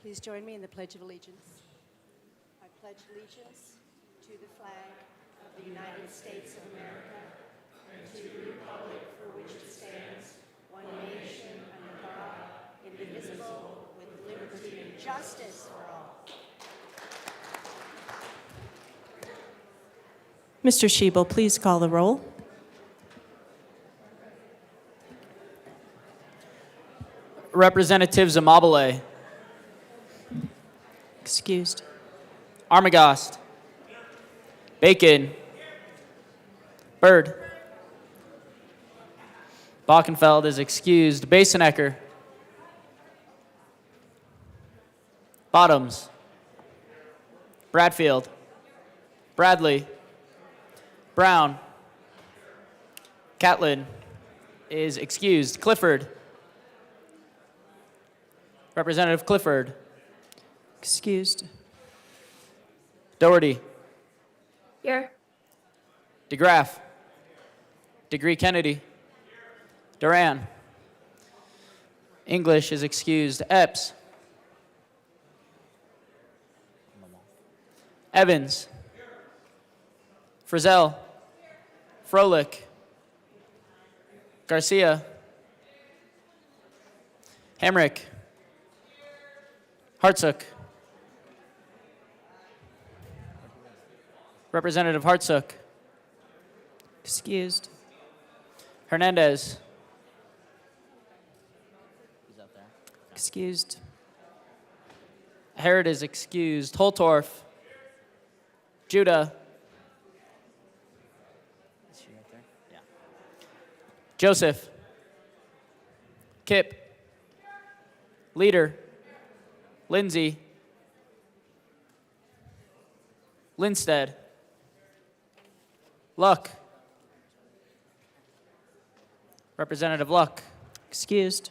Please join me in the Pledge of Allegiance. I pledge allegiance to the flag of the United States of America and to the republic for which it stands, one nation under God, indivisible, with liberty and justice for all. Mr. Schiebel, please call the roll. Representative Zamabile. Excused. Armagost. Bacon. Bird. Bockenfeld is excused. Basenecker. Bottoms. Bradfield. Bradley. Brown. Catlin is excused. Clifford. Representative Clifford. Excused. Doherty. Here. DeGraff. Degree Kennedy. Duran. English is excused. Epps. Evans. Frizzell. Froelich. Garcia. Hamrick. Hartsook. Representative Hartsook. Excused. Hernandez. Excused. Herod is excused. Holtorf. Judah. Is she right there? Yeah. Joseph. Kip. Leader. Lindsay. Linstead. Luck. Representative Luck. Excused.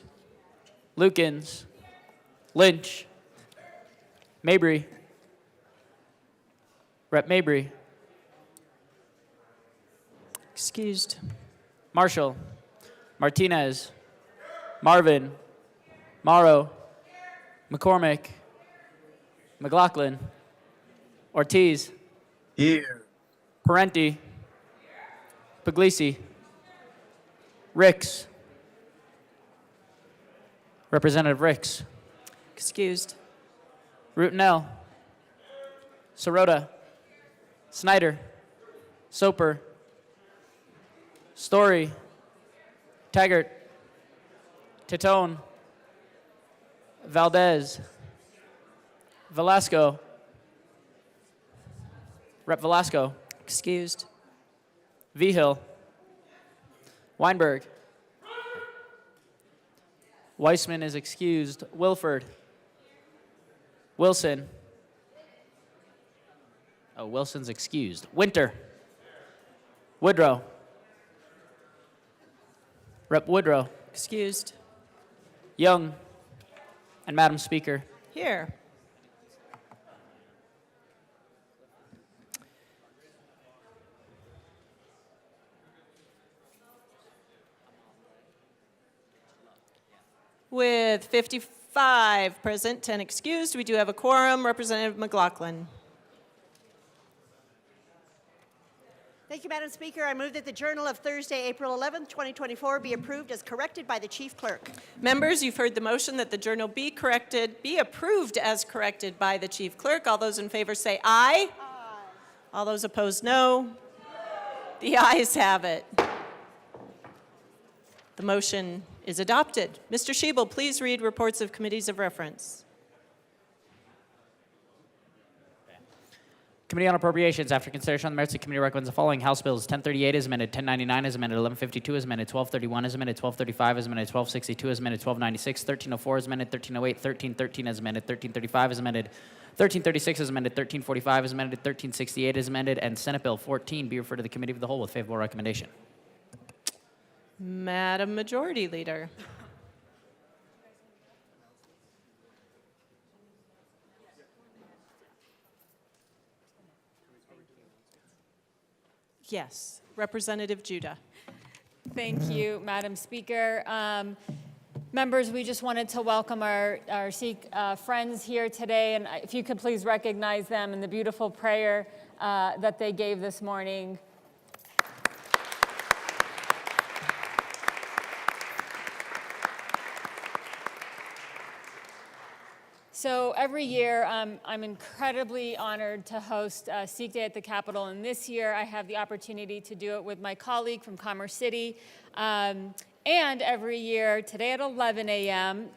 Lukens. Lynch. Mabry. Rep. Mabry. Excused. Marshall. Martinez. Marvin. Morrow. McCormick. McLaughlin. Ortiz. Here. Parenti. Puglisi. Ricks. Representative Ricks. Excused. Rutinell. Sirota. Snyder. Soper. Story. Taggart. Titone. Valdez. Velasco. Rep. Velasco. Excused. Vigil. Weinberg. Weissman is excused. Wilford. Wilson. Oh, Wilson's excused. Winter. Woodrow. Rep. Woodrow. Excused. Young. And Madam Speaker. Here. With 55 present and excused, we do have a quorum. Representative McLaughlin. Thank you, Madam Speaker. I move that the Journal of Thursday, April 11th, 2024 be approved as corrected by the Chief Clerk. Members, you've heard the motion that the journal be approved as corrected by the Chief Clerk. All those in favor say aye. Aye. All those opposed, no. The ayes have it. The motion is adopted. Mr. Schiebel, please read reports of committees of reference. Committee on Appropriations, after consideration on the merits, the committee recommends the following: House Bills 1038 as amended, 1099 as amended, 1152 as amended, 1231 as amended, 1235 as amended, 1262 as amended, 1296, 1304 as amended, 1308, 1313 as amended, 1335 as amended, 1336 as amended, 1345 as amended, 1368 as amended, and Senate Bill 14 be referred to the Committee of the Whole with favorable recommendation. Madam Majority Leader. Yes, Representative Judah. Thank you, Madam Speaker. Members, we just wanted to welcome our Sikh friends here today, and if you could please recognize them in the beautiful prayer that they gave this morning. So every year, I'm incredibly honored to host Sikh Day at the Capitol, and this year I have the opportunity to do it with my colleague from Commerce City. And every year, today at 11 a.m.,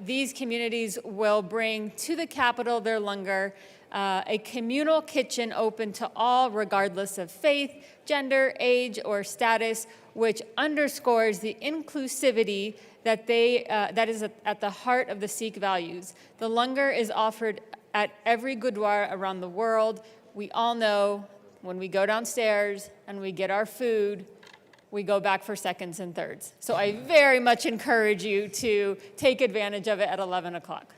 these communities will bring to the Capitol their langar, a communal kitchen open to all regardless of faith, gender, age, or status, which underscores the inclusivity that is at the heart of the Sikh values. The langar is offered at every gurdwara around the world. We all know when we go downstairs and we get our food, we go back for seconds and thirds. So I very much encourage you to take advantage of it at 11 o'clock.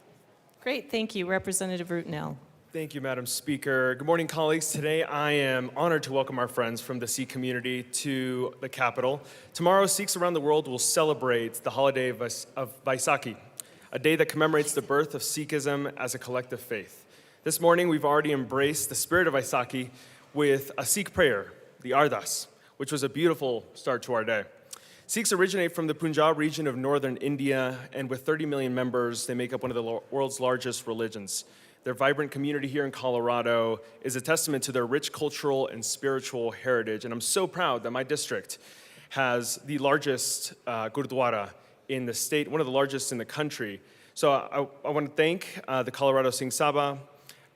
Great, thank you. Representative Rootnell. Thank you, Madam Speaker. Good morning, colleagues. Today, I am honored to welcome our friends from the Sikh community to the Capitol. Tomorrow, Sikhs around the world will celebrate the holiday of Vaisakhi, a day that commemorates the birth of Sikhism as a collective faith. This morning, we've already embraced the spirit of Vaisakhi with a Sikh prayer, the Ardas, which was a beautiful start to our day. Sikhs originate from the Punjab region of northern India, and with 30 million members, they make up one of the world's largest religions. Their vibrant community here in Colorado is a testament to their rich cultural and spiritual heritage, and I'm so proud that my district has the largest Gurdwara in the state, one of the largest in the country. So I want to thank the Colorado Singh Sabha,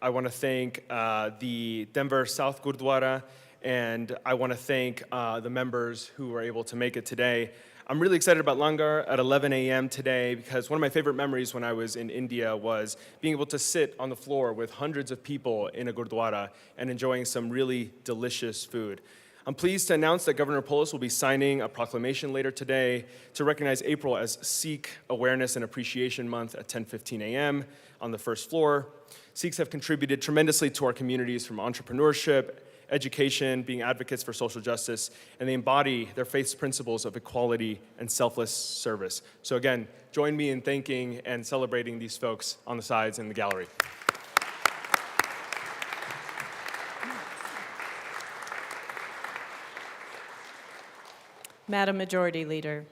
I want to thank the Denver South Gurdwara, and I want to thank the members who were able to make it today. I'm really excited about Langar at 11 a.m. today because one of my favorite memories when I was in India was being able to sit on the floor with hundreds of people in a Gurdwara and enjoying some really delicious food. I'm pleased to announce that Governor Polis will be signing a proclamation later today to recognize April as Sikh Awareness and Appreciation Month at 10:15 a.m. on the first floor. Sikhs have contributed tremendously to our communities from entrepreneurship, education, being advocates for social justice, and they embody their faith's principles of equality and selfless service. So again, join me in thanking and celebrating these folks on the sides in the gallery. Madam Majority Leader.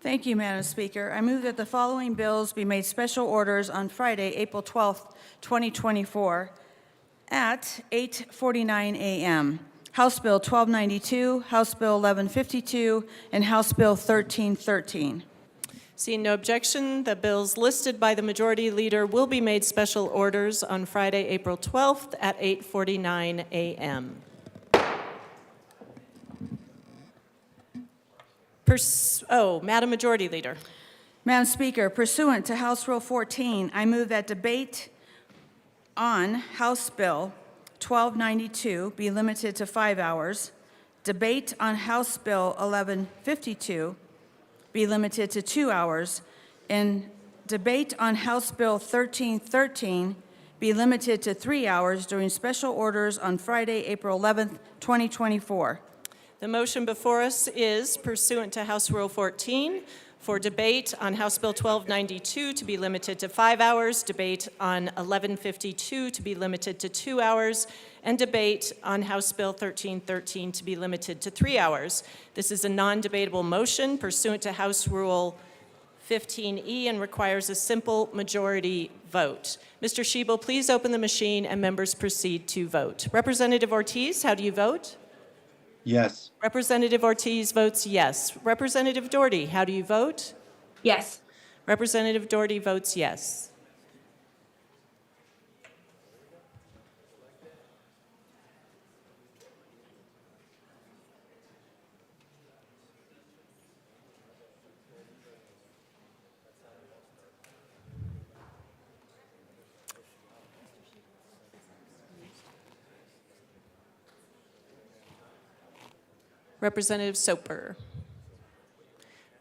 Thank you, Madam Speaker. I move that the following bills be made special orders on Friday, April 12th, 2024, at 8:49 a.m. House Bill 1292, House Bill 1152, and House Bill 1313. Seeing no objection, the bills listed by the Majority Leader will be made special orders on Friday, April 12th at 8:49 a.m. Madam Majority Leader. Madam Speaker, pursuant to House Rule 14, I move that debate on House Bill 1292 be limited to 5 hours, debate on House Bill 1152 be limited to 2 hours, and debate on House Bill 1313 be limited to 3 hours during special orders on Friday, April 11th, 2024. The motion before us is pursuant to House Rule 14 for debate on House Bill 1292 to be limited to 5 hours, debate on 1152 to be limited to 2 hours, and debate on House Bill 1313 to be limited to 3 hours. This is a non-debatable motion pursuant to House Rule 15E and requires a simple majority vote. Mr. Schiebel, please open the machine and members proceed to vote. Representative Ortiz, how do you vote? Yes. Representative Ortiz votes yes. Representative Doherty, how do you vote? Yes. Representative Doherty votes yes. Representative Soper.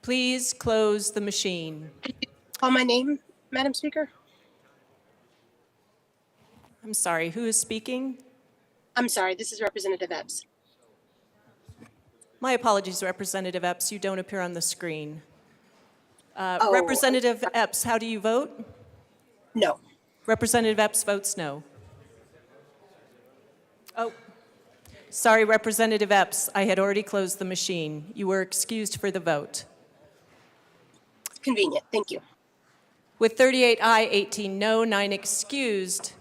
Please close the machine. Call my name, Madam Speaker. I'm sorry, who is speaking? I'm sorry, this is Representative Epps. My apologies, Representative Epps, you don't appear on the screen. Oh, Representative Epps, how do you vote? no. Representative Epps votes no. Oh, sorry, Representative Epps, I had already closed the machine. You were excused for the vote. Convenient. Thank you. With 38 aye, 18 no, 9 excused,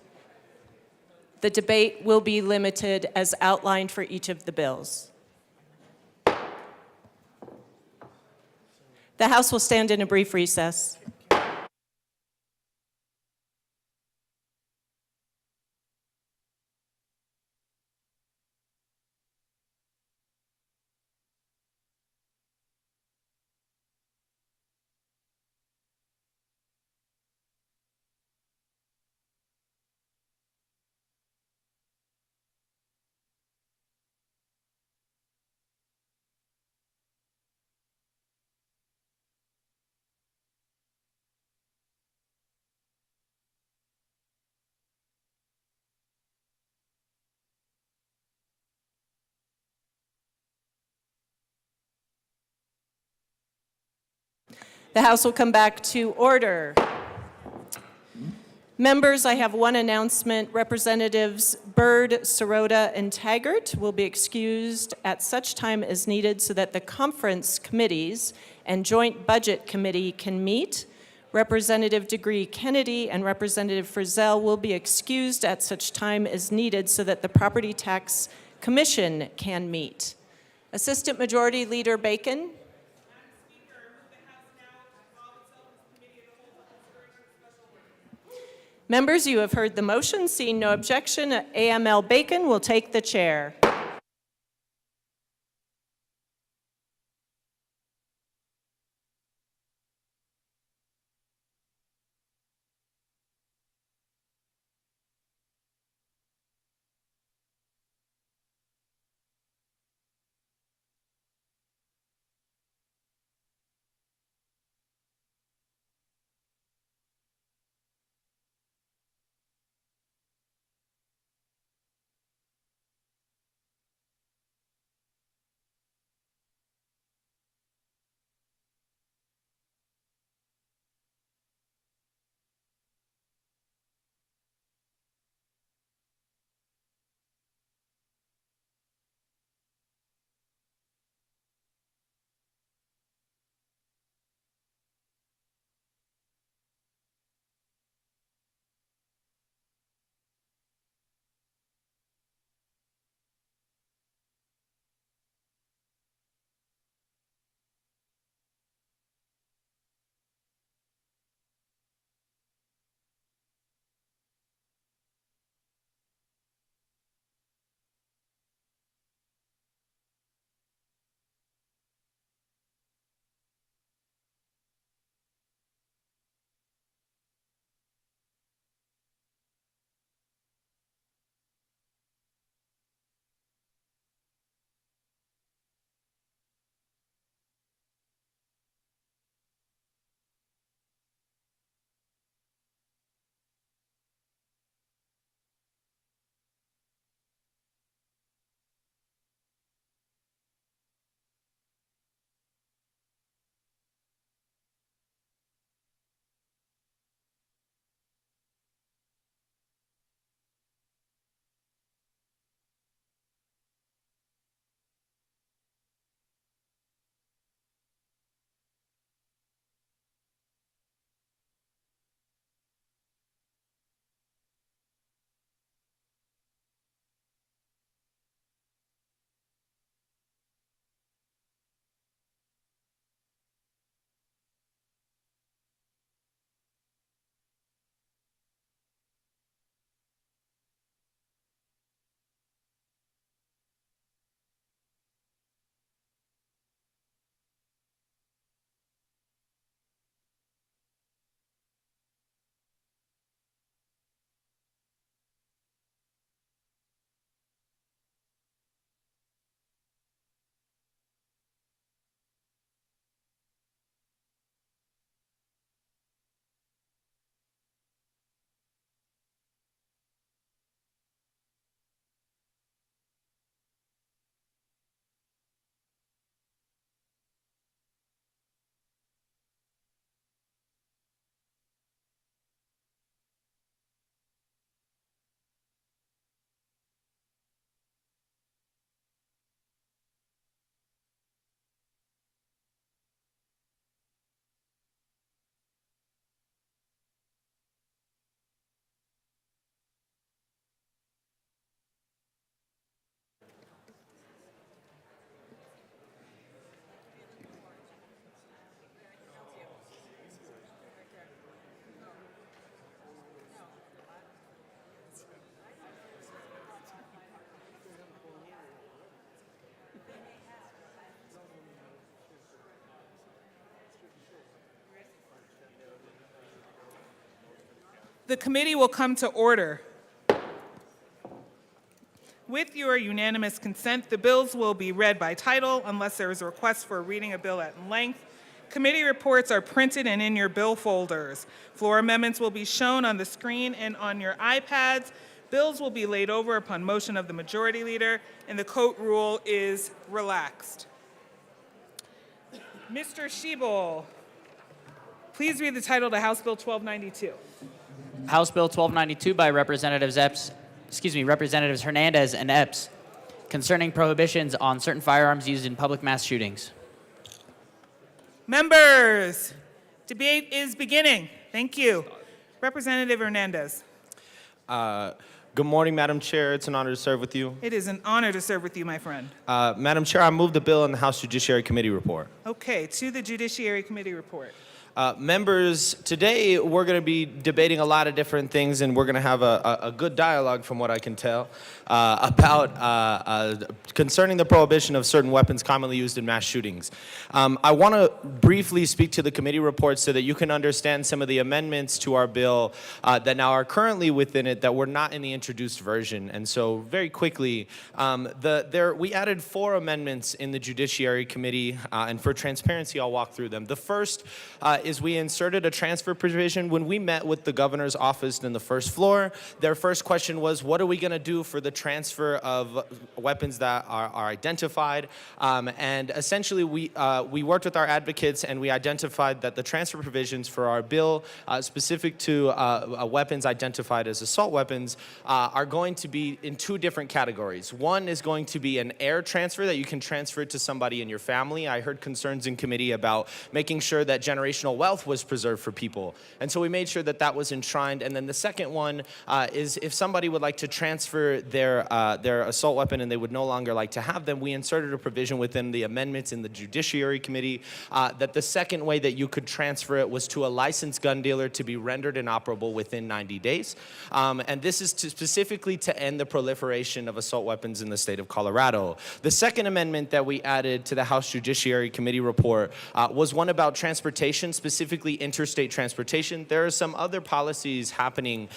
the debate will be limited as outlined for each of the bills. The House will stand in a brief recess. The House will come back to order. Members, I have one announcement. Representatives Byrd, Sirota, and Taggart will be excused at such time as needed so that the conference committees and joint budget committee can meet. Representative Degree Kennedy and Representative Frizzell will be excused at such time as needed so that the Property Tax Commission can meet. Assistant Majority Leader Bacon. Members, you have heard the motion. Seeing no objection, AML Bacon will take the chair. The committee will come to order. With your unanimous consent, the bills will be read by title unless there is a request for a reading of bill at length. Committee reports are printed and in your bill folders. Floor amendments will be shown on the screen and on your iPads. Bills will be laid over upon motion of the majority leader, and the court rule is relaxed. Mr. Schiebel, please read the title to House Bill 1292. House Bill 1292 by Representatives Hernandez and Epps, concerning prohibitions on certain firearms used in public mass shootings. Members, debate is beginning. Thank you. Representative Hernandez. Good morning, Madam Chair. It's an honor to serve with you. It is an honor to serve with you, my friend. Madam Chair, I move the bill in the House Judiciary Committee report. Okay, to the Judiciary Committee report. Members, today we're going to be debating a lot of different things, and we're going to have a good dialogue, from what I can tell, about concerning the prohibition of certain weapons commonly used in mass shootings. I want to briefly speak to the committee report so that you can understand some of the amendments to our bill that now are currently within it that were not in the introduced version. And so, very quickly, we added 4 amendments in the Judiciary Committee, and for transparency, I'll walk through them. The first is we inserted a transfer provision. When we met with the governor's office in the first floor, their first question was, what are we going to do for the transfer of weapons that are identified? And essentially, we worked with our advocates, and we identified that the transfer provisions for our bill, specific to weapons identified as assault weapons, are going to be in 2 different categories. One is going to be an air transfer, that you can transfer it to somebody in your family. I heard concerns in committee about making sure that generational wealth was preserved for people. And so we made sure that that was enshrined. And then the second one is if somebody would like to transfer their assault weapon and they would no longer like to have them, we inserted a provision within the amendments in the Judiciary Committee that the second way that you could transfer it was to a licensed gun dealer to be rendered inoperable within 90 days. And this is specifically to end the proliferation of assault weapons in the state of Colorado. The second amendment that we added to the House Judiciary Committee report was one about transportation, specifically interstate transportation. There are some other policies happening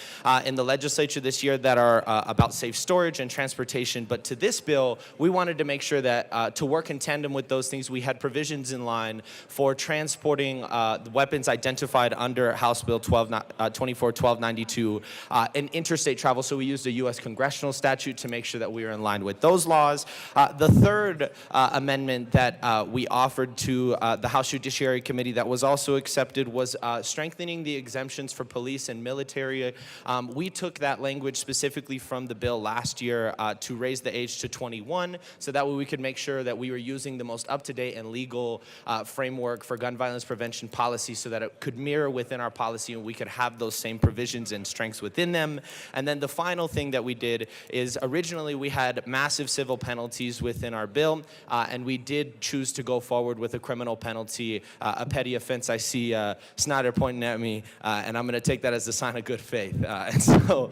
in the legislature this year that are about safe storage and transportation, but to this bill, we wanted to make sure that to work in tandem with those things, we had provisions in line for transporting the weapons identified under House Bill 1292 in interstate travel, so we used a U.S. congressional statute to make sure that we were in line with those laws. The third amendment that we offered to the House Judiciary Committee that was also accepted was strengthening the exemptions for police and military. We took that language specifically from the bill last year to raise the age to 21, so that way we could make sure that we were using the most up-to-date and legal framework for gun violence prevention policy so that it could mirror within our policy and we could have those same provisions and strengths within them. And then the final thing that we did is originally we had massive civil penalties within our bill, and we did choose to go forward with a criminal penalty, a petty offense. I see Snyder pointing at me, and I'm going to take that as a sign of good faith. And so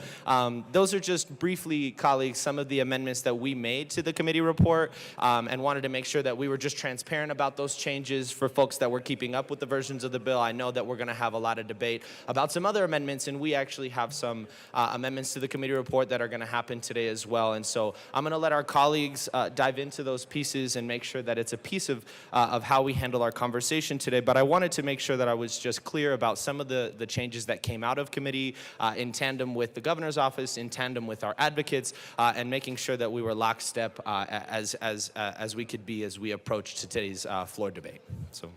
those are just briefly, colleagues, some of the amendments that we made to the committee report, and wanted to make sure that we were just transparent about those changes for folks that were keeping up with the versions of the bill. I know that we're going to have a lot of debate about some other amendments, and we actually have some amendments to the committee report that are going to happen today as well. And so I'm going to let our colleagues dive into those pieces and make sure that it's a piece of how we handle our conversation today. But I wanted to make sure that I was just clear about some of the changes that came out of committee in tandem with the governor's office, in tandem with our advocates, and making sure that we were lockstep as we could be as we approach today's floor debate. So,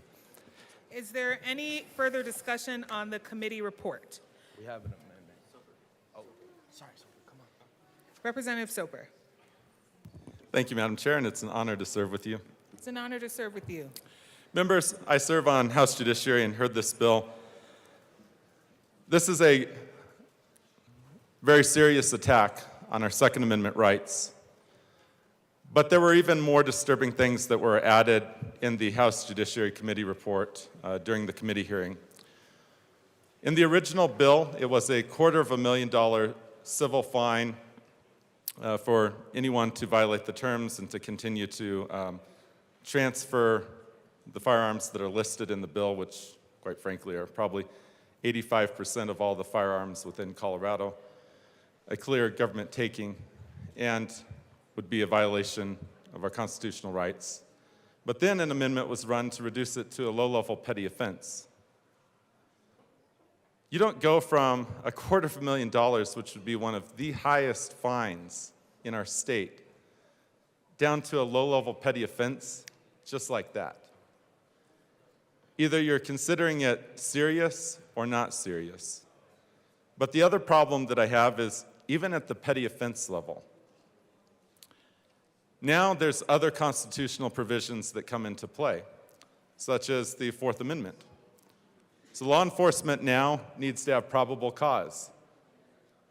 Is there any further discussion on the committee report? we have an amendment. Oh, sorry, come on. Representative Soper. Thank you, Madam Chair, and it's an honor to serve with you. It's an honor to serve with you. Members, I serve on House Judiciary and heard this bill. This is a very serious attack on our Second Amendment rights. But there were even more disturbing things that were added in the House Judiciary Committee report during the committee hearing. In the original bill, it was a $250,000 civil fine for anyone to violate the terms and to continue to transfer the firearms that are listed in the bill, which, quite frankly, are probably 85% of all the firearms within Colorado, a clear government taking, and would be a violation of our constitutional rights. But then an amendment was run to reduce it to a low-level petty offense. You don't go from $250,000, which would be one of the highest fines in our state, down to a low-level petty offense just like that. Either you're considering it serious or not serious. But the other problem that I have is even at the petty offense level, now there's other constitutional provisions that come into play, such as the Fourth Amendment. So law enforcement now needs to have probable cause.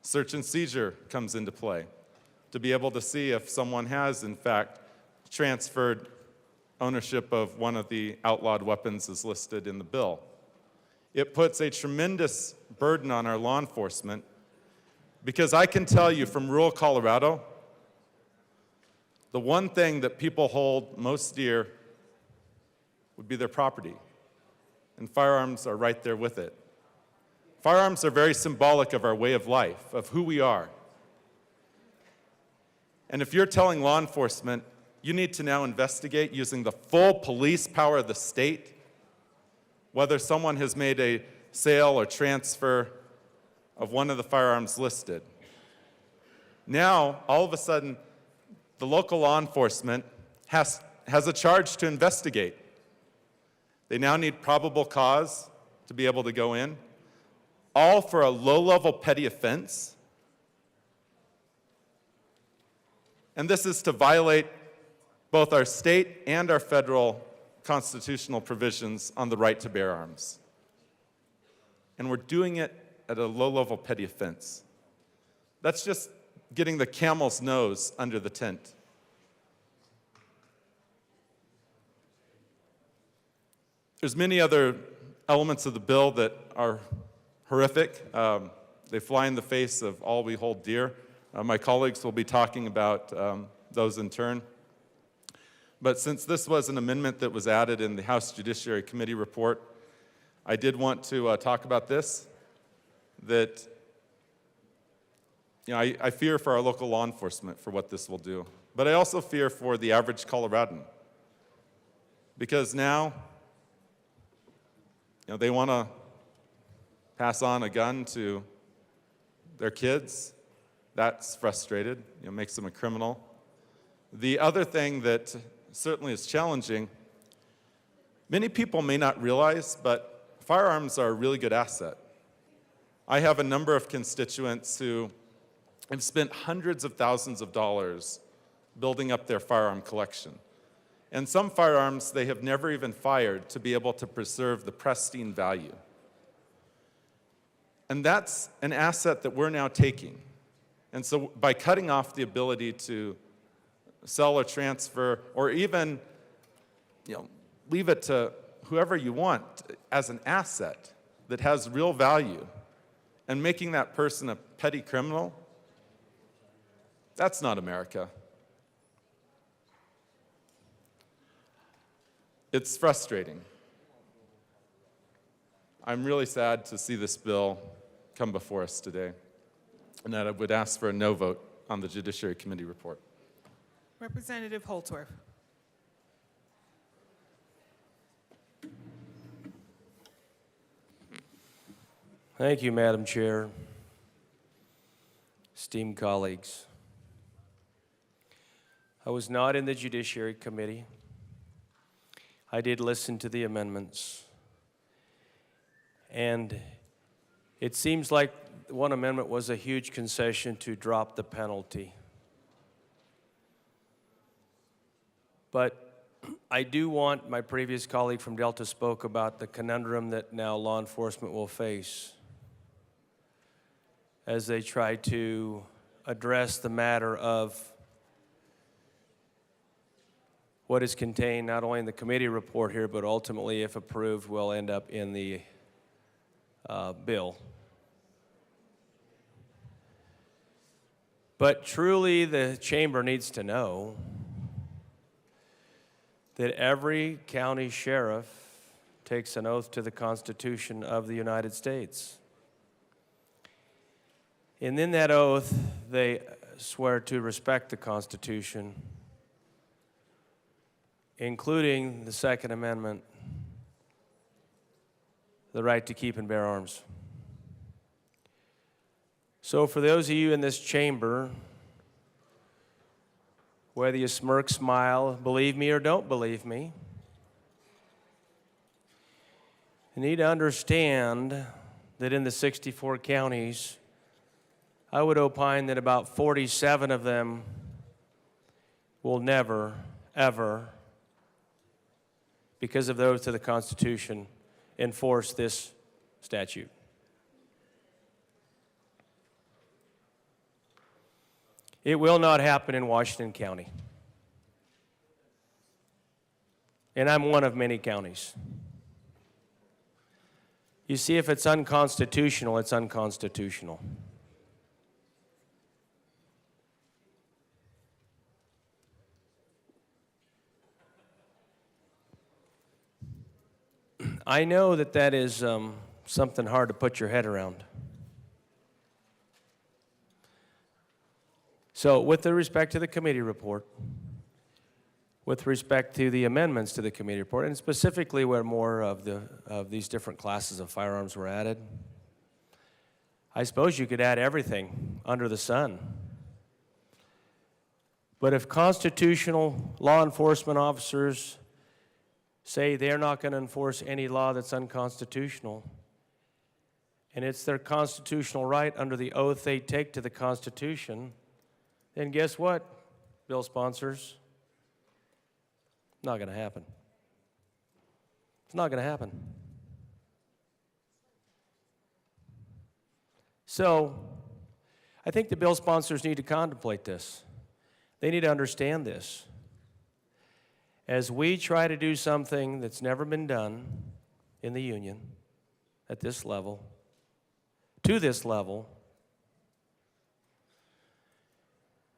Search and seizure comes into play to be able to see if someone has, in fact, transferred ownership of one of the outlawed weapons as listed in the bill. It puts a tremendous burden on our law enforcement because I can tell you from rural Colorado, the one thing that people hold most dear would be their property. And firearms are right there with it. Firearms are very symbolic of our way of life, of who we are. And if you're telling law enforcement, you need to now investigate using the full police power of the state, whether someone has made a sale or transfer of one of the firearms listed. Now, all of a sudden, the local law enforcement has a charge to investigate. They now need probable cause to be able to go in, all for a low-level petty offense. And this is to violate both our state and our federal constitutional provisions on the right to bear arms. And we're doing it at a low-level petty offense. That's just getting the camel's nose under the tent. There's many other elements of the bill that are horrific. They fly in the face of all we hold dear. My colleagues will be talking about those in turn. But since this was an amendment that was added in the House Judiciary Committee report, I did want to talk about this, that I fear for our local law enforcement for what this will do. But I also fear for the average Coloradan. Because now, they want to pass on a gun to their kids. That's frustrated, makes them a criminal. The other thing that certainly is challenging, many people may not realize, but firearms are a really good asset. I have a number of constituents who have spent hundreds of thousands of dollars building up their firearm collection. And some firearms they have never even fired to be able to preserve the pristine value. And that's an asset that we're now taking. And so by cutting off the ability to sell or transfer, or even leave it to whoever you want as an asset that has real value, and making that person a petty criminal, that's not America. It's frustrating. I'm really sad to see this bill come before us today, and that I would ask for a no vote on the Judiciary Committee report. Representative Holtorf. Thank you, Madam Chair. Esteemed colleagues, I was not in the Judiciary Committee. I did listen to the amendments. And it seems like one amendment was a huge concession to drop the penalty. But I do want, my previous colleague from Delta spoke about the conundrum that now law enforcement will face as they try to address the matter of what is contained not only in the committee report here, but ultimately, if approved, will end up in the bill. But truly, the chamber needs to know that every county sheriff takes an oath to the Constitution of the United States. And in that oath, they swear to respect the Constitution, including the Second Amendment, the right to keep and bear arms. So for those of you in this chamber, whether you smirk, smile, believe me or don't believe me, you need to understand that in the 64 counties, I would opine that about 47 of them will never, ever, because of the oath to the Constitution, enforce this statute. It will not happen in Washington County. And I'm one of many counties. You see, if it's unconstitutional, it's unconstitutional. I know that that is something hard to put your head around. So with respect to the committee report, with respect to the amendments to the committee report, and specifically where more of these different classes of firearms were added, I suppose you could add everything under the sun. But if constitutional law enforcement officers say they're not going to enforce any law that's unconstitutional, and it's their constitutional right under the oath they take to the Constitution, then guess what, bill sponsors? Not going to happen. It's not going to happen. So, I think the bill sponsors need to contemplate this. They need to understand this. As we try to do something that's never been done in the union at this level, to this level,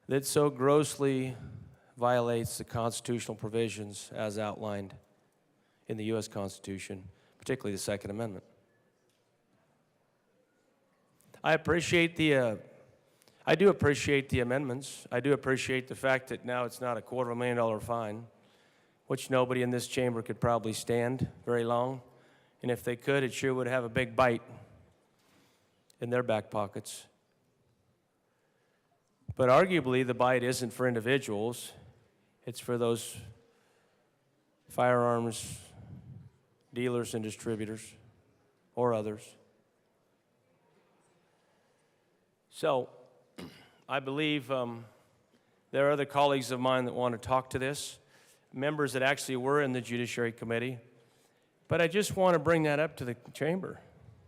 that so grossly violates the constitutional provisions as outlined in the U.S. Constitution, particularly the Second Amendment. I do appreciate the amendments. I do appreciate the fact that now it's not a $250,000 fine, which nobody in this chamber could probably stand very long. And if they could, it sure would have a big bite in their back pockets. But arguably, the bite isn't for individuals. It's for those firearms dealers and distributors or others. So I believe there are other colleagues of mine that want to talk to this, members that actually were in the Judiciary Committee. But I just want to bring that up to the chamber.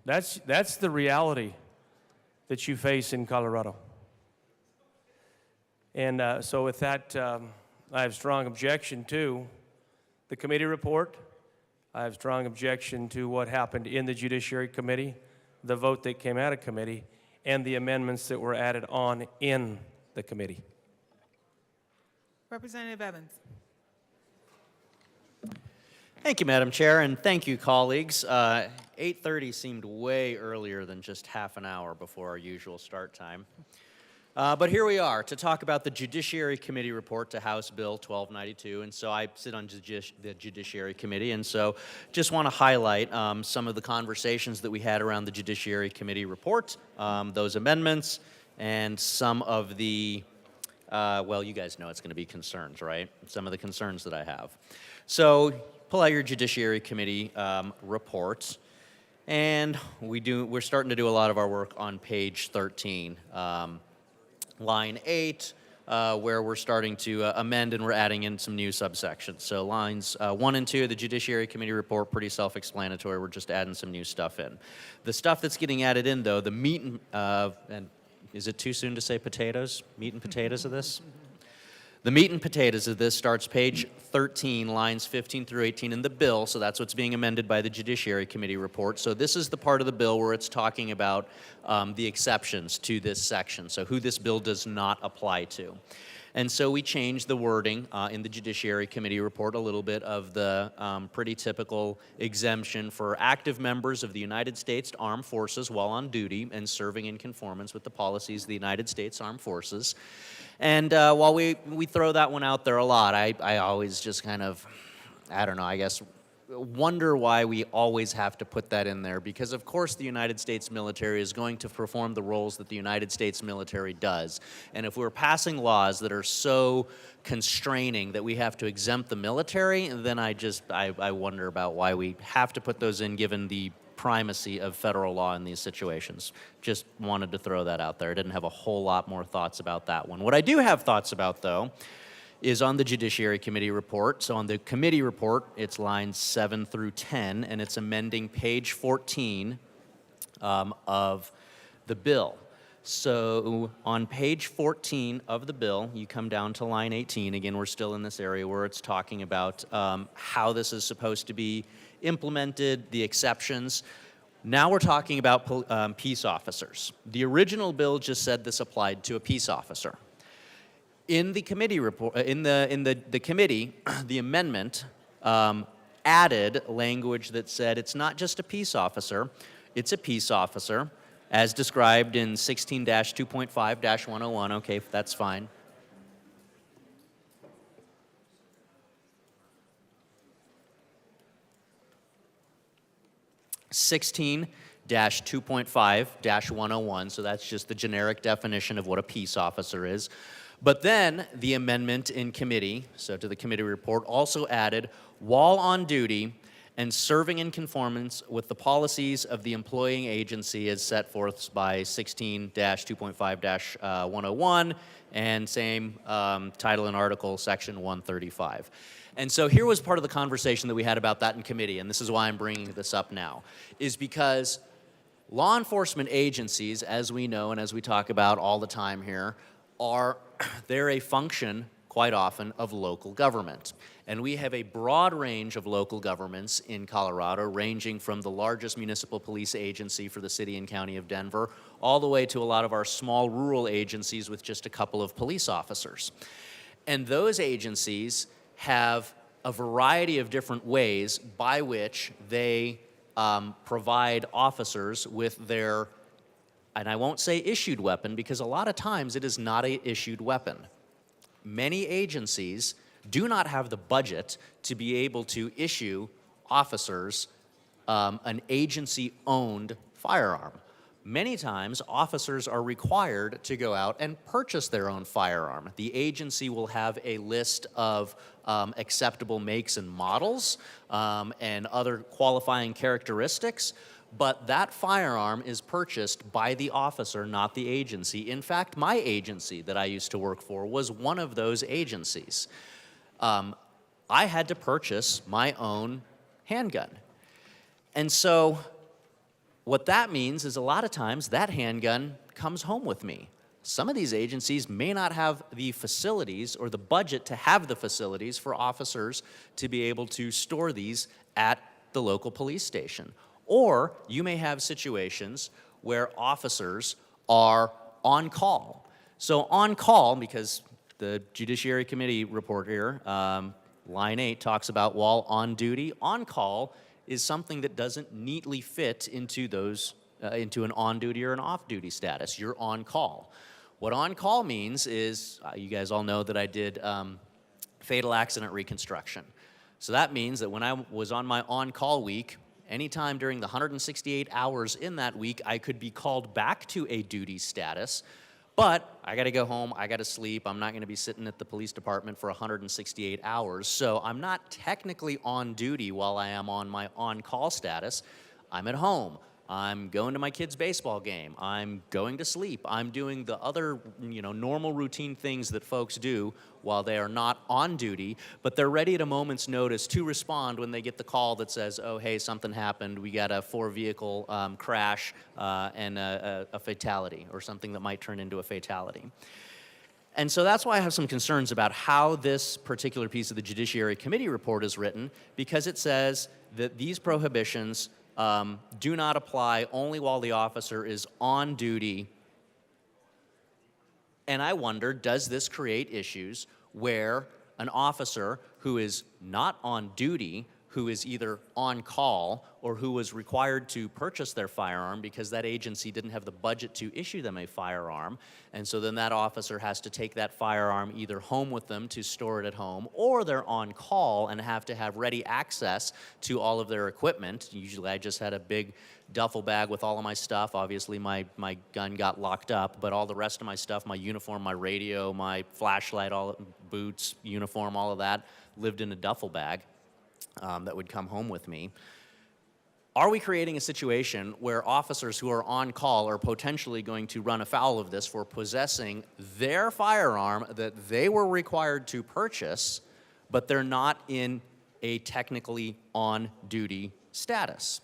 That's the reality that you face in Colorado. And so with that, I have strong objection to the committee report. I have strong objection to what happened in the Judiciary Committee, the vote that came out of committee, and the amendments that were added on in the committee. Representative Evans. Thank you, Madam Chair, and thank you, colleagues. 8:30 seemed way earlier than just half an hour before our usual start time. But here we are to talk about the Judiciary Committee report to House Bill 1292, and so I sit on the Judiciary Committee, and so just want to highlight some of the conversations that we had around the Judiciary Committee report, those amendments, and some of the, well, you guys know it's going to be concerns, right? Some of the concerns that I have. So pull out your Judiciary Committee report, and we're starting to do a lot of our work on page 13. Line 8, where we're starting to amend and we're adding in some new subsections. So lines 1 and 2 of the Judiciary Committee report, pretty self-explanatory. We're just adding some new stuff in. The stuff that's getting added in, though, the meat and is it too soon to say potatoes? Meat and potatoes of this? The meat and potatoes of this starts page 13, lines 15 through 18 in the bill, so that's what's being amended by the Judiciary Committee report. So this is the part of the bill where it's talking about the exceptions to this section, so who this bill does not apply to. And so we changed the wording in the Judiciary Committee report a little bit of the pretty typical exemption for active members of the United States Armed Forces while on duty and serving in conformance with the policies of the United States Armed Forces. And while we throw that one out there a lot, I always just kind of, I don't know, I guess, wonder why we always have to put that in there, because of course the United States military is going to perform the roles that the United States military does. And if we're passing laws that are so constraining that we have to exempt the military, then I wonder about why we have to put those in, given the primacy of federal law in these situations. Just wanted to throw that out there. I didn't have a whole lot more thoughts about that one. What I do have thoughts about, though, is on the Judiciary Committee report. So on the committee report, it's lines 7 through 10, and it's amending page 14 of the bill. So on page 14 of the bill, you come down to line 18. Again, we're still in this area where it's talking about how this is supposed to be implemented, the exceptions. Now we're talking about peace officers. The original bill just said this applied to a peace officer. In the committee report, in the committee, the amendment added language that said it's not just a peace officer, it's a peace officer, as described in 16-2.5-101. Okay, that's fine. (16-2.5-101), so that's just the generic definition of what a peace officer is. But then the amendment in committee, so to the committee report, also added while on duty and serving in conformance with the policies of the employing agency as set forth by 16-2.5-101 and same title and article, section 135. And so here was part of the conversation that we had about that in committee, and this is why I'm bringing this up now, is because law enforcement agencies, as we know and as we talk about all the time here, they're a function, quite often, of local government. And we have a broad range of local governments in Colorado, ranging from the largest municipal police agency for the city and county of Denver, all the way to a lot of our small rural agencies with just a couple of police officers. And those agencies have a variety of different ways by which they provide officers with their, and I won't say issued weapon, because a lot of times it is not an issued weapon. Many agencies do not have the budget to be able to issue officers an agency-owned firearm. Many times, officers are required to go out and purchase their own firearm. The agency will have a list of acceptable makes and models and other qualifying characteristics, but that firearm is purchased by the officer, not the agency. In fact, my agency that I used to work for was one of those agencies. I had to purchase my own handgun. And so what that means is a lot of times that handgun comes home with me. Some of these agencies may not have the facilities or the budget to have the facilities for officers to be able to store these at the local police station. Or you may have situations where officers are on call. So on call, because the Judiciary Committee report here, line 8 talks about while on duty. On call is something that doesn't neatly fit into those, into an on-duty or an off-duty status. You're on call. What on call means is, you guys all know that I did fatal accident reconstruction. So that means that when I was on my on-call week, anytime during the 168 hours in that week, I could be called back to a duty status, but I gotta go home, I gotta sleep, I'm not gonna be sitting at the police department for 168 hours, so I'm not technically on duty while I am on my on-call status. I'm at home, I'm going to my kid's baseball game, I'm going to sleep, I'm doing the other, normal routine things that folks do while they are not on duty, but they're ready at a moment's notice to respond when they get the call that says, oh, hey, something happened, we got a 4-vehicle crash and a fatality, or something that might turn into a fatality. And so that's why I have some concerns about how this particular piece of the Judiciary Committee report is written, because it says that these prohibitions do not apply only while the officer is on duty And I wonder, does this create issues where an officer who is not on duty, who is either on call or who was required to purchase their firearm because that agency didn't have the budget to issue them a firearm, and so then that officer has to take that firearm either home with them to store it at home, or they're on call and have to have ready access to all of their equipment. Usually I just had a big duffel bag with all of my stuff. Obviously my gun got locked up, but all the rest of my stuff, my uniform, my radio, my flashlight, all boots, uniform, all of that lived in a duffel bag that would come home with me. Are we creating a situation where officers who are on call are potentially going to run afoul of this for possessing their firearm that they were required to purchase, but they're not in a technically on-duty status?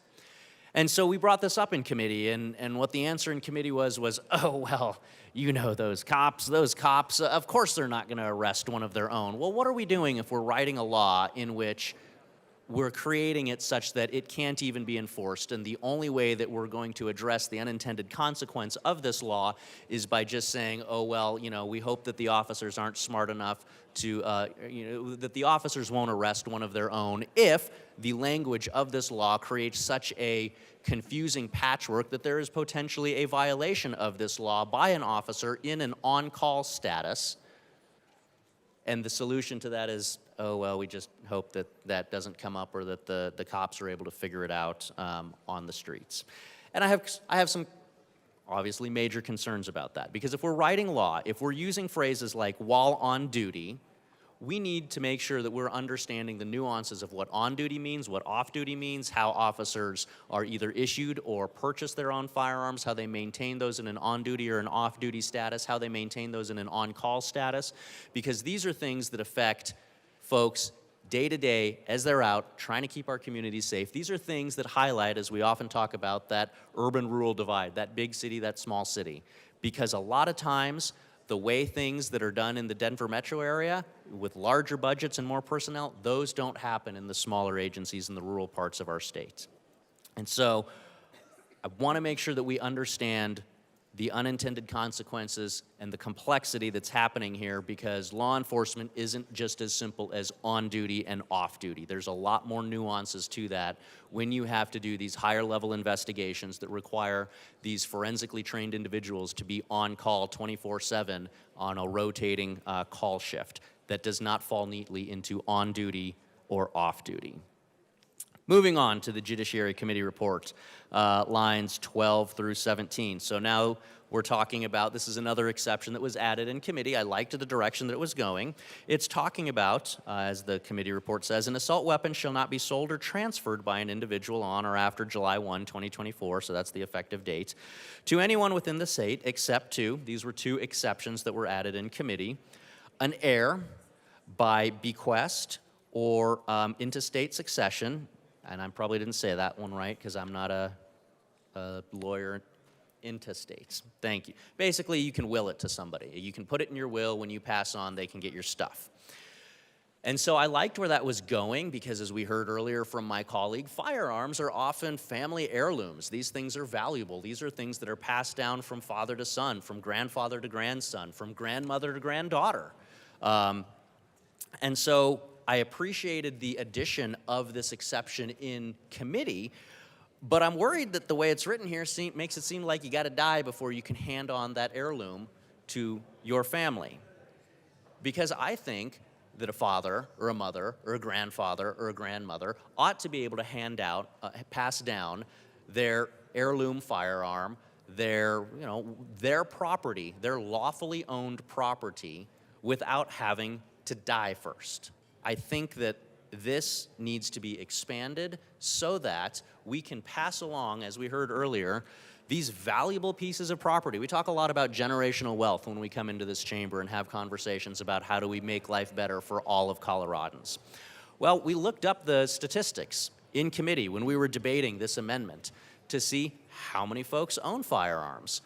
And so we brought this up in committee, and what the answer in committee was, oh, well, you know those cops, of course they're not going to arrest one of their own. Well, what are we doing if we're writing a law in which we're creating it such that it can't even be enforced, and the only way that we're going to address the unintended consequence of this law is by just saying, oh, well, you know, we hope that the officers aren't smart enough to, that the officers won't arrest one of their own if the language of this law creates such a confusing patchwork that there is potentially a violation of this law by an officer in an on-call status. And the solution to that is, oh, well, we just hope that that doesn't come up, or that the cops are able to figure it out on the streets. And I have some obviously major concerns about that, because if we're writing law, if we're using phrases like while on duty, we need to make sure that we're understanding the nuances of what on duty means, what off duty means, how officers are either issued or purchase their own firearms, how they maintain those in an on duty or an off duty status, how they maintain those in an on call status, because these are things that affect folks day to day as they're out trying to keep our communities safe. These are things that highlight, as we often talk about, that urban-rural divide, that big city, that small city. Because a lot of times, the way things that are done in the Denver metro area with larger budgets and more personnel, those don't happen in the smaller agencies in the rural parts of our state. And so I want to make sure that we understand the unintended consequences and the complexity that's happening here, because law enforcement isn't just as simple as on duty and off duty. There's a lot more nuances to that when you have to do these higher level investigations that require these forensically trained individuals to be on call 24/7 on a rotating call shift that does not fall neatly into on duty or off duty. Moving on to the Judiciary Committee report, lines 12 through 17. So now we're talking about, this is another exception that was added in committee. I liked the direction that it was going. It's talking about, as the committee report says, an assault weapon shall not be sold or transferred by an individual on or after July 1, 2024, so that's the effective date, to anyone within the state except to, these were two exceptions that were added in committee, an heir by bequest or intestate succession. And I probably didn't say that one right because I'm not a lawyer. Intestates. Thank you. Basically, you can will it to somebody. You can put it in your will. When you pass on, they can get your stuff. And so I liked where that was going because, as we heard earlier from my colleague, firearms are often family heirlooms. These things are valuable. These are things that are passed down from father to son, from grandfather to grandson, from grandmother to granddaughter. And so I appreciated the addition of this exception in committee, but I'm worried that the way it's written here makes it seem like you got to die before you can hand on that heirloom to your family. Because I think that a father or a mother or a grandfather or a grandmother ought to be able to pass down their heirloom firearm, their property, their lawfully owned property, without having to die first. I think that this needs to be expanded so that we can pass along, as we heard earlier, these valuable pieces of property. We talk a lot about generational wealth when we come into this chamber and have conversations about how do we make life better for all of Coloradans. Well, we looked up the statistics in committee when we were debating this amendment to see how many folks own firearms.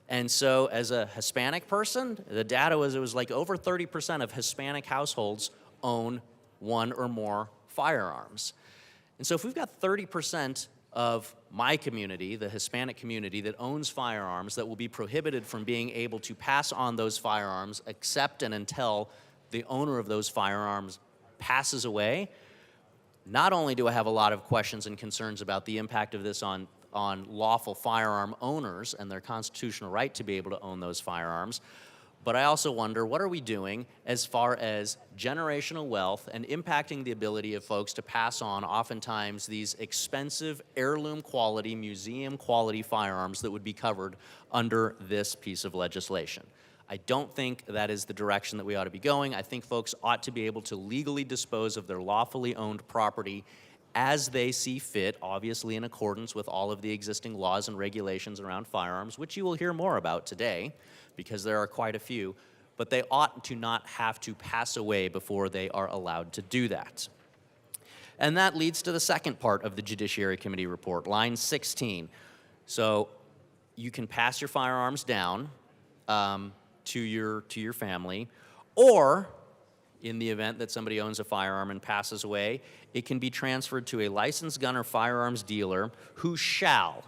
And so as a Hispanic person, the data was, it was like over 30% of Hispanic households own one or more firearms. And so if we've got 30% of my community, the Hispanic community that owns firearms, that will be prohibited from being able to pass on those firearms except and until the owner of those firearms passes away. Not only do I have a lot of questions and concerns about the impact of this on lawful firearm owners and their constitutional right to be able to own those firearms, but I also wonder, what are we doing as far as generational wealth and impacting the ability of folks to pass on oftentimes these expensive heirloom quality, museum quality firearms that would be covered under this piece of legislation? I don't think that is the direction that we ought to be going. I think folks ought to be able to legally dispose of their lawfully owned property as they see fit, obviously in accordance with all of the existing laws and regulations around firearms, which you will hear more about today, because there are quite a few, but they ought to not have to pass away before they are allowed to do that. And that leads to the second part of the Judiciary Committee report, line 16. So you can pass your firearms down to your family, or in the event that somebody owns a firearm and passes away, it can be transferred to a licensed gun or firearms dealer who shall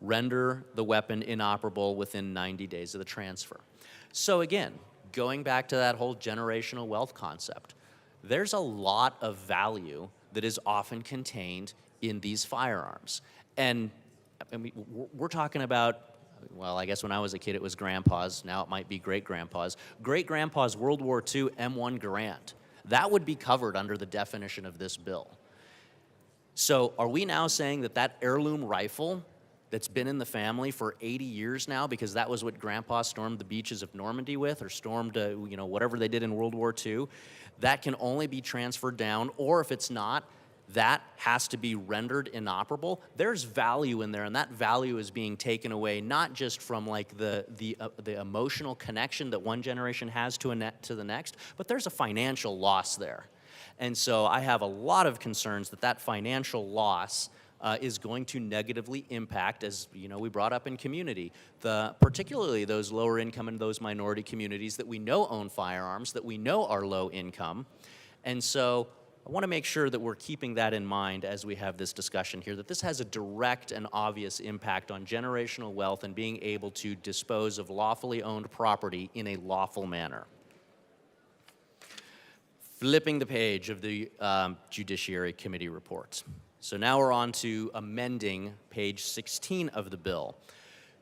render the weapon inoperable within 90 days of the transfer. So again, going back to that whole generational wealth concept, there's a lot of value that is often contained in these firearms. And I mean, we're talking about, well, I guess when I was a kid it was grandpa's, now it might be great-grandpa's. Great-grandpa's World War II M1 Garand. That would be covered under the definition of this bill. So are we now saying that that heirloom rifle that's been in the family for 80 years now, because that was what Grandpa stormed the beaches of Normandy with, or stormed, whatever they did in World War II, that can only be transferred down, or if it's not, that has to be rendered inoperable? There's value in there, and that value is being taken away not just from like the emotional connection that one generation has to the next, but there's a financial loss there. And so I have a lot of concerns that that financial loss is going to negatively impact, as we brought up in community, particularly those lower income and those minority communities that we know own firearms, that we know are low income. And so I want to make sure that we're keeping that in mind as we have this discussion here, that this has a direct and obvious impact on generational wealth and being able to dispose of lawfully owned property in a lawful manner. Flipping the page of the Judiciary Committee report. So now we're on to amending page 16 of the bill.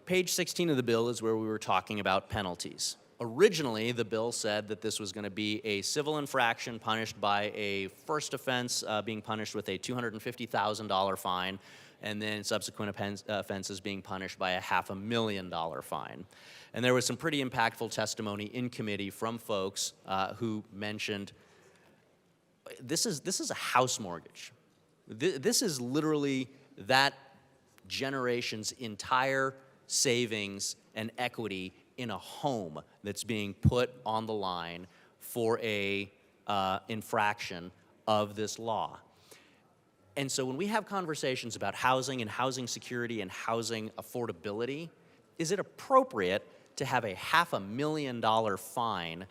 Page 16 of the bill is where we were talking about penalties. Originally, the bill said that this was going to be a civil infraction punished by a first offense being punished with a $250,000 fine, and then subsequent offenses being punished by a $500,000 fine. And there was some pretty impactful testimony in committee from folks who mentioned this is a house mortgage. This is literally that generation's entire savings and equity in a home that's being put on the line for a infraction of this law. And so when we have conversations about housing and housing security and housing affordability, is it appropriate to have a $500,000 fine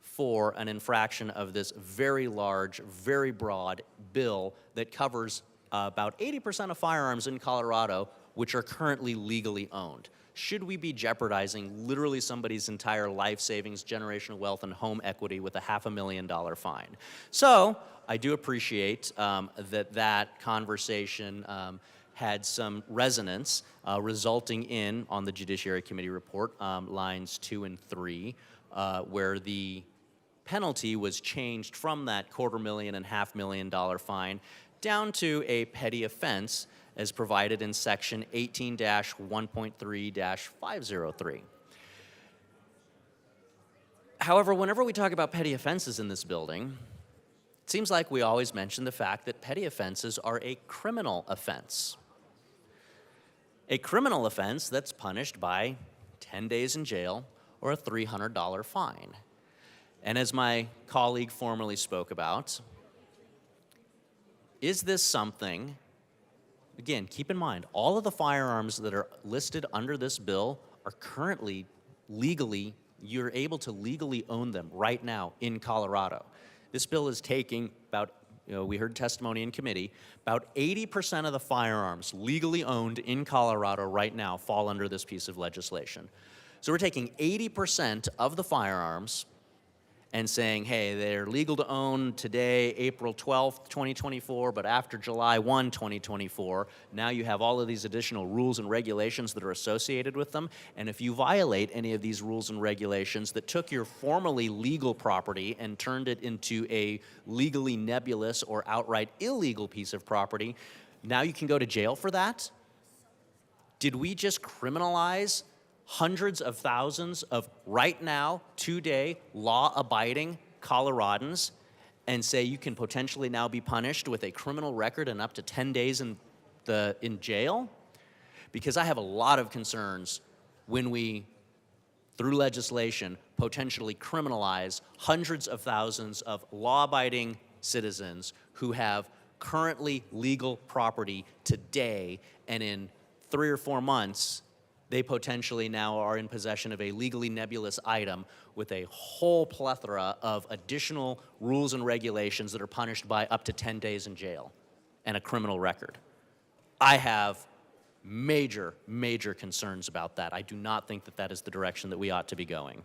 for an infraction of this very large, very broad bill that covers about 80% of firearms in Colorado, which are currently legally owned? Should we be jeopardizing literally somebody's entire life savings, generational wealth, and home equity with a $500,000 fine? So I do appreciate that conversation had some resonance, resulting in, on the Judiciary Committee report, lines 2 and 3, where the penalty was changed from that $250,000 and $500,000 fine down to a petty offense as provided in section 18-1.3-503. However, whenever we talk about petty offenses in this building, it seems like we always mention the fact that petty offenses are a criminal offense. A criminal offense that's punished by 10 days in jail or a $300 fine. And as my colleague formerly spoke about, is this something, again, keep in mind, all of the firearms that are listed under this bill are currently legally, you're able to legally own them right now in Colorado. This bill is taking about we heard testimony in committee, about 80% of the firearms legally owned in Colorado right now fall under this piece of legislation. So we're taking 80% of the firearms and saying, hey, they're legal to own today, April 12th, 2024, but after July 1, 2024, now you have all of these additional rules and regulations that are associated with them. And if you violate any of these rules and regulations that took your formerly legal property and turned it into a legally nebulous or outright illegal piece of property, now you can go to jail for that? Did we just criminalize hundreds of thousands of right now, today, law-abiding Coloradans and say you can potentially now be punished with a criminal record and up to 10 days in jail? Because I have a lot of concerns when we, through legislation, potentially criminalize hundreds of thousands of law-abiding citizens who have currently legal property today, and in 3 or 4 months, they potentially now are in possession of a legally nebulous item with a whole plethora of additional rules and regulations that are punished by up to 10 days in jail and a criminal record. I have major, major concerns about that. I do not think that that is the direction that we ought to be going.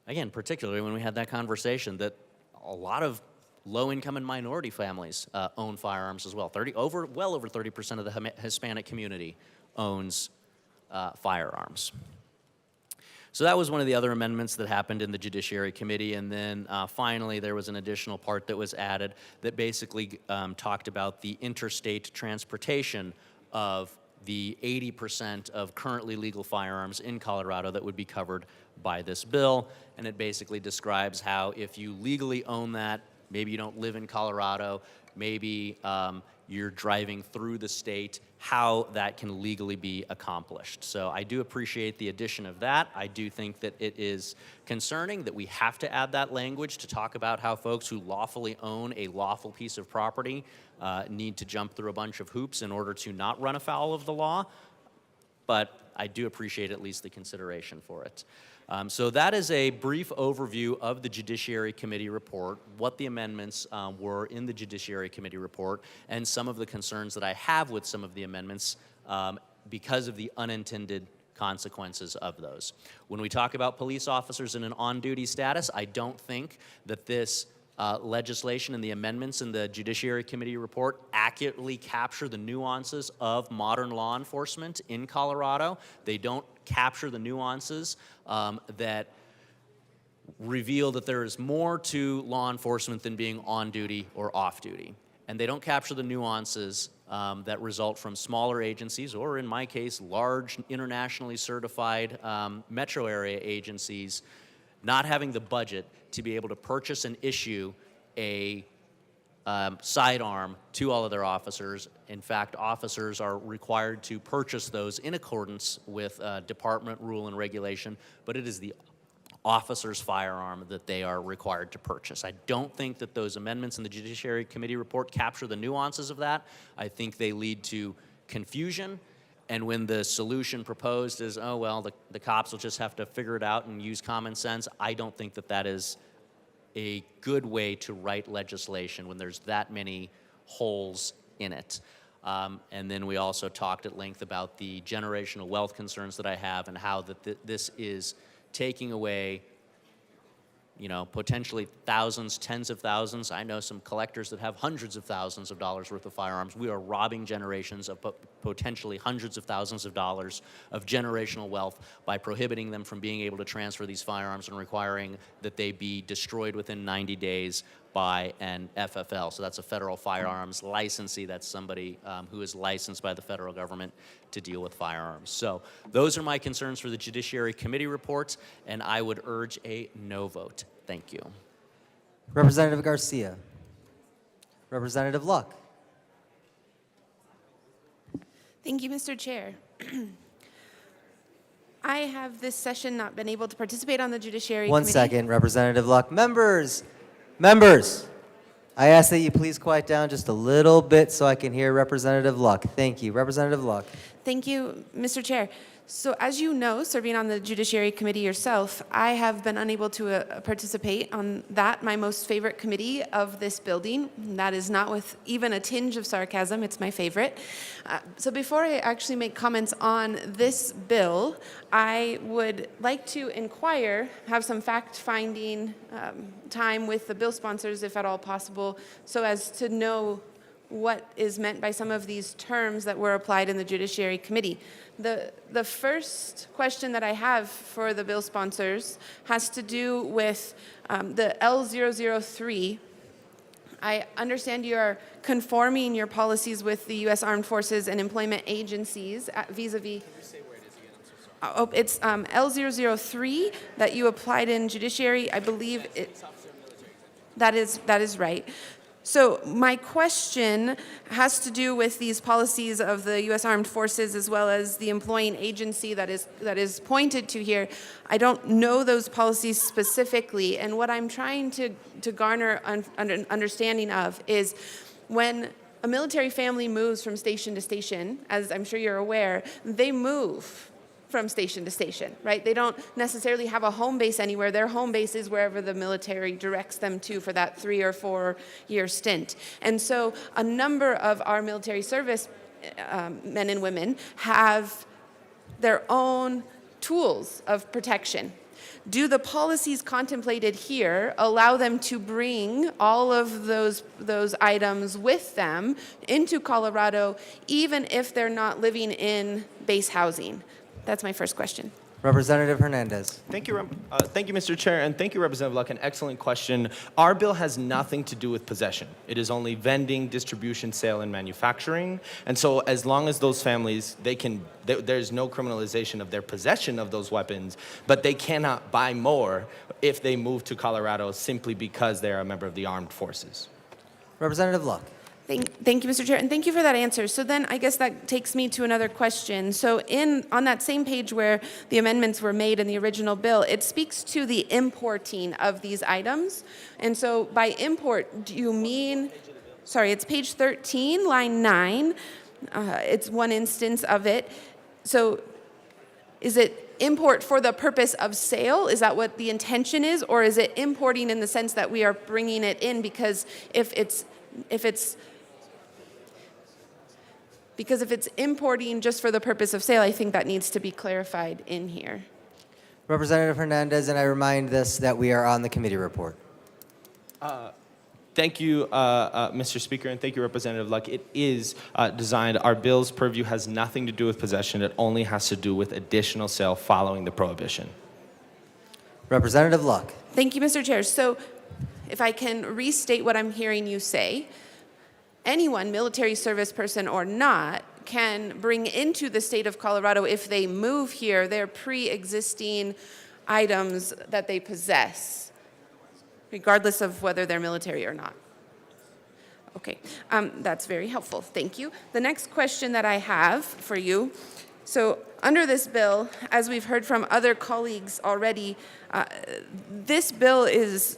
Again, particularly when we had that conversation that a lot of low-income and minority families own firearms as well. Well over 30% of the Hispanic community owns firearms. So that was one of the other amendments that happened in the Judiciary Committee, and then finally there was an additional part that was added that basically talked about the interstate transportation of the 80% of currently legal firearms in Colorado that would be covered by this bill, and it basically describes how if you legally own that, maybe you don't live in Colorado, maybe you're driving through the state, how that can legally be accomplished. So I do appreciate the addition of that. I do think that it is concerning that we have to add that language to talk about how folks who lawfully own a lawful piece of property need to jump through a bunch of hoops in order to not run afoul of the law. But I do appreciate at least the consideration for it. So that is a brief overview of the Judiciary Committee report, what the amendments were in the Judiciary Committee report, and some of the concerns that I have with some of the amendments because of the unintended consequences of those. When we talk about police officers in an on-duty status, I don't think that this legislation and the amendments in the Judiciary Committee report accurately capture the nuances of modern law enforcement in Colorado. They don't capture the nuances that reveal that there is more to law enforcement than being on duty or off duty. And they don't capture the nuances that result from smaller agencies, or in my case, large internationally certified metro area agencies not having the budget to be able to purchase and issue a sidearm to all of their officers. In fact, officers are required to purchase those in accordance with department rule and regulation, but it is the officer's firearm that they are required to purchase. I don't think that those amendments in the Judiciary Committee report capture the nuances of that. I think they lead to confusion. And when the solution proposed is, oh, well, the cops will just have to figure it out and use common sense, I don't think that that is a good way to write legislation when there's that many holes in it. And then we also talked at length about the generational wealth concerns that I have and how that this is taking away, potentially thousands, tens of thousands. I know some collectors that have hundreds of thousands of dollars worth of firearms. We are robbing generations of potentially hundreds of thousands of dollars of generational wealth by prohibiting them from being able to transfer these firearms and requiring that they be destroyed within 90 days by an FFL. So that's a federal firearms licensee. That's somebody who is licensed by the federal government to deal with firearms. So those are my concerns for the Judiciary Committee reports, and I would urge a no vote. Thank you. Representative Garcia. Representative Luck. Thank you, Mr. Chair. I have this session not been able to participate on the Judiciary One Committee. second, Representative Luck. Members, I ask that you please quiet down just a little bit so I can hear Representative Luck. Thank you. Representative Luck. Thank you, Mr. Chair. So as you know, serving on the Judiciary Committee yourself, I have been unable to participate on that, my most favorite committee of this building. That is not with even a tinge of sarcasm, it's my favorite. So before I actually make comments on this bill, I would like to inquire, have some fact-finding time with the bill sponsors, if at all possible, so as to know what is meant by some of these terms that were applied in the Judiciary Committee. The first question that I have for the bill sponsors has to do with the L003. I understand you are conforming your policies with the U.S. Armed Forces and employment agencies vis-a-vis. Oh, it's L003 that you applied in Judiciary. I believe that is right. So my question has to do with these policies of the U.S. Armed Forces as well as the employing agency that is pointed to here. I don't know those policies specifically, and what I'm trying to garner understanding of is when a military family moves from station to station, as I'm sure you're aware, they move from station to station, right? They don't necessarily have a home base anywhere. Their home base is wherever the military directs them to for that 3 or 4 year stint. And so a number of our military service men and women have their own tools of protection. Do the policies contemplated here allow them to bring all of those items with them into Colorado, even if they're not living in base housing? That's my first question. Representative Hernandez. Thank you, Mr. Chair, and thank you, Representative Luck. An excellent question. Our bill has nothing to do with possession. It is only vending, distribution, sale, and manufacturing. And so as long as those families, there's no criminalization of their possession of those weapons, but they cannot buy more if they move to Colorado simply because they are a member of the armed forces. Representative Luck. Thank you, Mr. Chair, and thank you for that answer. So then I guess that takes me to another question. So on that same page where the amendments were made in the original bill, it speaks to the importing of these items. And so by import, do you mean, sorry, it's page 13, line 9. It's one instance of it. So is it import for the purpose of sale? Is that what the intention is? Or is it importing in the sense that we are bringing it in because if it's importing just for the purpose of sale, I think that needs to be clarified in here. Representative Hernandez, and I remind this that we are on the committee report. Thank you, Mr. Speaker, and thank you, Representative Luck. It is designed, our bill's purview has nothing to do with possession. It only has to do with additional sale following the prohibition. Representative Luck. Thank you, Mr. Chair. So if I can restate what I'm hearing you say, anyone, military service person or not, can bring into the state of Colorado, if they move here, their pre-existing items that they possess, regardless of whether they're military or not. Okay, that's very helpful. Thank you. The next question that I have for you, so under this bill, as we've heard from other colleagues already, this bill is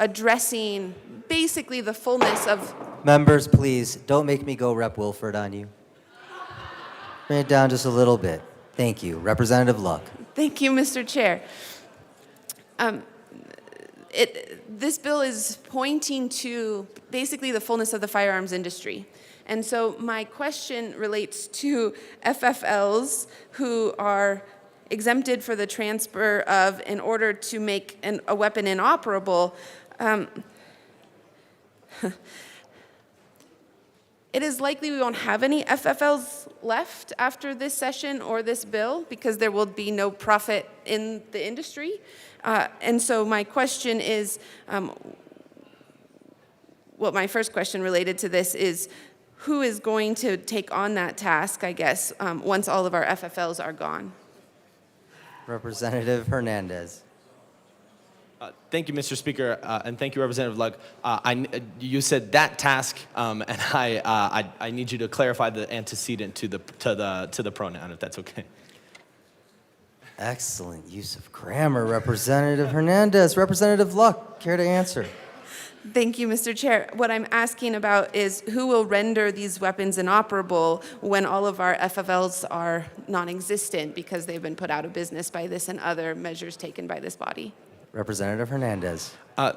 addressing basically the fullness of... Members, please, don't make me go Rep. Wilford on you. Bring it down just a little bit. Thank you. Representative Luck. Thank you, Mr. Chair. This bill is pointing to basically the fullness of the firearms industry. And so my question relates to FFLs who are exempted for the transfer of in order to make a weapon inoperable. It is likely we won't have any FFLs left after this session or this bill because there will be no profit in the industry. And so my question is, my first question related to this is, who is going to take on that task, I guess, once all of our FFLs are gone? Representative Hernandez. Thank you, Mr. Speaker, and thank you, Representative Luck. You said that task, and I need you to clarify the antecedent to the pronoun, if that's okay. Excellent use of grammar, Representative Hernandez. Representative Luck, care to answer? Thank you, Mr. Chair. What I'm asking about is who will render these weapons inoperable when all of our FFLs are non-existent because they've been put out of business by this and other measures taken by this body? Representative Hernandez.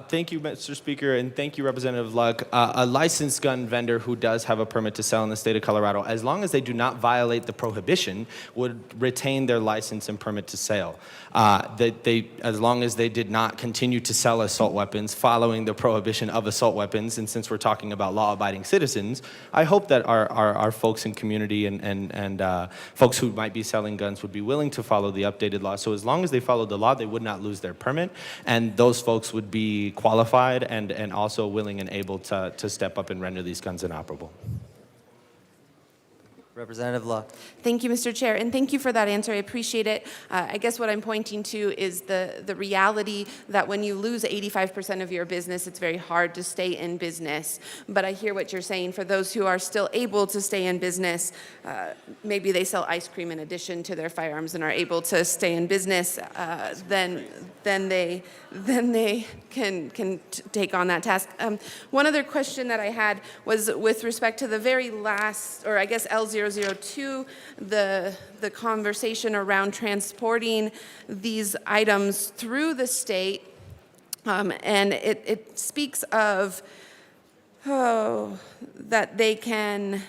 Thank you, Mr. Speaker, and thank you, Representative Luck. A licensed gun vendor who does have a permit to sell in the state of Colorado, as long as they do not violate the prohibition, would retain their license and permit to sell. As long as they did not continue to sell assault weapons following the prohibition of assault weapons, and since we're talking about law-abiding citizens, I hope that our folks in community and folks who might be selling guns would be willing to follow the updated law. So as long as they follow the law, they would not lose their permit, and those folks would be qualified and also willing and able to step up and render these guns inoperable. Representative Luck. Thank you, Mr. Chair, and thank you for that answer. I appreciate it. I guess what I'm pointing to is the reality that when you lose 85% of your business, it's very hard to stay in business. But I hear what you're saying. For those who are still able to stay in business, maybe they sell ice cream in addition to their firearms and are able to stay in business, then they can take on that task. One other question that I had was with respect to the very last, or I guess L002, the conversation around transporting these items through the state, and it speaks of that they can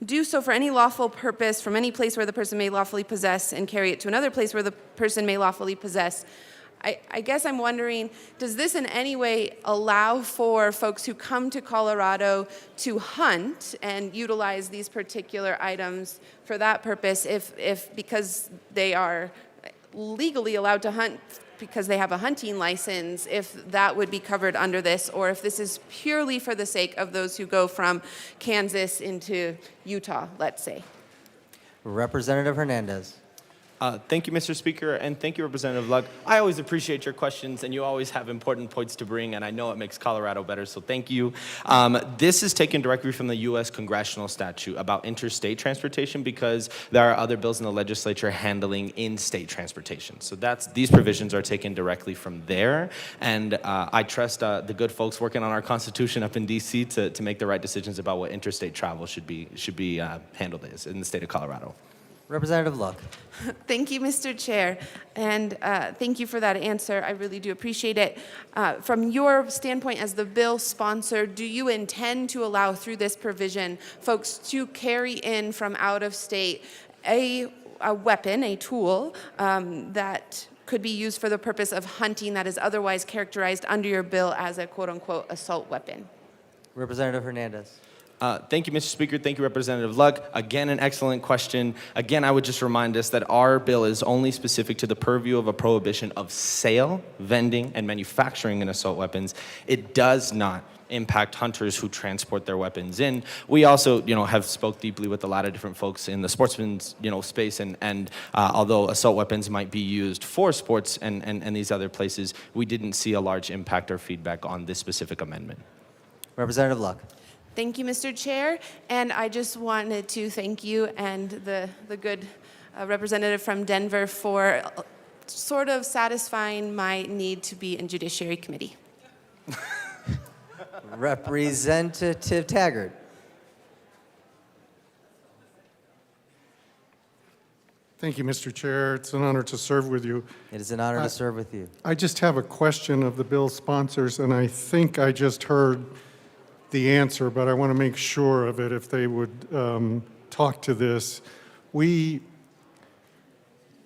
do so for any lawful purpose from any place where the person may lawfully possess and carry it to another place where the person may lawfully possess. I guess I'm wondering, does this in any way allow for folks who come to Colorado to hunt and utilize these particular items for that purpose if because they are legally allowed to hunt because they have a hunting license, if that would be covered under this, or if this is purely for the sake of those who go from Kansas into Utah, let's say? Representative Hernandez. Thank you, Mr. Speaker, and thank you, Representative Luck. I always appreciate your questions, and you always have important points to bring, and I know it makes Colorado better, so thank you. This is taken directly from the U.S. congressional statute about interstate transportation because there are other bills in the legislature handling in-state transportation. So these provisions are taken directly from there, and I trust the good folks working on our Constitution up in D.C. to make the right decisions about what interstate travel should be handled as in the state of Colorado. Representative Luck. Thank you, Mr. Chair, and thank you for that answer. I really do appreciate it. From your standpoint as the bill sponsor, do you intend to allow through this provision folks to carry in from out of state a weapon, a tool that could be used for the purpose of hunting that is otherwise characterized under your bill as a quote-unquote assault weapon? Representative Hernandez. Thank you, Mr. Speaker. Thank you, Representative Luck. Again, an excellent question. Again, I would just remind us that our bill is only specific to the purview of a prohibition of sale, vending, and manufacturing in assault weapons. It does not impact hunters who transport their weapons in. We also, have spoke deeply with a lot of different folks in the sportsman's, space, and although assault weapons might be used for sports and these other places, we didn't see a large impact or feedback on this specific amendment. Representative Luck. Thank you, Mr. Chair, and I just wanted to thank you and the good representative from Denver for sort of satisfying my need to be in Judiciary Committee. Representative Taggart. Thank you, Mr. Chair. It's an honor to serve with you. It is an honor to serve with you. I just have a question of the bill sponsors, and I think I just heard the answer, but I want to make sure of it if they would talk to this. We,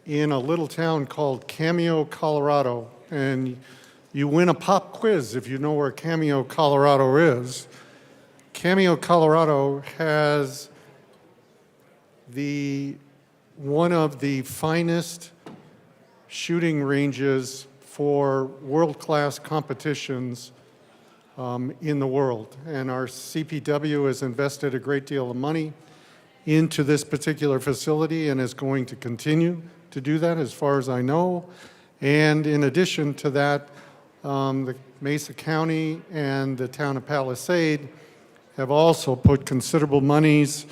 in a little town called Cameo, Colorado, and you win a pop quiz if you know where Cameo, Colorado is. Cameo, Colorado has one of the finest shooting ranges for world-class competitions in the world. And our CPW has invested a great deal of money into this particular facility and is going to continue to do that as far as I know. And in addition to that, the Mesa County and the town of Palisade have also put considerable monies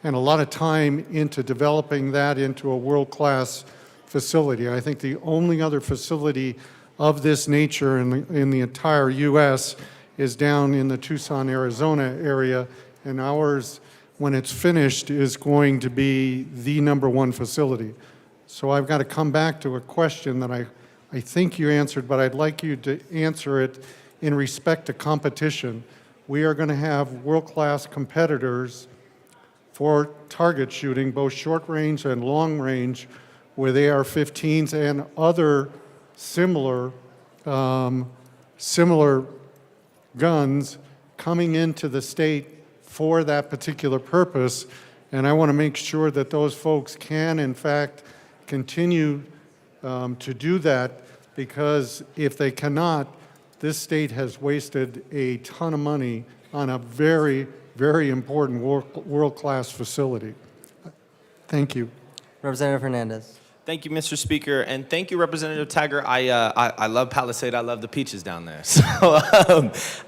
and a lot of time into developing that into a world-class facility. I think the only other facility of this nature in the entire U.S. is down in the Tucson, Arizona area, and ours, when it's finished, is going to be the #1 facility. So I've got to come back to a question that I think you answered, but I'd like you to answer it in respect to competition. We are going to have world-class competitors for target shooting, both short range and long range, with AR-15s and other similar guns coming into the state for that particular purpose. And I want to make sure that those folks can, in fact, continue to do that, because if they cannot, this state has wasted a ton of money on a very, very important world-class facility. Thank you. Representative Hernandez. Thank you, Mr. Speaker, and thank you, Representative Tiger. I love Palisade. I love the peaches down there. So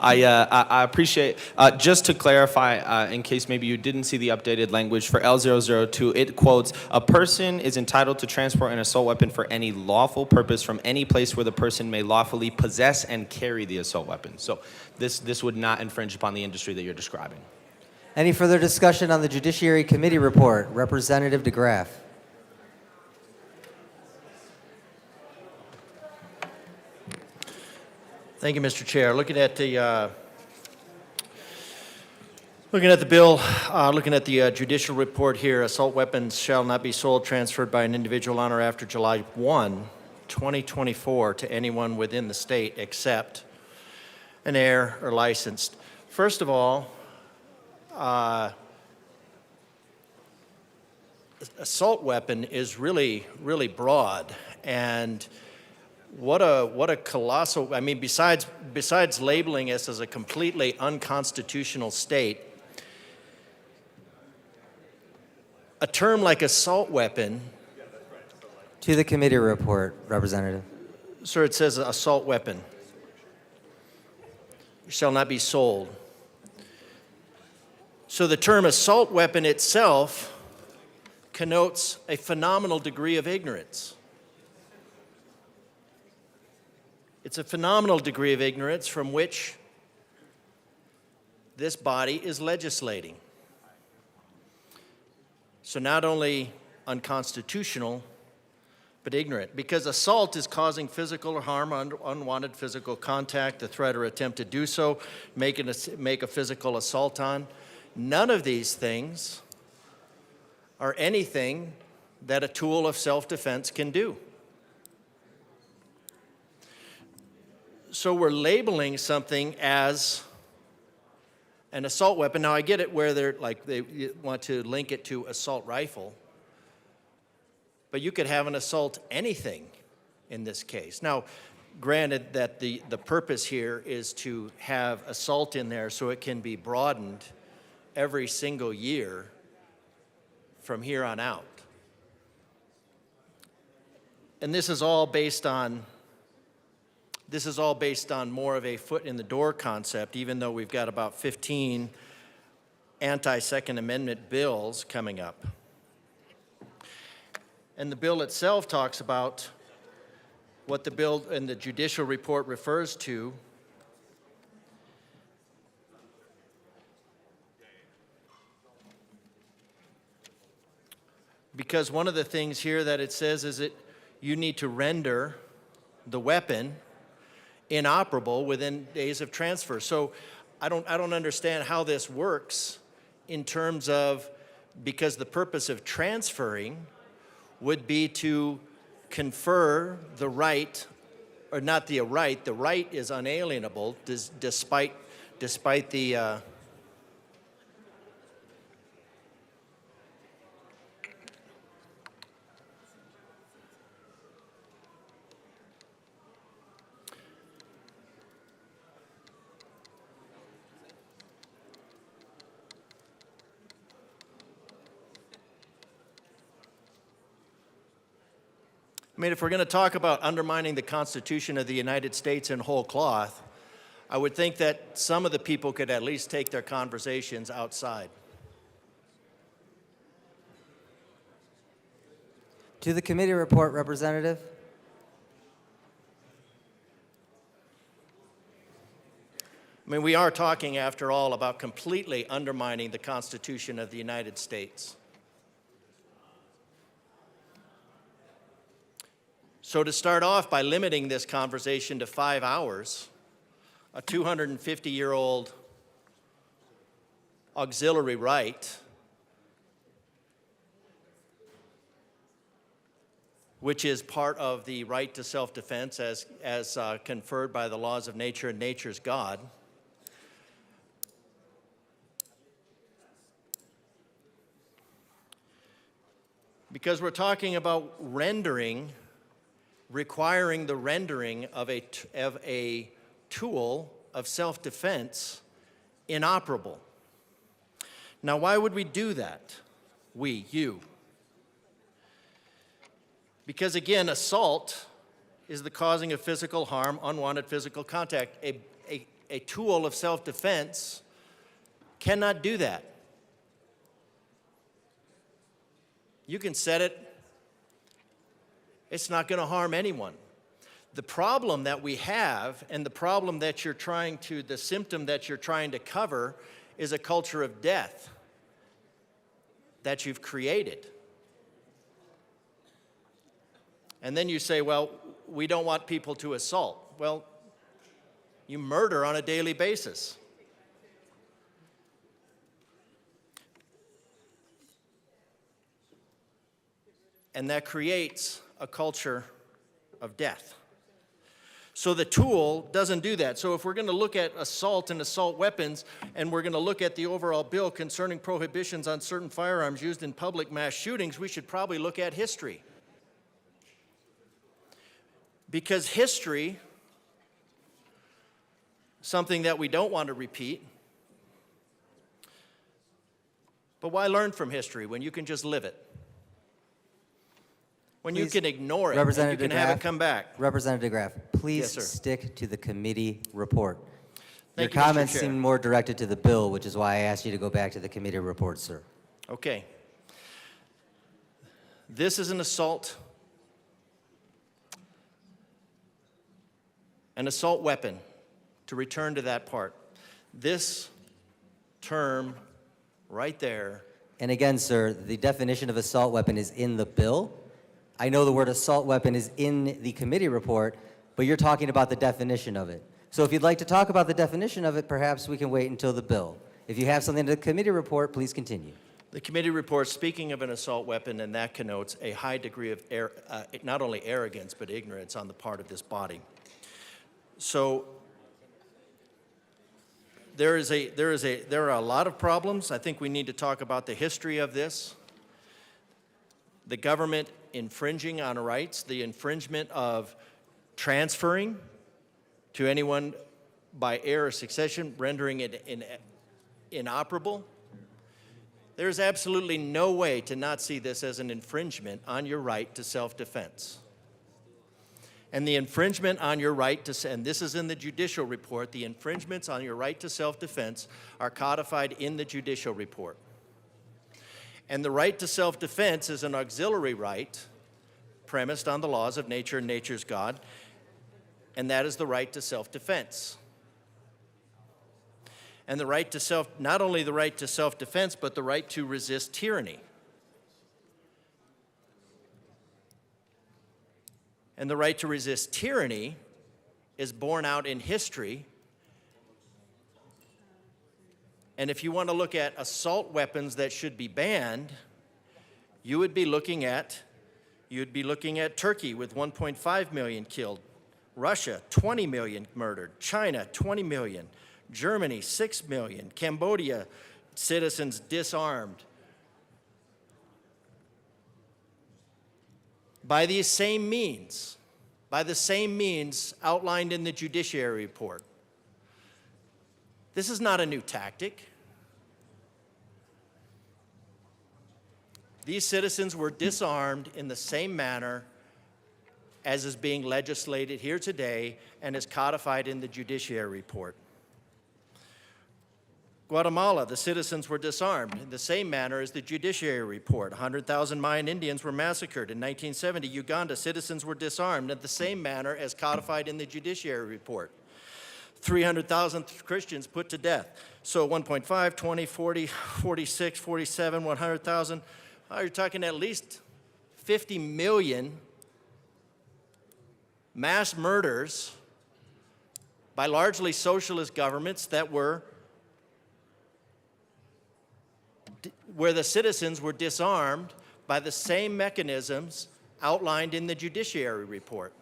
I appreciate. Just to clarify, in case maybe you didn't see the updated language for L002, it quotes, "A person is entitled to transport an assault weapon for any lawful purpose from any place where the person may lawfully possess and carry the assault weapon." So this would not infringe upon the industry that you're describing. Any further discussion on the Judiciary Committee report? Representative DeGraff. Thank you, Mr. Chair. Looking at the bill, looking at the judicial report here, assault weapons shall not be sold, transferred by an individual on or after July 1, 2024 to anyone within the state except an heir or licensed. First of all, assault weapon is really, really broad, and what a colossal, I mean, besides labeling us as a completely unconstitutional state, a term like assault weapon. To the committee report, Representative. Sir, it says assault weapon shall not be sold. So the term assault weapon itself connotes a phenomenal degree of ignorance. It's a phenomenal degree of ignorance from which this body is legislating. So not only unconstitutional, but ignorant, because assault is causing physical harm, unwanted physical contact, the threat or attempt to do so, make a physical assault on. None of these things are anything that a tool of self-defense can do. So we're labeling something as an assault weapon. Now I get it where they want to link it to assault rifle, but you could have an assault anything in this case. Now, granted that the purpose here is to have assault in there so it can be broadened every single year from here on out. And this is all based on more of a foot in the door concept, even though we've got about 15 anti-Second Amendment bills coming up. And the bill itself talks about what the bill and the judicial report refers to. Because one of the things here that it says is that you need to render the weapon inoperable within days of transfer. So I don't understand how this works in terms of, because the purpose of transferring would be to confer the right, or not the right is unalienable despite the I mean, if we're going to talk about undermining the Constitution of the United States in whole cloth, I would think that some of the people could at least take their conversations outside. To the committee report, Representative. I mean, we are talking, after all, about completely undermining the Constitution of the United States. So to start off by limiting this conversation to 5 hours, a 250-year-old auxiliary right, which is part of the right to self-defense as conferred by the laws of nature and nature's God, because we're talking about requiring the rendering of a tool of self-defense inoperable. Now, why would we do that? You. Because again, assault is the causing of physical harm, unwanted physical contact. A tool of self-defense cannot do that. You can set it, it's not going to harm anyone. The problem that we have, and the problem that the symptom that you're trying to cover, is a culture of death that you've created. And then you say, well, we don't want people to assault. Well, you murder on a daily basis. And that creates a culture of death. So the tool doesn't do that. So if we're going to look at assault and assault weapons, and we're going to look at the overall bill concerning prohibitions on certain firearms used in public mass shootings, we should probably look at history. Because history, something that we don't want to repeat, but why learn from history when you can just live it? When you can ignore it, and you can have it come back. Representative Graff, please Yes, sir. stick to the committee report. Thank Your you, Mr. comments Chair. seem more directed to the bill, which is why I asked you to go back to the committee report, sir. Okay. This is an assault weapon, to return to that part. This term right there. And again, sir, the definition of assault weapon is in the bill. I know the word assault weapon is in the committee report, but you're talking about the definition of it. So if you'd like to talk about the definition of it, perhaps we can wait until the bill. If you have something in the committee report, please continue. The committee report, speaking of an assault weapon, and that connotes a high degree of not only arrogance, but ignorance on the part of this body. So there are a lot of problems. I think we need to talk about the history of this. The government infringing on rights, the infringement of transferring to anyone by heir or succession, rendering it inoperable. There's absolutely no way to not see this as an infringement on your right to self-defense. And the infringement on your right to, and this is in the judicial report, the infringements on your right to self-defense are codified in the judicial report. And the right to self-defense is an auxiliary right premised on the laws of nature and nature's God, and that is the right to self-defense. And the right to not only the right to self-defense, but the right to resist tyranny. And the right to resist tyranny is borne out in history. And if you want to look at assault weapons that should be banned, you would be looking at Turkey with 1.5 million killed, Russia 20 million murdered, China 20 million, Germany 6 million, Cambodia citizens disarmed. By the same means outlined in the Judiciary report. This is not a new tactic. These citizens were disarmed in the same manner as is being legislated here today and is codified in the Judiciary report. Guatemala, the citizens were disarmed in the same manner as the Judiciary report. 100,000 Mayan Indians were massacred in 1970. Uganda, citizens were disarmed in the same manner as codified in the Judiciary report. 300,000 Christians put to death. So 1.5, 20, 40, 46, 47, 100,000. You're talking at least 50 million mass murders by largely socialist governments that were where the citizens were disarmed by the same mechanisms outlined in the Judiciary report.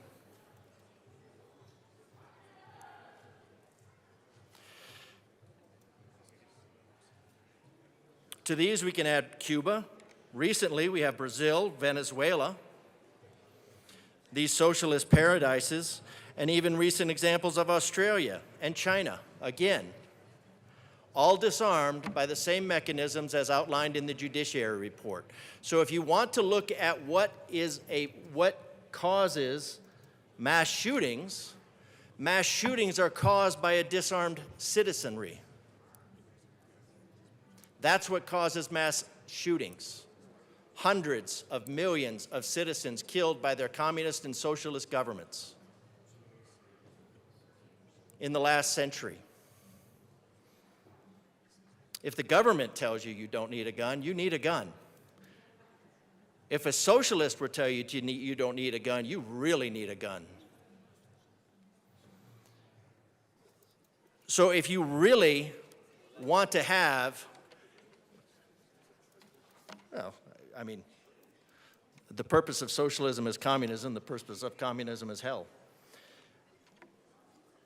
To these, we can add Cuba. Recently, we have Brazil, Venezuela, these socialist paradises, and even recent examples of Australia and China, again, all disarmed by the same mechanisms as outlined in the Judiciary report. So if you want to look at what causes mass shootings are caused by a disarmed citizenry. That's what causes mass shootings. Hundreds of millions of citizens killed by their communist and socialist governments in the last century. If the government tells you you don't need a gun, you need a gun. If a socialist would tell you you don't need a gun, you really need a gun. So if you really want to have, well, I mean, the purpose of socialism is communism, the purpose of communism is hell.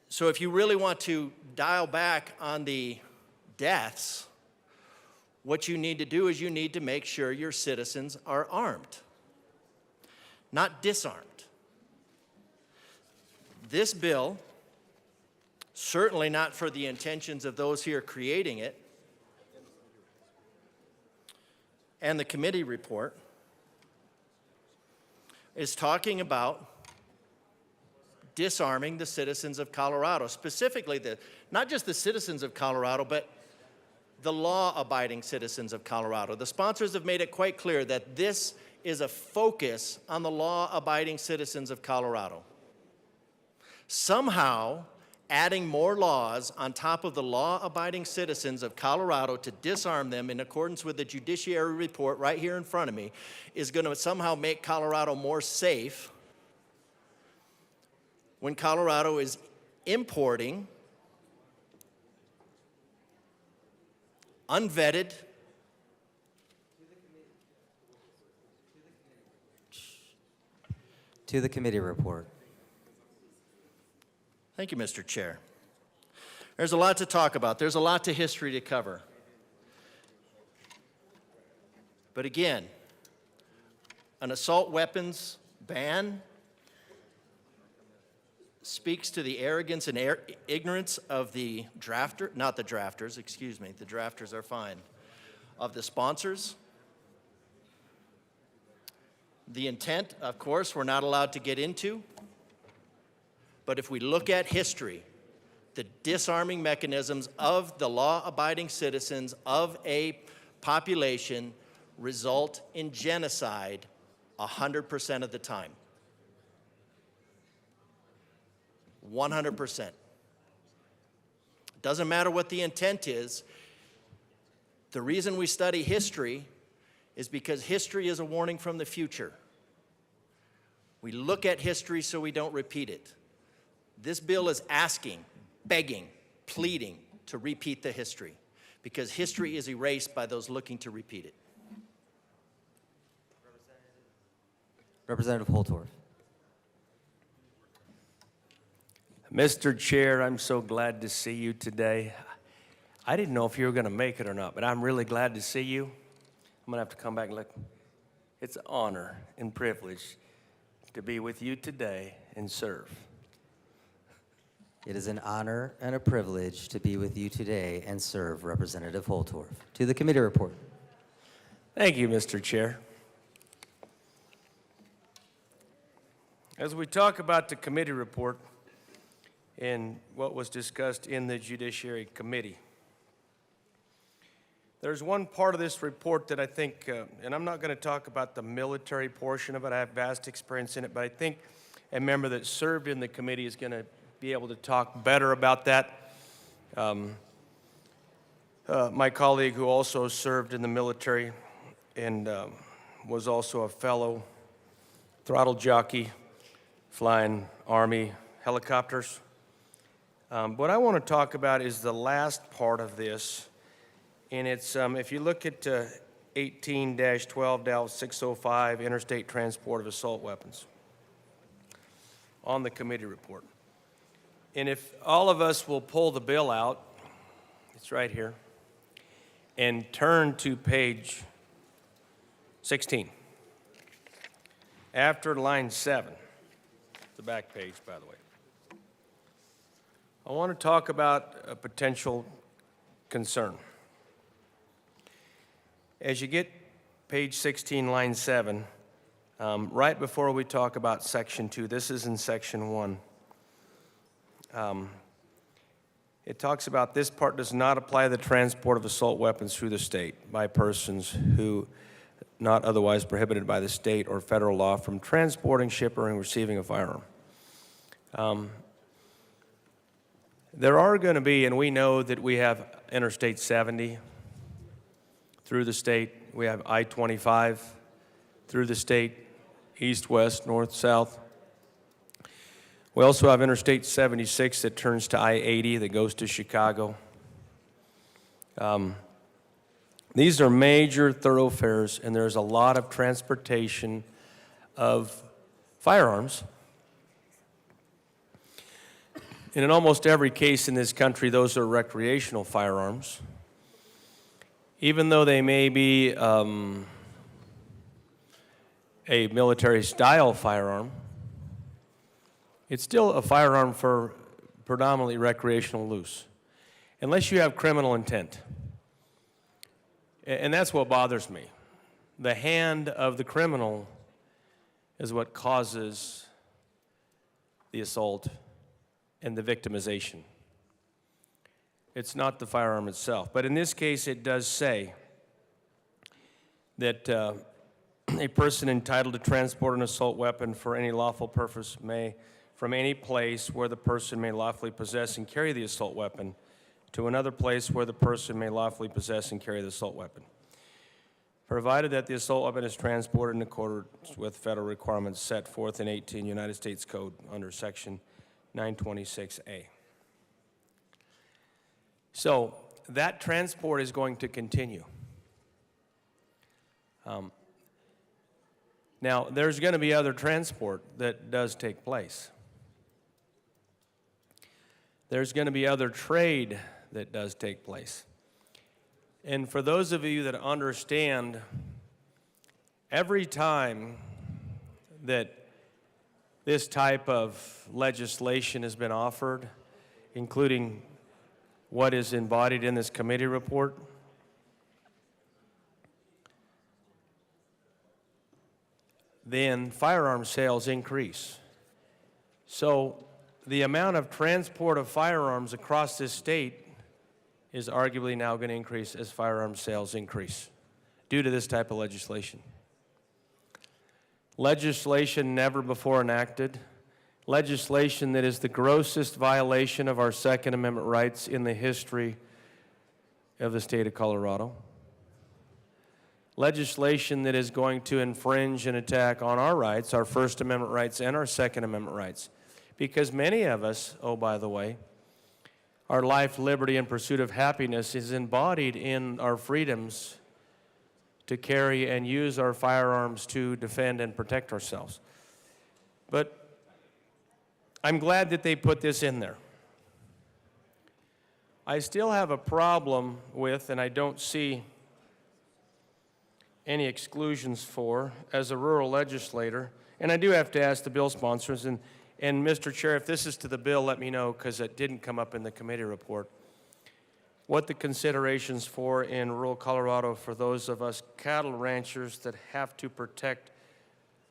So if you really want to dial back on the deaths, what you need to do is you need to make sure your citizens are armed, not disarmed. This bill, certainly not for the intentions of those here creating it, and the committee report, is talking about disarming the citizens of Colorado, specifically not just the citizens of Colorado, but the law-abiding citizens of Colorado. The sponsors have made it quite clear that this is a focus on the law-abiding citizens of Colorado. Somehow, adding more laws on top of the law-abiding citizens of Colorado to disarm them in accordance with the Judiciary report right here in front of me is going to somehow make Colorado more safe when Colorado is importing unvetted, to the committee report. Thank you, Mr. Chair. There's a lot to talk about. There's a lot to history to cover. But again, an assault weapons ban speaks to the arrogance and ignorance of the drafters, the drafters are fine, of the sponsors. The intent, of course, we're not allowed to get into. But if we look at history, the disarming mechanisms of the law-abiding citizens of a population result in genocide 100% of the time. 100%. Doesn't matter what the intent is. The reason we study history is because history is a warning from the future. We look at history so we don't repeat it. This bill is asking, begging, pleading to repeat the history because history is erased by those looking to repeat it. Representative Holtorf. Mr. Chair, I'm so glad to see you today. I didn't know if you were going to make it or not, but I'm really glad to see you. I'm going to have to come back and look. It's an honor and privilege to be with you today and serve. It is an honor and a privilege to be with you today and serve, Representative Holtorf. To the committee report. Thank you, Mr. Chair. As we talk about the committee report and what was discussed in the Judiciary Committee, there's one part of this report that I think, and I'm not going to talk about the military portion of it, I have vast experience in it, but I think a member that served in the committee is going to be able to talk better about that. My colleague who also served in the military and was also a fellow throttle jockey flying Army helicopters. What I want to talk about is the last part of this, and it's, if you look at 18-12-605, interstate transport of assault weapons, on the committee report. And if all of us will pull the bill out, it's right here, and turn to page 16. After line 7, the back page, by the way. I want to talk about a potential concern. As you get page 16, line 7, right before we talk about section 2, this is in section 1. It talks about this part does not apply to the transport of assault weapons through the state by persons who not otherwise prohibited by the state or federal law from transporting, shipping, and receiving a firearm. There are going to be, and we know that we have Interstate 70 through the state. We have I-25 through the state, east, west, north, south. We also have Interstate 76 that turns to I-80 that goes to Chicago. These are major thoroughfares, and there's a lot of transportation of firearms. And in almost every case in this country, those are recreational firearms. Even though they may be a military-style firearm, it's still a firearm for predominantly recreational use, unless you have criminal intent. And that's what bothers me. The hand of the criminal is what causes the assault and the victimization. It's not the firearm itself. But in this case, it does say that a person entitled to transport an assault weapon for any lawful purpose may, from any place where the person may lawfully possess and carry the assault weapon, to another place where the person may lawfully possess and carry the assault weapon, provided that the assault weapon is transported in accordance with federal requirements set forth in 18 United States Code under Section 926A. So that transport is going to continue. Now, there's going to be other transport that does take place. There's going to be other trade that does take place. And for those of you that understand, every time that this type of legislation has been offered, including what is embodied in this committee report, then firearm sales increase. So the amount of transport of firearms across this state is arguably now going to increase as firearm sales increase due to this type of legislation. Legislation never before enacted, legislation that is the grossest violation of our Second Amendment rights in the history of the state of Colorado. Legislation that is going to infringe and attack on our rights, our First Amendment rights and our Second Amendment rights. Because many of us, oh, by the way, our life, liberty, and pursuit of happiness is embodied in our freedoms to carry and use our firearms to defend and protect ourselves. But I'm glad that they put this in there. I still have a problem with, and I don't see any exclusions for, as a rural legislator, and I do have to ask the bill sponsors, and Mr. Chair, if this is to the bill, let me know, because it didn't come up in the committee report, what the considerations for in rural Colorado for those of us cattle ranchers that have to protect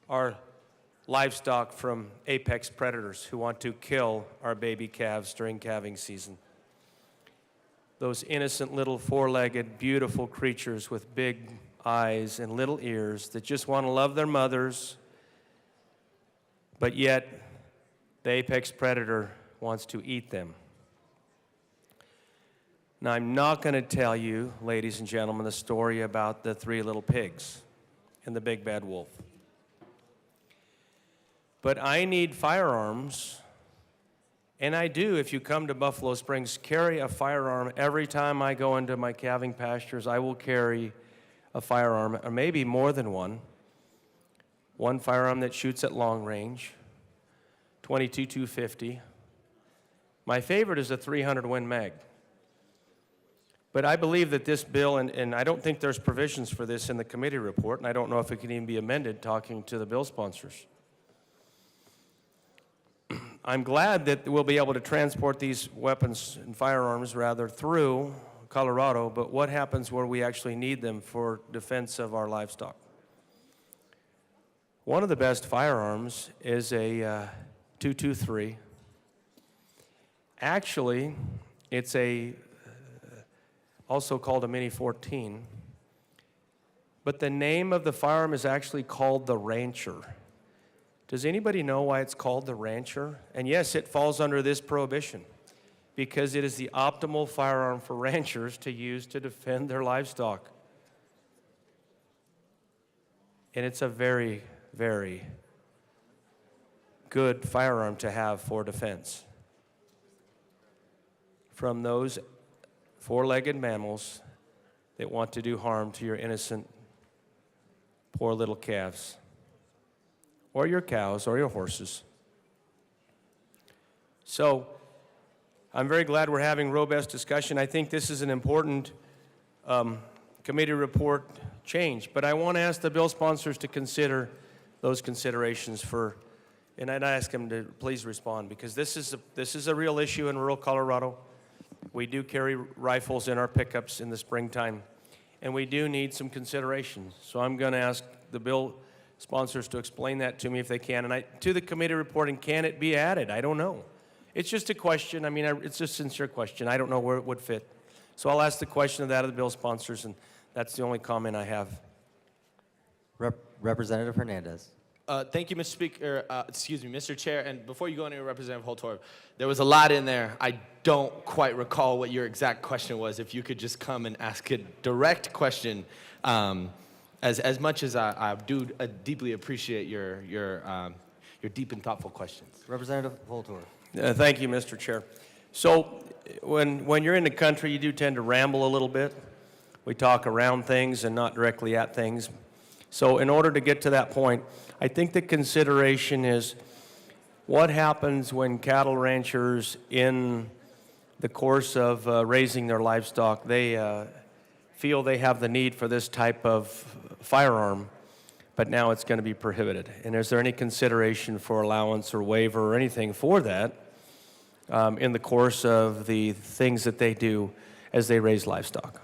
our livestock from apex predators who want to kill our baby calves during calving season. Those innocent little four-legged, beautiful creatures with big eyes and little ears that just want to love their mothers, but yet the apex predator wants to eat them. Now, I'm not going to tell you, ladies and gentlemen, the story about the 3 little pigs and the big bad wolf. But I need firearms, and I do, if you come to Buffalo Springs, carry a firearm. Every time I go into my calving pastures, I will carry a firearm, or maybe more than one. One firearm that shoots at long range, 22-250. My favorite is a 300 Win Mag. But I believe that this bill, and I don't think there's provisions for this in the committee report, and I don't know if it can even be amended talking to the bill sponsors. I'm glad that we'll be able to transport these weapons and firearms, rather, through Colorado, but what happens where we actually need them for defense of our livestock? One of the best firearms is a .223. Actually, it's also called a Mini 14, but the name of the firearm is actually called the Rancher. Does anybody know why it's called the Rancher? And yes, it falls under this prohibition because it is the optimal firearm for ranchers to use to defend their livestock. And it's a very, very good firearm to have for defense from those 4-legged mammals that want to do harm to your innocent, poor little calves, or your cows, or your horses. So, I'm very glad we're having robust discussion. I think this is an important committee report change, but I want to ask the bill sponsors to consider those considerations and I'd ask them to please respond, because this is a real issue in rural Colorado. We do carry rifles in our pickups in the springtime, and we do need some consideration. So I'm going to ask the bill sponsors to explain that to me if they can. And to the committee report, and can it be added? I don't know. It's just a question. I mean, it's a sincere question. I don't know where it would fit. So I'll ask the question of the bill sponsors, and that's the only comment I have. Representative Hernandez. Thank you, Mr. Speaker. Mr. Chair. And before you go anywhere, Representative Holtorf, there was a lot in there. I don't quite recall what your exact question was. If you could just come and ask a direct question, as much as I do deeply appreciate your deep and thoughtful questions. Representative Holtorf. Thank you, Mr. Chair. So when you're in the country, you do tend to ramble a little bit. We talk around things and not directly at things. So in order to get to that point, I think the consideration is what happens when cattle ranchers, in the course of raising their livestock, they feel they have the need for this type of firearm, but now it's going to be prohibited. And is there any consideration for allowance or waiver or anything for that in the course of the things that they do as they raise livestock?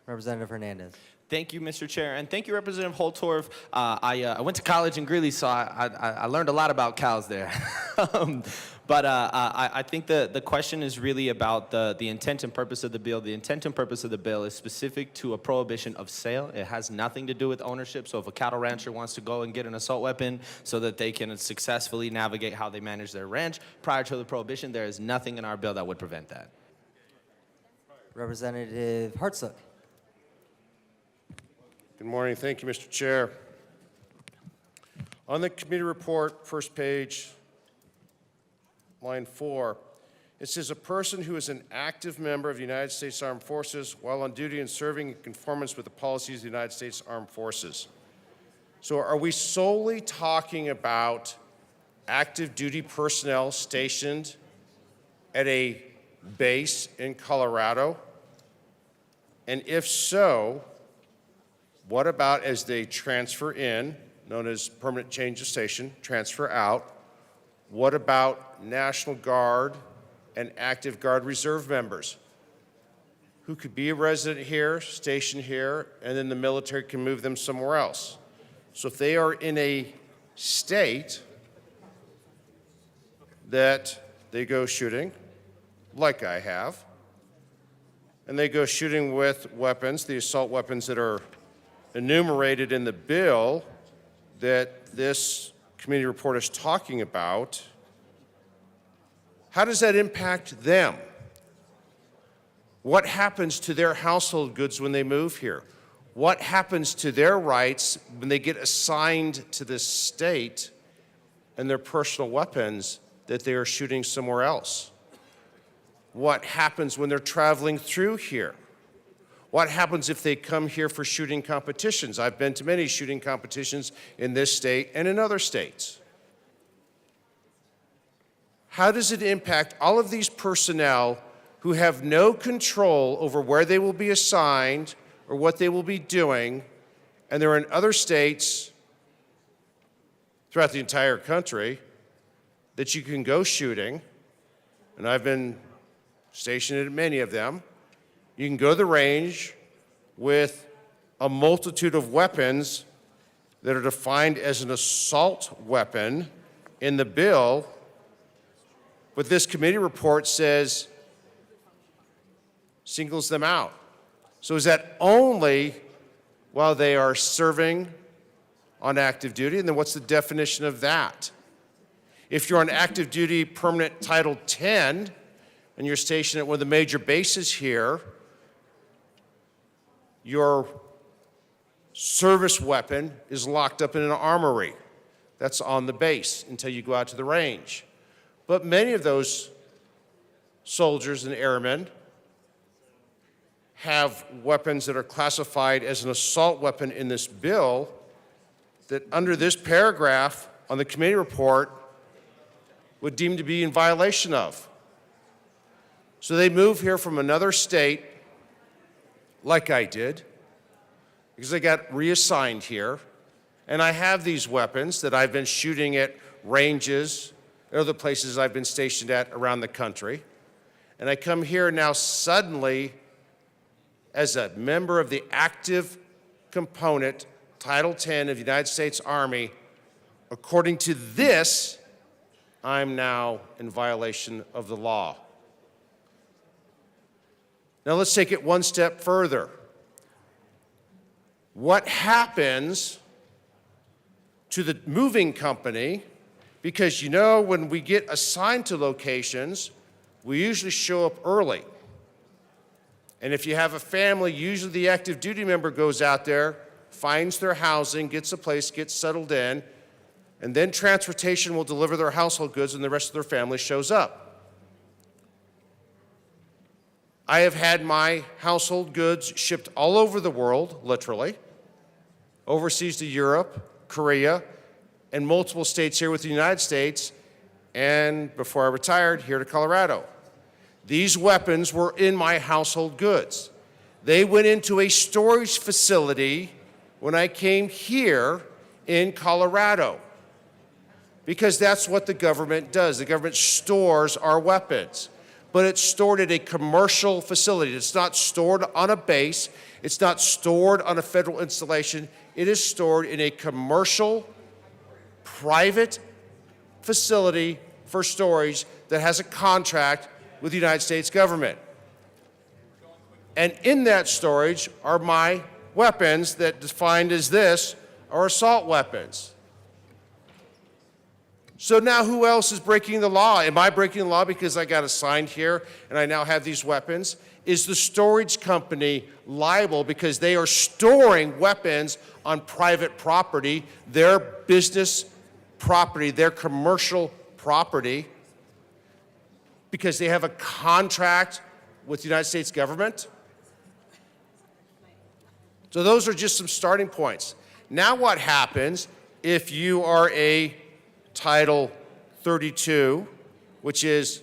Representative Hernandez. Thank you, Mr. Chair, and thank you, Representative Holtorf. I went to college in Greeley, so I learned a lot about cows there. But I think the question is really about the intent and purpose of the bill. The intent and purpose of the bill is specific to a prohibition of sale. It has nothing to do with ownership. So if a cattle rancher wants to go and get an assault weapon so that they can successfully navigate how they manage their ranch prior to the prohibition, there is nothing in our bill that would prevent that. Representative Hartsook. Good morning. Thank you, Mr. Chair. On the committee report, first page, line 4, it says a person who is an active member of the United States Armed Forces while on duty and serving in conformance with the policies of the United States Armed Forces. So are we solely talking about active duty personnel stationed at a base in Colorado? And if so, what about as they transfer in, known as permanent change of station, transfer out? What about National Guard and active Guard Reserve members who could be a resident here, stationed here, and then the military can move them somewhere else? So if they are in a state that they go shooting, like I have, and they go shooting with weapons, the assault weapons that are enumerated in the bill that this committee report is talking about, How does that impact them? What happens to their household goods when they move here? What happens to their rights when they get assigned to this state and their personal weapons that they are shooting somewhere else? What happens when they're traveling through here? What happens if they come here for shooting competitions? I've been to many shooting competitions in this state and in other states. How does it impact all of these personnel who have no control over where they will be assigned or what they will be doing, and they're in other states throughout the entire country that you can go shooting, and I've been stationed at many of them. You can go to the range with a multitude of weapons that are defined as an assault weapon in the bill, but this committee report says singles them out. So is that only while they are serving on active duty? And then what's the definition of that? If you're on active duty permanent Title 10 and you're stationed at one of the major bases here, your service weapon is locked up in an armory. That's on the base until you go out to the range. But many of those soldiers and airmen have weapons that are classified as an assault weapon in this bill that under this paragraph on the committee report would deem to be in violation of. So they move here from another state, like I did, because I got reassigned here, and I have these weapons that I've been shooting at ranges and other places I've been stationed at around the country. And I come here now suddenly as a member of the active component, Title 10 of the United States Army. According to this, I'm now in violation of the law. Now let's take it one step further. What happens to the moving company? Because you know, when we get assigned to locations, we usually show up early. And if you have a family, usually the active duty member goes out there, finds their housing, gets a place, gets settled in, and then transportation will deliver their household goods and the rest of their family shows up. I have had my household goods shipped all over the world, literally, overseas to Europe, Korea, and multiple states here with the United States, and before I retired, here to Colorado. These weapons were in my household goods. They went into a storage facility when I came here in Colorado, because that's what the government does. The government stores our weapons, but it's stored at a commercial facility. It's not stored on a base. It's not stored on a federal installation. It is stored in a commercial, private facility for storage that has a contract with the United States government. And in that storage are my weapons that defined as this are assault weapons. So now who else is breaking the law? Am I breaking the law because I got assigned here and I now have these weapons? Is the storage company liable because they are storing weapons on private property, their business property, their commercial property, because they have a contract with the United States government? So those are just some starting points. Now what happens if you are a Title 32, which is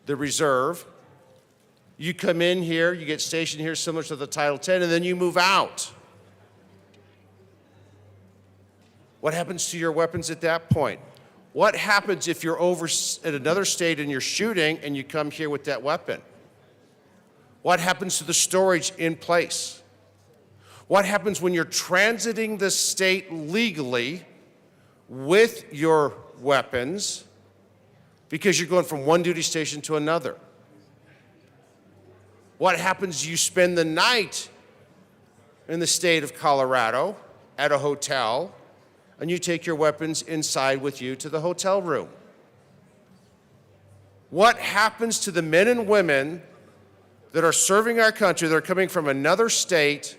the reserve? You come in here, you get stationed here similar to the Title 10, and then you move out. What happens to your weapons at that point? What happens if you're over at another state and you're shooting and you come here with that weapon? What happens to the storage in place? What happens when you're transiting the state legally with your weapons because you're going from one duty station to another? What happens? You spend the night in the state of Colorado at a hotel and you take your weapons inside with you to the hotel room. What happens to the men and women that are serving our country, that are coming from another state,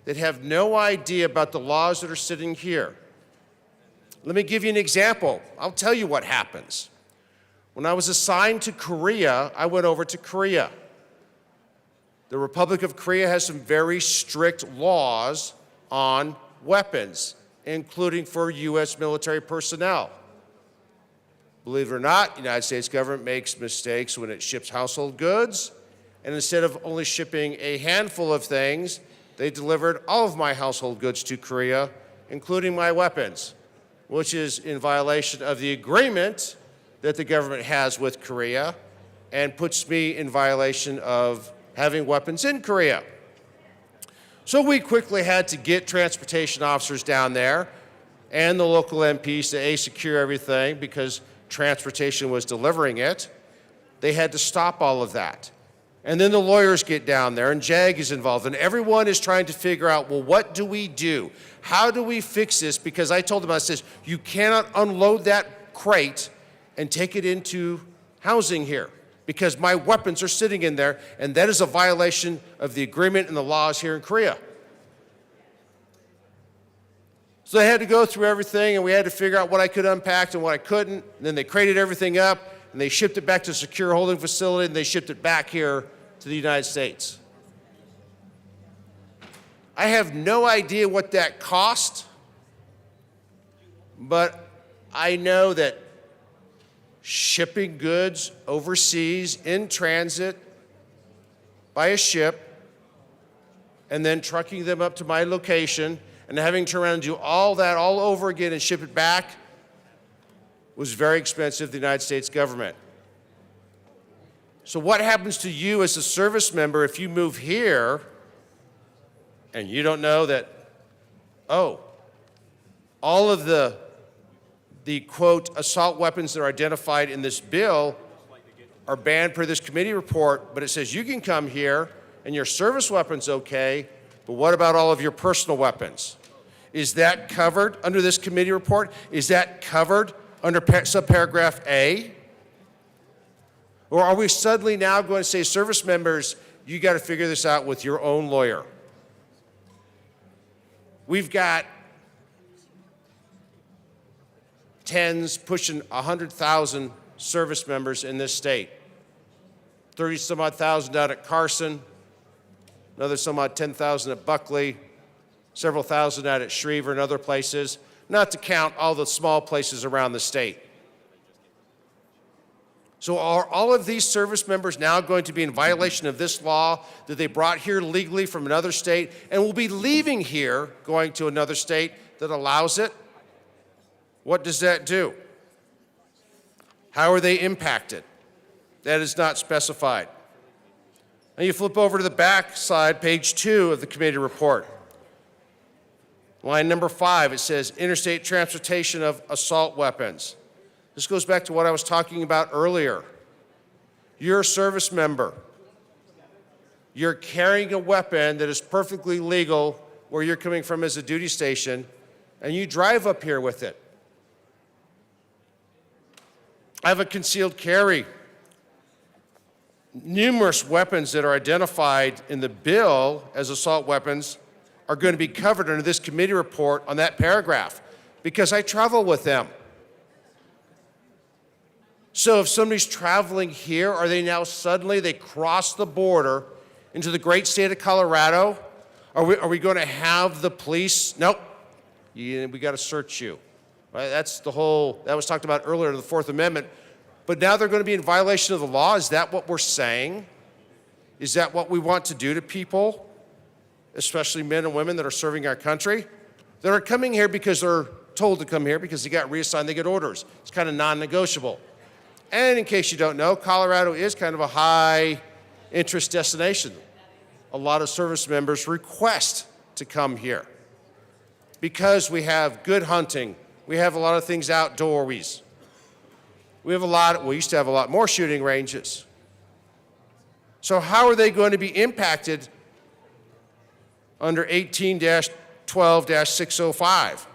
that have no idea about the laws that are sitting here? Let me give you an example. I'll tell you what happens. When I was assigned to Korea, I went over to Korea. The Republic of Korea has some very strict laws on weapons, including for U.S. military personnel. Believe it or not, the United States government makes mistakes when it ships household goods, and instead of only shipping a handful of things, they delivered all of my household goods to Korea, including my weapons, which is in violation of the agreement that the government has with Korea and puts me in violation of having weapons in Korea. So we quickly had to get transportation officers down there and the local MPs to secure everything because transportation was delivering it. They had to stop all of that. And then the lawyers get down there and JAG is involved and everyone is trying to figure out, well, what do we do? How do we fix this? Because I told them, I said, you cannot unload that crate and take it into housing here because my weapons are sitting in there and that is a violation of the agreement and the laws here in Korea. So they had to go through everything and we had to figure out what I could unpack and what I couldn't. And then they crated everything up and they shipped it back to a secure holding facility and they shipped it back here to the United States. I have no idea what that cost, but I know that shipping goods overseas in transit by a ship and then trucking them up to my location and having to turn around and do all that all over again and ship it back was very expensive to the United States government. So what happens to you as a service member if you move here and you don't know that, oh, all of the quote, assault weapons that are identified in this bill are banned per this committee report, but it says you can come here and your service weapon's okay, but what about all of your personal weapons? Is that covered under this committee report? Is that covered under subparagraph A? Or are we suddenly now going to say, service members, you got to figure this out with your own lawyer? We've got tens, pushing 100,000 service members in this state. 30-some-odd thousand out at Carson, another some-odd 10,000 at Buckley, several thousand out at Schriever and other places, not to count all the small places around the state. So are all of these service members now going to be in violation of this law that they brought here legally from another state and will be leaving here going to another state that allows it? What does that do? How are they impacted? That is not specified. Now you flip over to the back side, page 2 of the committee report. Line number 5, it says interstate transportation of assault weapons. This goes back to what I was talking about earlier. You're a service member. You're carrying a weapon that is perfectly legal where you're coming from as a duty station, and you drive up here with it. I have a concealed carry. Numerous weapons that are identified in the bill as assault weapons are going to be covered under this committee report on that paragraph because I travel with them. So if somebody's traveling here, are they now suddenly, they cross the border into the great state of Colorado? Are we going to have the police? Nope, we got to search you. Right? That's the whole, that was talked about earlier in the Fourth Amendment. But now they're going to be in violation of the law. Is that what we're saying? Is that what we want to do to people, especially men and women that are serving our country? That are coming here because they're told to come here because they got reassigned, they get orders. It's kind of non-negotiable. And in case you don't know, Colorado is kind of a high interest destination. A lot of service members request to come here because we have good hunting. We have a lot of things outdoors. We used to have a lot more shooting ranges. So how are they going to be impacted under 18-12-605?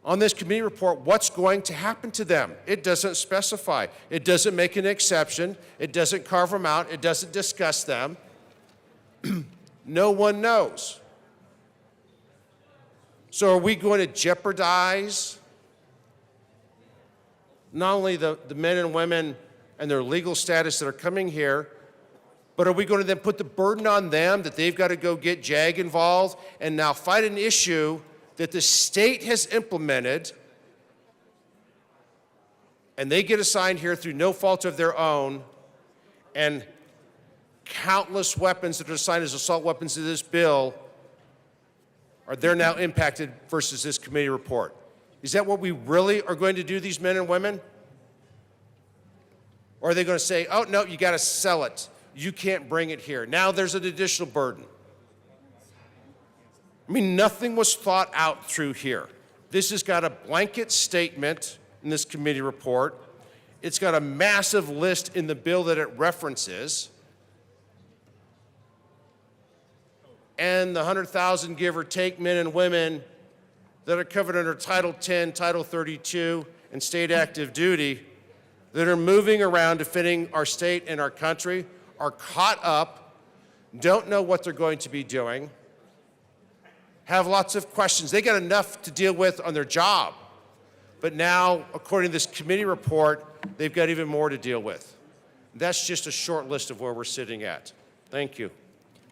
on this committee report what's going to happen to them. It doesn't specify. It doesn't make an exception. It doesn't carve them out. It doesn't discuss them. No one knows. So are we going to jeopardize not only the men and women and their legal status that are coming here, but are we going to then put the burden on them that they've got to go get JAG involved and now fight an issue that the state has implemented, and they get assigned here through no fault of their own, and countless weapons that are assigned as assault weapons to this bill are they're now impacted versus this committee report? Is that what we really are going to do, these men and women? Or are they going to say, oh, no, you got to sell it. You can't bring it here. Now there's an additional burden. I mean, nothing was thought out through here. This has got a blanket statement in this committee report. It's got a massive list in the bill that it references. And the 100,000, give or take, men and women that are covered under Title 10, Title 32, and state active duty that are moving around defending our state and our country are caught up, don't know what they're going to be doing, have lots of questions. They got enough to deal with on their job. But now, according to this committee report, they've got even more to deal with. That's just a short list of where we're sitting at. Thank you.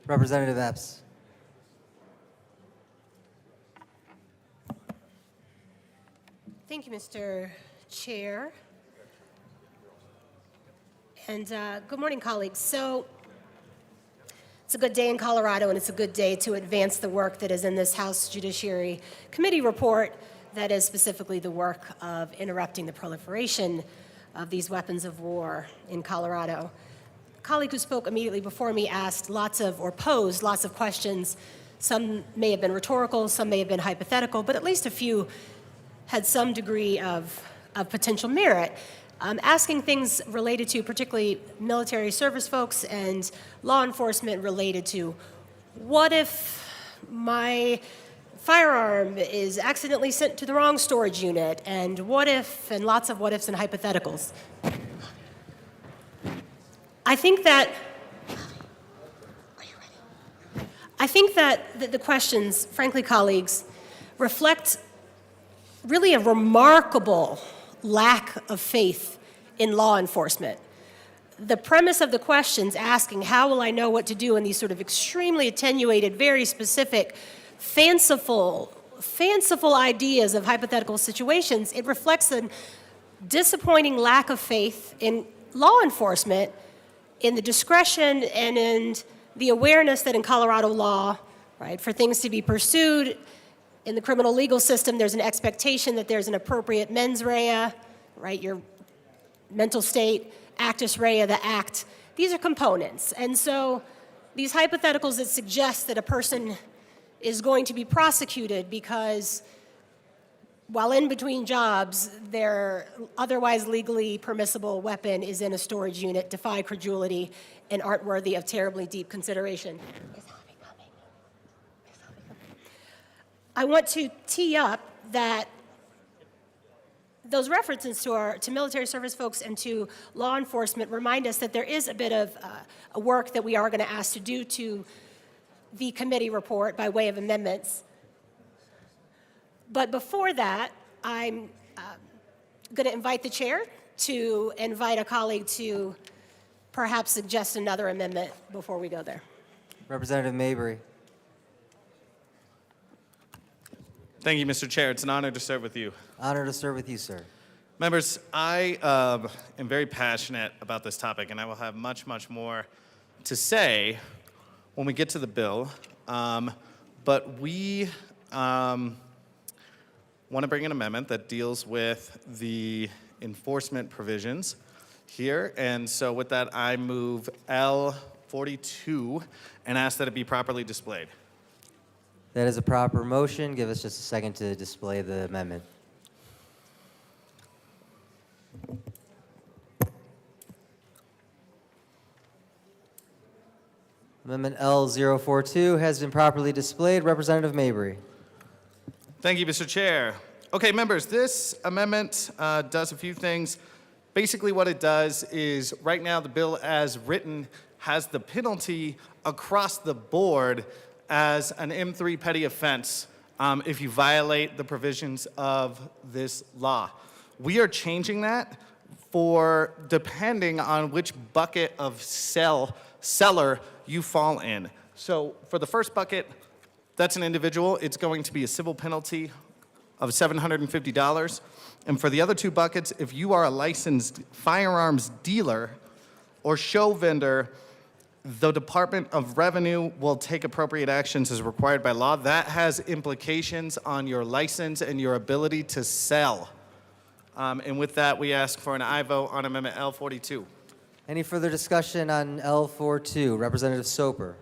Representative Epps. Thank you, Mr. Chair. And good morning, colleagues. So it's a good day in Colorado, and it's a good day to advance the work that is in this House Judiciary Committee report that is specifically the work of interrupting the proliferation of these weapons of war in Colorado. A colleague who spoke immediately before me asked posed lots of questions. Some may have been rhetorical, some may have been hypothetical, but at least a few had some degree of potential merit. Asking things related to particularly military service folks and law enforcement related to, what if my firearm is accidentally sent to the wrong storage unit, and what if, and lots of what ifs and hypotheticals. I think that the questions, frankly, colleagues, reflect really a remarkable lack of faith in law enforcement. The premise of the questions asking, how will I know what to do in these sort of extremely attenuated, very specific, fanciful ideas of hypothetical situations, it reflects a disappointing lack of faith in law enforcement, in the discretion and in the awareness that in Colorado law, right, for things to be pursued in the criminal legal system, there's an expectation that there's an appropriate mens rea, right, your mental state, actus rea, the act. These are components. And so these hypotheticals that suggest that a person is going to be prosecuted because while in between jobs, their otherwise legally permissible weapon is in a storage unit defy credulity and aren't worthy of terribly deep consideration. I want to tee up that those references to military service folks and to law enforcement remind us that there is a bit of a work that we are going to ask to do to the committee report by way of amendments. But before that, I'm going to invite the chair to invite a colleague to perhaps suggest another amendment before we go there. Representative Mabry. Thank you, Mr. Chair. It's an honor to serve with you. Honor to serve with you, sir. Members, I am very passionate about this topic, and I will have much, much more to say when we get to the bill. But we want to bring an amendment that deals with the enforcement provisions here. And so with that, I move L42 and ask that it be properly displayed. That is a proper motion. Give us just a second to display the amendment. Amendment L042 has been properly displayed. Representative Mabry. Thank you, Mr. Chair. Okay, members, this amendment does a few things. Basically, what it does is right now the bill as written has the penalty across the board as an M3 petty offense if you violate the provisions of this law. We are changing that for depending on which bucket of seller you fall in. So for the first bucket, that's an individual. It's going to be a civil penalty of $750. And for the other two buckets, if you are a licensed firearms dealer or show vendor, the Department of Revenue will take appropriate actions as required by law. That has implications on your license and your ability to sell. And with that, we ask for an aye vote on Amendment L42. Any further discussion on L42? Representative Soper.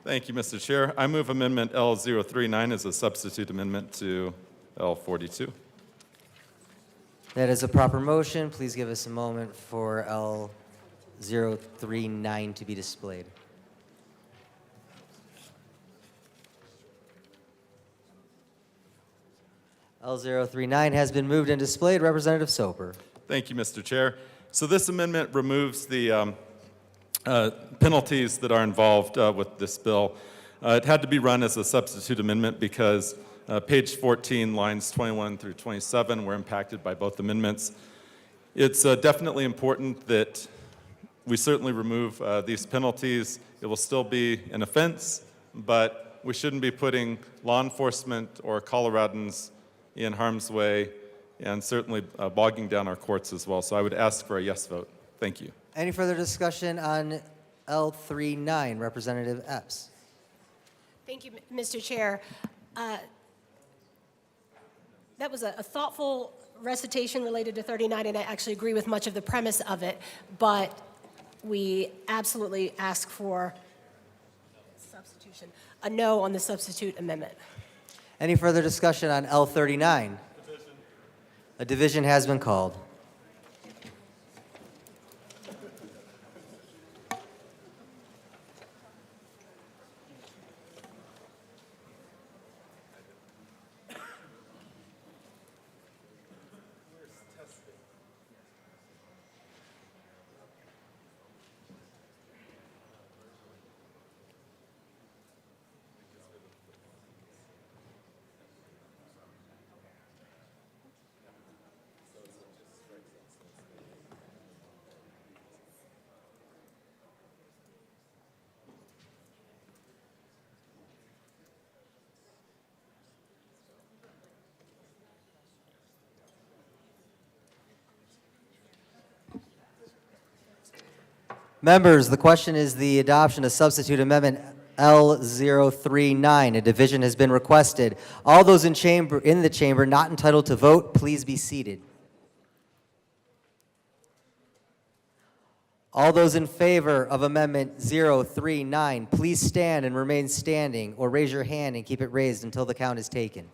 Thank you, Mr. Chair. I move Amendment L039 as a substitute amendment to L42. That is a proper motion. Please give us a moment for L039 to be displayed. L039 has been moved and displayed. Representative Soper. Thank you, Mr. Chair. So this amendment removes the penalties that are involved with this bill. It had to be run as a substitute amendment because page 14, lines 21 through 27 were impacted by both amendments. It's definitely important that we certainly remove these penalties. It will still be an offense, but we shouldn't be putting law enforcement or Coloradans in harm's way and certainly bogging down our courts as well. So I would ask for a yes vote. Thank you. Any further discussion on L39? Representative Epps. Thank you, Mr. Chair. That was a thoughtful recitation related to 39, and I actually agree with much of the premise of it, but we absolutely ask for substitution, a no on the substitute amendment. Any further discussion on L39? A division has been called. Members, the question is the adoption of substitute amendment L039. A division has been requested. All those in the chamber not entitled to vote, please be seated. All those in favor of amendment 039, please stand and remain standing, or raise your hand and keep it raised until the count is taken.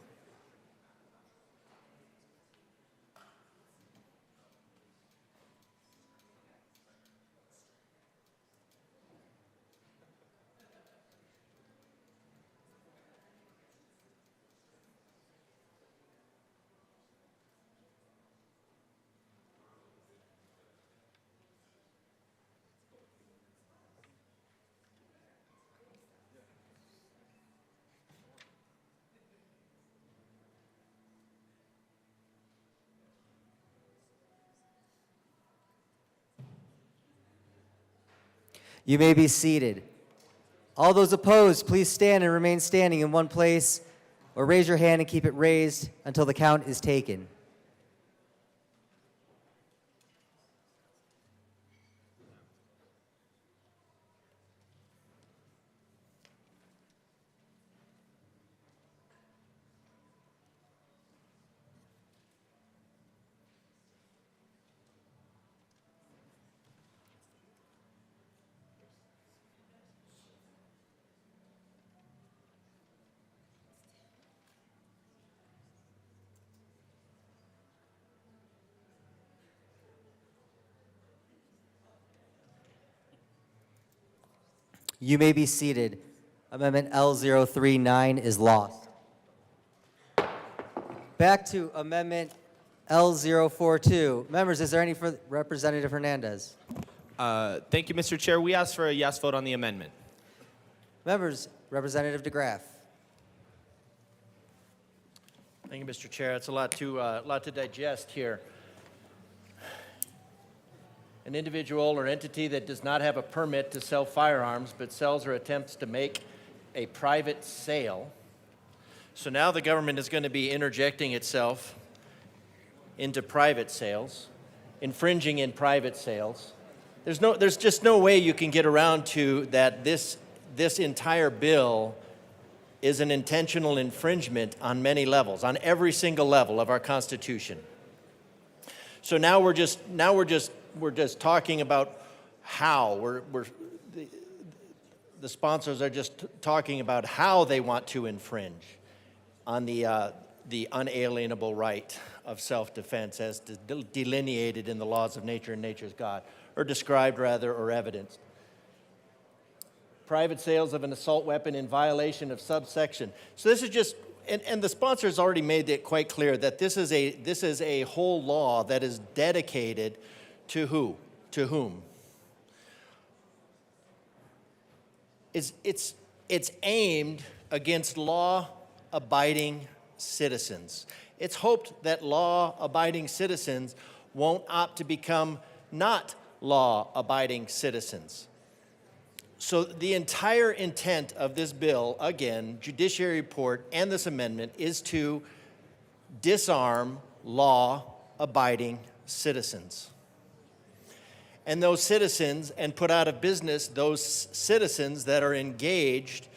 You may be seated. All those opposed, please stand and remain standing in one place, or raise your hand and keep it raised until the count is taken. You may be seated. Amendment L039 is lost. Back to Amendment L042. Members, is there any for Representative Hernandez? Thank you, Mr. Chair. We ask for a yes vote on the amendment. Members, Representative DeGraff. Thank you, Mr. Chair. It's a lot to digest here. An individual or entity that does not have a permit to sell firearms but sells or attempts to make a private sale. So now the government is going to be interjecting itself into private sales, infringing in private sales. There's just no way you can get around to that this entire bill is an intentional infringement on many levels, on every single level of our Constitution. So now we're just talking about how the sponsors are just talking about how they want to infringe on the unalienable right of self-defense as delineated in the laws of nature and nature's God, or described rather, or evidenced. Private sales of an assault weapon in violation of subsection. So this is just, and the sponsors already made it quite clear that this is a whole law that is dedicated to who? To whom? It's aimed against law-abiding citizens. It's hoped that law-abiding citizens won't opt to become not law-abiding citizens. So the entire intent of this bill, again, Judiciary report and this amendment, is to disarm law-abiding citizens. And those citizens, and put out of business those citizens that are engaged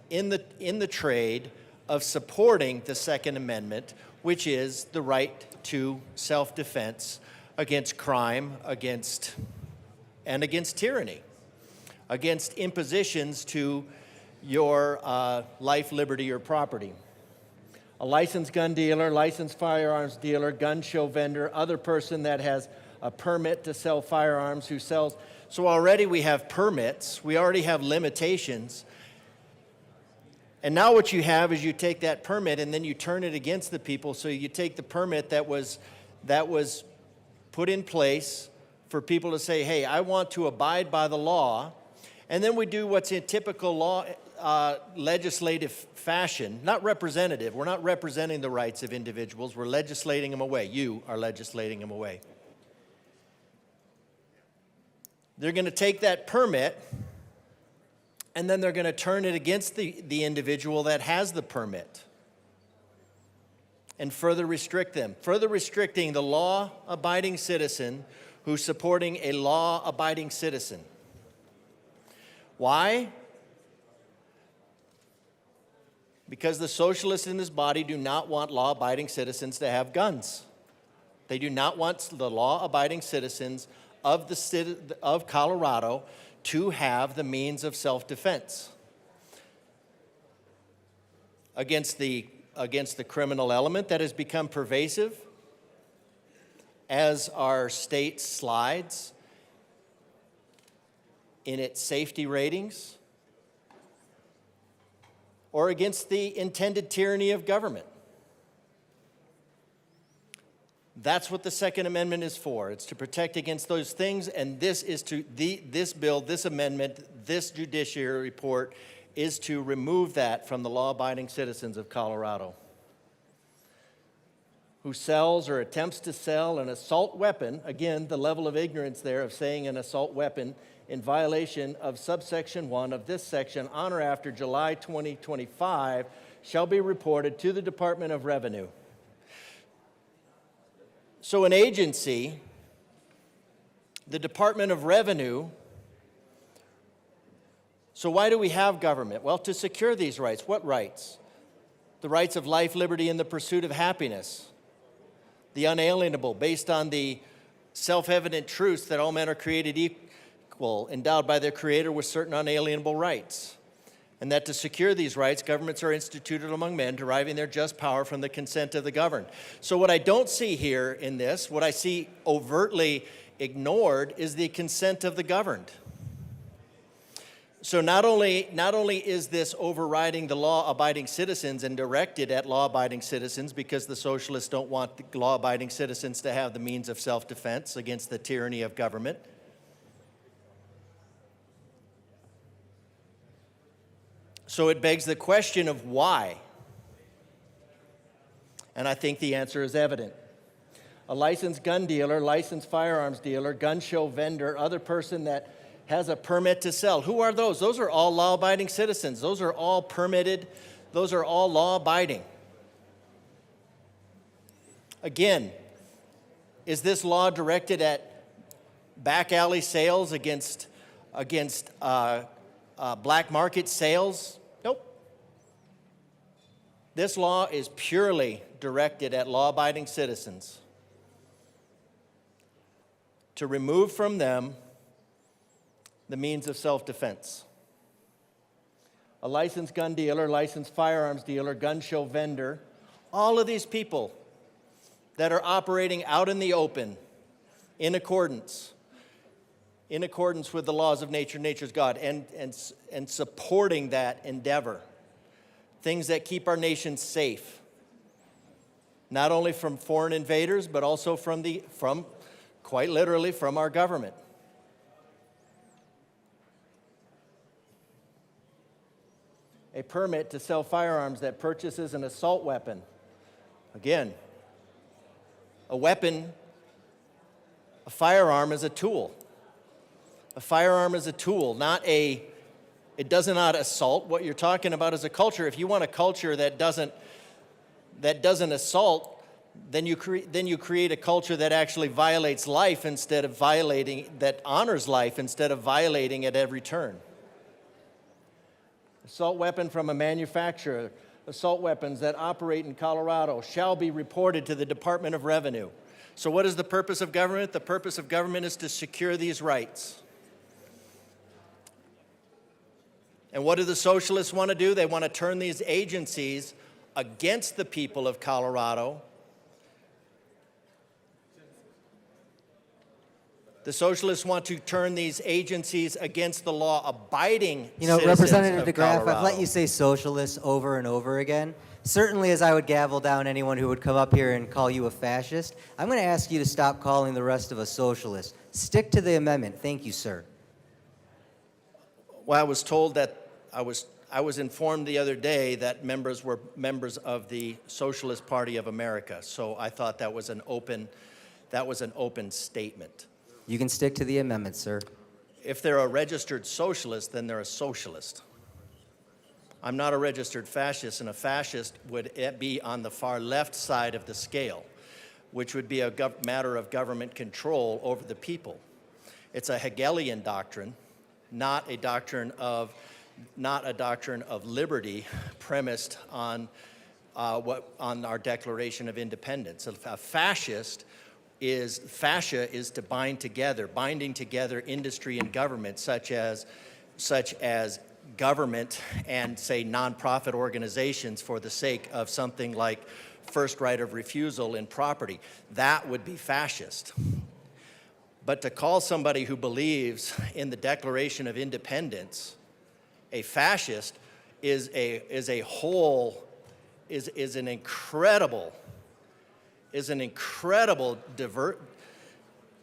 in the trade of supporting the Second Amendment, which is the right to self-defense against crime, against tyranny, against impositions to your life, liberty, or property. A licensed gun dealer, licensed firearms dealer, gun show vendor, other person that has a permit to sell firearms who sells. So already we have permits, we already have limitations. And now what you have is you take that permit and then you turn it against the people. So you take the permit that was put in place for people to say, hey, I want to abide by the law. And then we do what's in typical law legislative fashion, not representative. We're not representing the rights of individuals. We're legislating them away. You are legislating them away. They're going to take that permit and then they're going to turn it against the individual that has the permit and further restrict them, further restricting the law-abiding citizen who's supporting a law-abiding citizen. Why? Because the socialists in this body do not want law-abiding citizens to have guns. They do not want the law-abiding citizens of Colorado to have the means of self-defense against the criminal element that has become pervasive as our state slides in its safety ratings, or against the intended tyranny of government. That's what the Second Amendment is for. It's to protect against those things, and this bill, this amendment, this judiciary report is to remove that from the law-abiding citizens of Colorado who sells or attempts to sell an assault weapon, again, the level of ignorance there of saying an assault weapon, in violation of subsection 1 of this section on or after July 2025 shall be reported to the Department of Revenue. So an agency, the Department of Revenue, so why do we have government? Well, to secure these rights. What rights? The rights of life, liberty, and the pursuit of happiness. The unalienable, based on the self-evident truths that all men are created equal, endowed by their Creator with certain unalienable rights. And that to secure these rights, governments are instituted among men, deriving their just power from the consent of the governed. So what I don't see here in this, what I see overtly ignored, is the consent of the governed. So not only is this overriding the law-abiding citizens and directed at law-abiding citizens, because the socialists don't want the law-abiding citizens to have the means of self-defense against the tyranny of government. So it begs the question of why. And I think the answer is evident. A licensed gun dealer, licensed firearms dealer, gun show vendor, other person that has a permit to sell. Who are those? Those are all law-abiding citizens. Those are all permitted. Those are all law-abiding. Again, is this law directed at back alley sales against black market sales? Nope. This law is purely directed at law-abiding citizens to remove from them the means of self-defense. A licensed gun dealer, licensed firearms dealer, gun show vendor, all of these people that are operating out in the open in accordance with the laws of nature, nature's God, and supporting that endeavor. Things that keep our nation safe, not only from foreign invaders, but also from quite literally, from our government. A permit to sell firearms that purchases an assault weapon. Again, a weapon, a firearm is a tool. A firearm is a tool, it does not assault. What you're talking about is a culture. If you want a culture that doesn't assault, then you create a culture that actually violates life instead of that honors life instead of violating at every turn. Assault weapon from a manufacturer, assault weapons that operate in Colorado shall be reported to the Department of Revenue. So what is the purpose of government? The purpose of government is to secure these rights. And what do the socialists want to do? They want to turn these agencies against the people of Colorado. The socialists want to turn these agencies against the law-abiding citizens Representative of DeGraff, Colorado. I've let you say socialists over and over again. Certainly, as I would gavel down anyone who would come up here and call you a fascist, I'm going to ask you to stop calling the rest of us socialists. Stick to the amendment. Thank you, sir. Well, I was told that I was informed the other day that members were members of the Socialist Party of America. So I thought that was an open statement. You can stick to the amendment, sir. If they're a registered socialist, then they're a socialist. I'm not a registered fascist, and a fascist would be on the far left side of the scale, which would be a matter of government control over the people. It's a Hegelian doctrine, not a doctrine of liberty premised on our Declaration of Independence. A fascist fascia is to binding together industry and government, such as government and, say, nonprofit organizations for the sake of something like first right of refusal in property. That would be fascist. But to call somebody who believes in the Declaration of Independence a fascist is an incredible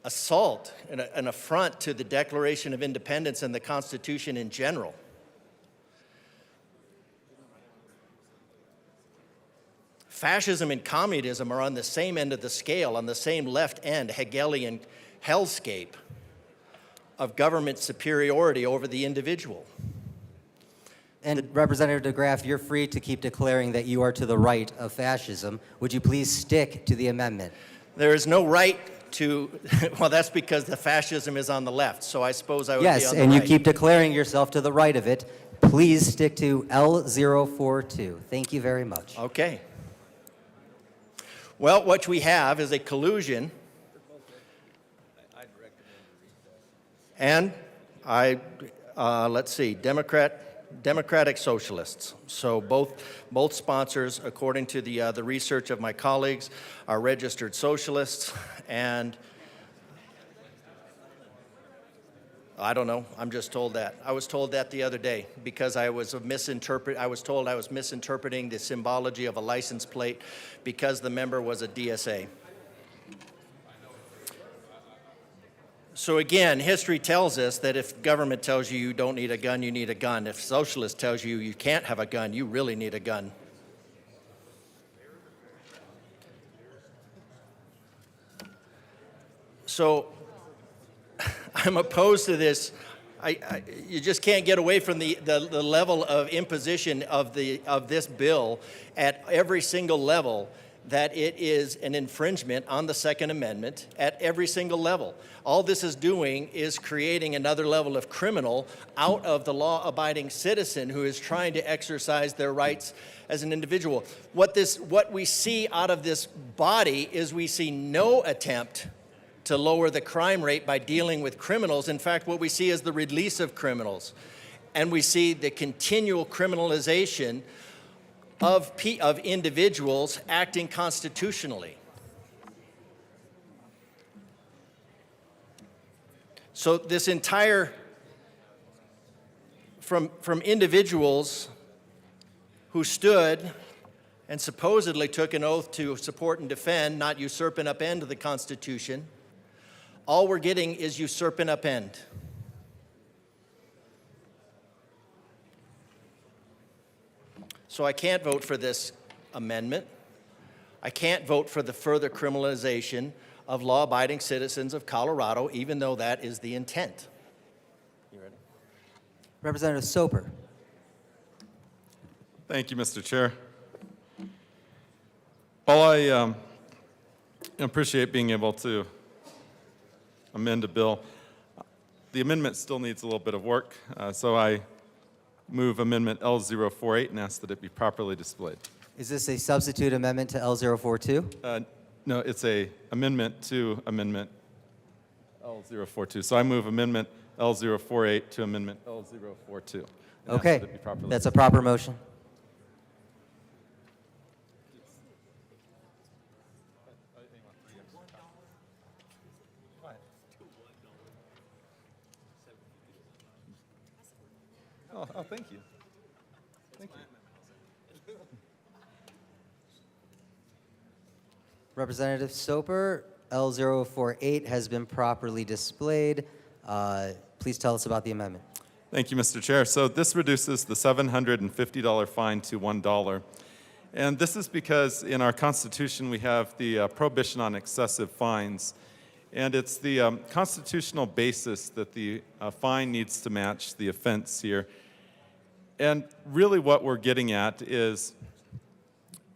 assault and an affront to the Declaration of Independence and the Constitution in general. Fascism and communism are on the same end of the scale, on the same left end, Hegelian hellscape of government superiority over the individual. And Representative DeGraff, you're free to keep declaring that you are to the right of fascism. Would you please stick to the amendment? There is no right to, well, that's because the fascism is on the left, so I suppose I would be on the right. Yes, and you keep declaring yourself to the right of it. Please stick to L042. Thank you very much. Okay. Well, what we have is a collusion, and let's see, Democratic Socialists. So both sponsors, according to the research of my colleagues, are registered socialists, and I don't know. I'm just told that. I was told that the other day because I was told I was misinterpreting the symbology of a license plate because the member was a DSA. So again, history tells us that if government tells you you don't need a gun, you need a gun. If socialist tells you you can't have a gun, you really need a gun. So I'm opposed to this. You just can't get away from the level of imposition of this bill at every single level, that it is an infringement on the Second Amendment at every single level. All this is doing is creating another level of criminal out of the law-abiding citizen who is trying to exercise their rights as an individual. What we see out of this body is we see no attempt to lower the crime rate by dealing with criminals. In fact, what we see is the release of criminals. And we see the continual criminalization of individuals acting constitutionally. So this entire, from individuals who stood and supposedly took an oath to support and defend, not usurp and upend the Constitution, all we're getting is usurp and upend. So I can't vote for this amendment. I can't vote for the further criminalization of law-abiding citizens of Colorado, even though that is the intent. You ready? Representative Soper. Thank you, Mr. Chair. While I appreciate being able to amend a bill, the amendment still needs a little bit of work, so I move Amendment L048 and ask that it be properly displayed. Is this a substitute amendment to L042? No, it's a amendment to Amendment L042. So I move Amendment L048 to Amendment L042. and ask Okay, that it be properly that's a proper motion. Oh, thank you. Thank you. Representative Soper, L048 has been properly displayed. Please tell us about the amendment. Thank you, Mr. Chair. So this reduces the $750 fine to $1. And this is because in our Constitution we have the prohibition on excessive fines. And it's the constitutional basis that the fine needs to match the offense here. And really what we're getting at is,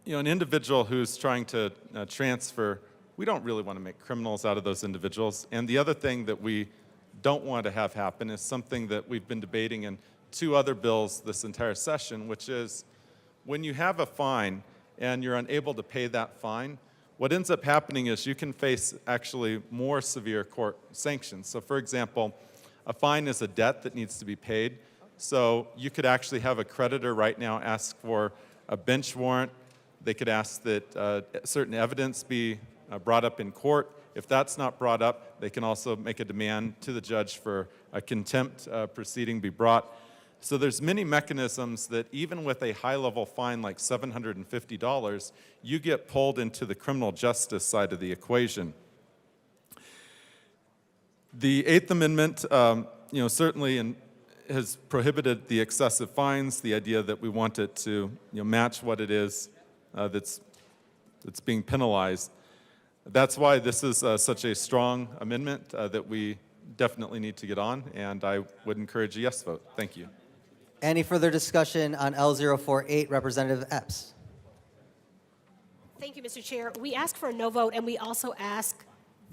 an individual who's trying to transfer, we don't really want to make criminals out of those individuals. And the other thing that we don't want to have happen is something that we've been debating in 2 other bills this entire session, which is when you have a fine and you're unable to pay that fine, what ends up happening is you can face actually more severe court sanctions. So for example, a fine is a debt that needs to be paid. So you could actually have a creditor right now ask for a bench warrant. They could ask that certain evidence be brought up in court. If that's not brought up, they can also make a demand to the judge for a contempt proceeding be brought. So there's many mechanisms that even with a high-level fine like $750, you get pulled into the criminal justice side of the equation. The Eighth Amendment, certainly has prohibited the excessive fines, the idea that we want it to match what it is that's being penalized. That's why this is such a strong amendment that we definitely need to get on, and I would encourage a yes vote. Thank you. Any further discussion on L048? Representative Epps. Thank you, Mr. Chair. We ask for a no vote, and we also ask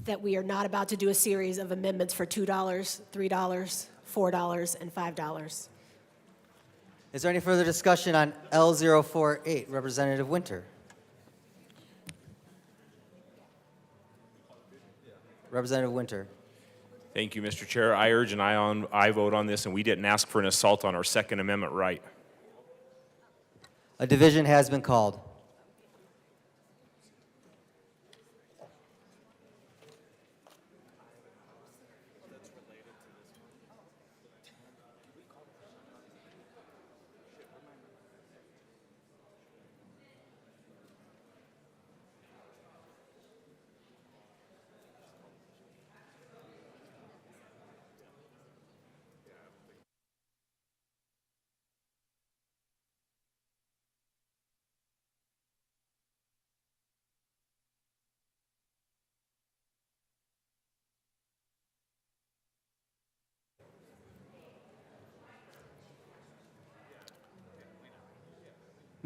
that we are not about to do a series of amendments for $2, $3, $4, and $5. Is there any further discussion on L048? Representative Winter. Representative Winter. Thank you, Mr. Chair. I urge an aye vote on this, and we didn't ask for an assault on our Second Amendment right. A division has been called.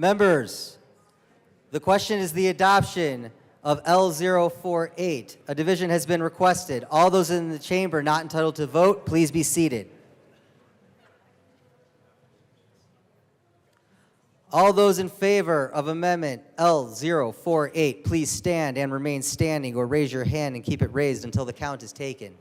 Members, the question is the adoption of L048. A division has been requested. All those in the chamber not entitled to vote, please be seated. All those in favor of Amendment L048, please stand and remain standing or raise your hand and keep it raised until the count is taken.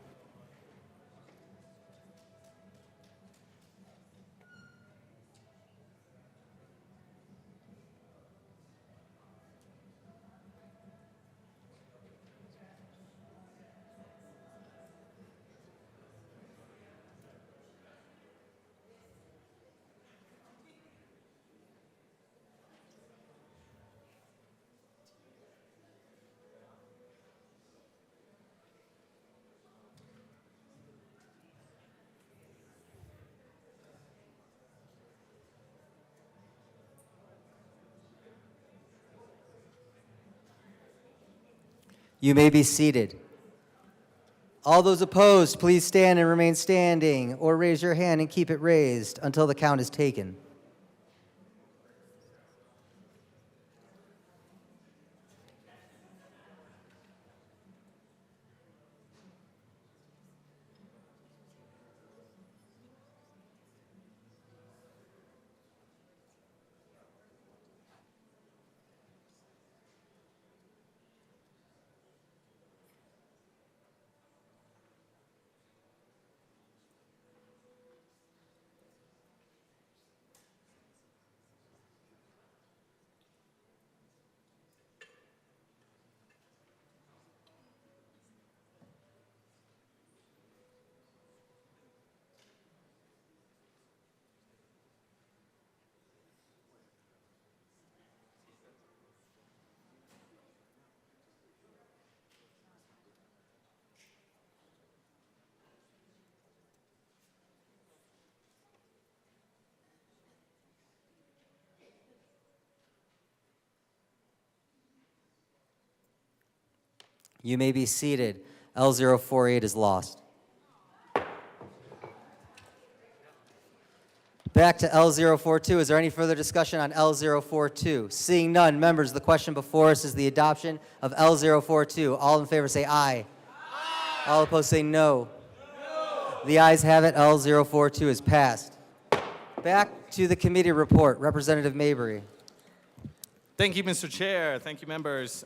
You may be seated. All those opposed, please stand and remain standing, or raise your hand and keep it raised until the count is taken. You may be seated. L048 is lost. Back to L042. Is there any further discussion on L042? Seeing none, members, the question before us is the adoption of L042. All in favor say aye. Aye. All opposed say no. No. The ayes have it. L042 is passed. Back to the committee report. Representative Mabry. Thank you, Mr. Chair. Thank you, members.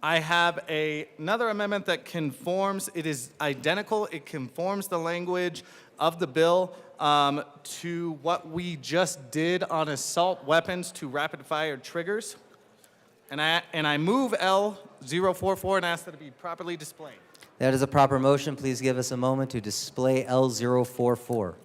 I have another amendment that conforms. It is identical. It conforms the language of the bill to what we just did on assault weapons to rapid-fire triggers. And I move L044 and ask that it be properly displayed. That is a proper motion. Please give us a moment to display L044.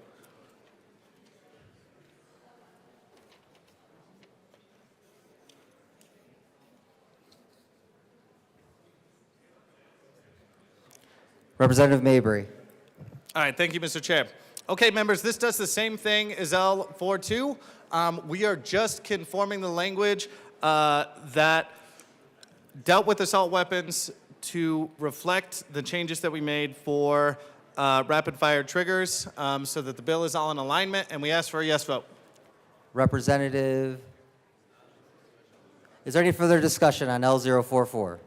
Representative Mabry. All right, thank you, Mr. Chair. Okay, members, this does the same thing as L42. We are just conforming the language that dealt with assault weapons to reflect the changes that we made for rapid-fire triggers so that the bill is all in alignment, and we ask for a yes vote. Representative. Is there any further discussion on L044?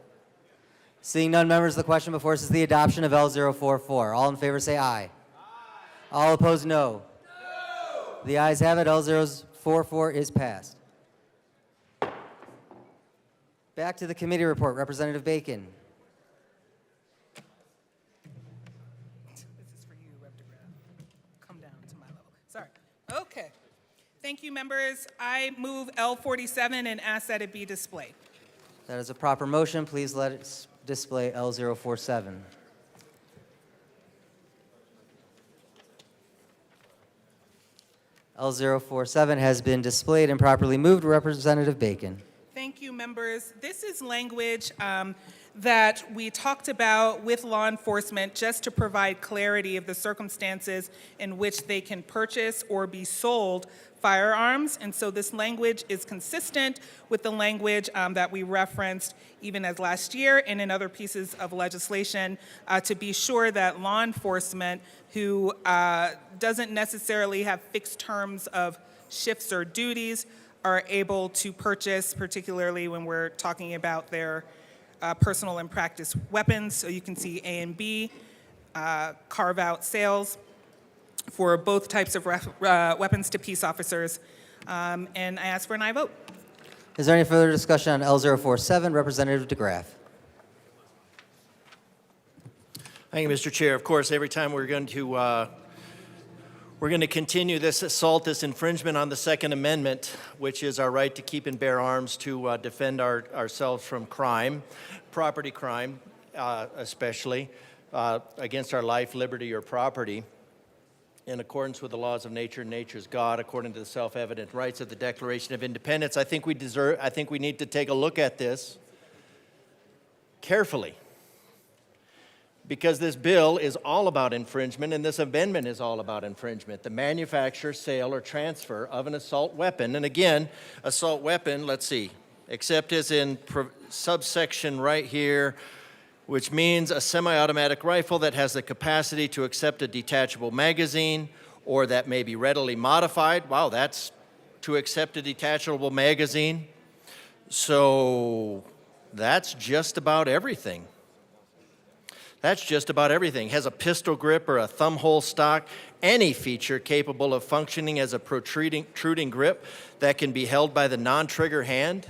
Seeing none, members, the question before us is the adoption of L044. All in favor say aye. Aye. All opposed, no. No. The ayes have it. L044 is passed. Back to the committee report. Representative Bacon. This is for you, Rep. DeGraff. Come down to my level. Sorry. Okay. Thank you, members. I move L47 and ask that it be displayed. That is a proper motion. Please let it display L047. L047 has been displayed and properly moved. Representative Bacon. Thank you, members. This is language that we talked about with law enforcement just to provide clarity of the circumstances in which they can purchase or be sold firearms. And so this language is consistent with the language that we referenced even as last year and in other pieces of legislation to be sure that law enforcement who doesn't necessarily have fixed terms of shifts or duties are able to purchase, particularly when we're talking about their personal and practice weapons. So you can see A and B carve out sales for both types of weapons to peace officers. And I ask for an aye vote. Is there any further discussion on L047? Representative DeGraff. Thank you, Mr. Chair. Of course, every time we're going to continue this assault, this infringement on the Second Amendment, which is our right to keep and bear arms to defend ourselves from crime, property crime especially, against our life, liberty, or property, in accordance with the laws of nature and nature's God, according to the self-evident rights of the Declaration of Independence. I think we need to take a look at this carefully, because this bill is all about infringement, and this amendment is all about infringement. The manufacture, sale, or transfer of an assault weapon. And again, assault weapon, let's see, except as in subsection right here, which means a semi-automatic rifle that has the capacity to accept a detachable magazine, or that may be readily modified. Wow, that's to accept a detachable magazine. So that's just about everything. That's just about everything. Has a pistol grip or a thumb hole stock, any feature capable of functioning as a protruding grip that can be held by the non-trigger hand.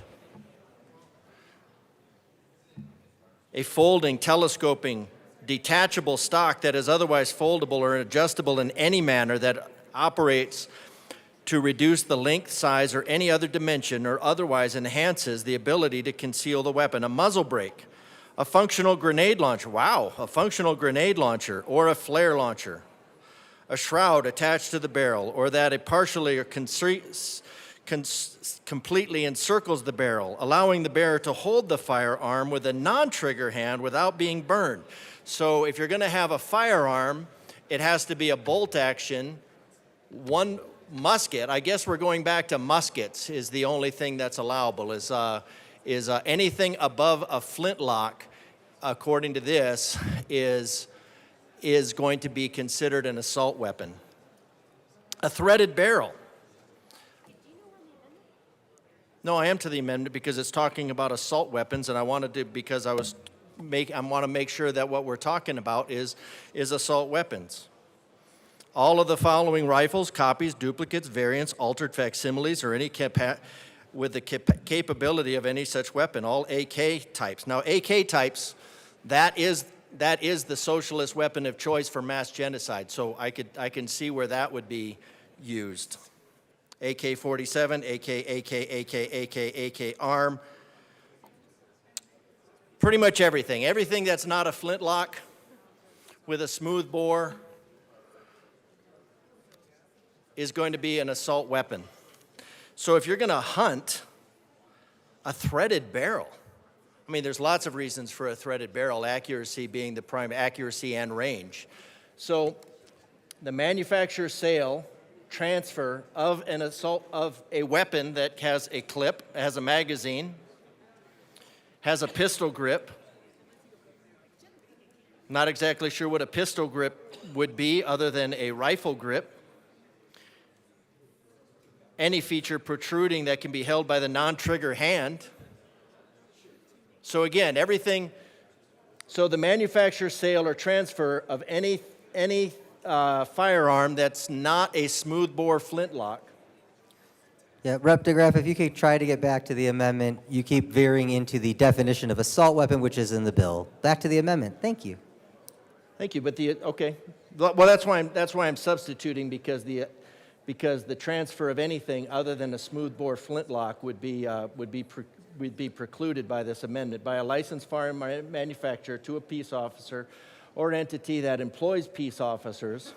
A folding, telescoping, detachable stock that is otherwise foldable or adjustable in any manner that operates to reduce the length, size, or any other dimension, or otherwise enhances the ability to conceal the weapon. A muzzle brake. A functional grenade launcher. Wow, a functional grenade launcher or a flare launcher. A shroud attached to the barrel, or that it partially or completely encircles the barrel, allowing the bearer to hold the firearm with a non-trigger hand without being burned. So if you're going to have a firearm, it has to be a bolt action, one musket. I guess we're going back to muskets is the only thing that's allowable, is anything above a flintlock, according to this, is going to be considered an assault weapon. A threaded barrel. No, I am to the amendment because it's talking about assault weapons, and I wanted to, because I want to make sure that what we're talking about is assault weapons. All of the following rifles, copies, duplicates, variants, altered facsimiles, or any with the capability of any such weapon, all AK types. Now, AK types, that is the socialist weapon of choice for mass genocide. So I can see where that would be used. AK-47, AK, ARM. Pretty much everything. Everything that's not a flintlock with a smooth bore is going to be an assault weapon. So if you're going to hunt a threaded barrel, I mean, there's lots of reasons for a threaded barrel, accuracy being the prime, accuracy and range. So the manufacturer, sale, transfer of an assault of a weapon that has a clip, has a magazine, has a pistol grip. Not exactly sure what a pistol grip would be other than a rifle grip. Any feature protruding that can be held by the non-trigger hand. So again, everything, so the manufacture, sale, or transfer of any firearm that's not a smoothbore flintlock. Yeah, Rep. DeGraff, if you could try to get back to the amendment, you keep veering into the definition of assault weapon, which is in the bill. Back to the amendment. Thank you. Thank you, but okay. Well, that's why I'm substituting, because the transfer of anything other than a smoothbore flintlock would be precluded by this amendment by a licensed firearm manufacturer to a peace officer or entity that employs peace officers,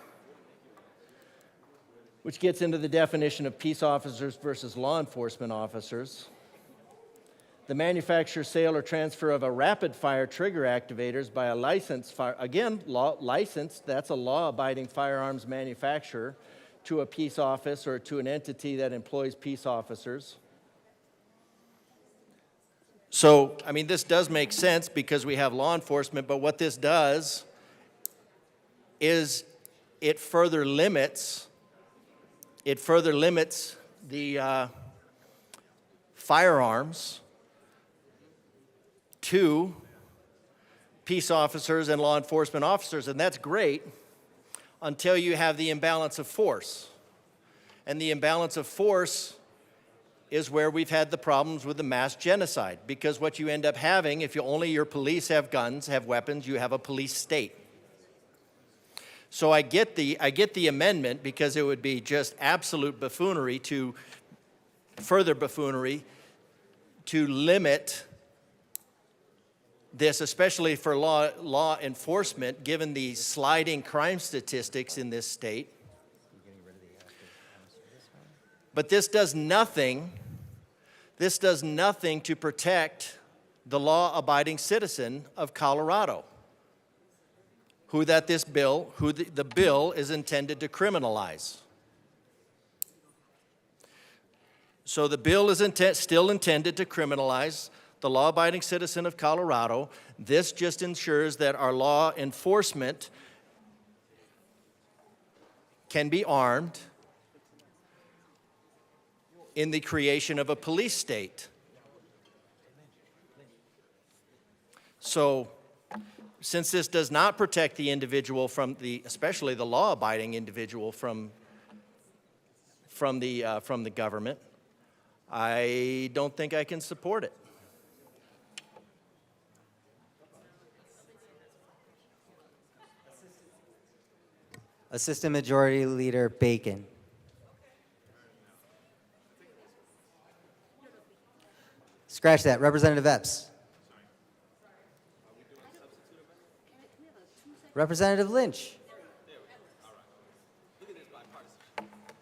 which gets into the definition of peace officers versus law enforcement officers. The manufacture, sale, or transfer of a rapid-fire trigger activators by a licensed licensed, that's a law-abiding firearms manufacturer, to a peace office or to an entity that employs peace officers. So, I mean, this does make sense because we have law enforcement, but what this does is it further limits the firearms to peace officers and law enforcement officers, and that's great until you have the imbalance of force. And the imbalance of force is where we've had the problems with the mass genocide, because what you end up having, if only your police have guns, have weapons, you have a police state. So I get the amendment, because it would be just absolute buffoonery to further buffoonery to limit this, especially for law enforcement, given the sliding crime statistics in this state. But this does nothing to protect the law-abiding citizen of Colorado, who the bill is intended to criminalize. So the bill is still intended to criminalize the law-abiding citizen of Colorado. This just ensures that our law enforcement can be armed in the creation of a police state. So, since this does not protect the individual especially the law-abiding individual from the government, I don't think I can support it. Assistant Majority Leader Bacon. Scratch that. Representative Epps. Representative Lynch.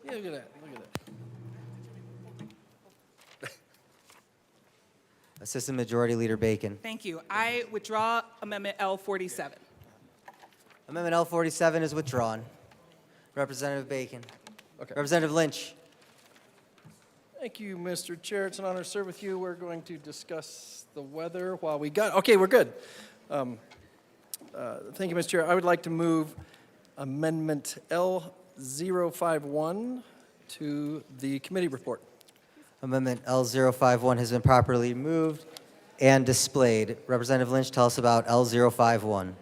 Yeah, look at that. Look at that. Assistant Majority Leader Bacon. Thank you. I withdraw Amendment L47. Amendment L47 is withdrawn. Representative Bacon. Okay. Representative Lynch. Thank you, Mr. Chair. It's an honor to serve with you. We're going to discuss the weather while we got. Okay, we're good. Thank you, Mr. Chair. I would like to move Amendment L051 to the committee report. Amendment L051 has been properly moved and displayed. Representative Lynch, tell us about L051.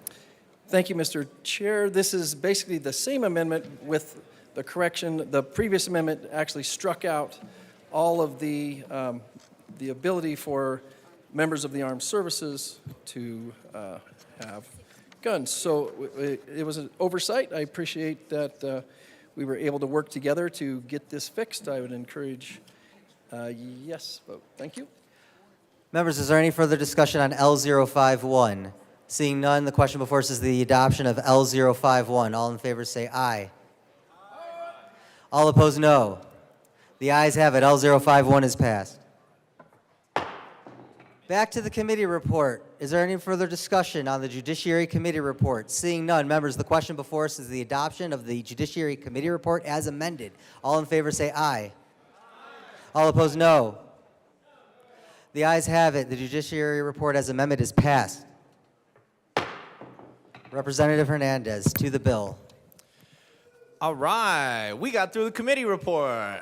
Thank you, Mr. Chair. This is basically the same amendment with the correction. The previous amendment actually struck out all of the ability for members of the armed services to have guns. So it was an oversight. I appreciate that we were able to work together to get this fixed. I would encourage yes vote. Thank you. Members, is there any further discussion on L051? Seeing none, the question before us is the adoption of L051. All in favor say aye. All opposed, no. The ayes have it. L051 is passed. Back to the committee report. Is there any further discussion on the Judiciary Committee report? Seeing none, members, the question before us is the adoption of the Judiciary Committee report as amended. All in favor say aye. All opposed, no. The ayes have it. The Judiciary report as amended is passed. Representative Hernandez, to the bill. All right, we got through the committee report.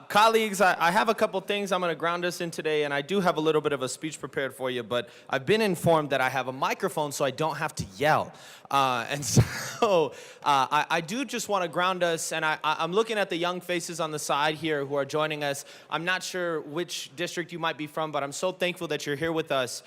Colleagues, I have a couple things I'm going to ground us in today, and I do have a little bit of a speech prepared for you, but I've been informed that I have a microphone so I don't have to yell. And so I do just want to ground us, and I'm looking at the young faces on the side here who are joining us. I'm not sure which district you might be from, but I'm so thankful that you're here with us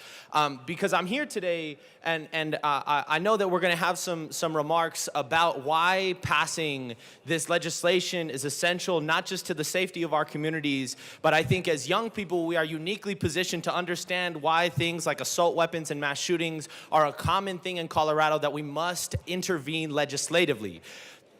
because I'm here today, and I know that we're going to have some remarks about why passing this legislation is essential, not just to the safety of our communities, but I think as young people, we are uniquely positioned to understand why things like assault weapons and mass shootings are a common thing in Colorado that we must intervene legislatively.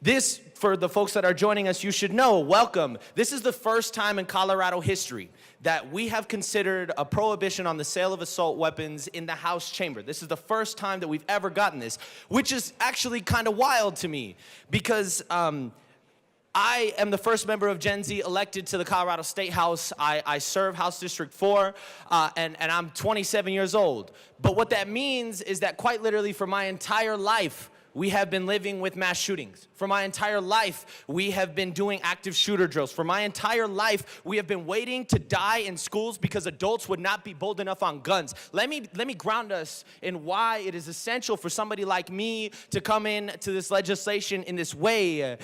This, for the folks that are joining us, you should know, welcome. This is the first time in Colorado history that we have considered a prohibition on the sale of assault weapons in the House chamber. This is the first time that we've ever gotten this, which is actually kind of wild to me because I am the first member of Gen Z elected to the Colorado State House. I serve House District 4, and I'm 27 years old. But what that means is that quite literally for my entire life, we have been living with mass shootings. For my entire life, we have been doing active shooter drills. For my entire life, we have been waiting to die in schools because adults would not be bold enough on guns. Let me ground us in why it is essential for somebody like me to come in to this legislation in this way.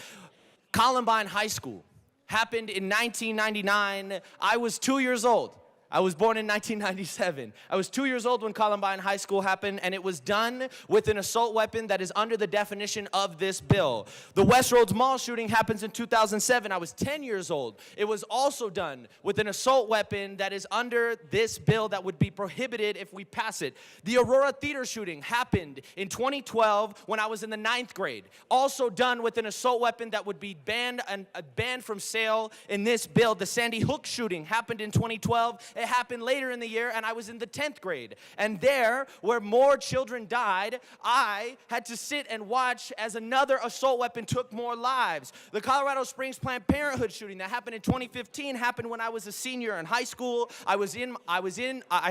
Columbine High School happened in 1999. I was 2 years old. I was born in 1997. I was 2 years old when Columbine High School happened, and it was done with an assault weapon that is under the definition of this bill. The Westroads Mall shooting happens in 2007. I was 10 years old. It was also done with an assault weapon that is under this bill that would be prohibited if we pass it. The Aurora Theater shooting happened in 2012 when I was in the 9th grade. Also done with an assault weapon that would be banned from sale in this bill. The Sandy Hook shooting happened in 2012. It happened later in the year, and I was in the 10th grade. And there, where more children died, I had to sit and watch as another assault weapon took more lives. The Colorado Springs Planned Parenthood shooting that happened in 2015 happened when I was a senior in high school. I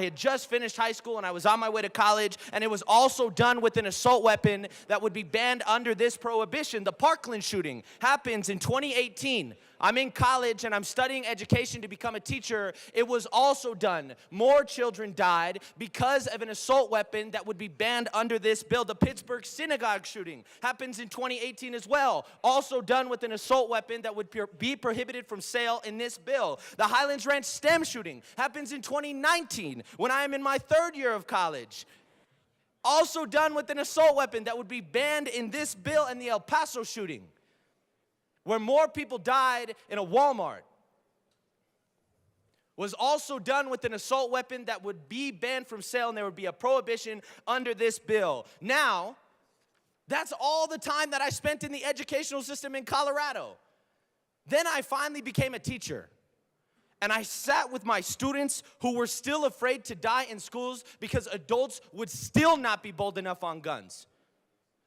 had just finished high school, and I was on my way to college, and it was also done with an assault weapon that would be banned under this prohibition. The Parkland shooting happens in 2018. I'm in college and I'm studying education to become a teacher. It was also done. More children died because of an assault weapon that would be banned under this bill. The Pittsburgh synagogue shooting happens in 2018 as well. Also done with an assault weapon that would be prohibited from sale in this bill. The Highlands Ranch STEM shooting happens in 2019 when I am in my 3rd year of college. Also done with an assault weapon that would be banned in this bill. And the El Paso shooting, where more people died in a Walmart, was also done with an assault weapon that would be banned from sale, and there would be a prohibition under this bill. Now, that's all the time that I spent in the educational system in Colorado. Then I finally became a teacher, and I sat with my students who were still afraid to die in schools because adults would still not be bold enough on guns.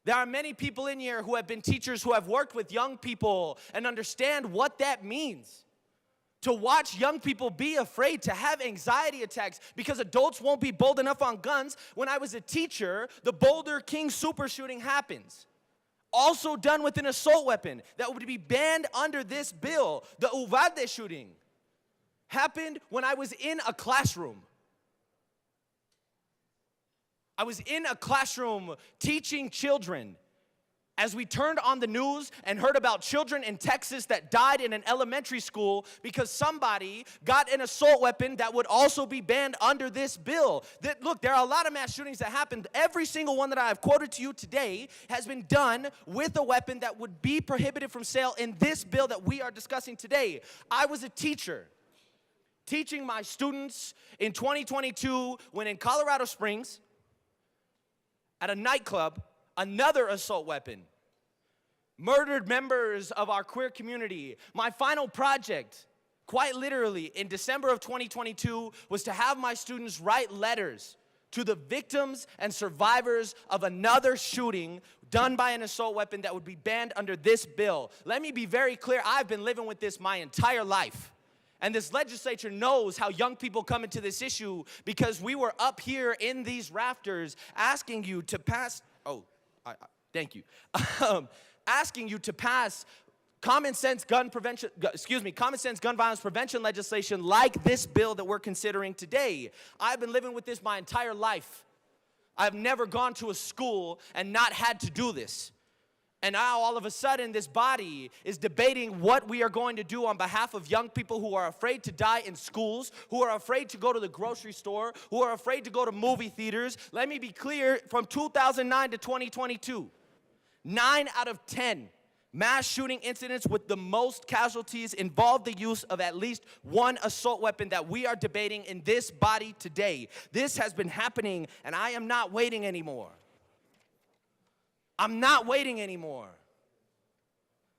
There are many people in here who have been teachers who have worked with young people and understand what that means. To watch young people be afraid, to have anxiety attacks because adults won't be bold enough on guns. When I was a teacher, the Boulder King super shooting happens. Also done with an assault weapon that would be banned under this bill. The Uvalde shooting happened when I was in a classroom. I was in a classroom teaching children as we turned on the news and heard about children in Texas that died in an elementary school because somebody got an assault weapon that would also be banned under this bill. Look, there are a lot of mass shootings that happened. Every single one that I have quoted to you today has been done with a weapon that would be prohibited from sale in this bill that we are discussing today. I was a teacher teaching my students in 2022 when in Colorado Springs, at a nightclub, another assault weapon murdered members of our queer community. My final project, quite literally, in December of 2022, was to have my students write letters to the victims and survivors of another shooting done by an assault weapon that would be banned under this bill. Let me be very clear, I've been living with this my entire life. And this legislature knows how young people come into this issue because we were up here in these rafters asking you to pass, thank you, asking you to pass common sense gun violence prevention legislation like this bill that we're considering today. I've been living with this my entire life. I've never gone to a school and not had to do this. And now, all of a sudden, this body is debating what we are going to do on behalf of young people who are afraid to die in schools, who are afraid to go to the grocery store, who are afraid to go to movie theaters. Let me be clear, from 2009 to 2022, 9 out of 10 mass shooting incidents with the most casualties involved the use of at least one assault weapon that we are debating in this body today. This has been happening, and I am not waiting anymore. I'm not waiting anymore.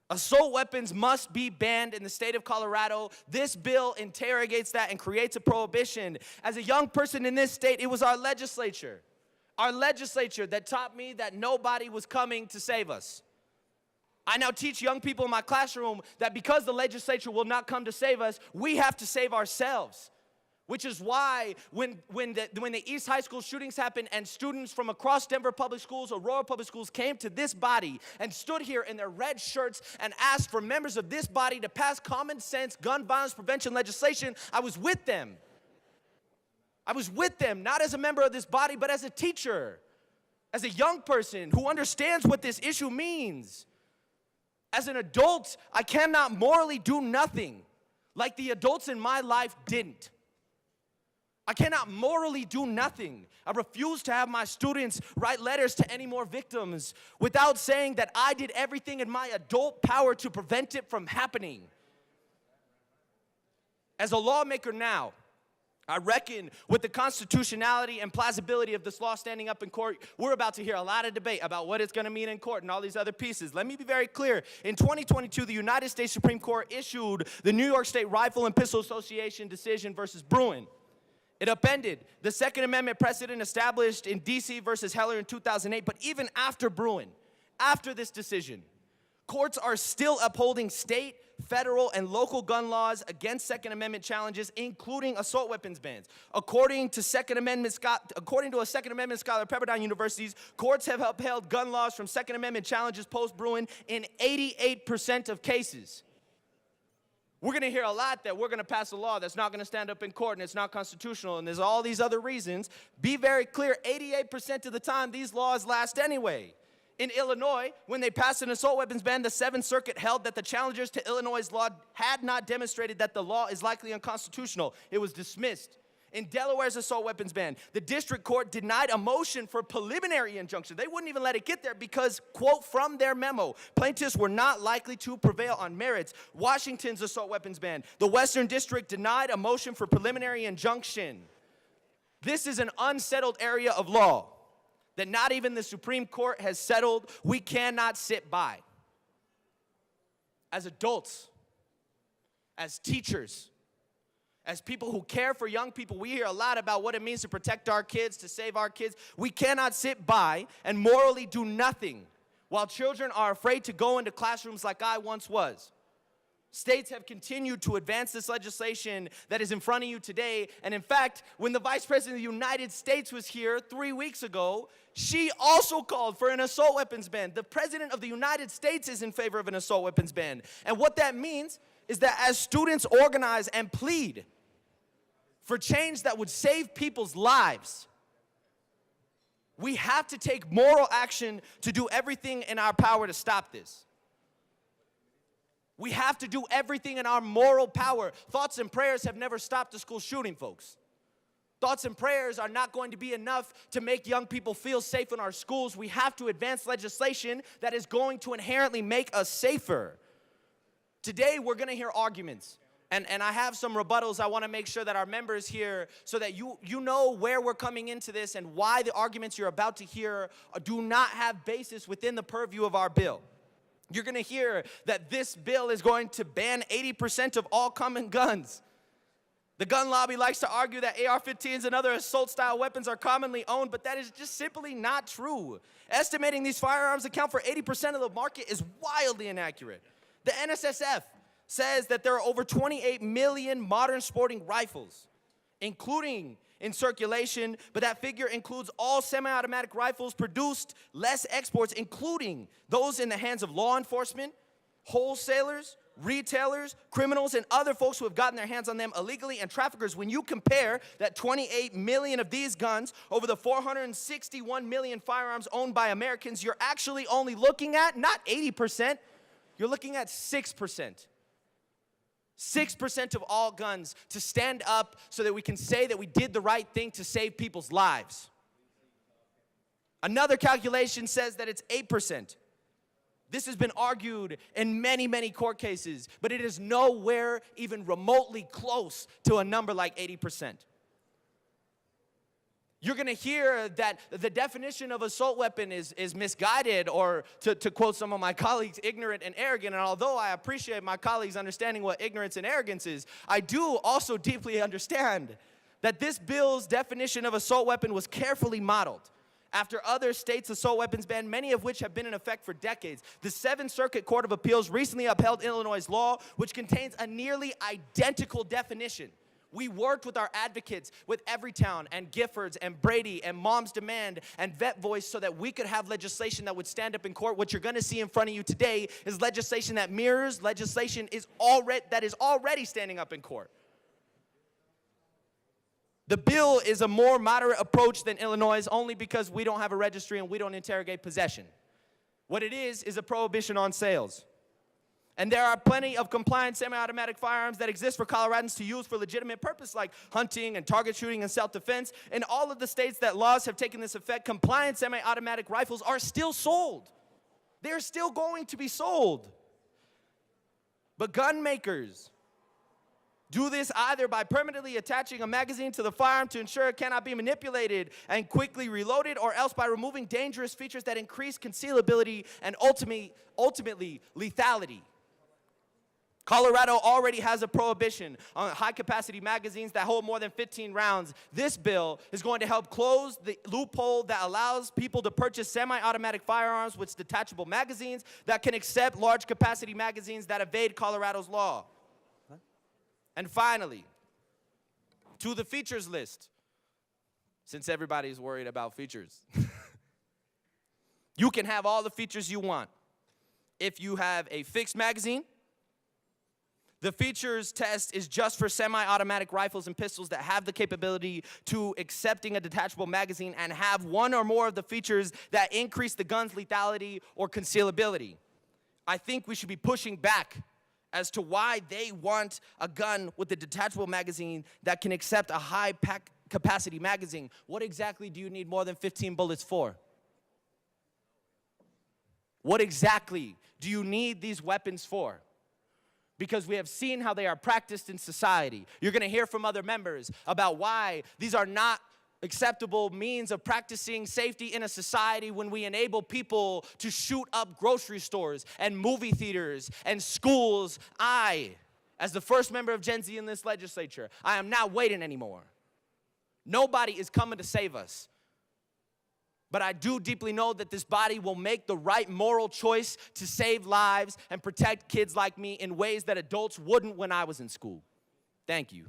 Assault weapons must be banned in the state of Colorado. This bill interrogates that and creates a prohibition. As a young person in this state, it was our legislature that taught me that nobody was coming to save us. I now teach young people in my classroom that because the legislature will not come to save us, we have to save ourselves. Which is why when the East High School shootings happened and students from across Denver Public Schools or Royal Public Schools came to this body and stood here in their red shirts and asked for members of this body to pass common sense gun violence prevention legislation, I was with them. I was with them, not as a member of this body, but as a teacher, as a young person who understands what this issue means. As an adult, I cannot morally do nothing like the adults in my life didn't. I cannot morally do nothing. I refuse to have my students write letters to any more victims without saying that I did everything in my adult power to prevent it from happening. As a lawmaker now, I reckon with the constitutionality and plausibility of this law standing up in court. We're about to hear a lot of debate about what it's going to mean in court and all these other pieces. Let me be very clear. In 2022, the United States Supreme Court issued the New York State Rifle and Pistol Association decision versus Bruin. It upended the Second Amendment precedent established in D.C. versus Heller in 2008. But even after Bruin, after this decision, courts are still upholding state, federal, and local gun laws against Second Amendment challenges, including assault weapons bans. According to a Second Amendment scholar at Pepperdine University's, courts have upheld gun laws from Second Amendment challenges post-Bruin in 88% of cases. We're going to hear a lot that we're going to pass a law that's not going to stand up in court and it's not constitutional and there's all these other reasons. Be very clear, 88% of the time these laws last anyway. In Illinois, when they passed an assault weapons ban, the Seventh Circuit held that the challengers to Illinois' law had not demonstrated that the law is likely unconstitutional. It was dismissed. In Delaware's assault weapons ban, the district court denied a motion for preliminary injunction. They wouldn't even let it get there because, quote from their memo, plaintiffs were not likely to prevail on merits. Washington's assault weapons ban, the Western District denied a motion for preliminary injunction. This is an unsettled area of law that not even the Supreme Court has settled. We cannot sit by. As adults, as teachers, as people who care for young people, we hear a lot about what it means to protect our kids, to save our kids. We cannot sit by and morally do nothing while children are afraid to go into classrooms like I once was. States have continued to advance this legislation that is in front of you today. And in fact, when the Vice President of the United States was here 3 weeks ago, she also called for an assault weapons ban. The President of the United States is in favor of an assault weapons ban. And what that means is that as students organize and plead for change that would save people's lives, we have to take moral action to do everything in our power to stop this. We have to do everything in our moral power. Thoughts and prayers have never stopped a school shooting, folks. Thoughts and prayers are not going to be enough to make young people feel safe in our schools. We have to advance legislation that is going to inherently make us safer. Today, we're going to hear arguments. And I have some rebuttals. I want to make sure that our members hear so that you know where we're coming into this and why the arguments you're about to hear do not have basis within the purview of our bill. You're going to hear that this bill is going to ban 80% of all common guns. The gun lobby likes to argue that AR-15s and other assault-style weapons are commonly owned, but that is just simply not true. Estimating these firearms account for 80% of the market is wildly inaccurate. The NSSF says that there are over 28 million modern sporting rifles, including in circulation, but that figure includes all semi-automatic rifles produced, less exports, including those in the hands of law enforcement, wholesalers, retailers, criminals, and other folks who have gotten their hands on them illegally, and traffickers. When you compare that 28 million of these guns over the 461 million firearms owned by Americans, you're actually only looking at not 80%, you're looking at 6%. 6% of all guns to stand up so that we can say that we did the right thing to save people's lives. Another calculation says that it's 8%. This has been argued in many, many court cases, but it is nowhere even remotely close to a number like 80%. You're going to hear that the definition of assault weapon is misguided, or to quote some of my colleagues, ignorant and arrogant. And although I appreciate my colleagues understanding what ignorance and arrogance is, I do also deeply understand that this bill's definition of assault weapon was carefully modeled after other states' assault weapons ban, many of which have been in effect for decades. The Seventh Circuit Court of Appeals recently upheld Illinois' law, which contains a nearly identical definition, We worked with our advocates, with Everytown and Giffords and Brady and Mom's Demand and Vet Voice so that we could have legislation that would stand up in court. What you're going to see in front of you today is legislation that mirrors legislation that is already standing up in court. The bill is a more moderate approach than Illinois' only because we don't have a registry and we don't interrogate possession. What it is a prohibition on sales. And there are plenty of compliant semi-automatic firearms that exist for Coloradans to use for legitimate purpose like hunting and target shooting and self-defense. In all of the states that laws have taken this effect, compliant semi-automatic rifles are still sold. They're still going to be sold. But gun makers do this either by permanently attaching a magazine to the firearm to ensure it cannot be manipulated and quickly reloaded, or else by removing dangerous features that increase concealability and ultimately lethality. Colorado already has a prohibition on high-capacity magazines that hold more than 15 rounds. This bill is going to help close the loophole that allows people to purchase semi-automatic firearms with detachable magazines that can accept large-capacity magazines that evade Colorado's law. And finally, to the features list, since everybody's worried about features. You can have all the features you want. If you have a fixed magazine, the features test is just for semi-automatic rifles and pistols that have the capability to accepting a detachable magazine and have one or more of the features that increase the gun's lethality or concealability. I think we should be pushing back as to why they want a gun with a detachable magazine that can accept a high capacity magazine. What exactly do you need more than 15 bullets for? What exactly do you need these weapons for? Because we have seen how they are practiced in society. You're going to hear from other members about why these are not acceptable means of practicing safety in a society when we enable people to shoot up grocery stores and movie theaters and schools. As the first member of Gen Z in this legislature, I am not waiting anymore. Nobody is coming to save us. But I do deeply know that this body will make the right moral choice to save lives and protect kids like me in ways that adults wouldn't when I was in school. Thank you.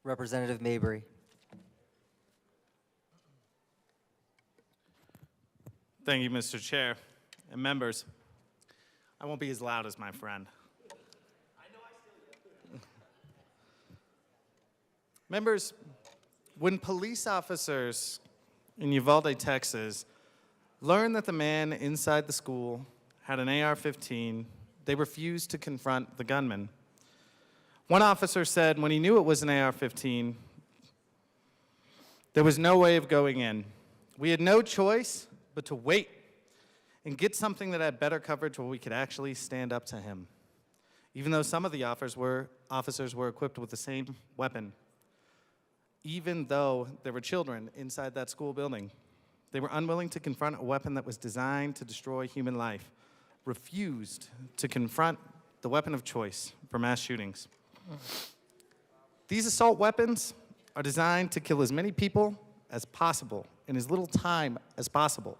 Representative Mabry. Thank you, Mr. Chair. And members, I won't be as loud as my friend. Members, when police officers in Uvalde, Texas, learned that the man inside the school had an AR-15, they refused to confront the gunman. One officer said when he knew it was an AR-15, there was no way of going in. We had no choice but to wait and get something that had better coverage where we could actually stand up to him, even though some of the officers were equipped with the same weapon. Even though there were children inside that school building, they were unwilling to confront a weapon that was designed to destroy human life, refused to confront the weapon of choice for mass shootings. These assault weapons are designed to kill as many people as possible in as little time as possible.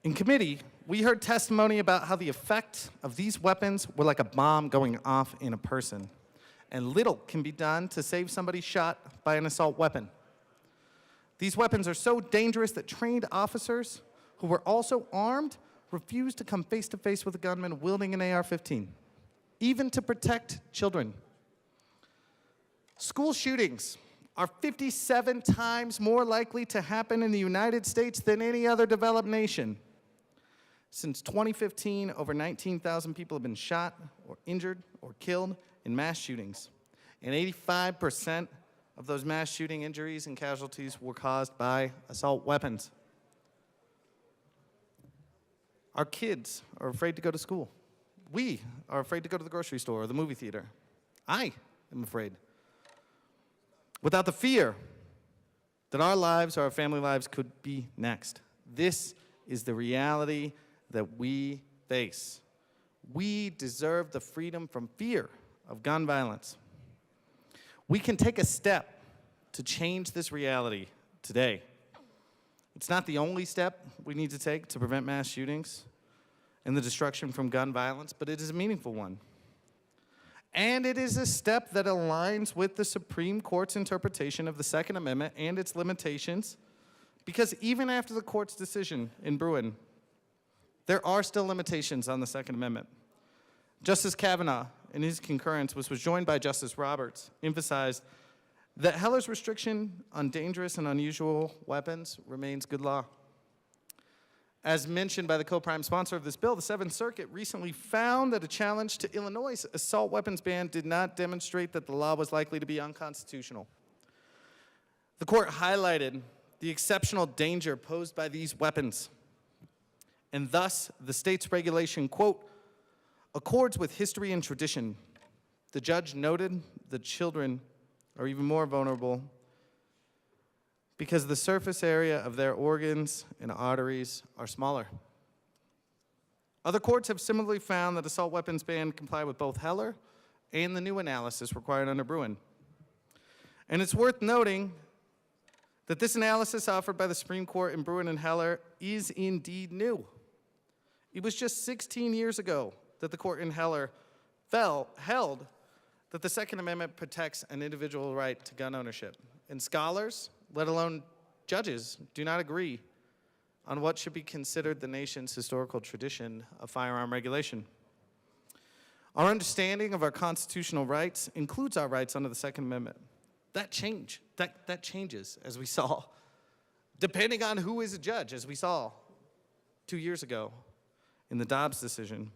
In committee, we heard testimony about how the effect of these weapons were like a bomb going off in a person, and little can be done to save somebody shot by an assault weapon. These weapons are so dangerous that trained officers who were also armed refused to come face to face with a gunman wielding an AR-15, even to protect children. School shootings are 57 times more likely to happen in the United States than any other developed nation. Since 2015, over 19,000 people have been shot or injured or killed in mass shootings, and 85% of those mass shooting injuries and casualties were caused by assault weapons. Our kids are afraid to go to school. We are afraid to go to the grocery store or the movie theater. I am afraid. Without the fear that our lives or our family lives could be next. This is the reality that we face. We deserve the freedom from fear of gun violence. We can take a step to change this reality today. It's not the only step we need to take to prevent mass shootings and the destruction from gun violence, but it is a meaningful one. And it is a step that aligns with the Supreme Court's interpretation of the Second Amendment and its limitations, because even after the court's decision in Bruin, there are still limitations on the Second Amendment. Justice Kavanaugh, in his concurrence, which was joined by Justice Roberts, emphasized that Heller's restriction on dangerous and unusual weapons remains good law. As mentioned by the co-prime sponsor of this bill, the Seventh Circuit recently found that a challenge to Illinois' assault weapons ban did not demonstrate that the law was likely to be unconstitutional. The court highlighted the exceptional danger posed by these weapons, and thus the state's regulation, quote, accords with history and tradition. The judge noted that children are even more vulnerable because the surface area of their organs and arteries are smaller. Other courts have similarly found that assault weapons ban comply with both Heller and the new analysis required under Bruin. And it's worth noting that this analysis offered by the Supreme Court in Bruin and Heller is indeed new. It was just 16 years ago that the court in Heller held that the Second Amendment protects an individual right to gun ownership. And scholars, let alone judges, do not agree on what should be considered the nation's historical tradition of firearm regulation. Our understanding of our constitutional rights includes our rights under the Second Amendment. That changes, as we saw, depending on who is a judge, as we saw 2 years ago in the Dobbs decision.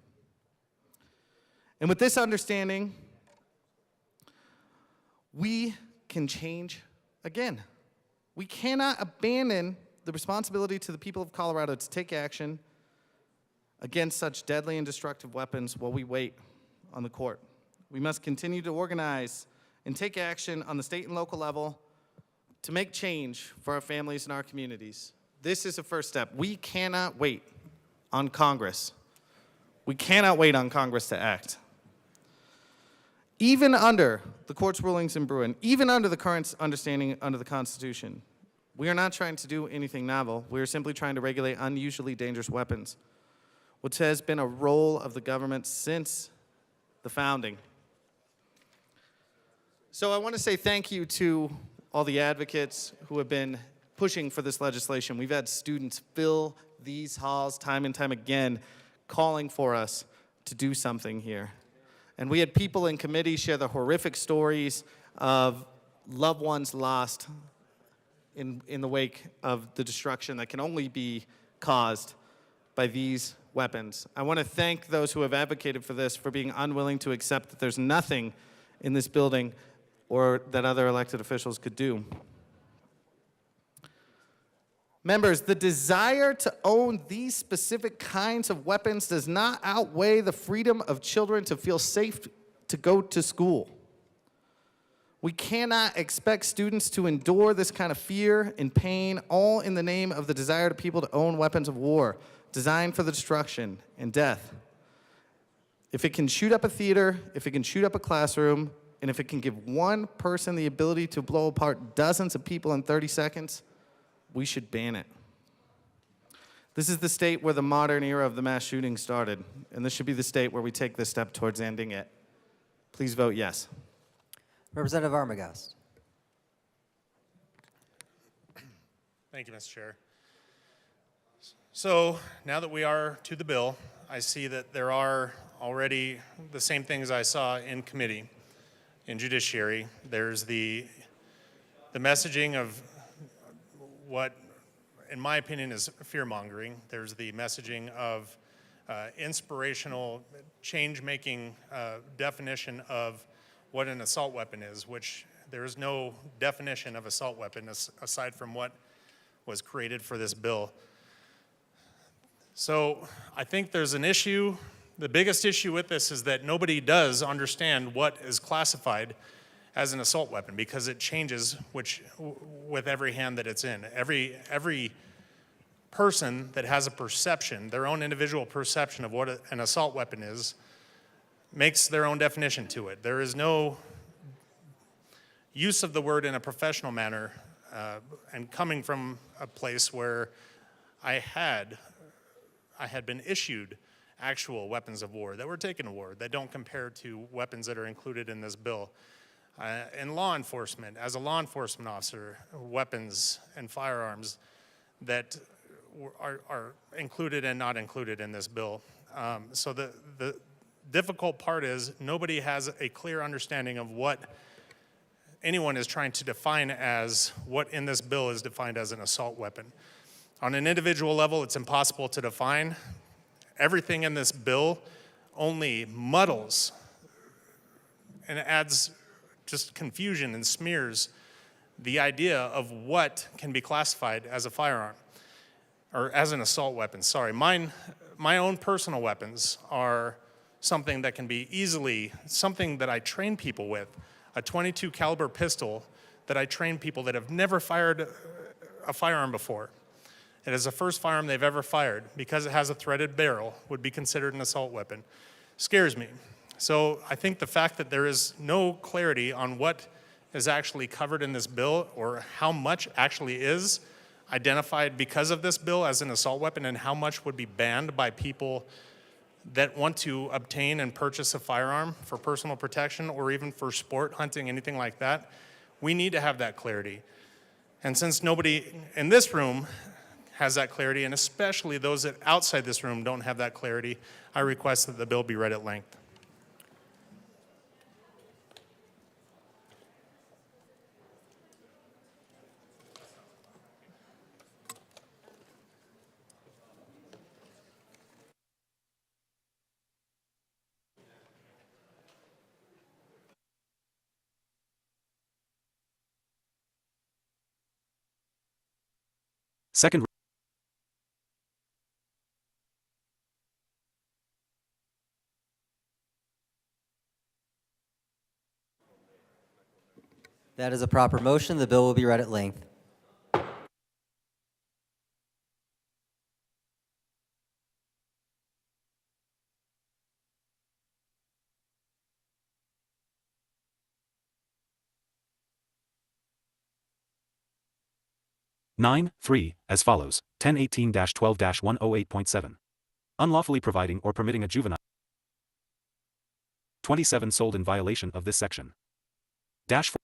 And with this understanding, we can change again. We cannot abandon the responsibility to the people of Colorado to take action against such deadly and destructive weapons while we wait on the court. We must continue to organize and take action on the state and local level to make change for our families and our communities. This is a first step. We cannot wait on Congress. We cannot wait on Congress to act. Even under the court's rulings in Bruin, even under the current understanding under the Constitution, we are not trying to do anything novel. We are simply trying to regulate unusually dangerous weapons, which has been a role of the government since the founding. So I want to say thank you to all the advocates who have been pushing for this legislation. We've had students fill these halls time and time again, calling for us to do something here. And we had people in committee share the horrific stories of loved ones lost in the wake of the destruction that can only be caused by these weapons. I want to thank those who have advocated for this for being unwilling to accept that there's nothing in this building or that other elected officials could do. Members, the desire to own these specific kinds of weapons does not outweigh the freedom of children to feel safe to go to school. We cannot expect students to endure this kind of fear and pain, all in the name of the desire of people to own weapons of war, designed for the destruction and death. If it can shoot up a theater, if it can shoot up a classroom, and if it can give one person the ability to blow apart dozens of people in 30 seconds, we should ban it. This is the state where the modern era of the mass shooting started, and this should be the state where we take this step towards ending it. Please vote yes. Representative Armagast. Thank you, Mr. Chair. So now that we are to the bill, I see that there are already the same things I saw in committee, in Judiciary. There's the messaging of what, in my opinion, is fear-mongering. There's the messaging of inspirational, change-making definition of what an assault weapon is, which there is no definition of assault weapon aside from what was created for this bill. So I think there's an issue. The biggest issue with this is that nobody does understand what is classified as an assault weapon, because it changes with every hand that it's in. Every person that has a perception, their own individual perception of what an assault weapon is, makes their own definition to it. There is no use of the word in a professional manner, and coming from a place where I had been issued actual weapons of war that were taken to war that don't compare to weapons that are included in this bill. In law enforcement, as a law enforcement officer, weapons and firearms that are included and not included in this bill. So the difficult part is nobody has a clear understanding of what anyone is trying to define as what in this bill is defined as an assault weapon. On an individual level, it's impossible to define. Everything in this bill only muddles and adds just confusion and smears the idea of what can be classified as a firearm or as an assault weapon. Sorry, my own personal weapons are something that can be easily, something that I train people with, a .22 caliber pistol that I train people that have never fired a firearm before. It is the first firearm they've ever fired. Because it has a threaded barrel, would be considered an assault weapon. Scares me. So I think the fact that there is no clarity on what is actually covered in this bill or how much actually is identified because of this bill as an assault weapon and how much would be banned by people that want to obtain and purchase a firearm for personal protection or even for sport, hunting, anything like that, we need to have that clarity. And since nobody in this room has that clarity, and especially those that outside this room don't have that clarity, I request that the bill be read at length. Second. That is a proper motion. The bill will be read at length. Nine, 3, as follows, 1018-12-108.7. Unlawfully providing or permitting a juvenile. 27 sold in violation of this section. Dash 4.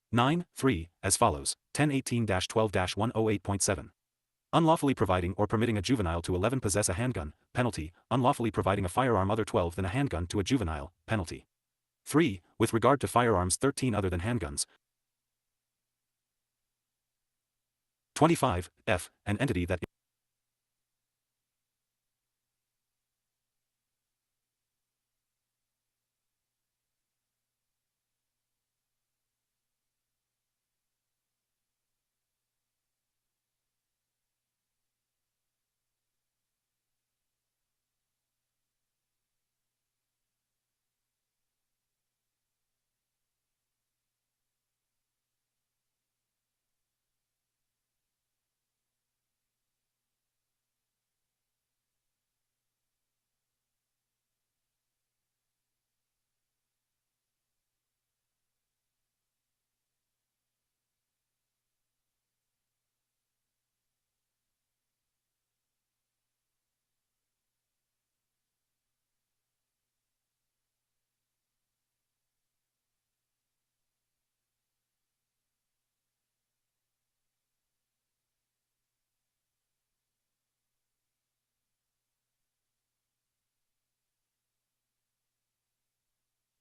Nine, 3, as follows, 1018-12-108.7. Unlawfully providing or permitting a juvenile to 11 possess a handgun, penalty, unlawfully providing a firearm other 12 than a handgun to a juvenile, penalty. 3, with regard to firearms 13 other than handguns. 25, F, an entity that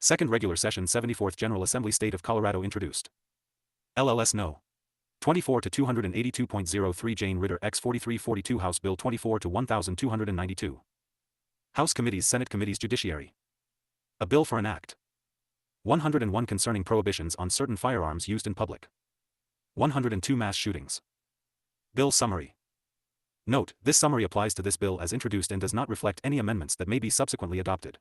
Second Regular Session 74th General Assembly State of Colorado introduced. LLS No. 24 to 282.03 Jane Ritter X 4342 House Bill 24 to 1292. House Committees Senate Committees Judiciary. A bill for an act. 101 concerning prohibitions on certain firearms used in public. 102 mass shootings. Bill summary. Note, this summary applies to this bill as introduced and does not reflect any amendments that may be subsequently adopted.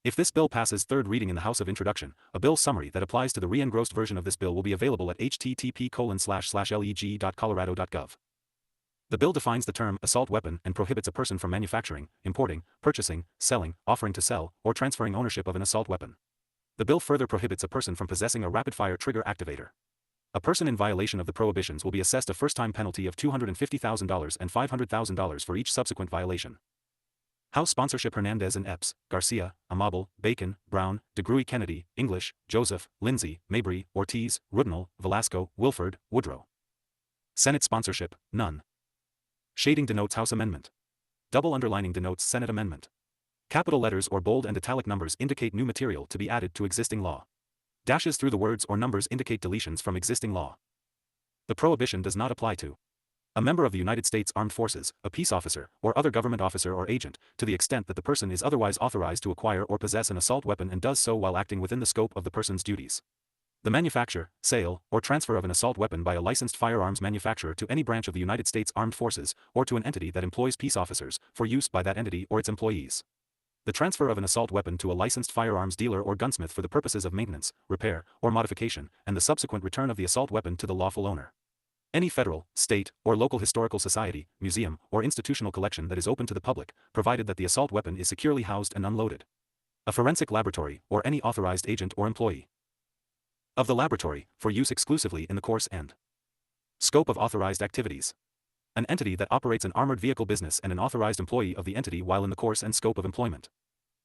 If this bill passes third reading in the House of Introduction, a bill summary that applies to the re-engrossed version of this bill will be available at http://leg.colorado.gov. The bill defines the term assault weapon and prohibits a person from manufacturing, importing, purchasing, selling, offering to sell, or transferring ownership of an assault weapon. The bill further prohibits a person from possessing a rapid-fire trigger activator. A person in violation of the prohibitions will be assessed a first-time penalty of $250,000 and $500,000 for each subsequent violation. House sponsorship Hernandez and Epps, Garcia, Amabile, Bacon, Brown, DeGruy Kennedy, English, Joseph, Lindsay, Mabry, Ortiz, Rudnall, Velasco, Wilford, Woodrow. Senate sponsorship, none. Shading denotes House amendment. Double underlining denotes Senate amendment. Capital letters or bold and italic numbers indicate new material to be added to existing law. Dashes through the words or numbers indicate deletions from existing law. The prohibition does not apply to a member of the United States Armed Forces, a peace officer, or other government officer or agent, to the extent that the person is otherwise authorized to acquire or possess an assault weapon and does so while acting within the scope of the person's duties. The manufacture, sale, or transfer of an assault weapon by a licensed firearms manufacturer to any branch of the United States Armed Forces, or to an entity that employs peace officers, for use by that entity or its employees. The transfer of an assault weapon to a licensed firearms dealer or gunsmith for the purposes of maintenance, repair, or modification, and the subsequent return of the assault weapon to the lawful owner. Any federal, state, or local historical society, museum, or institutional collection that is open to the public, provided that the assault weapon is securely housed and unloaded. A forensic laboratory, or any authorized agent or employee of the laboratory, for use exclusively in the course and scope of authorized activities. An entity that operates an armored vehicle business and an authorized employee of the entity while in the course and scope of employment.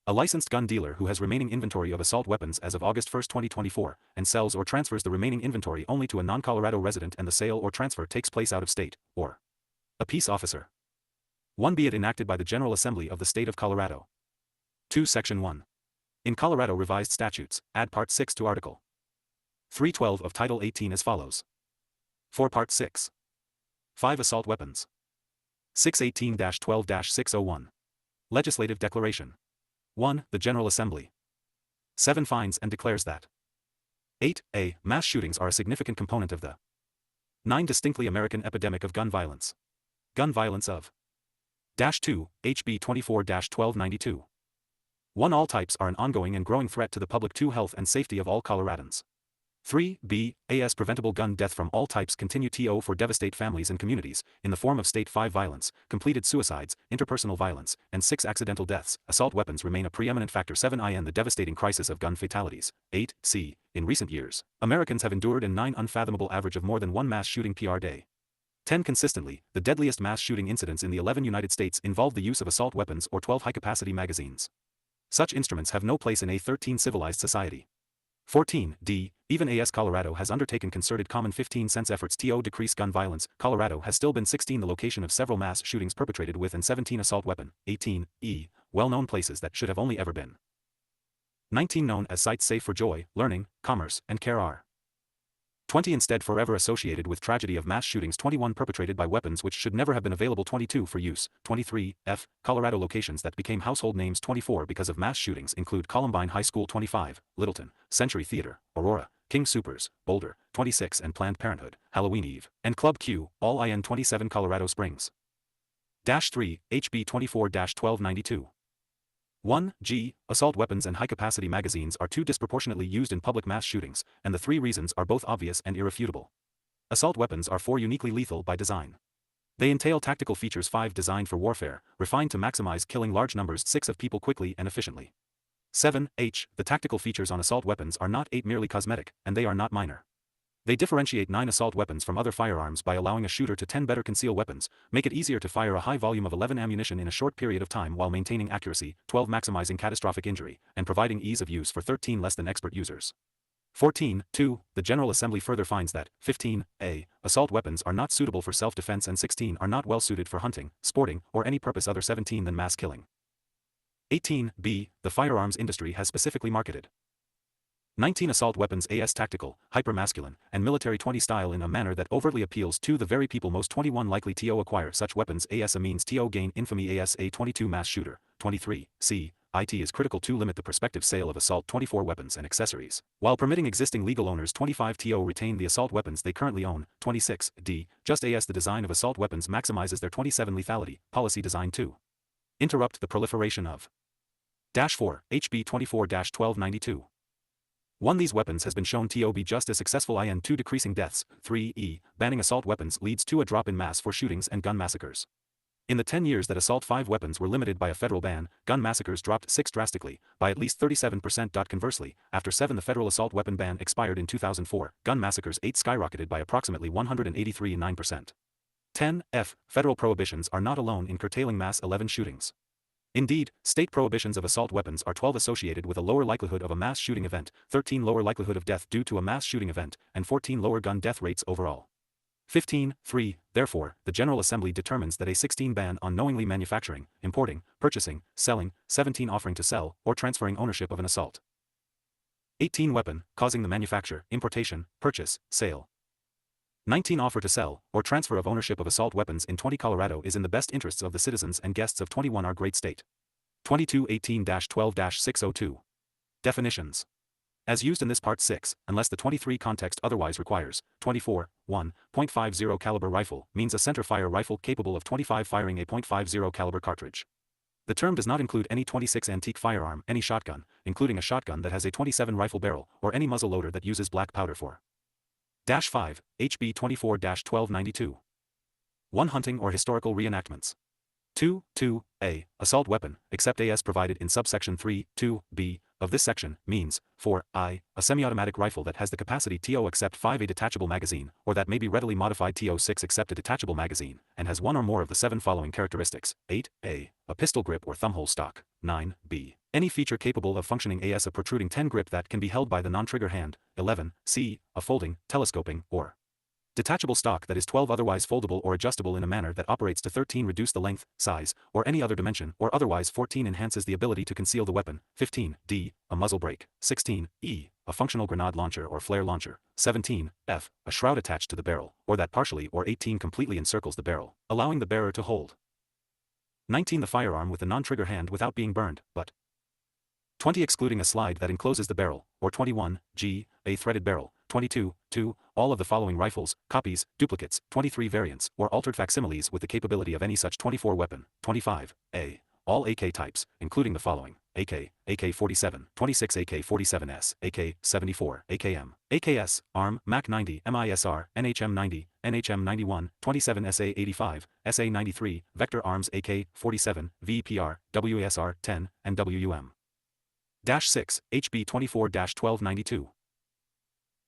A licensed gun dealer who has remaining inventory of assault weapons as of August 1, 2024, and sells or transfers the remaining inventory only to a non-Colorado resident and the sale or transfer takes place out of state, or a peace officer. 1. Be it enacted by the General Assembly of the State of Colorado. 2. Section 1. In Colorado Revised Statutes, add Part 6 to Article 312 of Title 18 as follows. 4. Part 6. 5. Assault weapons. 618-12-601. Legislative Declaration. 1. The General Assembly. 7. Finds and declares that 8. Mass shootings are a significant component of the 9. Distinctly American epidemic of gun violence. Gun violence of -2, HB 24-1292. 1. All types are an ongoing and growing threat to the public 2. Health and safety of all Coloradans. 3. As preventable gun death from all types continue to for devastate families and communities, in the form of state 5 violence, completed suicides, interpersonal violence, and 6 accidental deaths. Assault weapons remain a preeminent factor. 7. The devastating crisis of gun fatalities. 8. In recent years, Americans have endured an 9 unfathomable average of more than 1 mass shooting per day. 10. Consistently, the deadliest mass shooting incidents in the 11 United States involve the use of assault weapons or 12 high-capacity magazines. Such instruments have no place in a 13 civilized society. 14. Even as Colorado has undertaken concerted common 15-sense efforts to decrease gun violence, Colorado has still been 16 the location of several mass shootings perpetrated with and 17 assault weapon. 18. Well-known places that should have only ever been 19 known as sites safe for joy, learning, commerce, and care are 20 instead forever associated with tragedy of mass shootings. 21 perpetrated by weapons which should never have been available. 22 for use. 23 Colorado locations that became household names. 24 because of mass shootings include Columbine High School. 25 Littleton, Century Theater, Aurora, King Soopers, Boulder. 26 and Planned Parenthood, Halloween Eve, and Club Q, all in 27 Colorado Springs. -3 HB 24-1292. 1. Assault weapons and high-capacity magazines are too disproportionately used in public mass shootings, and the 3 reasons are both obvious and irrefutable. Assault weapons are 4 uniquely lethal by design. They entail tactical features. 5 designed for warfare, refined to maximize killing large numbers. 6 of people quickly and efficiently. 7. The tactical features on assault weapons are not 8 merely cosmetic, and they are not minor. They differentiate 9 assault weapons from other firearms by allowing a shooter to 10 better conceal weapons, make it easier to fire a high volume of 11 ammunition in a short period of time while maintaining accuracy, 12 maximizing catastrophic injury, and providing ease of use for 13 less than expert users. 14. The General Assembly further finds that 15. Assault weapons are not suitable for self-defense and 16 are not well suited for hunting, sporting, or any purpose other 17 than mass killing. 18. The firearms industry has specifically marketed 19 assault weapons AS tactical, hyper-masculine, and military 20 style in a manner that overtly appeals to the very people most 21 likely to acquire such weapons AS a means to gain infamy AS a 22 mass shooter, 23, c. IT is critical to limit the prospective sale of assault 24 weapons and accessories, while permitting existing legal owners 25 to retain the assault weapons they currently own, 26, d. Just AS the design of assault weapons maximizes their 27 lethality, policy design 2. Interrupt the proliferation of. -4, HB 24-1292. 1. These weapons has been shown to be just as successful in 2. Decreasing deaths. 3. Banning assault weapons leads to a drop in mass for shootings and gun massacres. In the 10 years that assault 5 weapons were limited by a federal ban, gun massacres dropped 6 drastically, by at least 37%. Conversely, after 7 the federal assault weapon ban expired in 2004, gun massacres 8 skyrocketed by approximately 183.9%. 10. Federal prohibitions are not alone in curtailing mass 11 shootings. Indeed, state prohibitions of assault weapons are 12 associated with a lower likelihood of a mass shooting event, 13 lower likelihood of death due to a mass shooting event, and 14 lower gun death rates overall. 15. 3. Therefore, the General Assembly determines that a 16 ban on knowingly manufacturing, importing, purchasing, selling, 17 offering to sell, or transferring ownership of an assault. 18 weapon, causing the manufacture, importation, purchase, sale. 19 offer to sell, or transfer of ownership of assault weapons in 20 Colorado is in the best interests of the citizens and guests of 21 our great state. 22 18-12-602. Definitions. As used in this Part 6, unless the 23 context otherwise requires, 24, 1.50 caliber rifle means a center-fire rifle capable of 25 firing a .50 caliber cartridge. The term does not include any 26 antique firearm, any shotgun, including a shotgun that has a 27 rifle barrel, or any muzzle loader that uses black powder for. -5, HB 24-1292. 1. Hunting or historical reenactments. 2.2a, assault weapon, except as provided in subsection 3.2b of this section, means, 4.I, a semi-automatic rifle that has the capacity to accept 5a detachable magazine, or that may be readily modified to 6 accept a detachable magazine, and has one or more of the 7 following characteristics. 8a, a pistol grip or thumbhole stock. 9b, any feature capable of functioning as a protruding 10 grip that can be held by the non-trigger hand. 11c, a folding, telescoping, or detachable stock that is 12 otherwise foldable or adjustable in a manner that operates to 13 reduce the length, size, or any other dimension, or otherwise 14 enhances the ability to conceal the weapon. 15d, a muzzle brake. 16e, a functional grenade launcher or flare launcher. 17f, a shroud attached to the barrel, or that partially or 18 completely encircles the barrel, allowing the bearer to hold. 19 the firearm with the non-trigger hand without being burned, but 20 excluding a slide that encloses the barrel, or 21, g, a threaded barrel. 22, 2, all of the following rifles, copies, duplicates, 23 variants, or altered facsimiles with the capability of any such 24 weapon. 25, a, all AK types, including the following: AK, AK-47, 26 AK-47S, AK-74, AKM, AKS, ARM, MAC-90, MISR, NHM-90, NHM-91, 27 SA-85, SA-93, Vector Arms AK-47, VPR, WASR-10, and WUM. -6, HB 24-1292.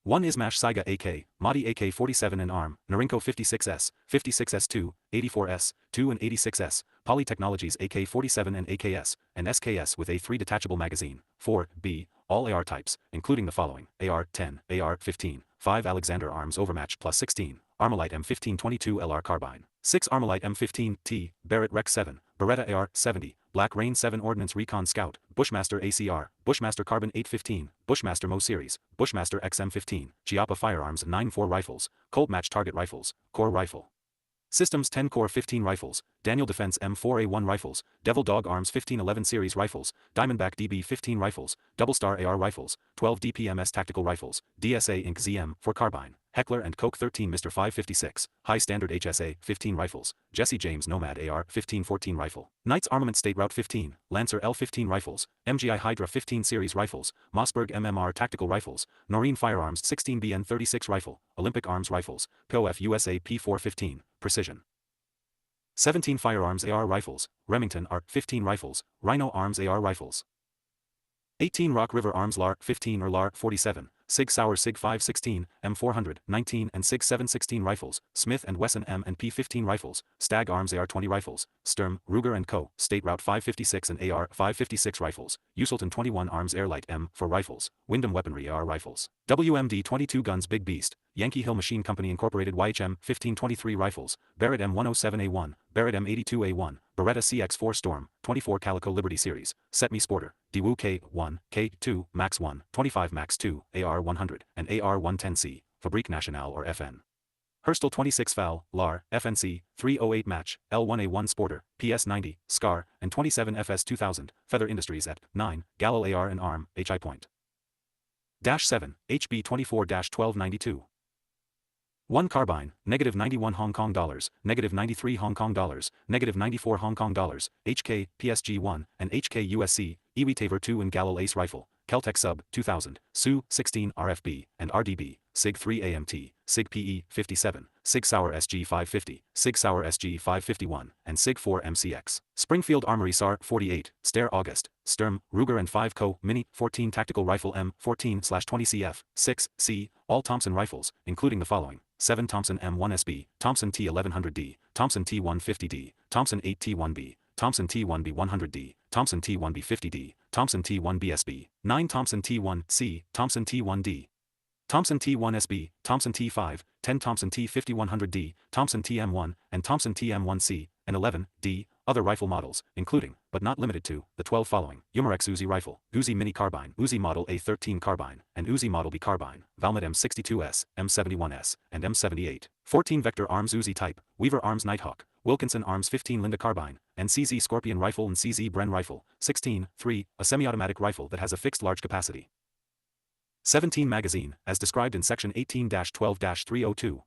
1 Ismash Saiga AK, Mahdi AK-47 and ARM, Norinco 56S, 56S2, 84S, 2 and 86S, Poly Technologies AK-47 and AKS, and SKS with A3 detachable magazine. 4b, all AR types, including the following: AR-10, AR-15, 5 Alexander Arms Overmatch plus 16, Armalite M1522 LR Carbine, 6 Armalite M15T, Barrett Rec 7, Beretta AR-70, Black Rain 7 Ordnance Recon Scout, Bushmaster ACR, Bushmaster Carbon 815, Bushmaster Mo Series, Bushmaster XM15, Chiappa Firearms 9.4 rifles, Colt Match Target rifles, Core Rifle Systems 10 Core 15 rifles, Daniel Defense M4A1 rifles, Devil Dog Arms 1511 series rifles, Diamondback DB 15 rifles, Double Star AR rifles, 12 DPMS tactical rifles, DSA Inc. ZM 4 carbine, Heckler & Koch 13 Mr. 556, High Standard HSA 15 rifles, Jesse James Nomad AR 1514 rifle, Knights Armament State Route 15, Lancer L15 rifles, MGI Hydra 15 series rifles, Mossberg MMR tactical rifles, Noreen Firearms 16 BN 36 rifle, Olympic Arms rifles, POF USA P415, Precision 17 Firearms AR rifles, Remington AR 15 rifles, Rhino Arms AR rifles, 18 Rock River Arms LAR 15 or LAR 47, Sig Sauer Sig 516, M400, 19 and Sig 716 rifles, Smith & Wesson M&P 15 rifles, Stag Arms AR-20 rifles, Sturm, Ruger & Co., State Route 556 and AR-556 rifles, Usultan 21 Arms Airlight M4 rifles, Wyndham Weaponry AR rifles, WMD 22 Guns Big Beast, Yankee Hill Machine Company Incorporated YHM 1523 rifles, Barrett M107A1, Barrett M82A1, Beretta CX4 Storm, 24 Calico Liberty Series, Setme Sporter, Daewoo K1, K2, Max 1, 25 Max 2, AR100, and AR110C, Fabrique Nationale or FN. Herstal 26 FAL, LAR, FNC, 308 Match, L1A1 Sporter, PS90, SCAR, and 27 FS2000, Feather Industries at 9, Galil AR and ARM, HI Point. -7, HB 24-1292. 1 Carbine, -91 Hong Kong dollars, -93 Hong Kong dollars, -94 Hong Kong dollars, HK, PSG-1, and HK USC, Iwi Taver 2 and Galil Ace Rifle, Keltec Sub, 2000, SU, 16 RFB, and RDB, SIG 3 AMT, SIG PE, 57, SIG Sauer SG 550, SIG Sauer SG 551, and SIG 4 MCX. Springfield Armory SAR, 48, Steyr August, Sturm, Ruger and 5 Co. Mini, 14 Tactical Rifle M14/20 CF, 6, C, all Thompson rifles, including the following: 7 Thompson M1SB, Thompson T1100D, Thompson T150D, Thompson 8T1B, Thompson T1B 100D, Thompson T1B 50D, Thompson T1BSB, 9 Thompson T1C, Thompson T1D, Thompson T1SB, Thompson T5, 10 Thompson T5100D, Thompson TM1, and Thompson TM1C, and 11, D, other rifle models, including, but not limited to, the 12 following: Umarex Uzi Rifle, Uzi Mini Carbine, Uzi Model A13 Carbine, and Uzi Model B Carbine, Valmet M62S, M71S, and M78, 14 Vector Arms Uzi Type, Weaver Arms Nighthawk, Wilkinson Arms 15 Linda Carbine, and CZ Scorpion Rifle and CZ Bren Rifle, 16, 3, a semi-automatic rifle that has a fixed large capacity. 17 Magazine, as described in Section 18-12-302.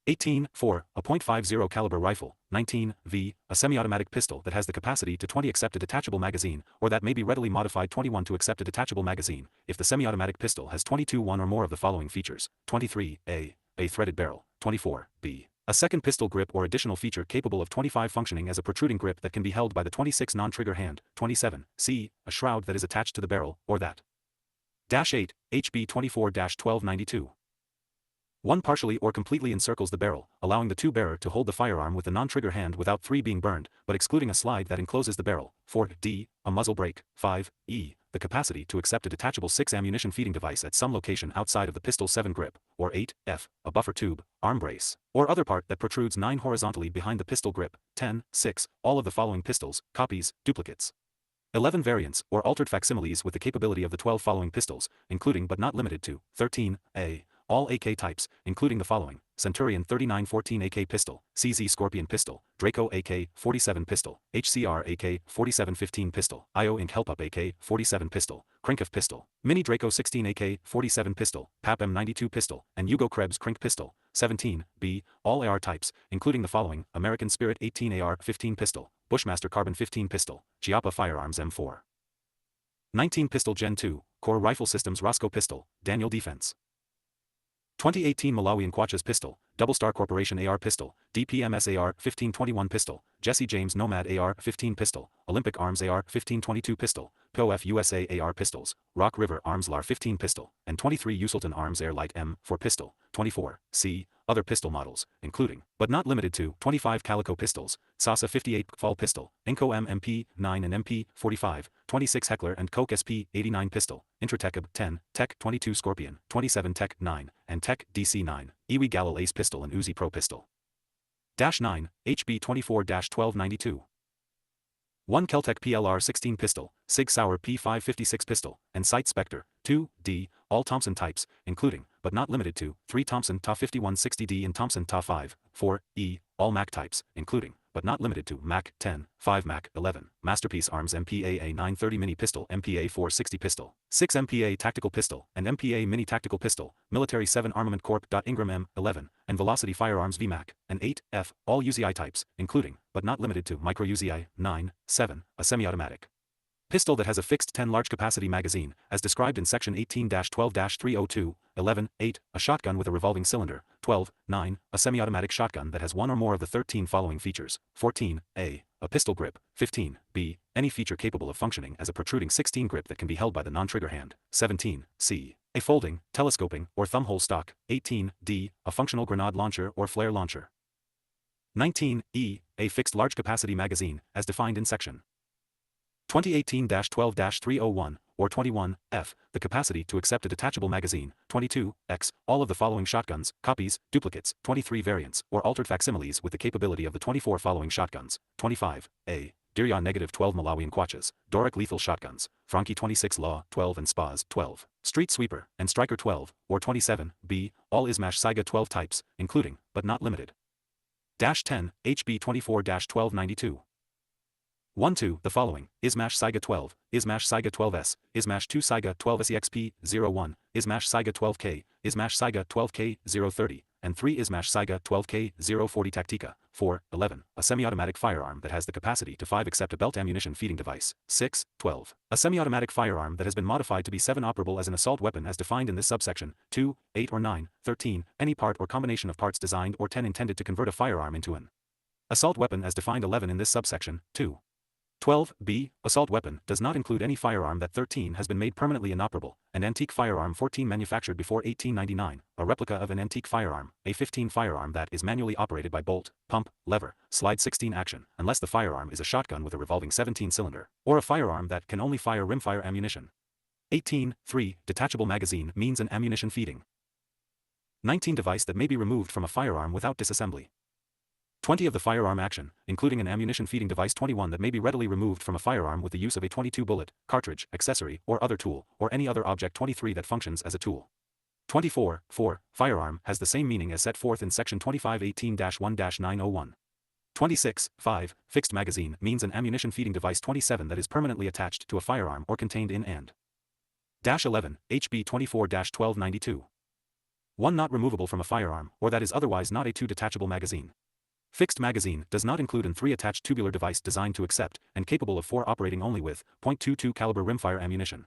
18, 4, a .50 caliber rifle. 19, V, a semi-automatic pistol that has the capacity to 20 accept a detachable magazine, or that may be readily modified 21 to accept a detachable magazine, if the semi-automatic pistol has 22 one or more of the following features: 23, A threaded barrel, 24, B, a second pistol grip or additional feature capable of 25 functioning as a protruding grip that can be held by the 26 non-trigger hand, 27, C, a shroud that is attached to the barrel, or that. -8, HB 24-1292. 1 partially or completely encircles the barrel, allowing the two-bearer to hold the firearm with the non-trigger hand without 3 being burned, but excluding a slide that encloses the barrel. 4, D, a muzzle brake. 5, E, the capacity to accept a detachable 6 ammunition feeding device at some location outside of the pistol 7 grip. Or 8, F, a buffer tube, arm brace, or other part that protrudes 9 horizontally behind the pistol grip. 10, 6, all of the following pistols, copies, duplicates. 11 variants, or altered facsimiles with the capability of the 12 following pistols, including but not limited to. 13, A, all AK types, including the following: Centurion 3914 AK pistol, CZ Scorpion pistol, Draco AK 47 pistol, HCR AK 4715 pistol, IO Inc Helpup AK 47 pistol, Krinkov pistol, Mini Draco 16 AK 47 pistol, PAP M92 pistol, and Hugo Krebs Krink pistol. 17, B, all AR types, including the following: American Spirit 18 AR 15 pistol, Bushmaster Carbon 15 pistol, Chiappa Firearms M4. 19 Pistol Gen 2, Core Rifle Systems Roscoe pistol, Daniel Defense. 2018 Malawian Quachas pistol, Double Star Corporation AR pistol, DPMS AR 1521 pistol, Jesse James Nomad AR 15 pistol, Olympic Arms AR 1522 pistol, POF USA AR pistols, Rock River Arms LAR 15 pistol, and 23 Usultan Arms Air Light M4 pistol. 24, C, other pistol models, including, but not limited to, 25 Calico pistols, Sasa 58 Fall pistol, Inco MP 9 and MP 45, 26 Heckler & Koch SP 89 pistol, Intratec 10, Tech 22 Scorpion, 27 Tech 9, and Tech DC 9, Iwi Galil Ace pistol and Uzi Pro pistol. -9, HB 24-1292. 1 Keltec PLR 16 pistol, Sig Sauer P556 pistol, and Sight Spectre. 2, D, all Thompson types, including, but not limited to, 3 Thompson TA 5160D and Thompson TA 5. 4, E, all Mac types, including, but not limited to, Mac 10, 5 Mac 11, Masterpiece Arms MPA A930 Mini Pistol, MPA 460 Pistol, 6 MPA Tactical Pistol, and MPA Mini Tactical Pistol, Military 7 Armament Corp. Ingram M11, and Velocity Firearms VMAC, and 8, F, all UZI types, including, but not limited to, Micro UZI. 9, 7, a semi-automatic pistol that has a fixed 10 large capacity magazine, as described in Section 18-12-302. 11, 8, a shotgun with a revolving cylinder. 12, 9, a semi-automatic shotgun that has one or more of the 13 following features. 14, A, a pistol grip. 15, B, any feature capable of functioning as a protruding 16 grip that can be held by the non-trigger hand. 17, C, a folding, telescoping, or thumbhole stock. 18, D, a functional grenade launcher or flare launcher. 19, E, a fixed large capacity magazine, as defined in Section 2018-12-301, or 21F, the capacity to accept a detachable magazine, 22X, all of the following shotguns, copies, duplicates, 23 variants, or altered facsimiles with the capability of the 24 following shotguns, 25A, Dirya -12 Malawian Quachas, Doric lethal shotguns, Franchi 26 Law, 12 and Spaz, 12, Street Sweeper, and Striker 12, or 27B, all Ismash Saiga 12 types, including, but not limited. -10, HB 24-1292. 1-2, the following, Ismash Saiga 12, Ismash Saiga 12S, Ismash 2 Saiga 12 SEXP 01, Ismash Saiga 12K, Ismash Saiga 12K 030, and 3 Ismash Saiga 12K 040 Tactica. 4, 11, a semi-automatic firearm that has the capacity to 5 accept a belt ammunition feeding device. 6, 12, a semi-automatic firearm that has been modified to be 7 operable as an assault weapon as defined in this subsection. 2, 8 or 9, 13, any part or combination of parts designed or 10 intended to convert a firearm into an assault weapon as defined. 11 in this subsection. 2. 12b, assault weapon, does not include any firearm that 13 has been made permanently inoperable, an antique firearm 14 manufactured before 1899, a replica of an antique firearm, a 15 firearm that is manually operated by bolt, pump, lever, slide 16 action, unless the firearm is a shotgun with a revolving 17 cylinder, or a firearm that can only fire rimfire ammunition. 18, 3, detachable magazine means an ammunition feeding. 19, device that may be removed from a firearm without disassembly. 20 of the firearm action, including an ammunition feeding device. 21 that may be readily removed from a firearm with the use of a 22 bullet, cartridge, accessory, or other tool, or any other object. 23 that functions as a tool. 24, 4, firearm has the same meaning as set forth in section 2518-1-901. 26, 5, fixed magazine means an ammunition feeding device. 27 that is permanently attached to a firearm or contained in and. -11, HB 24-1292. 1 not removable from a firearm, or that is otherwise not a 2 detachable magazine. Fixed magazine does not include an 3 attached tubular device designed to accept, and capable of 4 operating only with, .22 caliber rimfire ammunition.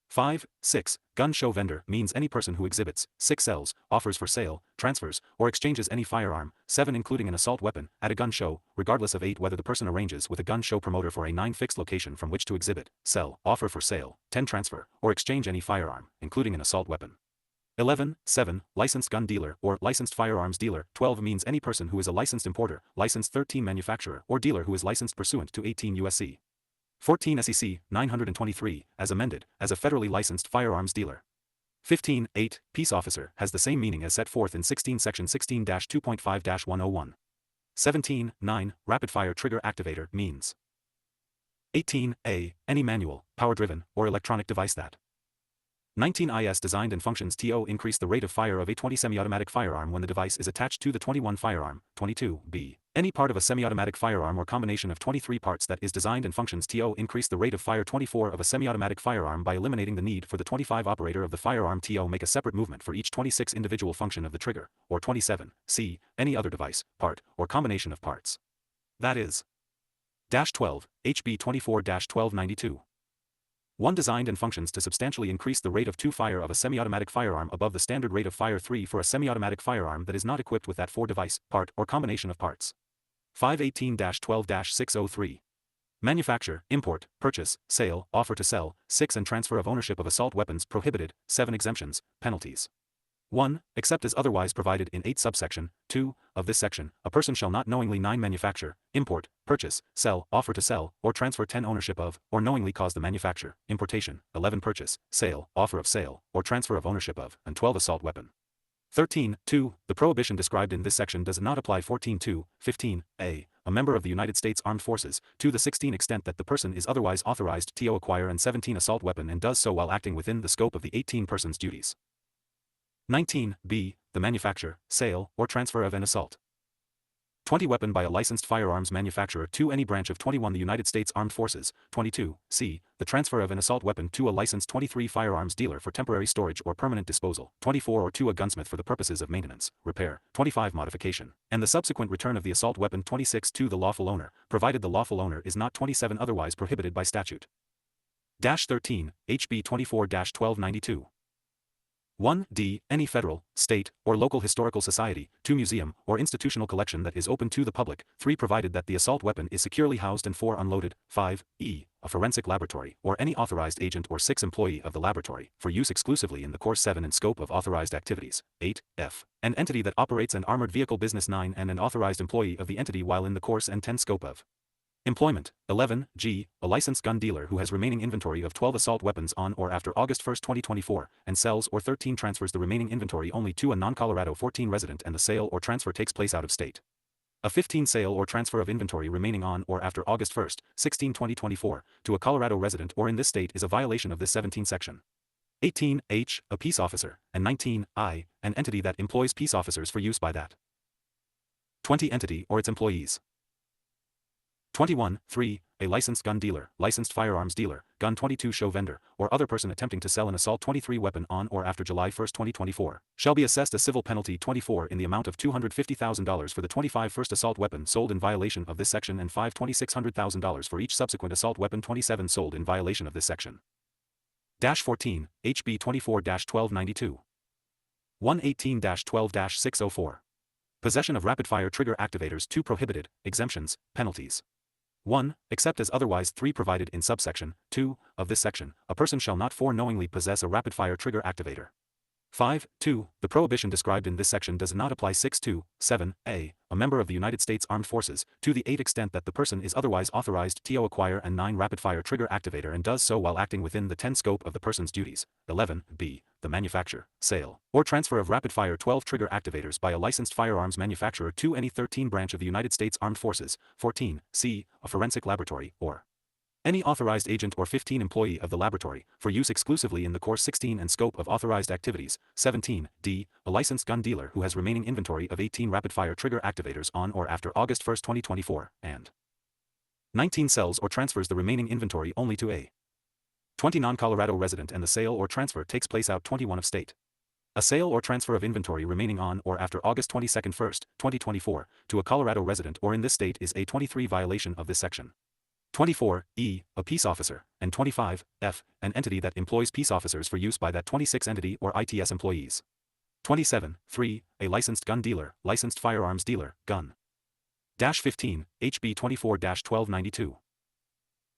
5, 6, gun show vendor means any person who exhibits, 6 sells, offers for sale, transfers, or exchanges any firearm, 7 including an assault weapon, at a gun show, regardless of 8 whether the person arranges with a gun show promoter for a 9 fixed location from which to exhibit, sell, offer for sale, 10 transfer, or exchange any firearm, including an assault weapon. 11, 7, licensed gun dealer or licensed firearms dealer. 12 means any person who is a licensed importer, licensed 13 manufacturer or dealer who is licensed pursuant to 18 U.S.C. 14 SEC 923, as amended, as a federally licensed firearms dealer. 15, 8, peace officer has the same meaning as set forth in 16 section 16-2.5-101. 17, 9, rapid fire trigger activator means. 18, A, any manual, power-driven, or electronic device that. 19 IS designed and functions to increase the rate of fire of a 20 semi-automatic firearm when the device is attached to the 21 firearm. 22 B. Any part of a semi-automatic firearm or combination of 23 parts that is designed and functions to increase the rate of fire. 24 of a semi-automatic firearm by eliminating the need for the 25 operator of the firearm to make a separate movement for each 26 individual function of the trigger. Or 27 C. Any other device, part, or combination of parts. That is. -12, HB 24-1292. 1 designed and functions to substantially increase the rate of fire of a semi-automatic firearm above the standard rate of fire. 3 for a semi-automatic firearm that is not equipped with that 4 device, part, or combination of parts. 518-12-603. Manufacture, import, purchase, sale, offer to sell, 6 and transfer of ownership of assault weapons prohibited, 7 exemptions, penalties. 1. Except as otherwise provided in 8 subsection 2 of this section, a person shall not knowingly 9 manufacture, import, purchase, sell, offer to sell, or transfer 10 ownership of, or knowingly cause the manufacture, importation, 11 purchase, sale, offer of sale, or transfer of ownership of, and 12 assault weapon. 13. 2. The prohibition described in this section does not apply. 14. 2. 15. A. A member of the United States Armed Forces, to the 16 extent that the person is otherwise authorized to acquire and 17 assault weapon and does so while acting within the scope of the 18 person's duties. 19. B. The manufacture, sale, or transfer of an assault 20 weapon by a licensed firearms manufacturer to any branch of 21 the United States Armed Forces. 22. C. The transfer of an assault weapon to a licensed 23 firearms dealer for temporary storage or permanent disposal. 24 or to a gunsmith for the purposes of maintenance, repair. 25 modification, and the subsequent return of the assault weapon. 26 to the lawful owner, provided the lawful owner is not 27 otherwise prohibited by statute. 13. HB 24-1292. 1d. Any federal, state, or local historical society, 2 museum, or institutional collection that is open to the public. 3 provided that the assault weapon is securely housed and 4 unloaded. 5 e. A forensic laboratory, or any authorized agent or 6 employee of the laboratory, for use exclusively in the course. 7 in scope of authorized activities. 8 f. An entity that operates an armored vehicle business. 9 and an authorized employee of the entity while in the course. And 10 scope of Employment, 11, G, a licensed gun dealer who has remaining inventory of 12 assault weapons on or after August 1, 2024, and sells or 13 transfers the remaining inventory only to a non-Colorado 14 resident and the sale or transfer takes place out of state. A 15 sale or transfer of inventory remaining on or after August 1, 16, 2024, to a Colorado resident or in this state is a violation of this 17 section. 18, H, a peace officer, and 19, I, an entity that employs peace officers for use by that 20 entity or its employees. 21, 3, a licensed gun dealer, licensed firearms dealer, gun 22 show vendor, or other person attempting to sell an assault 23 weapon on or after July 1, 2024, shall be assessed a civil penalty 24 in the amount of $250,000 for the 25 first assault weapon sold in violation of this section and $5 $2,600,000 for each subsequent assault weapon 27 sold in violation of this section. 14, HB 24-1292. 118-12-604. Possession of rapid-fire trigger activators. 2 prohibited, exemptions, penalties. 1. Except as otherwise 3 provided in subsection 2 of this section, a person shall not knowingly possess a rapid-fire trigger activator. 5. 2. The prohibition described in this section does not apply. 6. 2. 7. A member of the United States Armed Forces, to the 8 extent that the person is otherwise authorized to acquire a 9 rapid-fire trigger activator and does so while acting within the 10 scope of the person's duties. 11. B. The manufacture, sale, or transfer of rapid-fire 12 trigger activators by a licensed firearms manufacturer to any 13 branch of the United States Armed Forces. 14. C. A forensic laboratory, or any authorized agent or 15 employee of the laboratory, for use exclusively in the course 16 and scope of authorized activities. 17. D. A licensed gun dealer who has remaining inventory of 18 rapid-fire trigger activators on or after August 1, 2024, and 19 sells or transfers the remaining inventory only to a 20 non-Colorado resident and the sale or transfer takes place out 21 of state. A sale or transfer of inventory remaining on or after August 22, 2024, to a Colorado resident or in this state is a 23 violation of this section. 24, E, a peace officer, and 25, F, an entity that employs peace officers for use by that 26 entity or ITS employees. 27, 3, a licensed gun dealer, licensed firearms dealer, gun. 15, HB 24-1292.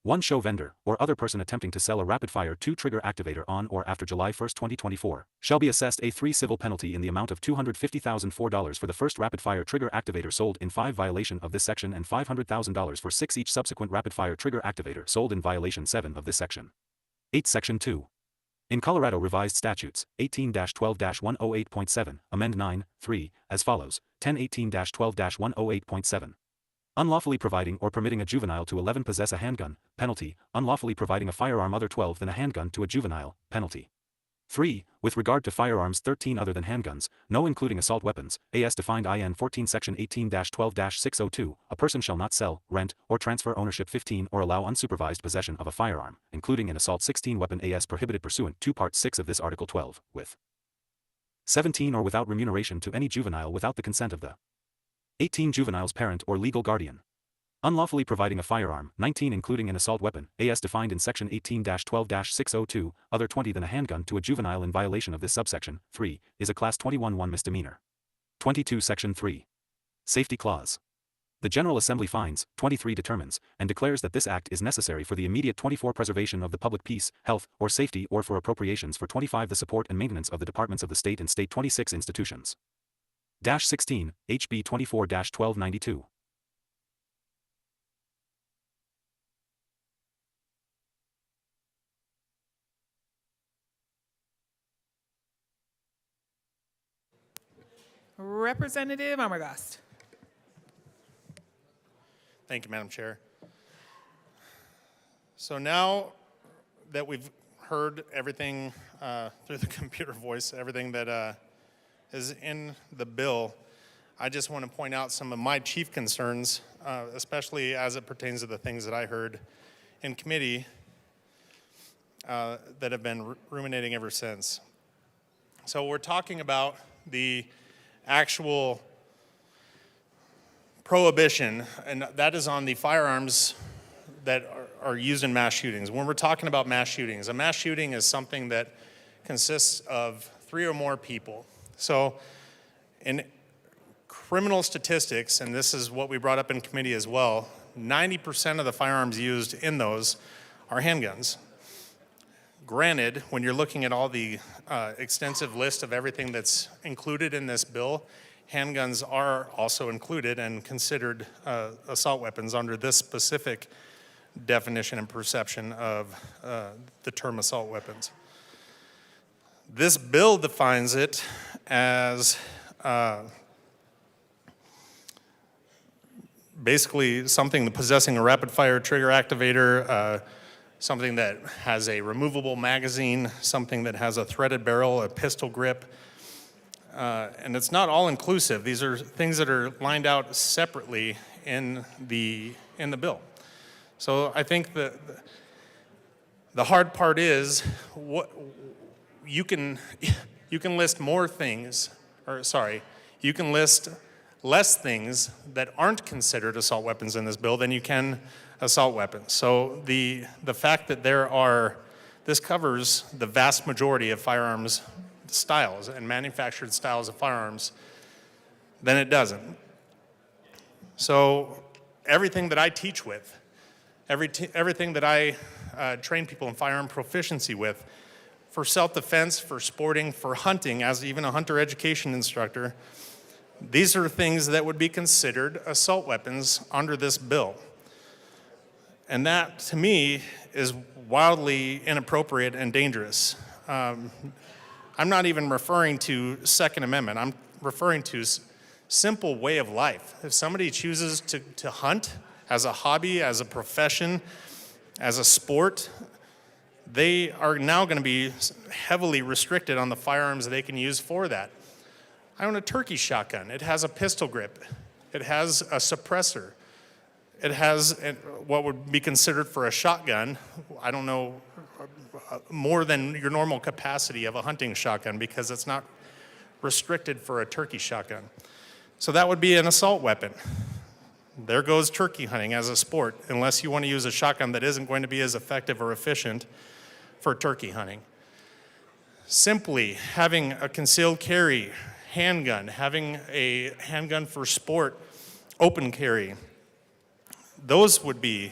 1 show vendor, or other person attempting to sell a rapid-fire 2 trigger activator on or after July 1, 2024, shall be assessed a 3 civil penalty in the amount of $250,004 for the first rapid-fire trigger activator sold in 5 violation of this section and $500,000 for 6 each subsequent rapid-fire trigger activator sold in violation 7 of this section. 8. Section 2. In Colorado Revised Statutes, 18-12-108.7, amend 9, 3, as follows, 1018-12-108.7. Unlawfully providing or permitting a juvenile to 11 possess a handgun, penalty. Unlawfully providing a firearm other 12 than a handgun to a juvenile, penalty. 3. With regard to firearms 13 other than handguns, no including assault weapons, as defined in 14 Section 18-12-602, a person shall not sell, rent, or transfer ownership 15 or allow unsupervised possession of a firearm, including an assault 16 weapon as prohibited pursuant to Part 6 of this Article 12, with 17 or without remuneration to any juvenile without the consent of the 18 juvenile's parent or legal guardian. Unlawfully providing a firearm, 19 including an assault weapon, as defined in Section 18-12-602, other 20 than a handgun to a juvenile in violation of this subsection, 3, is a Class 21-1 misdemeanor. 22 Section 3. Safety Clause. The General Assembly finds, 23 determines, and declares that this act is necessary for the immediate 24 preservation of the public peace, health, or safety or for appropriations for 25 the support and maintenance of the departments of the state and state 26 institutions. 16, HB 24-1292. Representative Armagast. Thank you, Madam Chair. So now that we've heard everything through the computer voice, everything that is in the bill, I just want to point out some of my chief concerns, especially as it pertains to the things that I heard in committee that have been ruminating ever since. So we're talking about the actual prohibition, and that is on the firearms that are used in mass shootings. When we're talking about mass shootings, a mass shooting is something that consists of 3 or more people. So in criminal statistics, and this is what we brought up in committee as well, 90% of the firearms used in those are handguns. Granted, when you're looking at all the extensive list of everything that's included in this bill, handguns are also included and considered assault weapons under this specific definition and perception of the term assault weapons. This bill defines it as basically something possessing a rapid-fire trigger activator, something that has a removable magazine, something that has a threaded barrel, a pistol grip, and it's not all-inclusive. These are things that are lined out separately in the bill. So I think the hard part is what you can list more things, or sorry, you can list less things that aren't considered assault weapons in this bill than you can assault weapons. So the fact that this covers the vast majority of firearms styles and manufactured styles of firearms, then it doesn't. So everything that I teach with, everything that I train people in firearm proficiency with, for self-defense, for sporting, for hunting, as even a hunter education instructor, these are things that would be considered assault weapons under this bill. And that, to me, is wildly inappropriate and dangerous. I'm not even referring to Second Amendment. I'm referring to simple way of life. If somebody chooses to hunt as a hobby, as a profession, as a sport, they are now going to be heavily restricted on the firearms they can use for that. I own a turkey shotgun. It has a pistol grip. It has a suppressor. It has what would be considered for a shotgun, I don't know, more than your normal capacity of a hunting shotgun because it's not restricted for a turkey shotgun. So that would be an assault weapon. There goes turkey hunting as a sport, unless you want to use a shotgun that isn't going to be as effective or efficient for turkey hunting. Simply having a concealed carry handgun, having a handgun for sport, open carry, those would be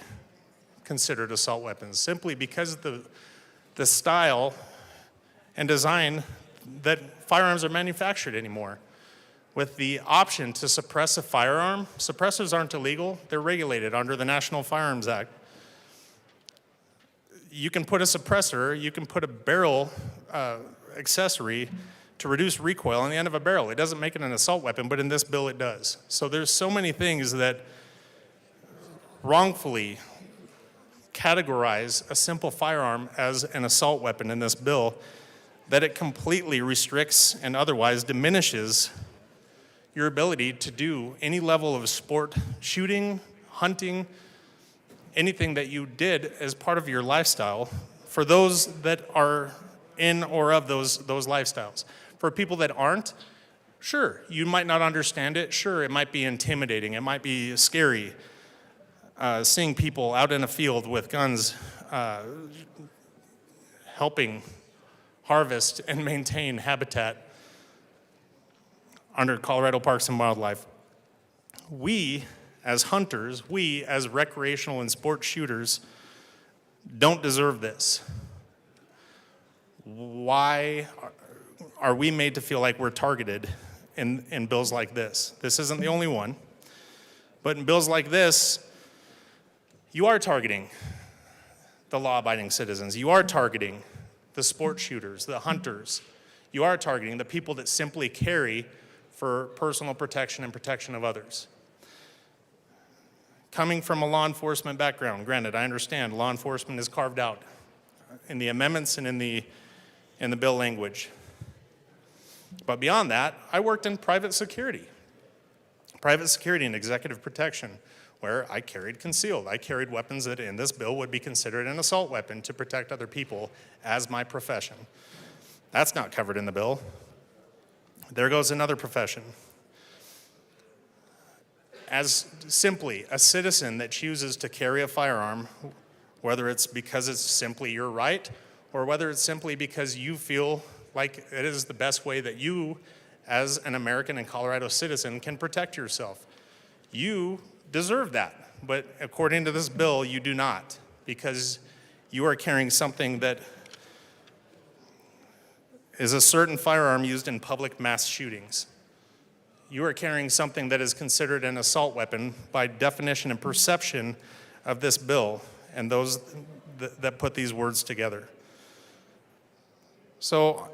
considered assault weapons simply because of the style and design that firearms are manufactured anymore. With the option to suppress a firearm, suppressors aren't illegal, they're regulated under the National Firearms Act. You can put a suppressor, you can put a barrel accessory to reduce recoil on the end of a barrel. It doesn't make it an assault weapon, but in this bill it does. So there's so many things that wrongfully categorize a simple firearm as an assault weapon in this bill that it completely restricts and otherwise diminishes your ability to do any level of sport, shooting, hunting, anything that you did as part of your lifestyle for those that are in or of those lifestyles. For people that aren't, sure, you might not understand it. Sure, it might be intimidating. It might be scary seeing people out in a field with guns helping harvest and maintain habitat under Colorado Parks and Wildlife. We, as hunters, we, as recreational and sport shooters, don't deserve this. Why are we made to feel like we're targeted in bills like this? This isn't the only one, but in bills like this, you are targeting the law-abiding citizens. You are targeting the sport shooters, the hunters. You are targeting the people that simply carry for personal protection and protection of others. Coming from a law enforcement background, granted, I understand law enforcement is carved out in the amendments and in the bill language. But beyond that, I worked in private security and executive protection, where I carried concealed. I carried weapons that in this bill would be considered an assault weapon to protect other people as my profession. That's not covered in the bill. There goes another profession. As simply a citizen that chooses to carry a firearm, whether it's because it's simply your right, or whether it's simply because you feel like it is the best way that you, as an American and Colorado citizen, can protect yourself. You deserve that, but according to this bill, you do not, because you are carrying something that is a certain firearm used in public mass shootings. you are carrying something that is considered an assault weapon by definition and perception of this bill and those that put these words together. So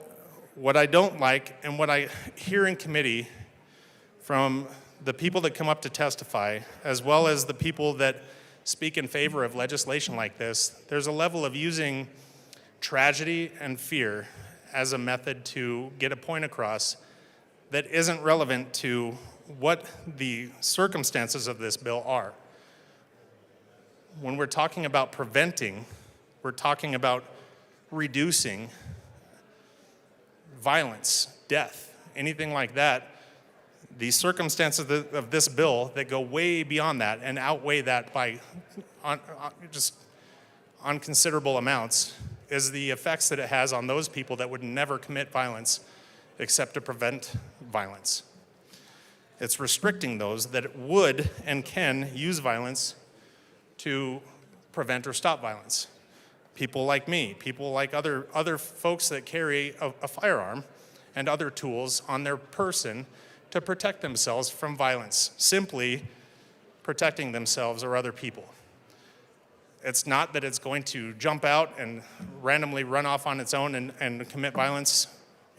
what I don't like and what I hear in committee from the people that come up to testify, as well as the people that speak in favor of legislation like this, there's a level of using tragedy and fear as a method to get a point across that isn't relevant to what the circumstances of this bill are. When we're talking about preventing, we're talking about reducing violence, death, anything like that. The circumstances of this bill that go way beyond that and outweigh that by just considerable amounts is the effects that it has on those people that would never commit violence except to prevent violence. It's restricting those that would and can use violence to prevent or stop violence. People like me, people like other folks that carry a firearm and other tools on their person to protect themselves from violence, simply protecting themselves or other people. It's not that it's going to jump out and randomly run off on its own and commit violence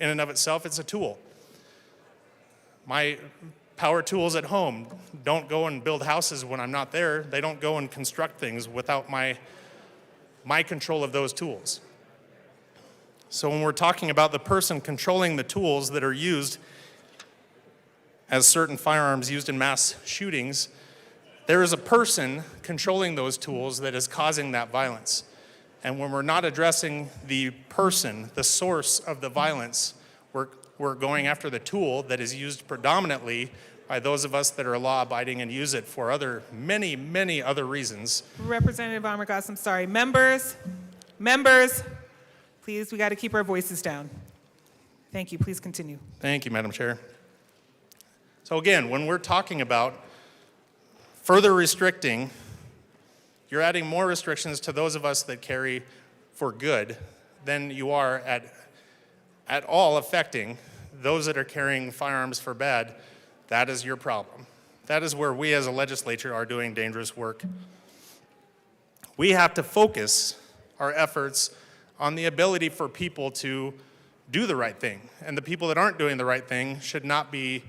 in and of itself. It's a tool. My power tools at home don't go and build houses when I'm not there. They don't go and construct things without my control of those tools. So when we're talking about the person controlling the tools that are used as certain firearms used in mass shootings, there is a person controlling those tools that is causing that violence. And when we're not addressing the person, the source of the violence, we're going after the tool that is used predominantly by those of us that are law-abiding and use it for many other reasons. Representative Amargas, I'm sorry. Members, please, we got to keep our voices down. Thank you. Please continue. Thank you, Madam Chair. So again, when we're talking about further restricting, you're adding more restrictions to those of us that carry for good than you are at all affecting those that are carrying firearms for bad. That is your problem. That is where we as a legislature are doing dangerous work. We have to focus our efforts on the ability for people to do the right thing. And the people that aren't doing the right thing should not be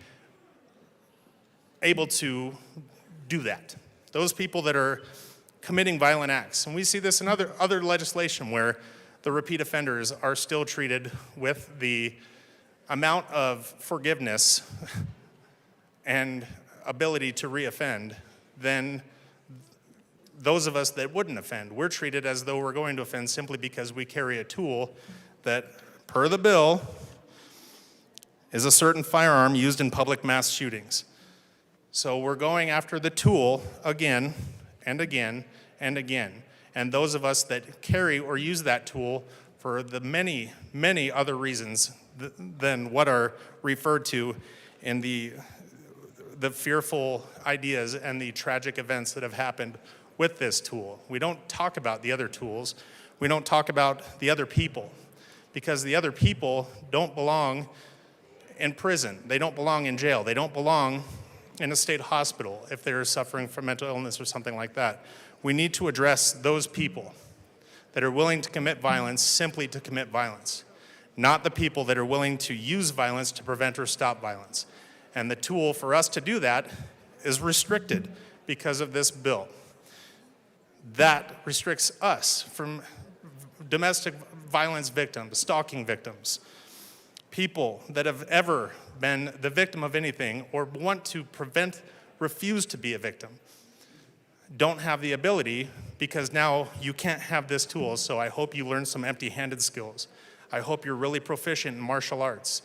able to do that. Those people that are committing violent acts. And we see this in other legislation where the repeat offenders are still treated with the amount of forgiveness and ability to reoffend than those of us that wouldn't offend. We're treated as though we're going to offend simply because we carry a tool that, per the bill, is a certain firearm used in public mass shootings. So we're going after the tool again and again and again. And those of us that carry or use that tool for the many other reasons than what are referred to in the fearful ideas and the tragic events that have happened with this tool. We don't talk about the other tools. We don't talk about the other people, because the other people don't belong in prison. They don't belong in jail. They don't belong in a state hospital if they're suffering from mental illness or something like that. We need to address those people that are willing to commit violence simply to commit violence, not the people that are willing to use violence to prevent or stop violence. And the tool for us to do that is restricted because of this bill. That restricts us from domestic violence victims, stalking victims, people that have ever been the victim of anything or want to refuse to be a victim. Don't have the ability because now you can't have this tool. So I hope you learn some empty-handed skills. I hope you're really proficient in martial arts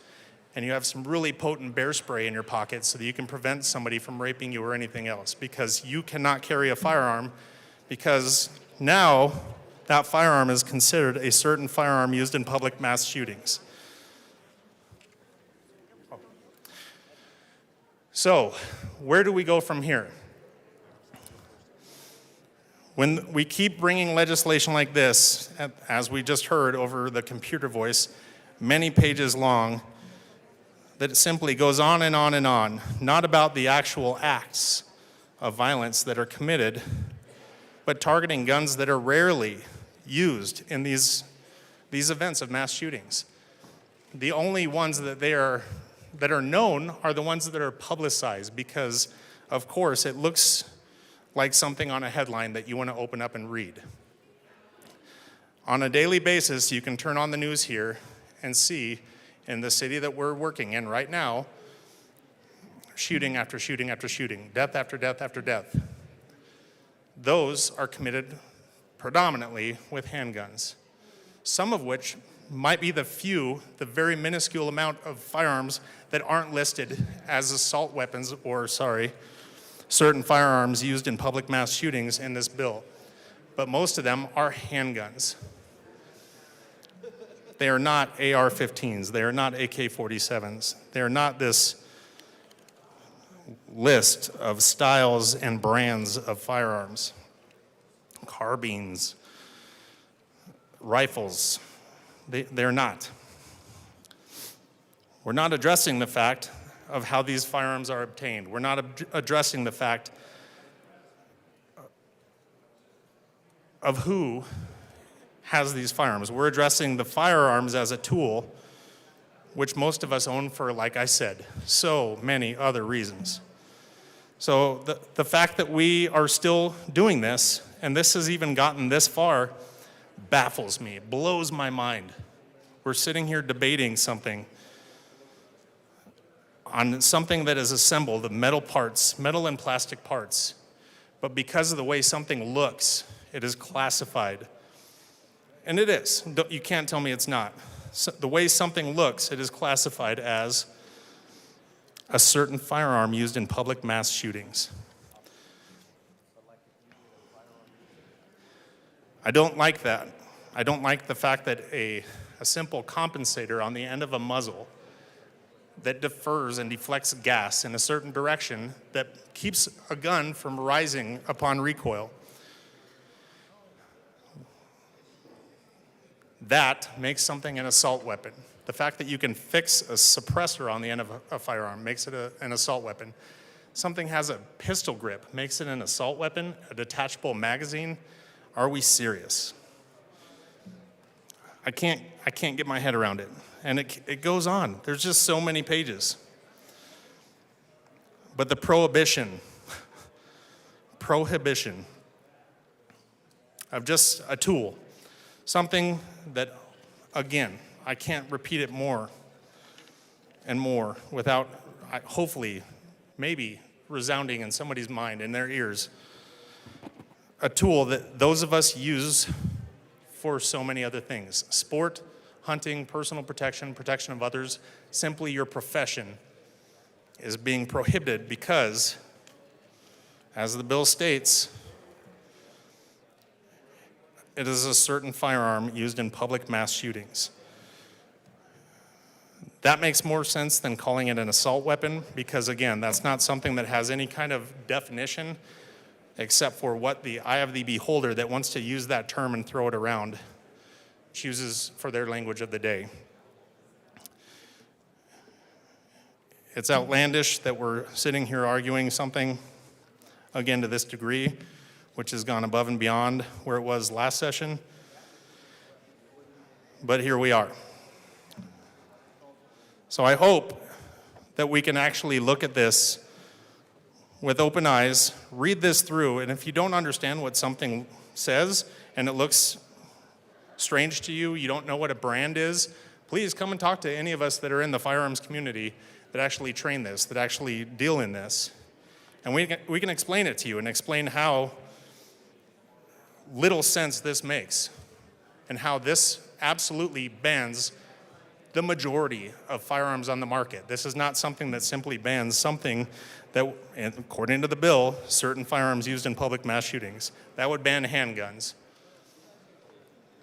and you have some really potent bear spray in your pocket so that you can prevent somebody from raping you or anything else, because you cannot carry a firearm because now that firearm is considered a certain firearm used in public mass shootings. So, where do we go from here? When we keep bringing legislation like this, as we just heard over the computer voice, many pages long, that simply goes on and on and on, not about the actual acts of violence that are committed, but targeting guns that are rarely used in these events of mass shootings. The only ones that are known are the ones that are publicized because, of course, it looks like something on a headline that you want to open up and read. On a daily basis, you can turn on the news here and see in the city that we're working in right now, shooting after shooting after shooting, death after death after death. Those are committed predominantly with handguns, some of which might be the very minuscule amount of firearms that aren't listed as assault weapons or, certain firearms used in public mass shootings in this bill. But most of them are handguns. They are not AR-15s. They are not AK-47s. They are not this list of styles and brands of firearms. Carbines, rifles, they're not. We're not addressing the fact of how these firearms are obtained. We're not addressing the fact of who has these firearms. We're addressing the firearms as a tool, which most of us own for, like I said, so many other reasons. So the fact that we are still doing this, and this has even gotten this far, baffles me, blows my mind. We're sitting here debating something on something that is assembled of metal parts, metal and plastic parts, but because of the way something looks, it is classified. And it is. You can't tell me it's not. So the way something looks, it is classified as a certain firearm used in public mass shootings. I don't like that. I don't like the fact that a simple compensator on the end of a muzzle that defers and deflects gas in a certain direction that keeps a gun from rising upon recoil. That makes something an assault weapon. The fact that you can fix a suppressor on the end of a firearm makes it an assault weapon. Something has a pistol grip makes it an assault weapon, a detachable magazine. Are we serious? I can't get my head around it. And it goes on. There's just so many pages. But the prohibition of just a tool, something that, again, I can't repeat it more and more without hopefully, maybe resounding in somebody's mind, in their ears. A tool that those of us use for so many other things. Sport, hunting, personal protection, protection of others, simply your profession is being prohibited because, as the bill states, it is a certain firearm used in public mass shootings. That makes more sense than calling it an assault weapon because, again, that's not something that has any kind of definition except for what the eye of the beholder that wants to use that term and throw it around chooses for their language of the day. It's outlandish that we're sitting here arguing something, again, to this degree, which has gone above and beyond where it was last session. But here we are. So I hope that we can actually look at this with open eyes, read this through, and if you don't understand what something says and it looks strange to you, you don't know what a brand is, please come and talk to any of us that are in the firearms community that actually train this, that actually deal in this. And we can explain it to you and explain how little sense this makes and how this absolutely bans the majority of firearms on the market. This is not something that simply bans something that, according to the bill, certain firearms used in public mass shootings. That would ban handguns.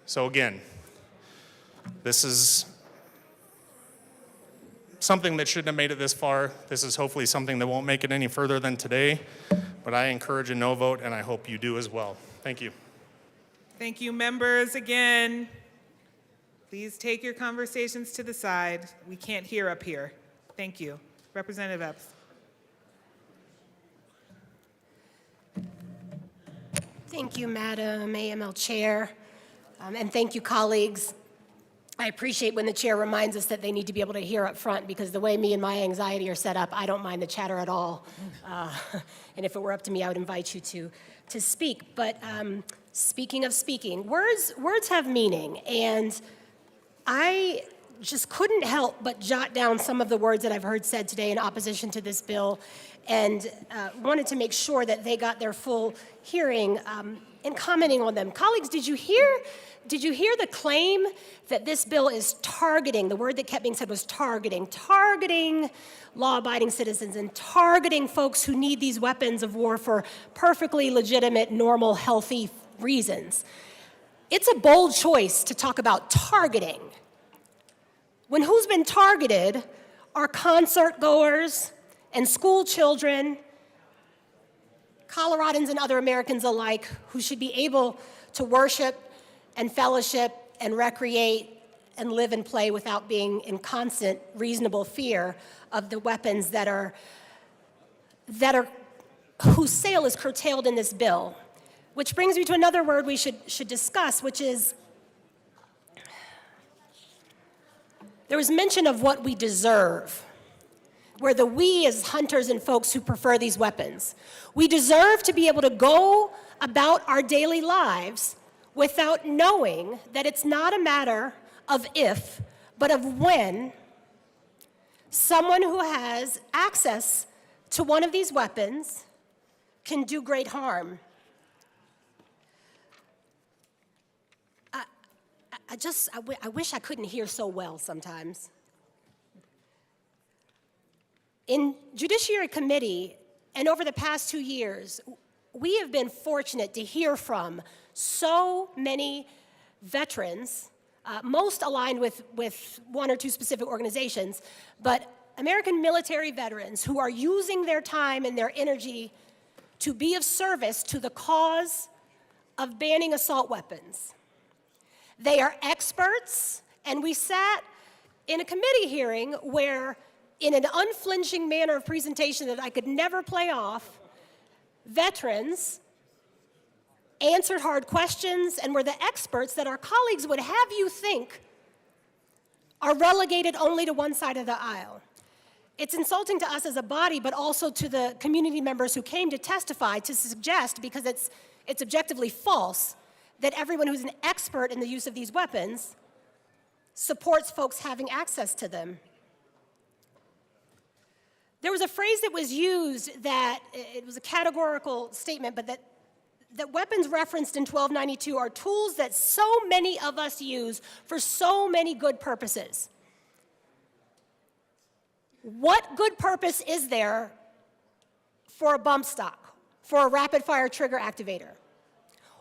So again, this is something that shouldn't have made it this far. This is hopefully something that won't make it any further than today, but I encourage a no vote, and I hope you do as well. Thank you. Thank you, members. Again, please take your conversations to the side. We can't hear up here. Thank you. Representative Epps. Thank you, Madam AML Chair, and thank you, colleagues. I appreciate when the chair reminds us that they need to be able to hear up front, because the way me and my anxiety are set up, I don't mind the chatter at all. And if it were up to me, I would invite you to speak. But speaking of speaking, words have meaning, and I just couldn't help but jot down some of the words that I've heard said today in opposition to this bill, and wanted to make sure that they got their full hearing in commenting on them. Colleagues, did you hear the claim that this bill is targeting, the word that kept being said was targeting law-abiding citizens and targeting folks who need these weapons of war for perfectly legitimate, normal, healthy reasons? It's a bold choice to talk about targeting, when who's been targeted are concert goers and school children, Coloradans and other Americans alike, who should be able to worship and fellowship and recreate and live and play without being in constant, reasonable fear of the weapons that are whose sale is curtailed in this bill. Which brings me to another word we should discuss, which is, there was mention of what we deserve, where the we is hunters and folks who prefer these weapons. We deserve to be able to go about our daily lives without knowing that it's not a matter of if, but of when someone who has access to one of these weapons can do great harm. I wish I couldn't hear so well sometimes. In Judiciary Committee, and over the past 2 years, we have been fortunate to hear from so many veterans, most aligned with one or two specific organizations, but American military veterans who are using their time and their energy to be of service to the cause of banning assault weapons. They are experts, and we sat in a committee hearing where, in an unflinching manner of presentation that I could never play off, veterans answered hard questions and were the experts that our colleagues would have you think are relegated only to one side of the aisle. It's insulting to us as a body, but also to the community members who came to testify, to suggest, because it's objectively false, that everyone who's an expert in the use of these weapons supports folks having access to them. There was a phrase that was used that, it was a categorical statement, but that weapons referenced in 1292 are tools that so many of us use for so many good purposes. What good purpose is there for a bump stock, for a rapid-fire trigger activator?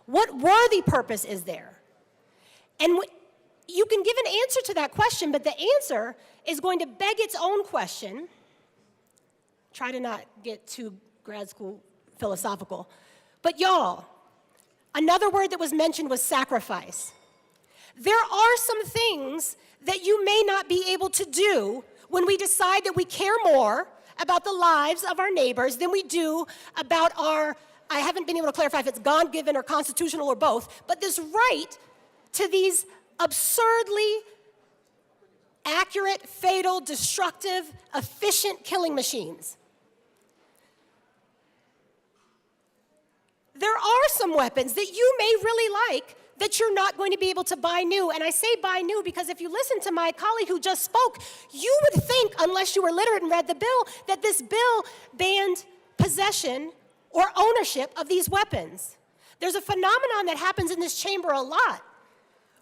What worthy purpose is there? And you can give an answer to that question, but the answer is going to beg its own question. Try to not get too grad school philosophical. But y'all, another word that was mentioned was sacrifice. There are some things that you may not be able to do when we decide that we care more about the lives of our neighbors than we do about our, I haven't been able to clarify if it's God-given or constitutional or both, but this right to these absurdly accurate, fatal, destructive, efficient killing machines. There are some weapons that you may really like that you're not going to be able to buy new. And I say buy new because if you listen to my colleague who just spoke, you would think, unless you were literate and read the bill, that this bill banned possession or ownership of these weapons. There's a phenomenon that happens in this chamber a lot,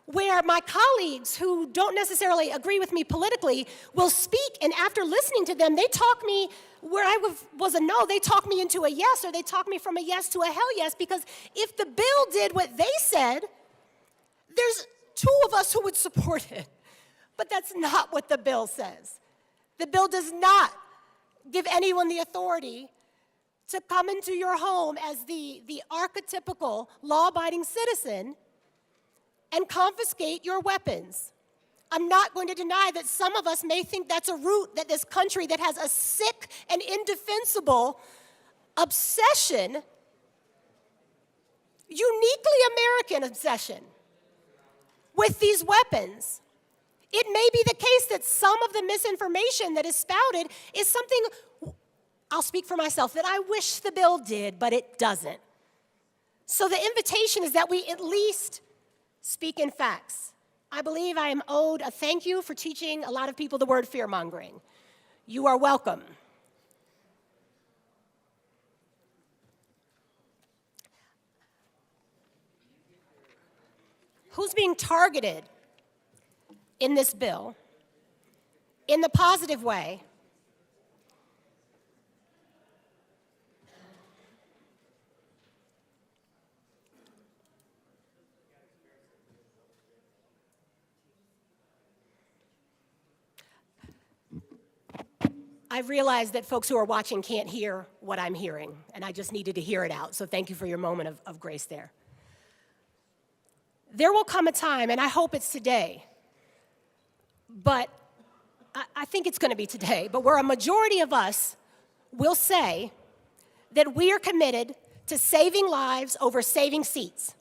where my colleagues who don't necessarily agree with me politically will speak, and after listening to them, they talk me, where I was a no, they talk me into a yes, or they talk me from a yes to a hell yes, because if the bill did what they said, there's two of us who would support it. But that's not what the bill says. The bill does not give anyone the authority to come into your home as the archetypical law-abiding citizen and confiscate your weapons. I'm not going to deny that some of us may think that's a route that this country that has a sick and indefensible obsession, uniquely American obsession, with these weapons. It may be the case that some of the misinformation that is spouted is something, I'll speak for myself, that I wish the bill did, but it doesn't. So the invitation is that we at least speak in facts. I believe I am owed a thank you for teaching a lot of people the word fear-mongering. You are welcome. Who's being targeted in this bill in the positive way? I've realized that folks who are watching can't hear what I'm hearing, and I just needed to hear it out, so thank you for your moment of grace there. There will come a time, and I hope it's today, but I think it's going to be today, but where a majority of us will say that we are committed to saving lives over saving seats,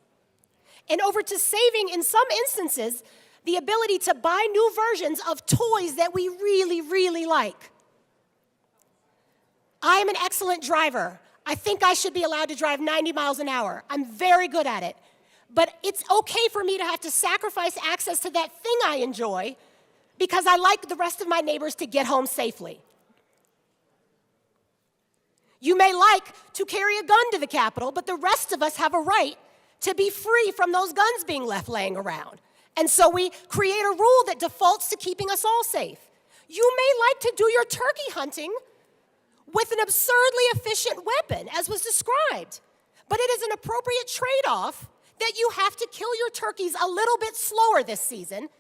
and over to saving, in some instances, the ability to buy new versions of toys that we really, really like. I am an excellent driver. I think I should be allowed to drive 90 miles an hour. I'm very good at it. But it's okay for me to have to sacrifice access to that thing I enjoy because I like the rest of my neighbors to get home safely. You may like to carry a gun to the Capitol, but the rest of us have a right to be free from those guns being left laying around. And so we create a rule that defaults to keeping us all safe. You may like to do your turkey hunting with an absurdly efficient weapon, as was described. But it is an appropriate trade-off that you have to kill your turkeys a little bit slower this season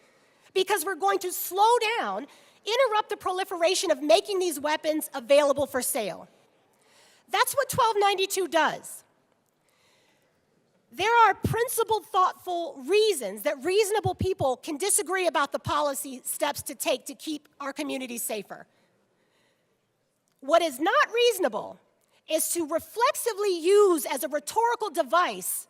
because we're going to slow down, interrupt the proliferation of making these weapons available for sale. That's what 1292 does. There are principled, thoughtful reasons that reasonable people can disagree about the policy steps to take to keep our communities safer. What is not reasonable is to reflexively use as a rhetorical device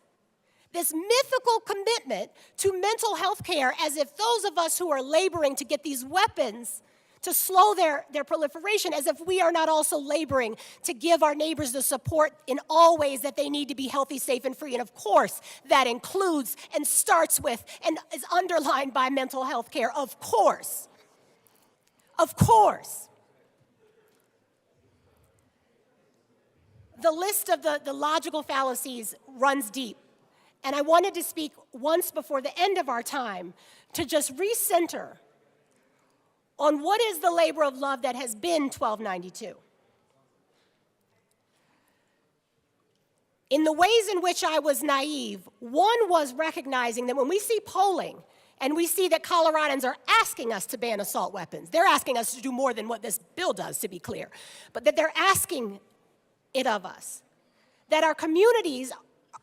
this mythical commitment to mental health care as if those of us who are laboring to get these weapons to slow their proliferation, as if we are not also laboring to give our neighbors the support in all ways that they need to be healthy, safe, and free. And of course, that includes and starts with and is underlined by mental health care, of course. Of course. The list of the logical fallacies runs deep. And I wanted to speak once before the end of our time to just recenter on what is the labor of love that has been 1292. In the ways in which I was naive, one was recognizing that when we see polling and we see that Coloradans are asking us to ban assault weapons, they're asking us to do more than what this bill does, to be clear, but that they're asking it of us, that our communities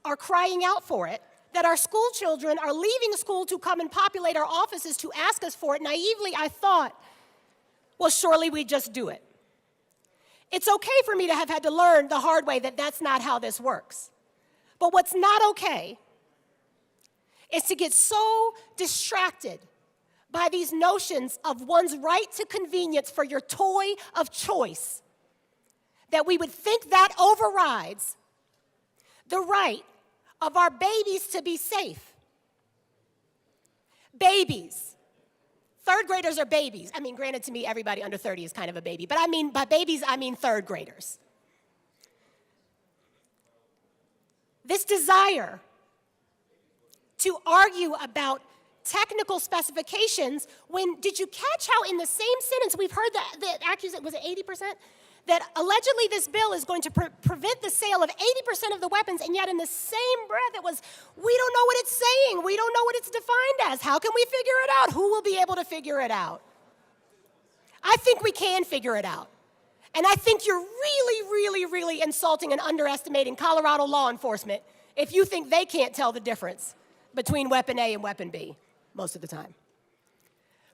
are crying out for it, that our school children are leaving school to come and populate our offices to ask us for it. Naively, I thought, well, surely we just do it. It's okay for me to have had to learn the hard way that that's not how this works. But what's not okay is to get so distracted by these notions of one's right to convenience for your toy of choice that we would think that overrides the right of our babies to be safe. Babies. Third graders are babies. I mean, granted, to me, everybody under 30 is kind of a baby, but I mean, by babies, I mean third graders. This desire to argue about technical specifications when, did you catch how in the same sentence we've heard that accusation, was it 80%? That allegedly this bill is going to prevent the sale of 80% of the weapons, and yet in the same breath it was, we don't know what it's saying, we don't know what it's defined as, how can we figure it out? Who will be able to figure it out? I think we can figure it out. And I think you're really, really, really insulting and underestimating Colorado law enforcement if you think they can't tell the difference between weapon A and weapon B most of the time.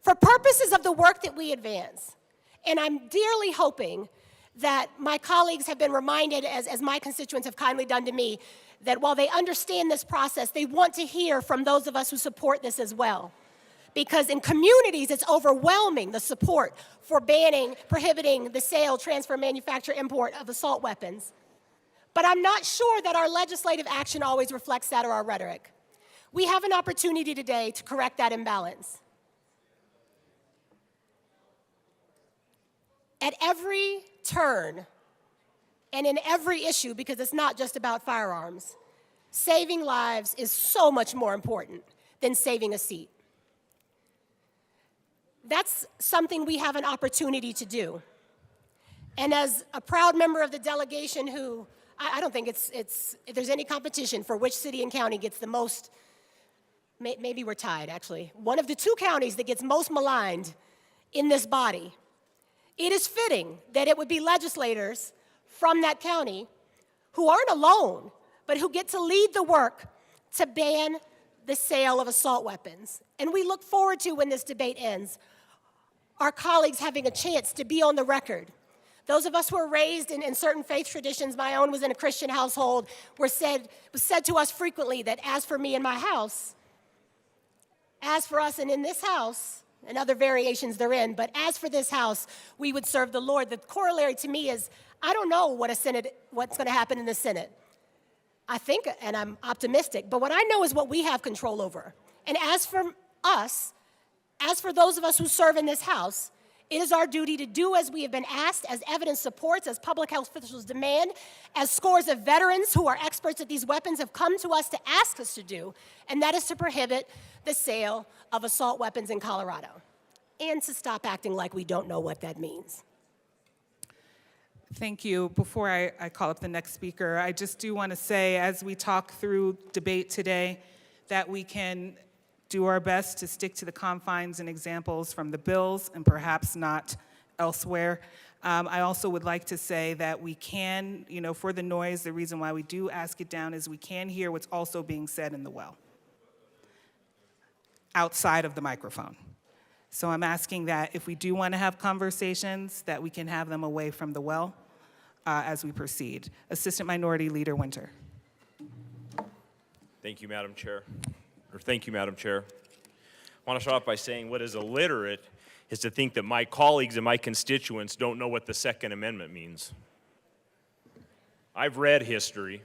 For purposes of the work that we advance, and I'm dearly hoping that my colleagues have been reminded, as my constituents have kindly done to me, that while they understand this process, they want to hear from those of us who support this as well. Because in communities, it's overwhelming, the support for banning, prohibiting the sale, transfer, manufacture, import of assault weapons. But I'm not sure that our legislative action always reflects that or our rhetoric. We have an opportunity today to correct that imbalance. At every turn, and in every issue, because it's not just about firearms, saving lives is so much more important than saving a seat. That's something we have an opportunity to do. And as a proud member of the delegation who, I don't think there's any competition for which city and county gets the most, maybe we're tied actually, one of the two counties that gets most maligned in this body. It is fitting that it would be legislators from that county who aren't alone, but who get to lead the work to ban the sale of assault weapons. And we look forward to, when this debate ends, our colleagues having a chance to be on the record. Those of us who were raised in certain faith traditions, my own was in a Christian household, was said to us frequently that as for me and my house, as for us and in this house, and other variations therein, but as for this house, we would serve the Lord. The corollary to me is, I don't know what's going to happen in the Senate. I think, and I'm optimistic, but what I know is what we have control over. And as for us, as for those of us who serve in this house, it is our duty to do as we have been asked, as evidence supports, as public health officials demand, as scores of veterans who are experts at these weapons have come to us to ask us to do, and that is to prohibit the sale of assault weapons in Colorado, and to stop acting like we don't know what that means. Thank you. Before I call up the next speaker, I just do want to say, as we talk through debate today, that we can do our best to stick to the confines and examples from the bills and perhaps not elsewhere. I also would like to say that we can, for the noise, the reason why we do ask it down is we can hear what's also being said in the well, outside of the microphone. So I'm asking that if we do want to have conversations, that we can have them away from the well as we proceed. Assistant Minority Leader Winter. Thank you, Madam Chair. Thank you, Madam Chair. I want to start off by saying what is illiterate is to think that my colleagues and my constituents don't know what the Second Amendment means. I've read history,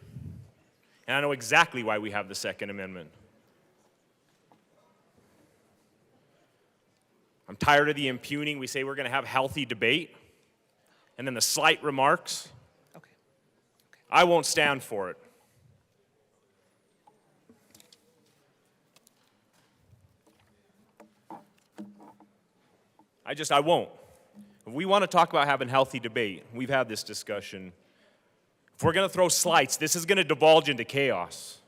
and I know exactly why we have the Second Amendment. I'm tired of the impugning. We say we're going to have healthy debate, and then the slight remarks. Okay. I won't stand for it. I won't. If we want to talk about having healthy debate, we've had this discussion. If we're going to throw slights, this is going to divulge into chaos.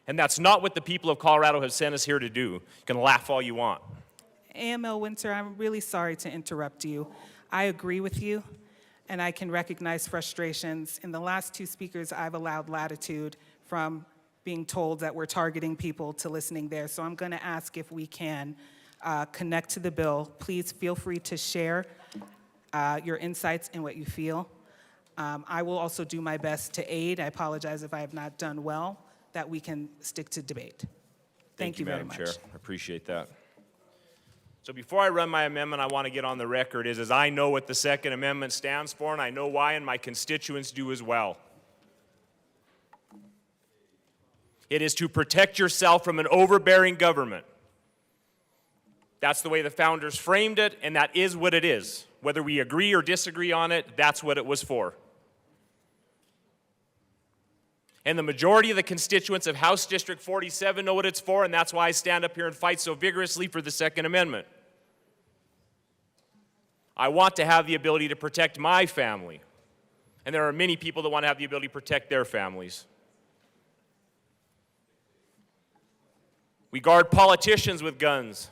And that's not what the people of Colorado have sent us here to do. You can laugh all you want. AML Winter, I'm really sorry to interrupt you. I agree with you, and I can recognize frustrations. In the last two speakers, I've allowed latitude from being told that we're targeting people to listening there. So I'm going to ask if we can connect to the bill. Please feel free to share your insights and what you feel. I will also do my best to aid. I apologize if I have not done well, that we can stick to debate. Thank you very much. Madam Chair. I appreciate that. So before I run my amendment, I want to get on the record is I know what the Second Amendment stands for, and I know why, and my constituents do as well. It is to protect yourself from an overbearing government. That's the way the founders framed it, and that is what it is. Whether we agree or disagree on it, that's what it was for. And the majority of the constituents of House District 47 know what it's for, and that's why I stand up here and fight so vigorously for the Second Amendment. I want to have the ability to protect my family, and there are many people that want to have the ability to protect their families. We guard politicians with guns.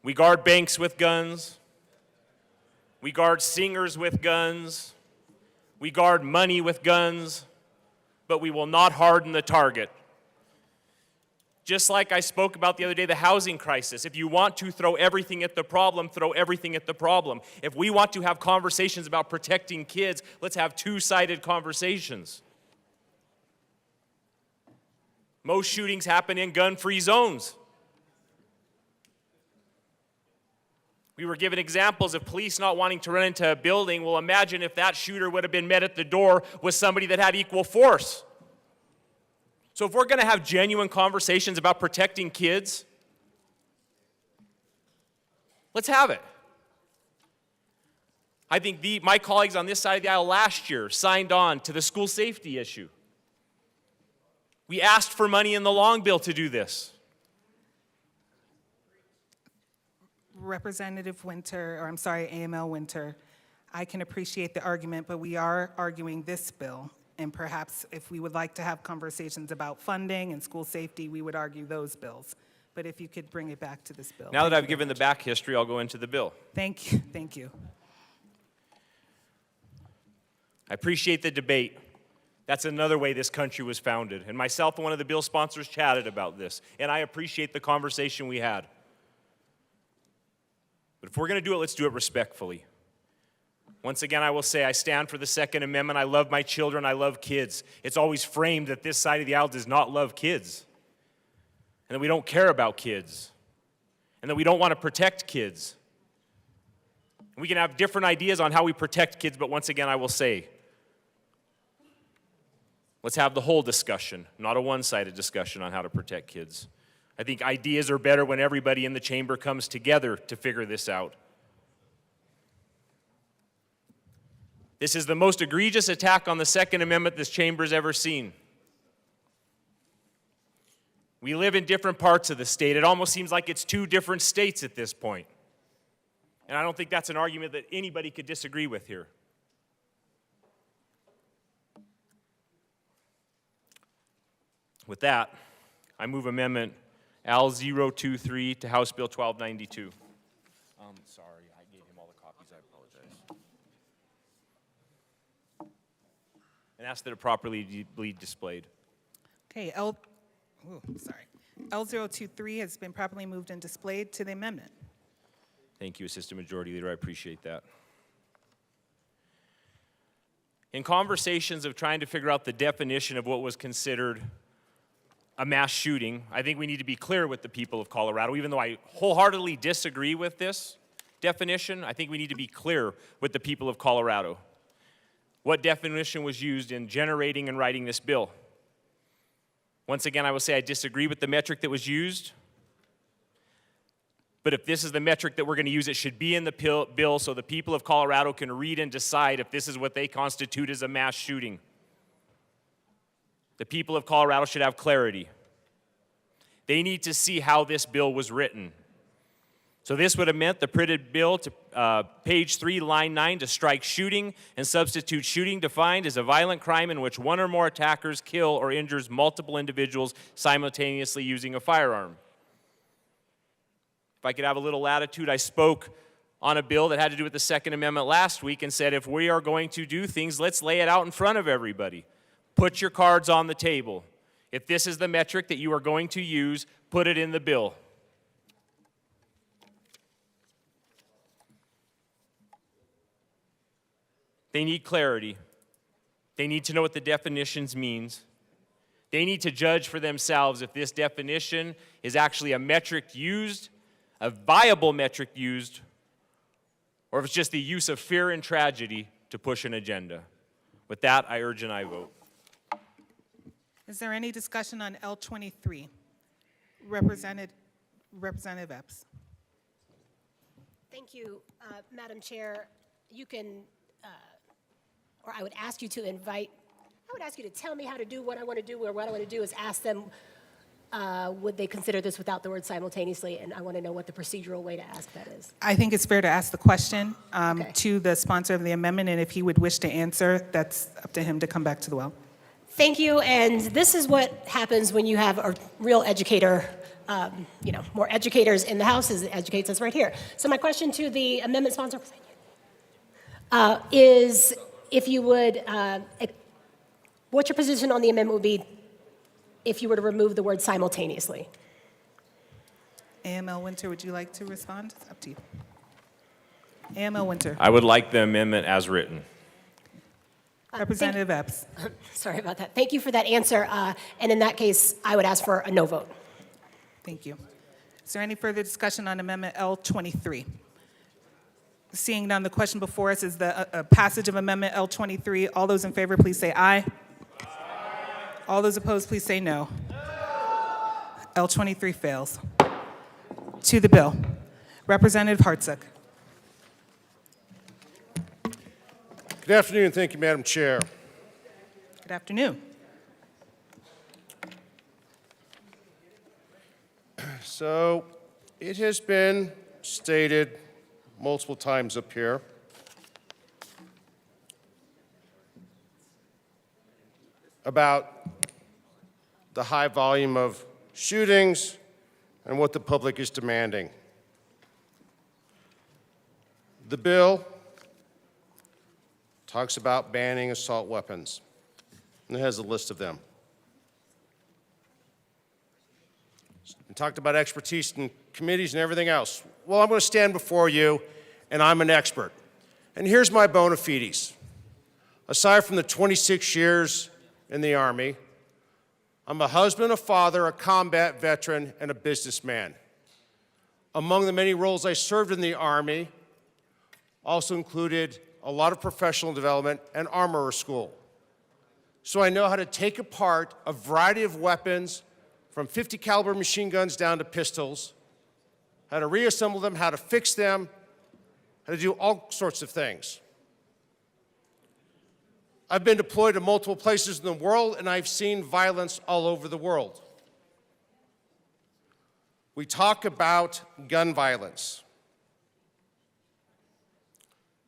We guard banks with guns. We guard singers with guns. We guard money with guns, but we will not harden the target. Just like I spoke about the other day, the housing crisis. If you want to throw everything at the problem, throw everything at the problem. If we want to have conversations about protecting kids, let's have two-sided conversations. Most shootings happen in gun-free zones. We were given examples of police not wanting to run into a building. Well, imagine if that shooter would have been met at the door with somebody that had equal force. So if we're going to have genuine conversations about protecting kids, let's have it. I think my colleagues on this side of the aisle last year signed on to the school safety issue. We asked for money in the long bill to do this. Representative Winter, or I'm sorry, AML Winter, I can appreciate the argument, but we are arguing this bill. And perhaps if we would like to have conversations about funding and school safety, we would argue those bills. But if you could bring it back to this bill. Now that I've given the back history, I'll go into the bill. Thank you. Thank you. I appreciate the debate. That's another way this country was founded. And myself and one of the bill sponsors chatted about this. And I appreciate the conversation we had. But if we're going to do it, let's do it respectfully. Once again, I will say I stand for the Second Amendment. I love my children. I love kids. It's always framed that this side of the aisle does not love kids, and that we don't care about kids, and that we don't want to protect kids. We can have different ideas on how we protect kids, but once again, I will say, let's have the whole discussion, not a one-sided discussion on how to protect kids. I think ideas are better when everybody in the chamber comes together to figure this out. This is the most egregious attack on the Second Amendment this chamber's ever seen. We live in different parts of the state. It almost seems like it's two different states at this point. And I don't think that's an argument that anybody could disagree with here. With that, I move Amendment L023 to House Bill 1292. Sorry, I gave him all the copies. I apologize. And ask that it properly be displayed. Okay, L023 has been properly moved and displayed to the amendment. Thank you, Assistant Majority Leader. I appreciate that. In conversations of trying to figure out the definition of what was considered a mass shooting, I think we need to be clear with the people of Colorado. Even though I wholeheartedly disagree with this definition, I think we need to be clear with the people of Colorado. What definition was used in generating and writing this bill? Once again, I will say I disagree with the metric that was used. But if this is the metric that we're going to use, it should be in the bill so the people of Colorado can read and decide if this is what they constitute as a mass shooting. The people of Colorado should have clarity. They need to see how this bill was written. So this would have meant the printed bill to page 3, line 9, to strike shooting and substitute shooting defined as a violent crime in which one or more attackers kill or injures multiple individuals simultaneously using a firearm. If I could have a little latitude, I spoke on a bill that had to do with the Second Amendment last week and said if we are going to do things, let's lay it out in front of everybody. Put your cards on the table. If this is the metric that you are going to use, put it in the bill. They need clarity. They need to know what the definitions means. They need to judge for themselves if this definition is actually a metric used, a viable metric used, or if it's just the use of fear and tragedy to push an agenda. With that, I urge an aye vote. Is there any discussion on L23? Representative Epps. Thank you, Madam Chair. You can, or I would ask you to tell me how to do what I want to do, or what I want to do is ask them, would they consider this without the word simultaneously? And I want to know what the procedural way to ask that is. I think it's fair to ask the question to the sponsor of the amendment, and if he would wish to answer, that's up to him to come back to the well. Thank you, and this is what happens when you have a real educator, more educators in the House as it educates us right here. So my question to the amendment sponsor is if you would, what your position on the amendment would be if you were to remove the word simultaneously. AML Winter, would you like to respond? It's up to you. AML Winter. I would like the amendment as written. Representative Epps. Sorry about that. Thank you for that answer. And in that case, I would ask for a no vote. Thank you. Is there any further discussion on Amendment L23? Seeing none, the question before us is the passage of Amendment L23. All those in favor, please say aye. All those opposed, please say no. L23 fails. To the bill. Representative Hartsook. Good afternoon. Thank you, Madam Chair. Good afternoon. So it has been stated multiple times up here about the high volume of shootings and what the public is demanding. The bill talks about banning assault weapons, and it has a list of them. It talked about expertise in committees and everything else. Well, I'm going to stand before you, and I'm an expert. And here's my bona fides. Aside from the 26 years in the Army, I'm a husband, a father, a combat veteran, and a businessman. Among the many roles I served in the Army also included a lot of professional development and armorer school. So I know how to take apart a variety of weapons, from 50 caliber machine guns down to pistols, how to reassemble them, how to fix them, how to do all sorts of things. I've been deployed to multiple places in the world, and I've seen violence all over the world. We talk about gun violence.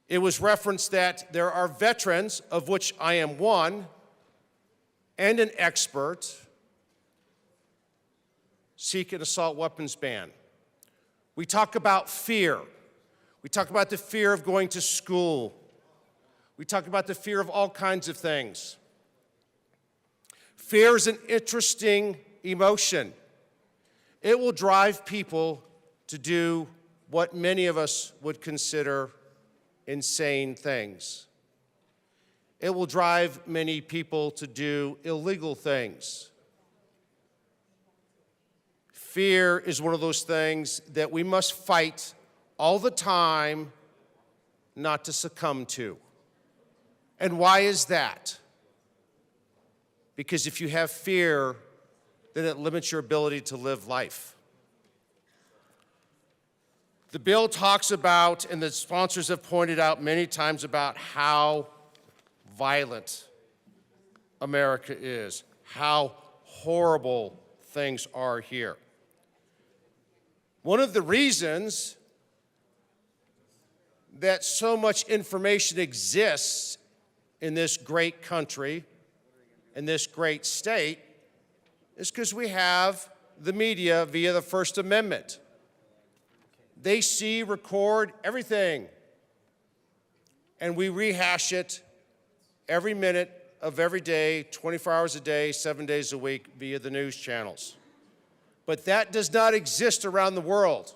It was referenced that there are veterans, of which I am one, and an expert, seek an assault weapons ban. We talk about fear. We talk about the fear of going to school. We talk about the fear of all kinds of things. Fear is an interesting emotion. It will drive people to do what many of us would consider insane things. It will drive many people to do illegal things. Fear is one of those things that we must fight all the time not to succumb to. And why is that? Because if you have fear, then it limits your ability to live life. The bill talks about, and the sponsors have pointed out many times, about how violent America is, how horrible things are here. One of the reasons that so much information exists in this great country, in this great state, is because we have the media via the First Amendment. They see, record everything, and we rehash it every minute of every day, 24 hours a day, 7 days a week via the news channels. But that does not exist around the world.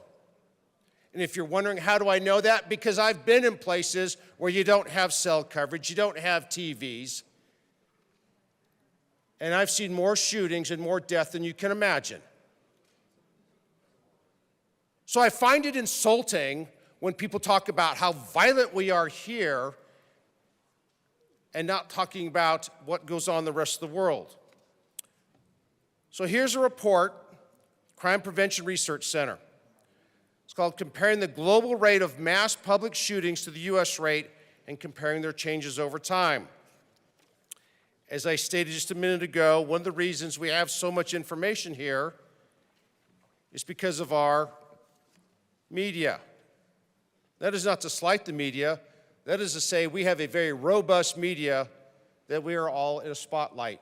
And if you're wondering, how do I know that? Because I've been in places where you don't have cell coverage, you don't have TVs, and I've seen more shootings and more death than you can imagine. So I find it insulting when people talk about how violent we are here and not talking about what goes on in the rest of the world. So here's a report, Crime Prevention Research Center. It's called Comparing the Global Rate of Mass Public Shootings to the U.S. rate and comparing their changes over time. As I stated just a minute ago, one of the reasons we have so much information here is because of our media. That is not to slight the media. That is to say we have a very robust media that we are all in a spotlight.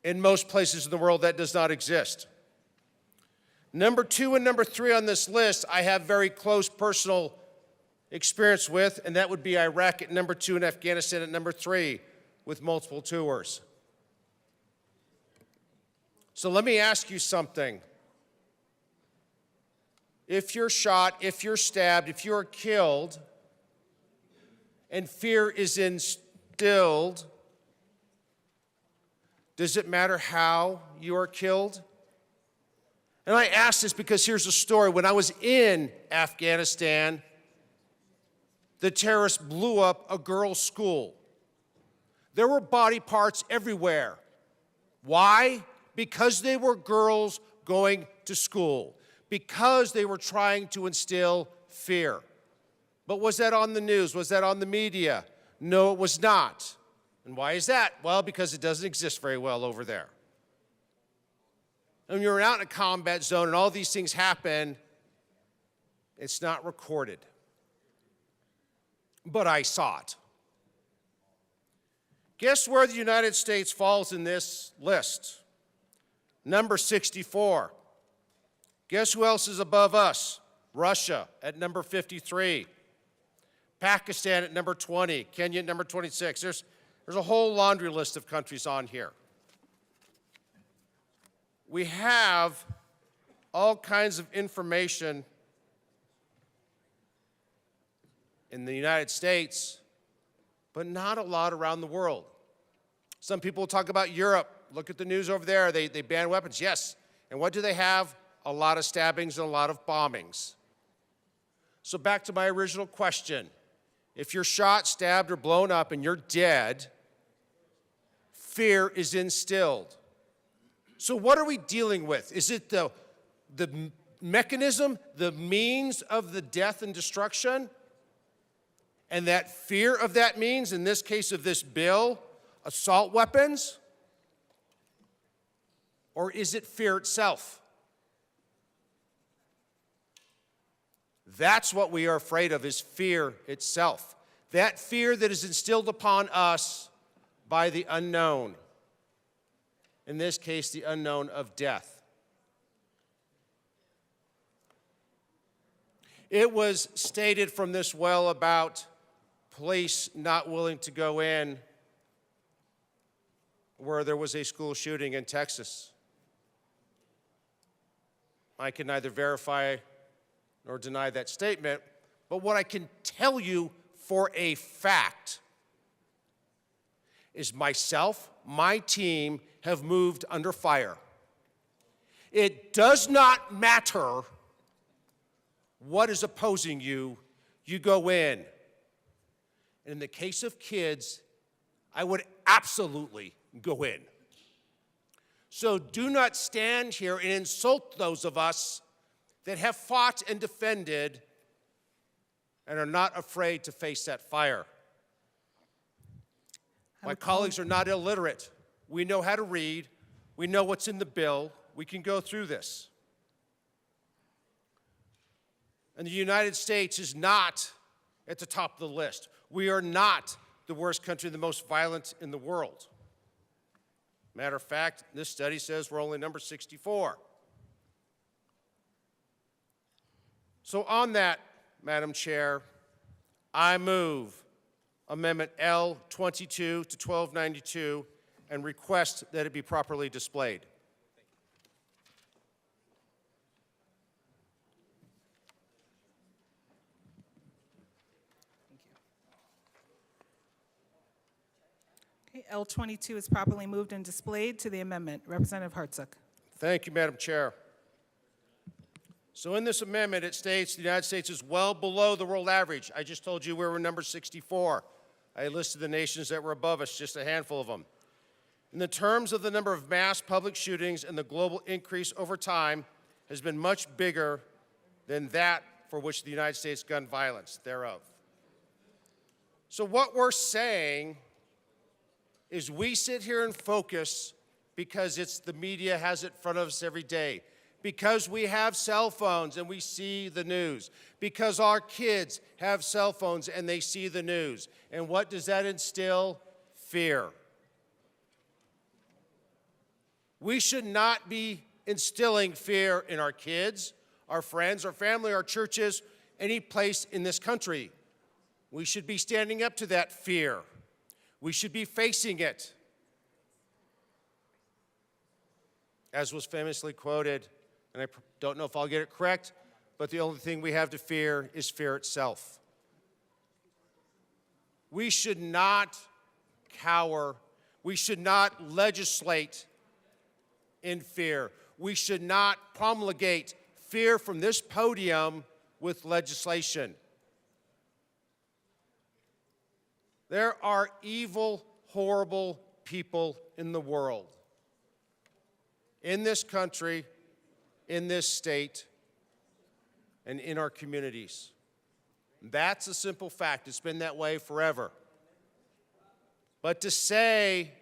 In most places in the world, that does not exist. Number 2 and number 3 on this list, I have very close personal experience with, and that would be Iraq at number 2 and Afghanistan at number 3, with multiple tours. So let me ask you something. If you're shot, if you're stabbed, if you're killed, and fear is instilled, does it matter how you are killed? And I ask this because here's a story. When I was in Afghanistan, the terrorists blew up a girls' school. There were body parts everywhere. Why? Because they were girls going to school. Because they were trying to instill fear. But was that on the news? Was that on the media? No, it was not. And why is that? Well, because it doesn't exist very well over there. And when you're out in a combat zone and all these things happen, it's not recorded. But I saw it. Guess where the United States falls in this list? Number 64. Guess who else is above us? Russia at number 53. Pakistan at number 20. Kenya at number 26. There's a whole laundry list of countries on here. We have all kinds of information in the United States, but not a lot around the world. Some people talk about Europe. Look at the news over there. They ban weapons. Yes. And what do they have? A lot of stabbings and a lot of bombings. So back to my original question. If you're shot, stabbed, or blown up and you're dead, fear is instilled. So what are we dealing with? Is it the mechanism, the means of the death and destruction? And that fear of that means, in this case of this bill, assault weapons? Or is it fear itself? That's what we are afraid of, is fear itself. That fear that is instilled upon us by the unknown. In this case, the unknown of death. It was stated from this well about police not willing to go in where there was a school shooting in Texas. I can neither verify nor deny that statement, but what I can tell you for a fact is myself, my team have moved under fire. It does not matter what is opposing you, you go in. And in the case of kids, I would absolutely go in. So do not stand here and insult those of us that have fought and defended and are not afraid to face that fire. My colleagues are not illiterate. We know how to read. We know what's in the bill. We can go through this. And the United States is not at the top of the list. We are not the worst country, the most violent in the world. Matter of fact, this study says we're only number 64. So on that, Madam Chair, I move Amendment L22 to 1292 and request that it be properly displayed. Okay, L22 is properly moved and displayed to the amendment. Representative Hartsook. Thank you, Madam Chair. So in this amendment, it states the United States is well below the world average. I just told you we were number 64. I listed the nations that were above us, just a handful of them. In the terms of the number of mass public shootings, and the global increase over time has been much bigger than that for which the United States gun violence thereof. So what we're saying is we sit here and focus because the media has it in front of us every day, because we have cell phones and we see the news, because our kids have cell phones and they see the news. And what does that instill? Fear. We should not be instilling fear in our kids, our friends, our family, our churches, any place in this country. We should be standing up to that fear. We should be facing it. as was famously quoted, and I don't know if I'll get it correct, but the only thing we have to fear is fear itself. We should not cower. We should not legislate in fear. We should not promulgate fear from this podium with legislation. There are evil, horrible people in the world, in this country, in this state, and in our communities. That's a simple fact. It's been that way forever. But to say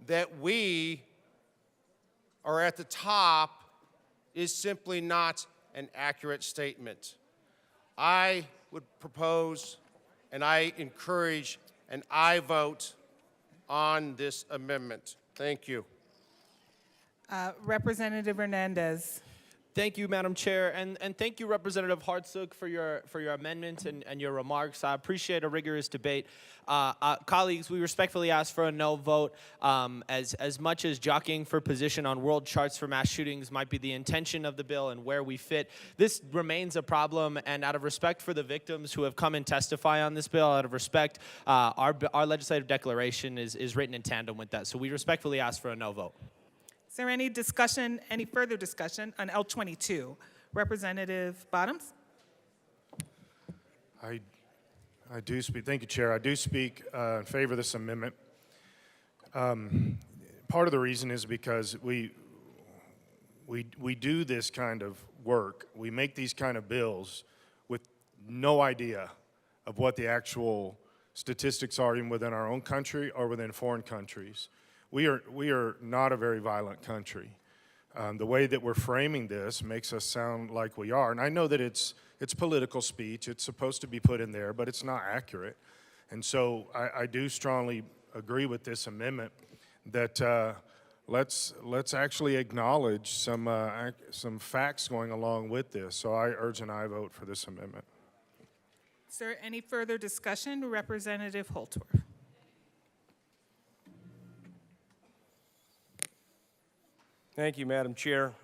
that we are at the top is simply not an accurate statement. I would propose, and I encourage, and I vote on this amendment. Thank you. Representative Hernandez. Thank you, Madam Chair, and thank you, Representative Hartsook, for your amendment and your remarks. I appreciate a rigorous debate. Colleagues, we respectfully ask for a no vote. As much as jockeying for position on world charts for mass shootings might be the intention of the bill and where we fit, this remains a problem, and out of respect for the victims who have come and testify on this bill, out of respect, our legislative declaration is written in tandem with that. So we respectfully ask for a no vote. Is there any discussion, any further discussion on L22? Representative Bottoms? I do speak, thank you, Chair. I do speak in favor of this amendment. Part of the reason is because we do this kind of work. We make these kind of bills with no idea of what the actual statistics are even within our own country or within foreign countries. We are not a very violent country. The way that we're framing this makes us sound like we are. And I know that it's political speech. It's supposed to be put in there, but it's not accurate. And so I do strongly agree with this amendment that let's actually acknowledge some facts going along with this. So I urge an aye vote for this amendment. Is there any further discussion? Representative Holtorf. Thank you, Madam Chair.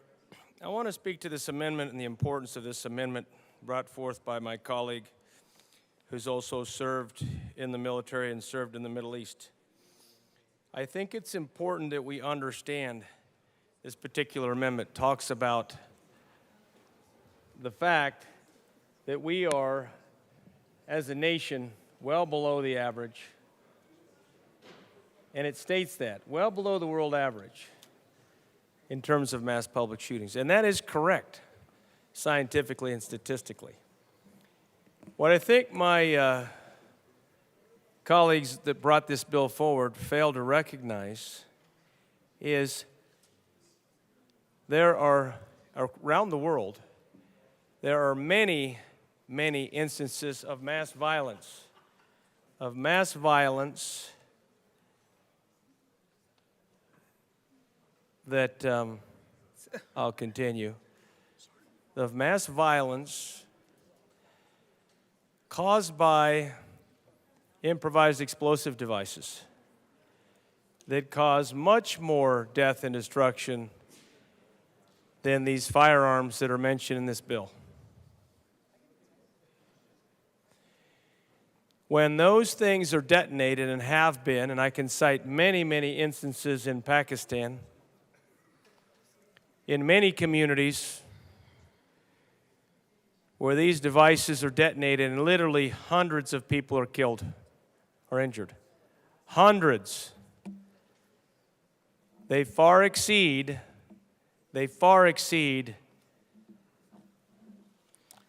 I want to speak to this amendment and the importance of this amendment brought forth by my colleague who's also served in the military and served in the Middle East. I think it's important that we understand this particular amendment talks about the fact that we are, as a nation, well below the average, and it states that, well below the world average in terms of mass public shootings. And that is correct, scientifically and statistically. What I think my colleagues that brought this bill forward failed to recognize is there are, around the world, there are many, many instances of mass violence that, I'll continue, of mass violence caused by improvised explosive devices that cause much more death and destruction than these firearms that are mentioned in this bill. When those things are detonated and have been, and I can cite many, many instances in Pakistan, in many communities where these devices are detonated and literally hundreds of people are killed or injured. Hundreds. They far exceed the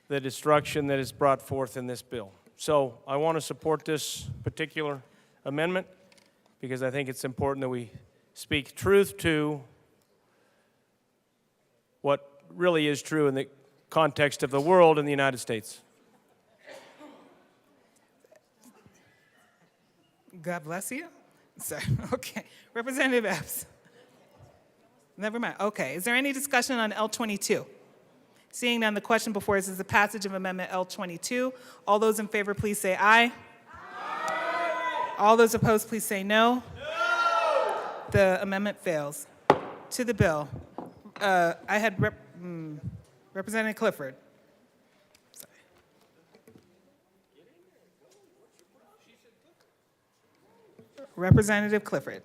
destruction that is brought forth in this bill. So I want to support this particular amendment because I think it's important that we speak truth to what really is true in the context of the world and the United States. God bless you. Sorry. Okay. Representative Epps. Never mind. Okay. Is there any discussion on L22? Seeing none, the question before us is the passage of Amendment L22. All those in favor, please say aye. Aye. All those opposed, please say no. No. The amendment fails. To the bill. I had Representative Clifford. Sorry. Representative Clifford.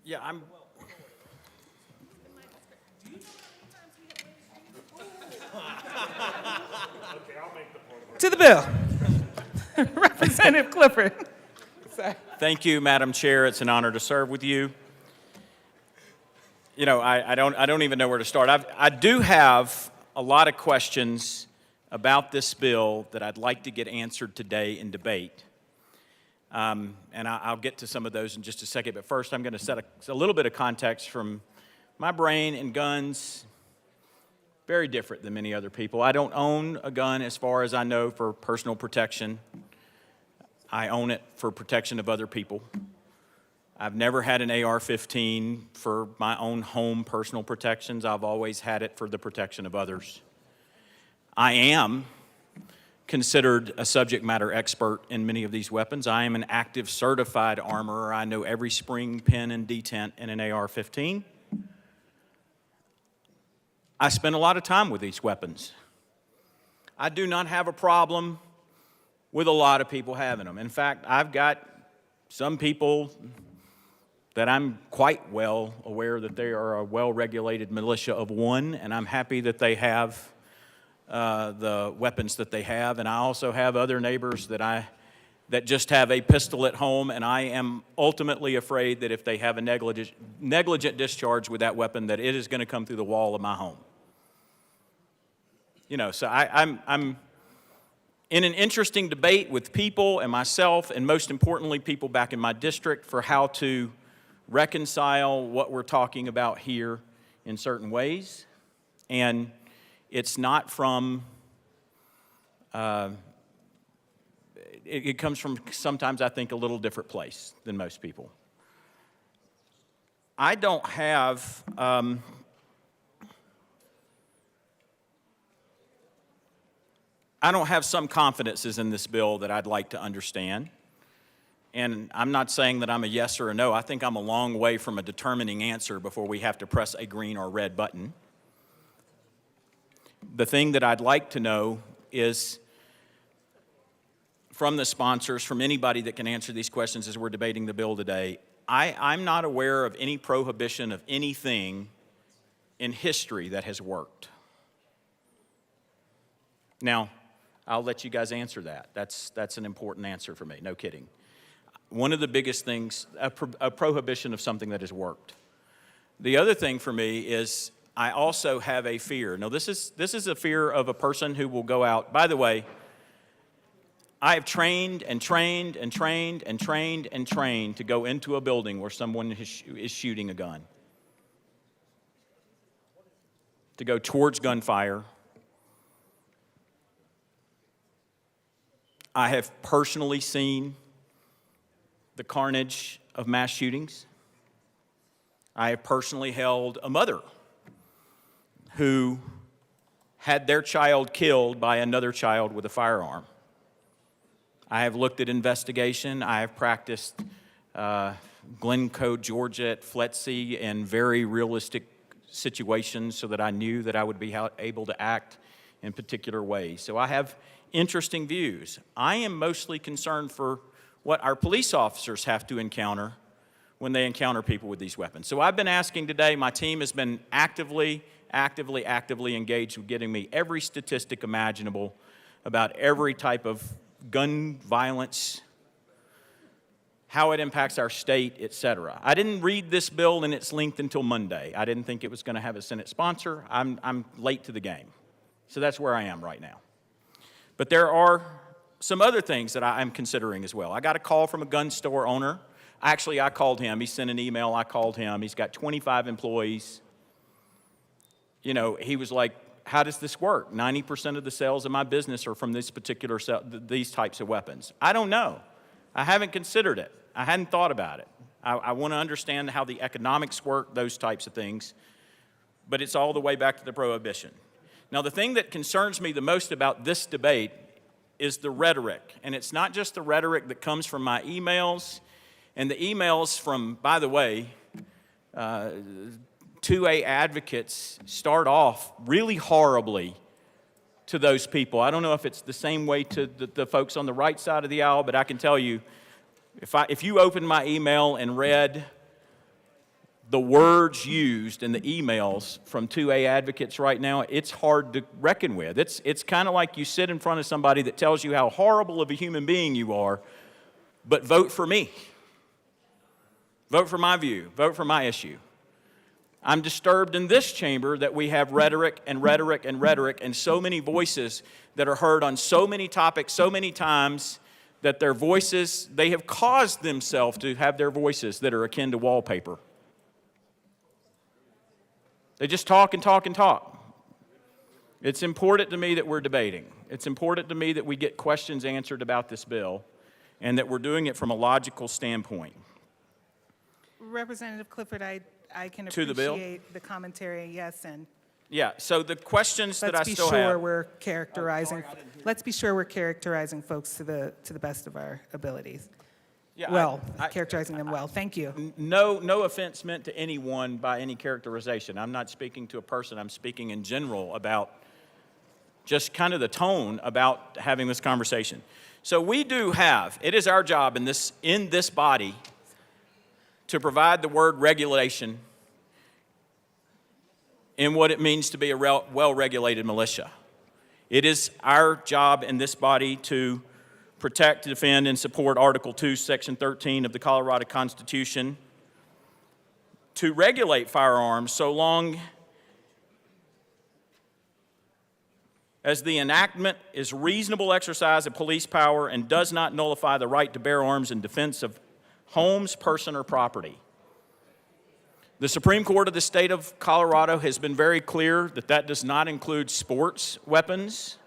Yeah, I'm. To the bill. Representative Clifford. Sorry. Thank you, Madam Chair. It's an honor to serve with you. You know, I don't even know where to start. I do have a lot of questions about this bill that I'd like to get answered today in debate. And I'll get to some of those in just a second. But first, I'm going to set a little bit of context from my brain and guns. Very different than many other people. I don't own a gun, as far as I know, for personal protection. I own it for protection of other people. I've never had an AR-15 for my own home personal protections. I've always had it for the protection of others. I am considered a subject matter expert in many of these weapons. I am an active certified armorer. I know every spring, pin, and detent in an AR-15. I spend a lot of time with these weapons. I do not have a problem with a lot of people having them. In fact, I've got some people that I'm quite well aware that they are a well-regulated militia of one, and I'm happy that they have the weapons that they have. And I also have other neighbors that just have a pistol at home, and I am ultimately afraid that if they have a negligent discharge with that weapon, that it is going to come through the wall of my home. You know, so I'm in an interesting debate with people and myself, and most importantly, people back in my district, for how to reconcile what we're talking about here in certain ways. And it's not from, it comes from sometimes, I think, a little different place than most people. I don't have, some confidences in this bill that I'd like to understand. And I'm not saying that I'm a yes or a no. I think I'm a long way from a determining answer before we have to press a green or red button. The thing that I'd like to know is from the sponsors, from anybody that can answer these questions as we're debating the bill today, I'm not aware of any prohibition of anything in history that has worked. Now, I'll let you guys answer that. That's an important answer for me, no kidding. One of the biggest things, a prohibition of something that has worked. The other thing for me is I also have a fear. Now, this is a fear of a person who will go out. By the way, I have trained and trained and trained and trained and trained to go into a building where someone is shooting a gun, to go towards gunfire. I have personally seen the carnage of mass shootings. I have personally held a mother who had their child killed by another child with a firearm. I have looked at investigation. I have practiced Glencoe, Georgia at FLETC in very realistic situations so that I knew that I would be able to act in particular ways. So I have interesting views. I am mostly concerned for what our police officers have to encounter when they encounter people with these weapons. So I've been asking today, my team has been actively engaged with getting me every statistic imaginable about every type of gun violence, how it impacts our state, etc. I didn't read this bill in its length until Monday. I didn't think it was going to have a Senate sponsor. I'm late to the game. So that's where I am right now. But there are some other things that I'm considering as well. I got a call from a gun store owner. Actually, I called him. He sent an email. I called him. He's got 25 employees. You know, he was like, how does this work? 90% of the sales of my business are from this particular these types of weapons. I don't know. I haven't considered it. I hadn't thought about it. I want to understand how the economics work, those types of things. But it's all the way back to the prohibition. Now, the thing that concerns me the most about this debate is the rhetoric. And it's not just the rhetoric that comes from my emails, and the emails from, by the way, 2A advocates start off really horribly to those people. I don't know if it's the same way to the folks on the right side of the aisle, but I can tell you, if you opened my email and read the words used in the emails from 2A advocates right now, it's hard to reckon with. It's kind of like you sit in front of somebody that tells you how horrible of a human being you are, but vote for me. Vote for my view. Vote for my issue. I'm disturbed in this chamber that we have rhetoric and rhetoric and rhetoric and so many voices that are heard on so many topics so many times that their voices, they have caused themselves to have their voices that are akin to wallpaper. They just talk and talk and talk. It's important to me that we're debating. It's important to me that we get questions answered about this bill and that we're doing it from a logical standpoint. Representative Clifford, I can To the bill? appreciate the commentary, yes, and Yeah, so the questions that I still have. Let's be sure we're characterizing folks to the best of our abilities. Yeah, Characterizing them well. Thank you. No offense meant to anyone by any characterization. I'm not speaking to a person. I'm speaking in general about just kind of the tone about having this conversation. So we do have, it is our job in this body to provide the word regulation in what it means to be a well-regulated militia. It is our job in this body to protect, defend, and support Article 2, Section 13 of the Colorado Constitution, to regulate firearms so long as the enactment is reasonable exercise of police power and does not nullify the right to bear arms in defense of homes, person, or property. The Supreme Court of the state of Colorado has been very clear that that does not include sports weapons.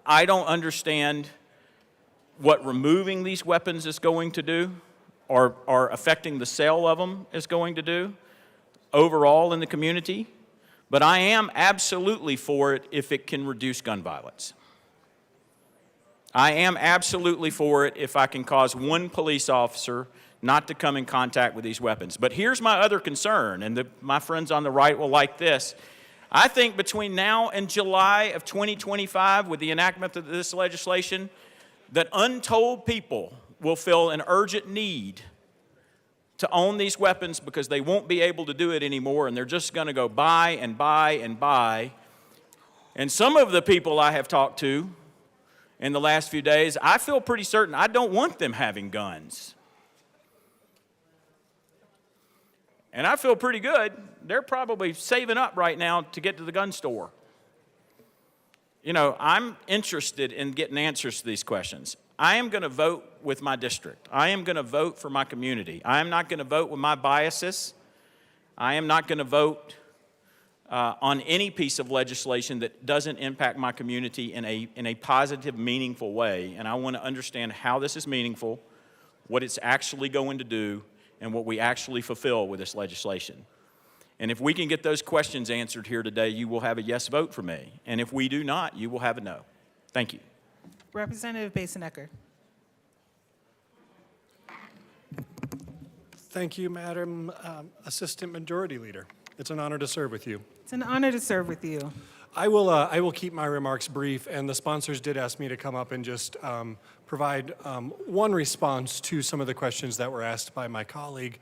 I don't understand what removing these weapons is going to do or affecting the sale of them is going to do overall in the community, but I am absolutely for it if it can reduce gun violence. I am absolutely for it if I can cause one police officer not to come in contact with these weapons. But here's my other concern, and my friends on the right will like this. I think between now and July of 2025, with the enactment of this legislation, that untold people will feel an urgent need to own these weapons because they won't be able to do it anymore, and they're just going to go buy and buy and buy. And some of the people I have talked to in the last few days, I feel pretty certain I don't want them having guns. And I feel pretty good. They're probably saving up right now to get to the gun store. You know, I'm interested in getting answers to these questions. I am going to vote with my district. I am going to vote for my community. I am not going to vote with my biases. I am not going to vote on any piece of legislation that doesn't impact my community in a positive, meaningful way. And I want to understand how this is meaningful, what it's actually going to do, and what we actually fulfill with this legislation. And if we can get those questions answered here today, you will have a yes vote for me. And if we do not, you will have a no. Thank you. Representative Basin-Ecker. Thank you, Madam Assistant Majority Leader. It's an honor to serve with you. It's an honor to serve with you. I will keep my remarks brief, and the sponsors did ask me to come up and just provide one response to some of the questions that were asked by my colleague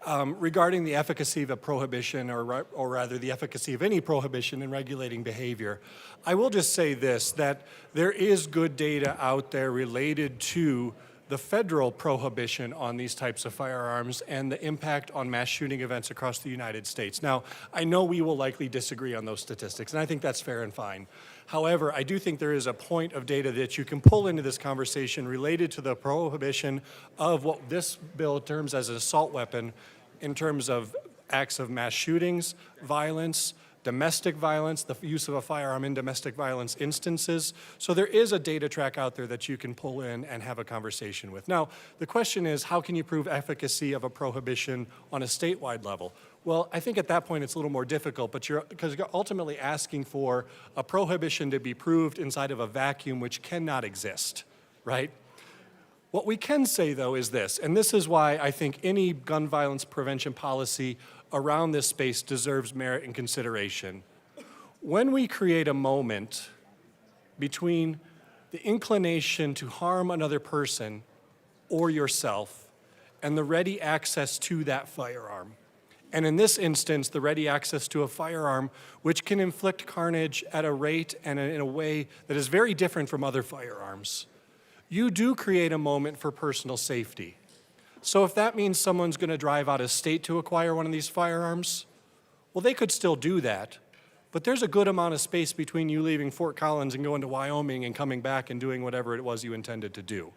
regarding the efficacy of a prohibition, or rather the efficacy of any prohibition in regulating behavior. I will just say this, that there is good data out there related to the federal prohibition on these types of firearms and the impact on mass shooting events across the United States. Now, I know we will likely disagree on those statistics, and I think that's fair and fine. However, I do think there is a point of data that you can pull into this conversation related to the prohibition of what this bill terms as an assault weapon in terms of acts of mass shootings, violence, domestic violence, the use of a firearm in domestic violence instances. So there is a data track out there that you can pull in and have a conversation with. Now, the question is, how can you prove efficacy of a prohibition on a statewide level? Well, I think at that point it's a little more difficult, but because you're ultimately asking for a prohibition to be proved inside of a vacuum which cannot exist, right? What we can say, though, is this, and this is why I think any gun violence prevention policy around this space deserves merit and consideration. When we create a moment between the inclination to harm another person or yourself and the ready access to that firearm, and in this instance, the ready access to a firearm which can inflict carnage at a rate and in a way that is very different from other firearms, you do create a moment for personal safety. So if that means someone's going to drive out of state to acquire one of these firearms, well, they could still do that. But there's a good amount of space between you leaving Fort Collins and going to Wyoming and coming back and doing whatever it was you intended to do.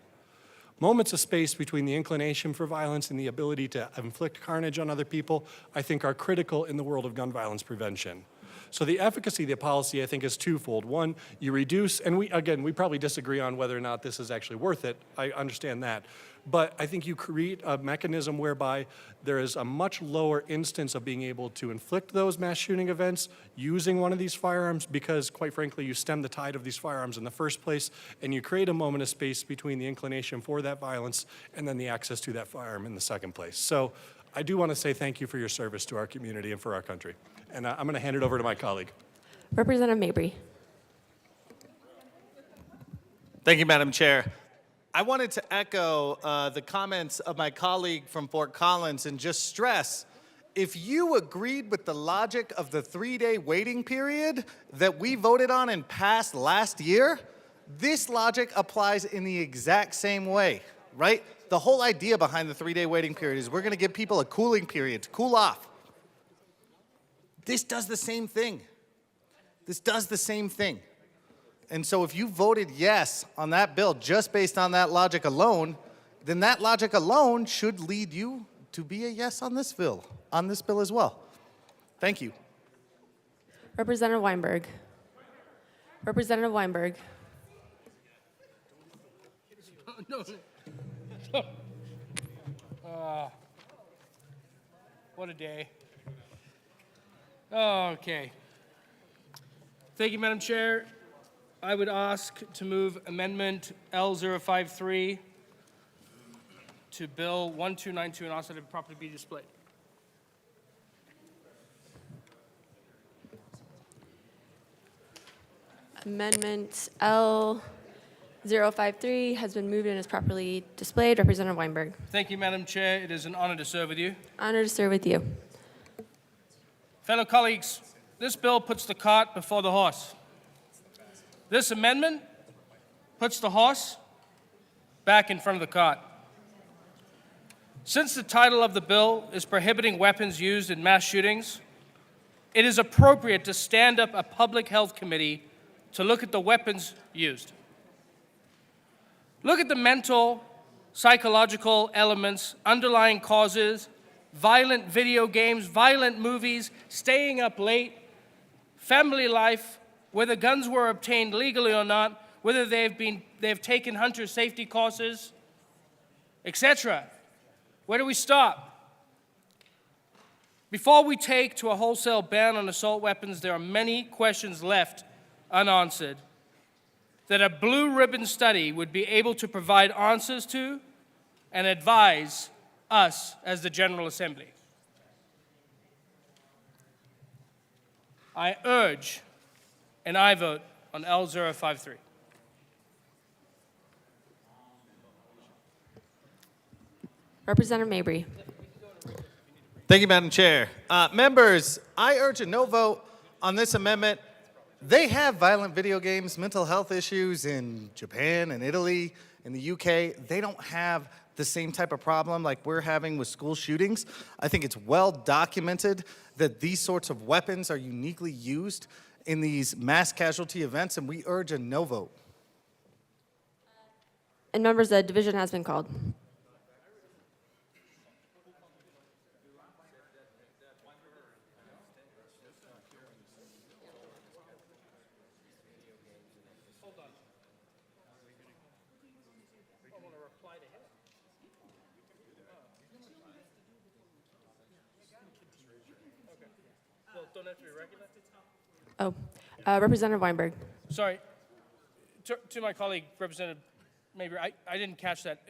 Moments of space between the inclination for violence and the ability to inflict carnage on other people, I think, are critical in the world of gun violence prevention. So the efficacy of the policy, I think, is twofold. One, you reduce, and we probably disagree on whether or not this is actually worth it. I understand that. But I think you create a mechanism whereby there is a much lower instance of being able to inflict those mass shooting events using one of these firearms because, quite frankly, you stem the tide of these firearms in the first place, and you create a moment of space between the inclination for that violence and then the access to that firearm in the second place. So I do want to say thank you for your service to our community and for our country. And I'm going to hand it over to my colleague. Representative Mabry. Thank you, Madam Chair. I wanted to echo the comments of my colleague from Fort Collins and just stress, if you agreed with the logic of the 3-day waiting period that we voted on and passed last year, this logic applies in the exact same way, right? The whole idea behind the 3-day waiting period is we're going to give people a cooling period to cool off. This does the same thing. This does the same thing. And so if you voted yes on that bill just based on that logic alone, then that logic alone should lead you to be a yes on this bill as well. Thank you. Representative Weinberg. Representative Weinberg. What a day. Okay. Thank you, Madam Chair. I would ask to move Amendment L053 to Bill 1292 and also to properly be displayed. Amendment L053 has been moved and is properly displayed. Representative Weinberg. Thank you, Madam Chair. It is an honor to serve with you. Honor to serve with you. Fellow colleagues, this bill puts the cart before the horse. This amendment puts the horse back in front of the cart. Since the title of the bill is prohibiting weapons used in mass shootings, it is appropriate to stand up a public health committee to look at the weapons used. Look at the mental, psychological elements, underlying causes, violent video games, violent movies, staying up late, family life, whether guns were obtained legally or not, whether they've taken hunter safety courses, etc. Where do we stop? Before we take to a wholesale ban on assault weapons, there are many questions left unanswered that a blue ribbon study would be able to provide answers to and advise us as the General Assembly. I urge and I vote on L053. Representative Mabry. Thank you, Madam Chair. Members, I urge a no vote on this amendment. They have violent video games, mental health issues in Japan and Italy, in the UK. They don't have the same type of problem like we're having with school shootings. I think it's well documented that these sorts of weapons are uniquely used in these mass casualty events, and we urge a no vote. And members, the division has been called. don't have to be recognized? Oh, Representative Weinberg. Sorry. To my colleague, Representative Mabry, I didn't catch that.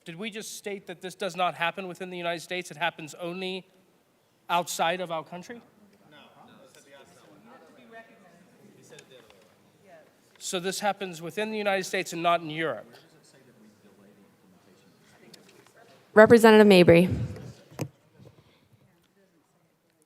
Did we just state that this does not happen within the United States? It happens only outside of our country? No. So this happens within the United States and not in Europe? Representative Mabry.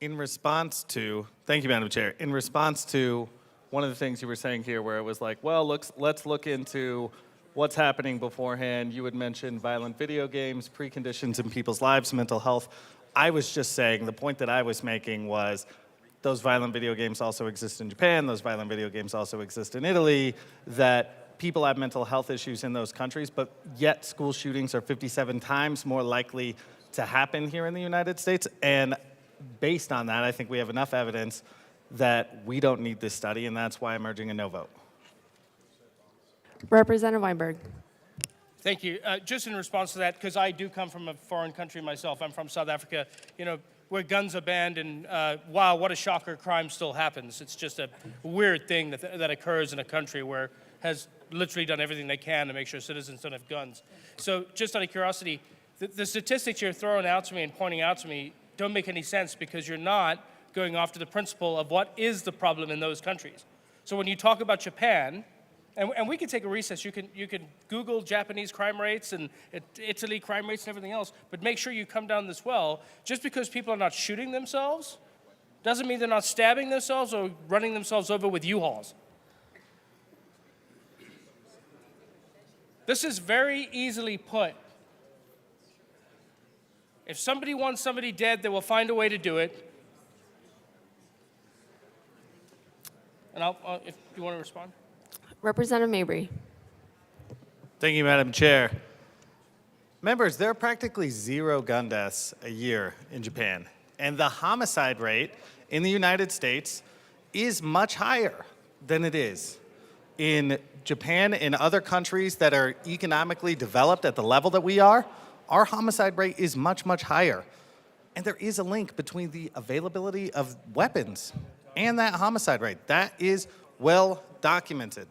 In response to, thank you, Madam Chair. In response to one of the things you were saying here where it was like, well, let's look into what's happening beforehand. You had mentioned violent video games, preconditions in people's lives, mental health. I was just saying, the point that I was making was those violent video games also exist in Japan, those violent video games also exist in Italy, that people have mental health issues in those countries, but yet school shootings are 57 times more likely to happen here in the United States. And based on that, I think we have enough evidence that we don't need this study, and that's why I'm urging a no vote. Representative Weinberg. Thank you. Just in response to that, because I do come from a foreign country myself, I'm from South Africa, where guns are banned, and wow, what a shocker, crime still happens. It's just a weird thing that occurs in a country where has literally done everything they can to make sure citizens don't have guns. So just out of curiosity, the statistics you're throwing out to me and pointing out to me don't make any sense because you're not going after the principle of what is the problem in those countries. So when you talk about Japan, and we can take a recess, you can Google Japanese crime rates and Italy crime rates and everything else, but make sure you come down this well. Just because people are not shooting themselves doesn't mean they're not stabbing themselves or running themselves over with U-Hauls. This is very easily put. If somebody wants somebody dead, they will find a way to do it. And if you want to respond. Representative Mabry. Thank you, Madam Chair. Members, there are practically 0 gun deaths a year in Japan, and the homicide rate in the United States is much higher than it is in Japan and other countries that are economically developed at the level that we are. Our homicide rate is much, much higher. And there is a link between the availability of weapons and that homicide rate. That is well documented.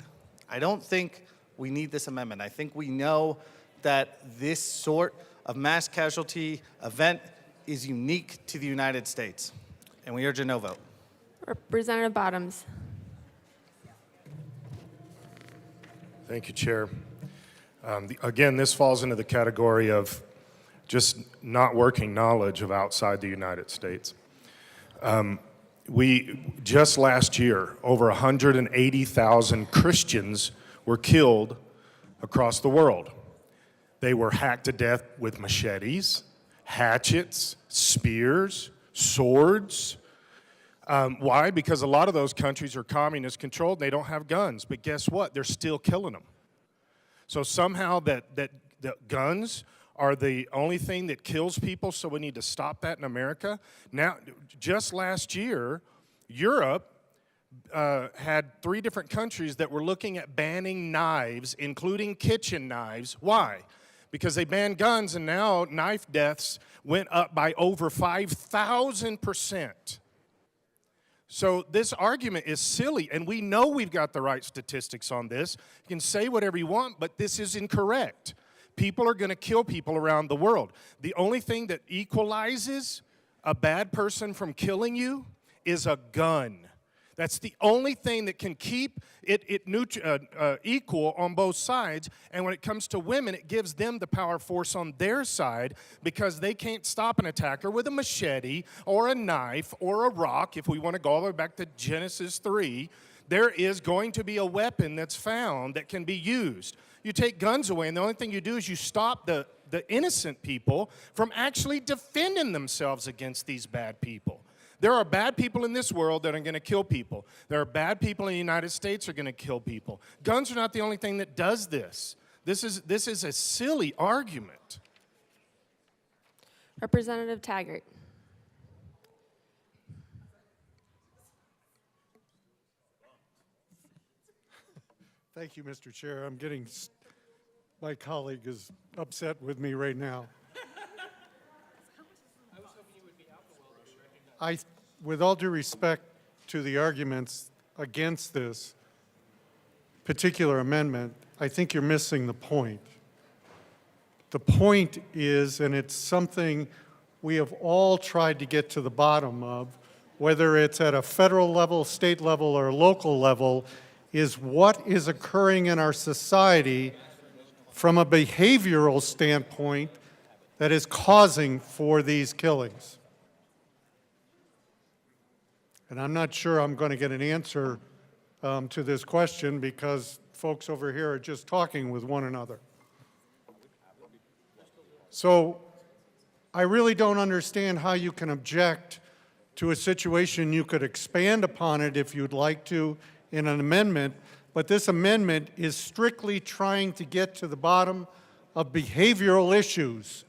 I don't think we need this amendment. I think we know that this sort of mass casualty event is unique to the United States. And we urge a no vote. Representative Bottoms. Thank you, Chair. Again, this falls into the category of just not working knowledge of outside the United States. Just last year, over 180,000 Christians were killed across the world. They were hacked to death with machetes, hatchets, spears, swords. Why? Because a lot of those countries are communist controlled. They don't have guns. But guess what? They're still killing them. So somehow that guns are the only thing that kills people, so we need to stop that in America. Now, just last year, Europe had 3 different countries that were looking at banning knives, including kitchen knives. Why? Because they banned guns, and now knife deaths went up by over 5,000%. So this argument is silly, and we know we've got the right statistics on this. You can say whatever you want, but this is incorrect. People are going to kill people around the world. The only thing that equalizes a bad person from killing you is a gun. That's the only thing that can keep it equal on both sides. And when it comes to women, it gives them the power force on their side because they can't stop an attacker with a machete or a knife or a rock. If we want to go all the way back to Genesis 3, there is going to be a weapon that's found that can be used. You take guns away, and the only thing you do is you stop the innocent people from actually defending themselves against these bad people. There are bad people in this world that are going to kill people. There are bad people in the United States that are going to kill people. Guns are not the only thing that does this. This is a silly argument. Representative Taggart. Thank you, Mr. Chair. I'm getting, my colleague is upset with me right now. with all due respect to the arguments against this particular amendment, I think you're missing the point. The point is, and it's something we have all tried to get to the bottom of, whether it's at a federal level, state level, or local level, is what is occurring in our society from a behavioral standpoint that is causing for these killings. And I'm not sure I'm going to get an answer to this question because folks over here are just talking with one another. So I really don't understand how you can object to a situation. You could expand upon it if you'd like to in an amendment, but this amendment is strictly trying to get to the bottom of behavioral issues,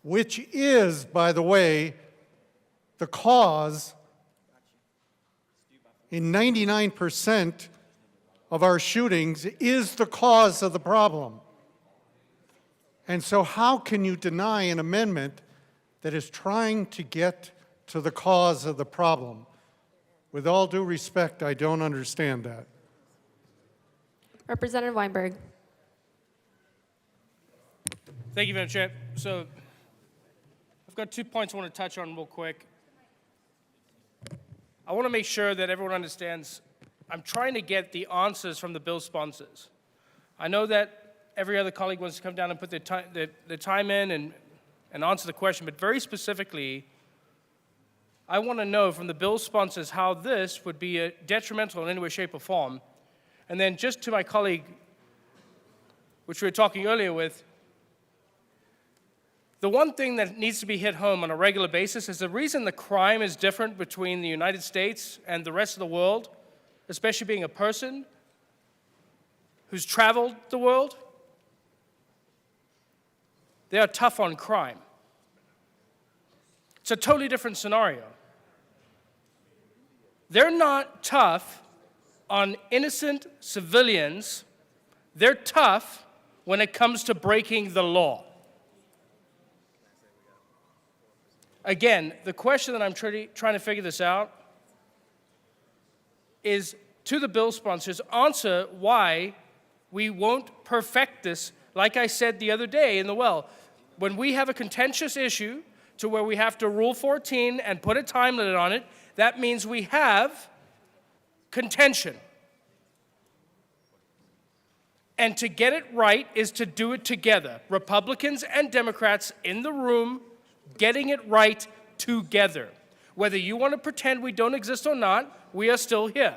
which is, by the way, the cause in 99% of our shootings is the cause of the problem. And so how can you deny an amendment that is trying to get to the cause of the problem? With all due respect, I don't understand that. Representative Weinberg. Thank you, Madam Chair. So I've got 2 points I want to touch on real quick. I want to make sure that everyone understands I'm trying to get the answers from the bill sponsors. I know that every other colleague wants to come down and put their time in and answer the question, but very specifically, I want to know from the bill sponsors how this would be detrimental in any way, shape, or form. And then just to my colleague, which we were talking earlier with, the one thing that needs to be hit home on a regular basis is the reason the crime is different between the United States and the rest of the world, especially being a person who's traveled the world. They are tough on crime. It's a totally different scenario. They're not tough on innocent civilians. They're tough when it comes to breaking the law. Again, the question that I'm trying to figure this out is, to the bill sponsors, answer why we won't perfect this, like I said the other day in the well. When we have a contentious issue to where we have to Rule 14 and put a time limit on it, that means we have contention. And to get it right is to do it together. Republicans and Democrats in the room getting it right together. Whether you want to pretend we don't exist or not, we are still here.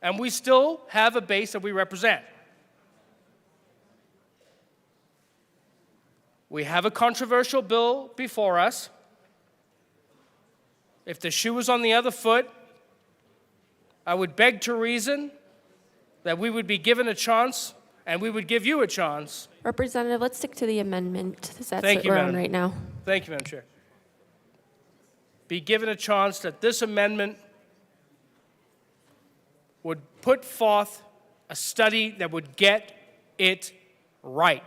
And we still have a base that we represent. We have a controversial bill before us. If the shoe was on the other foot, I would beg to reason that we would be given a chance, and we would give you a chance. Representative, let's stick to the amendment. That's Thank what you, we're Madam. on right now. Thank you, Madam Chair. Be given a chance that this amendment would put forth a study that would get it right.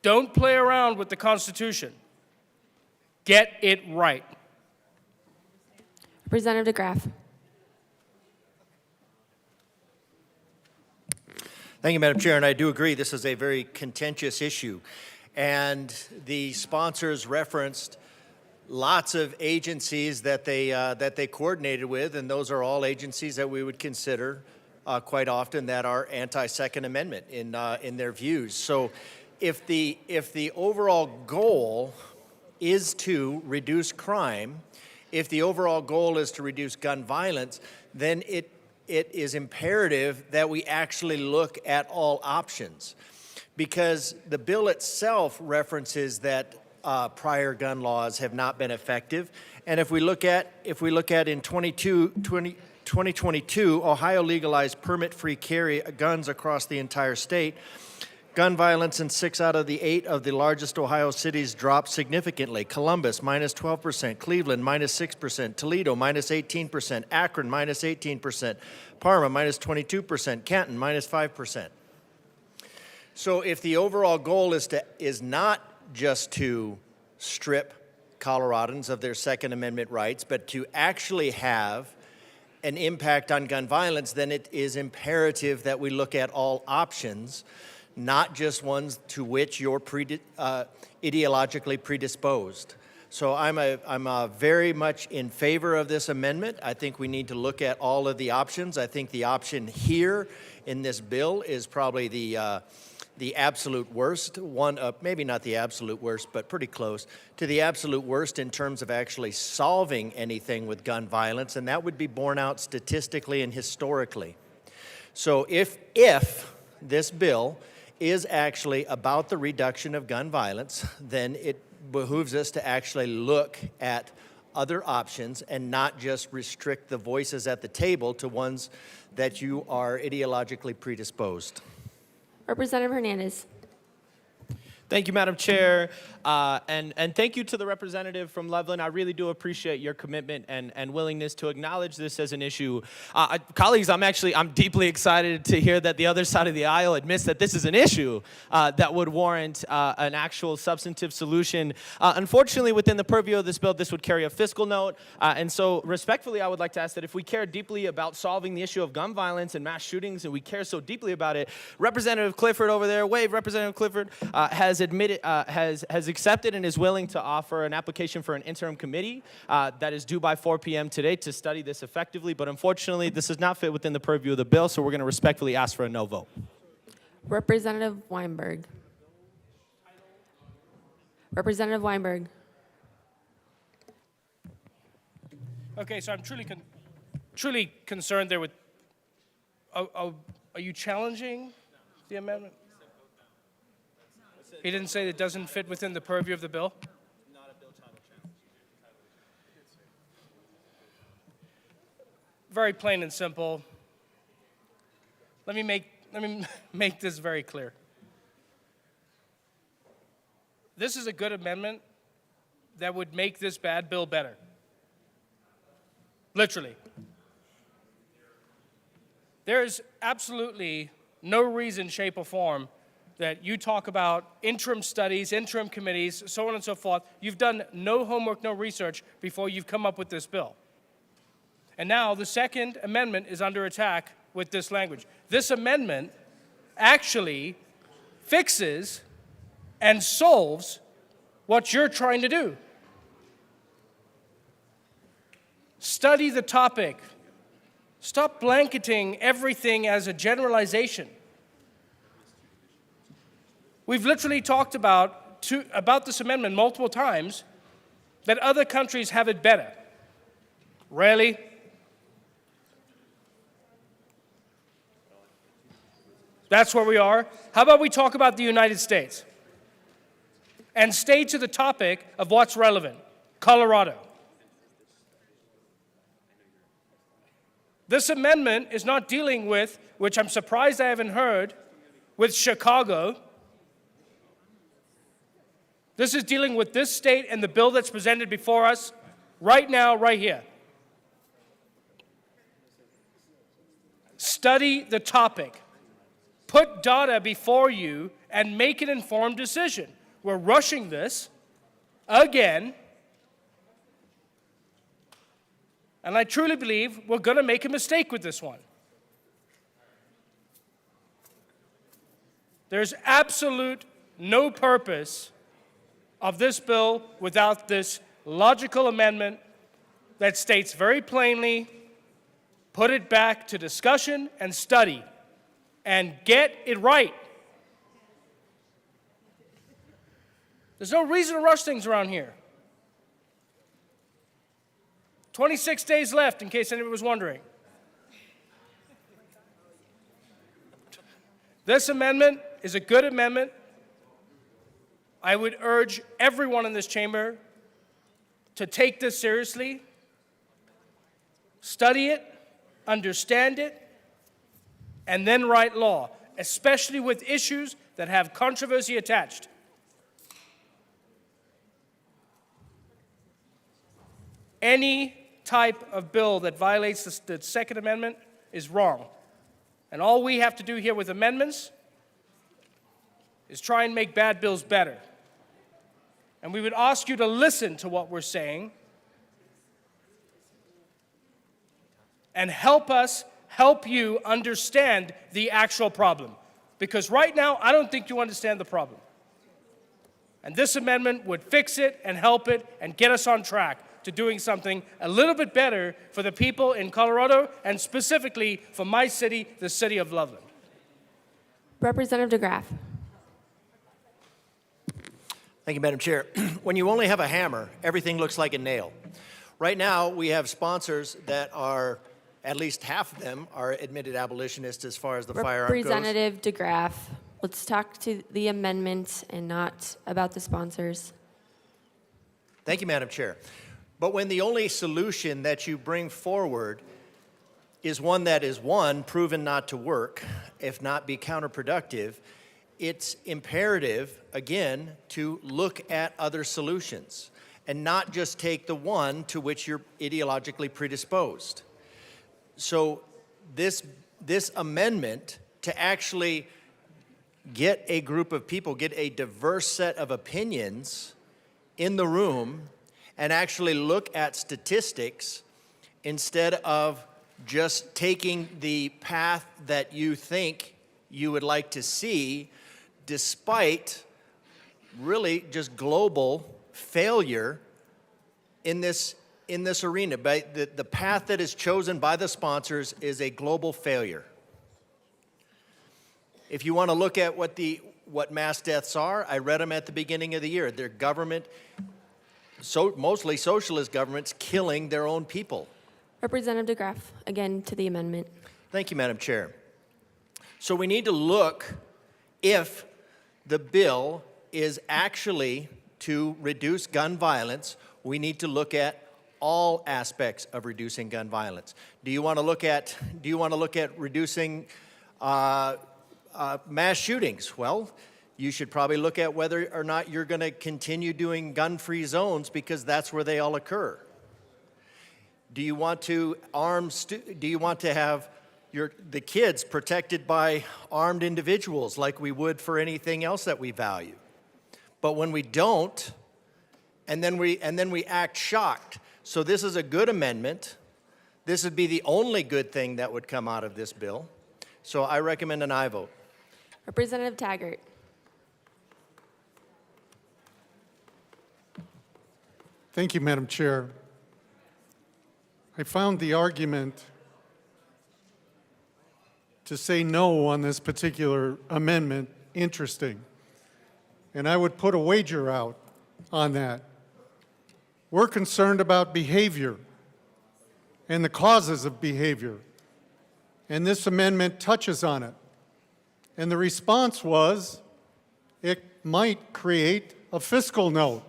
Don't play around with the Constitution. Get it right. Representative DeGraff. Thank you, Madam Chair, and I do agree this is a very contentious issue. And the sponsors referenced lots of agencies that they coordinated with, and those are all agencies that we would consider quite often that are anti-Second Amendment in their views. So if the overall goal is to reduce crime, if the overall goal is to reduce gun violence, then it is imperative that we actually look at all options, because the bill itself references that prior gun laws have not been effective. And if we look at in 2022, Ohio legalized permit-free carry guns across the entire state. Gun violence in 6 out of the 8 of the largest Ohio cities dropped significantly. Columbus, minus 12%. Cleveland, minus 6%. Toledo, minus 18%. Akron, minus 18%. Parma, minus 22%. Canton, minus 5%. So if the overall goal is not just to strip Coloradans of their Second Amendment rights, but to actually have an impact on gun violence, then it is imperative that we look at all options, not just ones to which you're ideologically predisposed. So I'm very much in favor of this amendment. I think we need to look at all of the options. I think the option here in this bill is probably the absolute worst, maybe not the absolute worst, but pretty close to the absolute worst in terms of actually solving anything with gun violence, and that would be borne out statistically and historically. So if this bill is actually about the reduction of gun violence, then it behooves us to actually look at other options and not just restrict the voices at the table to ones that you are ideologically predisposed. Representative Hernandez. Thank you, Madam Chair, and thank you to the representative from Loveland. I really do appreciate your commitment and willingness to acknowledge this as an issue. Colleagues, I'm deeply excited to hear that the other side of the aisle admits that this is an issue that would warrant an actual substantive solution. Unfortunately, within the purview of this bill, this would carry a fiscal note, and so respectfully, I would like to ask that if we care deeply about solving the issue of gun violence and mass shootings, and we care so deeply about it, Representative Clifford over there, Representative Clifford has accepted and is willing to offer an application for an interim committee that is due by 4 p.m. today to study this effectively, but unfortunately this does not fit within the purview of the bill, so we're going to respectfully ask for a no vote. Representative Weinberg. Representative Weinberg. Okay, so I'm truly concerned there with, are you challenging the amendment? He didn't say it doesn't fit within the purview of the bill? Not a bill title challenge. Very plain and simple. Let me make this very clear. This is a good amendment that would make this bad bill better. Literally. There is absolutely no reason, shape, or form that you talk about interim studies, interim committees, so on and so forth. You've done no homework, no research before you've come up with this bill. And now the Second Amendment is under attack with this language. This amendment actually fixes and solves what you're trying to do. Study the topic. Stop blanketing everything as a generalization. We've literally talked about this amendment multiple times, that other countries have it better. Really? That's where we are. How about we talk about the United States? And stay to the topic of what's relevant. Colorado. This amendment is not dealing with, which I'm surprised I haven't heard, with Chicago. This is dealing with this state and the bill that's presented before us right now, right here. Study the topic. Put data before you and make an informed decision. We're rushing this again. And I truly believe we're going to make a mistake with this one. There's absolute no purpose of this bill without this logical amendment that states very plainly, put it back to discussion and study and get it right. There's no reason to rush things around here. 26 days left, in case anyone was wondering. This amendment is a good amendment. I would urge everyone in this chamber to take this seriously, study it, understand it, and then write law, especially with issues that have controversy attached. Any type of bill that violates the Second Amendment is wrong. And all we have to do here with amendments is try and make bad bills better. And we would ask you to listen to what we're saying and help us help you understand the actual problem. Because right now, I don't think you understand the problem. And this amendment would fix it and help it and get us on track to doing something a little bit better for the people in Colorado and specifically for my city, the city of Loveland. Representative DeGraff. Thank you, Madam Chair. When you only have a hammer, everything looks like a nail. Right now, we have sponsors that are, at least half of them, are admitted abolitionists as far as the firearm goes. Representative DeGraff, let's talk to the amendment and not about the sponsors. Thank you, Madam Chair. But when the only solution that you bring forward is one that is, one, proven not to work, if not be counterproductive, it's imperative, again, to look at other solutions and not just take the one to which you're ideologically predisposed. So this amendment to actually get a group of people, get a diverse set of opinions in the room and actually look at statistics instead of just taking the path that you think you would like to see, despite really just global failure in this arena. But the path that is chosen by the sponsors is a global failure. If you want to look at what mass deaths are, I read them at the beginning of the year. They're government, mostly socialist governments, killing their own people. Representative DeGraff, again to the amendment. Thank you, Madam Chair. So we need to look if the bill is actually to reduce gun violence. We need to look at all aspects of reducing gun violence. Do you want to look at reducing mass shootings? Well, you should probably look at whether or not you're going to continue doing gun-free zones because that's where they all occur. Do you want to have the kids protected by armed individuals like we would for anything else that we value? But when we don't, and then we act shocked. So this is a good amendment. This would be the only good thing that would come out of this bill. So I recommend an aye vote. Representative Taggart. Thank you, Madam Chair. I found the argument to say no on this particular amendment interesting, and I would put a wager out on that. We're concerned about behavior and the causes of behavior, and this amendment touches on it. And the response was it might create a fiscal note.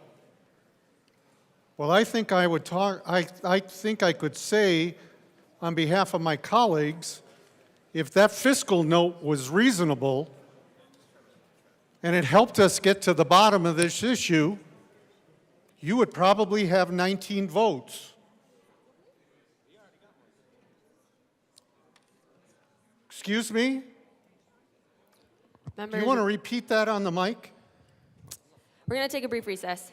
Well, I think I think I could say on behalf of my colleagues, if that fiscal note was reasonable and it helped us get to the bottom of this issue, you would probably have 19 votes. Excuse me? Do you want to repeat that on the mic? We're going to take a brief recess.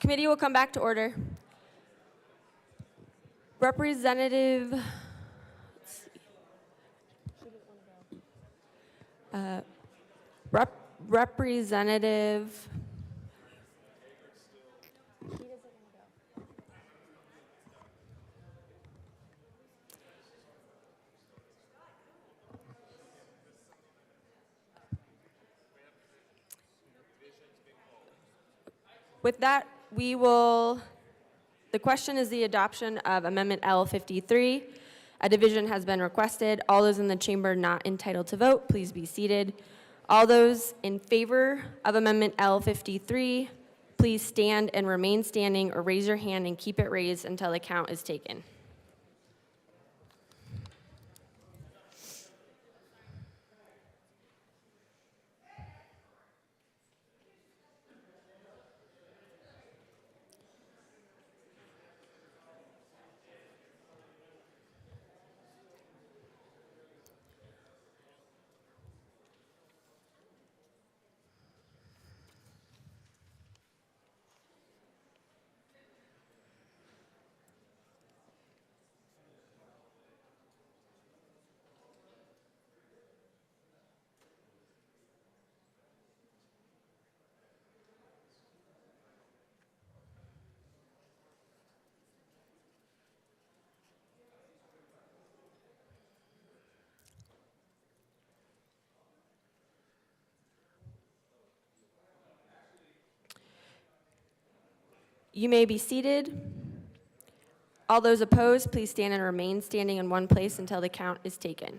Committee will come back to order. Representative, let's see. Representative. With that, the question is the adoption of Amendment L53. A division has been requested. All those in the chamber not entitled to vote, please be seated. All those in favor of Amendment L53, please stand and remain standing or raise your hand and keep it raised until the count is taken. You may be seated. All those opposed, please stand and remain standing in one place until the count is taken.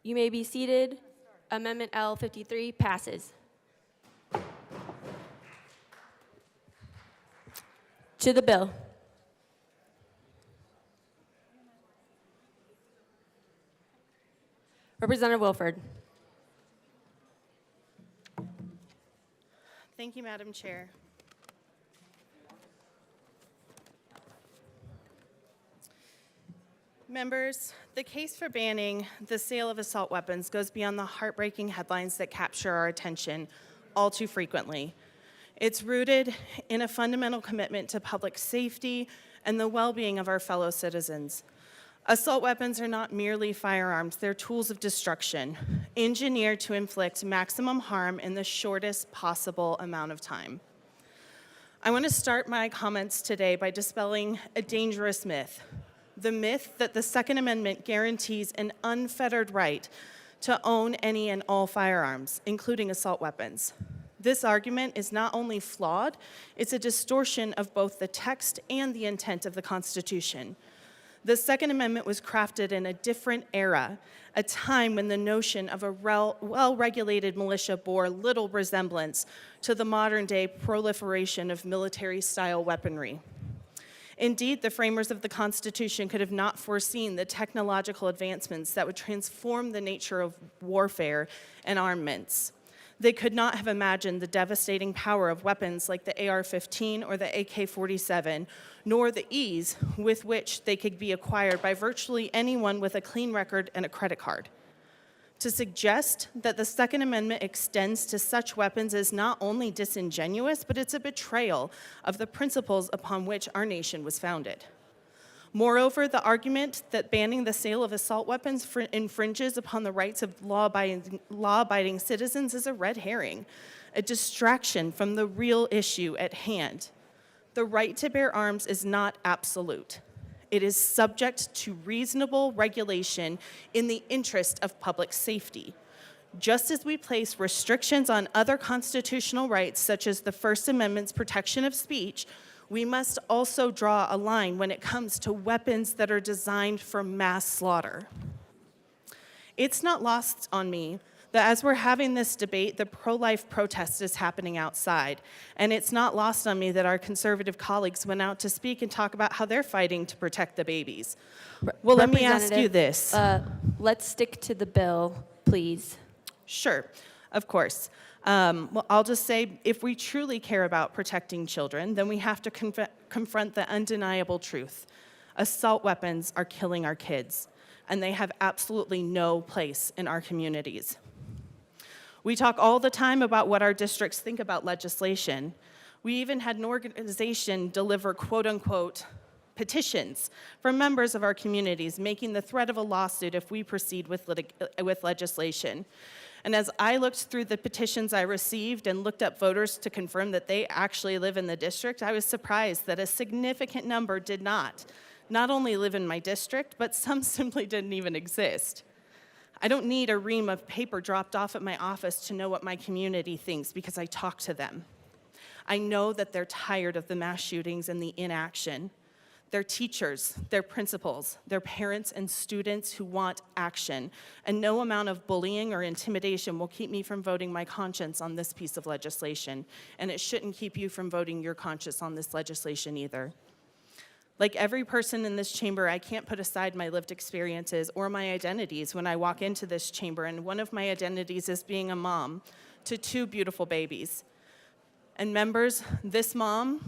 You may be seated. Amendment L53 passes. To the bill. Representative Wilford. Thank you, Madam Chair. Members, the case for banning the sale of assault weapons goes beyond the heartbreaking headlines that capture our attention all too frequently. It's rooted in a fundamental commitment to public safety and the well-being of our fellow citizens. Assault weapons are not merely firearms, they're tools of destruction, engineered to inflict maximum harm in the shortest possible amount of time. I want to start my comments today by dispelling a dangerous myth. The myth that the Second Amendment guarantees an unfettered right to own any and all firearms, including assault weapons. This argument is not only flawed, it's a distortion of both the text and the intent of the Constitution. The Second Amendment was crafted in a different era, a time when the notion of a well-regulated militia bore little resemblance to the modern-day proliferation of military-style weaponry. Indeed, the framers of the Constitution could have not foreseen the technological advancements that would transform the nature of warfare and armaments. They could not have imagined the devastating power of weapons like the AR-15 or the AK-47, nor the ease with which they could be acquired by virtually anyone with a clean record and a credit card. To suggest that the Second Amendment extends to such weapons is not only disingenuous, but it's a betrayal of the principles upon which our nation was founded. Moreover, the argument that banning the sale of assault weapons infringes upon the rights of law-abiding citizens is a red herring, a distraction from the real issue at hand. The right to bear arms is not absolute. It is subject to reasonable regulation in the interest of public safety. Just as we place restrictions on other constitutional rights, such as the First Amendment's protection of speech, we must also draw a line when it comes to weapons that are designed for mass slaughter. It's not lost on me that as we're having this debate, the pro-life protest is happening outside. And it's not lost on me that our conservative colleagues went out to speak and talk about how they're fighting to protect the babies. Well, let me ask you this. Let's stick to the bill, please. Sure, of course. Well, I'll just say, if we truly care about protecting children, then we have to confront the undeniable truth. Assault weapons are killing our kids, and they have absolutely no place in our communities. We talk all the time about what our districts think about legislation. We even had an organization deliver quote-unquote petitions from members of our communities making the threat of a lawsuit if we proceed with legislation. And as I looked through the petitions I received and looked up voters to confirm that they actually live in the district, I was surprised that a significant number did not only live in my district, but some simply didn't even exist. I don't need a ream of paper dropped off at my office to know what my community thinks because I talk to them. I know that they're tired of the mass shootings and the inaction. Their teachers, their principals, their parents and students who want action. And no amount of bullying or intimidation will keep me from voting my conscience on this piece of legislation. And it shouldn't keep you from voting your conscience on this legislation either. Like every person in this chamber, I can't put aside my lived experiences or my identities when I walk into this chamber. And one of my identities is being a mom to 2 beautiful babies. And members, this mom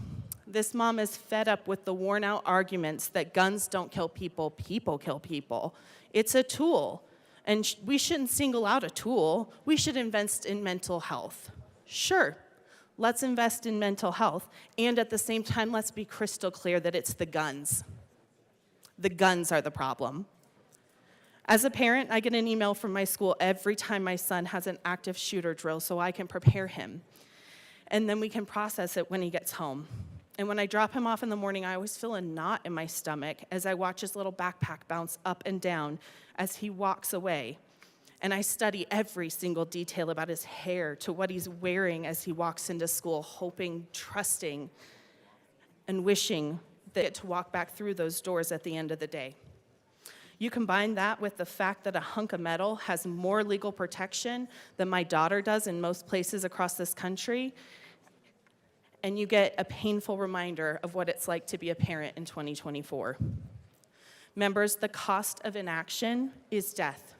is fed up with the worn-out arguments that guns don't kill people, people kill people. It's a tool, and we shouldn't single out a tool. We should invest in mental health. Sure, let's invest in mental health, and at the same time, let's be crystal clear that it's the guns. The guns are the problem. As a parent, I get an email from my school every time my son has an active shooter drill so I can prepare him, and then we can process it when he gets home. And when I drop him off in the morning, I always feel a knot in my stomach as I watch his little backpack bounce up and down as he walks away. And I study every single detail about his hair to what he's wearing as he walks into school, hoping, trusting, and wishing that I get to walk back through those doors at the end of the day. You combine that with the fact that a hunk of metal has more legal protection than my daughter does in most places across this country, and you get a painful reminder of what it's like to be a parent in 2024. Members, the cost of inaction is death.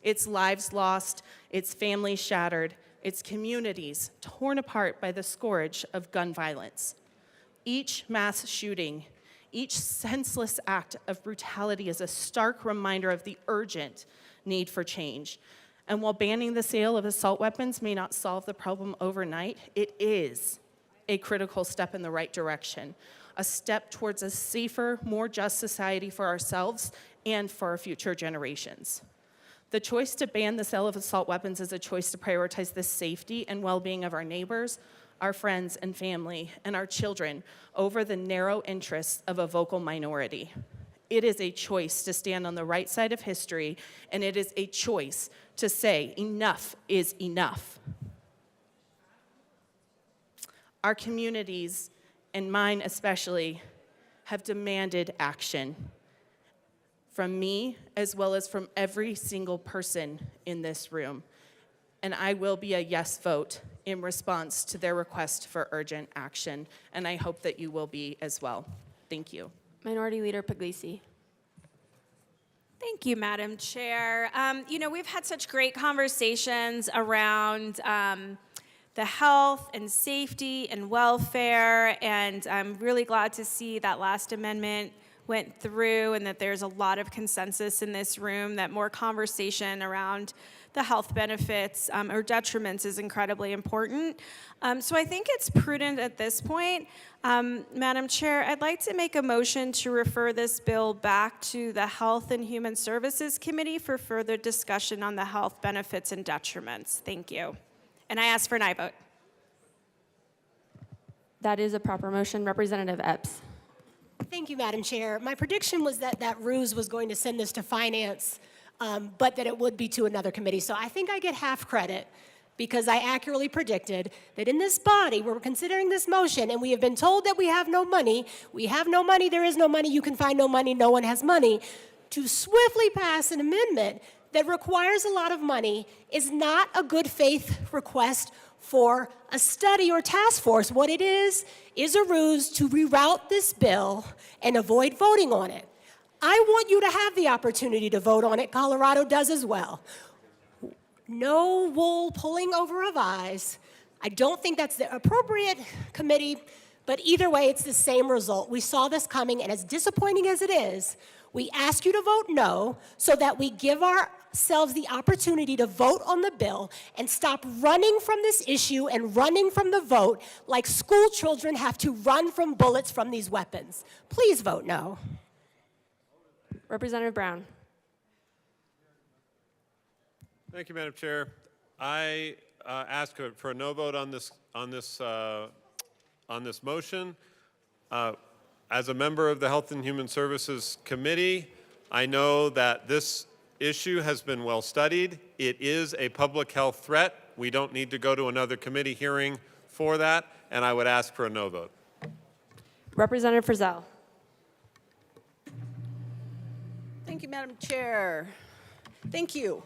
It's lives lost, it's families shattered, it's communities torn apart by the scourge of gun violence. Each mass shooting, each senseless act of brutality is a stark reminder of the urgent need for change. And while banning the sale of assault weapons may not solve the problem overnight, it is a critical step in the right direction, a step towards a safer, more just society for ourselves and for our future generations. The choice to ban the sale of assault weapons is a choice to prioritize the safety and well-being of our neighbors, our friends and family, and our children over the narrow interests of a vocal minority. It is a choice to stand on the right side of history, and it is a choice to say enough is enough. Our communities, and mine especially, have demanded action from me as well as from every single person in this room. And I will be a yes vote in response to their request for urgent action, and I hope that you will be as well. Thank you. Minority Leader Puglisi. Thank you, Madam Chair. We've had such great conversations around the health and safety and welfare, and I'm really glad to see that last amendment went through and that there's a lot of consensus in this room that more conversation around the health benefits or detriments is incredibly important. So I think it's prudent at this point, Madam Chair, I'd like to make a motion to refer this bill back to the Health and Human Services Committee for further discussion on the health benefits and detriments. Thank you. And I ask for an aye vote. That is a proper motion. Representative Epps. Thank you, Madam Chair. My prediction was that that ruse was going to send this to finance but that it would be to another committee. So I think I get half credit because I accurately predicted that in this body, we're considering this motion, and we have been told that we have no money, there is no money, you can find no money, no one has money, to swiftly pass an amendment that requires a lot of money is not a good faith request for a study or task force. What it is a ruse to reroute this bill and avoid voting on it. I want you to have the opportunity to vote on it. Colorado does as well. No wool pulling over of eyes. I don't think that's the appropriate committee, but either way, it's the same result. We saw this coming, and as disappointing as it is, we ask you to vote no so that we give ourselves the opportunity to vote on the bill and stop running from this issue and running from the vote like school children have to run from bullets from these weapons. Please vote no. Representative Brown. Thank you, Madam Chair. I ask for a no vote on this motion. As a member of the Health and Human Services Committee, I know that this issue has been well studied. It is a public health threat. We don't need to go to another committee hearing for that, and I would ask for a no vote. Representative Frizzell. Thank you, Madam Chair. Thank you.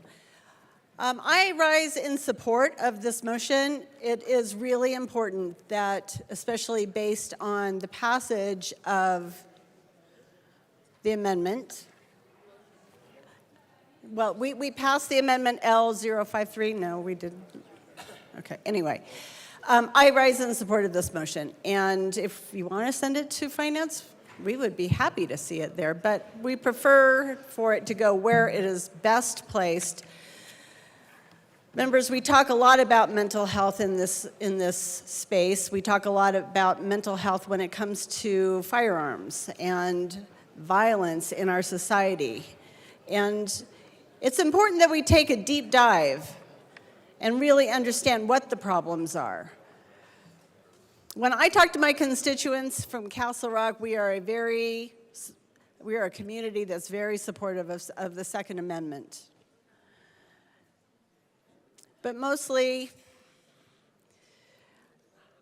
I rise in support of this motion. It is really important that, especially based on the passage of the amendment, well, we passed the amendment L053. No, we didn't. Okay, anyway. I rise in support of this motion. And if you want to send it to Finance, we would be happy to see it there. But we prefer for it to go where it is best placed. Members, we talk a lot about mental health in this space. We talk a lot about mental health when it comes to firearms and violence in our society. And it's important that we take a deep dive and really understand what the problems are. When I talk to my constituents from Castle Rock, we are a community that's very supportive of the Second Amendment. But mostly,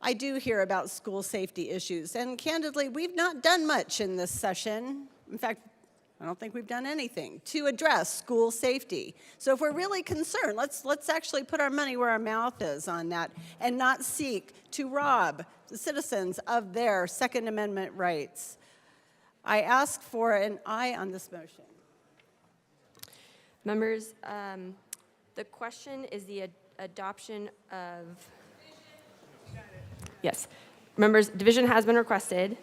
I do hear about school safety issues. And candidly, we've not done much in this session. In fact, I don't think we've done anything to address school safety. So if we're really concerned, let's actually put our money where our mouth is on that and not seek to rob the citizens of their Second Amendment rights. I ask for an aye on this motion. Members, the question is the adoption of... Yes. Members, division has been requested.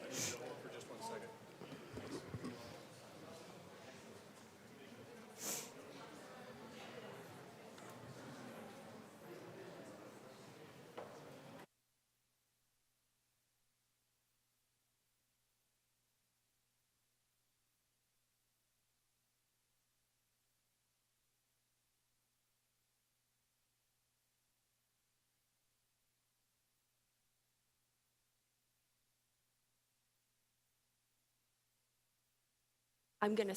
I'm going to...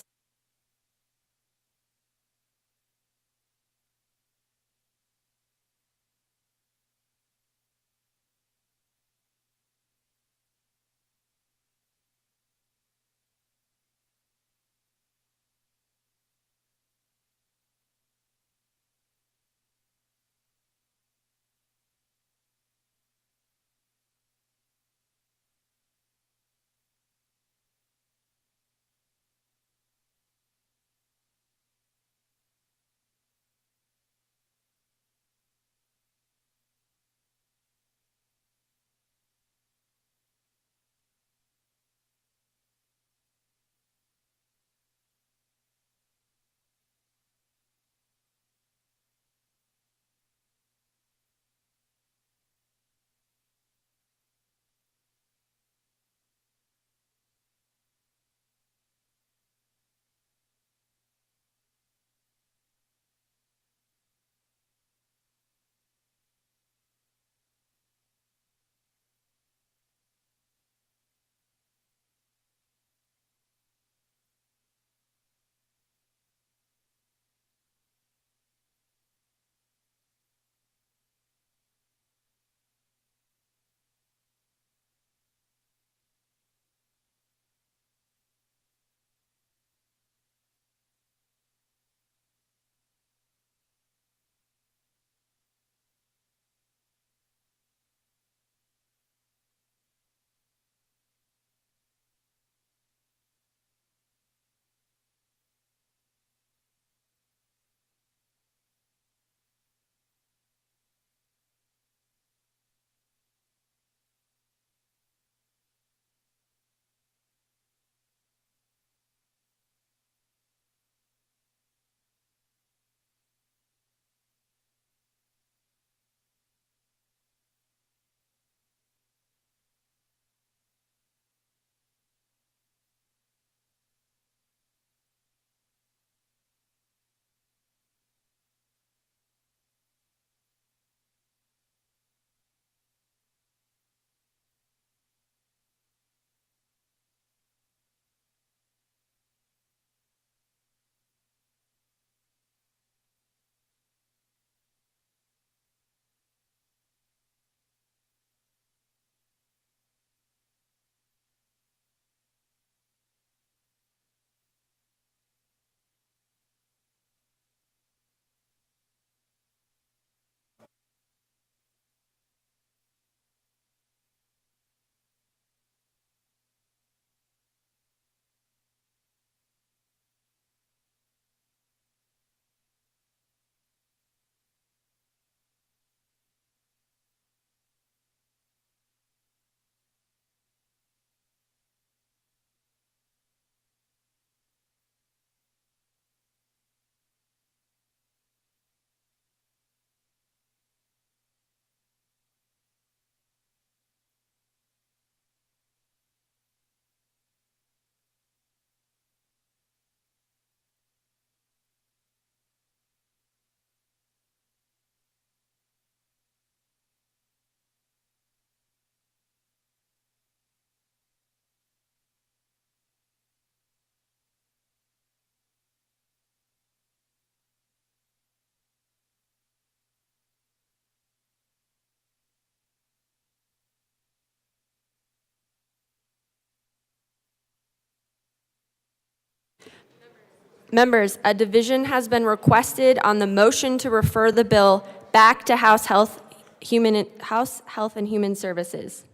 Members, a division has been requested on the motion to refer the bill back to House Health and Human Services.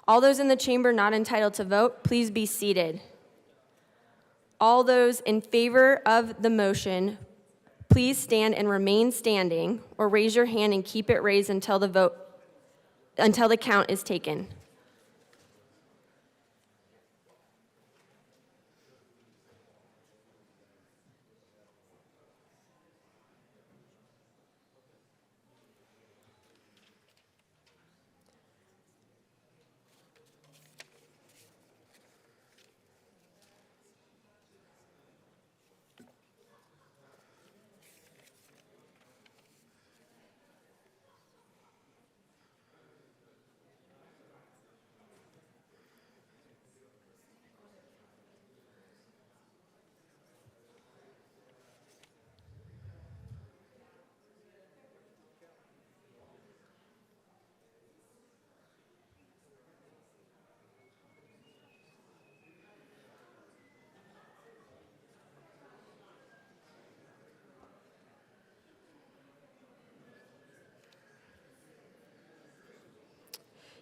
All those in the chamber not entitled to vote, please be seated. All those in favor of the motion, please stand and remain standing, or raise your hand and keep it raised until the count is taken.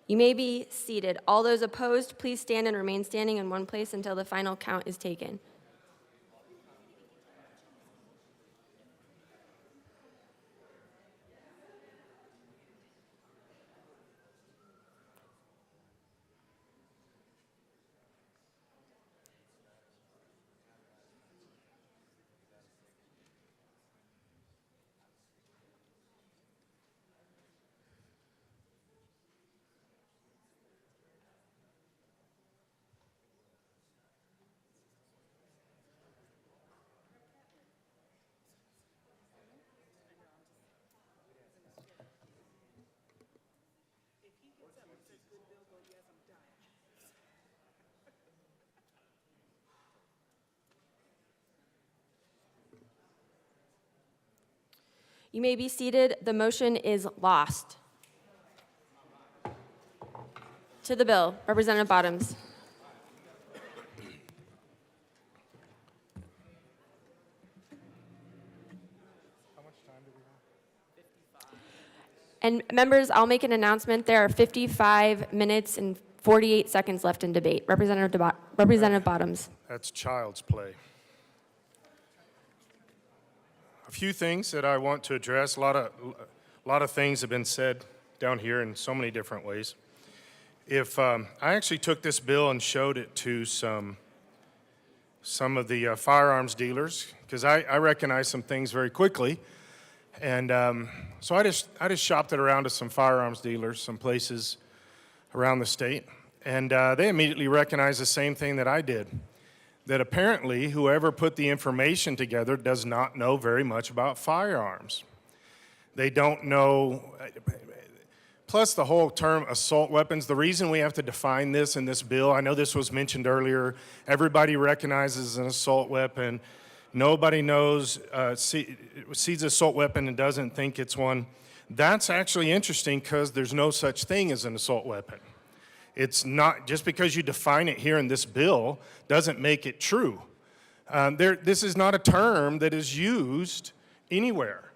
You may be seated. All those opposed, please stand and remain standing in one place until the final count is taken. You may be seated. The motion is lost. To the bill, Representative Bottoms. And members, I'll make an announcement. There are 55 minutes and 48 seconds left in debate. Representative Bottoms. That's child's play. A few things that I want to address. A lot of things have been said down here in so many different ways. If I actually took this bill and showed it to some of the firearms dealers, because I recognize some things very quickly, and so I just shopped it around to some firearms dealers, some places around the state, and they immediately recognized the same thing that I did. That apparently whoever put the information together does not know very much about firearms. They don't know, plus the whole term assault weapons, the reason we have to define this in this bill, I know this was mentioned earlier, everybody recognizes an assault weapon. Nobody knows, sees an assault weapon and doesn't think it's one. That's actually interesting because there's no such thing as an assault weapon. It's not, just because you define it here in this bill doesn't make it true. This is not a term that is used anywhere.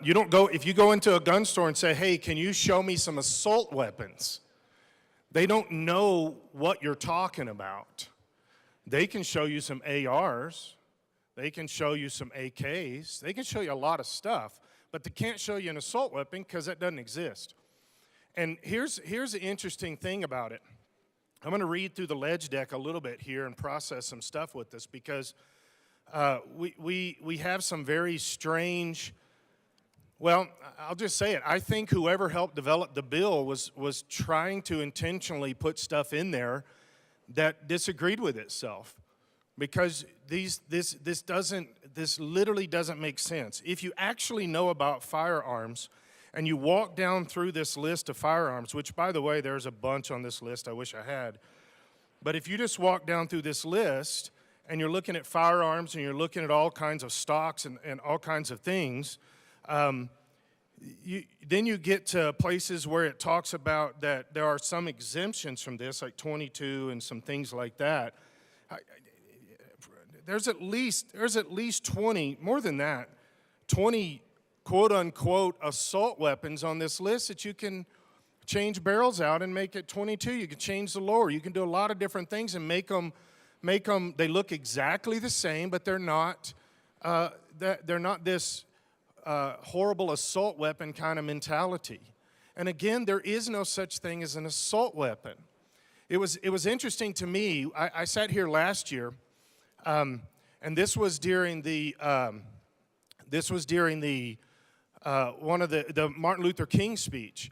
You don't go, if you go into a gun store and say, hey, can you show me some assault weapons? They don't know what you're talking about. They can show you some ARs. They can show you some AKs. They can show you a lot of stuff, but they can't show you an assault weapon because that doesn't exist. And here's the interesting thing about it. I'm going to read through the ledge deck a little bit here and process some stuff with this because we have some very strange, well, I'll just say it. I think whoever helped develop the bill was trying to intentionally put stuff in there that disagreed with itself because this literally doesn't make sense. If you actually know about firearms, and you walk down through this list of firearms, which, by the way, there's a bunch on this list I wish I had. But if you just walk down through this list and you're looking at firearms and you're looking at all kinds of stocks and all kinds of things, then you get to places where it talks about that there are some exemptions from this, like 22 and some things like that. there's at least 20, more than that, 20 quote-unquote assault weapons on this list that you can change barrels out and make it 22. You can change the lower. You can do a lot of different things and make them, they look exactly the same, but they're not this horrible assault weapon kind of mentality. And again, there is no such thing as an assault weapon. It was interesting to me. I sat here last year, and this was during the one of the Martin Luther King speech,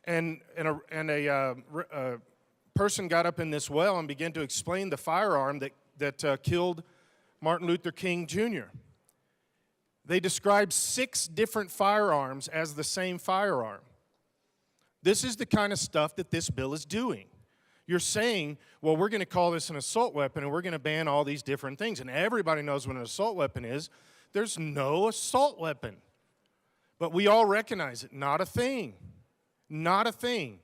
and a person got up in this well and began to explain the firearm that killed Martin Luther King Jr. They described 6 different firearms as the same firearm. This is the kind of stuff that this bill is doing. You're saying, well, we're going to call this an assault weapon and we're going to ban all these different things. And everybody knows what an assault weapon is. There's no assault weapon. But we all recognize it. Not a thing. Not a thing.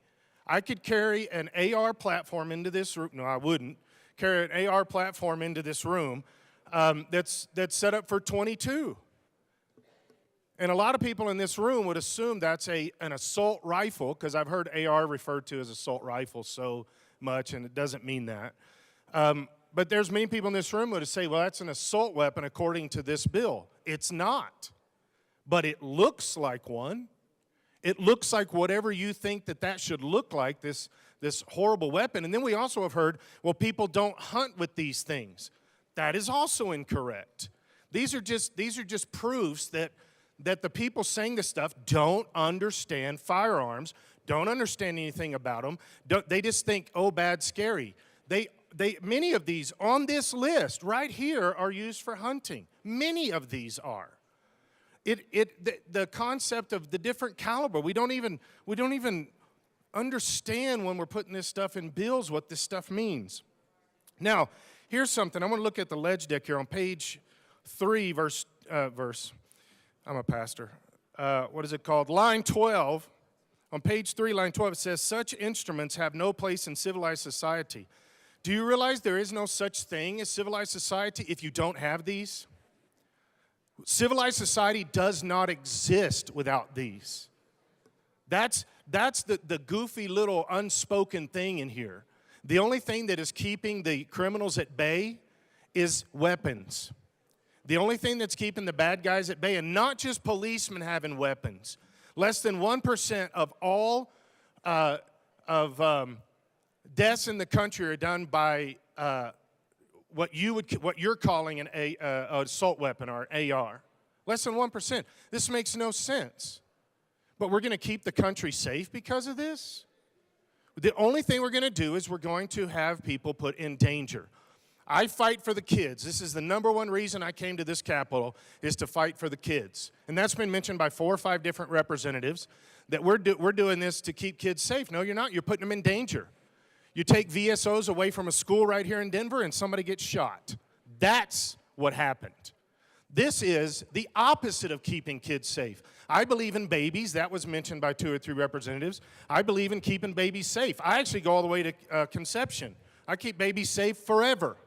I could carry an AR platform into this room. No, I wouldn't. Carry an AR platform into this room that's set up for 22. And a lot of people in this room would assume that's an assault rifle, because I've heard AR referred to as assault rifle so much, and it doesn't mean that. But there's many people in this room who would say, well, that's an assault weapon according to this bill. It's not. But it looks like one. It looks like whatever you think that should look like, this horrible weapon. And then we also have heard, well, people don't hunt with these things. That is also incorrect. These are just proofs that the people saying this stuff don't understand firearms, don't understand anything about them. They just think, oh, bad, scary. Many of these on this list right here are used for hunting. Many of these are. The concept of the different caliber, we don't even understand when we're putting this stuff in bills what this stuff means. Now, here's something. I want to look at the ledge deck here on page 3, verse. I'm a pastor. What is it called? Line 12. On page 3, line 12, it says, such instruments have no place in civilized society. Do you realize there is no such thing as civilized society if you don't have these? Civilized society does not exist without these. That's the goofy little unspoken thing in here. The only thing that is keeping the criminals at bay is weapons. The only thing that's keeping the bad guys at bay, and not just policemen having weapons. Less than 1% of all deaths in the country are done by what you're calling an assault weapon or AR. Less than 1%. This makes no sense. But we're going to keep the country safe because of this? The only thing we're going to do is we're going to have people put in danger. I fight for the kids. This is the #1 reason I came to this Capitol, is to fight for the kids. And that's been mentioned by 4 or 5 different representatives, that we're doing this to keep kids safe. No, you're not. You're putting them in danger. You take VSOs away from a school right here in Denver and somebody gets shot. That's what happened. This is the opposite of keeping kids safe. I believe in babies. That was mentioned by 2 or 3 representatives. I believe in keeping babies safe. I actually go all the way to conception. I keep babies safe forever.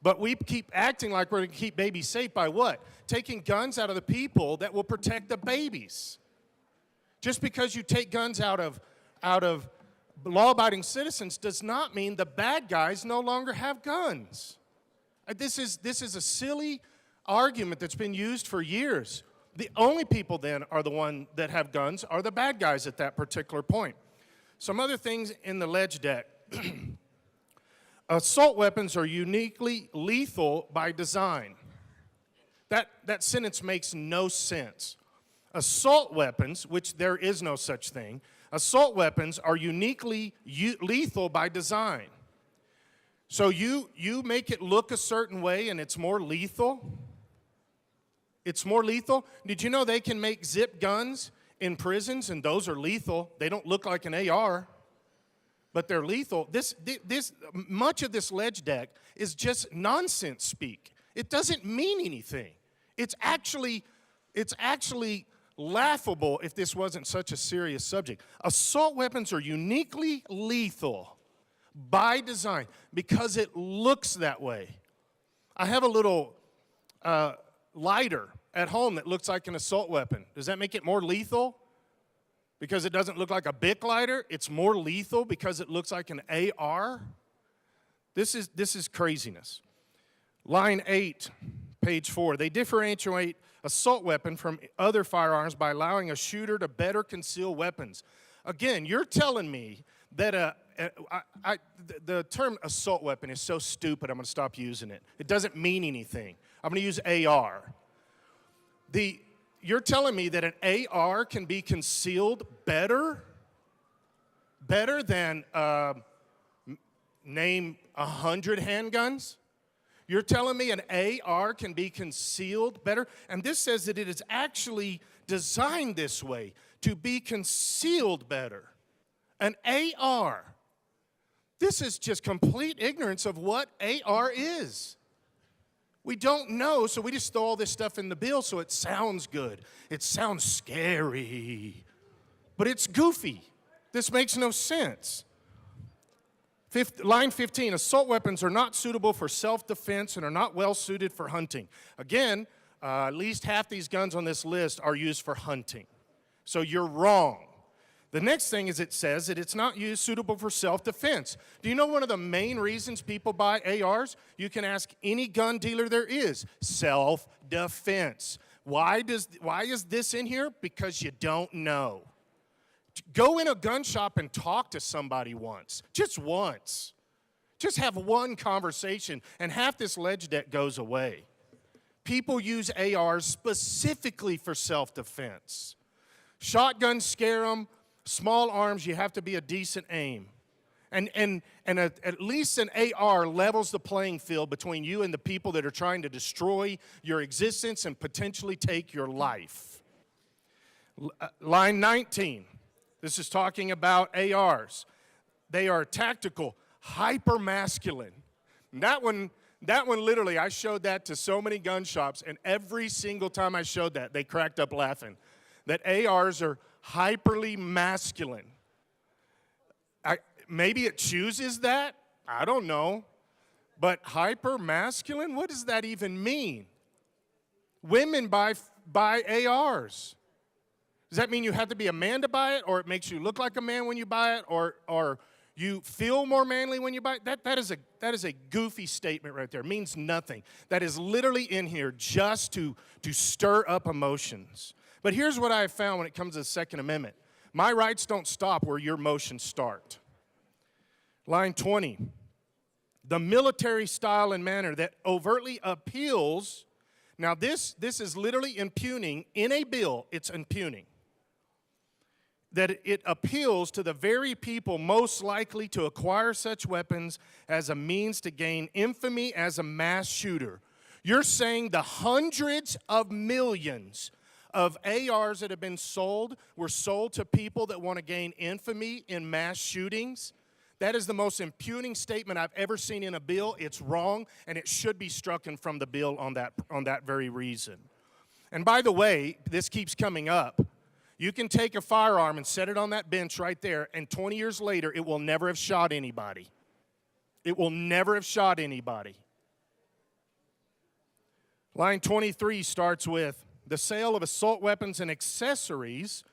But we keep acting like we're going to keep babies safe by what? Taking guns out of the people that will protect the babies. Just because you take guns out of law-abiding citizens does not mean the bad guys no longer have guns. This is a silly argument that's been used for years. The only people then are the ones that have guns are the bad guys at that particular point. Some other things in the ledge deck. Assault weapons are uniquely lethal by design. That sentence makes no sense. Assault weapons, which there is no such thing, assault weapons are uniquely lethal by design. So you make it look a certain way and it's more lethal? It's more lethal? Did you know they can make zip guns in prisons and those are lethal? They don't look like an AR. But they're lethal. Much of this ledge deck is just nonsense speak. It doesn't mean anything. It's actually laughable if this wasn't such a serious subject. Assault weapons are uniquely lethal by design because it looks that way. I have a little lighter at home that looks like an assault weapon. Does that make it more lethal? Because it doesn't look like a Bic lighter, it's more lethal because it looks like an AR? This is craziness. Line 8, page 4. They differentiate assault weapon from other firearms by allowing a shooter to better conceal weapons. Again, you're telling me that the term assault weapon is so stupid, I'm going to stop using it. It doesn't mean anything. I'm going to use AR. You're telling me that an AR can be concealed better than name 100 handguns? You're telling me an AR can be concealed better? And this says that it is actually designed this way, to be concealed better. An AR. This is just complete ignorance of what AR is. We don't know, so we just throw all this stuff in the bill so it sounds good. It sounds scary, but it's goofy. This makes no sense. Line 15, assault weapons are not suitable for self-defense and are not well suited for hunting. Again, at least half these guns on this list are used for hunting. So you're wrong. The next thing is it says that it's not suitable for self-defense. Do you know one of the main reasons people buy ARs? You can ask any gun dealer there is. Self-defense. Why is this in here? Because you don't know. Go in a gun shop and talk to somebody once. Just once. Just have one conversation and half this ledge debt goes away. People use ARs specifically for self-defense. Shotguns scare them. Small arms, you have to be a decent aim. And at least an AR levels the playing field between you and the people that are trying to destroy your existence and potentially take your life. Line 19, this is talking about ARs. They are tactical, hyper-masculine. That one literally, I showed that to so many gun shops, and every single time I showed that, they cracked up laughing. That ARs are hyperly masculine. Maybe it chooses that? I don't know. But hyper masculine, what does that even mean? Women buy ARs. Does that mean you have to be a man to buy it, or it makes you look like a man when you buy it, or you feel more manly when you buy it? That is a goofy statement right there. It means nothing. That is literally in here just to stir up emotions. But here's what I have found when it comes to the Second Amendment. My rights don't stop where your motions start. Line 20, the military style and manner that overtly appeals. Now this is literally impugning, in a bill, it's impugning. That it appeals to the very people most likely to acquire such weapons as a means to gain infamy as a mass shooter. You're saying the hundreds of millions of ARs that have been sold were sold to people that want to gain infamy in mass shootings? That is the most impugning statement I've ever seen in a bill. It's wrong, and it should be stricken from the bill on that very reason. And by the way, this keeps coming up. You can take a firearm and set it on that bench right there, and 20 years later, it will never have shot anybody. It will never have shot anybody. Line 23 starts with, the sale of assault weapons and accessories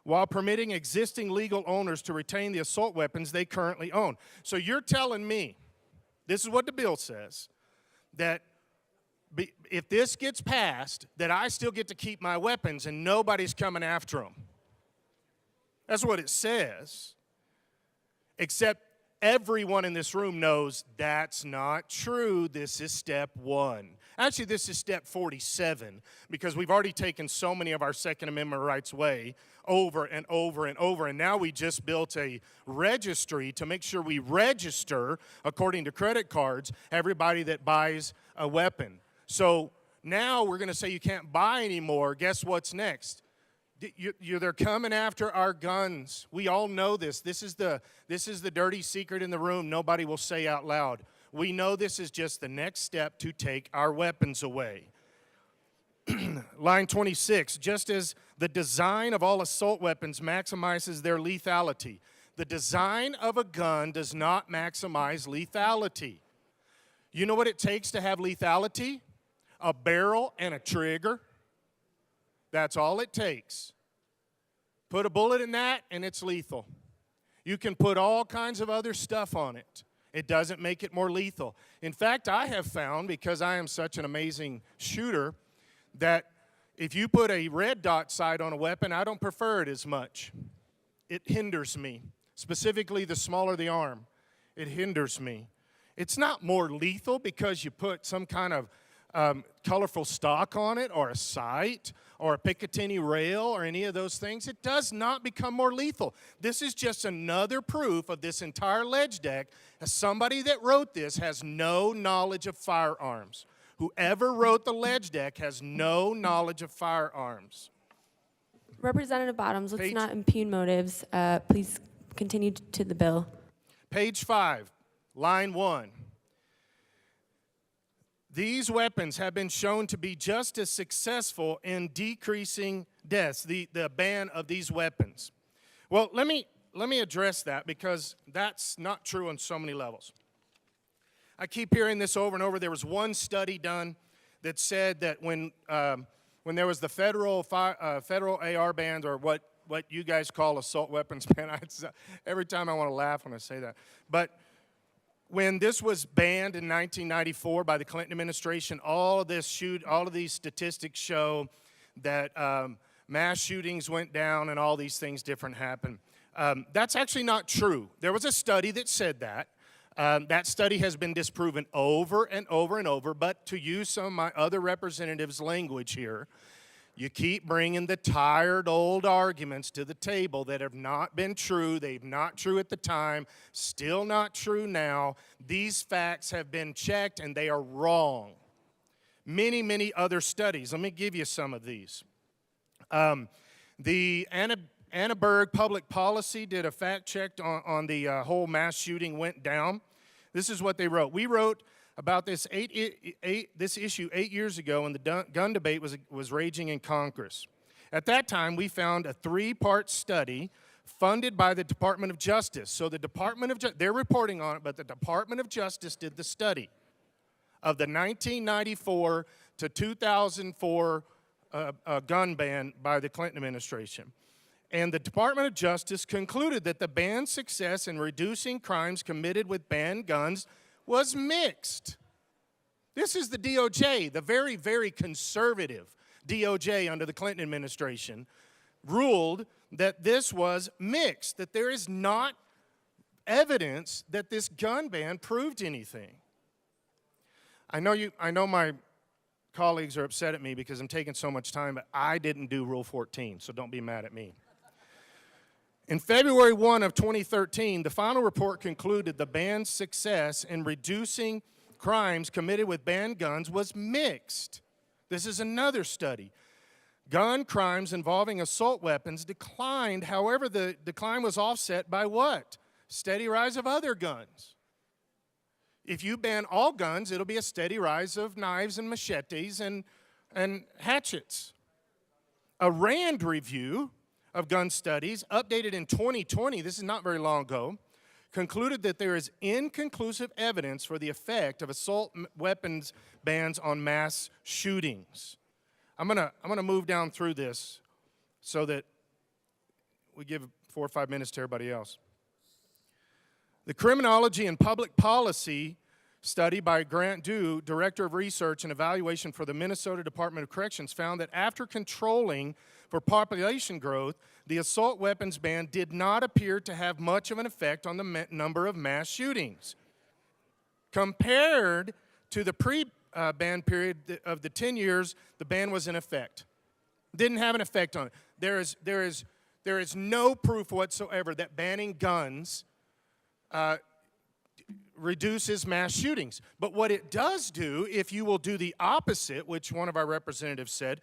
while permitting existing legal owners to retain the assault weapons they currently own. So you're telling me, this is what the bill says, that if this gets passed, that I still get to keep my weapons and nobody's coming after them. That's what it says. Except everyone in this room knows that's not true. This is step 1. Actually, this is step 47, because we've already taken so many of our Second Amendment rights away over and over and over, and now we just built a registry to make sure we register, according to credit cards, everybody that buys a weapon. So now we're going to say you can't buy anymore. Guess what's next? They're coming after our guns. We all know this. This is the dirty secret in the room nobody will say out loud. We know this is just the next step to take our weapons away. Line 26, just as the design of all assault weapons maximizes their lethality, the design of a gun does not maximize lethality. You know what it takes to have lethality? A barrel and a trigger. That's all it takes. Put a bullet in that and it's lethal. You can put all kinds of other stuff on it. It doesn't make it more lethal. In fact, I have found, because I am such an amazing shooter, that if you put a red dot sight on a weapon, I don't prefer it as much. It hinders me, specifically the smaller the arm. It hinders me. It's not more lethal because you put some kind of colorful stock on it, or a sight, or a Picatinny rail, or any of those things. It does not become more lethal. This is just another proof of this entire ledge deck. As somebody that wrote this has no knowledge of firearms. Whoever wrote the ledge deck has no knowledge of firearms. Representative Bottoms, let's not impugn motives. Please continue to the bill. Page 5, line 1. These weapons have been shown to be just as successful in decreasing deaths, the ban of these weapons. Well, let me address that, because that's not true on so many levels. I keep hearing this over and over. There was one study done that said that when there was the federal AR bans, or what you guys call assault weapons ban, every time I want to laugh when I say that. But when this was banned in 1994 by the Clinton administration, all of these statistics show that mass shootings went down and all these things different happened. That's actually not true. There was a study that said that. That study has been disproven over and over and over, but to use some of my other representatives' language here, you keep bringing the tired old arguments to the table that have not been true. They've not true at the time, still not true now. These facts have been checked and they are wrong. Many, many other studies. Let me give you some of these. The Annenberg Public Policy did a fact check on the whole mass shooting went down. This is what they wrote. We wrote about this issue 8 years ago when the gun debate was raging in Congress. At that time, we found a 3-part study funded by the Department of Justice. So the Department of they're reporting on it, but the Department of Justice did the study of the 1994 to 2004 gun ban by the Clinton administration. And the Department of Justice concluded that the ban's success in reducing crimes committed with banned guns was mixed. This is the DOJ, the very, very conservative DOJ under the Clinton administration, ruled that this was mixed, that there is not evidence that this gun ban proved anything. I know my colleagues are upset at me because I'm taking so much time, but I didn't do Rule 14, so don't be mad at me. In February 1 of 2013, the final report concluded the ban's success in reducing crimes committed with banned guns was mixed. This is another study. Gun crimes involving assault weapons declined. However, the decline was offset by what? Steady rise of other guns. If you ban all guns, it'll be a steady rise of knives and machetes and hatchets. A RAND review of gun studies, updated in 2020, this is not very long ago, concluded that there is inconclusive evidence for the effect of assault weapons bans on mass shootings. I'm gonna move down through this so that we give 4 or 5 minutes to everybody else. The Criminology and Public Policy study by Grant Dew, Director of Research and Evaluation for the Minnesota Department of Corrections, found that after controlling for population growth, the assault weapons ban did not appear to have much of an effect on the number of mass shootings. Compared to the pre-ban period of the 10 years, the ban was in effect. Didn't have an effect on it. There is no proof whatsoever that banning guns reduces mass shootings. But what it does do, if you will do the opposite, which one of our representatives said,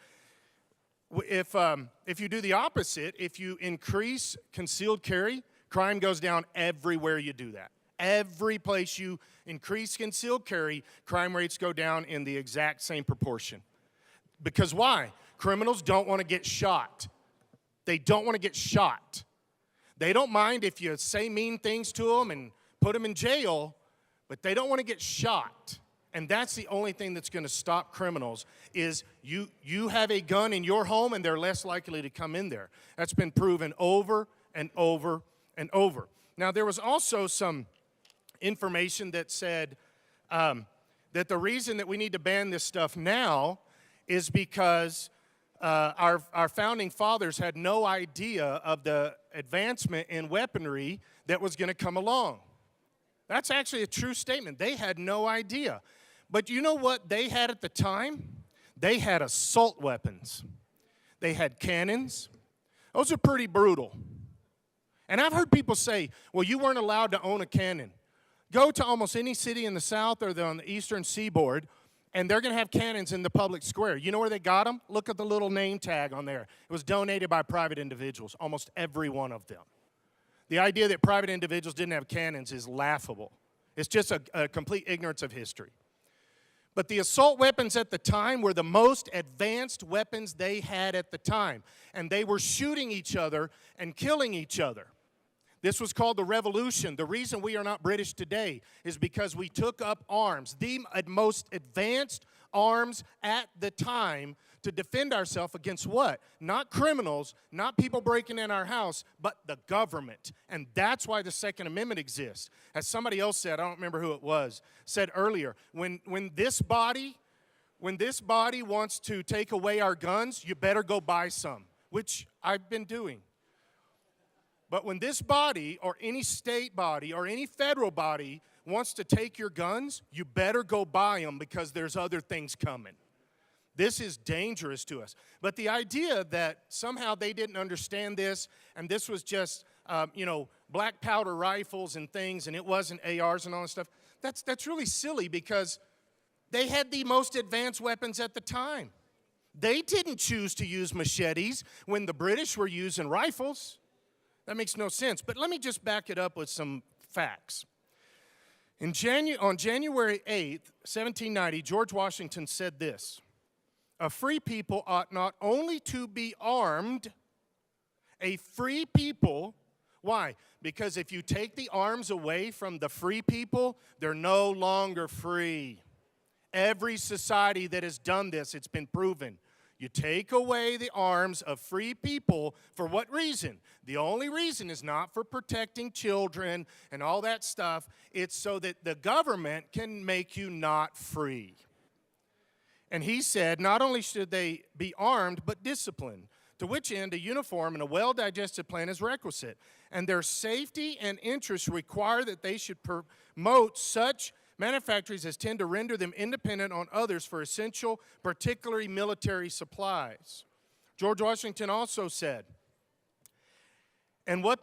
if you do the opposite, if you increase concealed carry, crime goes down everywhere you do that. Every place you increase concealed carry, crime rates go down in the exact same proportion. Because why? Criminals don't want to get shot. They don't want to get shot. They don't mind if you say mean things to them and put them in jail, but they don't want to get shot. And that's the only thing that's going to stop criminals is you have a gun in your home and they're less likely to come in there. That's been proven over and over and over. Now, there was also some information that said that the reason that we need to ban this stuff now is because our founding fathers had no idea of the advancement in weaponry that was going to come along. That's actually a true statement. They had no idea. But you know what they had at the time? They had assault weapons. They had cannons. Those are pretty brutal. And I've heard people say, well, you weren't allowed to own a cannon. Go to almost any city in the South or on the Eastern Seaboard, and they're going to have cannons in the public square. You know where they got them? Look at the little name tag on there. It was donated by private individuals, almost every one of them. The idea that private individuals didn't have cannons is laughable. It's just a complete ignorance of history. But the assault weapons at the time were the most advanced weapons they had at the time. And they were shooting each other and killing each other. This was called the Revolution. The reason we are not British today is because we took up arms, the most advanced arms at the time to defend ourselves against what? Not criminals, not people breaking in our house, but the government. And that's why the Second Amendment exists. As somebody else said, I don't remember who it was, said earlier, when this body wants to take away our guns, you better go buy some, which I've been doing. But when this body or any state body or any federal body wants to take your guns, you better go buy them because there's other things coming. This is dangerous to us. But the idea that somehow they didn't understand this and this was just, black powder rifles and things and it wasn't ARs and all that stuff, that's really silly because they had the most advanced weapons at the time. They didn't choose to use machetes when the British were using rifles. That makes no sense. But let me just back it up with some facts. On January 8th, 1790, George Washington said this: a free people ought not only to be armed, a free people, why? Because if you take the arms away from the free people, they're no longer free. Every society that has done this, it's been proven. You take away the arms of free people for what reason? The only reason is not for protecting children and all that stuff. It's so that the government can make you not free. And he said not only should they be armed, but disciplined, to which end a uniform and a well-digested plan is requisite. And their safety and interests require that they should promote such manufactories as tend to render them independent on others for essential, particularly military supplies. George Washington also said, and what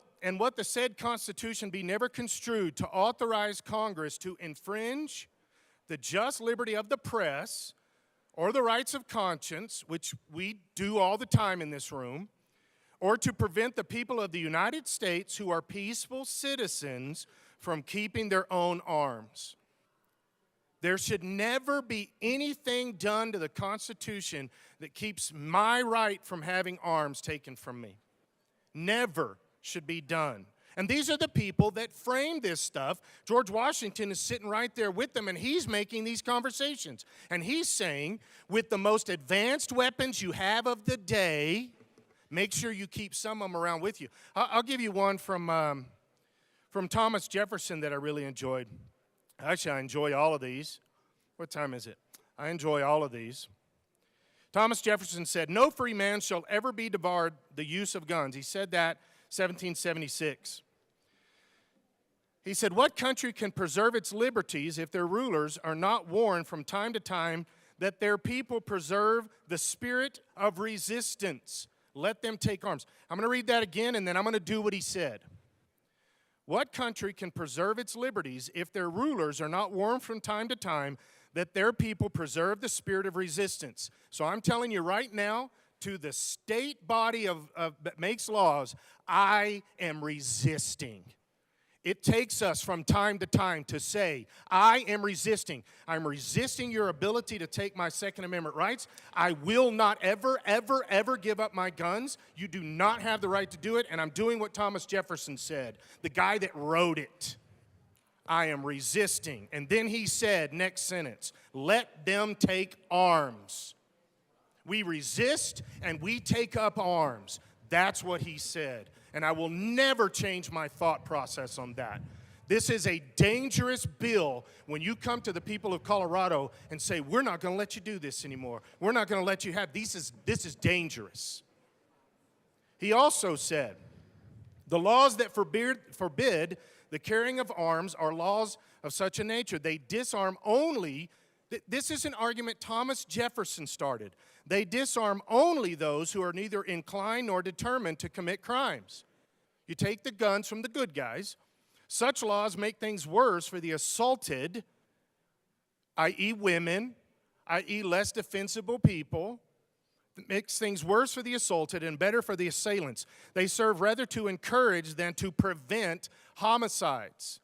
the said Constitution be never construed to authorize Congress to infringe the just liberty of the press or the rights of conscience, which we do all the time in this room, or to prevent the people of the United States who are peaceful citizens from keeping their own arms. There should never be anything done to the Constitution that keeps my right from having arms taken from me. Never should be done. And these are the people that framed this stuff. George Washington is sitting right there with them, and he's making these conversations. And he's saying, with the most advanced weapons you have of the day, make sure you keep some of them around with you. I'll give you one from Thomas Jefferson that I really enjoyed. Actually, I enjoy all of these. What time is it? I enjoy all of these. Thomas Jefferson said, no free man shall ever be debarred the use of guns. He said that 1776. He said, what country can preserve its liberties if their rulers are not warned from time to time that their people preserve the spirit of resistance? Let them take arms. I'm going to read that again, and then I'm going to do what he said. What country can preserve its liberties if their rulers are not warned from time to time that their people preserve the spirit of resistance? So I'm telling you right now, to the state body that makes laws, I am resisting. It takes us from time to time to say, I am resisting. I'm resisting your ability to take my Second Amendment rights. I will not ever, ever, ever give up my guns. You do not have the right to do it, and I'm doing what Thomas Jefferson said, the guy that wrote it. I am resisting. And then he said, next sentence, let them take arms. We resist and we take up arms. That's what he said. And I will never change my thought process on that. This is a dangerous bill when you come to the people of Colorado and say, we're not going to let you do this anymore. We're not going to let you have, this is dangerous. He also said, the laws that forbid the carrying of arms are laws of such a nature. They disarm only, this is an argument Thomas Jefferson started. They disarm only those who are neither inclined nor determined to commit crimes. You take the guns from the good guys. Such laws make things worse for the assaulted, i.e. women, i.e. less defensible people. It makes things worse for the assaulted and better for the assailants. They serve rather to encourage than to prevent homicides.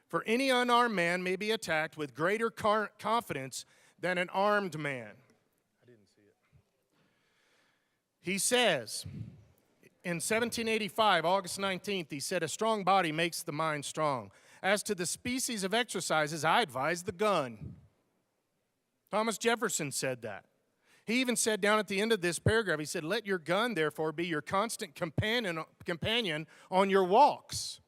For any unarmed man may be attacked with greater confidence than an armed man. I didn't see it. He says, in 1785, August 19th, he said, a strong body makes the mind strong. As to the species of exercises, I advise the gun. Thomas Jefferson said that. He even said down at the end of this paragraph, he said, let your gun, therefore, be your constant companion on your walks.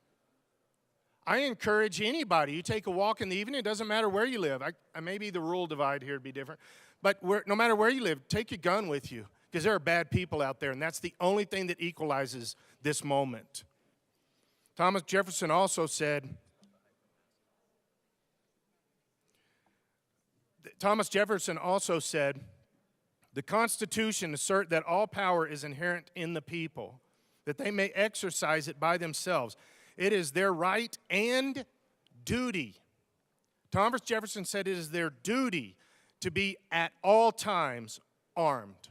I encourage anybody, you take a walk in the evening, it doesn't matter where you live. Maybe the rural divide here would be different. But no matter where you live, take your gun with you, because there are bad people out there, and that's the only thing that equalizes this moment. Thomas Jefferson also said, the Constitution assert that all power is inherent in the people, that they may exercise it by themselves. It is their right and duty. Thomas Jefferson said it is their duty to be at all times armed.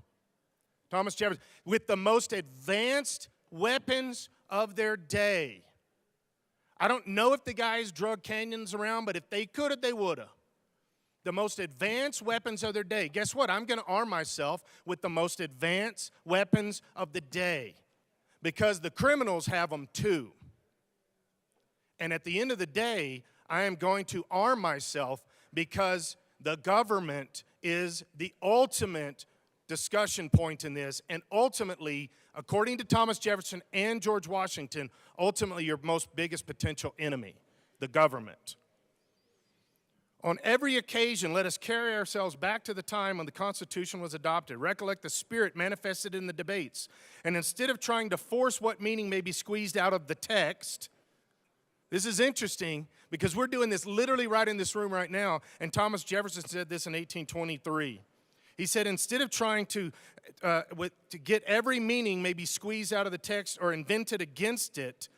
Thomas Jefferson, with the most advanced weapons of their day. I don't know if the guys drug canyons around, but if they could have, they would have. The most advanced weapons of their day. Guess what? I'm going to arm myself with the most advanced weapons of the day, because the criminals have them too. And at the end of the day, I am going to arm myself because the government is the ultimate discussion point in this, and ultimately, according to Thomas Jefferson and George Washington, ultimately your most biggest potential enemy, the government. On every occasion, let us carry ourselves back to the time when the Constitution was adopted. Recollect the spirit manifested in the debates. And instead of trying to force what meaning may be squeezed out of the text, this is interesting because we're doing this literally right in this room right now, and Thomas Jefferson said this in 1823. He said, instead of trying to get every meaning may be squeezed out of the text or invented against it,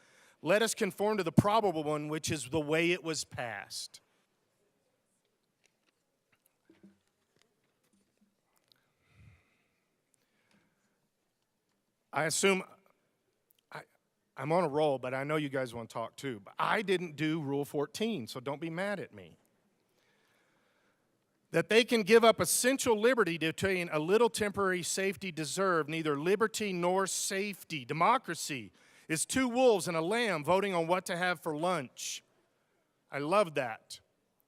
let us conform to the probable one, which is the way it was passed. I assume, I'm on a roll, but I know you guys want to talk too. But I didn't do Rule 14, so don't be mad at me. That they can give up essential liberty to obtain a little temporary safety deserved, neither liberty nor safety. Democracy is two wolves and a lamb voting on what to have for lunch. I love that.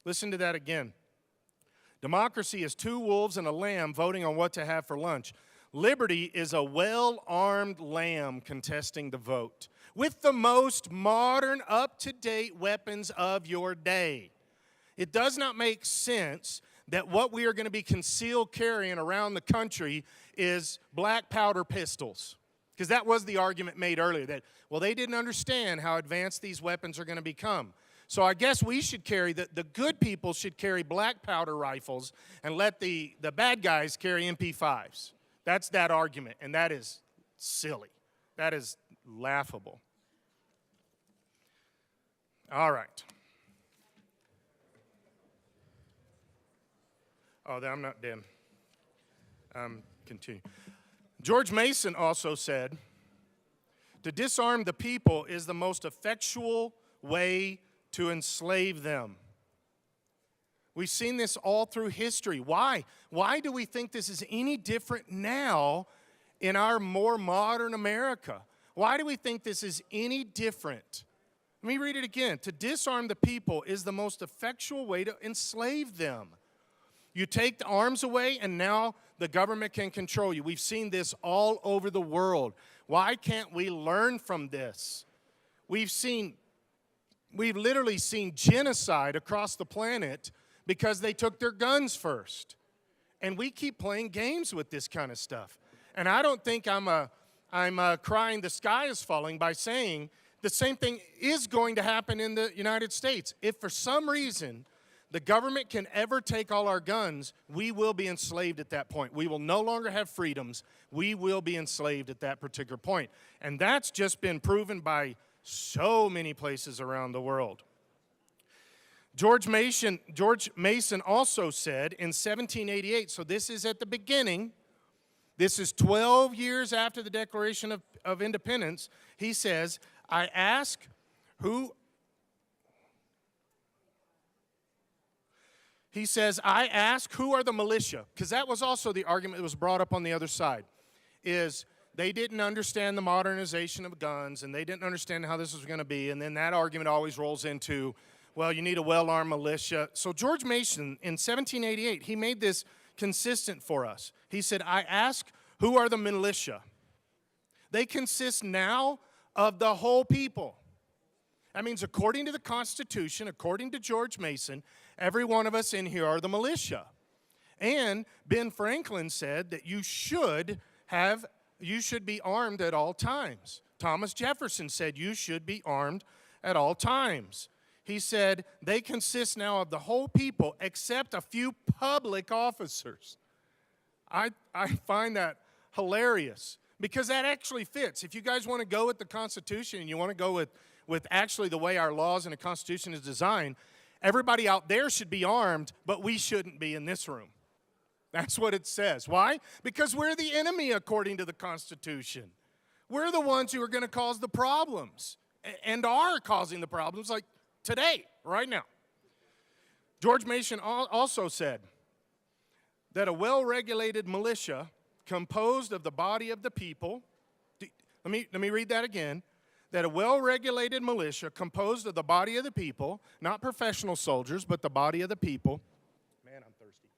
Listen to that again. Democracy is two wolves and a lamb voting on what to have for lunch. Liberty is a well-armed lamb contesting the vote with the most modern, up-to-date weapons of your day. It does not make sense that what we are going to be concealed carrying around the country is black powder pistols, because that was the argument made earlier, that, well, they didn't understand how advanced these weapons are going to become. So I guess we should carry, the good people should carry black powder rifles and let the bad guys carry MP5s. That's that argument, and that is silly. That is laughable. All right. Oh, I'm not done. Continue. George Mason also said, to disarm the people is the most effectual way to enslave them. We've seen this all through history. Why? Why do we think this is any different now in our more modern America? Why do we think this is any different? Let me read it again. To disarm the people is the most effectual way to enslave them. You take the arms away, and now the government can control you. We've seen this all over the world. Why can't we learn from this? We've literally seen genocide across the planet because they took their guns first. And we keep playing games with this kind of stuff. And I don't think I'm crying the sky is falling by saying the same thing is going to happen in the United States. If for some reason the government can ever take all our guns, we will be enslaved at that point. We will no longer have freedoms. We will be enslaved at that particular point. And that's just been proven by so many places around the world. George Mason also said in 1788, so this is at the beginning, this is 12 years after the Declaration of Independence, he says, I ask who are the militia? Because that was also the argument that was brought up on the other side, is they didn't understand the modernization of guns, and they didn't understand how this was going to be, and then that argument always rolls into, well, you need a well-armed militia. So George Mason, in 1788, he made this consistent for us. He said, I ask, who are the militia? They consist now of the whole people. That means according to the Constitution, according to George Mason, every one of us in here are the militia. And Ben Franklin said that you should be armed at all times. Thomas Jefferson said you should be armed at all times. He said they consist now of the whole people except a few public officers. I find that hilarious because that actually fits. If you guys want to go with the Constitution and you want to go with actually the way our laws and the Constitution is designed, everybody out there should be armed, but we shouldn't be in this room. That's what it says. Why? Because we're the enemy according to the Constitution. We're the ones who are going to cause the problems and are causing the problems like today, right now. George Mason also said that a well-regulated militia composed of the body of the people, let me read that again, that a well-regulated militia composed of the body of the people, not professional soldiers, but the body of the people, man, I'm thirsty,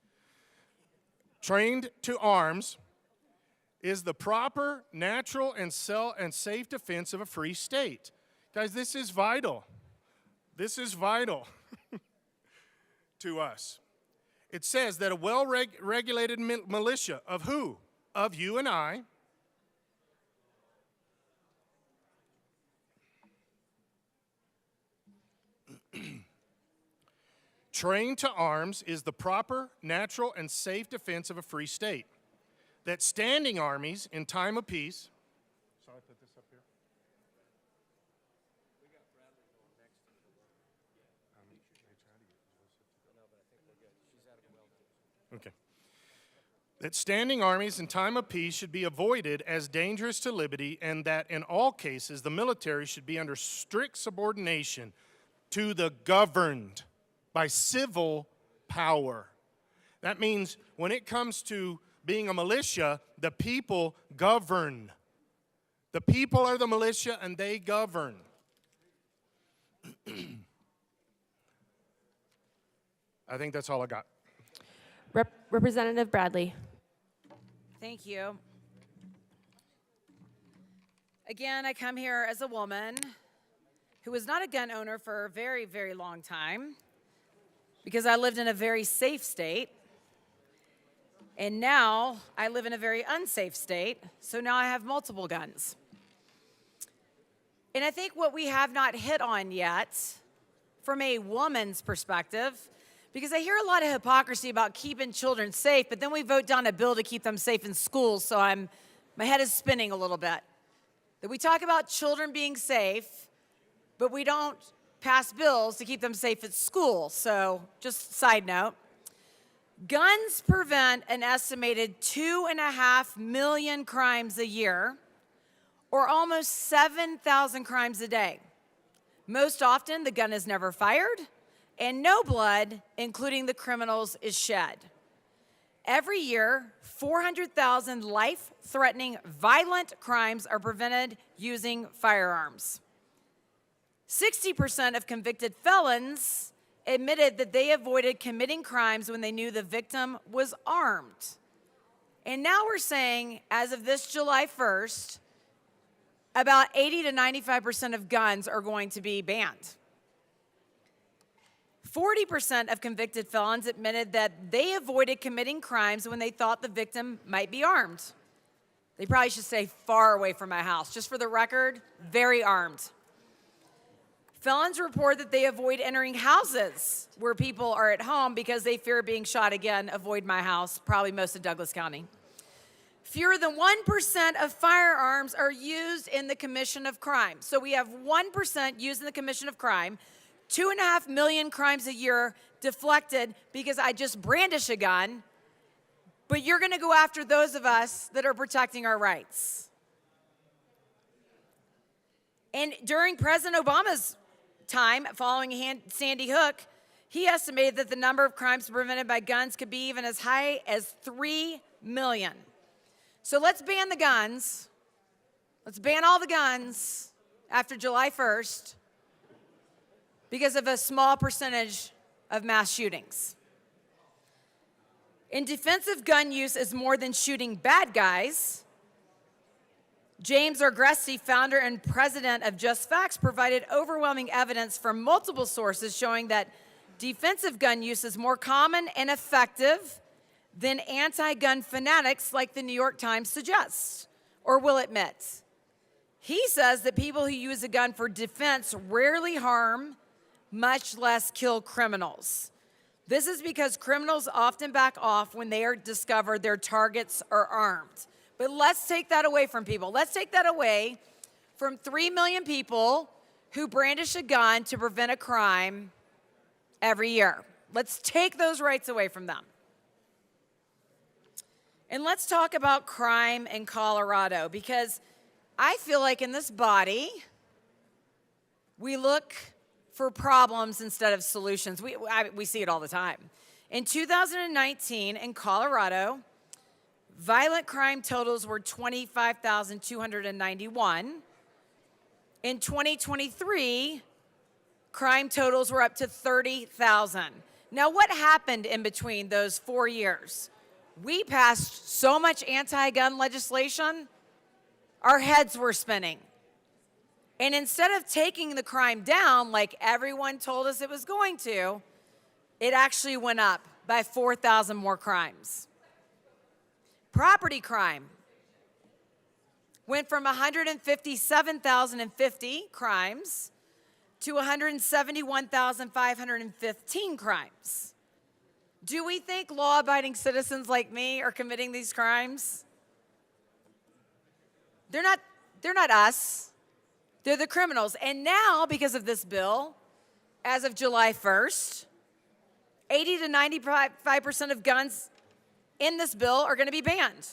trained to arms, is the proper, natural, and safe defense of a free state. Guys, this is vital. This is vital to us. It says that a well-regulated militia of who? Of you and I. Trained to arms is the proper, natural, and safe defense of a free state. That standing armies in time of peace. So I put this up here. Okay. That standing armies in time of peace should be avoided as dangerous to liberty, and that in all cases the military should be under strict subordination to the governed by civil power. That means when it comes to being a militia, the people govern. The people are the militia and they govern. I think that's all I got. Representative Bradley. Thank you. Again, I come here as a woman who was not a gun owner for a very, very long time because I lived in a very safe state. And now I live in a very unsafe state, so now I have multiple guns. And I think what we have not hit on yet, from a woman's perspective, because I hear a lot of hypocrisy about keeping children safe, but then we vote down a bill to keep them safe in schools, so my head is spinning a little bit. That we talk about children being safe, but we don't pass bills to keep them safe at school. So just side note. Guns prevent an estimated 2.5 million crimes a year, or almost 7,000 crimes a day. Most often, the gun is never fired, and no blood, including the criminals, is shed. Every year, 400,000 life-threatening violent crimes are prevented using firearms. 60% of convicted felons admitted that they avoided committing crimes when they knew the victim was armed. And now we're saying, as of this July 1st, about 80 to 95% of guns are going to be banned. 40% of convicted felons admitted that they avoided committing crimes when they thought the victim might be armed. They probably should stay far away from my house. Just for the record, very armed. Felons report that they avoid entering houses where people are at home because they fear being shot again. Avoid my house, probably most of Douglas County. Fewer than 1% of firearms are used in the commission of crime. So we have 1% used in the commission of crime, 2.5 million crimes a year deflected because I just brandish a gun, but you're gonna go after those of us that are protecting our rights. And during President Obama's time, following Sandy Hook, he estimated that the number of crimes prevented by guns could be even as high as 3 million. So let's ban the guns. Let's ban all the guns after July 1st because of a small percentage of mass shootings. In defense of gun use is more than shooting bad guys, James Orgresti, founder and president of Just Facts, provided overwhelming evidence from multiple sources showing that defensive gun use is more common and effective than anti-gun fanatics like the New York Times suggests or will admit. He says that people who use a gun for defense rarely harm, much less kill criminals. This is because criminals often back off when they are discovered their targets are armed. But let's take that away from people. Let's take that away from 3 million people who brandish a gun to prevent a crime every year. Let's take those rights away from them. And let's talk about crime in Colorado, because I feel like in this body, we look for problems instead of solutions. We see it all the time. In 2019, in Colorado, violent crime totals were 25,291. In 2023, crime totals were up to 30,000. Now, what happened in between those 4 years? We passed so much anti-gun legislation, our heads were spinning. And instead of taking the crime down like everyone told us it was going to, it actually went up by 4,000 more crimes. Property crime went from 157,050 crimes to 171,515 crimes. Do we think law-abiding citizens like me are committing these crimes? They're not us. They're the criminals. And now, because of this bill, as of July 1st, 80 to 95% of guns in this bill are going to be banned.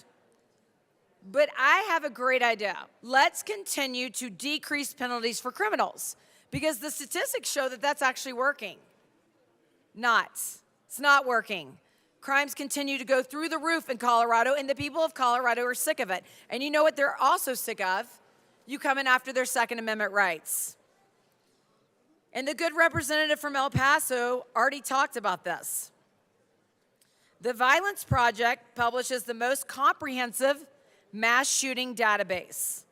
But I have a great idea. Let's continue to decrease penalties for criminals, because the statistics show that that's actually working. It's not working. Crimes continue to go through the roof in Colorado, and the people of Colorado are sick of it. And you know what they're also sick of? You coming after their Second Amendment rights. And the good representative from El Paso already talked about this. The Violence Project publishes the most comprehensive mass shooting database.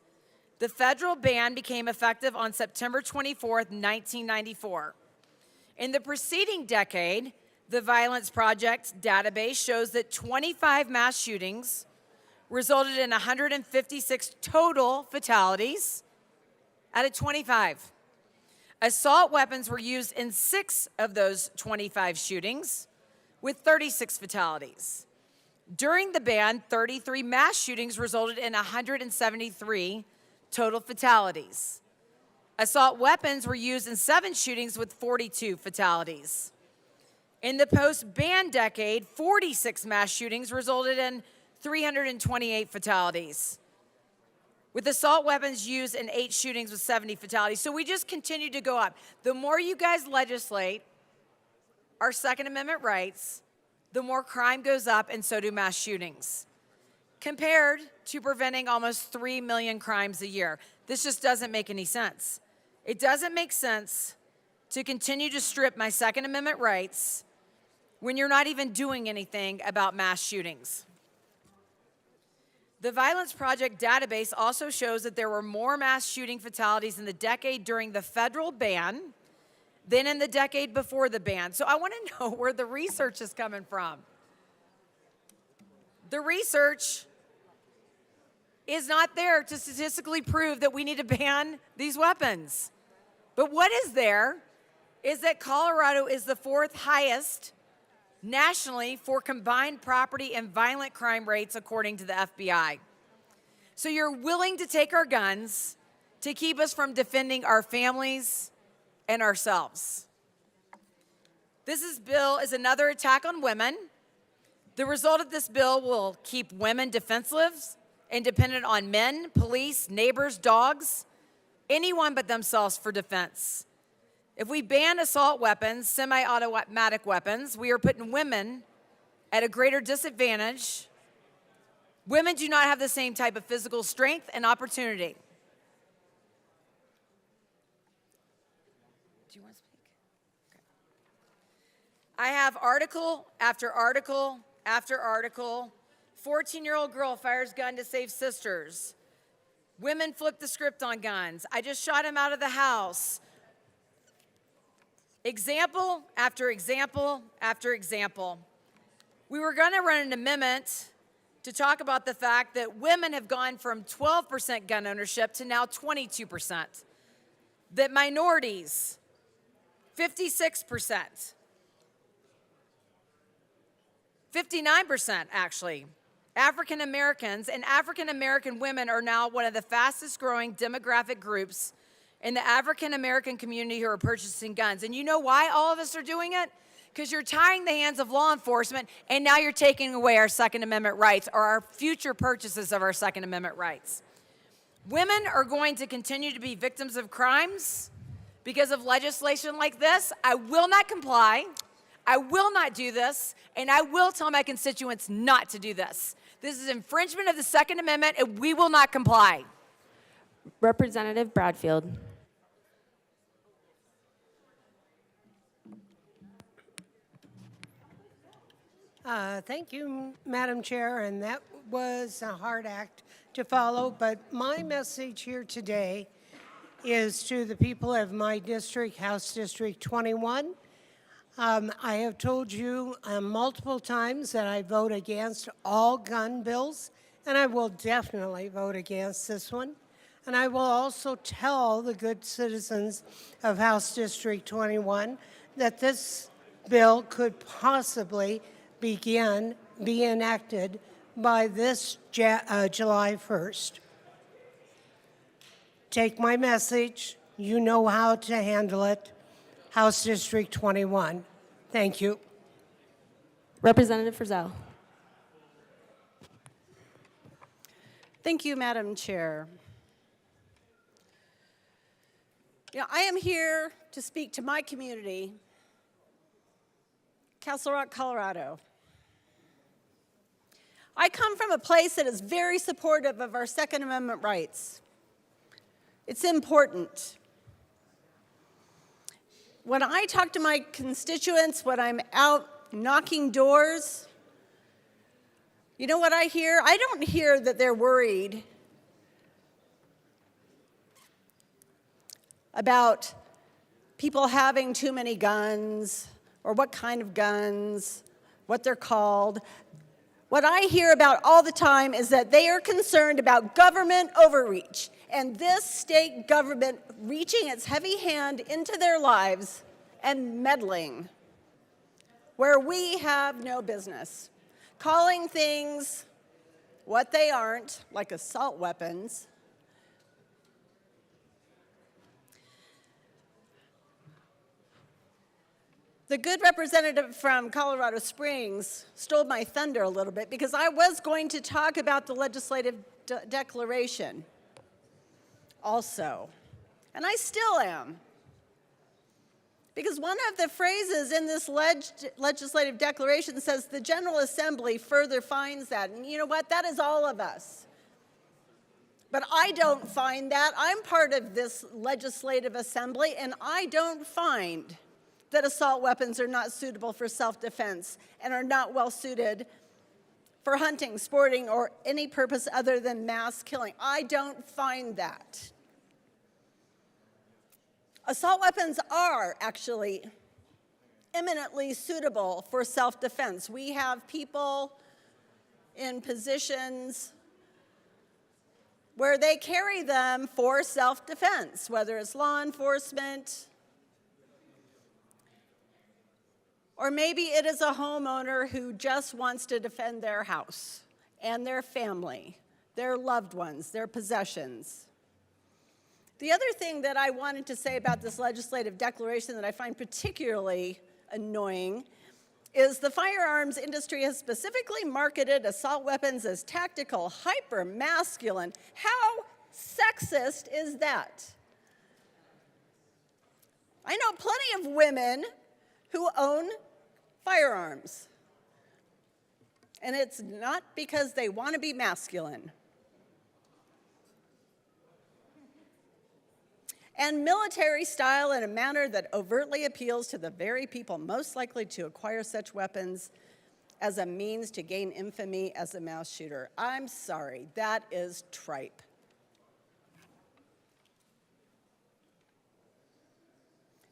The federal ban became effective on September 24th, 1994. In the preceding decade, the Violence Project database shows that 25 mass shootings resulted in 156 total fatalities out of 25. Assault weapons were used in 6 of those 25 shootings, with 36 fatalities. During the ban, 33 mass shootings resulted in 173 total fatalities. Assault weapons were used in 7 shootings with 42 fatalities. In the post-ban decade, 46 mass shootings resulted in 328 fatalities, with assault weapons used in 8 shootings with 70 fatalities. So we just continue to go up. The more you guys legislate our Second Amendment rights, the more crime goes up, and so do mass shootings, compared to preventing almost 3 million crimes a year. This just doesn't make any sense. It doesn't make sense to continue to strip my Second Amendment rights when you're not even doing anything about mass shootings. The Violence Project database also shows that there were more mass shooting fatalities in the decade during the federal ban than in the decade before the ban. So I want to know where the research is coming from. The research is not there to statistically prove that we need to ban these weapons. But what is there is that Colorado is the 4th highest nationally for combined property and violent crime rates, according to the FBI. So you're willing to take our guns to keep us from defending our families and ourselves. This bill is another attack on women. The result of this bill will keep women defenseless and dependent on men, police, neighbors, dogs, anyone but themselves for defense. If we ban assault weapons, semi-automatic weapons, we are putting women at a greater disadvantage. Women do not have the same type of physical strength and opportunity. Do you want to speak? Okay. I have article after article after article. 14-year-old girl fires gun to save sisters. Women flip the script on guns. I just shot him out of the house. Example after example after example. We were going to run an amendment to talk about the fact that women have gone from 12% gun ownership to now 22%. That minorities, 56%. 59% actually. African Americans and African American women are now one of the fastest growing demographic groups in the African American community who are purchasing guns. And you know why all of us are doing it? Because you're tying the hands of law enforcement, and now you're taking away our Second Amendment rights or our future purchases of our Second Amendment rights. Women are going to continue to be victims of crimes because of legislation like this. I will not comply. I will not do this, and I will tell my constituents not to do this. This is infringement of the Second Amendment, and we will not comply. Representative Bradfield. Thank you, Madam Chair, and that was a hard act to follow, but my message here today is to the people of my district, House District 21. I have told you multiple times that I vote against all gun bills, and I will definitely vote against this one. And I will also tell the good citizens of House District 21 that this bill could possibly be enacted by this July 1st. Take my message. You know how to handle it. House District 21. Thank you. Representative Frizzell. Thank you, Madam Chair. I am here to speak to my community, Castle Rock, Colorado. I come from a place that is very supportive of our Second Amendment rights. It's important. When I talk to my constituents, when I'm out knocking doors, you know what I hear? I don't hear that they're worried about people having too many guns or what kind of guns, what they're called. What I hear about all the time is that they are concerned about government overreach and this state government reaching its heavy hand into their lives and meddling where we have no business. Calling things what they aren't, like assault weapons. The good representative from Colorado Springs stole my thunder a little bit because I was going to talk about the legislative declaration also, and I still am. Because one of the phrases in this legislative declaration says the General Assembly further finds that, and you know what, that is all of us. But I don't find that. I'm part of this legislative assembly, and I don't find that assault weapons are not suitable for self-defense and are not well suited for hunting, sporting, or any purpose other than mass killing. I don't find that. Assault weapons are actually eminently suitable for self-defense. We have people in positions where they carry them for self-defense, whether it's law enforcement, or maybe it is a homeowner who just wants to defend their house and their family, their loved ones, their possessions. The other thing that I wanted to say about this legislative declaration that I find particularly annoying is the firearms industry has specifically marketed assault weapons as tactical, hyper-masculine. How sexist is that? I know plenty of women who own firearms, and it's not because they want to be masculine. And military style in a manner that overtly appeals to the very people most likely to acquire such weapons as a means to gain infamy as a mass shooter. I'm sorry, that is tripe.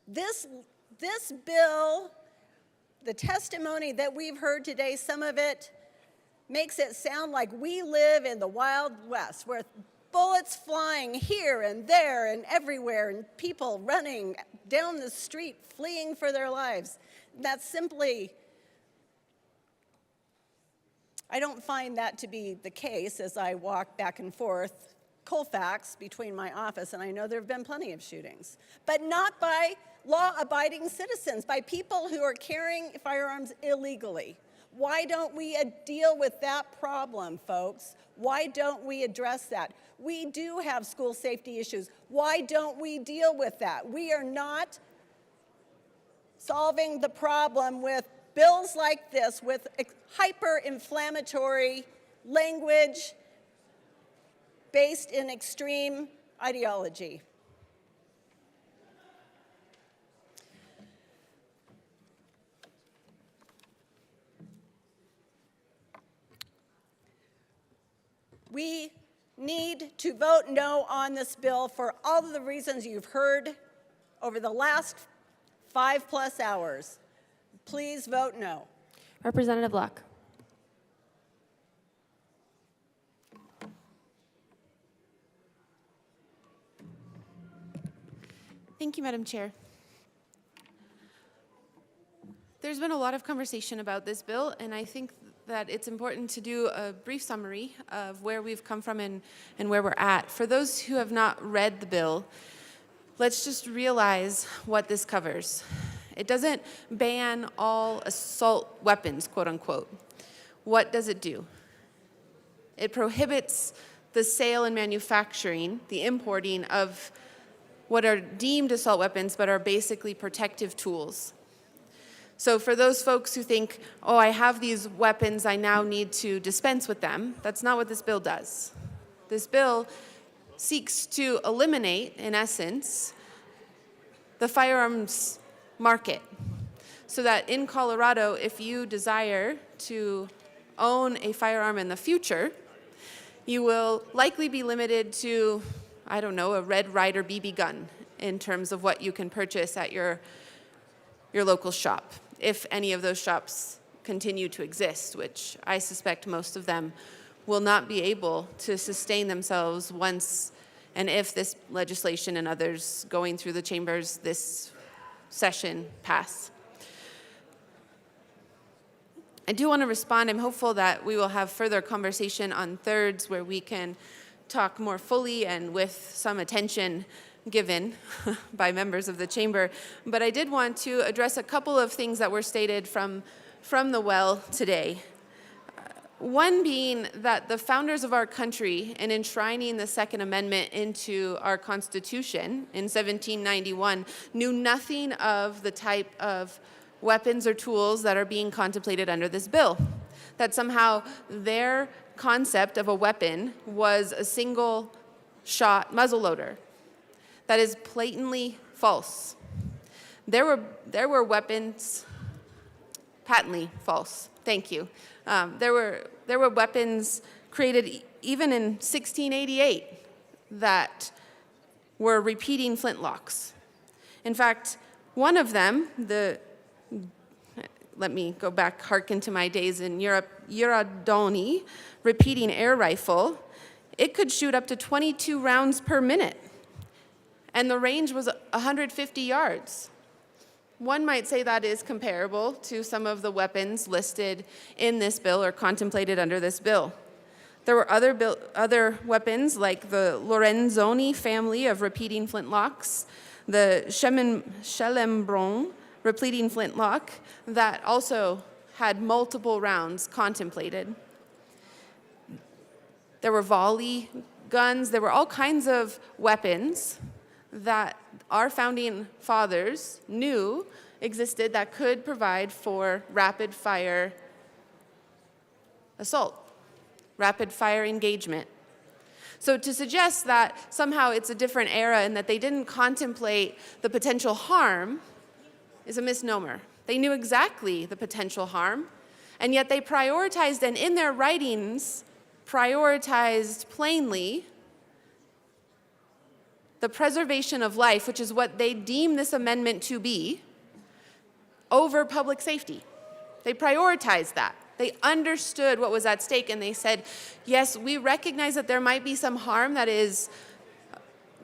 This bill, the testimony that we've heard today, some of it makes it sound like we live in the Wild West, where bullets flying here and there and everywhere, and people running down the street, fleeing for their lives. That's simply, I don't find that to be the case as I walk back and forth Colfax between my office, and I know there have been plenty of shootings, but not by law-abiding citizens, by people who are carrying firearms illegally. Why don't we deal with that problem, folks? Why don't we address that? We do have school safety issues. Why don't we deal with that? We are not solving the problem with bills like this, with hyper-inflammatory language based in extreme ideology. We need to vote no on this bill for all of the reasons you've heard over the last 5+ hours. Please vote no. Representative Luck. Thank you, Madam Chair. There's been a lot of conversation about this bill, and I think that it's important to do a brief summary of where we've come from and where we're at. For those who have not read the bill, let's just realize what this covers. It doesn't ban all assault weapons, quote unquote. What does it do? It prohibits the sale and manufacturing, the importing of what are deemed assault weapons but are basically protective tools. So for those folks who think, oh, I have these weapons, I now need to dispense with them, that's not what this bill does. This bill seeks to eliminate, in essence, the firearms market, so that in Colorado, if you desire to own a firearm in the future, you will likely be limited to, I don't know, a Red Ryder BB gun in terms of what you can purchase at your local shop, if any of those shops continue to exist, which I suspect most of them will not be able to sustain themselves once and if this legislation and others going through the chambers this session pass. I do want to respond. I'm hopeful that we will have further conversation on thirds where we can talk more fully and with some attention given by members of the chamber. But I did want to address a couple of things that were stated from the well today. One being that the founders of our country, in enshrining the Second Amendment into our Constitution in 1791, knew nothing of the type of weapons or tools that are being contemplated under this bill. That somehow their concept of a weapon was a single shot muzzleloader. That is blatantly false. There were weapons, patently false, thank you. There were weapons created even in 1688 that were repeating flintlocks. In fact, one of them, let me go back, hearken to my days in Europe, Uradoni, repeating air rifle, it could shoot up to 22 rounds per minute. And the range was 150 yards. One might say that is comparable to some of the weapons listed in this bill or contemplated under this bill. There were other weapons like the Lorenzoni family of repeating flintlocks, the Schellenbrunn repeating flintlock that also had multiple rounds contemplated. There were volley guns. There were all kinds of weapons that our founding fathers knew existed that could provide for rapid fire assault, rapid fire engagement. So to suggest that somehow it's a different era and that they didn't contemplate the potential harm is a misnomer. They knew exactly the potential harm, and yet they prioritized, and in their writings, prioritized plainly the preservation of life, which is what they deem this amendment to be, over public safety. They prioritized that. They understood what was at stake, and they said, yes, we recognize that there might be some harm that is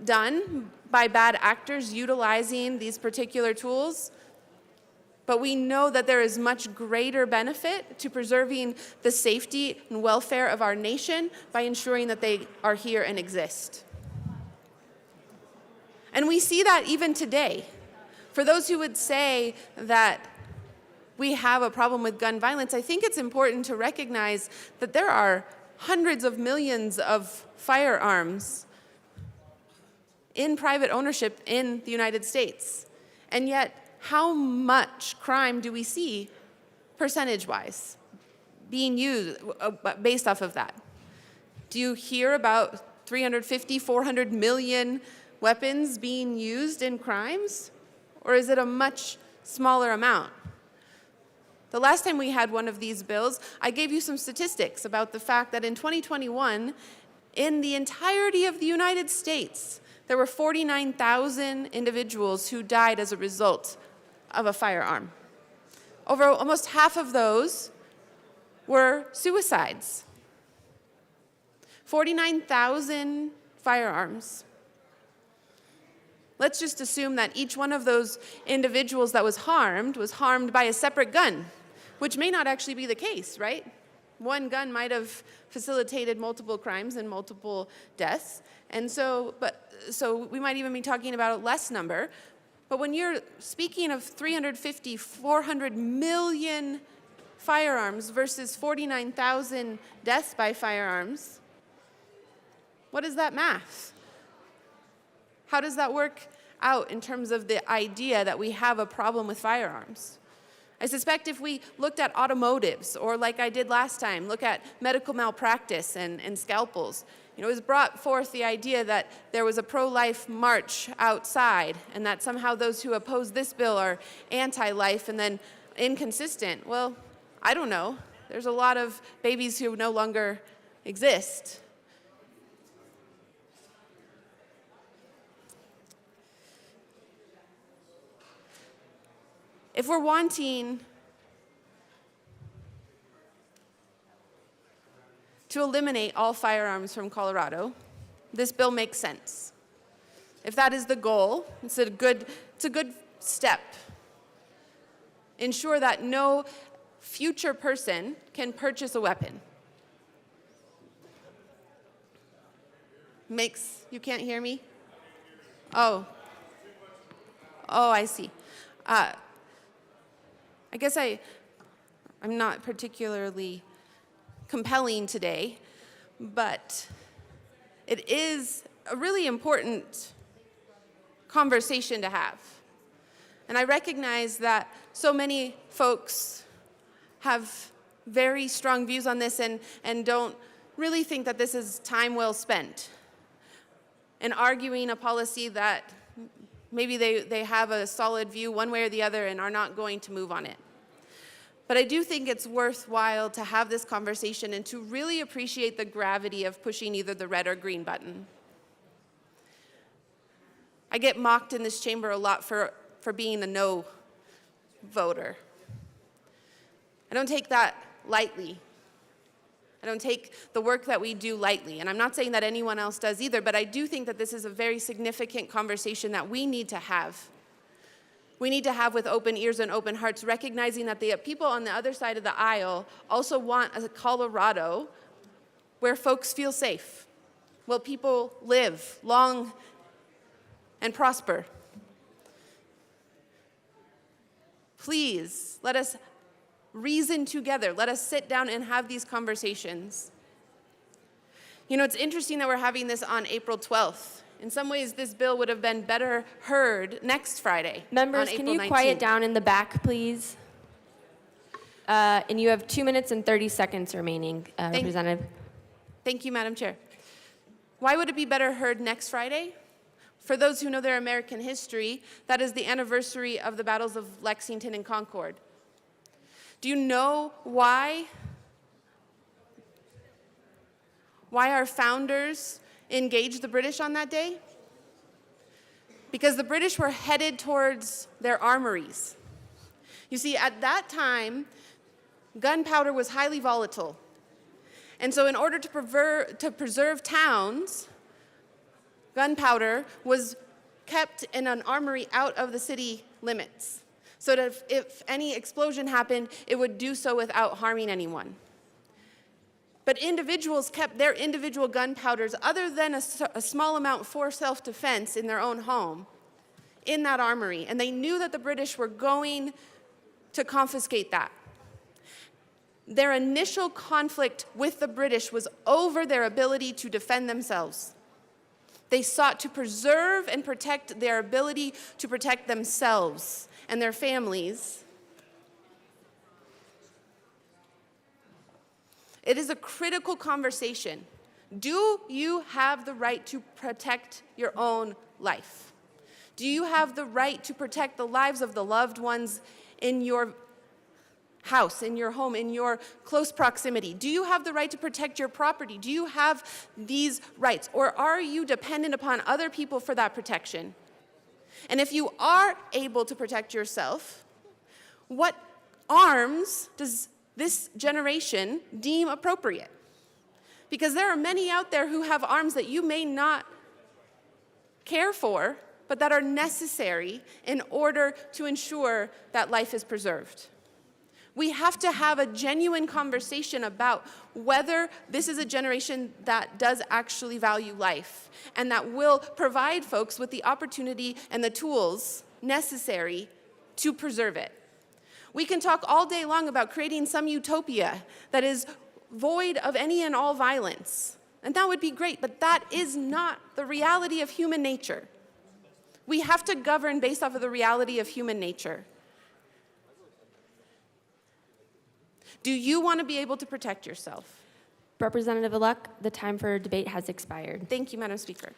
done by bad actors utilizing these particular tools, but we know that there is much greater benefit to preserving the safety and welfare of our nation by ensuring that they are here and exist. And we see that even today. For those who would say that we have a problem with gun violence, I think it's important to recognize that there are hundreds of millions of firearms in private ownership in the United States. And yet, how much crime do we see, percentage-wise, being used based off of that? Do you hear about 350, 400 million weapons being used in crimes? Or is it a much smaller amount? The last time we had one of these bills, I gave you some statistics about the fact that in 2021, in the entirety of the United States, there were 49,000 individuals who died as a result of a firearm. Over almost half of those were suicides. 49,000 firearms. Let's just assume that each one of those individuals that was harmed by a separate gun, which may not actually be the case, right? One gun might have facilitated multiple crimes and multiple deaths. And so we might even be talking about a less number. But when you're speaking of 350, 400 million firearms versus 49,000 deaths by firearms, what is that math? How does that work out in terms of the idea that we have a problem with firearms? I suspect if we looked at automotives, or like I did last time, look at medical malpractice and scalpels, it was brought forth the idea that there was a pro-life march outside and that somehow those who oppose this bill are anti-life and then inconsistent. Well, I don't know. There's a lot of babies who no longer exist. If we're wanting to eliminate all firearms from Colorado, this bill makes sense. If that is the goal, it's a good step. Ensure that no future person can purchase a weapon. You can't hear me? Oh, I see. I guess I'm not particularly compelling today, but it is a really important conversation to have. And I recognize that so many folks have very strong views on this and don't really think that this is time well spent. and arguing a policy that maybe they have a solid view one way or the other and are not going to move on it. But I do think it's worthwhile to have this conversation and to really appreciate the gravity of pushing either the red or green button. I get mocked in this chamber a lot for being a no voter. I don't take that lightly. I don't take the work that we do lightly, and I'm not saying that anyone else does either, but I do think that this is a very significant conversation that we need to have. We need to have with open ears and open hearts, recognizing that the people on the other side of the aisle also want a Colorado where folks feel safe, where people live long and prosper. Please, let us reason together. Let us sit down and have these conversations. You know, it's interesting that we're having this on April 12th. In some ways, this bill would have been better heard next Friday. Members, on can April you 19th. quiet down in the back, please? And you have 2 minutes and 30 seconds remaining, Representative. Thank you, Madam Chair. Why would it be better heard next Friday? For those who know their American history, that is the anniversary of the battles of Lexington and Concord. Do you know why our founders engaged the British on that day? Because the British were headed towards their armories. You see, at that time, gunpowder was highly volatile. And so in order to preserve towns, gunpowder was kept in an armory out of the city limits, so that if any explosion happened, it would do so without harming anyone. But individuals kept their individual gunpowders, other than a small amount for self-defense in their own home, in that armory, and they knew that the British were going to confiscate that. Their initial conflict with the British was over their ability to defend themselves. They sought to preserve and protect their ability to protect themselves and their families. It is a critical conversation. Do you have the right to protect your own life? Do you have the right to protect the lives of the loved ones in your house, in your home, in your close proximity? Do you have the right to protect your property? Do you have these rights? Or are you dependent upon other people for that protection? And if you are able to protect yourself, what arms does this generation deem appropriate? Because there are many out there who have arms that you may not care for, but that are necessary in order to ensure that life is preserved. We have to have a genuine conversation about whether this is a generation that does actually value life and that will provide folks with the opportunity and the tools necessary to preserve it. We can talk all day long about creating some utopia that is void of any and all violence, and that would be great, but that is not the reality of human nature. We have to govern based off of the reality of human nature. Do you want to be able to protect yourself? Representative-elect, the time for debate has expired. Thank you, Madam Speaker.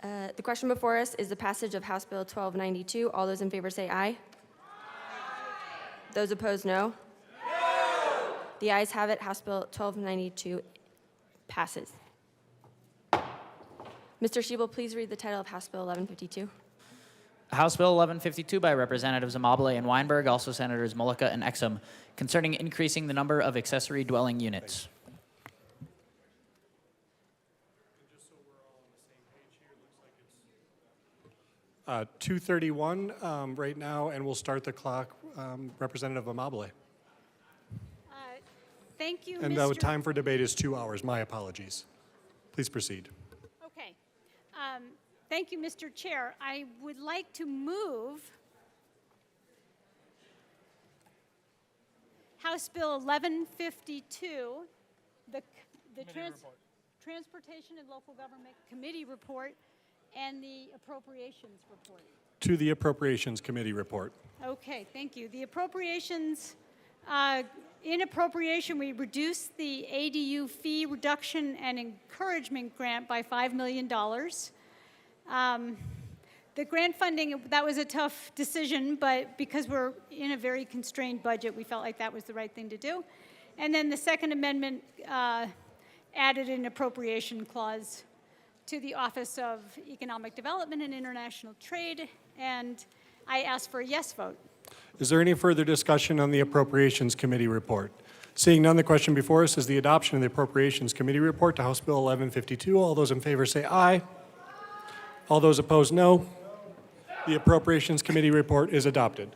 The question before us is the passage of House Bill 1292. All those in favor say aye. Those opposed, no. The ayes have it. House Bill 1292 passes. Mr. Schiebel, please read the title of House Bill 1152. House Bill 1152 by Representatives Amabile and Weinberg, also Senators Mullica and Exum, concerning increasing the number of accessory dwelling units. 2:31 right now, and we'll start the clock. Representative Amabile. Thank you, And Mr. the time for debate is 2 hours. My apologies. Please proceed. Okay. Thank you, Mr. Chair. I would like to move House Bill 1152, the Transportation and Local Government Committee report, and the Appropriations report. To the Appropriations Committee report. Okay, thank you. The appropriations, in appropriation, we reduced the ADU fee reduction and encouragement grant by $5 million. The grant funding, that was a tough decision, but because we're in a very constrained budget, we felt like that was the right thing to do. And then the second amendment added an appropriation clause to the Office of Economic Development and International Trade, and I asked for a yes vote. Is there any further discussion on the Appropriations Committee report? Seeing none, the question before us is the adoption of the Appropriations Committee report to House Bill 1152. All those in favor say aye. All those opposed, no. The Appropriations Committee report is adopted.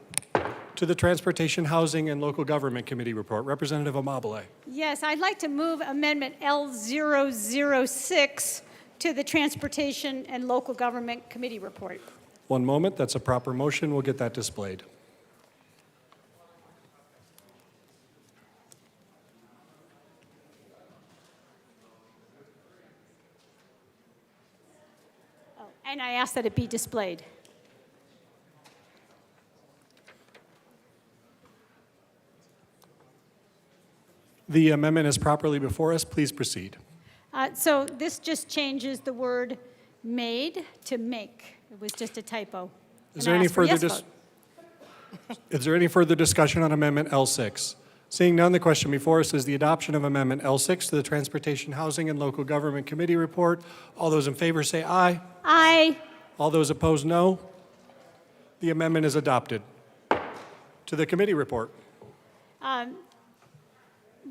To the Transportation, Housing, and Local Government Committee report, Representative Amabile. Yes, I'd like to move Amendment L006 to the Transportation and Local Government Committee report. One moment, that's a proper motion. We'll get that displayed. Oh, and I ask that it be displayed. The amendment is properly before us. Please proceed. So this just changes the word made to make. It was just a typo. Is there any further discussion on Amendment L6? Seeing none, the question before us is the adoption of Amendment L6 to the Transportation, Housing, and Local Government Committee report. All those in favor say aye. Aye. All those opposed, no. The amendment is adopted. To the committee report.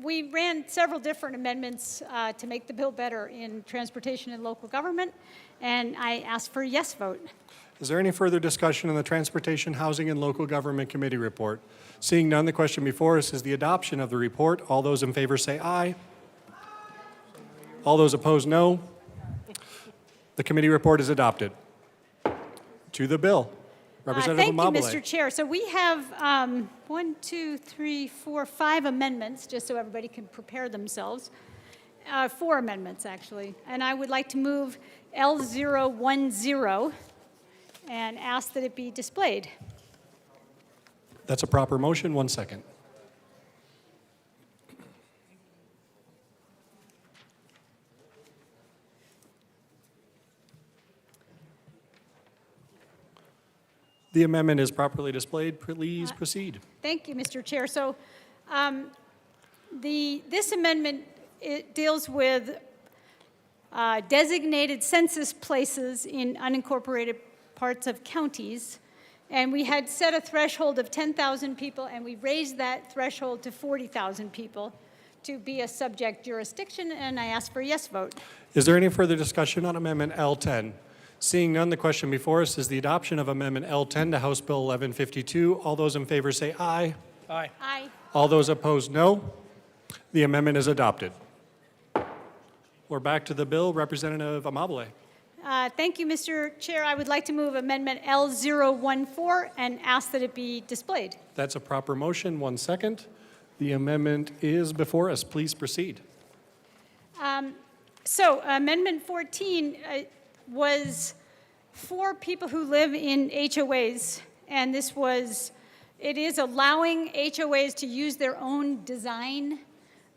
We ran several different amendments to make the bill better in transportation and local government, and I asked for a yes vote. Is there any further discussion on the Transportation, Housing, and Local Government Committee report? Seeing none, the question before us is the adoption of the report. All those in favor say aye. All those opposed, no. The committee report is adopted. To the bill. Representative Amabile. Thank you, Mr. Chair. So we have 5 amendments, just so everybody can prepare themselves. 4 amendments, actually. And I would like to move L010 and ask that it be displayed. That's a proper motion. 1 second. The amendment is properly displayed. Please proceed. Thank you, Mr. Chair. So this amendment, it deals with designated census places in unincorporated parts of counties. And we had set a threshold of 10,000 people, and we raised that threshold to 40,000 people to be a subject jurisdiction, and I ask for a yes vote. Is there any further discussion on Amendment L10? Seeing none, the question before us is the adoption of Amendment L10 to House Bill 1152. All those in favor say aye. Aye. Aye. All those opposed, no. The amendment is adopted. We're back to the bill. Representative Amabile. Thank you, Mr. Chair. I would like to move Amendment L014 and ask that it be displayed. That's a proper motion. 1 second. The amendment is before us. Please proceed. So Amendment 14 was for people who live in HOAs, and it is allowing HOAs to use their own design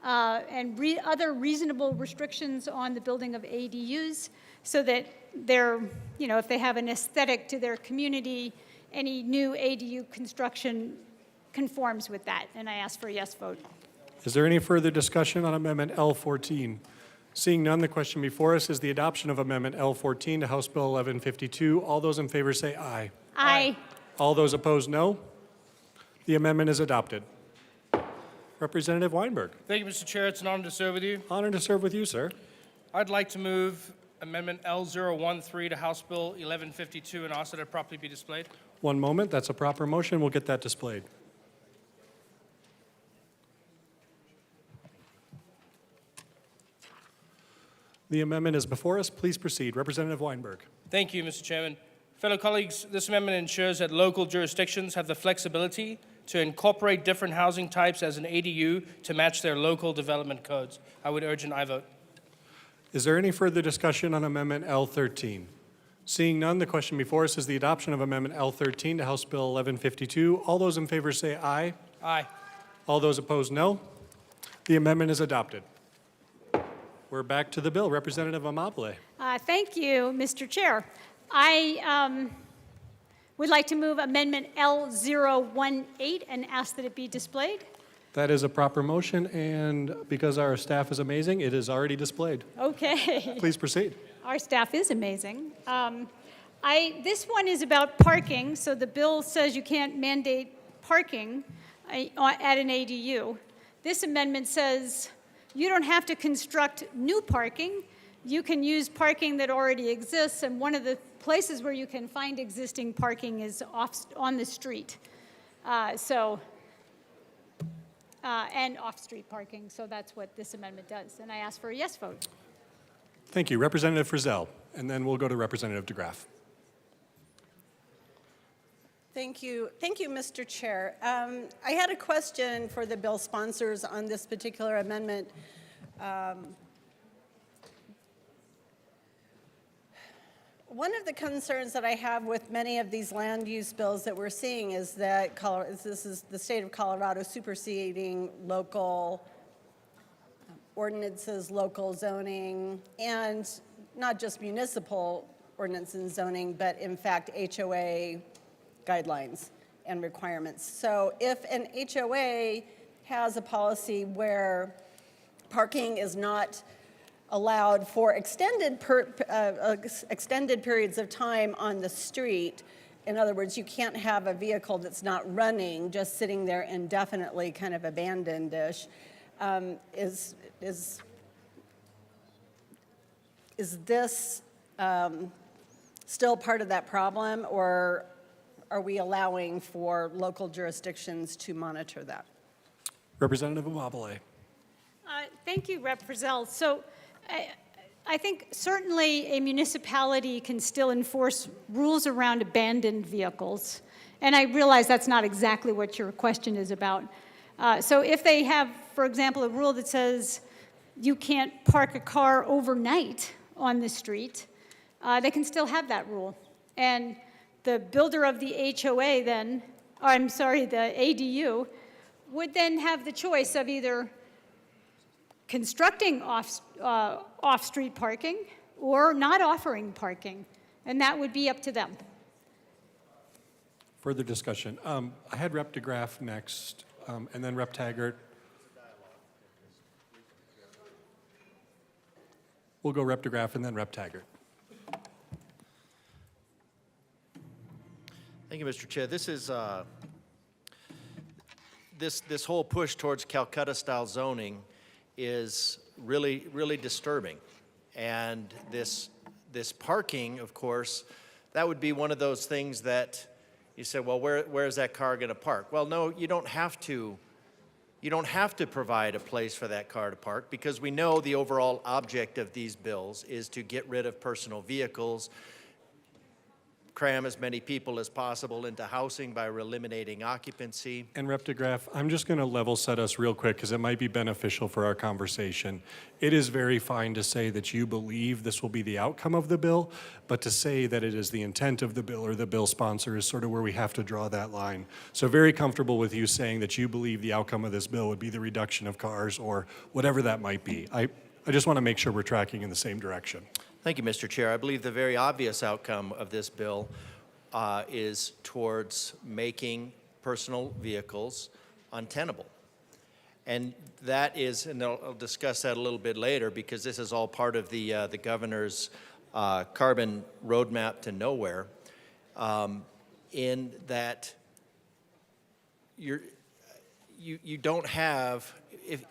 and other reasonable restrictions on the building of ADUs, so that if they have an aesthetic to their community, any new ADU construction conforms with that, and I ask for a yes vote. Is there any further discussion on Amendment L14? Seeing none, the question before us is the adoption of Amendment L14 to House Bill 1152. All those in favor say aye. Aye. All those opposed, no. The amendment is adopted. Representative Weinberg. Thank you, Mr. Chair. It's an honor to serve with you. Honored to serve with you, sir. I'd like to move Amendment L013 to House Bill 1152 and ask that it properly be displayed. 1 moment. That's a proper motion. We'll get that displayed. The amendment is before us. Please proceed. Representative Weinberg. Thank you, Mr. Chairman. Fellow colleagues, this amendment ensures that local jurisdictions have the flexibility to incorporate different housing types as an ADU to match their local development codes. I would urge an aye vote. Is there any further discussion on Amendment L13? Seeing none, the question before us is the adoption of Amendment L13 to House Bill 1152. All those in favor say aye. Aye. All those opposed, no. The amendment is adopted. We're back to the bill. Representative Amabile. Thank you, Mr. Chair. I would like to move Amendment L018 and ask that it be displayed. That is a proper motion, and because our staff is amazing, it is already displayed. Okay. Please proceed. Our staff is amazing. This one is about parking. So the bill says you can't mandate parking at an ADU. This amendment says you don't have to construct new parking. You can use parking that already exists, and one of the places where you can find existing parking is on the street. And off-street parking, so that's what this amendment does. And I ask for a yes vote. Thank you. Representative Frizzell, and then we'll go to Representative DeGraff. Thank you, Mr. Chair. I had a question for the bill sponsors on this particular amendment. One of the concerns that I have with many of these land use bills that we're seeing is that this is the state of Colorado superseding local ordinances, local zoning, and not just municipal ordinance and zoning, but in fact HOA guidelines and requirements. So if an HOA has a policy where parking is not allowed for extended periods of time on the street, in other words, you can't have a vehicle that's not running, just sitting there indefinitely, kind of abandoned-ish, is this still part of that problem, or are we allowing for local jurisdictions to monitor that? Representative Amabile. Thank you, Rep. Frizzell. So I think certainly a municipality can still enforce rules around abandoned vehicles. And I realize that's not exactly what your question is about. So if they have, for example, a rule that says you can't park a car overnight on the street, they can still have that rule. And the builder of the HOA then, or I'm sorry, the ADU, would then have the choice of either constructing off-street parking or not offering parking, and that would be up to them. Further discussion. I had Rep. DeGraff next, and then Rep. Taggart. We'll go Rep. DeGraff and then Rep. Taggart. Thank you, Mr. Chair. This is this whole push towards Calcutta-style zoning is really disturbing. And this parking, of course, that would be one of those things that you say, well, where is that car going to park? Well, no, you don't have to. You don't have to provide a place for that car to park, because we know the overall object of these bills is to get rid of personal vehicles, cram as many people as possible into housing by eliminating occupancy. And Rep. DeGraff, I'm just going to level set us real quick because it might be beneficial for our conversation. It is very fine to say that you believe this will be the outcome of the bill, but to say that it is the intent of the bill or the bill sponsor is sort of where we have to draw that line. So very comfortable with you saying that you believe the outcome of this bill would be the reduction of cars or whatever that might be. I just want to make sure we're tracking in the same direction. Thank you, Mr. Chair. I believe the very obvious outcome of this bill is towards making personal vehicles untenable. And that is, and I'll discuss that a little bit later, because this is all part of the governor's carbon roadmap to nowhere, in that you don't have,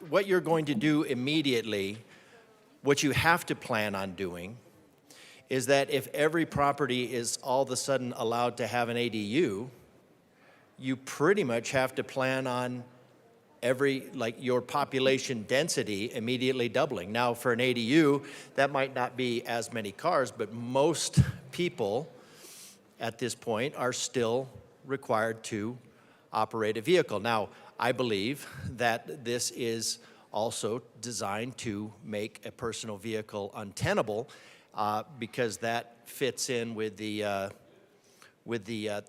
what you're going to do immediately, what you have to plan on doing is that if every property is all of a sudden allowed to have an ADU, you pretty much have to plan on your population density immediately doubling. Now, for an ADU, that might not be as many cars, but most people at this point are still required to operate a vehicle. Now, I believe that this is also designed to make a personal vehicle untenable, because that fits in with the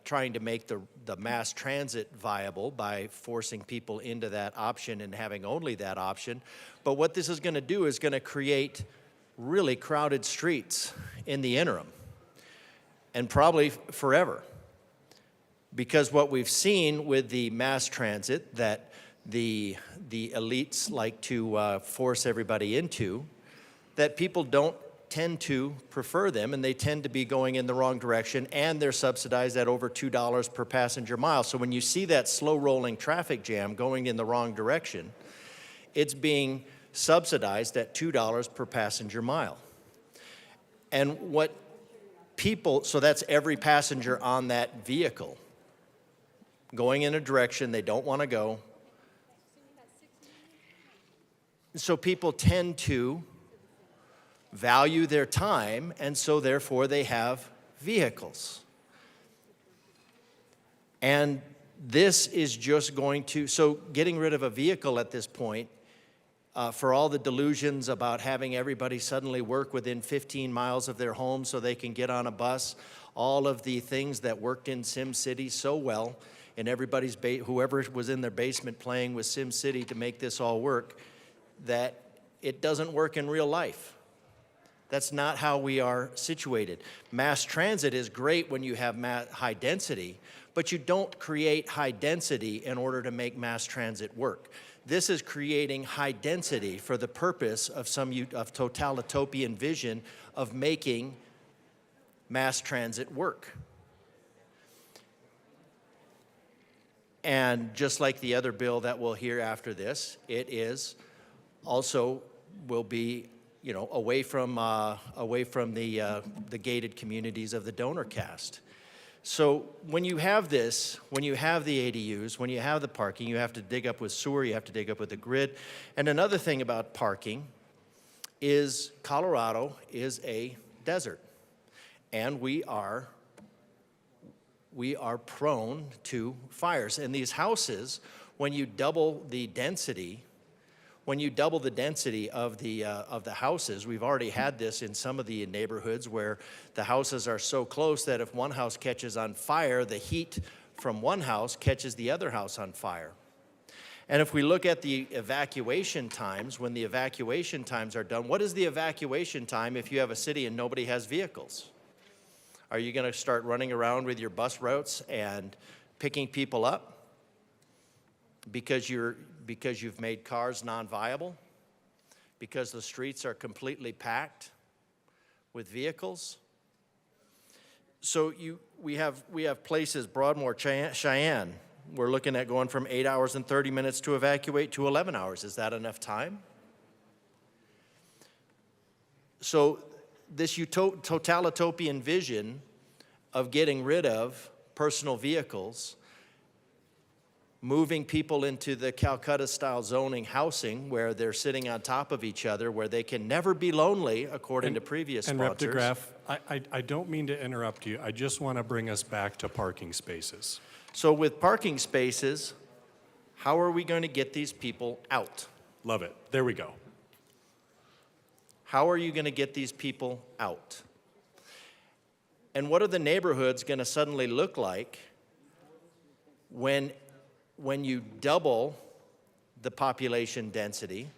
trying to make the mass transit viable by forcing people into that option and having only that option. But what this is going to do is going to create really crowded streets in the interim. and probably forever. Because what we've seen with the mass transit that the elites like to force everybody into, that people don't tend to prefer them, and they tend to be going in the wrong direction, and they're subsidized at over $2 per passenger mile. So when you see that slow-rolling traffic jam going in the wrong direction, it's being subsidized at $2 per passenger mile. And what people, so that's every passenger on that vehicle going in a direction they don't want to go. So people tend to value their time, and so therefore they have vehicles. And this is just going to, so getting rid of a vehicle at this point, for all the delusions about having everybody suddenly work within 15 miles of their home so they can get on a bus, all of the things that worked in SimCity so well, and everybody's, whoever was in their basement playing with SimCity to make this all work, that it doesn't work in real life. That's not how we are situated. Mass transit is great when you have high density, but you don't create high density in order to make mass transit work. This is creating high density for the purpose of some totalitarian vision of making mass transit work. And just like the other bill that we'll hear after this, it is also will be, you know, away from the gated communities of the donor caste. So when you have this, when you have the ADUs, when you have the parking, you have to dig up with sewer, you have to dig up with the grid. And another thing about parking is Colorado is a desert, and we are prone to fires. And these houses, when you double the density, of the houses, we've already had this in some of the neighborhoods where the houses are so close that if one house catches on fire, the heat from one house catches the other house on fire. And if we look at the evacuation times, when the evacuation times are done, what is the evacuation time if you have a city and nobody has vehicles? Are you going to start running around with your bus routes and picking people up because you've made cars non-viable? Because the streets are completely packed with vehicles? So we have places, Broadmoor, Cheyenne, we're looking at going from 8 hours and 30 minutes to evacuate to 11 hours. Is that enough time? So this totalitarian vision of getting rid of personal vehicles, moving people into the Calcutta-style zoning housing where they're sitting on top of each other, where they can never be lonely, according to previous sponsors. And Rep. DeGraff, I don't mean to interrupt you. I just want to bring us back to parking spaces. So with parking spaces, how are we going to get these people out? Love it. There we go. How are you going to get these people out? And what are the neighborhoods going to suddenly look like when you double the population density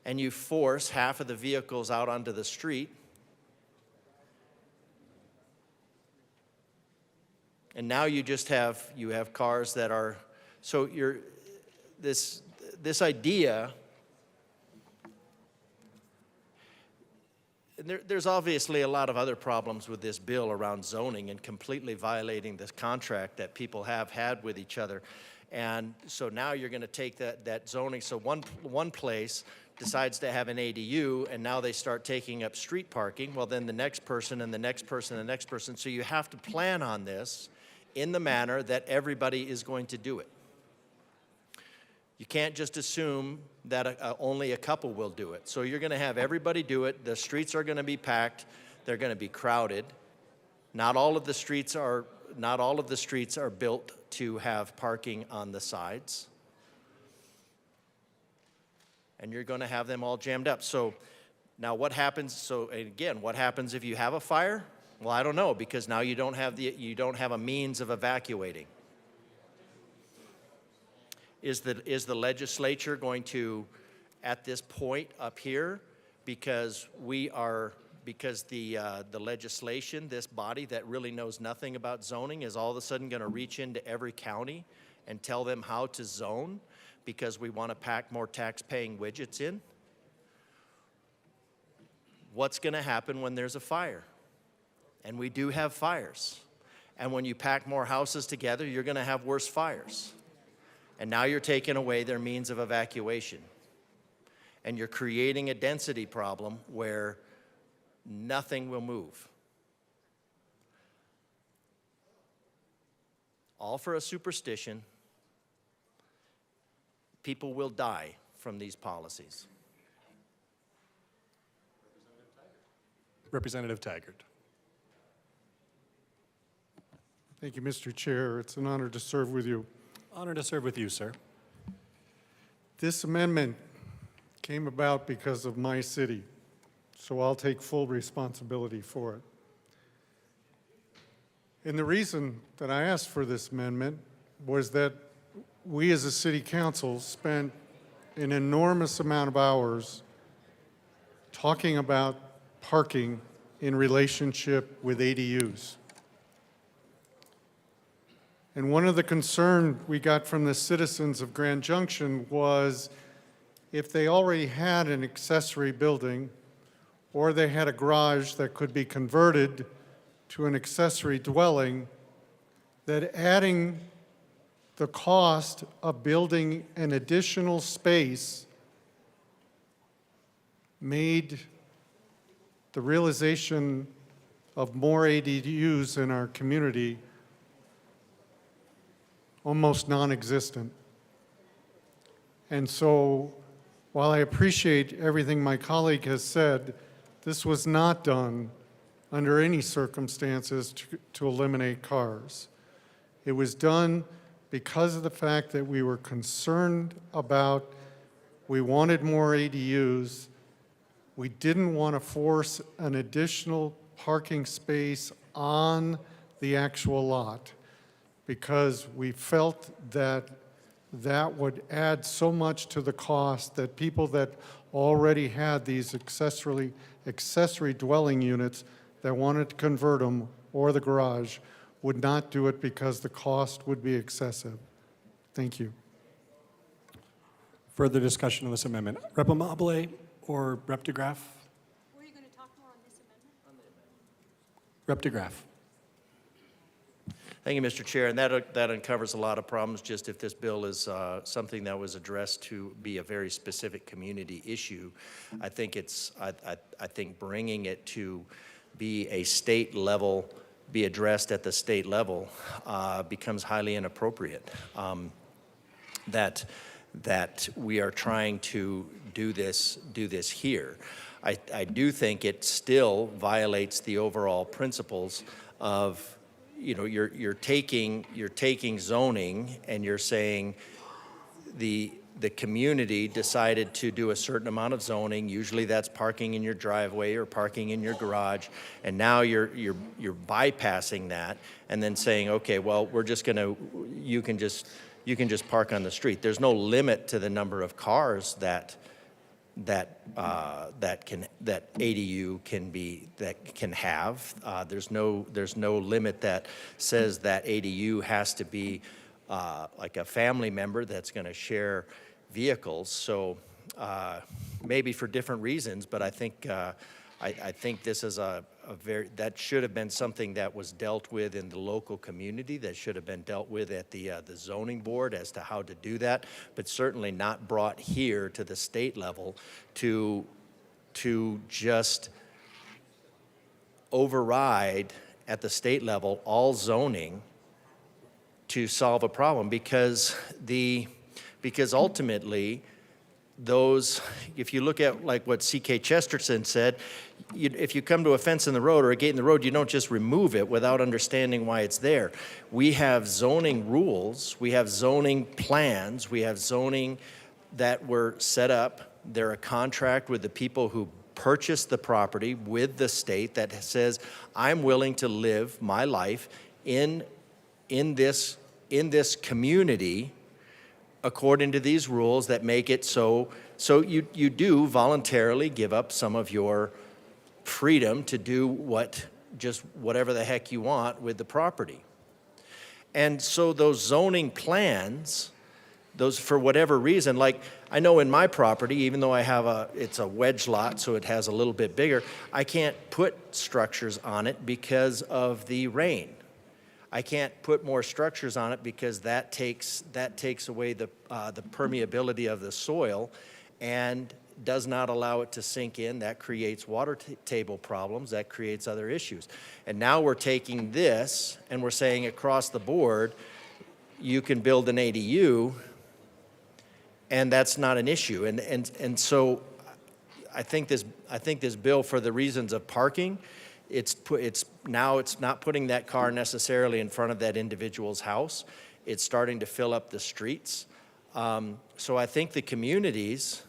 and you force half of the vehicles out onto the street? And now you just have cars that are, so this idea, and there's obviously a lot of other problems with this bill around zoning and completely violating this contract that people have had with each other. And so now you're going to take that zoning. So one place decides to have an ADU, and now they start taking up street parking. Well, then the next person and the next person and the next person. So you have to plan on this in the manner that everybody is going to do it. You can't just assume that only a couple will do it. So you're going to have everybody do it. The streets are going to be packed. They're going to be crowded. Not all of the streets are built to have parking on the sides. And you're going to have them all jammed up. So now what happens? So again, what happens if you have a fire? Well, I don't know, because now you don't have a means of evacuating. Is the legislature going to, at this point up here, because we are because the legislation, this body that really knows nothing about zoning, is all of a sudden going to reach into every county and tell them how to zone because we want to pack more tax-paying widgets in? What's going to happen when there's a fire? And we do have fires. And when you pack more houses together, you're going to have worse fires. And now you're taking away their means of evacuation. And you're creating a density problem where nothing will move. All for a superstition. People will die from these policies. Representative Taggart. Thank you, Mr. Chair. It's an honor to serve with you. Honor to serve with you, sir. This amendment came about because of my city, so I'll take full responsibility for it. And the reason that I asked for this amendment was that we as a city council spent an enormous amount of hours talking about parking in relationship with ADUs. And one of the concerns we got from the citizens of Grand Junction was if they already had an accessory building or they had a garage that could be converted to an accessory dwelling, that adding the cost of building an additional space made the realization of more ADUs in our community almost non-existent. And so, while I appreciate everything my colleague has said, this was not done under any circumstances to eliminate cars. It was done because of the fact that we were concerned about, we wanted more ADUs, we didn't want to force an additional parking space on the actual lot because we felt that that would add so much to the cost that people that already had these accessory dwelling units that wanted to convert them or the garage would not do it because the cost would be excessive. Thank you. Further discussion on this amendment. Rep. Amabile or Rep. DeGraff? Were you going to talk more on this amendment? Rep. DeGraff. Thank you, Mr. Chair, and that uncovers a lot of problems. Just if this bill is something that was addressed to be a very specific community issue, I think I think bringing it to be a state level, be addressed at the state level, becomes highly inappropriate. That we are trying to do this here. I do think it still violates the overall principles of, you know, you're taking zoning and you're saying the community decided to do a certain amount of zoning. Usually that's parking in your driveway or parking in your garage, and now you're bypassing that and then saying, okay, well, we're just gonna, you can just park on the street. There's no limit to the number of cars that ADU can have. There's no limit that says that ADU has to be like a family member that's going to share vehicles. So maybe for different reasons, but I think this is that should have been something that was dealt with in the local community, that should have been dealt with at the zoning board as to how to do that, but certainly not brought here to the state level to just override at the state level all zoning to solve a problem, because ultimately those, if you look at like what C.K. Chesterton said, if you come to a fence in the road or a gate in the road, you don't just remove it without understanding why it's there. We have zoning rules, we have zoning plans, we have zoning that were set up. They're a contract with the people who purchased the property with the state that says, I'm willing to live my life in this community according to these rules that make it so you do voluntarily give up some of your freedom to do whatever the heck you want with the property. And so those zoning plans, those, for whatever reason, like I know in my property, even though I have it's a wedge lot, so it has a little bit bigger, I can't put structures on it because of the rain. I can't put more structures on it because that takes away the permeability of the soil and does not allow it to sink in. That creates water table problems. That creates other issues. And now we're taking this and we're saying across the board, you can build an ADU, and that's not an issue. And so I think this bill, for the reasons of parking, it's not putting that car necessarily in front of that individual's house. It's starting to fill up the streets. So I think the communities,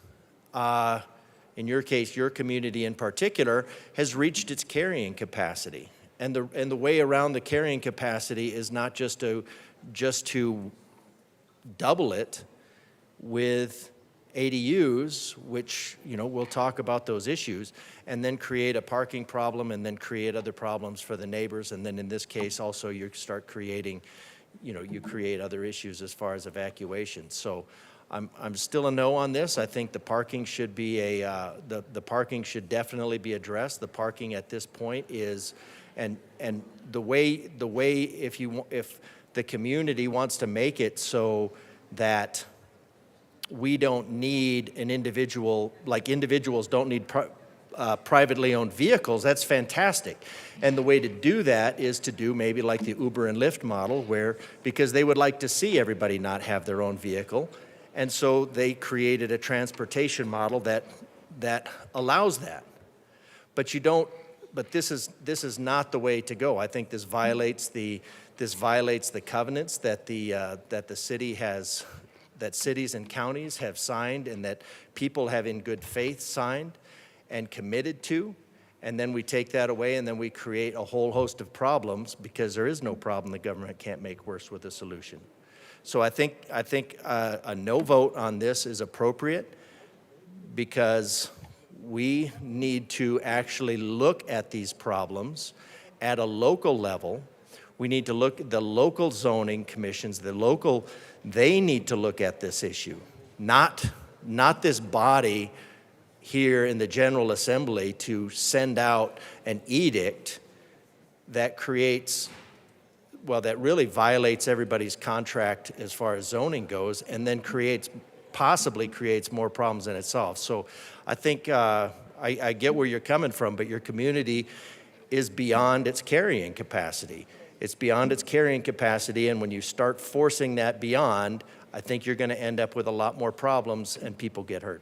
in your case, your community in particular, has reached its carrying capacity. And the way around the carrying capacity is not just to double it with ADUs, which, we'll talk about those issues, and then create a parking problem and then create other problems for the neighbors. And then in this case, also you start creating, you create other issues as far as evacuation. So I'm still a no on this. I think the parking should be the parking should definitely be addressed. The parking at this point is, and the way if the community wants to make it so that we don't need an individual, like individuals don't need privately owned vehicles, that's fantastic. And the way to do that is to do maybe like the Uber and Lyft model, where, because they would like to see everybody not have their own vehicle. And so they created a transportation model that allows that. But this is not the way to go. I think this violates the covenants that the city has, that cities and counties have signed and that people have in good faith signed and committed to. And then we take that away and then we create a whole host of problems, because there is no problem the government can't make worse with a solution. So I think a no vote on this is appropriate, because we need to actually look at these problems at a local level. We need to look at the local zoning commissions, they need to look at this issue, not this body here in the General Assembly to send out an edict that that really violates everybody's contract as far as zoning goes, and then possibly creates more problems than it solves. So I think I get where you're coming from, but your community is beyond its carrying capacity. It's beyond its carrying capacity, and when you start forcing that beyond, I think you're going to end up with a lot more problems and people get hurt.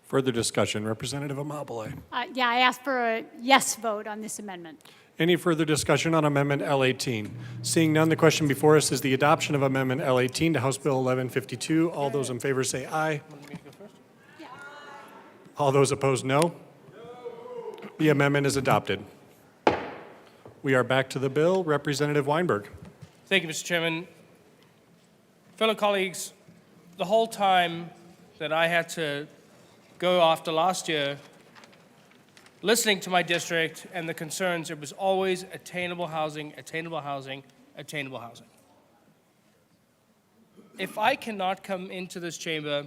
Further discussion, Representative Amabile. Yeah, I asked for a yes vote on this amendment. Any further discussion on Amendment L18? Seeing none, the question before us is the adoption of Amendment L18 to House Bill 1152. All those in favor say aye. All those opposed, no. The amendment is adopted. We are back to the bill. Representative Weinberg. Thank you, Mr. Chairman. Fellow colleagues, the whole time that I had to go after last year, listening to my district and the concerns, it was always attainable housing, attainable housing, attainable housing. If I cannot come into this chamber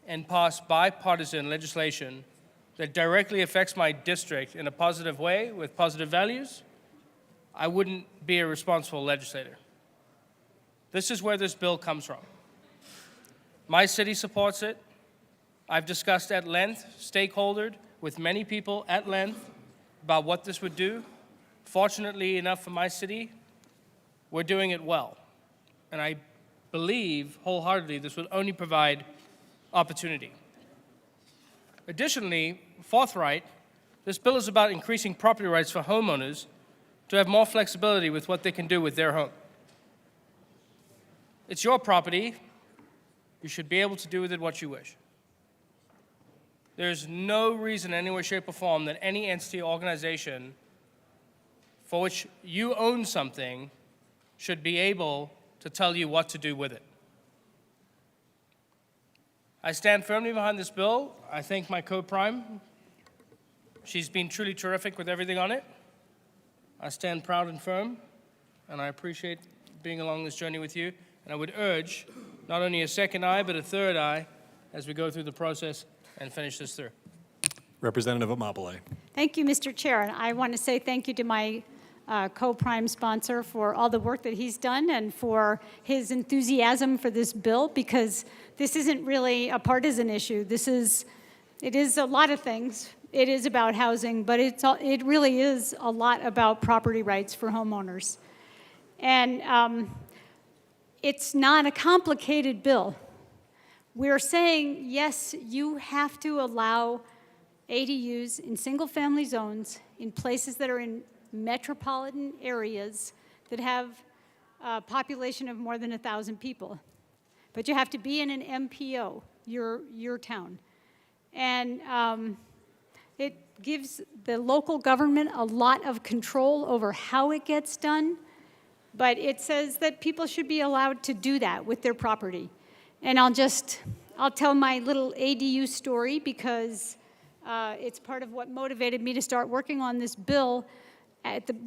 and pass bipartisan legislation that directly affects my district in a positive way with positive values, I wouldn't be a responsible legislator. This is where this bill comes from. My city supports it. I've discussed at length, stakeholdered with many people at length about what this would do. Fortunately enough for my city, we're doing it well. And I believe wholeheartedly this will only provide opportunity. Additionally, forthright, this bill is about increasing property rights for homeowners to have more flexibility with what they can do with their home. It's your property. You should be able to do with it what you wish. There's no reason, in any way, shape, or form, that any entity or organization for which you own something should be able to tell you what to do with it. I stand firmly behind this bill. I thank my co-prime, She's been truly terrific with everything on it. I stand proud and firm, and I appreciate being along this journey with you. And I would urge not only a second eye, but a third eye as we go through the process and finish this through. Representative Amabile. Thank you, Mr. Chair. And I want to say thank you to my co-prime sponsor for all the work that he's done and for his enthusiasm for this bill, because this isn't really a partisan issue. It is a lot of things. It is about housing, but it really is a lot about property rights for homeowners. And it's not a complicated bill. We're saying, yes, you have to allow ADUs in single-family zones in places that are in metropolitan areas that have a population of more than 1,000 people. But you have to be in an MPO, your town. And it gives the local government a lot of control over how it gets done, but it says that people should be allowed to do that with their property. And I'll tell my little ADU story because it's part of what motivated me to start working on this bill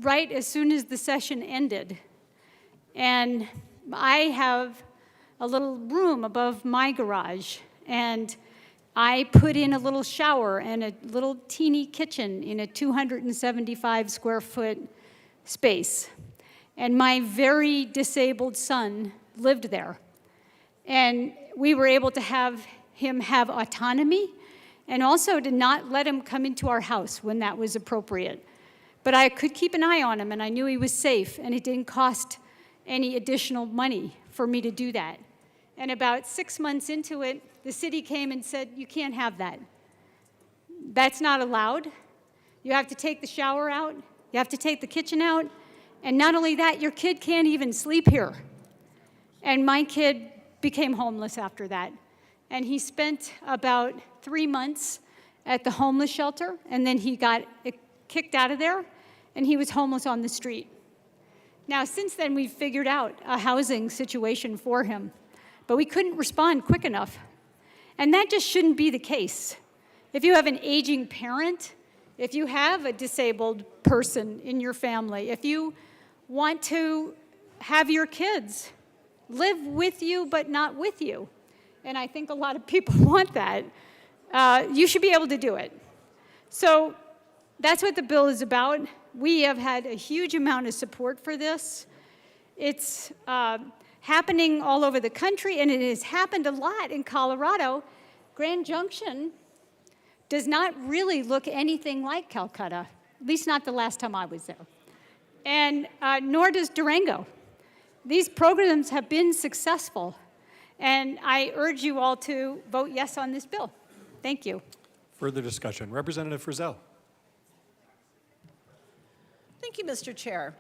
right as soon as the session ended. And I have a little room above my garage, and I put in a little shower and a little teeny kitchen in a 275 square foot space. And my very disabled son lived there. And we were able to have him have autonomy and also to not let him come into our house when that was appropriate. But I could keep an eye on him, and I knew he was safe, and it didn't cost any additional money for me to do that. And about 6 months into it, the city came and said, you can't have that. That's not allowed. You have to take the shower out. You have to take the kitchen out. And not only that, your kid can't even sleep here. And my kid became homeless after that. And he spent about 3 months at the homeless shelter, and then he got kicked out of there, and he was homeless on the street. Now, since then, we've figured out a housing situation for him, but we couldn't respond quick enough. And that just shouldn't be the case. If you have an aging parent, if you have a disabled person in your family, if you want to have your kids live with you but not with you, and I think a lot of people want that, you should be able to do it. So that's what the bill is about. We have had a huge amount of support for this. It's happening all over the country, and it has happened a lot in Colorado. Grand Junction does not really look anything like Calcutta, at least not the last time I was there. And nor does Durango. These programs have been successful, and I urge you all to vote yes on this bill. Thank you. Further discussion. Representative Frizzell. Thank you, Mr. Chair.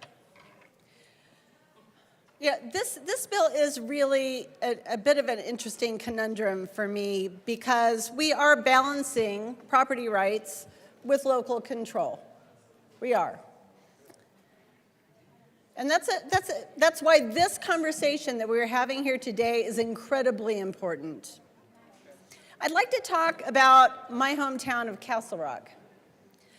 Yeah, this bill is really a bit of an interesting conundrum for me because we are balancing property rights with local control. We are. And that's why this conversation that we're having here today is incredibly important. I'd like to talk about my hometown of Castle Rock.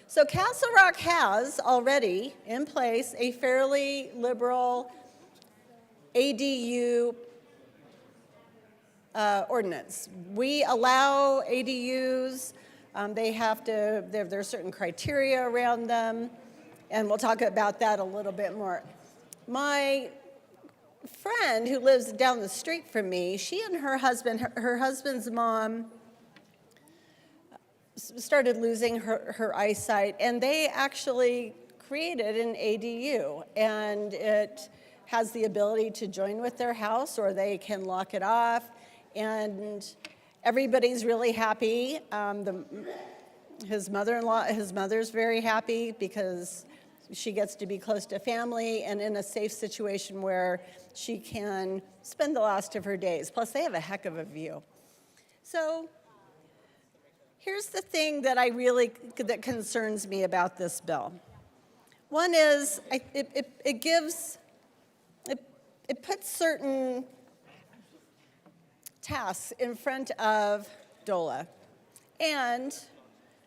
So Castle Rock has already in place a fairly liberal ADU ordinance. We allow ADUs. There's certain criteria around them, and we'll talk about that a little bit more. My friend who lives down the street from me, she and her husband's mom started losing her eyesight, and they actually created an ADU, and it has the ability to join with their house, or they can lock it off, and everybody's really happy. His mother's very happy because she gets to be close to family and in a safe situation where she can spend the last of her days. Plus, they have a heck of a view. So here's the thing that concerns me about this bill. One is it puts certain tasks in front of DOLA. And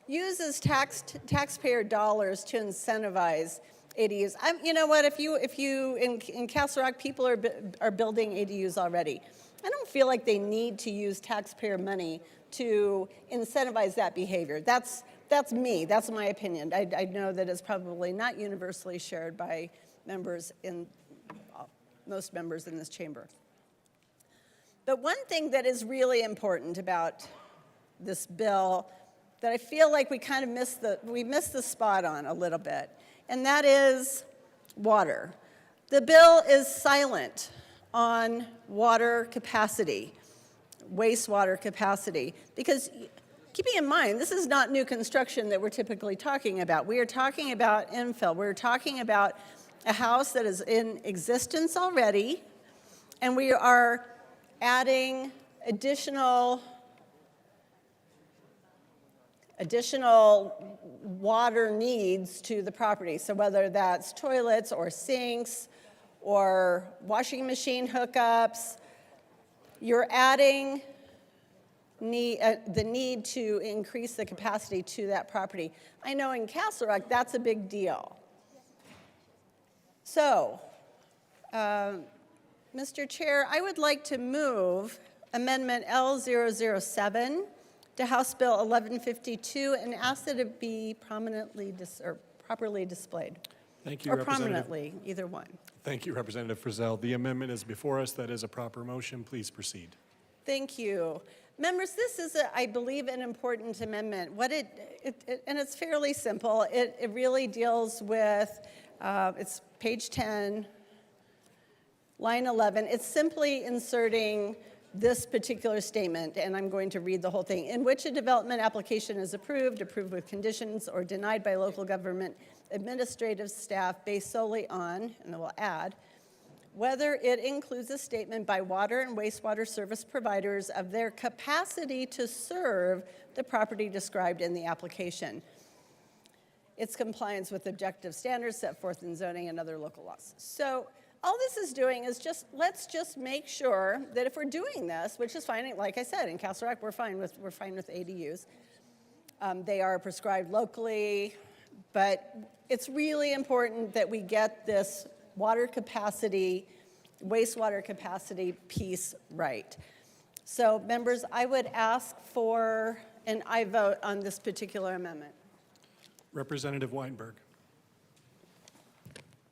uses taxpayer dollars to incentivize ADUs. You know what? If you in Castle Rock, people are building ADUs already. I don't feel like they need to use taxpayer money to incentivize that behavior. That's me. That's my opinion. I know that it's probably not universally shared by most members in this chamber. But one thing that is really important about this bill that I feel like we kind of missed the spot on a little bit, and that is water. The bill is silent on water capacity, wastewater capacity, because keeping in mind, this is not new construction that we're typically talking about. We are talking about infill. We're talking about a house that is in existence already, and we are adding additional water needs to the property. So whether that's toilets or sinks or washing machine hookups, you're adding the need to increase the capacity to that property. I know in Castle Rock, that's a big deal. So, Mr. Chair, I would like to move Amendment L007 to House Bill 1152 and ask that it be properly displayed. Thank you, or Representative. prominently, either one. Thank you, Representative Frizzell. The amendment is before us. That is a proper motion. Please proceed. Thank you. Members, this is, I believe, an important amendment. And it's fairly simple. It really deals with, it's page 10, line 11. It's simply inserting this particular statement, and I'm going to read the whole thing. In which a development application is approved with conditions, or denied by local government administrative staff based solely on, and then we'll add, whether it includes a statement by water and wastewater service providers of their capacity to serve the property described in the application. Its compliance with objective standards set forth in zoning and other local laws. So all this is doing is let's just make sure that if we're doing this, which is fine, like I said, in Castle Rock, we're fine with ADUs. They are prescribed locally, but it's really important that we get this water capacity, wastewater capacity piece right. So members, I would ask for an aye vote on this particular amendment. Representative Weinberg.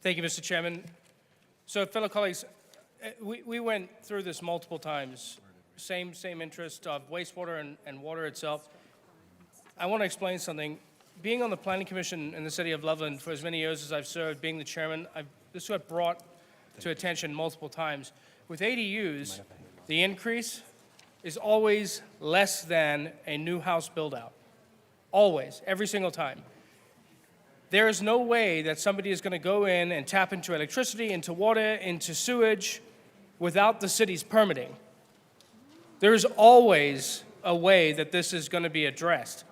Thank you, Mr. Chairman. So, fellow colleagues, we went through this multiple times. Same interest of wastewater and water itself. I want to explain something. Being on the Planning Commission in the city of Loveland for as many years as I've served, being the chairman, this got brought to attention multiple times. With ADUs, the increase is always less than a new house build-out. Always, every single time. There is no way that somebody is going to go in and tap into electricity, into water, into sewage without the city's permitting. There is always a way that this is going to be addressed.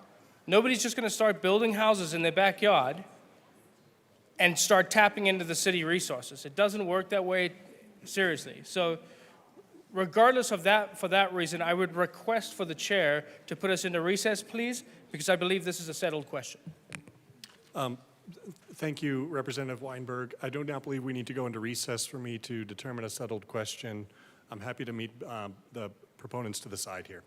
Nobody's just going to start building houses in their backyard and start tapping into the city resources. It doesn't work that way, seriously. So regardless of that, for that reason, I would request for the chair to put us into recess, please, because I believe this is a settled question. Thank you, Representative Weinberg. I do not believe we need to go into recess for me to determine a settled question. I'm happy to meet the proponents to the side here.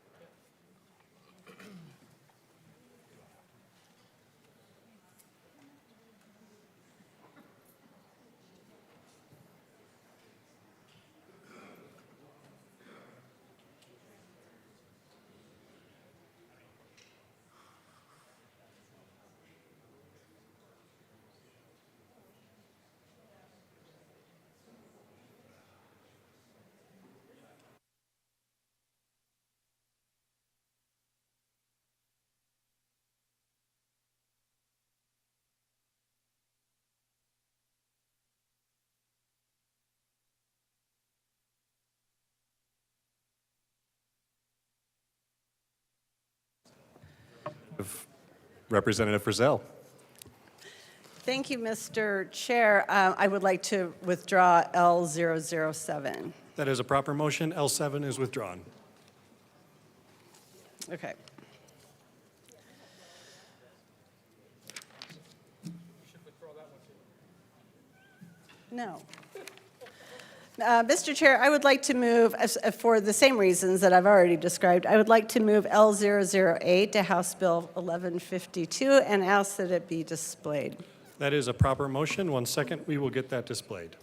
Representative Frizzell. Thank you, Mr. Chair. I would like to withdraw L007. That is a proper motion. L7 is withdrawn. Okay. No. Mr. Chair, I would like to move, for the same reasons that I've already described, I would like to move L008 to House Bill 1152 and ask that it be displayed. That is a proper motion. 1 second, we will get that displayed.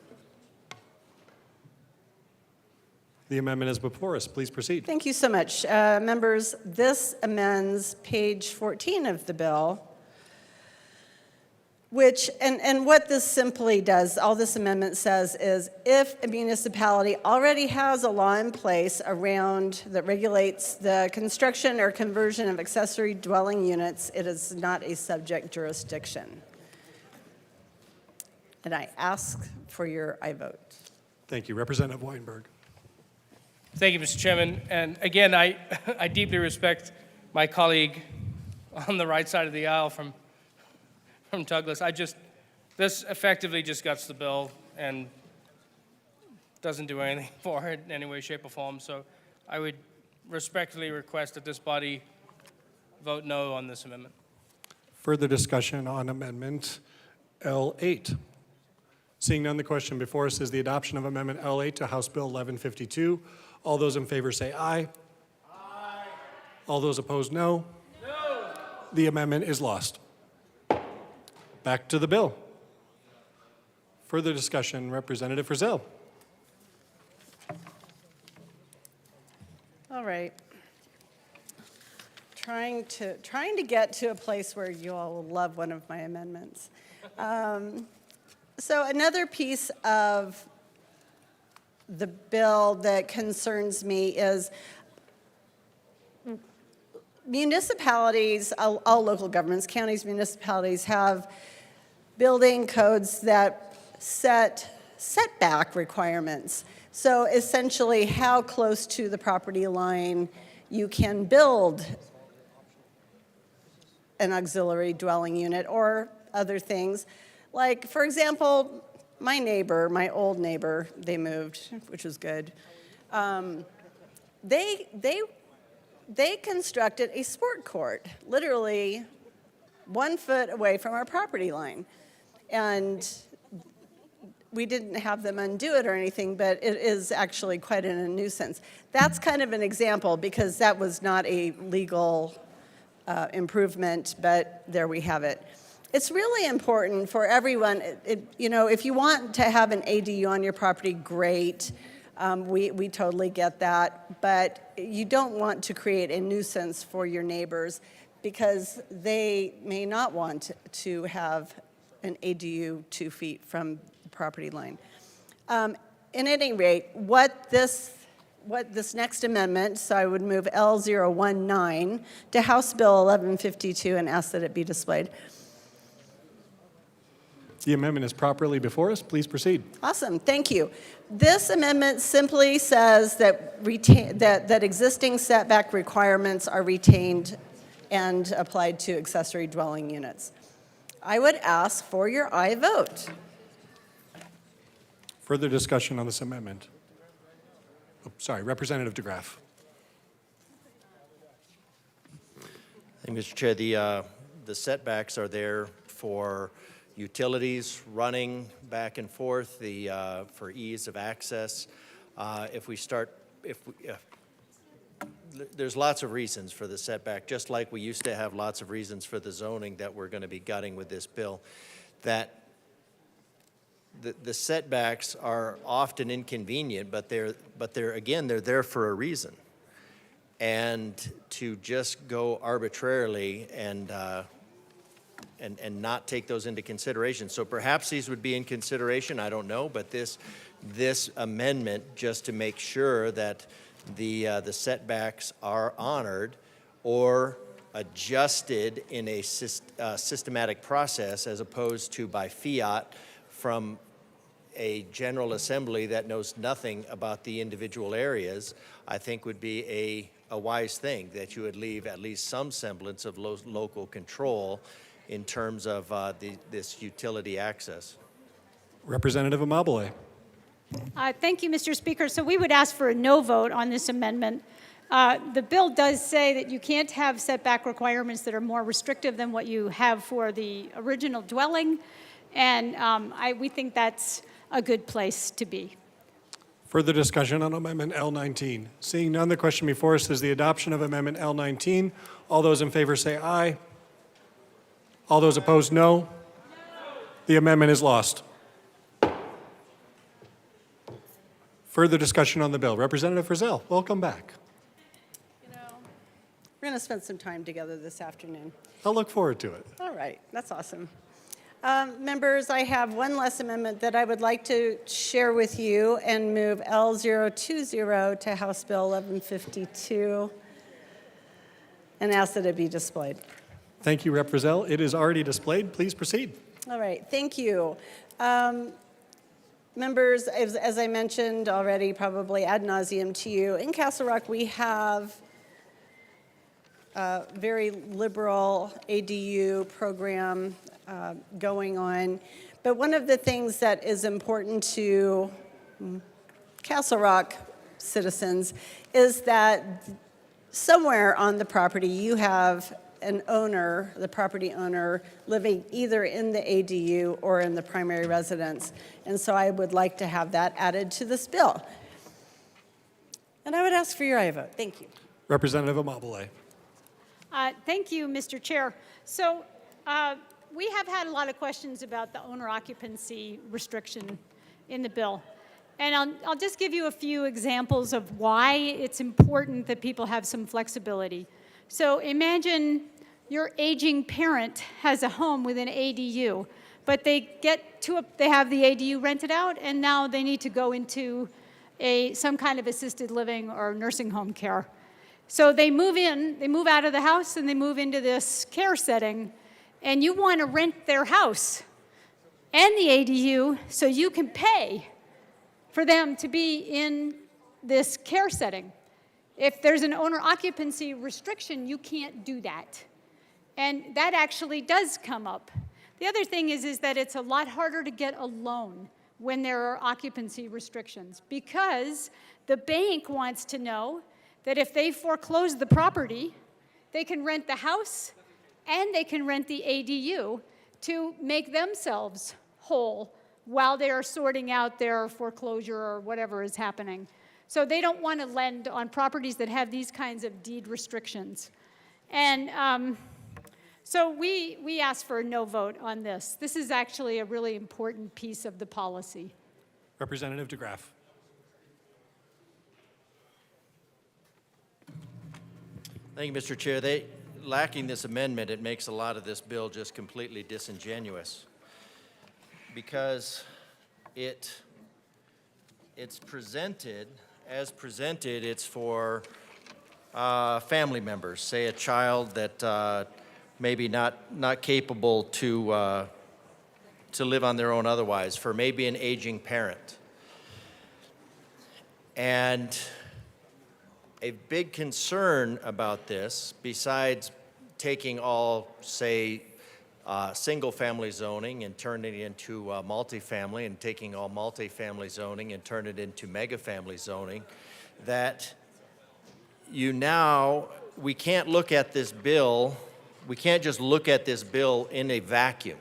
The amendment is before us. Please proceed. Thank you so much. Members, this amends page 14 of the bill, which, and what this simply does, all this amendment says is if a municipality already has a law in place around that regulates the construction or conversion of accessory dwelling units, it is not a subject jurisdiction. And I ask for your I vote. Thank you. Representative Weinberg. Thank you, Mr. Chairman. And again, I deeply respect my colleague on the right side of the aisle from Douglas. This effectively just guts the bill and doesn't do anything for it in any way, shape, or form. So I would respectfully request that this body vote no on this amendment. Further discussion on amendment L8. Seeing none, the question before us is the adoption of amendment L8 to House Bill 1152. All those in favor say aye. Aye. All those opposed, no. No. The amendment is lost. Back to the bill. Further discussion, Representative Frizzell. All right. Trying to get to a place where you all will love one of my amendments. So another piece of the bill that concerns me is municipalities, all local governments, counties, municipalities have building codes that set setback requirements. So essentially how close to the property line you can build an auxiliary dwelling unit or other things. Like, for example, my neighbor, my old neighbor, they moved, which was good. They constructed a sport court, literally 1 foot away from our property line. And we didn't have them undo it or anything, but it is actually quite a nuisance. That's kind of an example because that was not a legal improvement, but there we have it. It's really important for everyone, if you want to have an ADU on your property, great. We totally get that, but you don't want to create a nuisance for your neighbors because they may not want to have an ADU 2 feet from the property line. In any rate, what this next amendment, so I would move L019 to House Bill 1152 and ask that it be displayed. The amendment is properly before us. Please proceed. Awesome, thank you. This amendment simply says that that existing setback requirements are retained and applied to accessory dwelling units. I would ask for your aye vote. Further discussion on this amendment. Oh, sorry, Representative DeGraff. Thank you, Mr. Chair. The setbacks are there for utilities running back and forth, for ease of access. There's lots of reasons for the setback, just like we used to have lots of reasons for the zoning that we're going to be gutting with this bill. That the setbacks are often inconvenient, but they're there for a reason. And to just go arbitrarily and not take those into consideration. So perhaps these would be in consideration, I don't know, but this amendment, just to make sure that the setbacks are honored or adjusted in a systematic process as opposed to by fiat from a General Assembly that knows nothing about the individual areas, I think would be a wise thing, that you would leave at least some semblance of local control in terms of this utility access. Representative Amabile. Thank you, Mr. Speaker. So we would ask for a no vote on this amendment. The bill does say that you can't have setback requirements that are more restrictive than what you have for the original dwelling, and we think that's a good place to be. Further discussion on Amendment L19. Seeing none, the question before us is the adoption of Amendment L19. All those in favor say aye. All those opposed, no. The amendment is lost. Further discussion on the bill. Representative Frizzell, welcome back. We're going to spend some time together this afternoon. I'll look forward to it. All right, that's awesome. Members, I have one less amendment that I would like to share with you and move L020 to House Bill 1152 and ask that it be displayed. Thank you, Rep. Frizzell. It is already displayed. Please proceed. All right, thank you. Members, as I mentioned already, probably ad nauseum to you, in Castle Rock we have a very liberal ADU program going on. But one of the things that is important to Castle Rock citizens is that somewhere on the property you have an owner, the property owner, living either in the ADU or in the primary residence. And so I would like to have that added to this bill. And I would ask for your aye vote. Thank you. Representative Amabile. Thank you, Mr. Chair. So we have had a lot of questions about the owner occupancy restriction in the bill. And I'll just give you a few examples of why it's important that people have some flexibility. So imagine your aging parent has a home with an ADU, but they have the ADU rented out, and now they need to go into some kind of assisted living or nursing home care. So they move out of the house, and they move into this care setting, and you want to rent their house and the ADU so you can pay for them to be in this care setting. If there's an owner occupancy restriction, you can't do that. And that actually does come up. The other thing is that it's a lot harder to get a loan when there are occupancy restrictions, because the bank wants to know that if they foreclose the property, they can rent the house and they can rent the ADU to make themselves whole while they are sorting out their foreclosure or whatever is happening. So they don't want to lend on properties that have these kinds of deed restrictions. And so we asked for a no vote on this. This is actually a really important piece of the policy. Representative DeGraff. Thank you, Mr. Chair. Lacking this amendment, it makes a lot of this bill just completely disingenuous, because it's presented, it's for family members, say a child that maybe not capable to live on their own otherwise, for maybe an aging parent. And a big concern about this, besides taking all, say, single-family zoning and turning it into multifamily, and taking all multifamily zoning and turn it into mega-family zoning, that we can't look at this bill, we can't just look at this bill in a vacuum,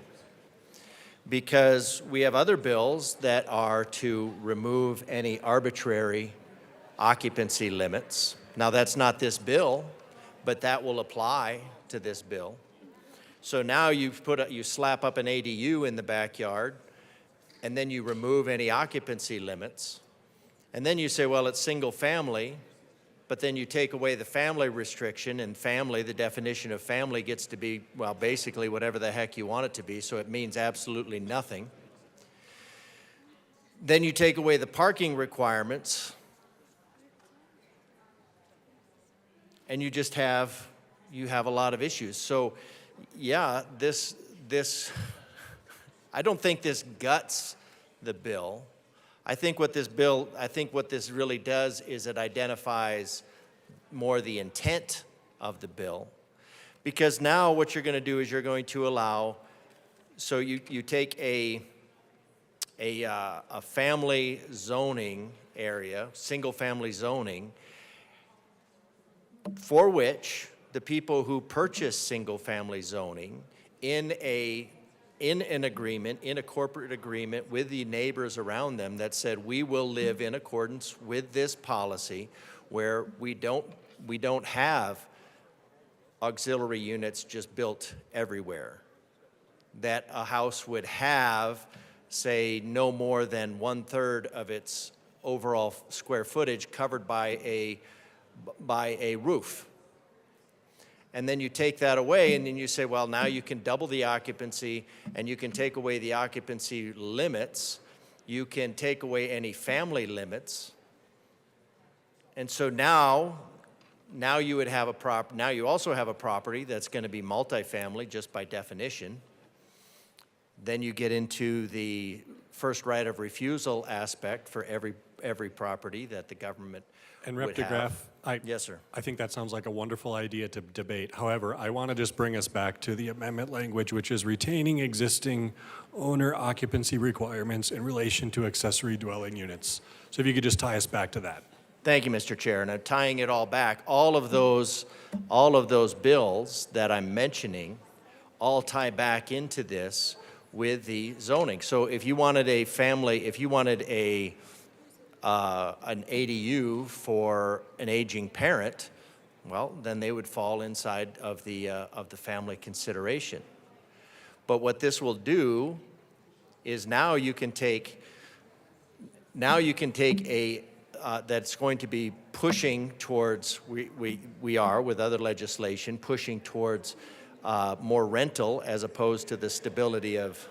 because we have other bills that are to remove any arbitrary occupancy limits. Now, that's not this bill, but that will apply to this bill. So now you slap up an ADU in the backyard, and then you remove any occupancy limits, and then you say, well, it's single family, but then you take away the family restriction, and family, the definition of family gets to be, well, basically whatever the heck you want it to be, so it means absolutely nothing. Then you take away the parking requirements, and you just have a lot of issues. So, yeah, this I don't think this guts the bill. I think what this really does is it identifies more the intent of the bill. Because now what you're going to do is you're going to allow, so you take a family zoning area, single family zoning, for which the people who purchase single family zoning in a in an agreement, in a corporate agreement with the neighbors around them that said, we will live in accordance with this policy where we don't have auxiliary units just built everywhere. That a house would have, say, no more than 1/3 of its overall square footage covered by a roof. And then you take that away and then you say, well, now you can double the occupancy and you can take away the occupancy limits. You can take away any family limits. And so now you would have now you also have a property that's going to be multifamily just by definition. Then you get into the first right of refusal aspect for every property that the government And would have. Yes, sir. I think that sounds like a wonderful idea to debate. However, I want to just bring us back to the amendment language, which is retaining existing owner occupancy requirements in relation to accessory dwelling units. So if you could just tie us back to that. Thank you, Mr. Chair. Now, tying it all back, all of those bills that I'm mentioning all tie back into this with the zoning. So if you wanted a family, if you wanted an ADU for an aging parent, well, then they would fall inside of the family consideration. But what this will do is now you can take a that's going to be pushing towards, we are with other legislation, pushing towards more rental as opposed to the stability of.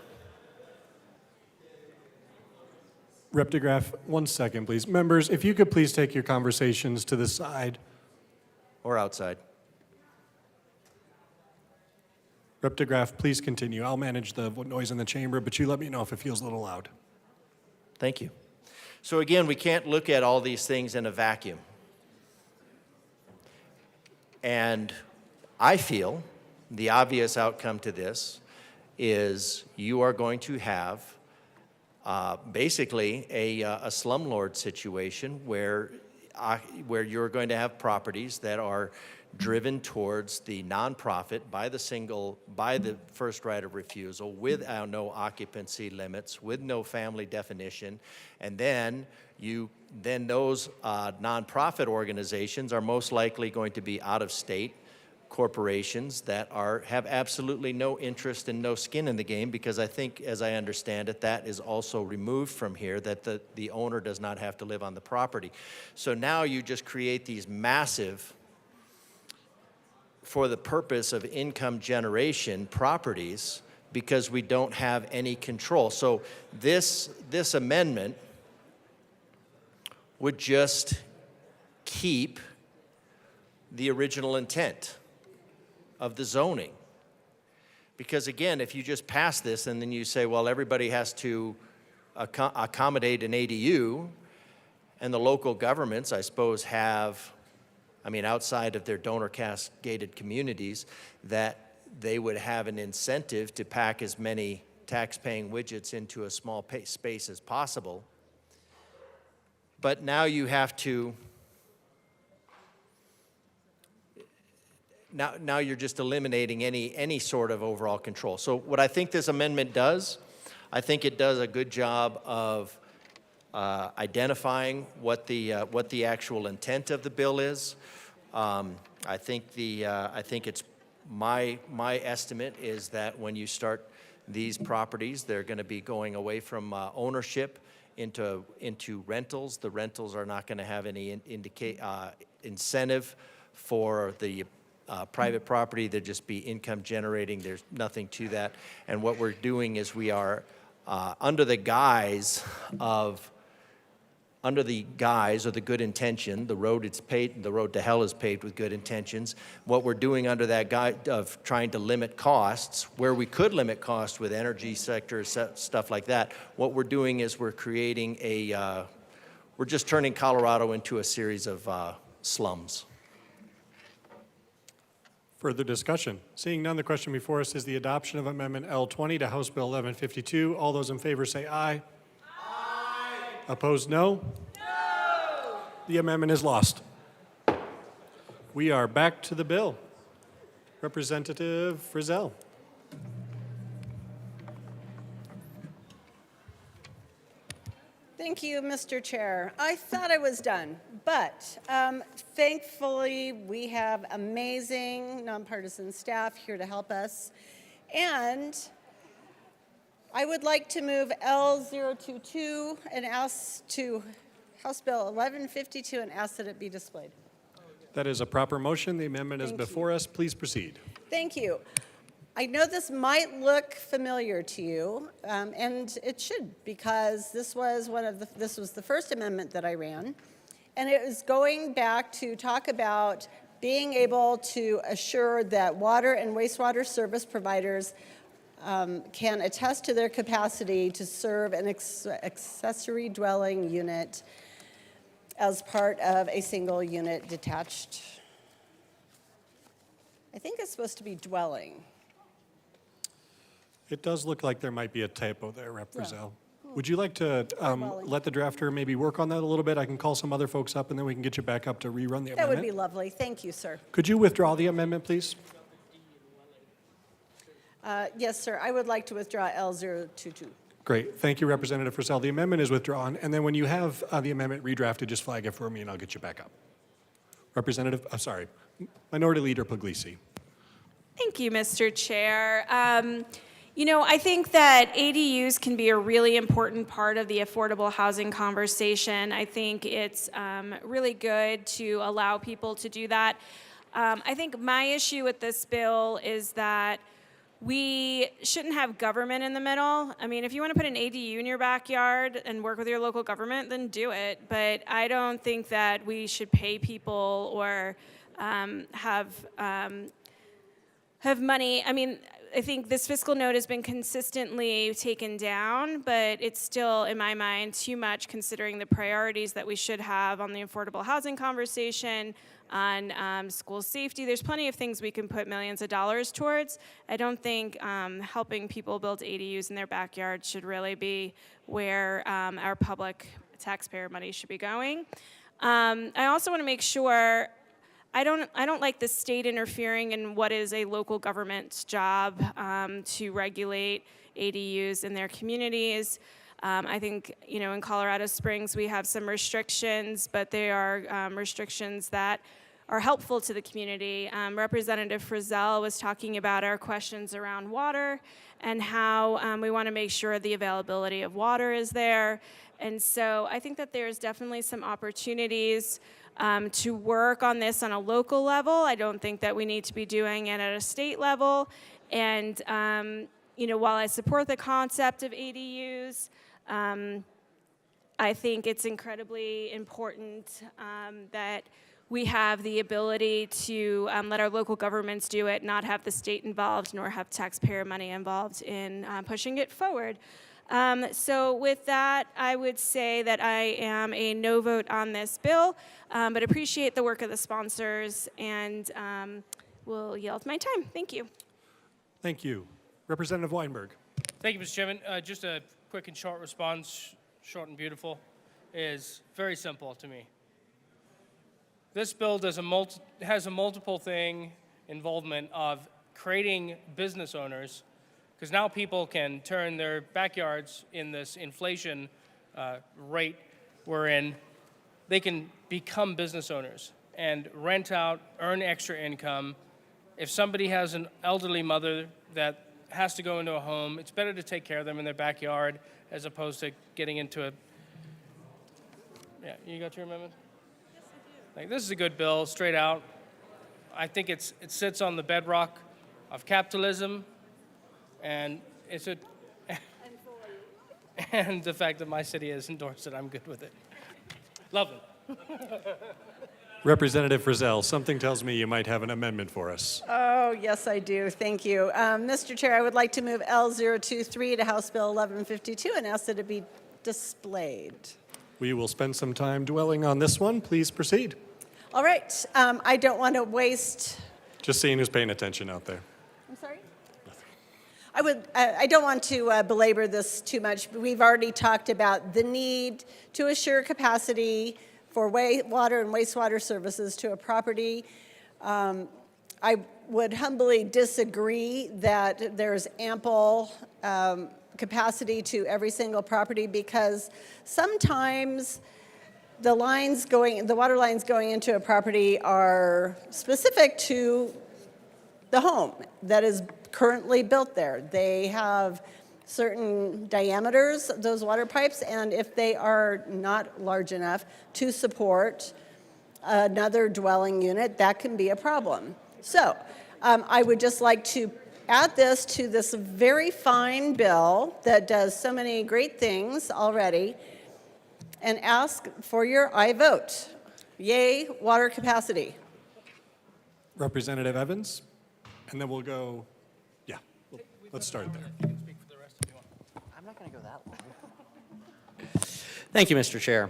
Rep. DeGraff, 1 second, please. Members, if you could please take your conversations to the side. Or outside. Rep. DeGraff, please continue. I'll manage the noise in the chamber, but you let me know if it feels a little loud. Thank you. So again, we can't look at all these things in a vacuum. And I feel the obvious outcome to this is you are going to have basically a slumlord situation where you're going to have properties that are driven towards the nonprofit by the first right of refusal with no occupancy limits, with no family definition, and then those nonprofit organizations are most likely going to be out-of-state corporations that have absolutely no interest and no skin in the game, because I think, as I understand it, that is also removed from here, that the owner does not have to live on the property. So now you just create these massive, for the purpose of income generation, properties, because we don't have any control. So this amendment would just keep the original intent of the zoning. Because again, if you just pass this and then you say, well, everybody has to accommodate an ADU, and the local governments, I suppose, have, outside of their donor cascaded communities, that they would have an incentive to pack as many tax-paying widgets into a small space as possible. But now you have to, now you're just eliminating any sort of overall control. So what I think this amendment does, I think it does a good job of identifying what the actual intent of the bill is. I think it's my estimate is that when you start these properties, they're going to be going away from ownership into rentals. The rentals are not going to have any incentive for the private property. They'll just be income generating. There's nothing to that. And what we're doing is we are under the guise or the good intention, the road to hell is paved with good intentions. What we're doing under that guise of trying to limit costs, where we could limit costs with energy sector, stuff like that, what we're doing is we're creating we're just turning Colorado into a series of slums. Further discussion? Seeing none, the question before us is the adoption of Amendment L20 to House Bill 1152. All those in favor say aye. Opposed, no? No! The amendment is lost. We are back to the bill. Representative Frizzell. Thank you, Mr. Chair. I thought I was done, but thankfully we have amazing nonpartisan staff here to help us. And I would like to move L022 and ask to House Bill 1152 and ask that it be displayed. That is a proper motion. The amendment is before us. Please proceed. Thank you. I know this might look familiar to you, and it should, because this was the first amendment that I ran, and it was going back to talk about being able to assure that water and wastewater service providers can attest to their capacity to serve an accessory dwelling unit as part of a single unit detached. I think it's supposed to be dwelling. It does look like there might be a typo there, Rep. Frizzell. Would you like to let the drafter maybe work on that a little bit? I can call some other folks up, and then we can get you back up to rerun the amendment. That would be lovely. Thank you, sir. Could you withdraw the amendment, please? Yes, sir. I would like to withdraw L022. Great. Thank you, Representative Frizzell. The amendment is withdrawn, and then when you have the amendment redrafted, just flag it for me, and I'll get you back up. Minority Leader Puglisi. Thank you, Mr. Chair. You know, I think that ADUs can be a really important part of the affordable housing conversation. I think it's really good to allow people to do that. I think my issue with this bill is that we shouldn't have government in the middle. I mean, if you want to put an ADU in your backyard and work with your local government, then do it. But I don't think that we should pay people or have money. I mean, I think this fiscal note has been consistently taken down, but it's still, in my mind, too much considering the priorities that we should have on the affordable housing conversation, on school safety. There's plenty of things we can put millions of dollars towards. I don't think helping people build ADUs in their backyard should really be where our public taxpayer money should be going. I also want to make sure I don't like the state interfering in what is a local government's job to regulate ADUs in their communities. I think, you know, in Colorado Springs we have some restrictions, but they are restrictions that are helpful to the community. Representative Frizzell was talking about our questions around water and how we want to make sure the availability of water is there. And so I think that there's definitely some opportunities to work on this on a local level. I don't think that we need to be doing it at a state level. And, you know, while I support the concept of ADUs, I think it's incredibly important that we have the ability to let our local governments do it, not have the state involved, nor have taxpayer money involved in pushing it forward. So with that, I would say that I am a no vote on this bill, but appreciate the work of the sponsors and will yield my time. Thank you. Thank you. Representative Weinberg. Thank you, Mr. Chairman. Just a quick and short response, short and beautiful, is very simple to me. This bill has a multiple thing involvement of creating business owners, because now people can turn their backyards in this inflation rate we're in, they can become business owners and rent out, earn extra income. If somebody has an elderly mother that has to go into a home, it's better to take care of them in their backyard as opposed to getting into a... Yeah, you got your amendment? Yes, I do. Like, this is a good bill, straight out. I think it sits on the bedrock of capitalism, and it's a... and the fact that my city has endorsed it, I'm good with it. Love it. Representative Frizzell, something tells me you might have an amendment for us. Oh, yes, I do. Thank you. Mr. Chair, I would like to move L023 to House Bill 1152 and ask that it be displayed. We will spend some time dwelling on this one. Please proceed. All right. I don't want to waste... Just seeing who's paying attention out there. I'm sorry? I don't want to belabor this too much, but we've already talked about the need to assure capacity for water and wastewater services to a property. I would humbly disagree that there's ample capacity to every single property, because sometimes the water lines going into a property are specific to the home that is currently built there. They have certain diameters, those water pipes, and if they are not large enough to support another dwelling unit, that can be a problem. So I would just like to add this to this very fine bill that does so many great things already, and ask for your aye vote. Yay, water capacity. Representative Evans, and then we'll go, yeah, let's start there. I'm not going to go that long. Thank you, Mr. Chair.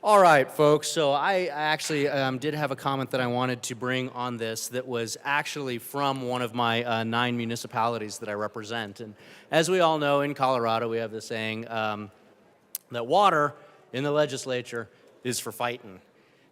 All right, folks, so I actually did have a comment that I wanted to bring on this that was actually from one of my 9 municipalities that I represent. And as we all know, in Colorado, we have the saying that water in the legislature is for fighting.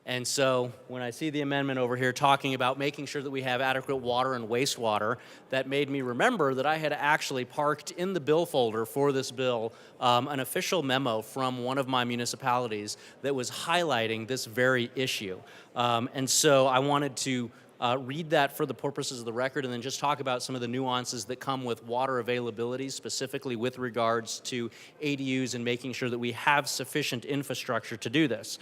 And so when I see the amendment over here talking about making sure that we have adequate water and wastewater, that made me remember that I had actually parked in the bill folder for this bill an official memo from one of my municipalities that was highlighting this very issue. And so I wanted to read that for the purposes of the record, and then just talk about some of the nuances that come with water availability, specifically with regards to ADUs and making sure that we have sufficient infrastructure to do this.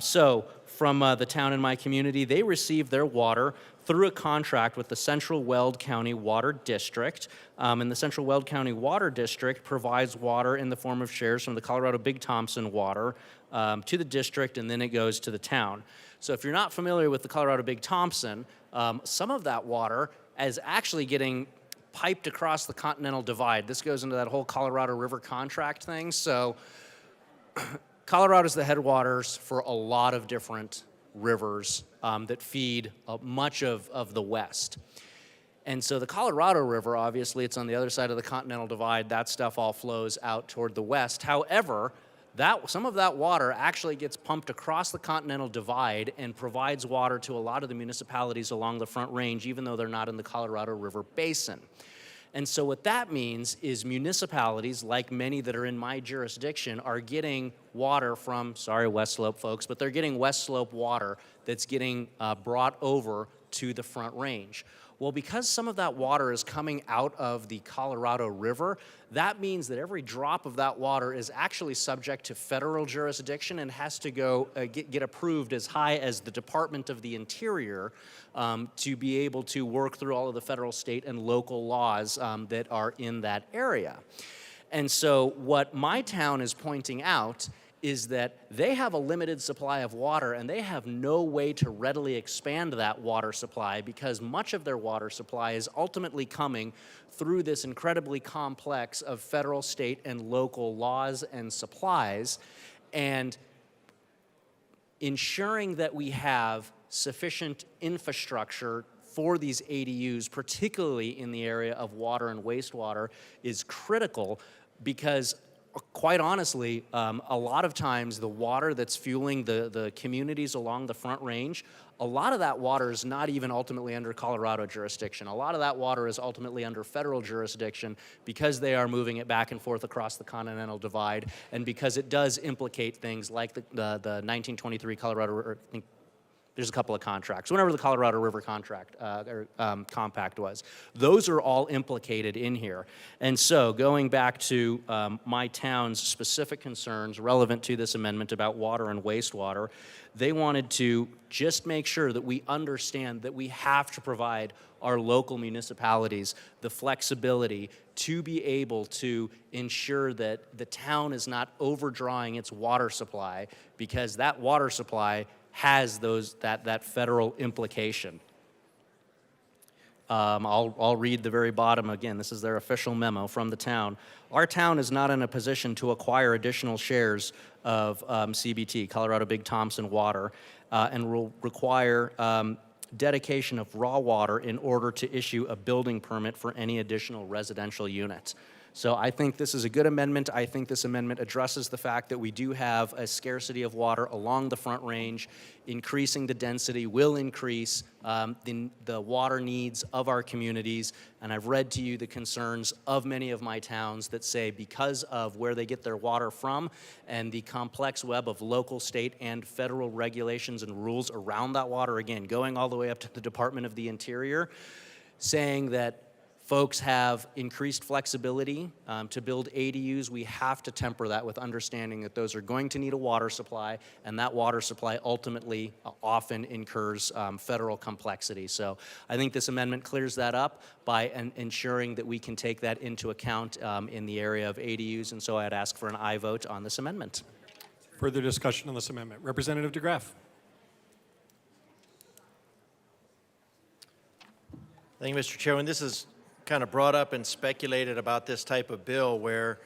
So from the town in my community, they receive their water through a contract with the Central Weld County Water District. And the Central Weld County Water District provides water in the form of shares from the Colorado Big Thompson water to the district, and then it goes to the town. So if you're not familiar with the Colorado Big Thompson, some of that water is actually getting piped across the Continental Divide. This goes into that whole Colorado River contract thing. So Colorado's the headwaters for a lot of different rivers that feed much of the West. And so the Colorado River, obviously, it's on the other side of the Continental Divide. That stuff all flows out toward the west. However, some of that water actually gets pumped across the Continental Divide and provides water to a lot of the municipalities along the Front Range, even though they're not in the Colorado River Basin. And so what that means is municipalities, like many that are in my jurisdiction, are getting water from, sorry, West Slope folks, but they're getting West Slope water that's getting brought over to the Front Range. Well, because some of that water is coming out of the Colorado River, that means that every drop of that water is actually subject to federal jurisdiction and has to go get approved as high as the Department of the Interior to be able to work through all of the federal, state, and local laws that are in that area. And so what my town is pointing out is that they have a limited supply of water, and they have no way to readily expand that water supply because much of their water supply is ultimately coming through this incredibly complex of federal, state, and local laws and supplies. And ensuring that we have sufficient infrastructure for these ADUs, particularly in the area of water and wastewater, is critical because quite honestly, a lot of times the water that's fueling the communities along the Front Range, a lot of that water is not even ultimately under Colorado jurisdiction. A lot of that water is ultimately under federal jurisdiction because they are moving it back and forth across the Continental Divide, and because it does implicate things like the 1923 Colorado, I think there's a couple of contracts, whenever the Colorado River contract compact was. Those are all implicated in here. And so going back to my town's specific concerns relevant to this amendment about water and wastewater, they wanted to just make sure that we understand that we have to provide our local municipalities the flexibility to be able to ensure that the town is not overdrawing its water supply, because that water supply has that federal implication. I'll read the very bottom again. This is their official memo from the town. Our town is not in a position to acquire additional shares of CBT, Colorado Big Thompson Water, and will require dedication of raw water in order to issue a building permit for any additional residential units. So I think this is a good amendment. I think this amendment addresses the fact that we do have a scarcity of water along the Front Range. Increasing the density will increase the water needs of our communities. And I've read to you the concerns of many of my towns that say because of where they get their water from and the complex web of local, state, and federal regulations and rules around that water, again, going all the way up to the Department of the Interior, saying that folks have increased flexibility to build ADUs. We have to temper that with understanding that those are going to need a water supply, and that water supply ultimately often incurs federal complexity. So I think this amendment clears that up by ensuring that we can take that into account in the area of ADUs, and so I'd ask for an aye vote on this amendment. Further discussion on this amendment. Representative DeGraff. Thank you, Mr. Chairman. This is kind of brought up and speculated about this type of bill where,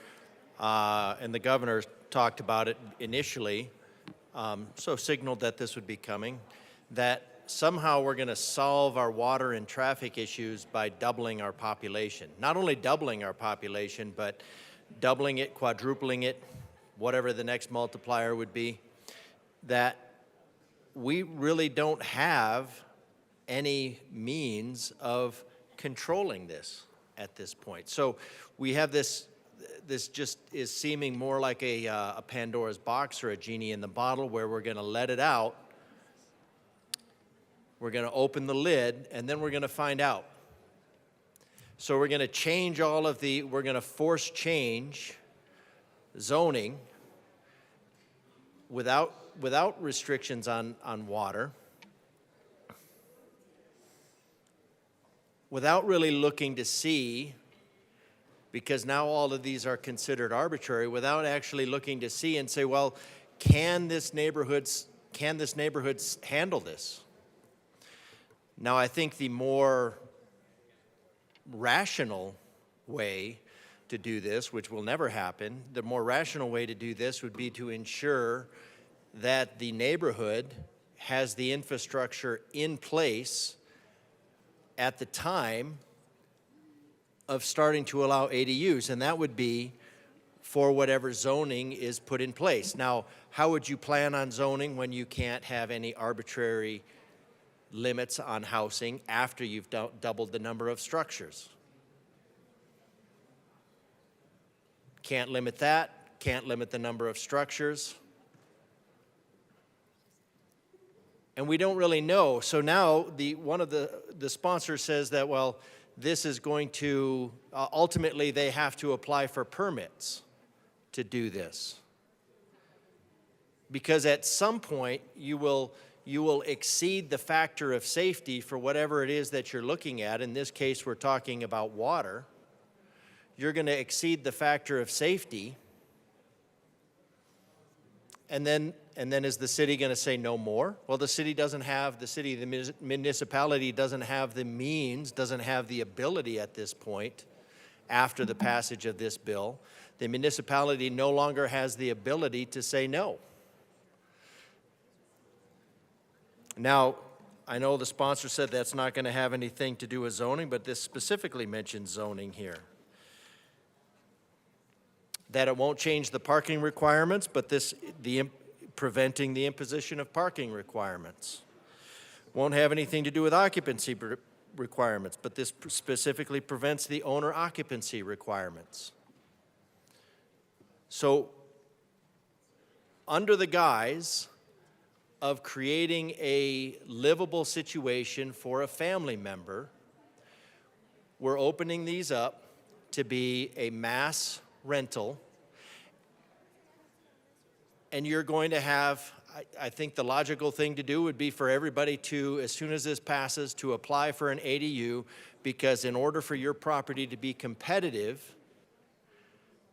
and the governor talked about it initially, so signaled that this would be coming, that somehow we're going to solve our water and traffic issues by doubling our population. Not only doubling our population, but doubling it, quadrupling it, whatever the next multiplier would be, that we really don't have any means of controlling this at this point. So we have this just is seeming more like a Pandora's box or a genie in the bottle where we're going to let it out, we're going to open the lid, and then we're going to find out. So we're going to change we're going to force change zoning without restrictions on water, without really looking to see, because now all of these are considered arbitrary, without actually looking to see and say, well, can this neighborhood handle this? Now, I think the more rational way to do this, which will never happen, the more rational way to do this would be to ensure that the neighborhood has the infrastructure in place at the time of starting to allow ADUs, and that would be for whatever zoning is put in place. Now, how would you plan on zoning when you can't have any arbitrary limits on housing after you've doubled the number of structures? Can't limit that, can't limit the number of structures. And we don't really know. So now one of the sponsors says that, well, this is going to, ultimately they have to apply for permits to do this. Because at some point you will exceed the factor of safety for whatever it is that you're looking at. In this case, we're talking about water. You're going to exceed the factor of safety. And then is the city going to say no more? Well, the municipality doesn't have the means, doesn't have the ability at this point, after the passage of this bill. The municipality no longer has the ability to say no. Now, I know the sponsor said that's not going to have anything to do with zoning, but this specifically mentions zoning here. That it won't change the parking requirements, but preventing the imposition of parking requirements. Won't have anything to do with occupancy requirements, but this specifically prevents the owner occupancy requirements. So, under the guise of creating a livable situation for a family member, we're opening these up to be a mass rental, and you're going to have, I think the logical thing to do would be for everybody to, as soon as this passes, to apply for an ADU, because in order for your property to be competitive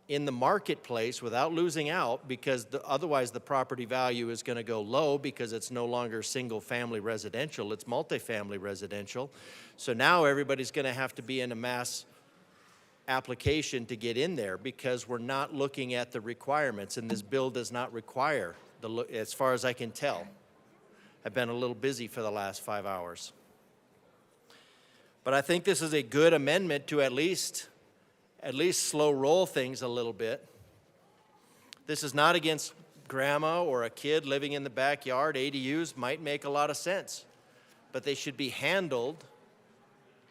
in the marketplace without losing out, because otherwise the property value is going to go low because it's no longer single-family residential, it's multifamily residential. So now everybody's going to have to be in a mass application to get in there because we're not looking at the requirements, and this bill does not require, as far as I can tell. I've been a little busy for the last 5 hours. But I think this is a good amendment to at least at least slow roll things a little bit. This is not against grandma or a kid living in the backyard. ADUs might make a lot of sense, but they should be handled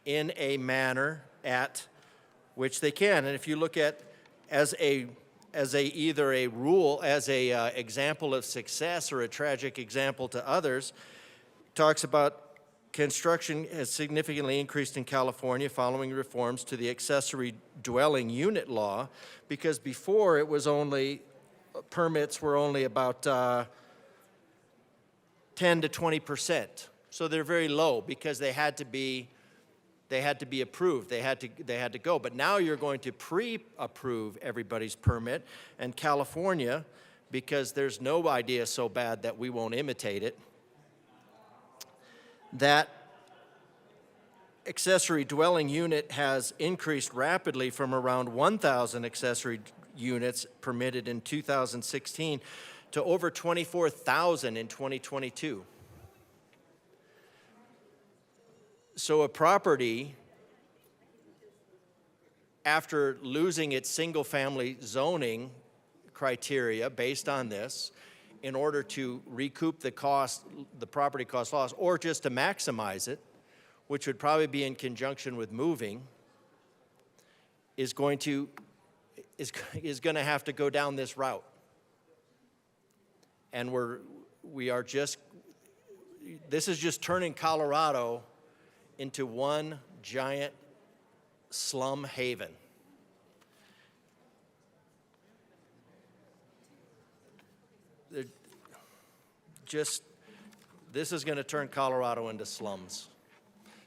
in a manner at which they can. And if you look at as either a rule, as a example of success or a tragic example to others, talks about construction has significantly increased in California following reforms to the accessory dwelling unit law, because before it was only, permits were only about 10 to 20%. So they're very low because they had to be approved. They had to go. But now you're going to pre-approve everybody's permit. And California, because there's no idea so bad that we won't imitate it, that accessory dwelling unit has increased rapidly from around 1,000 accessory units permitted in 2016 to over 24,000 in 2022. So a property, after losing its single-family zoning criteria based on this, in order to recoup the cost, the property cost loss, or just to maximize it, which would probably be in conjunction with moving, is going to have to go down this route. And this is just turning Colorado into one giant slum haven. This is going to turn Colorado into slums.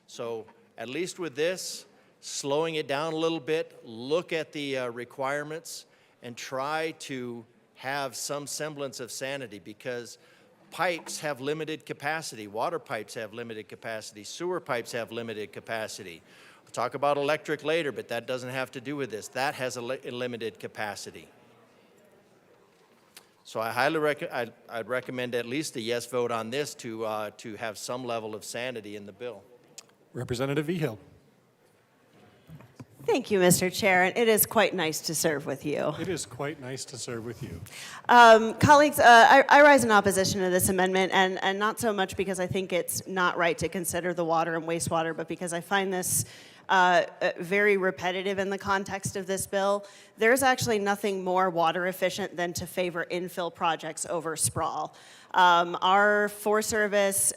So at least with this, slowing it down a little bit, look at the requirements and try to have some semblance of sanity, because pipes have limited capacity. Water pipes have limited capacity. Sewer pipes have limited capacity. We'll talk about electric later, but that doesn't have to do with this. That has a limited capacity. So I I'd recommend at least a yes vote on this to have some level of sanity in the bill. Representative Vigil. Thank you, Mr. Chair, and it is quite nice to serve with you. It is quite nice to serve with you. Colleagues, I rise in opposition to this amendment, and not so much because I think it's not right to consider the water and wastewater, but because I find this very repetitive in the context of this bill. There's actually nothing more water efficient than to favor infill projects over sprawl. Our Forest Service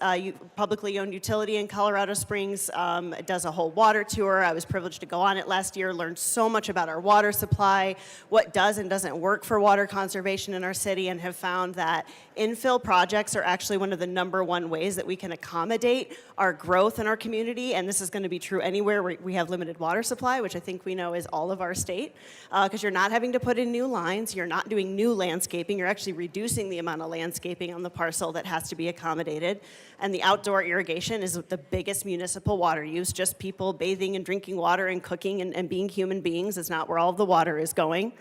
publicly owned utility in Colorado Springs does a whole water tour. I was privileged to go on it last year, learned so much about our water supply, what does and doesn't work for water conservation in our city, and have found that infill projects are actually one of the #1 ways that we can accommodate our growth in our community, and this is going to be true anywhere where we have limited water supply, which I think we know is all of our state, because you're not having to put in new lines, you're not doing new landscaping, you're actually reducing the amount of landscaping on the parcel that has to be accommodated. And the outdoor irrigation is the biggest municipal water use. Just people bathing and drinking water and cooking and being human beings is not where all of the water is going.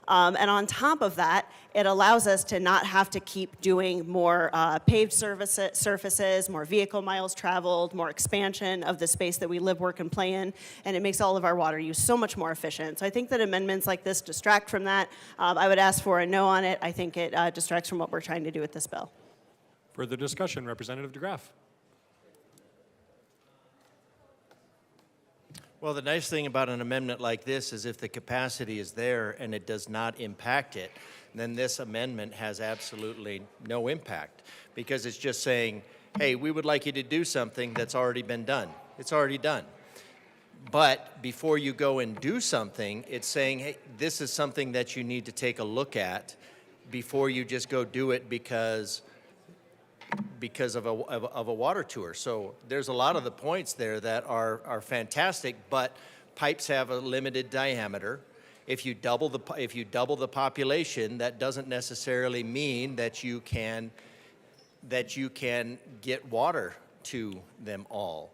And on top of that, it allows us to not have to keep doing more paved surfaces, more vehicle miles traveled, more expansion of the space that we live, work, and play in, and it makes all of our water use so much more efficient. So I think that amendments like this distract from that. I would ask for a no on it. I think it distracts from what we're trying to do with this bill. Further discussion, Representative DeGraff. Well, the nice thing about an amendment like this is if the capacity is there and it does not impact it, then this amendment has absolutely no impact, because it's just saying, hey, we would like you to do something that's already been done. It's already done. But before you go and do something, it's saying, hey, this is something that you need to take a look at before you just go do it because of a water tour. So there's a lot of the points there that are fantastic, but pipes have a limited diameter. If you double the population, that doesn't necessarily mean that you can get water to them all.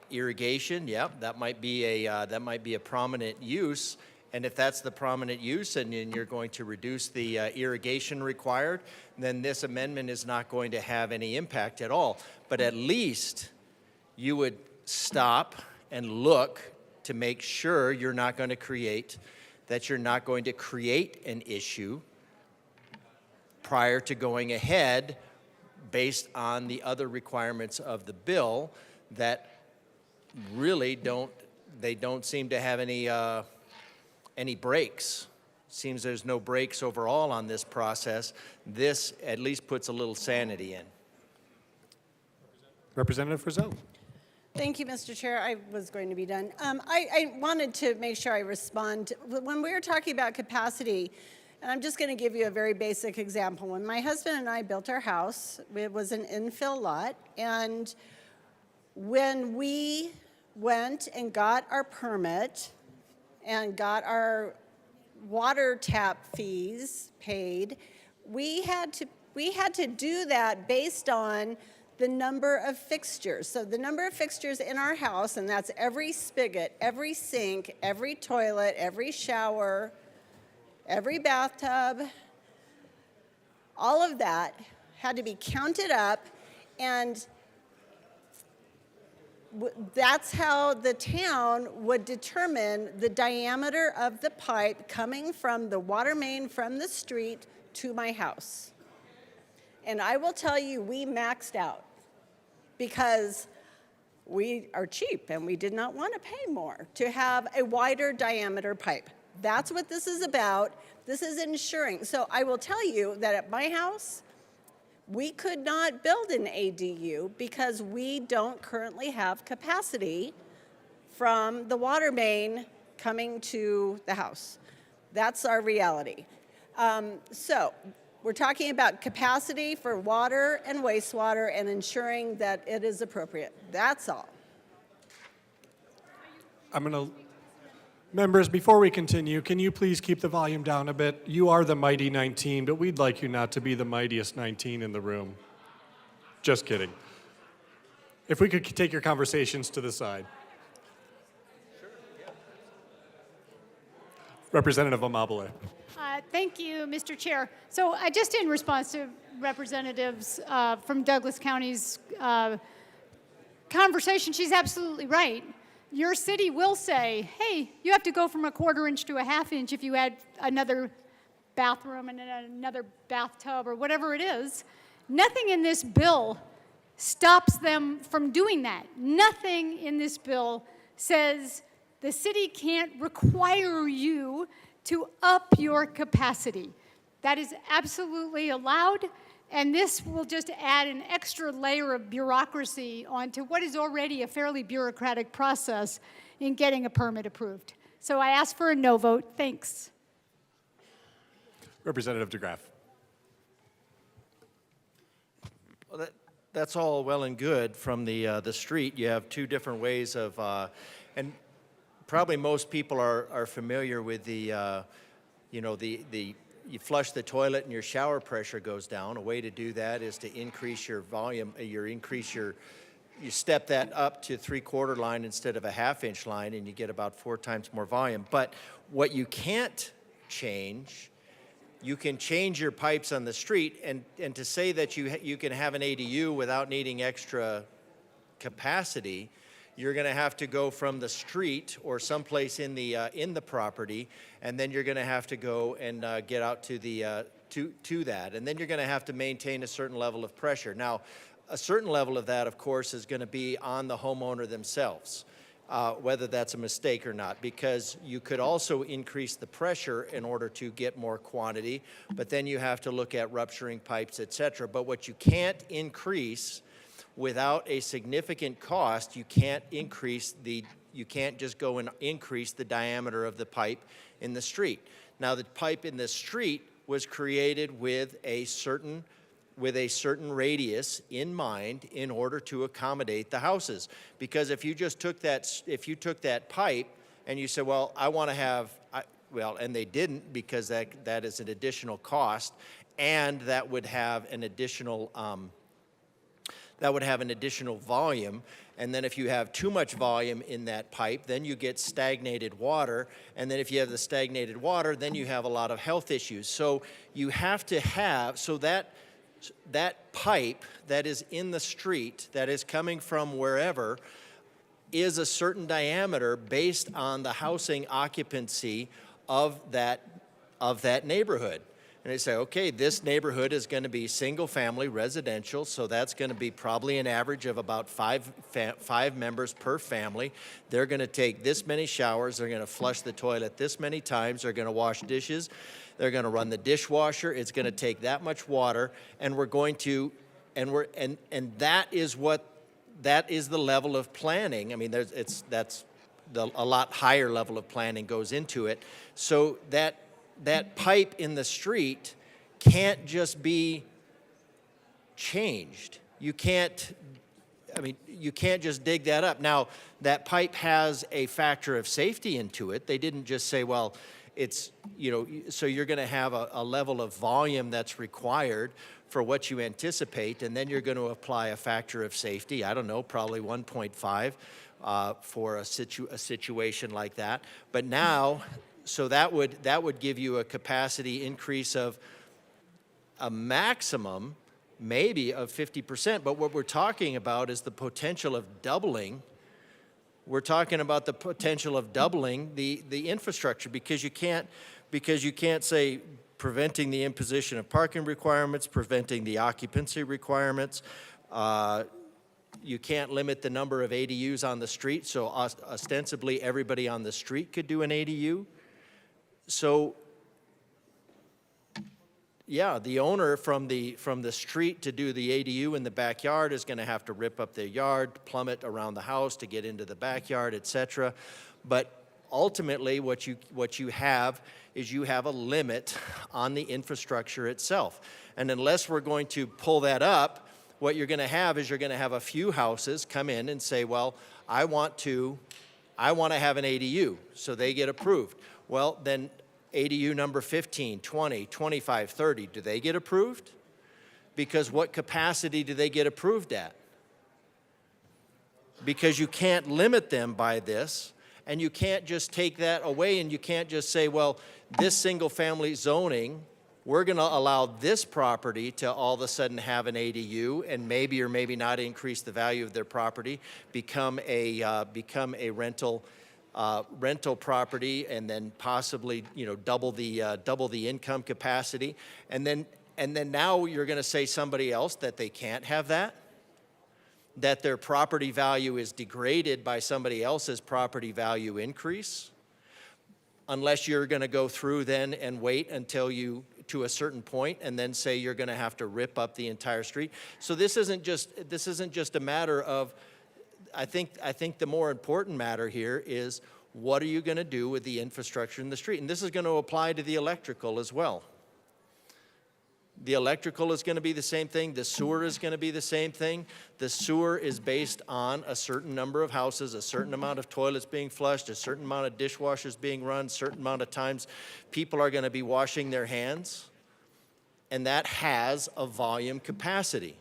Irrigation, yeah, that might be a prominent use. And if that's the prominent use and you're going to reduce the irrigation required, then this amendment is not going to have any impact at all. But at least you would stop and look to make sure you're not going to create an issue prior to going ahead based on the other requirements of the bill that really don't seem to have any brakes. Seems there's no brakes overall on this process. This at least puts a little sanity in. Representative Frizzell. Thank you, Mr. Chair. I was going to be done. I wanted to make sure I respond. When we were talking about capacity, and I'm just going to give you a very basic example. When my husband and I built our house, it was an infill lot, and when we went and got our permit and got our water tap fees paid, we had to do that based on the number of fixtures. So the number of fixtures in our house, and that's every spigot, every sink, every toilet, every shower, every bathtub, all of that had to be counted up, and that's how the town would determine the diameter of the pipe coming from the water main from the street to my house. And I will tell you, we maxed out because we are cheap and we did not want to pay more to have a wider diameter pipe. That's what this is about. This is ensuring. So I will tell you that at my house, we could not build an ADU because we don't currently have capacity from the water main coming to the house. That's our reality. So we're talking about capacity for water and wastewater and ensuring that it is appropriate. That's all. Members, before we continue, can you please keep the volume down a bit? You are the mighty 19, but we'd like you not to be the mightiest 19 in the room. Just kidding. If we could take your conversations to the side. Representative Amabile. Thank you, Mr. Chair. So just in response to representatives from Douglas County's conversation, she's absolutely right. Your city will say, hey, you have to go from a 1/4 inch to a 1/2 inch if you add another bathroom and another bathtub or whatever it is. Nothing in this bill stops them from doing that. Nothing in this bill says the city can't require you to up your capacity. That is absolutely allowed, and this will just add an extra layer of bureaucracy onto what is already a fairly bureaucratic process in getting a permit approved. So I ask for a no vote. Thanks. Representative DeGraff. Well, that's all well and good from the street. You have two different ways of, and probably most people are familiar with the, you flush the toilet and your shower pressure goes down. A way to do that is to increase your volume, you step that up to 3/4 line instead of a 1/2 inch line, and you get about 4 times more volume. But what you can't change, you can change your pipes on the street, and to say that you can have an ADU without needing extra capacity, you're going to have to go from the street or someplace in the property, and then you're going to have to go and get out to the to that, and then you're going to have to maintain a certain level of pressure. Now, a certain level of that, of course, is going to be on the homeowner themselves, whether that's a mistake or not, because you could also increase the pressure in order to get more quantity, but then you have to look at rupturing pipes, etc. But what you can't increase without a significant cost, you can't just go and increase the diameter of the pipe in the street. Now, the pipe in the street was created with a certain radius in mind in order to accommodate the houses. Because if you just took that pipe and you said, well, I want to have, and they didn't, because that is an additional cost, and that would have an additional volume. And then if you have too much volume in that pipe, then you get stagnated water. And then if you have the stagnated water, then you have a lot of health issues. So you have to have, so that pipe that is in the street, that is coming from wherever, is a certain diameter based on the housing occupancy of that neighborhood. And they say, okay, this neighborhood is going to be single-family residential, so that's going to be probably an average of about five members per family. They're going to take this many showers. They're going to flush the toilet this many times. They're going to wash dishes. They're going to run the dishwasher. It's going to take that much water, and we're going to, and that is the level of planning. I mean, a lot higher level of planning goes into it. So that pipe in the street can't just be changed. You can't just dig that up. Now, that pipe has a factor of safety into it. They didn't just say, well, it's, so you're going to have a level of volume that's required for what you anticipate, and then you're going to apply a factor of safety, I don't know, probably 1.5 for a situation like that. But now, so that would give you a capacity increase of a maximum maybe of 50%. But what we're talking about is the potential of doubling. We're talking about the potential of doubling the infrastructure, because you can't say preventing the imposition of parking requirements, preventing the occupancy requirements. You can't limit the number of ADUs on the street, so ostensibly everybody on the street could do an ADU. So, yeah, the owner from the street to do the ADU in the backyard is going to have to rip up their yard, plumb it around the house to get into the backyard, etc. But ultimately, what you have is you have a limit on the infrastructure itself. And unless we're going to pull that up, what you're going to have is you're going to have a few houses come in and say, well, I want to have an ADU, so they get approved. Well, then ADU number 15, 20, 25, 30, do they get approved? Because what capacity do they get approved at? Because you can't limit them by this, and you can't just take that away, and you can't just say, well, this single-family zoning, we're going to allow this property to all of a sudden have an ADU and maybe or maybe not increase the value of their property, become a rental property, and then possibly double the income capacity, and then now you're going to say somebody else that they can't have that their property value is degraded by somebody else's property value increase, unless you're going to go through then and wait until you to a certain point and then say you're going to have to rip up the entire street. So this isn't just a matter of, I think the more important matter here is, what are you going to do with the infrastructure in the street? And this is going to apply to the electrical as well. The electrical is going to be the same thing. The sewer is going to be the same thing. The sewer is based on a certain number of houses, a certain amount of toilets being flushed, a certain amount of dishwashers being run, a certain amount of times people are going to be washing their hands. And that has a volume capacity.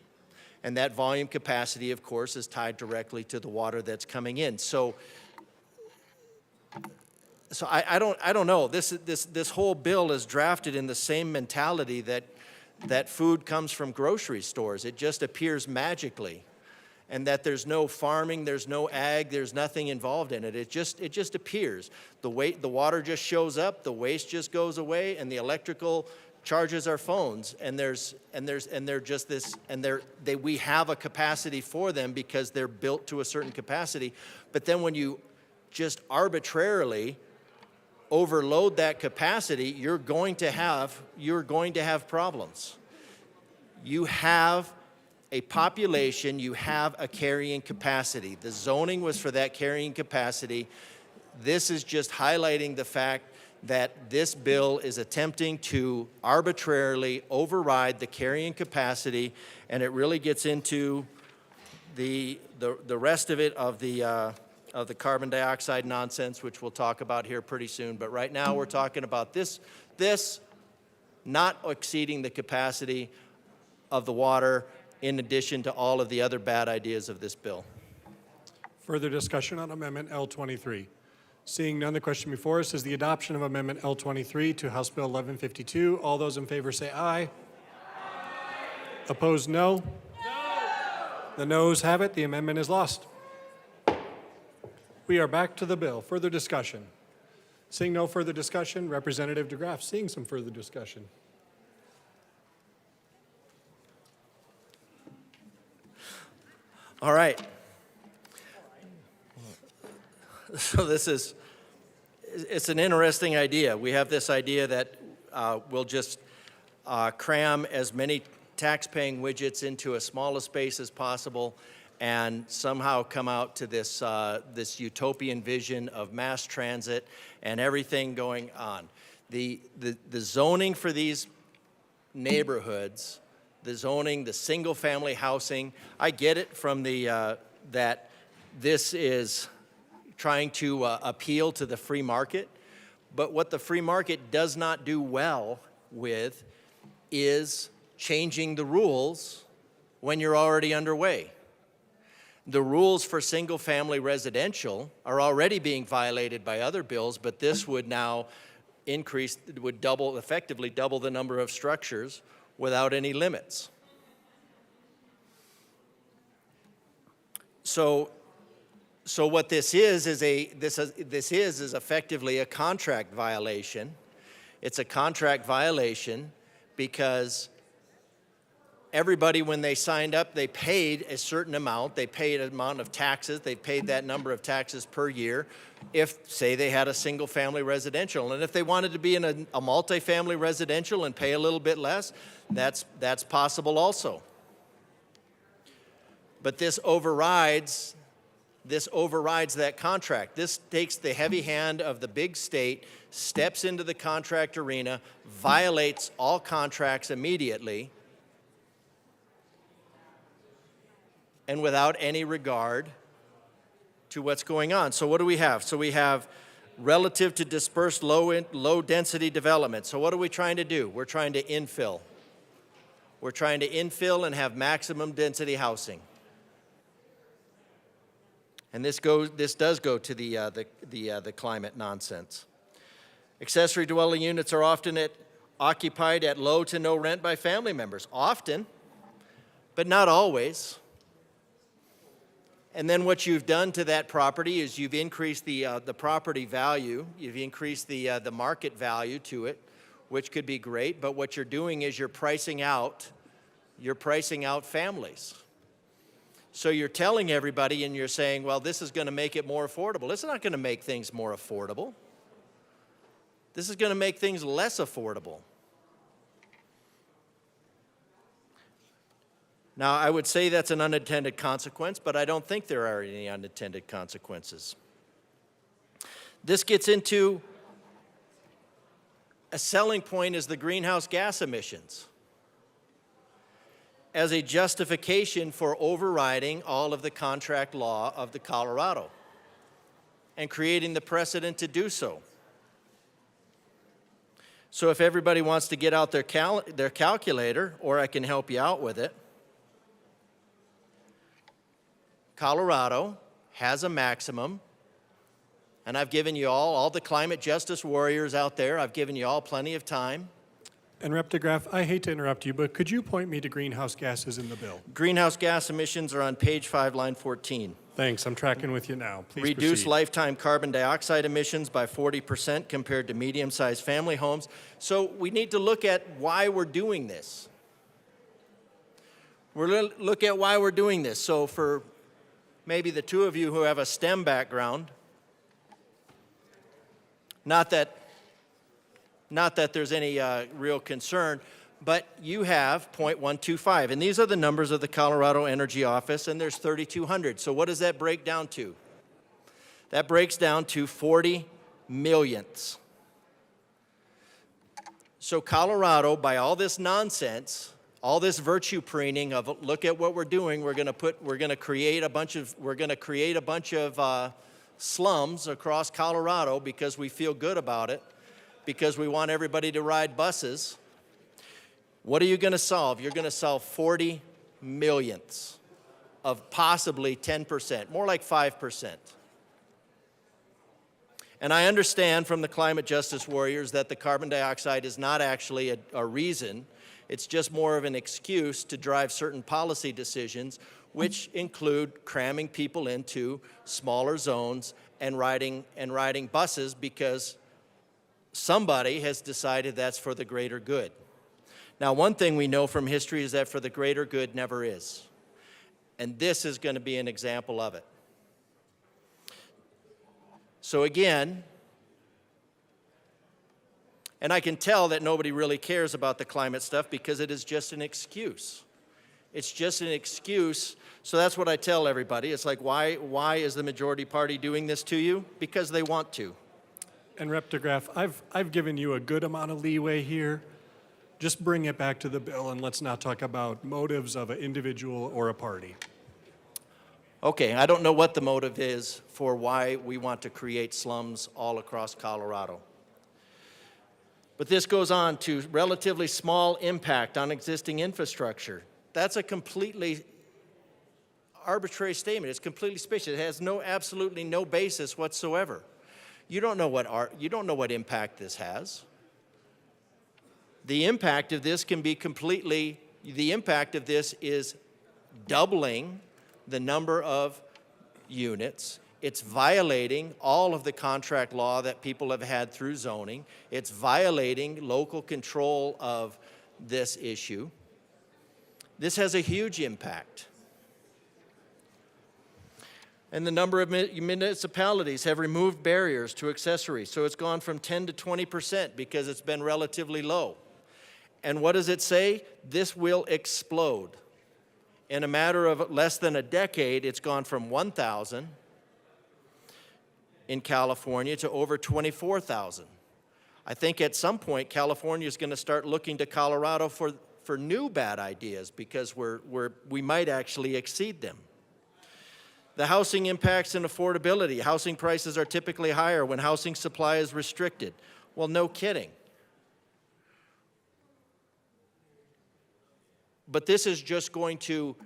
And that volume capacity, of course, is tied directly to the water that's coming in. So I don't know. This whole bill is drafted in the same mentality that food comes from grocery stores. It just appears magically, and that there's no farming, there's no ag, there's nothing involved in it. It just appears. The water just shows up, the waste just goes away, and the electrical charges our phones. And they're just this, and we have a capacity for them because they're built to a certain capacity. But then when you just arbitrarily overload that capacity, you're going to have problems. You have a population, you have a carrying capacity. The zoning was for that carrying capacity. This is just highlighting the fact that this bill is attempting to arbitrarily override the carrying capacity, and it really gets into the rest of it of the carbon dioxide nonsense, which we'll talk about here pretty soon. But right now we're talking about this not exceeding the capacity of the water, in addition to all of the other bad ideas of this bill. Further discussion on Amendment L23. Seeing none, the question before us is the adoption of Amendment L23 to House Bill 1152. All those in favor say aye. Aye. Opposed, no. No. The noes have it. The amendment is lost. We are back to the bill. Further discussion? Seeing no further discussion, Representative DeGraff seeing some further discussion. All right. So it's an interesting idea. We have this idea that we'll just cram as many tax-paying widgets into as small a space as possible and somehow come out to this, this utopian vision of mass transit and everything going on. The zoning for these neighborhoods, the zoning, the single-family housing, I get it from the, that this is trying to appeal to the free market, but what the free market does not do well with is changing the rules when you're already underway. The rules for single-family residential are already being violated by other bills, but this would now increase, would effectively double the number of structures without any limits. So what this is effectively a contract violation. It's a contract violation because everybody, when they signed up, they paid a certain amount. They paid an amount of taxes. They paid that number of taxes per year if, say, they had a single-family residential. And if they wanted to be in a multifamily residential and pay a little bit less, that's possible also. But this overrides that contract. This takes the heavy hand of the big state, steps into the contract arena, violates all contracts immediately, and without any regard to what's going on. So what do we have? So we have relative to dispersed low-density development. So what are we trying to do? We're trying to infill. We're trying to infill and have maximum density housing. And this does go to the climate nonsense. Accessory dwelling units are often occupied at low to no rent by family members. Often, but not always. And then what you've done to that property is you've increased the property value. You've increased the market value to it, which could be great. But what you're doing is you're pricing out families. So you're telling everybody and you're saying, well, this is going to make it more affordable. It's not going to make things more affordable. This is going to make things less affordable. Now, I would say that's an unintended consequence, but I don't think there are any unintended consequences. This gets into a selling point is the greenhouse gas emissions as a justification for overriding all of the contract law of the Colorado and creating the precedent to do so. So if everybody wants to get out their calculator, or I can help you out with it, Colorado has a maximum, and I've given you all the climate justice warriors out there, I've given you all plenty of time. And Rep. DeGraff, I hate to interrupt you, but could you point me to greenhouse gases in the bill? Greenhouse gas emissions are on page 5, line 14. Thanks, I'm tracking with you now. Please Reduce proceed. lifetime carbon dioxide emissions by 40% compared to medium-sized family homes. So we need to look at why we're doing this. Look at why we're doing this. So for maybe the two of you who have a STEM background, not that there's any real concern, but you have 0.125, and these are the numbers of the Colorado Energy Office, and there's 3,200. So what does that break down to? That breaks down to 40 millionths. So Colorado, by all this nonsense, all this virtue preening of look at what we're doing, we're going to create a bunch of slums across Colorado because we feel good about it, because we want everybody to ride buses. What are you going to solve? You're going to solve 40 millionths of possibly 10%, more like 5%. And I understand from the climate justice warriors that the carbon dioxide is not actually a reason. It's just more of an excuse to drive certain policy decisions, which include cramming people into smaller zones and riding buses because somebody has decided that's for the greater good. Now, one thing we know from history is that for the greater good never is. And this is going to be an example of it. So again, and I can tell that nobody really cares about the climate stuff because it is just an excuse. It's just an excuse. So that's what I tell everybody. It's like, why is the majority party doing this to you? Because they want to. And Rep. DeGraff, I've given you a good amount of leeway here. Just bring it back to the bill and let's not talk about motives of an individual or a party. Okay, I don't know what the motive is for why we want to create slums all across Colorado. But this goes on to relatively small impact on existing infrastructure. That's a completely arbitrary statement. It's completely specious. It has absolutely no basis whatsoever. You don't know what impact this has. The impact of this is doubling the number of units. It's violating all of the contract law that people have had through zoning. It's violating local control of this issue. This has a huge impact. And the number of municipalities have removed barriers to accessories. So it's gone from 10 to 20% because it's been relatively low. And what does it say? This will explode. In a matter of less than a decade, it's gone from 1,000 in California to over 24,000. I think at some point, California is going to start looking to Colorado for new bad ideas because we might actually exceed them. The housing impacts and affordability. Housing prices are typically higher when housing supply is restricted. Well, no kidding. But this is just going to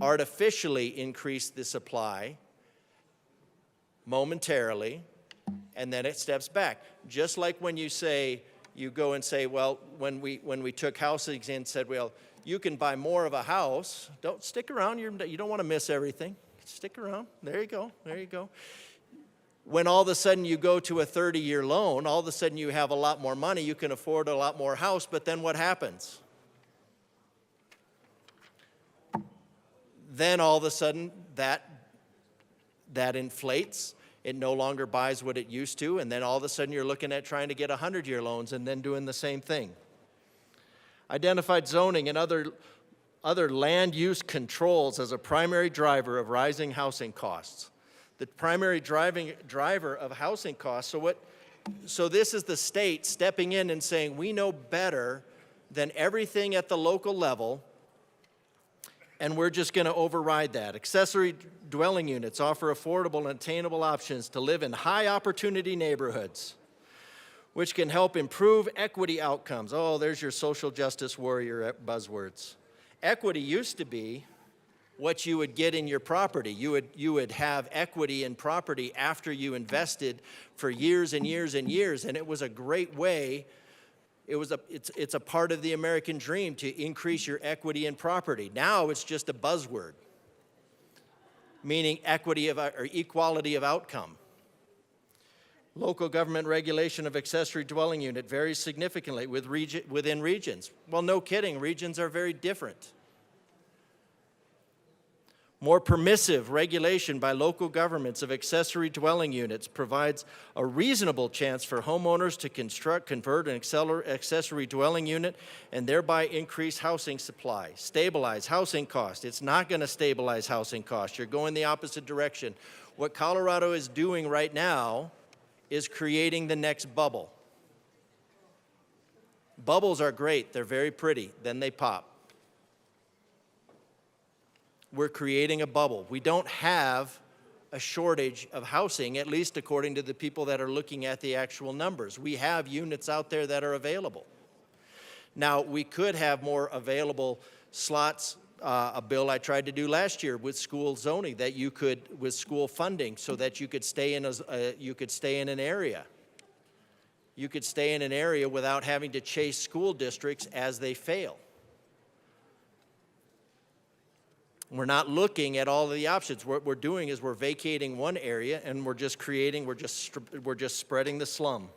artificially increase the supply momentarily, and then it steps back. Just like when you go and say, well, when we took housing and said, well, you can buy more of a house. Don't stick around. You don't want to miss everything. Stick around. There you go. There you go. When all of a sudden you go to a 30-year loan, all of a sudden you have a lot more money. You can afford a lot more house, but then what happens? Then all of a sudden that inflates. It no longer buys what it used to, and then all of a sudden you're looking at trying to get 100-year loans and then doing the same thing. Identified zoning and other land use controls as a primary driver of rising housing costs. The primary driver of housing costs. So this is the state stepping in and saying, we know better than everything at the local level, and we're just going to override that. Accessory dwelling units offer affordable and attainable options to live in high opportunity neighborhoods, which can help improve equity outcomes. Oh, there's your social justice warrior buzzwords. Equity used to be what you would get in your property. You would have equity in property after you invested for years and years and years, and it was a great way. It's a part of the American dream to increase your equity in property. Now it's just a buzzword, meaning equality of outcome. Local government regulation of accessory dwelling unit varies significantly within regions. Well, no kidding, regions are very different. More permissive regulation by local governments of accessory dwelling units provides a reasonable chance for homeowners to construct, convert an accessory dwelling unit and thereby increase housing supply, stabilize housing costs. It's not going to stabilize housing costs. You're going the opposite direction. What Colorado is doing right now is creating the next bubble. Bubbles are great. They're very pretty. Then they pop. We're creating a bubble. We don't have a shortage of housing, at least according to the people that are looking at the actual numbers. We have units out there that are available. Now, we could have more available slots. A bill I tried to do last year with school zoning that you could, with school funding, so that you could stay in an area. You could stay in an area without having to chase school districts as they fail. We're not looking at all of the options. What we're doing is we're vacating one area and we're just spreading the slum.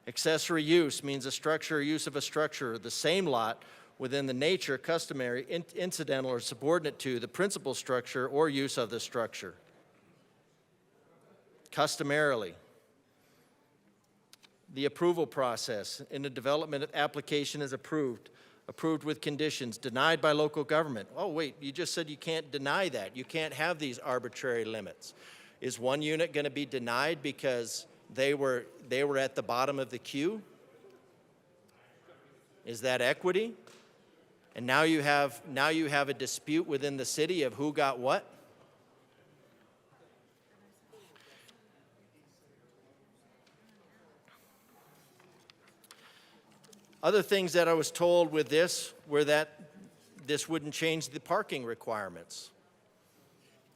Accessory use means a structure or use of a structure, the same lot within the nature, customary, incidental, or subordinate to the principal structure or use of the structure. Customarily. The approval process in the development application is approved with conditions, denied by local government. Oh, wait, you just said you can't deny that. You can't have these arbitrary limits. Is one unit going to be denied because they were at the bottom of the queue? Is that equity? And now you have a dispute within the city of who got what? Other things that I was told with this were that this wouldn't change the parking requirements.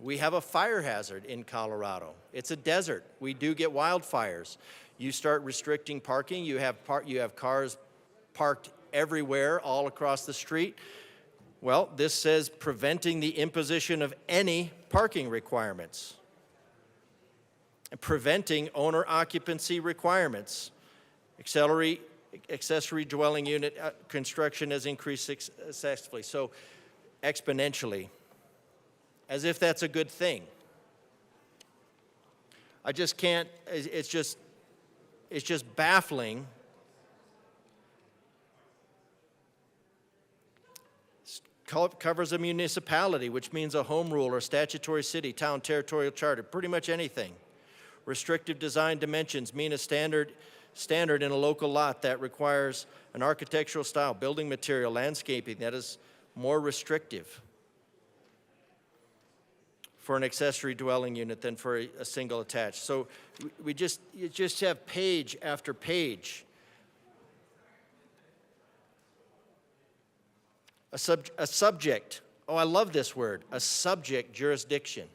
We have a fire hazard in Colorado. It's a desert. We do get wildfires. You start restricting parking, you have cars parked everywhere all across the street. Well, this says preventing the imposition of any parking requirements. And preventing owner occupancy requirements. Accessory dwelling unit construction has increased successfully, so exponentially, as if that's a good thing. I just can't, it's just baffling. Covers a municipality, which means a home rule or statutory city, town, territorial charter, pretty much anything. Restrictive design dimensions mean a standard in a local lot that requires an architectural style, building material, landscaping that is more restrictive for an accessory dwelling unit than for a single attached. So you just have page after page. A subject, oh, I love this word, a subject jurisdiction.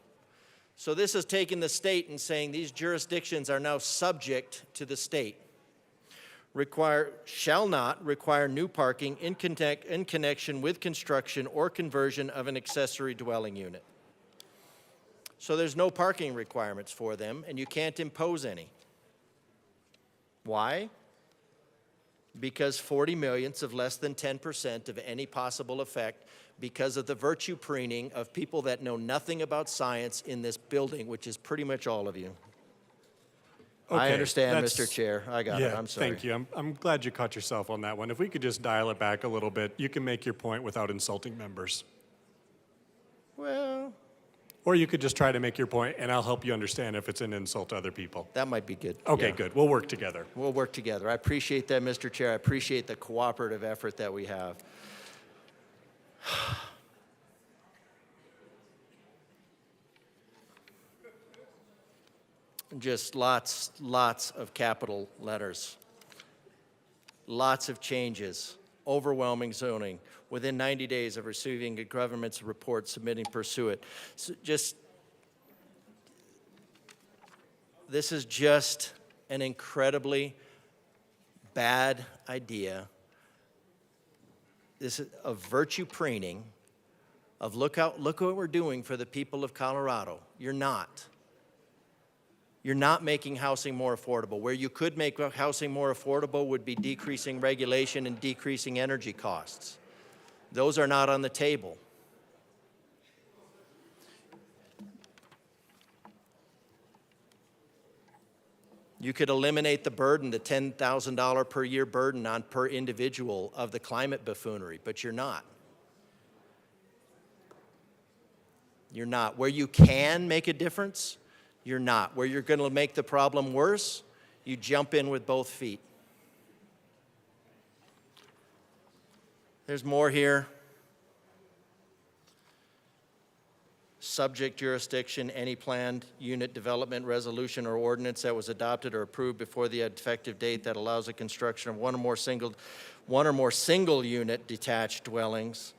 So this is taking the state and saying these jurisdictions are now subject to the state. Shall not require new parking in connection with construction or conversion of an accessory dwelling unit. So there's no parking requirements for them, and you can't impose any. Why? Because 40 millionths of less than 10% of any possible effect because of the virtue preening of people that know nothing about science in this building, which is pretty much all of you. Okay, I understand, that's- Mr. Chair. I got it. I'm sorry. Thank you. I'm glad you caught yourself on that one. If we could just dial it back a little bit, you can make your point without insulting members. Well, Or you could just try to make your point, and I'll help you understand if it's an insult to other people. that might be good. Okay, Yeah. good. We'll work together. We'll work together. I appreciate that, Mr. Chair. I appreciate the cooperative effort that we have. Just lots of capital letters. Lots of changes. Overwhelming zoning. Within 90 days of receiving a government's report, submitting pursuant. So this is just an incredibly bad idea. This is a virtue preening of look what we're doing for the people of Colorado. You're not. You're not making housing more affordable. Where you could make housing more affordable would be decreasing regulation and decreasing energy costs. Those are not on the table. You could eliminate the burden, the $10,000 per year burden on per individual of the climate buffoonery, but you're not. You're not. Where you can make a difference, you're not. Where you're going to make the problem worse, you jump in with both feet. There's more here. Subject jurisdiction, any planned unit development resolution or ordinance that was adopted or approved before the effective date that allows the construction of one or more single unit detached dwellings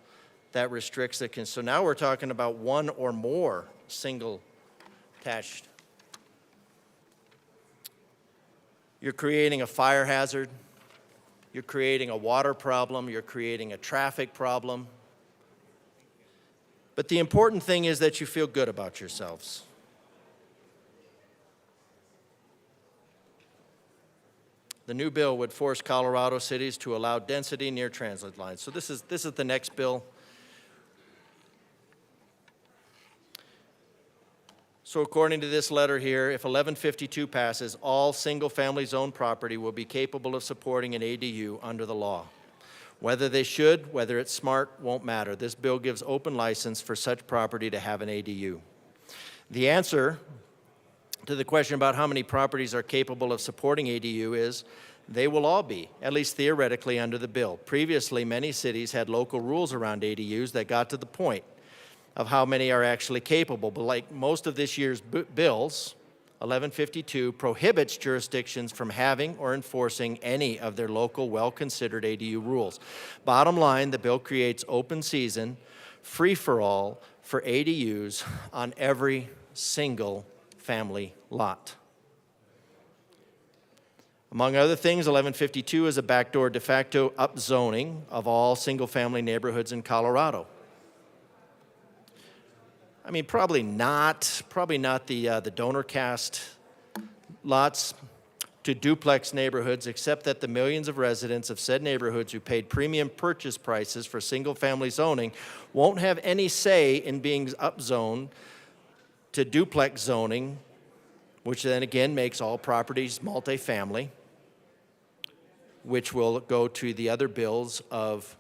that restricts the, so now we're talking about one or more single attached. You're creating a fire hazard. You're creating a water problem. You're creating a traffic problem. But the important thing is that you feel good about yourselves. The new bill would force Colorado cities to allow density near transit lines. So this is the next bill. So according to this letter here, if 1152 passes, all single-family zone property will be capable of supporting an ADU under the law. Whether they should, whether it's smart, won't matter. This bill gives open license for such property to have an ADU. The answer to the question about how many properties are capable of supporting ADU is they will all be, at least theoretically, under the bill. Previously, many cities had local rules around ADUs that got to the point of how many are actually capable. But like most of this year's bills, 1152 prohibits jurisdictions from having or enforcing any of their local well-considered ADU rules. Bottom line, the bill creates open season, free-for-all for ADUs on every single family lot. Among other things, 1152 is a backdoor de facto upzoning of all single-family neighborhoods in Colorado. I mean, probably not the donor cast lots to duplex neighborhoods, except that the millions of residents of said neighborhoods who paid premium purchase prices for single-family zoning won't have any say in being upzoned to duplex zoning, which then again makes all properties multifamily, which will go to the other bills of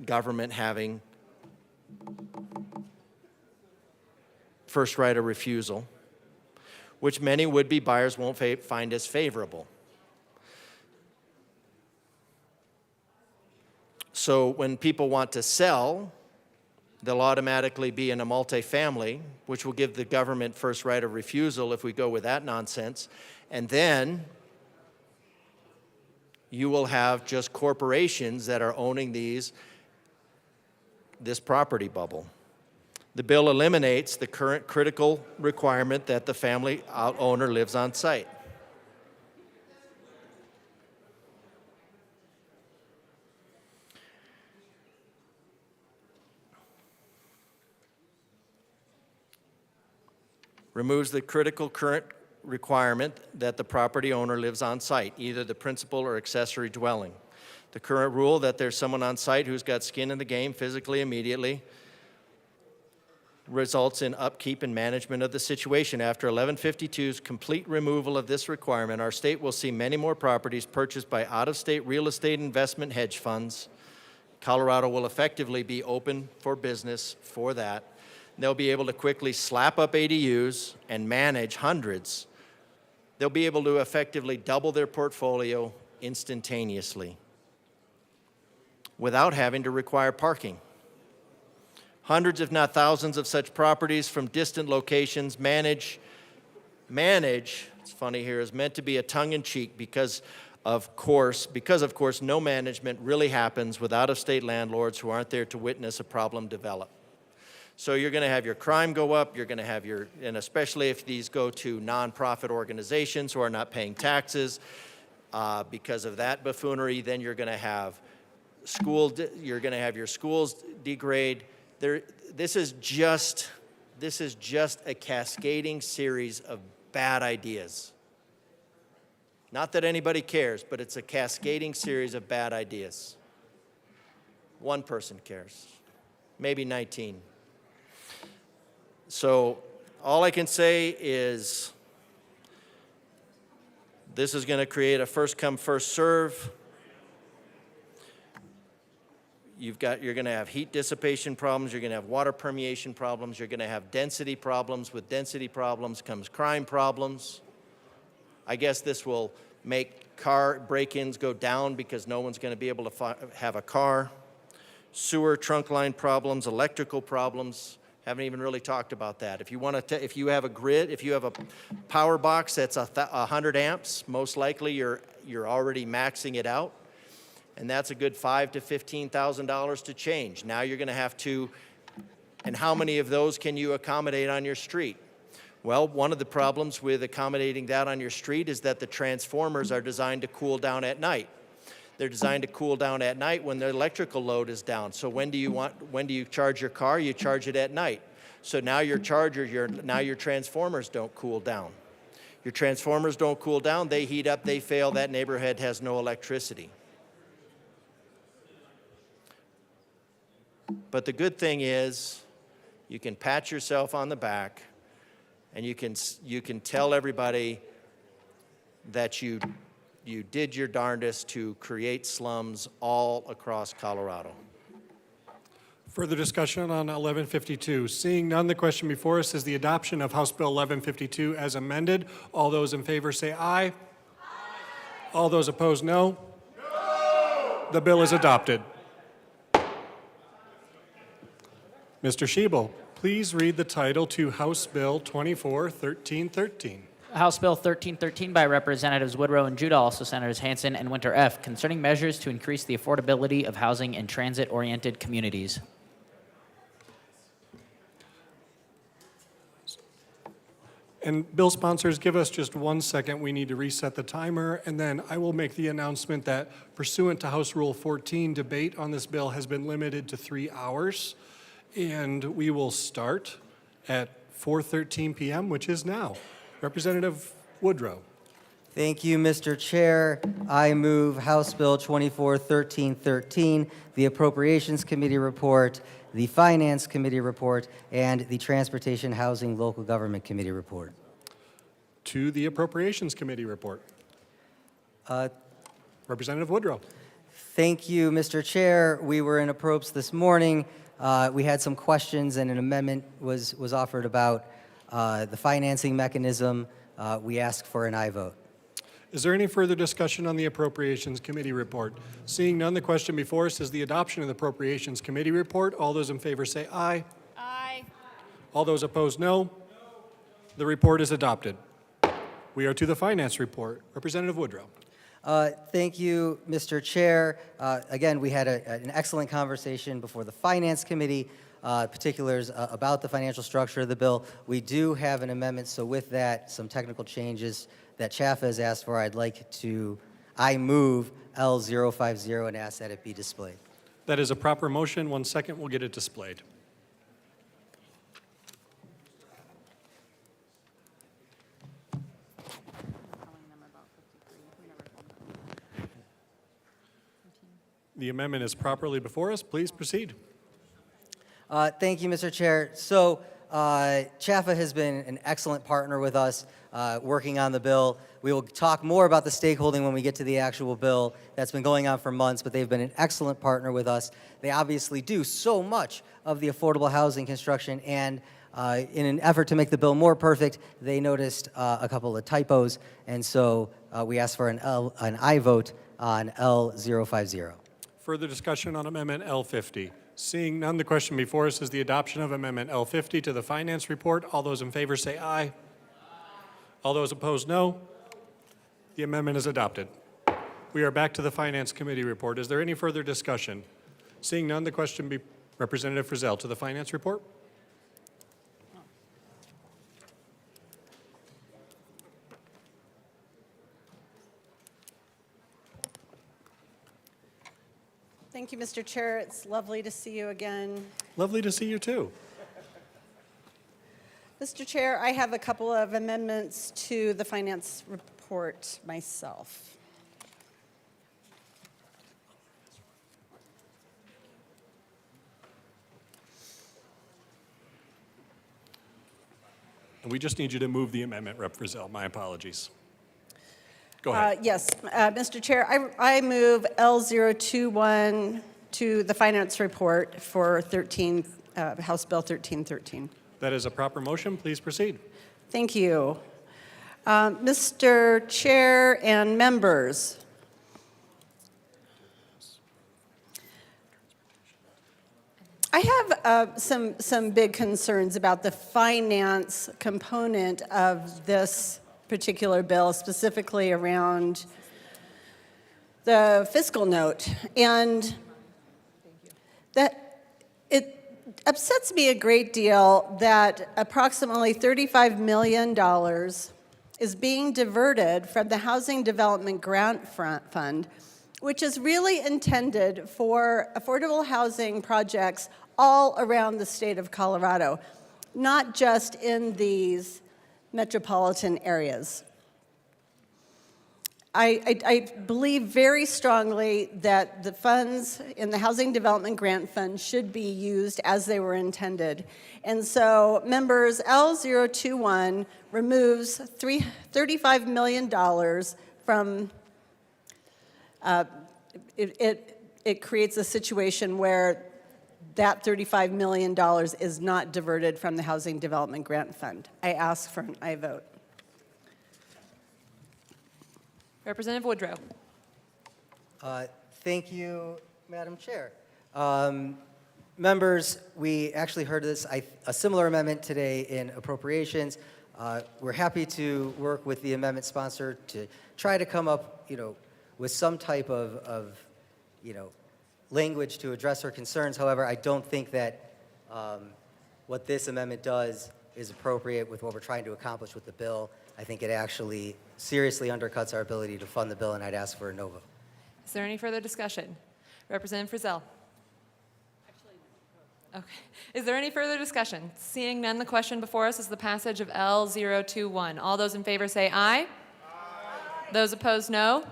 government having first right of refusal, which many would-be buyers won't find as favorable. So when people want to sell, they'll automatically be in a multifamily, which will give the government first right of refusal if we go with that nonsense. And then you will have just corporations that are owning this property bubble. The bill eliminates the current critical requirement that the family owner lives on site. Removes the critical current requirement that the property owner lives on site, either the principal or accessory dwelling. The current rule that there's someone on site who's got skin in the game physically immediately results in upkeep and management of the situation. After 1152's complete removal of this requirement, our state will see many more properties purchased by out-of-state real estate investment hedge funds. Colorado will effectively be open for business for that. They'll be able to quickly slap up ADUs and manage hundreds. They'll be able to effectively double their portfolio instantaneously without having to require parking. Hundreds, if not thousands, of such properties from distant locations manage, it's funny here, is meant to be a tongue-in-cheek because of course, no management really happens with out-of-state landlords who aren't there to witness a problem develop. So you're going to have your crime go up, you're going to have and especially if these go to nonprofit organizations who are not paying taxes, because of that buffoonery, then you're going to have your schools degrade. This is just a cascading series of bad ideas. Not that anybody cares, but it's a cascading series of bad ideas. One person cares, maybe 19. So all I can say is this is going to create a first come, first serve. You're going to have heat dissipation problems, you're going to have water permeation problems, you're going to have density problems. With density problems comes crime problems. I guess this will make car break-ins go down because no one's going to be able to have a car. Sewer trunk line problems, electrical problems. Haven't even really talked about that. If you have a grid, if you have a power box that's 100 amps, most likely you're already maxing it out. And that's a good $5,000 to $15,000 to change. Now you're going to have to, and how many of those can you accommodate on your street? Well, one of the problems with accommodating that on your street is that the transformers are designed to cool down at night. They're designed to cool down at night when the electrical load is down. So when do you charge your car? You charge it at night. So now your your transformers don't cool down. Your transformers don't cool down, they heat up, they fail, that neighborhood has no electricity. But the good thing is, you can pat yourself on the back, and you can tell everybody that you did your darndest to create slums all across Colorado. Further discussion on 1152. Seeing none, the question before us is the adoption of House Bill 1152 as amended. All those in favor say aye. Aye. All those opposed, no. No. The bill is adopted. Mr. Schiebel, please read the title to House Bill 24-1313. House Bill 1313 by Representatives Woodrow and Judah, also Senators Hansen and Winter F., concerning measures to increase the affordability of housing in transit-oriented communities. And bill sponsors, give us just 1 second. We need to reset the timer, and then I will make the announcement that pursuant to House Rule 14, debate on this bill has been limited to 3 hours, and we will start at 4:13 p.m., which is now. Representative Woodrow. Thank you, Mr. Chair. I move House Bill 24-1313, the Appropriations Committee report, the Finance Committee report, and the Transportation Housing Local Government Committee report. To the Appropriations Committee report. Representative Woodrow. Thank you, Mr. Chair. We were in approps this morning. We had some questions, and an amendment was offered about the financing mechanism. We ask for an aye vote. Is there any further discussion on the Appropriations Committee report? Seeing none, the question before us is the adoption of the Appropriations Committee report. All those in favor say aye. Aye. All those opposed, no. The report is adopted. We are to the Finance report. Representative Woodrow. Thank you, Mr. Chair. Again, we had an excellent conversation before the Finance Committee, particulars about the financial structure of the bill. We do have an amendment, so with that, some technical changes that Chaffa has asked for, I move L050 and ask that it be displayed. That is a proper motion. 1 second, we'll get it displayed. The amendment is properly before us. Please proceed. Thank you, Mr. Chair. So, Chaffa has been an excellent partner with us working on the bill. We will talk more about the stakeholding when we get to the actual bill. That's been going on for months, but they've been an excellent partner with us. They obviously do so much of the affordable housing construction, and in an effort to make the bill more perfect, they noticed a couple of typos, and so we asked for an aye vote on L050. Further discussion on Amendment L50. Seeing none, the question before us is the adoption of Amendment L50 to the Finance report. All those in favor say aye. Aye. All those opposed, no. The amendment is adopted. We are back to the Finance Committee report. Is there any further discussion? Seeing none, the question be Representative Frizzell to the Finance report. Thank you, Mr. Chair. It's lovely to see you again. Lovely to see you too. Mr. Chair, I have a couple of amendments to the Finance report myself. And we just need you to move the amendment, Rep. Frizzell. My apologies. Go ahead. Yes, Mr. Chair, I move L021 to the Finance report for House Bill 1313. That is a proper motion. Please proceed. Thank you. Mr. Chair and members, I have some big concerns about the finance component of this particular bill, specifically around the fiscal note, and that it upsets me a great deal that approximately $35 million is being diverted from the Housing Development Grant Fund which is really intended for affordable housing projects all around the state of Colorado, not just in these metropolitan areas. I believe very strongly that the funds in the Housing Development Grant Fund should be used as they were intended. And so, members, L021 removes $35 million from, it creates a situation where that $35 million is not diverted from the Housing Development Grant Fund. I ask for an aye vote. Representative Woodrow. Thank you, Madam Chair. Members, we actually heard a similar amendment today in appropriations. We're happy to work with the amendment sponsor to try to come up, with some type of language to address her concerns. However, I don't think that what this amendment does is appropriate with what we're trying to accomplish with the bill. I think it actually seriously undercuts our ability to fund the bill, and I'd ask for a no vote. Is there any further discussion? Representative Frizzell. Okay. Is there any further discussion? Seeing none, the question before us is the passage of L021. All those in favor say aye. Aye. Those opposed, no. No.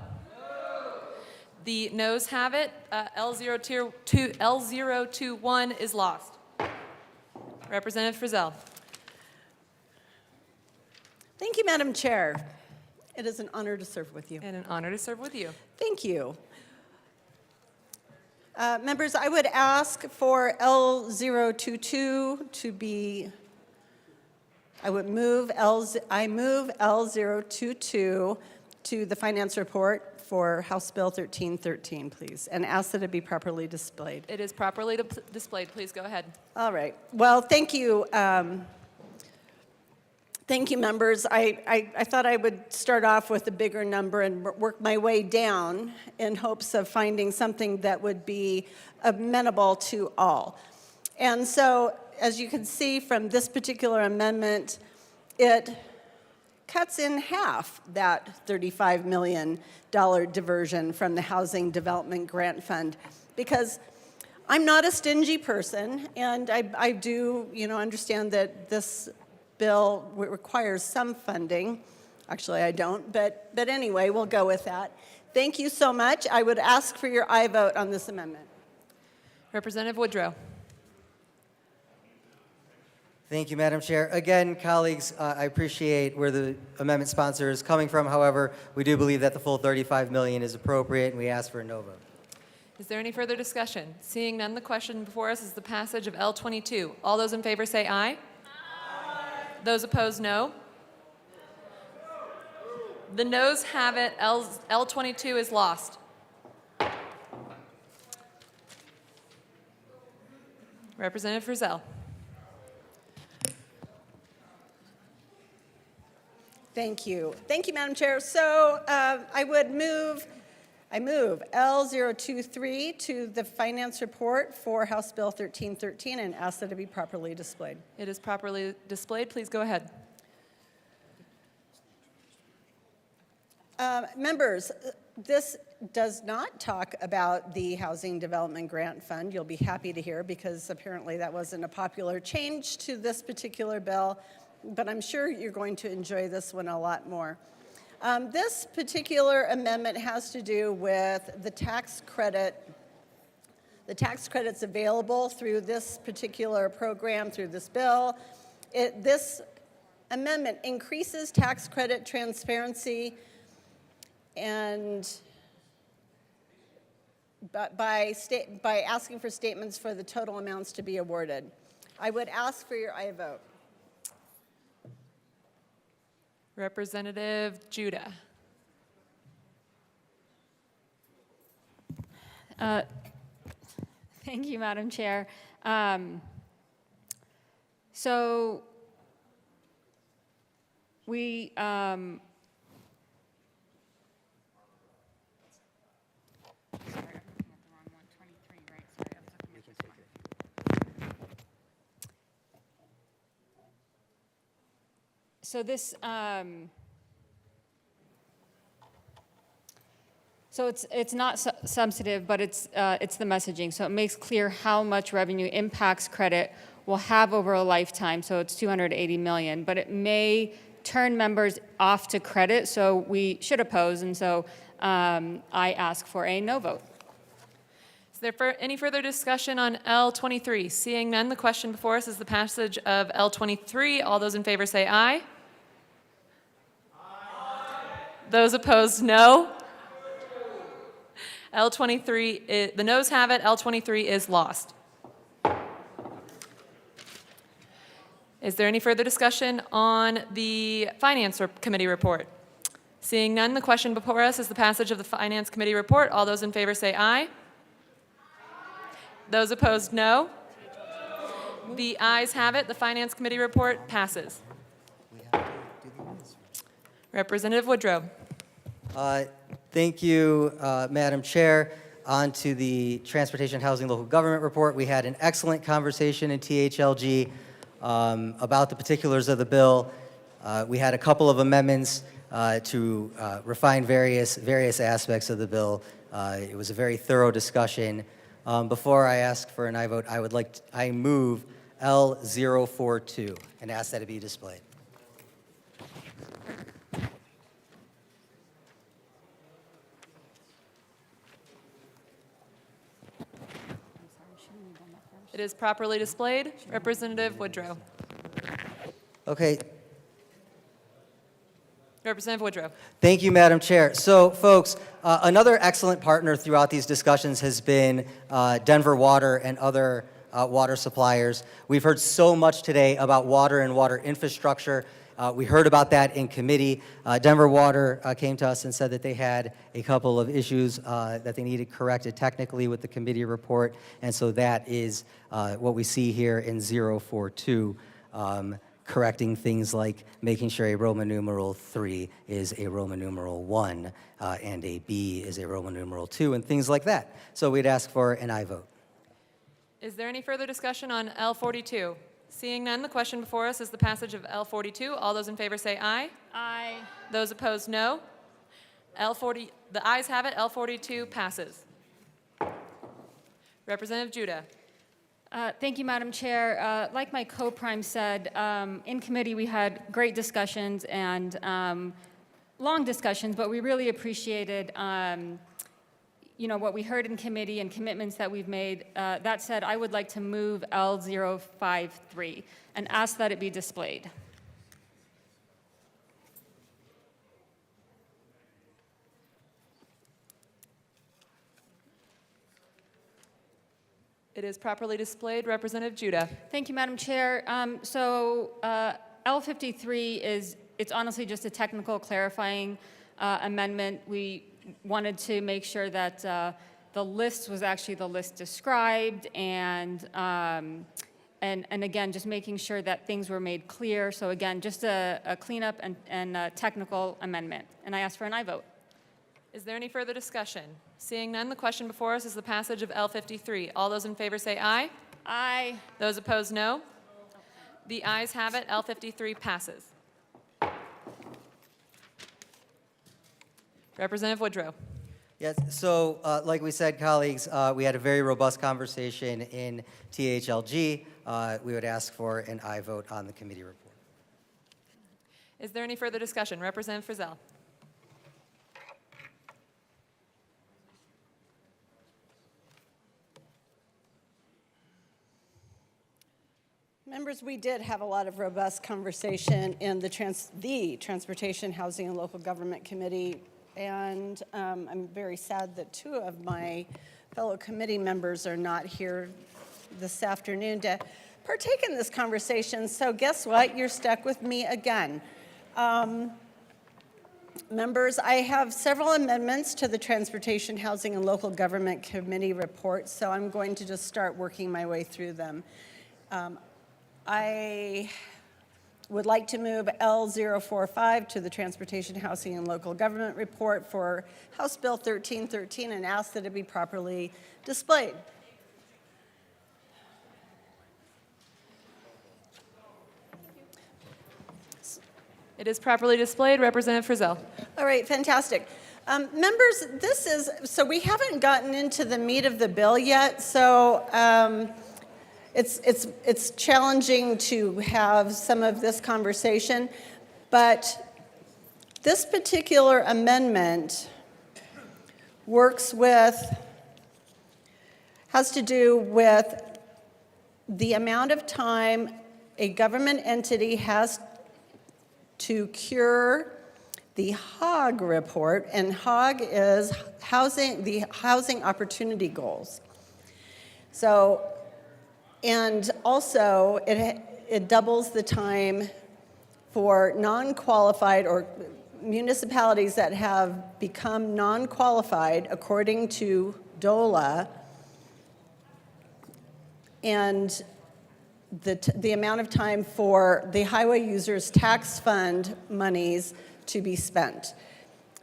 The noes have it. L021 is lost. Representative Frizzell. Thank you, Madam Chair. It is an honor to serve with you. And an honor to serve with you. Thank you. Members, I would ask for L022 to be, I move L022 to the finance report for House Bill 1313, please, and ask that it be properly displayed. It is properly displayed. Please go ahead. All right. Well, thank you. Thank you, members. I thought I would start off with a bigger number and work my way down in hopes of finding something that would be amenable to all. And so, as you can see from this particular amendment, it cuts in half that $35 million diversion from the Housing Development Grant Fund, because I'm not a stingy person, and I do, understand that this bill requires some funding. Actually, I don't, but anyway, we'll go with that. Thank you so much. I would ask for your aye vote on this amendment. Representative Woodrow. Thank you, Madam Chair. Again, colleagues, I appreciate where the amendment sponsor is coming from. However, we do believe that the full $35 million is appropriate, and we ask for a no vote. Is there any further discussion? Seeing none, the question before us is the passage of L22. All those in favor say aye. Those opposed, no. The noes have it. L22 is lost. Representative Frizzell. Thank you. Thank you, Madam Chair. So I move L023 to the finance report for House Bill 1313 and ask that it be properly displayed. It is properly displayed. Please go ahead. Members, this does not talk about the Housing Development Grant Fund. You'll be happy to hear, because apparently that wasn't a popular change to this particular bill, but I'm sure you're going to enjoy this one a lot more. This particular amendment has to do with the tax credit. The tax credits available through this particular program, through this bill. This amendment increases tax credit transparency and by asking for statements for the total amounts to be awarded. I would ask for your aye vote. Representative Judah. Thank you, Madam Chair. So we So it's not substantive, but it's the messaging. So it makes clear how much revenue impacts credit will have over a lifetime. So it's 280 million, but it may turn members off to credit. So we should oppose, and so I ask for a no vote. Is there any further discussion on L23? Seeing none, the question before us is the passage of L23. All those in favor say aye. Those opposed, no. L23, the noes have it. L23 is lost. Is there any further discussion on the Finance Committee report? Seeing none, the question before us is the passage of the Finance Committee report. All those in favor say aye. Those opposed, no. The ayes have it. The Finance Committee report passes. Representative Woodrow. Thank you, Madam Chair. On to the Transportation Housing Local Government report. We had an excellent conversation in THLG about the particulars of the bill. We had a couple of amendments to refine various aspects of the bill. It was a very thorough discussion. Before I ask for an aye vote, I move L042 and ask that it be displayed. It is properly displayed. Representative Woodrow. Okay. Representative Woodrow. Thank you, Madam Chair. So, folks, another excellent partner throughout these discussions has been Denver Water and other water suppliers. We've heard so much today about water and water infrastructure. We heard about that in committee. Denver Water came to us and said that they had a couple of issues that they needed corrected technically with the committee report, and so that is what we see here in 042, correcting things like making sure a Roman numeral 3 is a Roman numeral 1 and a B is a Roman numeral 2 and things like that. So we'd ask for an aye vote. Is there any further discussion on L42? Seeing none, the question before us is the passage of L42. All those in favor say aye. Aye. Those opposed, no. The ayes have it. L42 passes. Representative Judah. Thank you, Madam Chair. Like my co-prime said, in committee we had great discussions and long discussions, but we really appreciated what we heard in committee and commitments that we've made. That said, I would like to move L053 and ask that it be displayed. It is properly displayed. Representative Judah. Thank you, Madam Chair. L53 it's honestly just a technical clarifying amendment. We wanted to make sure that the list was actually the list described, and again, just making sure that things were made clear. So again, just a cleanup and a technical amendment. And I ask for an aye vote. Is there any further discussion? Seeing none, the question before us is the passage of L53. All those in favor say aye. Aye. Those opposed, no. The ayes have it. L53 passes. Representative Woodrow. Yes, so like we said, colleagues, we had a very robust conversation in THLG. We would ask for an aye vote on the committee report. Is there any further discussion? Representative Frizzell. Members, we did have a lot of robust conversation in the Transportation, Housing, and Local Government Committee, and I'm very sad that two of my fellow committee members are not here this afternoon to partake in this conversation. So guess what? You're stuck with me again. Members, I have several amendments to the Transportation, Housing, and Local Government Committee report, so I'm going to just start working my way through them. I would like to move L045 to the Transportation, Housing, and Local Government report for House Bill 1313 and ask that it be properly displayed. It is properly displayed. Representative Frizzell. All right, fantastic. Members, so we haven't gotten into the meat of the bill yet, so it's challenging to have some of this conversation, but this particular amendment has to do with the amount of time a government entity has to cure the HOG report, and HOG is the Housing Opportunity Goals. So, and also it doubles the time for non-qualified or municipalities that have become non-qualified according to DOLA, and the amount of time for the highway users tax fund monies to be spent.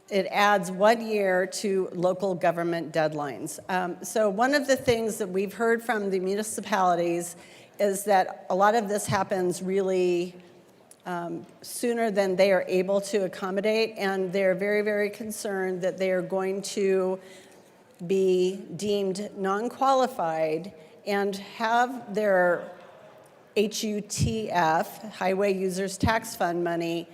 It adds 1 year to local government deadlines. So one of the things that we've heard from the municipalities is that a lot of this happens really sooner than they are able to accommodate, and they're very, very concerned that they are going to be deemed non-qualified and have their HUTF, Highway Users Tax Fund money,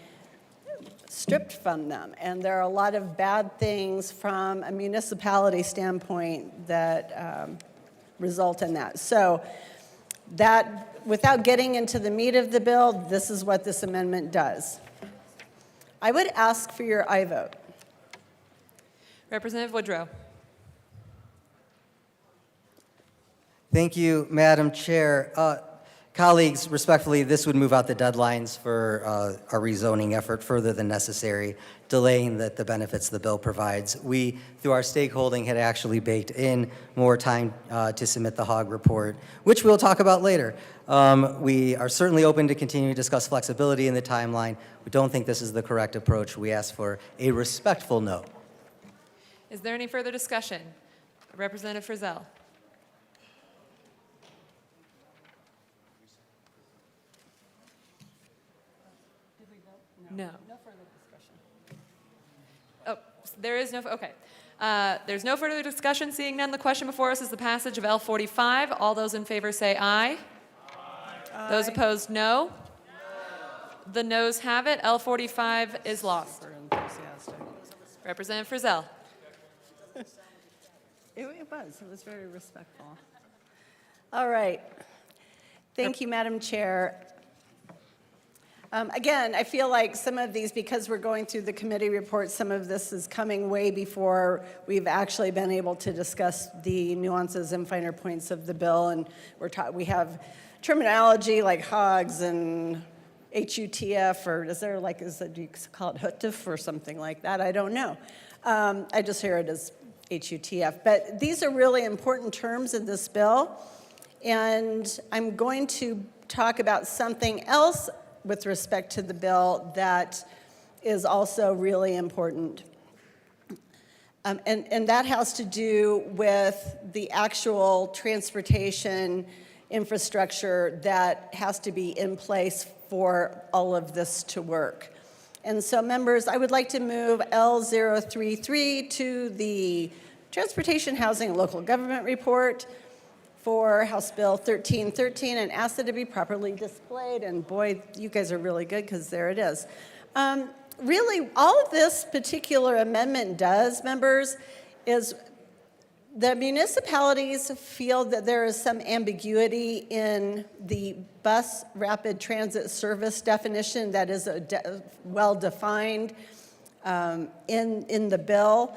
stripped from them. And there are a lot of bad things from a municipality standpoint that result in that. So that, without getting into the meat of the bill, this is what this amendment does. I would ask for your aye vote. Representative Woodrow. Thank you, Madam Chair. Colleagues, respectfully, this would move out the deadlines for our rezoning effort further than necessary, delaying the benefits the bill provides. We, through our stakeholding, had actually baked in more time to submit the HOG report, which we'll talk about later. We are certainly open to continue to discuss flexibility in the timeline. We don't think this is the correct approach. We ask for a respectful no. Is there any further discussion? Representative Frizzell. No. No further discussion. Oh, there is no, okay. There's no further discussion. Seeing none, the question before us is the passage of L45. All those in favor say aye. Aye. Those opposed, no. The noes have it. L45 is lost. Representative Frizzell. It was very respectful. All right. Thank you, Madam Chair. Again, I feel like some of these, because we're going through the committee reports, some of this is coming way before we've actually been able to discuss the nuances and finer points of the bill. And we have terminology like HOGs and HUTF, or do you call it HUTF or something like that? I don't know. I just hear it as HUTF. But these are really important terms in this bill. And I'm going to talk about something else with respect to the bill that is also really important. And that has to do with the actual transportation infrastructure that has to be in place for all of this to work. And so, members, I would like to move L033 to the Transportation, Housing, and Local Government Report for House Bill 1313 and ask it to be properly displayed. And boy, you guys are really good because there it is. Really, all of this particular amendment does, members, is the municipalities feel that there is some ambiguity in the bus rapid transit service definition that is well defined in the bill.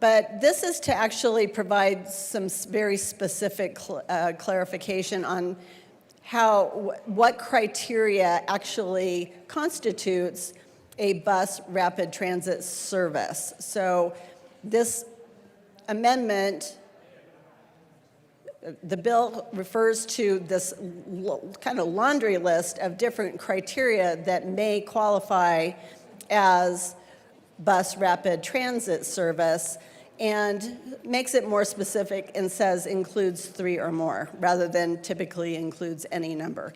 But this is to actually provide some very specific clarification on what criteria actually constitutes a bus rapid transit service. So this amendment, the bill refers to this kind of laundry list of different criteria that may qualify as bus rapid transit service, and makes it more specific and says includes 3 or more, rather than typically includes any number.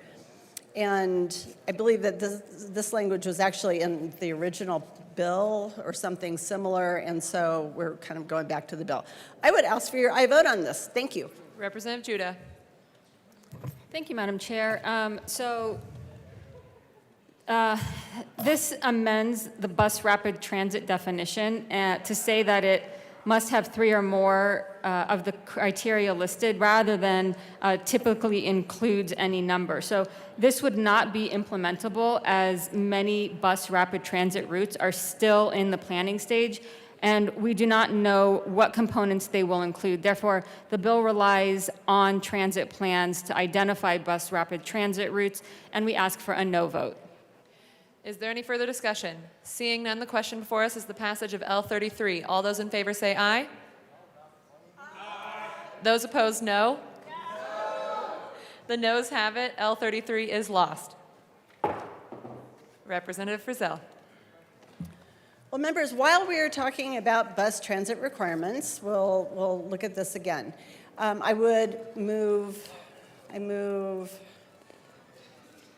And I believe that this language was actually in the original bill or something similar, and so we're kind of going back to the bill. I would ask for your aye vote on this. Thank you. Representative Judah. Thank you, Madam Chair. This amends the bus rapid transit definition to say that it must have 3 or more of the criteria listed rather than typically includes any number. So this would not be implementable as many bus rapid transit routes are still in the planning stage, and we do not know what components they will include. Therefore, the bill relies on transit plans to identify bus rapid transit routes, and we ask for a no vote. Is there any further discussion? Seeing none, the question before us is the passage of L33. All those in favor say aye. Those opposed, no. The noes have it. L33 is lost. Representative Frizzell. Well, members, while we are talking about bus transit requirements, we'll look at this again. I move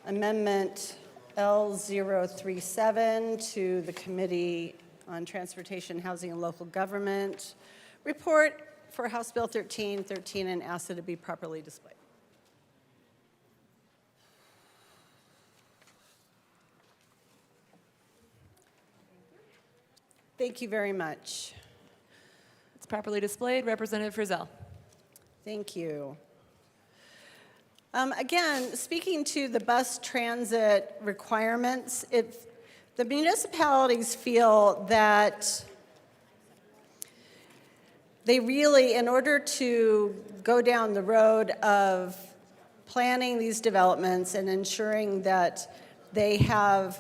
Amendment L037 to the Committee on Transportation, Housing, and Local Government report for House Bill 1313 and ask that it be properly displayed. Thank you very much. It's properly displayed. Representative Frizzell. Thank you. Again, speaking to the bus transit requirements, the municipalities feel that they really, in order to go down the road of planning these developments and ensuring that they have,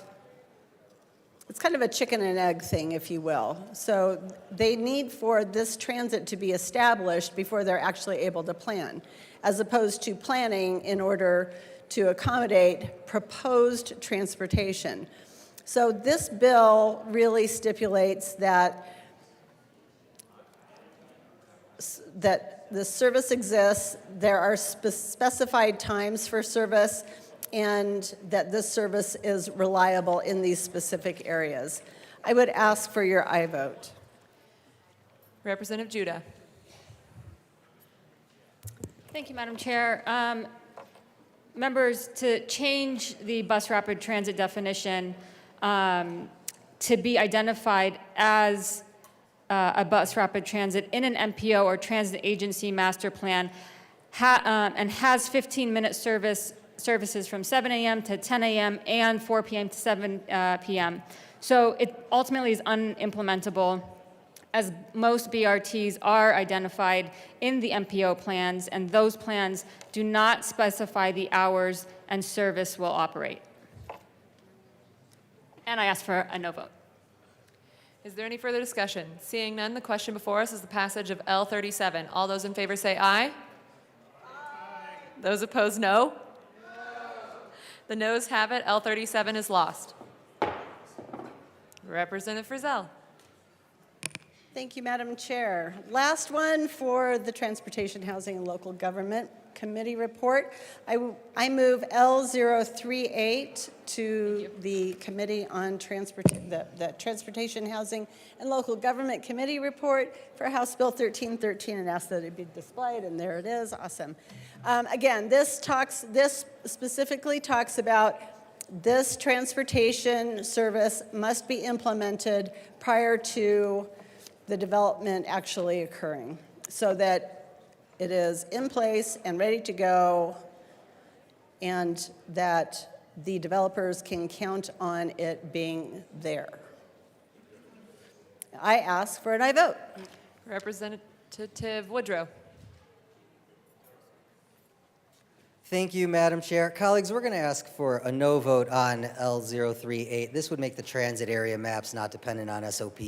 it's kind of a chicken and egg thing, if you will. So they need for this transit to be established before they're actually able to plan, as opposed to planning in order to accommodate proposed transportation. So this bill really stipulates that the service exists, there are specified times for service, and that this service is reliable in these specific areas. I would ask for your aye vote. Representative Judah. Thank you, Madam Chair. Members, to change the bus rapid transit definition to be identified as a bus rapid transit in an MPO or transit agency master plan and has 15-minute services from 7 a.m. to 10 a.m. and 4 p.m. to 7 p.m. So it ultimately is unimplementable, as most BRTs are identified in the MPO plans, and those plans do not specify the hours and service will operate. And I ask for a no vote. Is there any further discussion? Seeing none, the question before us is the passage of L37. All those in favor say aye. Aye. Those opposed, no. The noes have it. L37 is lost. Representative Frizzell. Thank you, Madam Chair. Last one for the Transportation, Housing, and Local Government Committee report. I move L038 to the Committee on the Transportation, Housing, and Local Government Committee report for House Bill 1313 and ask that it be displayed, and there it is. Awesome. Again, this specifically talks about this transportation service must be implemented prior to the development actually occurring, so that it is in place and ready to go, and that the developers can count on it being there. I ask for an aye vote. Representative Woodrow. Thank you, Madam Chair. Colleagues, we're going to ask for a no vote on L038. This would make the transit area maps not dependent on SOP,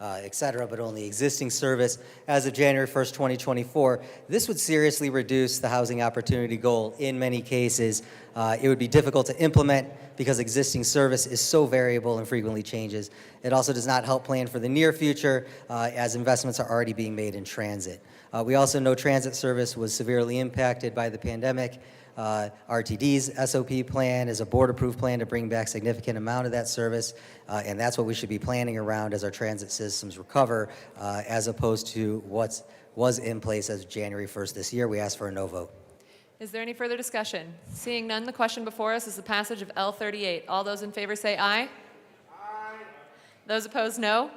et cetera, but only existing service as of January 1st, 2024. This would seriously reduce the housing opportunity goal in many cases. It would be difficult to implement because existing service is so variable and frequently changes. It also does not help plan for the near future as investments are already being made in transit. We also know transit service was severely impacted by the pandemic. RTD's SOP plan is a board-approved plan to bring back significant amount of that service, and that's what we should be planning around as our transit systems recover, as opposed to what was in place as of January 1st this year. We ask for a no vote. Is there any further discussion? Seeing none, the question before us is the passage of L38. All those in favor say aye. Aye. Those opposed, no.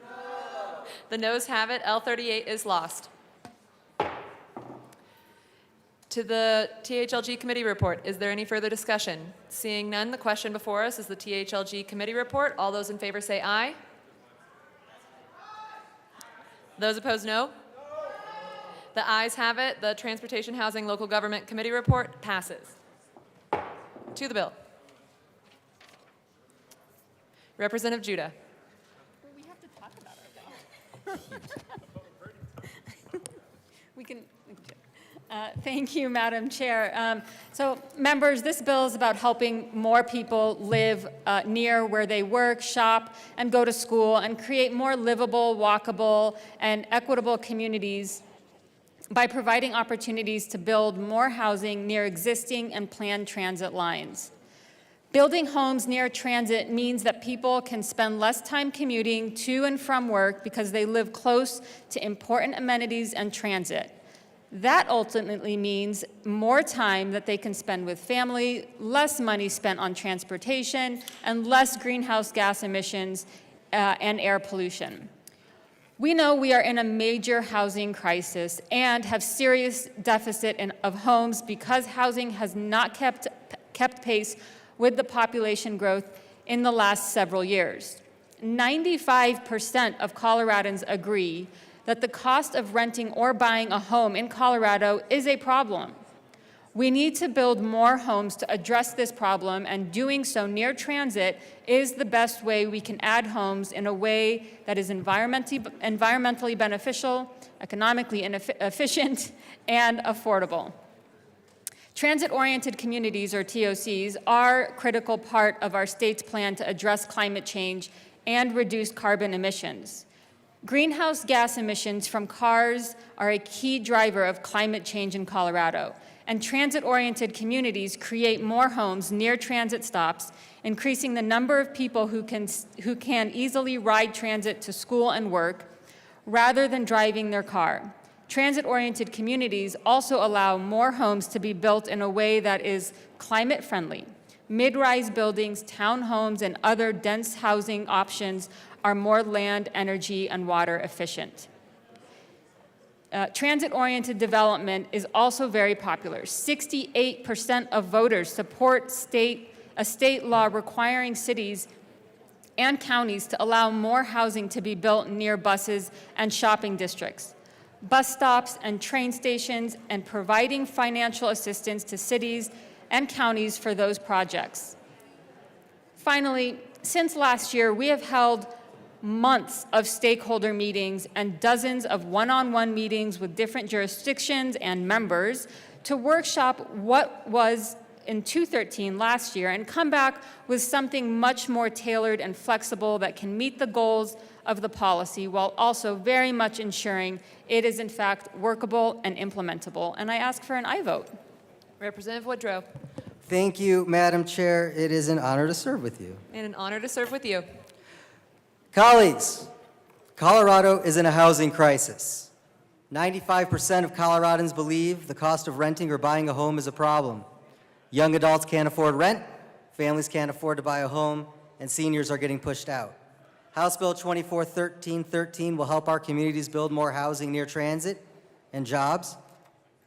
No. The noes have it. L38 is lost. To the THLG committee report, is there any further discussion? Seeing none, the question before us is the THLG committee report. All those in favor say aye. Those opposed, no. The ayes have it. The Transportation, Housing, Local Government Committee report passes. To the bill. Representative Judah. We have to talk about our bill. we can. Thank you, Madam Chair. So, members, this bill is about helping more people live near where they work, shop, and go to school, and create more livable, walkable, and equitable communities by providing opportunities to build more housing near existing and planned transit lines. Building homes near transit means that people can spend less time commuting to and from work because they live close to important amenities and transit. That ultimately means more time that they can spend with family, less money spent on transportation, and less greenhouse gas emissions and air pollution. We know we are in a major housing crisis and have serious deficit of homes because housing has not kept pace with the population growth in the last several years. 95% of Coloradans agree that the cost of renting or buying a home in Colorado is a problem. We need to build more homes to address this problem, and doing so near transit is the best way we can add homes in a way that is environmentally beneficial, economically efficient, and affordable. Transit-oriented communities, or TOCs, are a critical part of our state's plan to address climate change and reduce carbon emissions. Greenhouse gas emissions from cars are a key driver of climate change in Colorado, and transit-oriented communities create more homes near transit stops, increasing the number of people who can easily ride transit to school and work rather than driving their car. Transit-oriented communities also allow more homes to be built in a way that is climate-friendly. Mid-rise buildings, townhomes, and other dense housing options are more land, energy, and water efficient. Transit-oriented development is also very popular. 68% of voters support a state law requiring cities and counties to allow more housing to be built near buses and shopping districts, bus stops and train stations, and providing financial assistance to cities and counties for those projects. Finally, since last year, we have held months of stakeholder meetings and dozens of one-on-one meetings with different jurisdictions and members to workshop what was in 213 last year and come back with something much more tailored and flexible that can meet the goals of the policy while also very much ensuring it is in fact workable and implementable. And I ask for an aye vote. Representative Woodrow. Thank you, Madam Chair. It is an honor to serve with you. And an honor to serve with you. Colleagues, Colorado is in a housing crisis. 95% of Coloradans believe the cost of renting or buying a home is a problem. Young adults can't afford rent, families can't afford to buy a home, and seniors are getting pushed out. House Bill 2413 will help our communities build more housing near transit and jobs.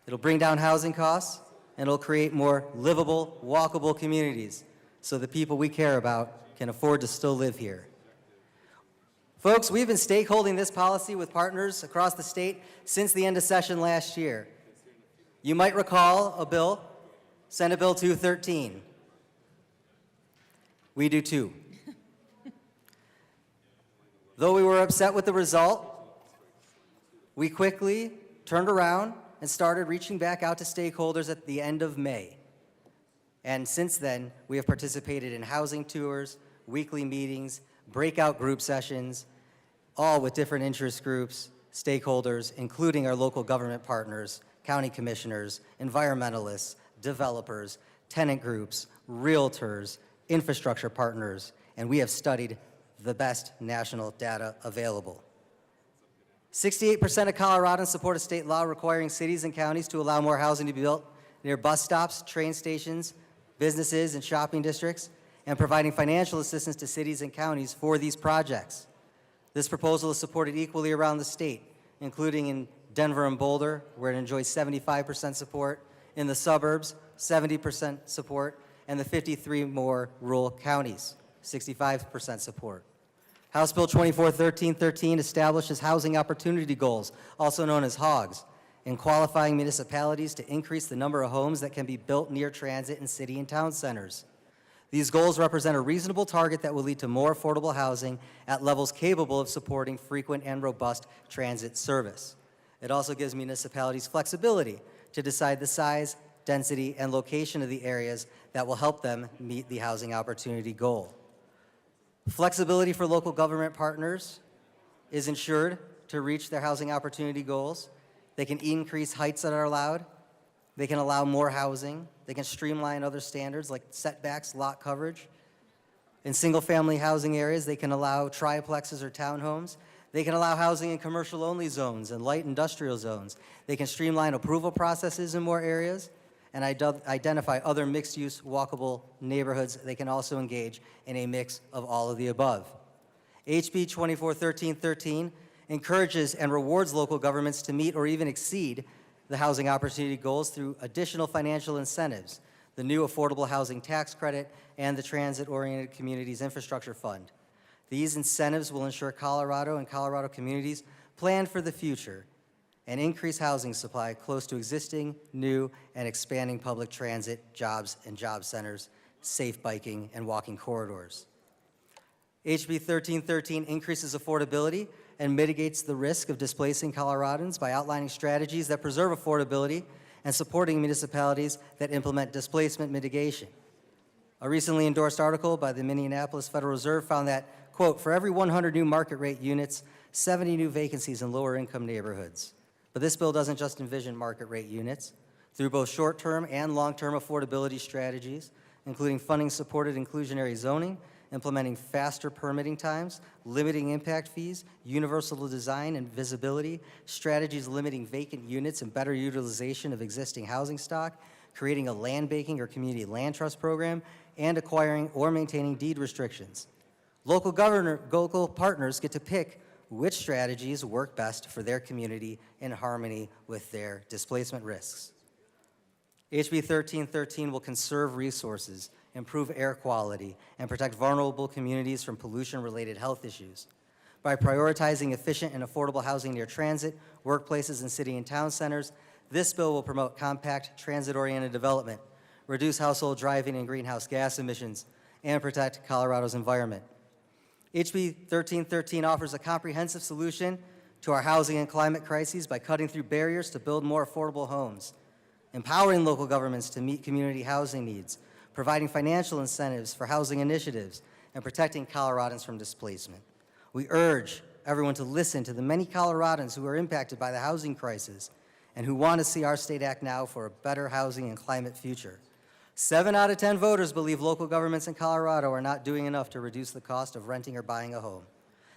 It'll bring down housing costs, and it'll create more livable, walkable communities so the people we care about can afford to still live here. Folks, we've been stakeholding this policy with partners across the state since the end of session last year. You might recall a bill, Senate Bill 213. We do too. Though we were upset with the result, we quickly turned around and started reaching back out to stakeholders at the end of May. And since then, we have participated in housing tours, weekly meetings, breakout group sessions, all with different interest groups, stakeholders, including our local government partners, county commissioners, environmentalists, developers, tenant groups, realtors, infrastructure partners, and we have studied the best national data available. 68% of Coloradans support a state law requiring cities and counties to allow more housing to be built near bus stops, train stations, businesses, and shopping districts, and providing financial assistance to cities and counties for these projects. This proposal is supported equally around the state, including in Denver and Boulder, where it enjoys 75% support, in the suburbs, 70% support, and the 53 more rural counties, 65% support. House Bill 241313 establishes housing opportunity goals, also known as HOGs, in qualifying municipalities to increase the number of homes that can be built near transit in city and town centers. These goals represent a reasonable target that will lead to more affordable housing at levels capable of supporting frequent and robust transit service. It also gives municipalities flexibility to decide the size, density, and location of the areas that will help them meet the housing opportunity goal. Flexibility for local government partners is ensured to reach their housing opportunity goals. They can increase heights that are allowed. They can allow more housing. They can streamline other standards like setbacks, lot coverage. In single-family housing areas, they can allow triplexes or townhomes. They can allow housing in commercial-only zones and light industrial zones. They can streamline approval processes in more areas and identify other mixed-use walkable neighborhoods. They can also engage in a mix of all of the above. HB 241313 encourages and rewards local governments to meet or even exceed the housing opportunity goals through additional financial incentives, the new Affordable Housing Tax Credit, and the Transit-Oriented Communities Infrastructure Fund. These incentives will ensure Colorado and Colorado communities plan for the future and increase housing supply close to existing, new, and expanding public transit, jobs and job centers, safe biking and walking corridors. HB 1313 increases affordability and mitigates the risk of displacing Coloradans by outlining strategies that preserve affordability and supporting municipalities that implement displacement mitigation. A recently endorsed article by the Minneapolis Federal Reserve found that, quote, for every 100 new market rate units, 70 new vacancies in lower income neighborhoods. But this bill doesn't just envision market rate units. Through both short-term and long-term affordability strategies, including funding supported inclusionary zoning, implementing faster permitting times, limiting impact fees, universal design and visibility, strategies limiting vacant units and better utilization of existing housing stock, creating a land banking or community land trust program, and acquiring or maintaining deed restrictions. Local partners get to pick which strategies work best for their community in harmony with their displacement risks. HB 1313 will conserve resources, improve air quality, and protect vulnerable communities from pollution-related health issues. By prioritizing efficient and affordable housing near transit, workplaces, and city and town centers, this bill will promote compact, transit-oriented development, reduce household driving and greenhouse gas emissions, and protect Colorado's environment. HB 1313 offers a comprehensive solution to our housing and climate crises by cutting through barriers to build more affordable homes, empowering local governments to meet community housing needs, providing financial incentives for housing initiatives, and protecting Coloradans from displacement. We urge everyone to listen to the many Coloradans who are impacted by the housing crisis and who want to see our state act now for a better housing and climate future. 7 out of 10 voters believe local governments in Colorado are not doing enough to reduce the cost of renting or buying a home.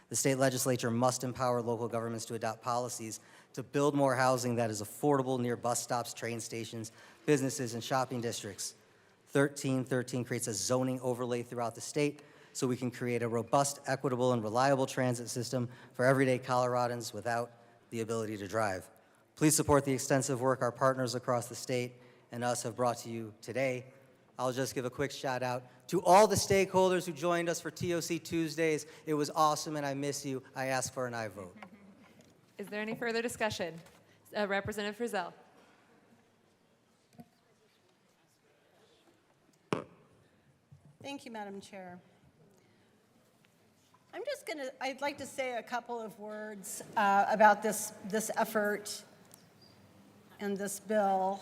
The state legislature must empower local governments to adopt policies to build more housing that is affordable near bus stops, train stations, businesses, and shopping districts. 1313 creates a zoning overlay throughout the state so we can create a robust, equitable, and reliable transit system for everyday Coloradans without the ability to drive. Please support the extensive work our partners across the state and us have brought to you today. I'll just give a quick shout out to all the stakeholders who joined us for TOC Tuesdays. It was awesome and I miss you. I ask for an aye vote. Is there any further discussion? Representative Frizzell. Thank you, Madam Chair. I'd like to say a couple of words about this effort and this bill.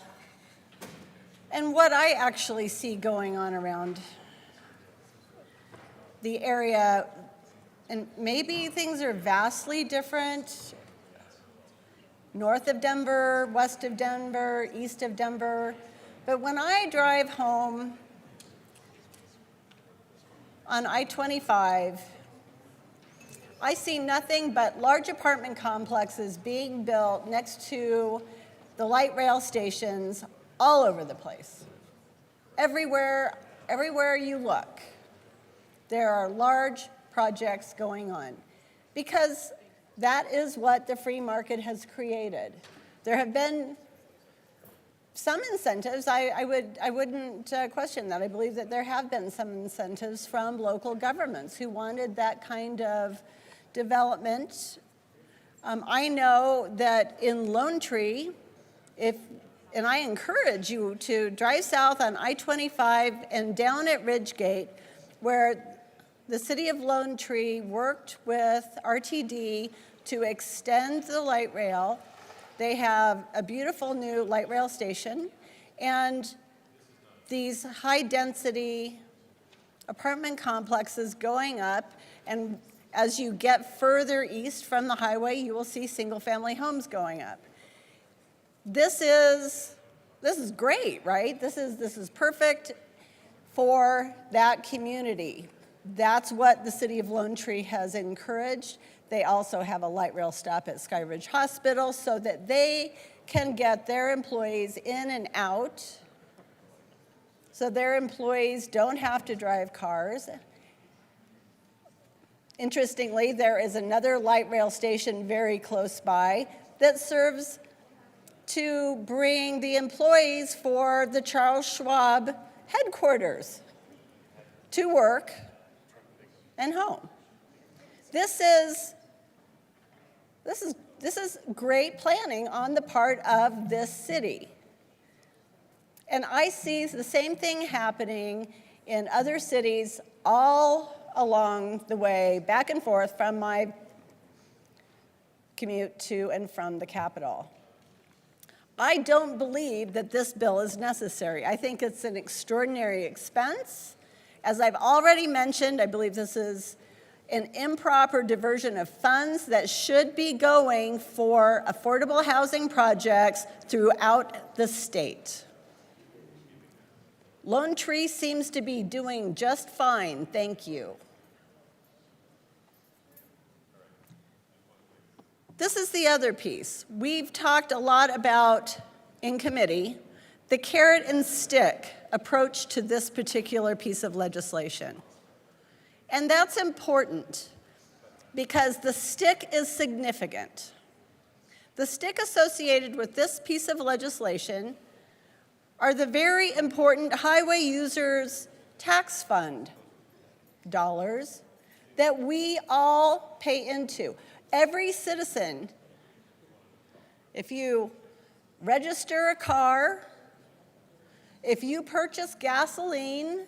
And what I actually see going on around the area, and maybe things are vastly different north of Denver, west of Denver, east of Denver, but when I drive home on I-25, I see nothing but large apartment complexes being built next to the light rail stations all over the place. Everywhere you look, there are large projects going on because that is what the free market has created. There have been some incentives. I wouldn't question that. I believe that there have been some incentives from local governments who wanted that kind of development. I know that in Lone Tree, and I encourage you to drive south on I-25 and down at Ridgegate, where the city of Lone Tree worked with RTD to extend the light rail. They have a beautiful new light rail station, and these high-density apartment complexes going up, and as you get further east from the highway, you will see single-family homes going up. This is great, right? This is perfect for that community. That's what the city of Lone Tree has encouraged. They also have a light rail stop at Sky Ridge Hospital so that they can get their employees in and out, so their employees don't have to drive cars. Interestingly, there is another light rail station very close by that serves to bring the employees for the Charles Schwab headquarters to work and home. This is great planning on the part of this city. And I see the same thing happening in other cities all along the way, back and forth from my commute to and from the Capitol. I don't believe that this bill is necessary. I think it's an extraordinary expense. As I've already mentioned, I believe this is an improper diversion of funds that should be going for affordable housing projects throughout the state. Lone Tree seems to be doing just fine, thank you. This is the other piece. We've talked a lot about, in committee, the carrot and stick approach to this particular piece of legislation. And that's important because the stick is significant. The stick associated with this piece of legislation are the very important highway users tax fund dollars that we all pay into. Every citizen, if you register a car, if you purchase gasoline,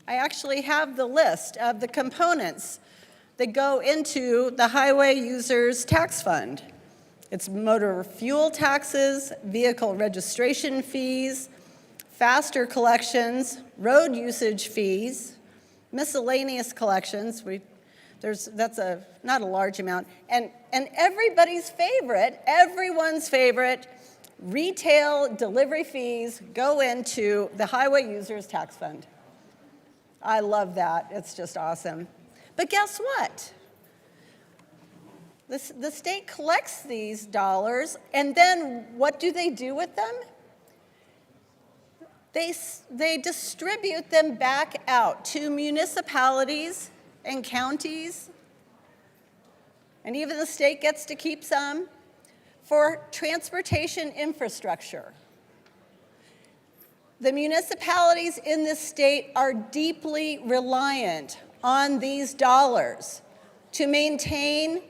I actually have the list of the components that go into the highway users tax fund. It's motor fuel taxes, vehicle registration fees, faster collections, road usage fees, miscellaneous collections. That's not a large amount. And everybody's favorite, everyone's favorite, retail delivery fees go into the highway users tax fund. I love that. It's just awesome. But guess what? The state collects these dollars, and then what do they do with them? They distribute them back out to municipalities and counties, and even the state gets to keep some, for transportation infrastructure. The municipalities in this state are deeply reliant on these dollars to maintain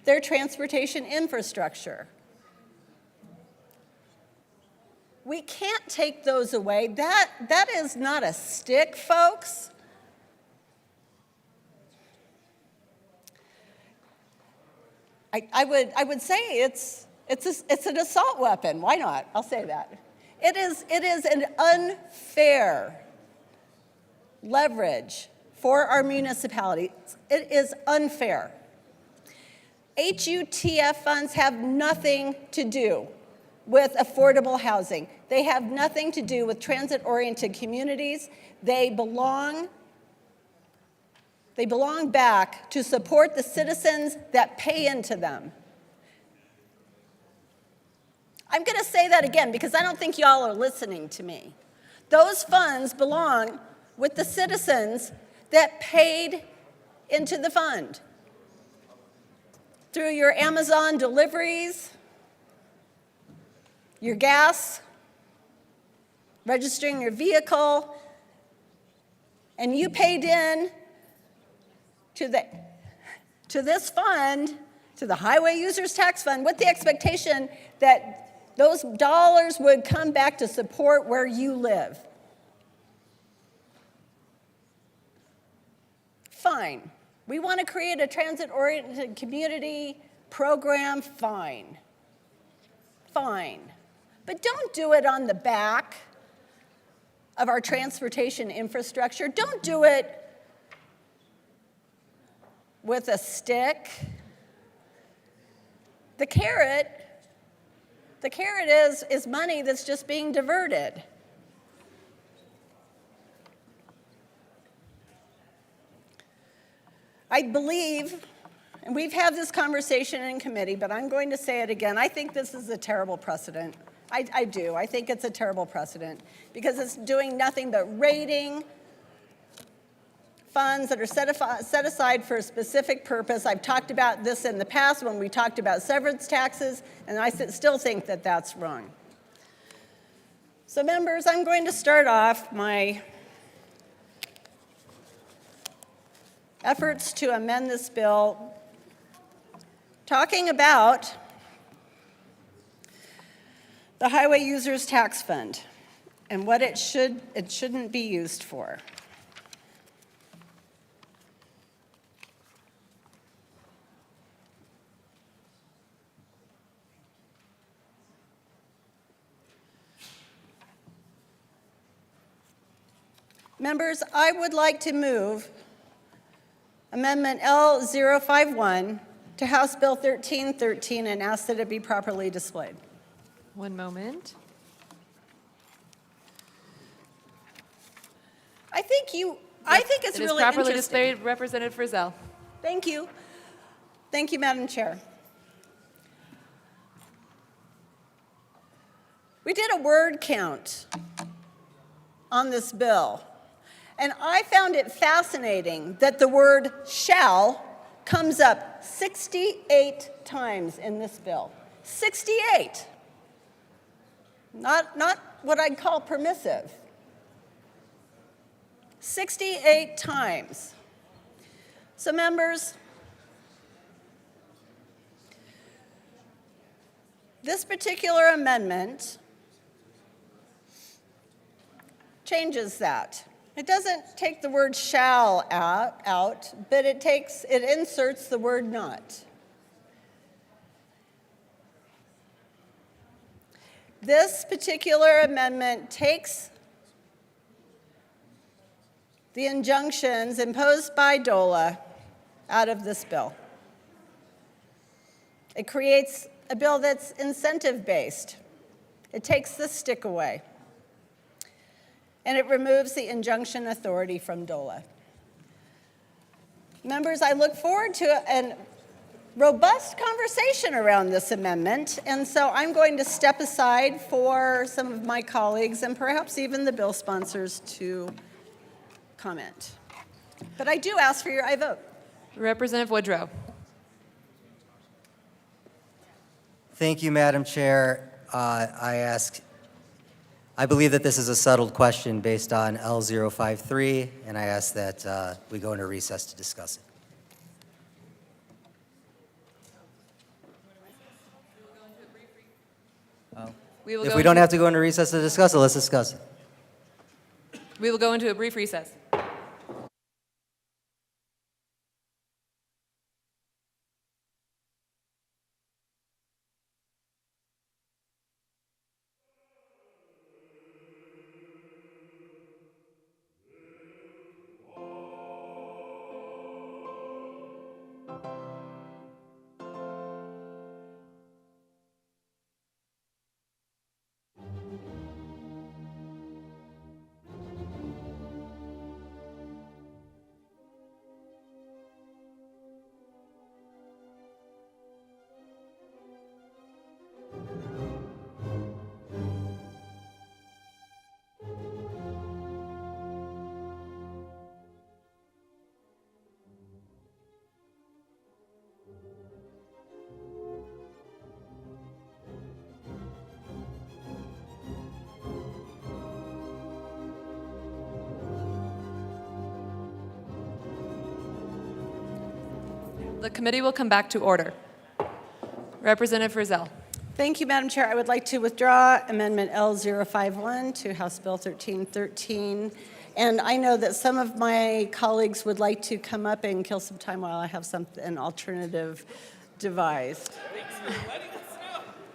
their transportation infrastructure. We can't take those away. That is not a stick, folks. I would say it's It's an assault weapon. Why not? I'll say that. It is an unfair leverage for our municipalities. It is unfair. HUTF funds have nothing to do with affordable housing. They have nothing to do with transit-oriented communities. They belong back to support the citizens that pay into them. I'm going to say that again because I don't think y'all are listening to me. Those funds belong with the citizens that paid into the fund through your Amazon deliveries, your gas, registering your vehicle, and you paid in to this fund, to the Highway Users Tax Fund, with the expectation that those dollars would come back to support where you live. Fine. We want to create a transit-oriented community program, fine. Fine. But don't do it on the back of our transportation infrastructure. Don't do it with a stick. The carrot is money that's just being diverted. I believe, and we've had this conversation in committee, but I'm going to say it again, I think this is a terrible precedent. I do. I think it's a terrible precedent because it's doing nothing but raiding funds that are set aside for a specific purpose. I've talked about this in the past when we talked about severance taxes, and I still think that that's wrong. So members, I'm going to start off my efforts to amend this bill talking about the Highway Users Tax Fund and what it shouldn't be used for. Members, I would like to move Amendment L051 to House Bill 1313 and ask that it be properly displayed. One moment. I think it's It is really properly interesting. displayed, Representative Frizzell. Thank you. Thank you, Madam Chair. We did a word count on this bill, and I found it fascinating that the word shall comes up 68 times in this bill. 68. Not what I'd call permissive. 68 times. So members, this particular amendment changes that. It doesn't take the word shall out, but it inserts the word not. This particular amendment takes the injunctions imposed by DOLA out of this bill. It creates a bill that's incentive-based. It takes the stick away. And it removes the injunction authority from DOLA. Members, I look forward to a robust conversation around this amendment, and so I'm going to step aside for some of my colleagues and perhaps even the bill sponsors to comment. But I do ask for your aye vote. Representative Woodrow. Thank you, Madam Chair. I believe that this is a settled question based on L053, and I ask that we go into recess to discuss it. If we don't have to go into recess to discuss it, let's discuss it. We will go into a brief recess. The committee will come back to order. Representative Frizzell. Thank you, Madam Chair. I would like to withdraw Amendment L051 to House Bill 1313. And I know that some of my colleagues would like to come up and kill some time while I have an alternative devised.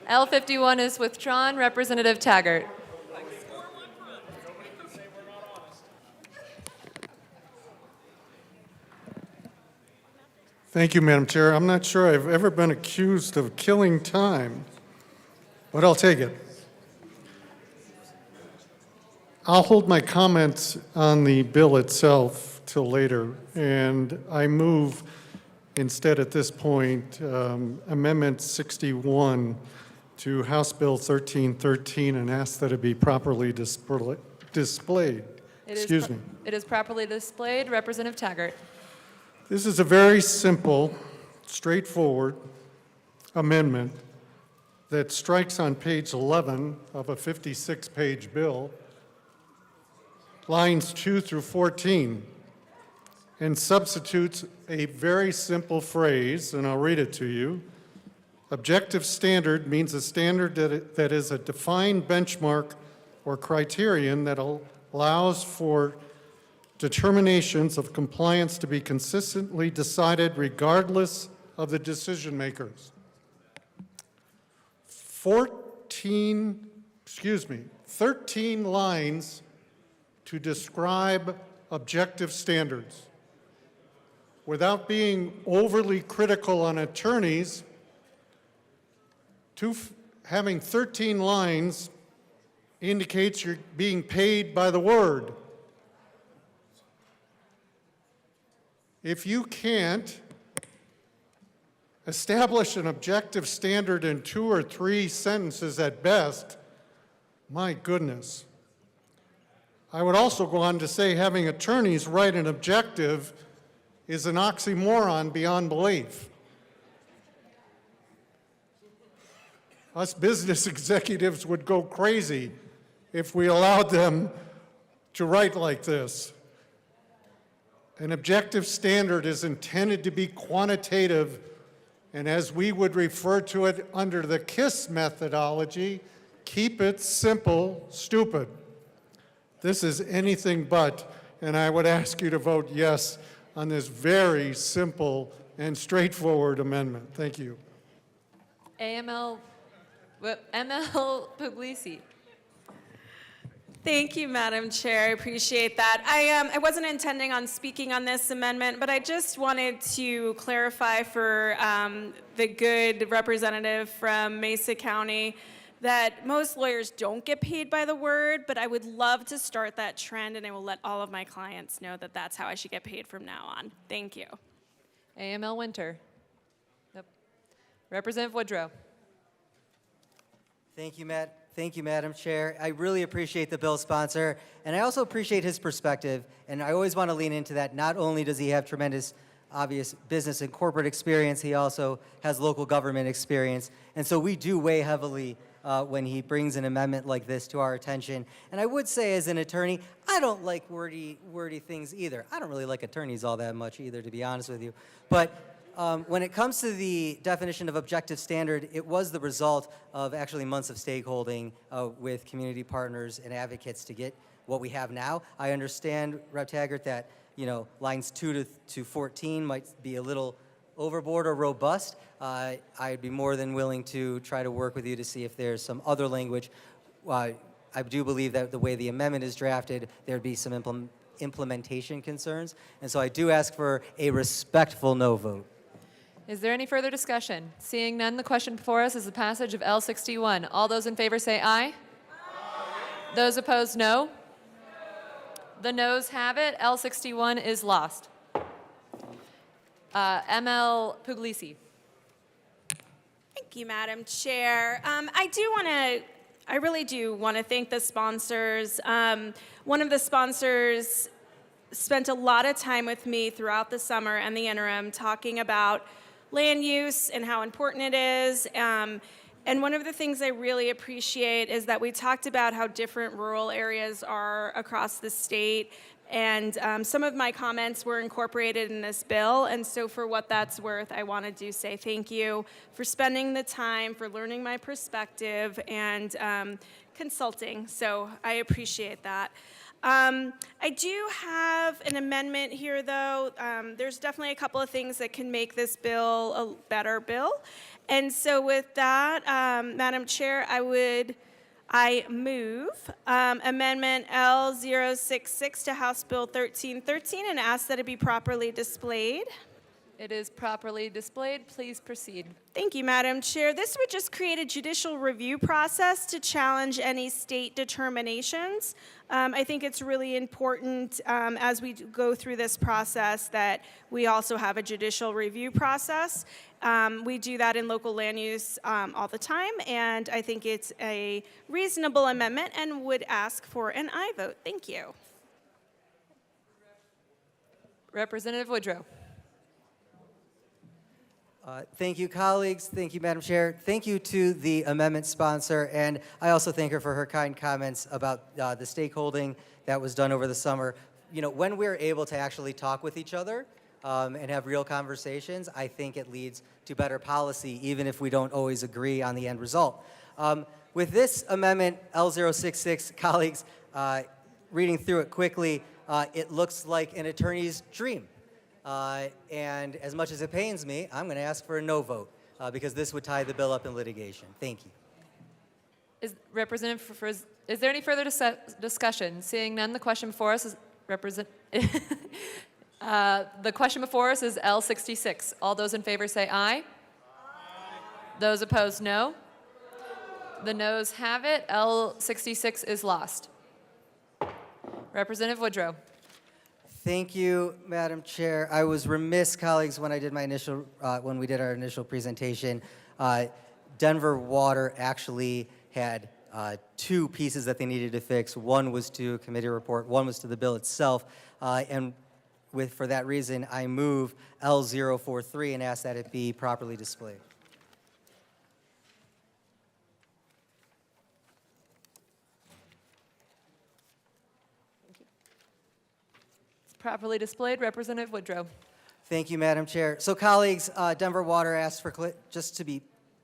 L51 is withdrawn. Representative Taggart. Thank you, Madam Chair. I'm not sure I've ever been accused of killing time, but I'll take it. I'll hold my comments on the bill itself till later, and I move instead at this point Amendment 61 to House Bill 1313 and ask that it be properly displayed. Excuse me. It is properly displayed. Representative Taggart. This is a very simple, straightforward amendment that strikes on page 11 of a 56-page bill, lines 2 through 14, and substitutes a very simple phrase, and I'll read it to you. Objective standard means a standard that is a defined benchmark or criterion that allows for determinations of compliance to be consistently decided regardless of the decision makers. 13 lines to describe objective standards. Without being overly critical on attorneys, having 13 lines indicates you're being paid by the word. If you can't establish an objective standard in 2 or 3 sentences at best, my goodness. I would also go on to say having attorneys write an objective is an oxymoron beyond belief. Us business executives would go crazy if we allowed them to write like this. An objective standard is intended to be quantitative, and as we would refer to it under the KISS methodology, keep it simple, stupid. This is anything but, and I would ask you to vote yes on this very simple and straightforward amendment. Thank you. ML Puglisi. Thank you, Madam Chair. I appreciate that. I wasn't intending on speaking on this amendment, but I just wanted to clarify for the good representative from Mesa County that most lawyers don't get paid by the word, but I would love to start that trend, and I will let all of my clients know that that's how I should get paid from now on. Thank you. AML Winter. Nope. Representative Woodrow. Thank you, Matt. Thank you, Madam Chair. I really appreciate the bill sponsor, and I also appreciate his perspective, and I always want to lean into that. Not only does he have tremendous, obvious business and corporate experience, he also has local government experience, and so we do weigh heavily when he brings an amendment like this to our attention. And I would say as an attorney, I don't like wordy things either. I don't really like attorneys all that much either, to be honest with you. But when it comes to the definition of objective standard, it was the result of actually months of stakeholding with community partners and advocates to get what we have now. I understand, Rep. Taggart, that lines 2 to 14 might be a little overboard or robust. I'd be more than willing to try to work with you to see if there's some other language. I do believe that the way the amendment is drafted, there'd be some implementation concerns, and so I do ask for a respectful no vote. Is there any further discussion? Seeing none, the question before us is the passage of L61. All those in favor say aye. Aye. Those opposed, no. The noes have it. L61 is lost. ML Puglisi. Thank you, Madam Chair. I really do want to thank the sponsors. One of the sponsors spent a lot of time with me throughout the summer and the interim talking about land use and how important it is. And one of the things I really appreciate is that we talked about how different rural areas are across the state, And some of my comments were incorporated in this bill, and so for what that's worth, I wanted to say thank you for spending the time, for learning my perspective, and consulting, so I appreciate that. I do have an amendment here, though. There's definitely a couple of things that can make this bill a better bill. And so with that, Madam Chair, I move Amendment L066 to House Bill 1313 and ask that it be properly displayed. It is properly displayed. Please proceed. Thank you, Madam Chair. This would just create a judicial review process to challenge any state determinations. I think it's really important as we go through this process that we also have a judicial review process. We do that in local land use all the time, and I think it's a reasonable amendment and would ask for an aye vote. Thank you. Representative Woodrow. Thank you, colleagues. Thank you, Madam Chair. Thank you to the amendment sponsor, and I also thank her for her kind comments about the stakeholding that was done over the summer. You know, when we're able to actually talk with each other and have real conversations, I think it leads to better policy, even if we don't always agree on the end result. With this amendment, L066, colleagues, reading through it quickly, it looks like an attorney's dream. And as much as it pains me, I'm going to ask for a no vote because this would tie the bill up in litigation. Thank you. Is there any further discussion? Seeing none, the question before us is the question before us is L66. All those in favor say aye. Aye. Those opposed, no. The noes have it. L66 is lost. Representative Woodrow. Thank you, Madam Chair. I was remiss, colleagues, when I did my initial, when we did our initial presentation. Denver Water actually had two pieces that they needed to fix. One was to a committee report, one was to the bill itself. For that reason, I move L043 and ask that it be properly displayed. Properly displayed. Representative Woodrow. Thank you, Madam Chair. So, colleagues, Denver Water asked for, just to be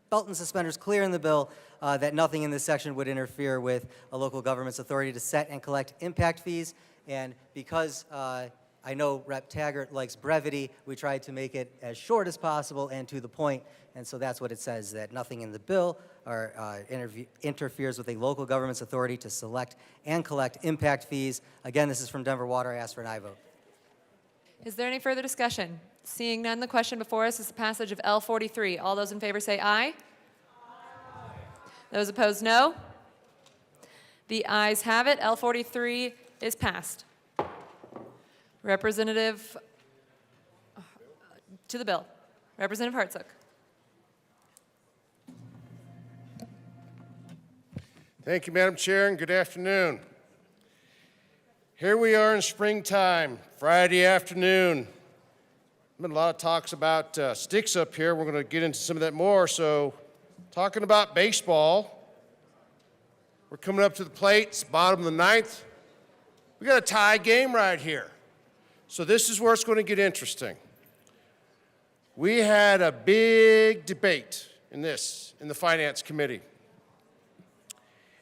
belt and suspenders clear in the bill, that nothing in this section would interfere with a local government's authority to set and collect impact fees. And because I know Rep. Taggart likes brevity, we tried to make it as short as possible and to the point. And so that's what it says, that nothing in the bill interferes with a local government's authority to select and collect impact fees. Again, this is from Denver Water. I ask for an aye vote. Is there any further discussion? Seeing none, the question before us is the passage of L43. All those in favor say aye. Aye. Those opposed, no. The ayes have it. L43 is passed. Representative to the bill. Representative Hartsook. Thank you, Madam Chair, and good afternoon. Here we are in springtime, Friday afternoon. Been a lot of talks about sticks up here. We're going to get into some of that more. So, talking about baseball, we're coming up to the plate. It's bottom of the ninth. We got a tie game right here. So this is where it's going to get interesting. We had a big debate in the Finance Committee.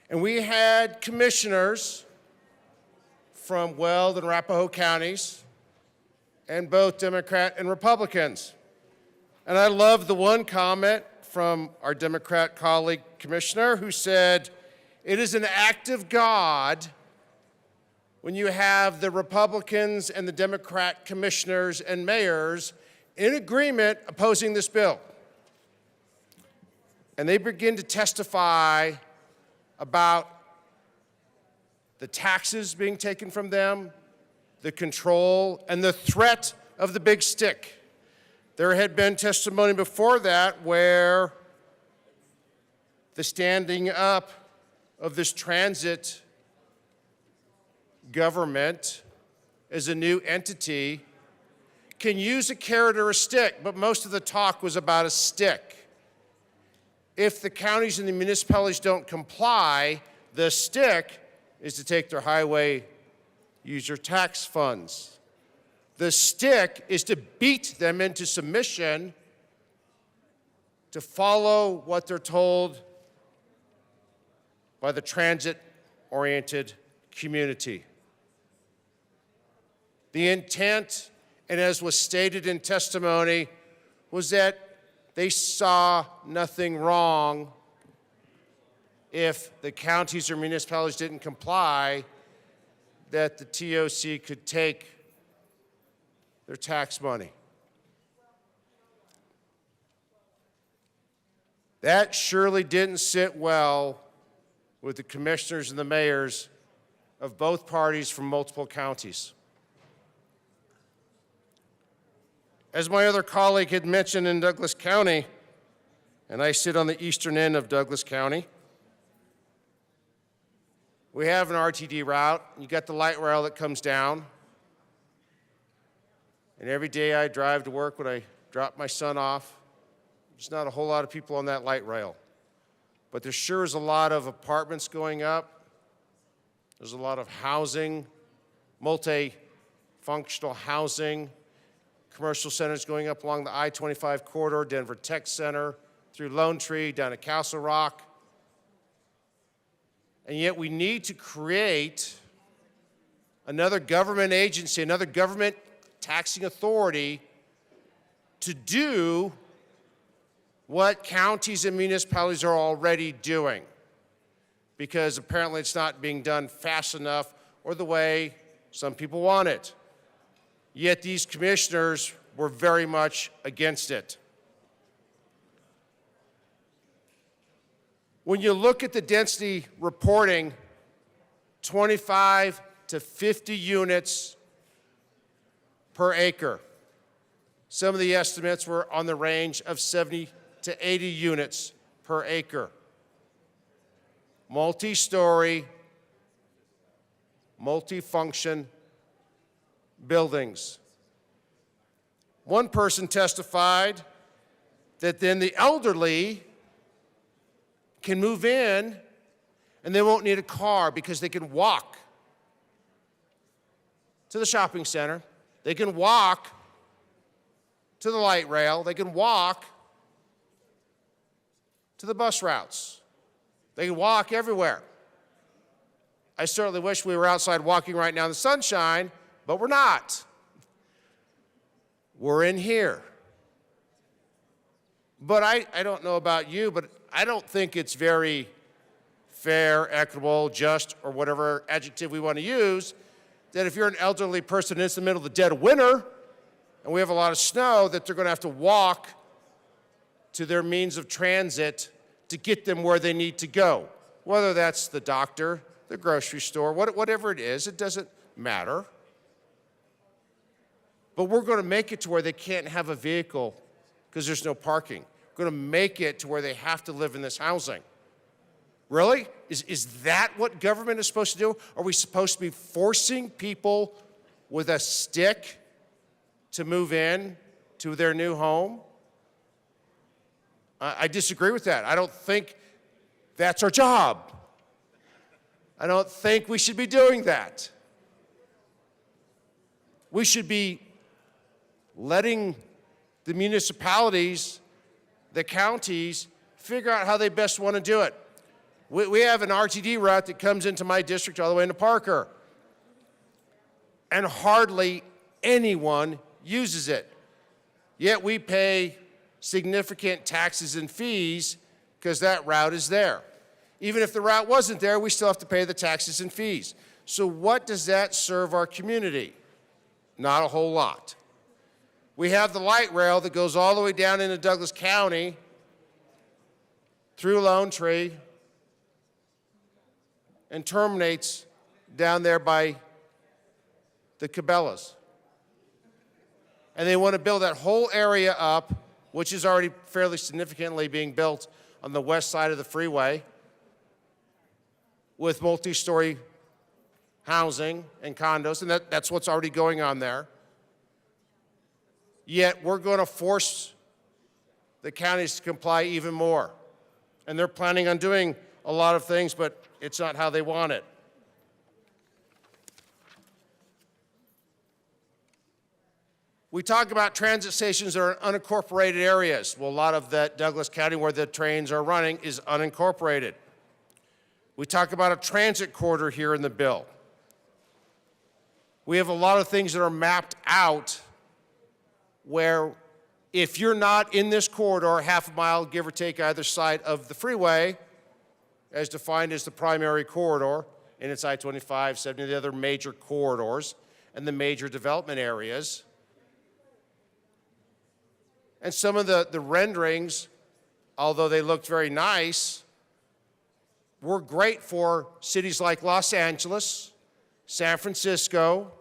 And we had commissioners from Weld and Arapahoe counties, and both Democrat and Republicans. And I love the one comment from our Democrat colleague commissioner who said, "It is an act of God when you have the Republicans and the Democrat commissioners and mayors in agreement opposing this bill." And they begin to testify about the taxes being taken from them, the control, and the threat of the big stick. There had been testimony before that where the standing up of this transit government as a new entity can use a carrot or a stick, but most of the talk was about a stick. If the counties and the municipalities don't comply, the stick is to take their highway use your tax funds. The stick is to beat them into submission, to follow what they're told by the transit-oriented community. The intent, and as was stated in testimony, was that they saw nothing wrong if the counties or municipalities didn't comply, that the TOC could take their tax money. That surely didn't sit well with the commissioners and the mayors of both parties from multiple counties. As my other colleague had mentioned in Douglas County, and I sit on the eastern end of Douglas County, we have an RTD route. You got the light rail that comes down. And every day I drive to work when I drop my son off, there's not a whole lot of people on that light rail. But there sure is a lot of apartments going up. There's a lot of housing, multi-functional housing, commercial centers going up along the I-25 corridor, Denver Tech Center, through Lone Tree, down to Castle Rock. And yet we need to create another government agency, another government taxing authority to do what counties and municipalities are already doing, because apparently it's not being done fast enough or the way some people want it. Yet these commissioners were very much against it. When you look at the density reporting, 25 to 50 units per acre. Some of the estimates were on the range of 70 to 80 units per acre. Multi-story, multi-function buildings. One person testified that then the elderly can move in and they won't need a car because they can walk to the shopping center. They can walk to the light rail. They can walk to the bus routes. They can walk everywhere. I certainly wish we were outside walking right now in the sunshine, but we're not. We're in here. But I don't know about you, but I don't think it's very fair, equitable, just, or whatever adjective we want to use, that if you're an elderly person and it's the middle of the dead of winter and we have a lot of snow, that they're going to have to walk to their means of transit to get them where they need to go. Whether that's the doctor, the grocery store, whatever it is, it doesn't matter. But we're going to make it to where they can't have a vehicle because there's no parking. We're going to make it to where they have to live in this housing. Really? Is that what government is supposed to do? Are we supposed to be forcing people with a stick to move in to their new home? I disagree with that. I don't think that's our job. I don't think we should be doing that. We should be letting the municipalities, the counties, figure out how they best want to do it. We have an RTD route that comes into my district all the way into Parker, and hardly anyone uses it. Yet we pay significant taxes and fees because that route is there. Even if the route wasn't there, we still have to pay the taxes and fees. So what does that serve our community? Not a whole lot. We have the light rail that goes all the way down into Douglas County through Lone Tree and terminates down there by the Cabela's. And they want to build that whole area up, which is already fairly significantly being built on the west side of the freeway, with multi-story housing and condos, and that's what's already going on there. Yet we're going to force the counties to comply even more. And they're planning on doing a lot of things, but it's not how they want it. We talk about transit stations that are in unincorporated areas. Well, a lot of that Douglas County where the trains are running is unincorporated. We talk about a transit corridor here in the bill. We have a lot of things that are mapped out where if you're not in this corridor, half a mile, give or take, either side of the freeway, as defined as the primary corridor, and it's I-25, 70, the other major corridors, and the major development areas. And some of the renderings, although they looked very nice, were great for cities like Los Angeles, San Francisco,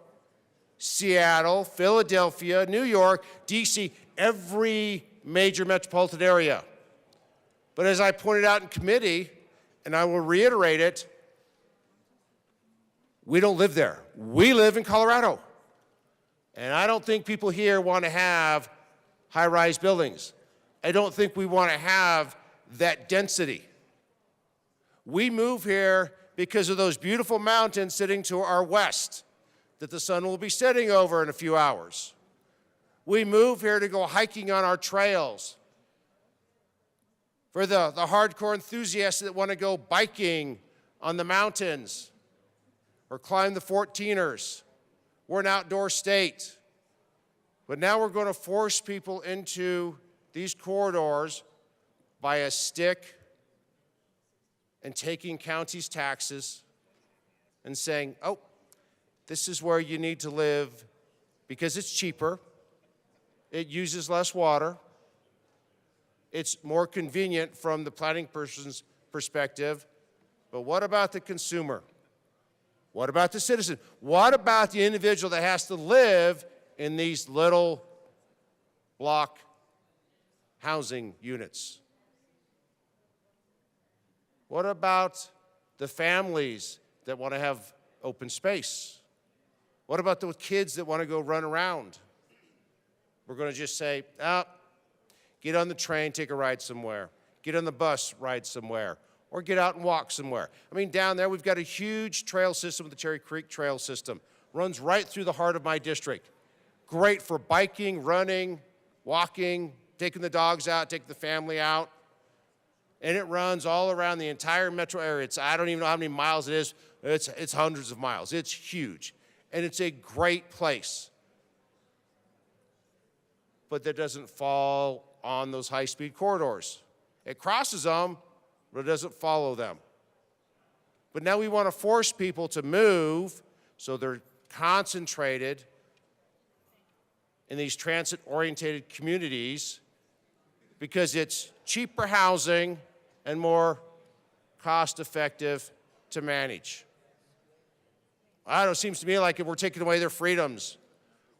Seattle, Philadelphia, New York, DC, every major metropolitan area. But as I pointed out in committee, and I will reiterate it, we don't live there. We live in Colorado. And I don't think people here want to have high-rise buildings. I don't think we want to have that density. We move here because of those beautiful mountains sitting to our west that the sun will be setting over in a few hours. We move here to go hiking on our trails. For the hardcore enthusiasts that want to go biking on the mountains or climb the 14ers. We're an outdoor state. But now we're going to force people into these corridors by a stick and taking counties' taxes and saying, oh, this is where you need to live because it's cheaper, it uses less water, it's more convenient from the planning person's perspective. But what about the consumer? What about the citizen? What about the individual that has to live in these little block housing units? What about the families that want to have open space? What about those kids that want to go run around? We're going to just say, get on the train, take a ride somewhere. Get on the bus, ride somewhere. Or get out and walk somewhere. I mean, down there, we've got a huge trail system with the Cherry Creek Trail System. Runs right through the heart of my district. Great for biking, running, walking, taking the dogs out, taking the family out. And it runs all around the entire metro area. I don't even know how many miles it is. It's hundreds of miles. It's huge. And it's a great place. But that doesn't fall on those high-speed corridors. It crosses them, but it doesn't follow them. But now we want to force people to move so they're concentrated in these transit-oriented communities because it's cheaper housing and more cost-effective to manage. I don't know, it seems to me like if we're taking away their freedoms,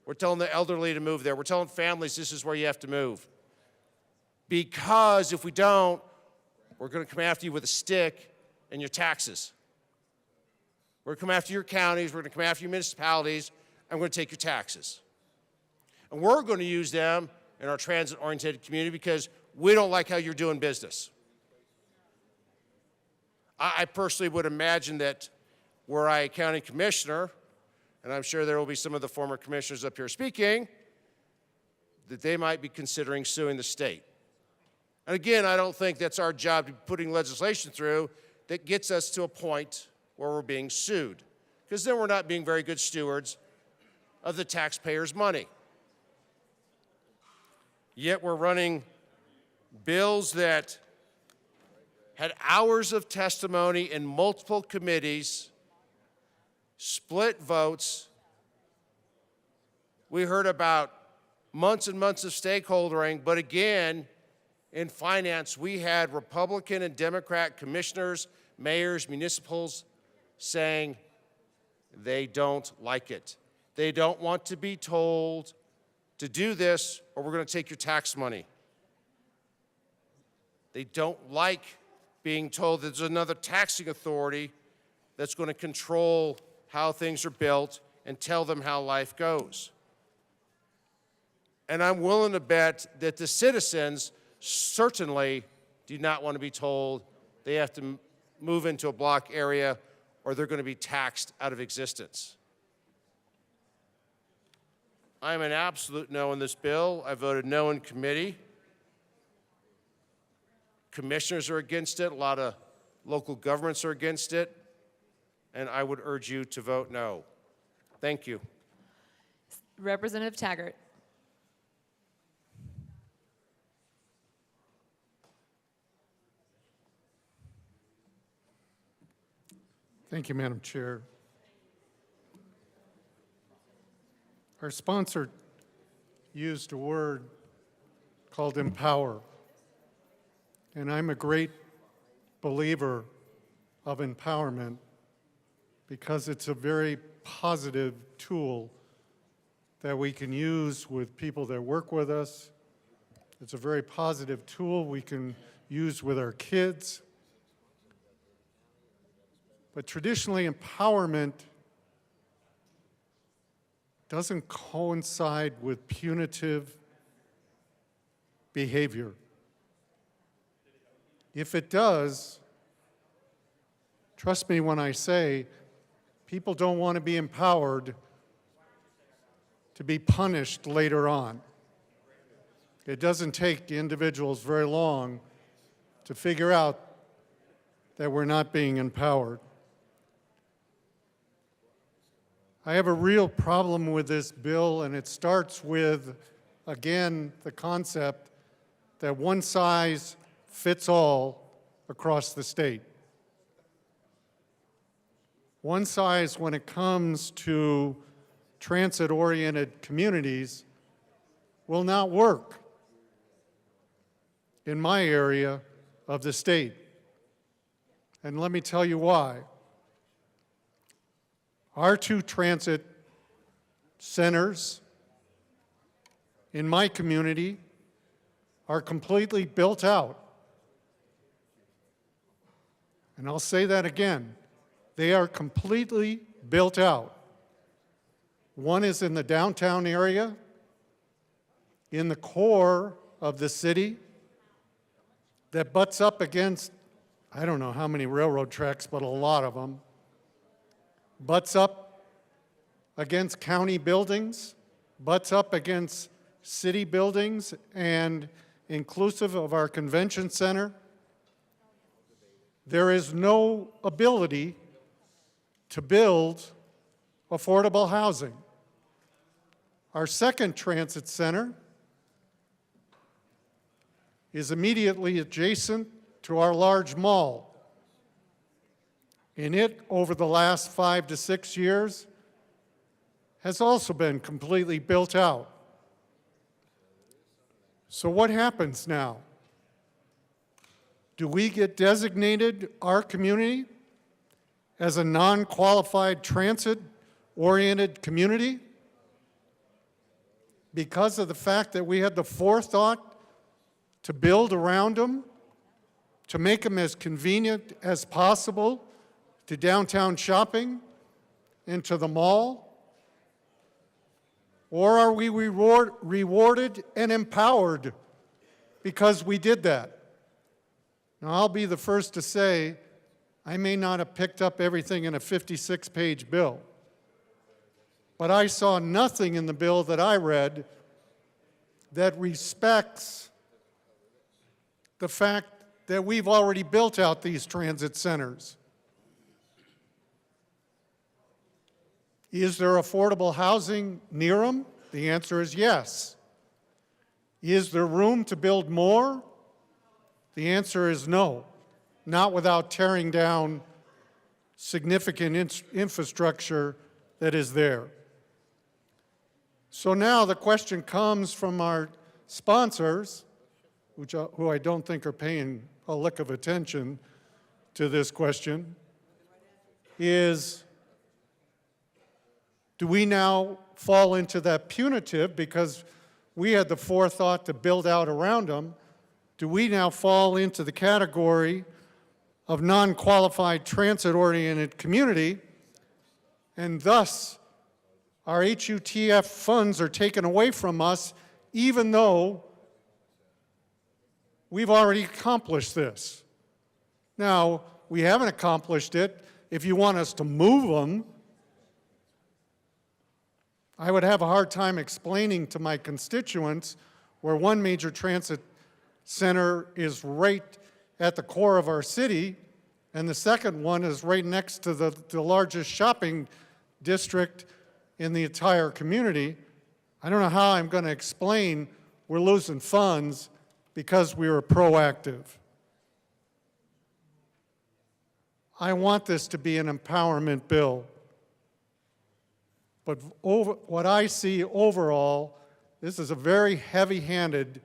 we're telling the elderly to move there. We're telling families this is where you have to move. Because if we don't, we're going to come after you with a stick and your taxes. We're going to come after your counties, we're going to come after your municipalities, and we're going to take your taxes. And we're going to use them in our transit-oriented community because we don't like how you're doing business. I personally would imagine that were I a county commissioner, and I'm sure there will be some of the former commissioners up here speaking, that they might be considering suing the state. And again, I don't think that's our job to be putting legislation through that gets us to a point where we're being sued, because then we're not being very good stewards of the taxpayers' money. Yet we're running bills that had hours of testimony in multiple committees, split votes. We heard about months and months of stakeholdering, but again, in finance, we had Republican and Democrat commissioners, mayors, municipals saying they don't like it. They don't want to be told to do this or we're going to take your tax money. They don't like being told that there's another taxing authority that's going to control how things are built and tell them how life goes. And I'm willing to bet that the citizens certainly do not want to be told they have to move into a block area or they're going to be taxed out of existence. I'm an absolute no on this bill. I voted no in committee. Commissioners are against it. A lot of local governments are against it. And I would urge you to vote no. Thank you. Representative Taggart. Thank you, Madam Chair. Our sponsor used a word called empower. And I'm a great believer of empowerment because it's a very positive tool that we can use with people that work with us. It's a very positive tool we can use with our kids. But traditionally, empowerment doesn't coincide with punitive behavior. If it does, trust me when I say, people don't want to be empowered to be punished later on. It doesn't take individuals very long to figure out that we're not being empowered. I have a real problem with this bill, and it starts with, again, the concept that one size fits all across the state. One size when it comes to transit-oriented communities will not work in my area of the state. And let me tell you why. Our two transit centers in my community are completely built out. And I'll say that again. They are completely built out. One is in the downtown area, in the core of the city, that butts up against, I don't know how many railroad tracks, but a lot of them, butts up against county buildings, butts up against city buildings, and inclusive of our convention center. There is no ability to build affordable housing. Our second transit center is immediately adjacent to our large mall. And it, over the last 5 to 6 years, has also been completely built out. So what happens now? Do we get designated, our community, as a non-qualified transit-oriented community because of the fact that we had the forethought to build around them, to make them as convenient as possible to downtown shopping and to the mall? Or are we rewarded and empowered because we did that? Now, I'll be the first to say I may not have picked up everything in a 56-page bill, but I saw nothing in the bill that I read that respects the fact that we've already built out these transit centers. Is there affordable housing near them? The answer is yes. Is there room to build more? The answer is no, not without tearing down significant infrastructure that is there. So now the question comes from our sponsors, who I don't think are paying a lick of attention to this question, is do we now fall into that punitive because we had the forethought to build out around them? Do we now fall into the category of non-qualified transit-oriented community, and thus our HUTF funds are taken away from us even though we've already accomplished this? Now, we haven't accomplished it. If you want us to move them, I would have a hard time explaining to my constituents where one major transit center is right at the core of our city, and the second one is right next to the largest shopping district in the entire community. I don't know how I'm going to explain we're losing funds because we were proactive. I want this to be an empowerment bill. But what I see overall, this is a very heavy-handed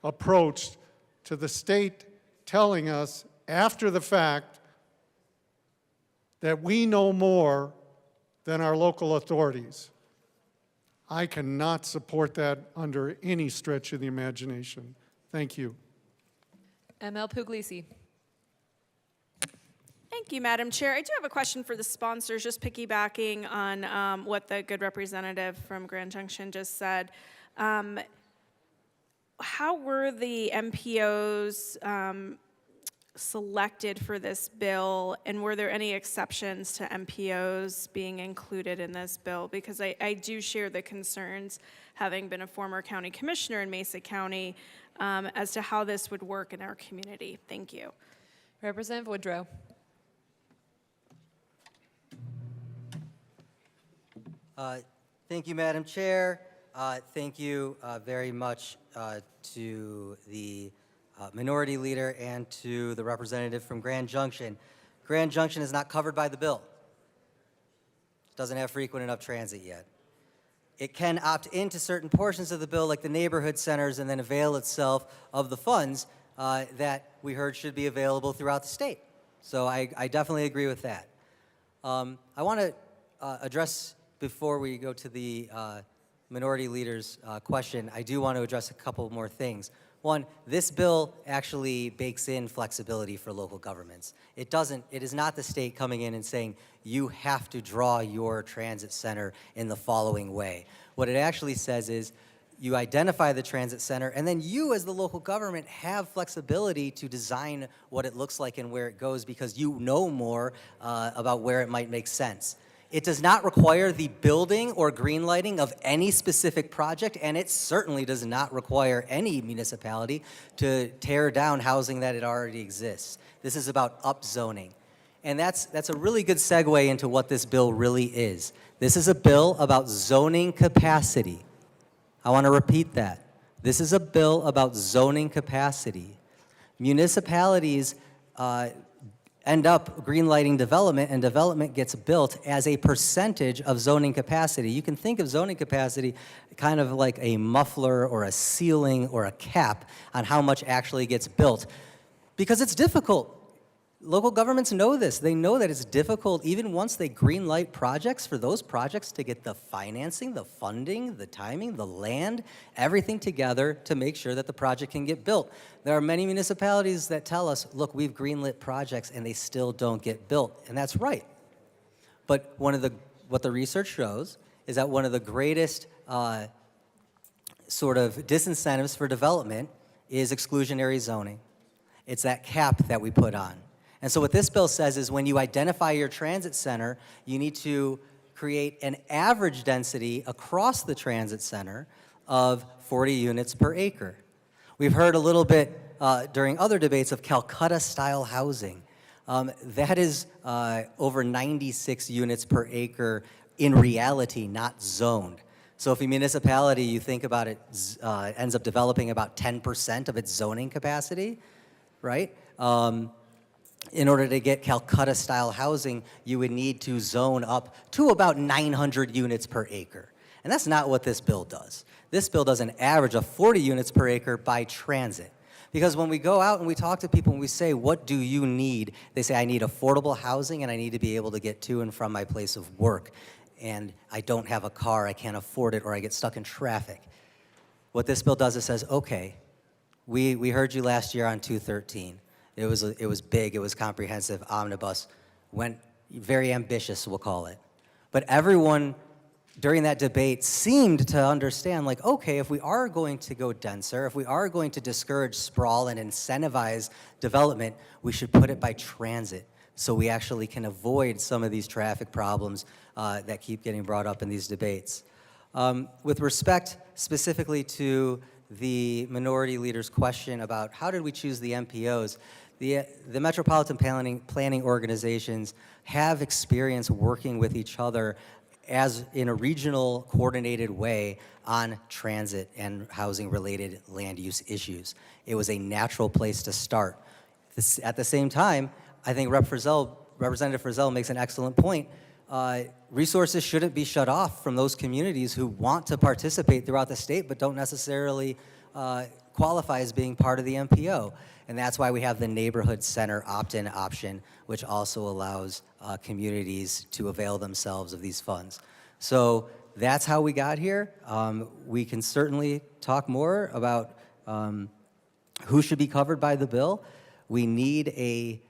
approach to the state telling us after the fact that we know more than our local authorities. I cannot support that under any stretch of the imagination. Thank you. ML Puglisi. Thank you, Madam Chair. I do have a question for the sponsors, just piggybacking on what the good representative from Grand Junction just said. How were the MPOs selected for this bill, and were there any exceptions to MPOs being included in this bill? Because I do share the concerns, having been a former county commissioner in Mesa County, as to how this would work in our community. Thank you. Representative Woodrow. Thank you, Madam Chair. Thank you very much to the minority leader and to the representative from Grand Junction. Grand Junction is not covered by the bill. It doesn't have frequent enough transit yet. It can opt into certain portions of the bill, like the neighborhood centers, and then avail itself of the funds that we heard should be available throughout the state. So I definitely agree with that. I want to address, before we go to the minority leader's question, I do want to address a couple more things. One, this bill actually bakes in flexibility for local governments. It is not the state coming in and saying, you have to draw your transit center in the following way. What it actually says is, you identify the transit center, and then you as the local government have flexibility to design what it looks like and where it goes, because you know more about where it might make sense. It does not require the building or green lighting of any specific project, and it certainly does not require any municipality to tear down housing that it already exists. This is about upzoning. And that's a really good segue into what this bill really is. This is a bill about zoning capacity. I want to repeat that. This is a bill about zoning capacity. Municipalities end up greenlighting development, and development gets built as a percentage of zoning capacity. You can think of zoning capacity kind of like a muffler or a ceiling or a cap on how much actually gets built, because it's difficult. Local governments know this. They know that it's difficult, even once they greenlight projects, for those projects to get the financing, the funding, the timing, the land, everything together to make sure that the project can get built. There are many municipalities that tell us, look, we've greenlit projects and they still don't get built, and that's right. But what the research shows is that one of the greatest sort of disincentives for development is exclusionary zoning. It's that cap that we put on. And so what this bill says is, when you identify your transit center, you need to create an average density across the transit center of 40 units per acre. We've heard a little bit during other debates of Calcutta-style housing. That is over 96 units per acre in reality, not zoned. So if a municipality, you think about it, ends up developing about 10% of its zoning capacity, right? In order to get Calcutta-style housing, you would need to zone up to about 900 units per acre. And that's not what this bill does. This bill does an average of 40 units per acre by transit. Because when we go out and we talk to people and we say, what do you need? They say, I need affordable housing and I need to be able to get to and from my place of work. And I don't have a car, I can't afford it, or I get stuck in traffic. What this bill does is says, okay, we heard you last year on 213. It was big, it was comprehensive, omnibus, went very ambitious, we'll call it. But everyone during that debate seemed to understand, like, okay, if we are going to go denser, if we are going to discourage sprawl and incentivize development, we should put it by transit, so we actually can avoid some of these traffic problems that keep getting brought up in these debates. With respect specifically to the minority leader's question about how did we choose the MPOs, the metropolitan planning organizations have experience working with each other as in a regional coordinated way on transit and housing related land use issues. It was a natural place to start. At the same time, I think Representative Frizzell makes an excellent point. Resources shouldn't be shut off from those communities who want to participate throughout the state but don't necessarily qualify as being part of the MPO. And that's why we have the neighborhood center opt-in option, which also allows communities to avail themselves of these funds. So that's how we got here. We can certainly talk more about who should be covered by the bill. We need a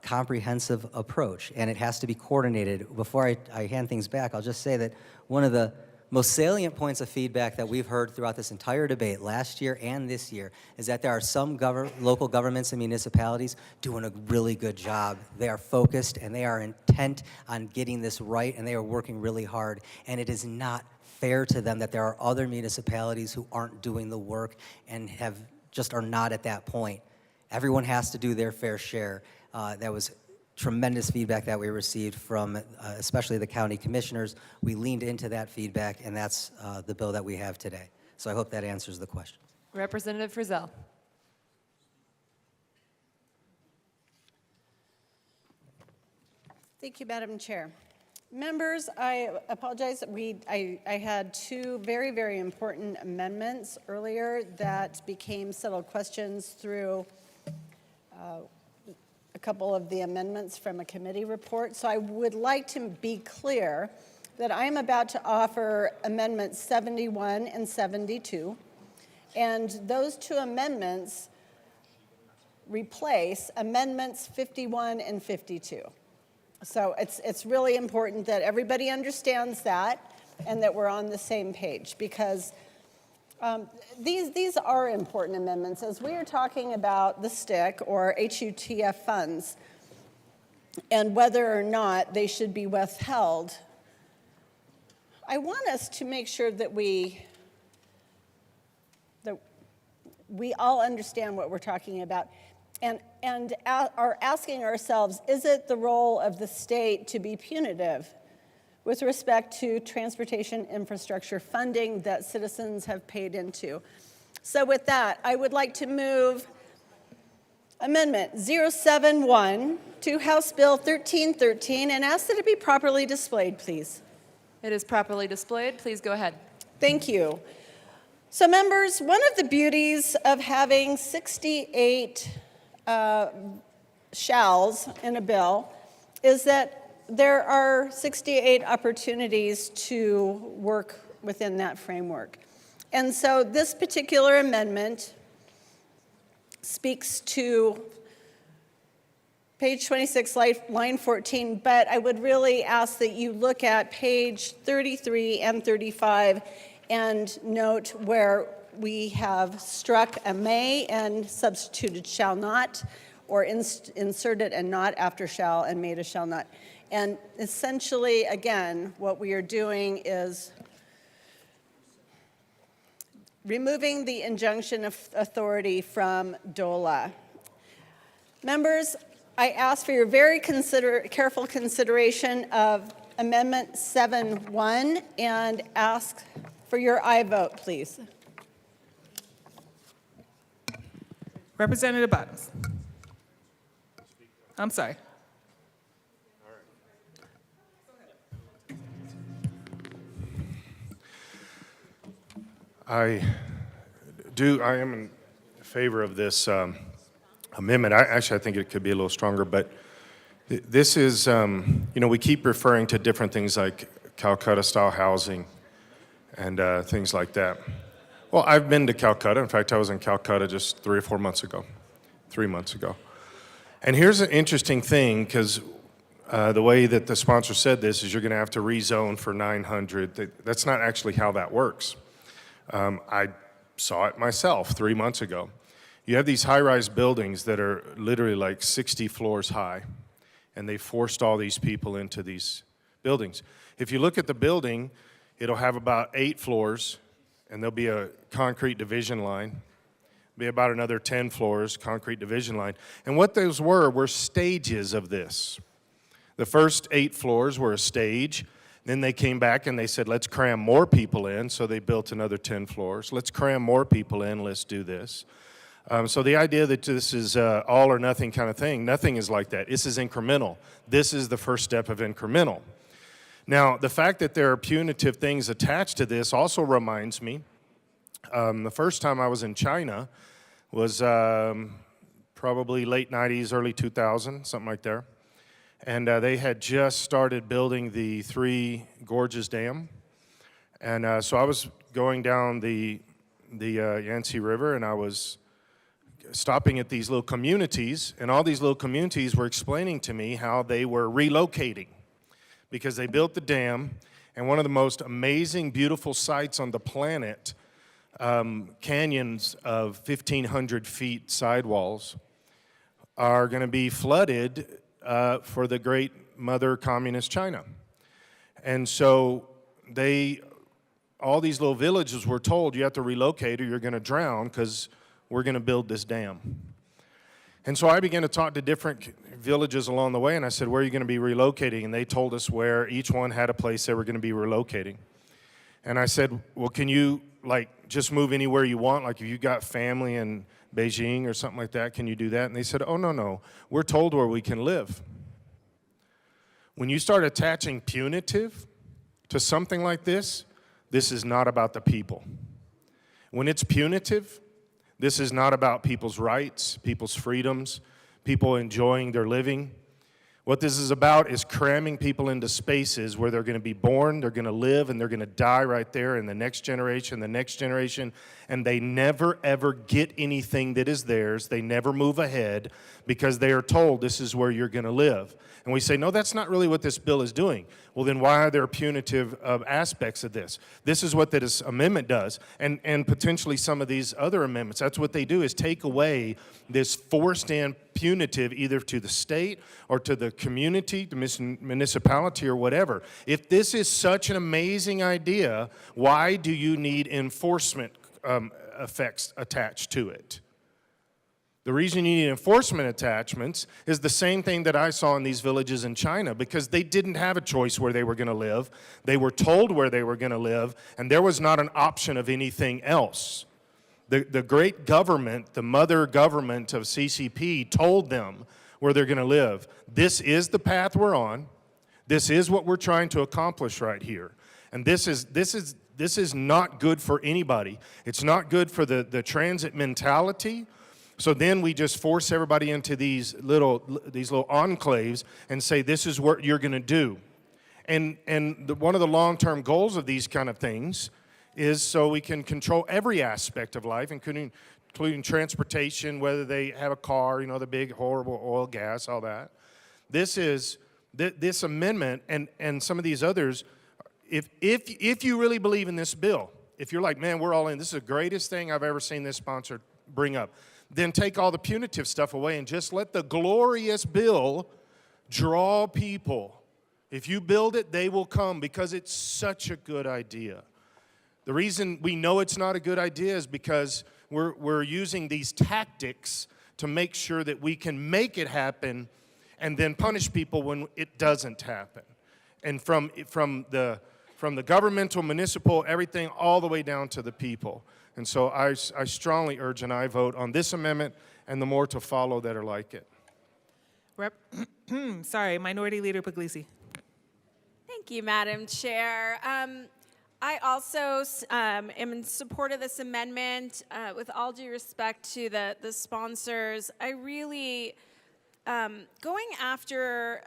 comprehensive approach, and it has to be coordinated. Before I hand things back, I'll just say that one of the most salient points of feedback that we've heard throughout this entire debate last year and this year is that there are some local governments and municipalities doing a really good job. They are focused and they are intent on getting this right, and they are working really hard, and it is not fair to them that there are other municipalities who aren't doing the work and just are not at that point. Everyone has to do their fair share. That was tremendous feedback that we received from especially the county commissioners. We leaned into that feedback, and that's the bill that we have today. So I hope that answers the question. Representative Frizzell. Thank you, Madam Chair. Members, I apologize. I had two very, very important amendments earlier that became settled questions through a couple of the amendments from a committee report. So I would like to be clear that I am about to offer amendments 71 and 72. And those two amendments replace amendments 51 and 52. So it's really important that everybody understands that and that we're on the same page, because these are important amendments. As we are talking about the STIC or HUTF funds and whether or not they should be withheld, I want us to make sure that we all understand what we're talking about and are asking ourselves, is it the role of the state to be punitive with respect to transportation infrastructure funding that citizens have paid into? So with that, I would like to move Amendment 071 to House Bill 1313 and ask that it be properly displayed, please. It is properly displayed. Please go ahead. Thank you. So members, one of the beauties of having 68 shalls in a bill is that there are 68 opportunities to work within that framework. And so this particular amendment speaks to page 26, line 14, but I would really ask that you look at page 33 and 35 and note where we have struck a may and substituted shall not, or inserted a not after shall and made a shall not. And essentially, again, what we are doing is removing the injunction of authority from DOLA. Members, I ask for your very careful consideration of Amendment 7.1 and ask for your aye vote, please. Representative Bottoms. I'm sorry. I am in favor of this amendment. I think it could be a little stronger, but this is, we keep referring to different things like Calcutta-style housing and things like that. Well, I've been to Calcutta. In fact, I was in Calcutta just 3 months ago. And here's an interesting thing, because the way that the sponsor said this is you're going to have to rezone for 900. That's not actually how that works. I saw it myself 3 months ago. You have these high-rise buildings that are literally like 60 floors high, and they forced all these people into these buildings. If you look at the building, It'll have about 8 floors, and there'll be a concrete division line. Be about another 10 floors, concrete division line. And what those were stages of this. The first 8 floors were a stage. Then they came back and they said, let's cram more people in. So they built another 10 floors. Let's cram more people in. Let's do this. So the idea that this is all or nothing kind of thing, nothing is like that. This is incremental. This is the first step of incremental. Now, the fact that there are punitive things attached to this also reminds me, the first time I was in China was probably late 90s, early 2000, something like there. And they had just started building the Three Gorges Dam. And so I was going down the Yangtze River, and I was stopping at these little communities, and all these little communities were explaining to me how they were relocating because they built the dam, and one of the most amazing, beautiful sights on the planet, canyons of 1,500 feet sidewalls, are going to be flooded for the great mother communist China. And so all these little villages were told, you have to relocate or you're going to drown because we're going to build this dam. And so I began to talk to different villages along the way, and I said, where are you going to be relocating? And they told us where each one had a place they were going to be relocating. And I said, well, can you just move anywhere you want? Like if you got family in Beijing or something like that, can you do that? And they said, oh, no, we're told where we can live. When you start attaching punitive to something like this is not about the people. When it's punitive, this is not about people's rights, people's freedoms, people enjoying their living. What this is about is cramming people into spaces where they're going to be born, they're going to live, and they're going to die right there in the next generation, and they never, ever get anything that is theirs. They never move ahead because they are told this is where you're going to live. And we say, no, that's not really what this bill is doing. Well, then why are there punitive aspects of this? This is what this amendment does, and potentially some of these other amendments. That's what they do, is take away this forced-in punitive either to the state or to the community, the municipality, or whatever. If this is such an amazing idea, why do you need enforcement effects attached to it? The reason you need enforcement attachments is the same thing that I saw in these villages in China, because they didn't have a choice where they were going to live. They were told where they were going to live, and there was not an option of anything else. The great government, the mother government of CCP, told them where they're going to live. This is the path we're on. This is what we're trying to accomplish right here. And this is not good for anybody. It's not good for the transit mentality. So then we just force everybody into these little enclaves and say, this is what you're going to do. And one of the long-term goals of these kind of things is so we can control every aspect of life, including transportation, whether they have a car, the big, horrible oil, gas, all that. This amendment and some of these others, if you really believe in this bill, if you're like, man, we're all in, this is the greatest thing I've ever seen this sponsor bring up, then take all the punitive stuff away and just let the glorious bill draw people. If you build it, they will come because it's such a good idea. The reason we know it's not a good idea is because we're using these tactics to make sure that we can make it happen and then punish people when it doesn't happen. And from the governmental, municipal, everything, all the way down to the people. And so I strongly urge and I vote on this amendment and the more to follow that are like it. Minority Leader Puglisi. Thank you, Madam Chair. I also am in support of this amendment. With all due respect to the sponsors, I really, going after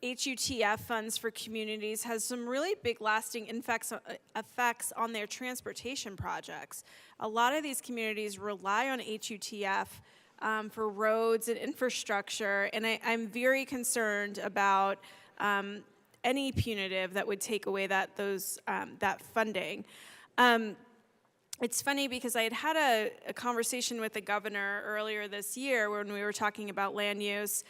HUTF funds for communities has some really big lasting effects on their transportation projects. A lot of these communities rely on HUTF for roads and infrastructure, and I'm very concerned about any punitive that would take away that funding. It's funny because I had a conversation with the governor earlier this year when we were talking about land use.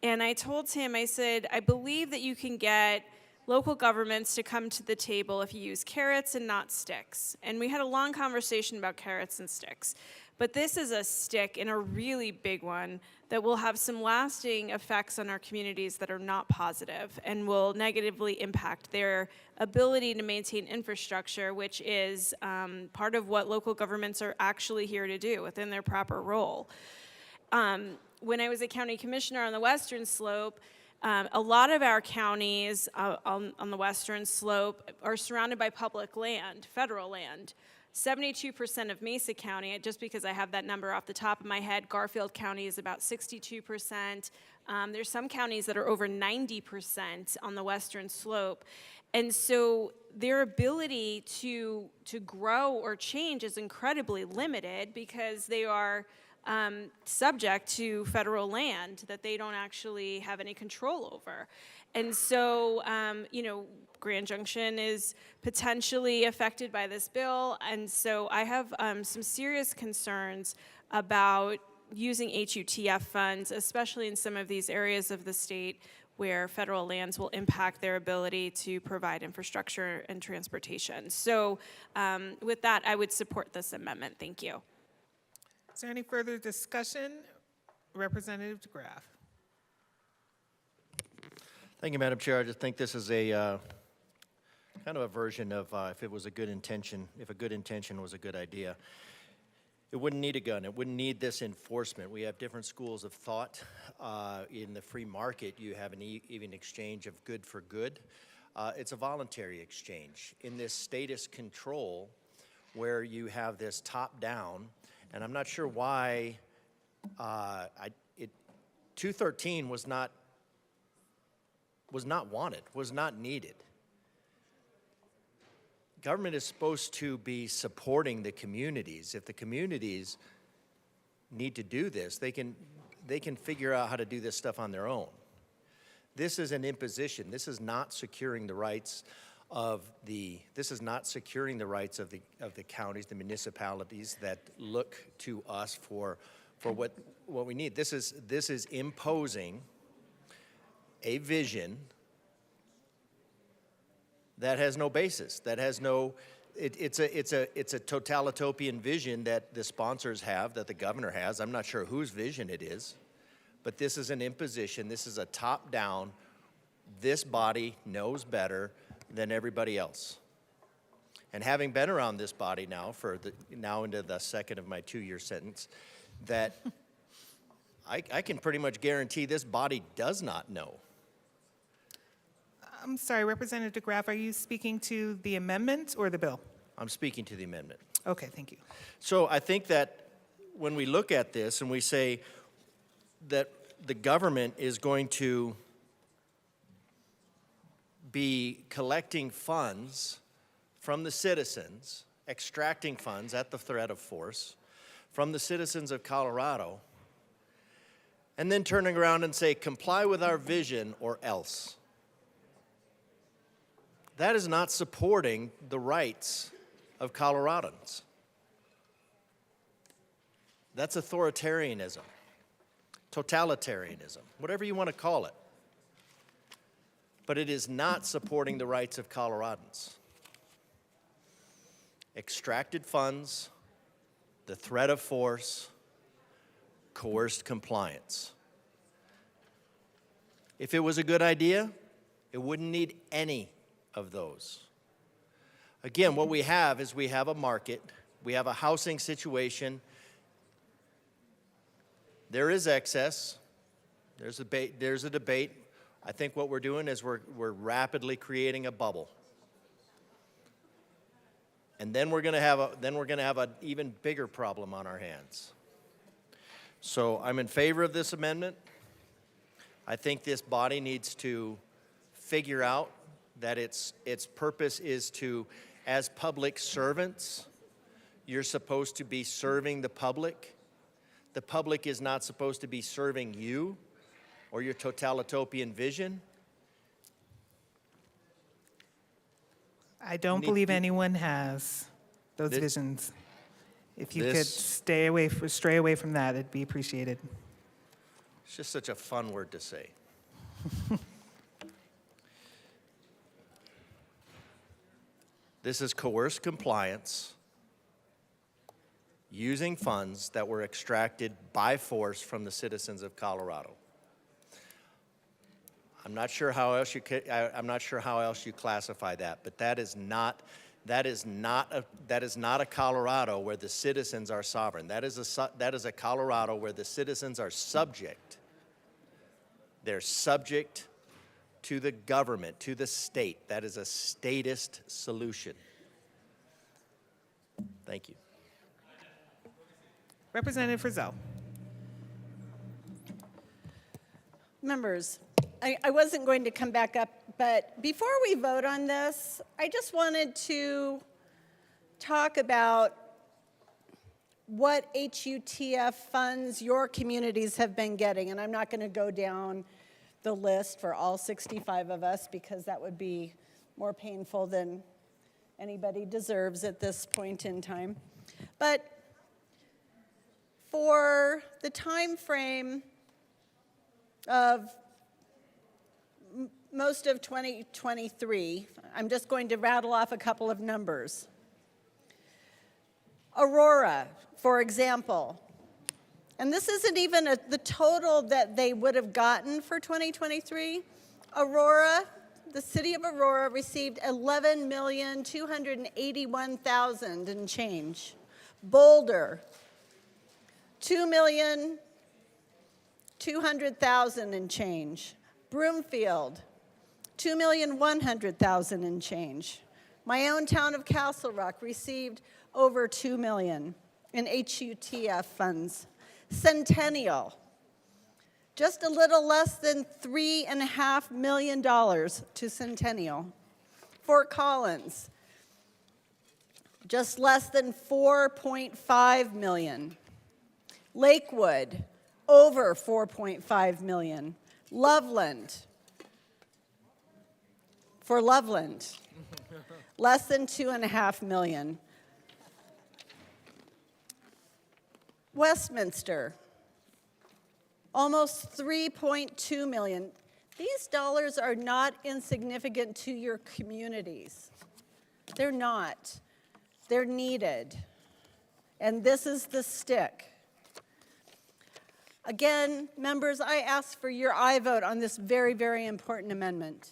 And I told him, I said, I believe that you can get local governments to come to the table if you use carrots and not sticks. And we had a long conversation about carrots and sticks. But this is a stick, and a really big one, that will have some lasting effects on our communities that are not positive and will negatively impact their ability to maintain infrastructure, which is part of what local governments are actually here to do within their proper role. When I was a county commissioner on the Western Slope, a lot of our counties on the Western Slope are surrounded by public land, federal land. 72% of Mesa County, just because I have that number off the top of my head, Garfield County is about 62%. There's some counties that are over 90% on the Western Slope. And so their ability to grow or change is incredibly limited because they are subject to federal land that they don't actually have any control over. And so, Grand Junction is potentially affected by this bill, and so I have some serious concerns about using HUTF funds, especially in some of these areas of the state where federal lands will impact their ability to provide infrastructure and transportation. So with that, I would support this amendment. Thank you. Is there any further discussion? Representative DeGraff. Thank you, Madam Chair. I just think this is a kind of a version of if it was a good intention, if a good intention was a good idea. It wouldn't need a gun. It wouldn't need this enforcement. We have different schools of thought. In the free market, you have an even exchange of good for good. It's a voluntary exchange. In this status control, where you have this top-down, and I'm not sure why 213 was not wanted, was not needed. Government is supposed to be supporting the communities. If the communities need to do this, they can figure out how to do this stuff on their own. This is an imposition. This is not securing the rights of the counties, the municipalities that look to us for what we need. This is imposing a vision that has no basis, that has no, it's a totalitarian vision that the sponsors have, that the governor has. I'm not sure whose vision it is, but this is an imposition. This is a top-down. This body knows better than everybody else. And having been around this body now now into the second of my 2-year sentence, that I can pretty much guarantee this body does not know. I'm sorry, Representative DeGraff, are you speaking to the amendment or the bill? I'm speaking to the amendment. Okay, thank you. So I think that when we look at this and we say that the government is going to be collecting funds from the citizens, extracting funds at the threat of force from the citizens of Colorado, and then turning around and say, comply with our vision or else. That is not supporting the rights of Coloradans. That's authoritarianism, totalitarianism, whatever you want to call it. But it is not supporting the rights of Coloradans. Extracted funds, the threat of force, coerced compliance. If it was a good idea, it wouldn't need any of those. Again, what we have is we have a market, we have a housing situation. There is excess. There's a debate. I think what we're doing is we're rapidly creating a bubble. And then we're going to have an even bigger problem on our hands. So I'm in favor of this amendment. I think this body needs to figure out that its purpose is to, as public servants, you're supposed to be serving the public. The public is not supposed to be serving you or your totalitarian vision. I don't believe anyone has those visions. If you could stray away from that, it'd be appreciated. It's just such a fun word to say. This is coerced compliance using funds that were extracted by force from the citizens of Colorado. I'm not sure how else you classify that, but that is not a Colorado where the citizens are sovereign. That is a Colorado where the citizens are subject. They're subject to the government, to the state. That is a statist solution. Thank you. Representative Frizzell. Members, I wasn't going to come back up, but before we vote on this, I just wanted to talk about what HUTF funds your communities have been getting. And I'm not going to go down the list for all 65 of us because that would be more painful than anybody deserves at this point in time. But for the time frame of most of 2023, I'm just going to rattle off a couple of numbers. Aurora, for example, and this isn't even the total that they would have gotten for 2023. Aurora, the city of Aurora received $11,281,000 and change. Boulder, $2,200,000 and change. Broomfield, $2,100,000 and change. My own town of Castle Rock received over $2 million in HUTF funds. Centennial, just a little less than $3.5 million to Centennial. Fort Collins, just less than $4.5 million. Lakewood, over $4.5 million. Loveland, for Loveland, less than $2.5 million. Westminster, almost $3.2 million. These dollars are not insignificant to your communities. They're not. They're needed. And this is the stick. Again, members, I ask for your aye vote on this very, very important amendment.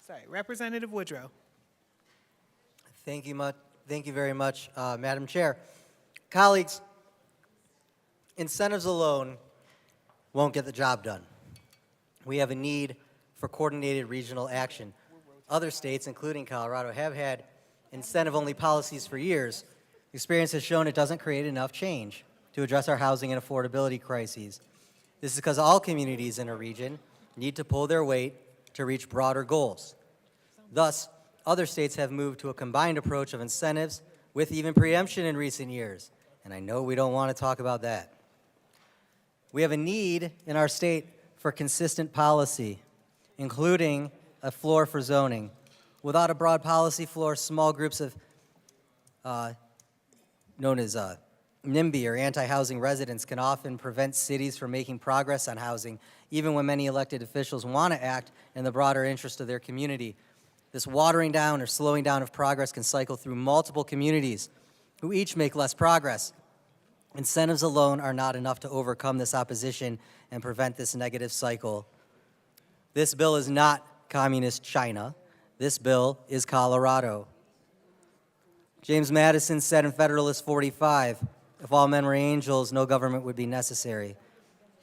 Sorry, Representative Woodrow. Thank you very much, Madam Chair. Colleagues, incentives alone won't get the job done. We have a need for coordinated regional action. Other states, including Colorado, have had incentive-only policies for years. Experience has shown it doesn't create enough change to address our housing and affordability crises. This is because all communities in a region need to pull their weight to reach broader goals. Thus, other states have moved to a combined approach of incentives with even preemption in recent years, and I know we don't want to talk about that. We have a need in our state for consistent policy, including a floor for zoning. Without a broad policy floor, small groups of known as NIMBY or anti-housing residents can often prevent cities from making progress on housing, even when many elected officials want to act in the broader interest of their community. This watering down or slowing down of progress can cycle through multiple communities who each make less progress. Incentives alone are not enough to overcome this opposition and prevent this negative cycle. This bill is not communist China. This bill is Colorado. James Madison said in Federalist 45, if all men were angels, no government would be necessary.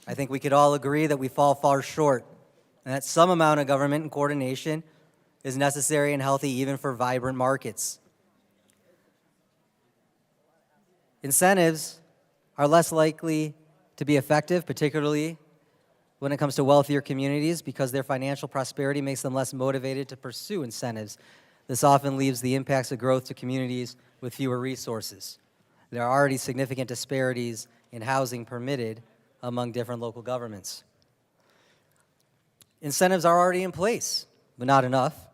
I think we could all agree that we fall far short and that some amount of government and coordination is necessary and healthy even for vibrant markets. Incentives are less likely to be effective, particularly when it comes to wealthier communities, because their financial prosperity makes them less motivated to pursue incentives. This often leaves the impacts of growth to communities with fewer resources. There are already significant disparities in housing permitted among different local governments. Incentives are already in place, but not enough.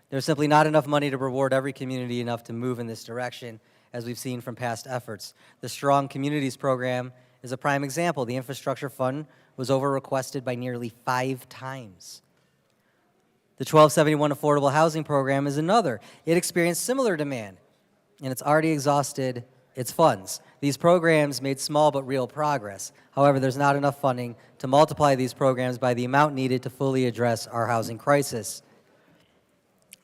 There's simply not enough money to reward every community enough to move in this direction, as we've seen from past efforts. The Strong Communities program is a prime example. The infrastructure fund was over-requested by nearly 5 times. The 1271 Affordable Housing Program is another. It experienced similar demand, and it's already exhausted its funds. These programs made small but real progress. However, there's not enough funding to multiply these programs by the amount needed to fully address our housing crisis.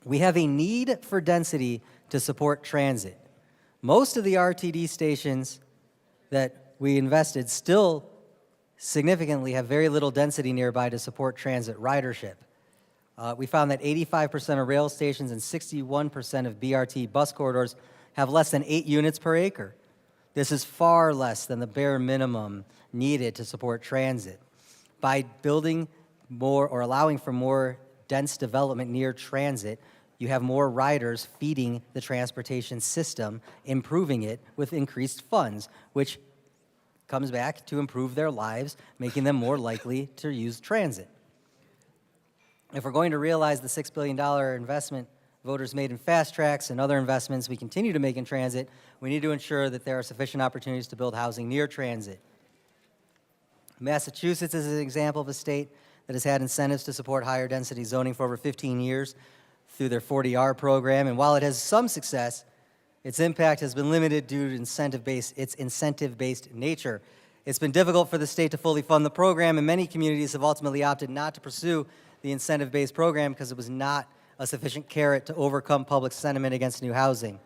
We have a need for density to support transit. Most of the RTD stations that we invested still significantly have very little density nearby to support transit ridership. We found that 85% of rail stations and 61% of BRT bus corridors have less than 8 units per acre. This is far less than the bare minimum needed to support transit. By building more or allowing for more dense development near transit, you have more riders feeding the transportation system, improving it with increased funds, which comes back to improve their lives, making them more likely to use transit. If we're going to realize the $6 billion investment voters made in fast tracks and other investments we continue to make in transit, we need to ensure that there are sufficient opportunities to build housing near transit. Massachusetts is an example of a state that has had incentives to support higher density zoning for over 15 years through their 40R program, and while it has some success, its impact has been limited due to its incentive-based nature. It's been difficult for the state to fully fund the program, and many communities have ultimately opted not to pursue the incentive-based program because it was not a sufficient carrot to overcome public sentiment against new housing.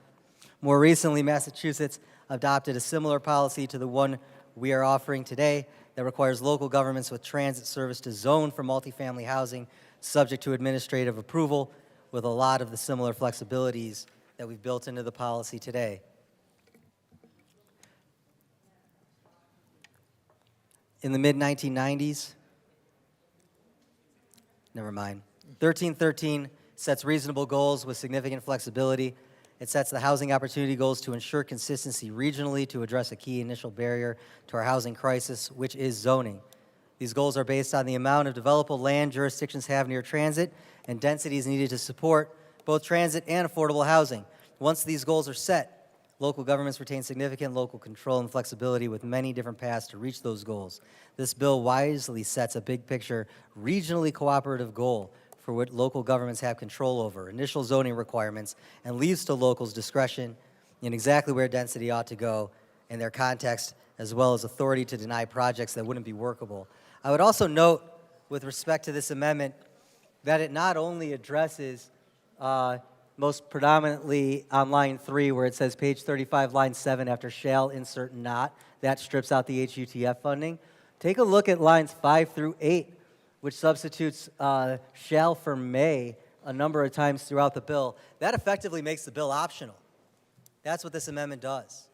More recently, Massachusetts adopted a similar policy to the one we are offering today that requires local governments with transit service to zone for multifamily housing subject to administrative approval, with a lot of the similar flexibilities that we've built into the policy today. In the mid-1990s, 1313 sets reasonable goals with significant flexibility. It sets the housing opportunity goals to ensure consistency regionally to address a key initial barrier to our housing crisis, which is zoning. These goals are based on the amount of developable land jurisdictions have near transit and densities needed to support both transit and affordable housing. Once these goals are set, local governments retain significant local control and flexibility with many different paths to reach those goals. This bill wisely sets a big picture, regionally cooperative goal for what local governments have control over, initial zoning requirements, and leaves to locals discretion in exactly where density ought to go in their context, as well as authority to deny projects that wouldn't be workable. I would also note, with respect to this amendment, that it not only addresses most predominantly on line 3, where it says page 35, line 7, after shall, insert not. That strips out the HUTF funding. Take a look at lines 5 through 8, which substitutes shall for may a number of times throughout the bill. That effectively makes the bill optional. That's what this amendment does,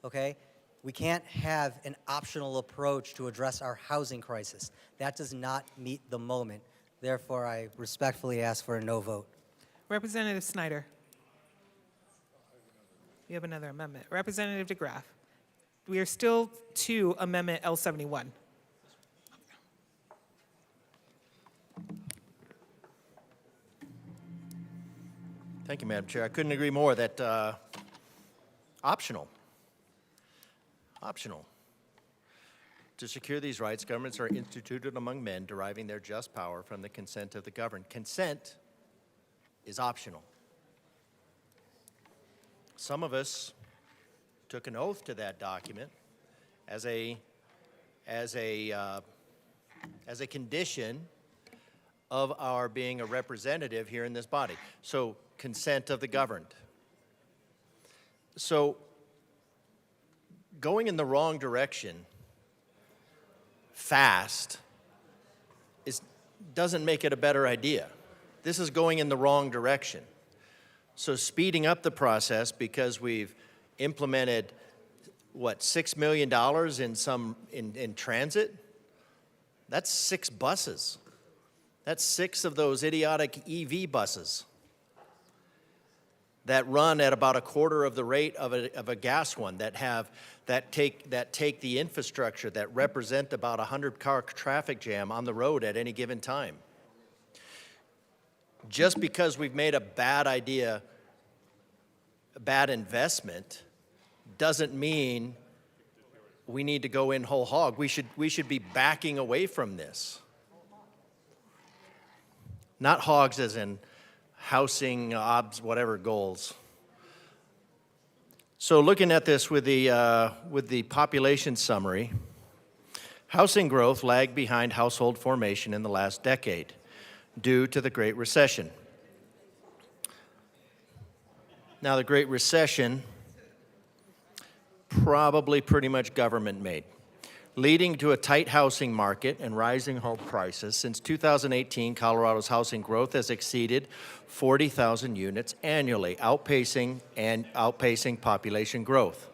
okay? We can't have an optional approach to address our housing crisis. That does not meet the moment. Therefore, I respectfully ask for a no vote. Representative Snyder. You have another amendment. Representative DeGraff. We are still to Amendment L71. Thank you, Madam Chair. I couldn't agree more that optional. Optional. To secure these rights, governments are instituted among men, deriving their just power from the consent of the governed. Consent is optional. Some of us took an oath to that document as a condition of our being a representative here in this body. So, consent of the governed. So, going in the wrong direction fast doesn't make it a better idea. This is going in the wrong direction. So speeding up the process because we've implemented, what, $6 million in transit? That's 6 buses. That's 6 of those idiotic EV buses that run at about a quarter of the rate of a gas one, that take the infrastructure, that represent about 100-car traffic jam on the road at any given time. Just because we've made a bad idea, a bad investment, doesn't mean we need to go in whole hog. We should be backing away from this. Not hogs as in housing, whatever goals. So looking at this with the population summary, housing growth lagged behind household formation in the last decade due to the Great Recession. Now, the Great Recession, probably pretty much government-made, leading to a tight housing market and rising home prices. Since 2018, Colorado's housing growth has exceeded 40,000 units annually, outpacing population growth.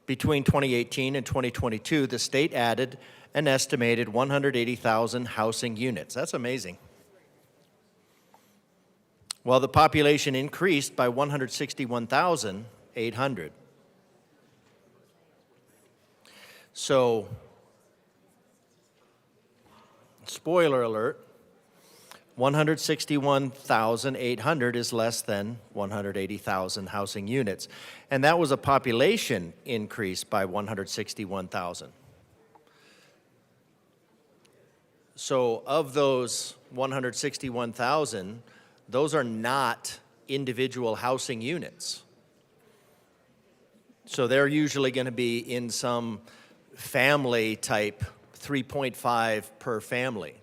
Between 2018 and 2022, the state added an estimated 180,000 housing units. That's amazing. While the population increased by 161,800. So, spoiler alert, 161,800 is less than 180,000 housing units. And that was a population increase by 161,000. So of those 161,000, those are not individual housing units. So they're usually going to be in some family type, 3.5 per family.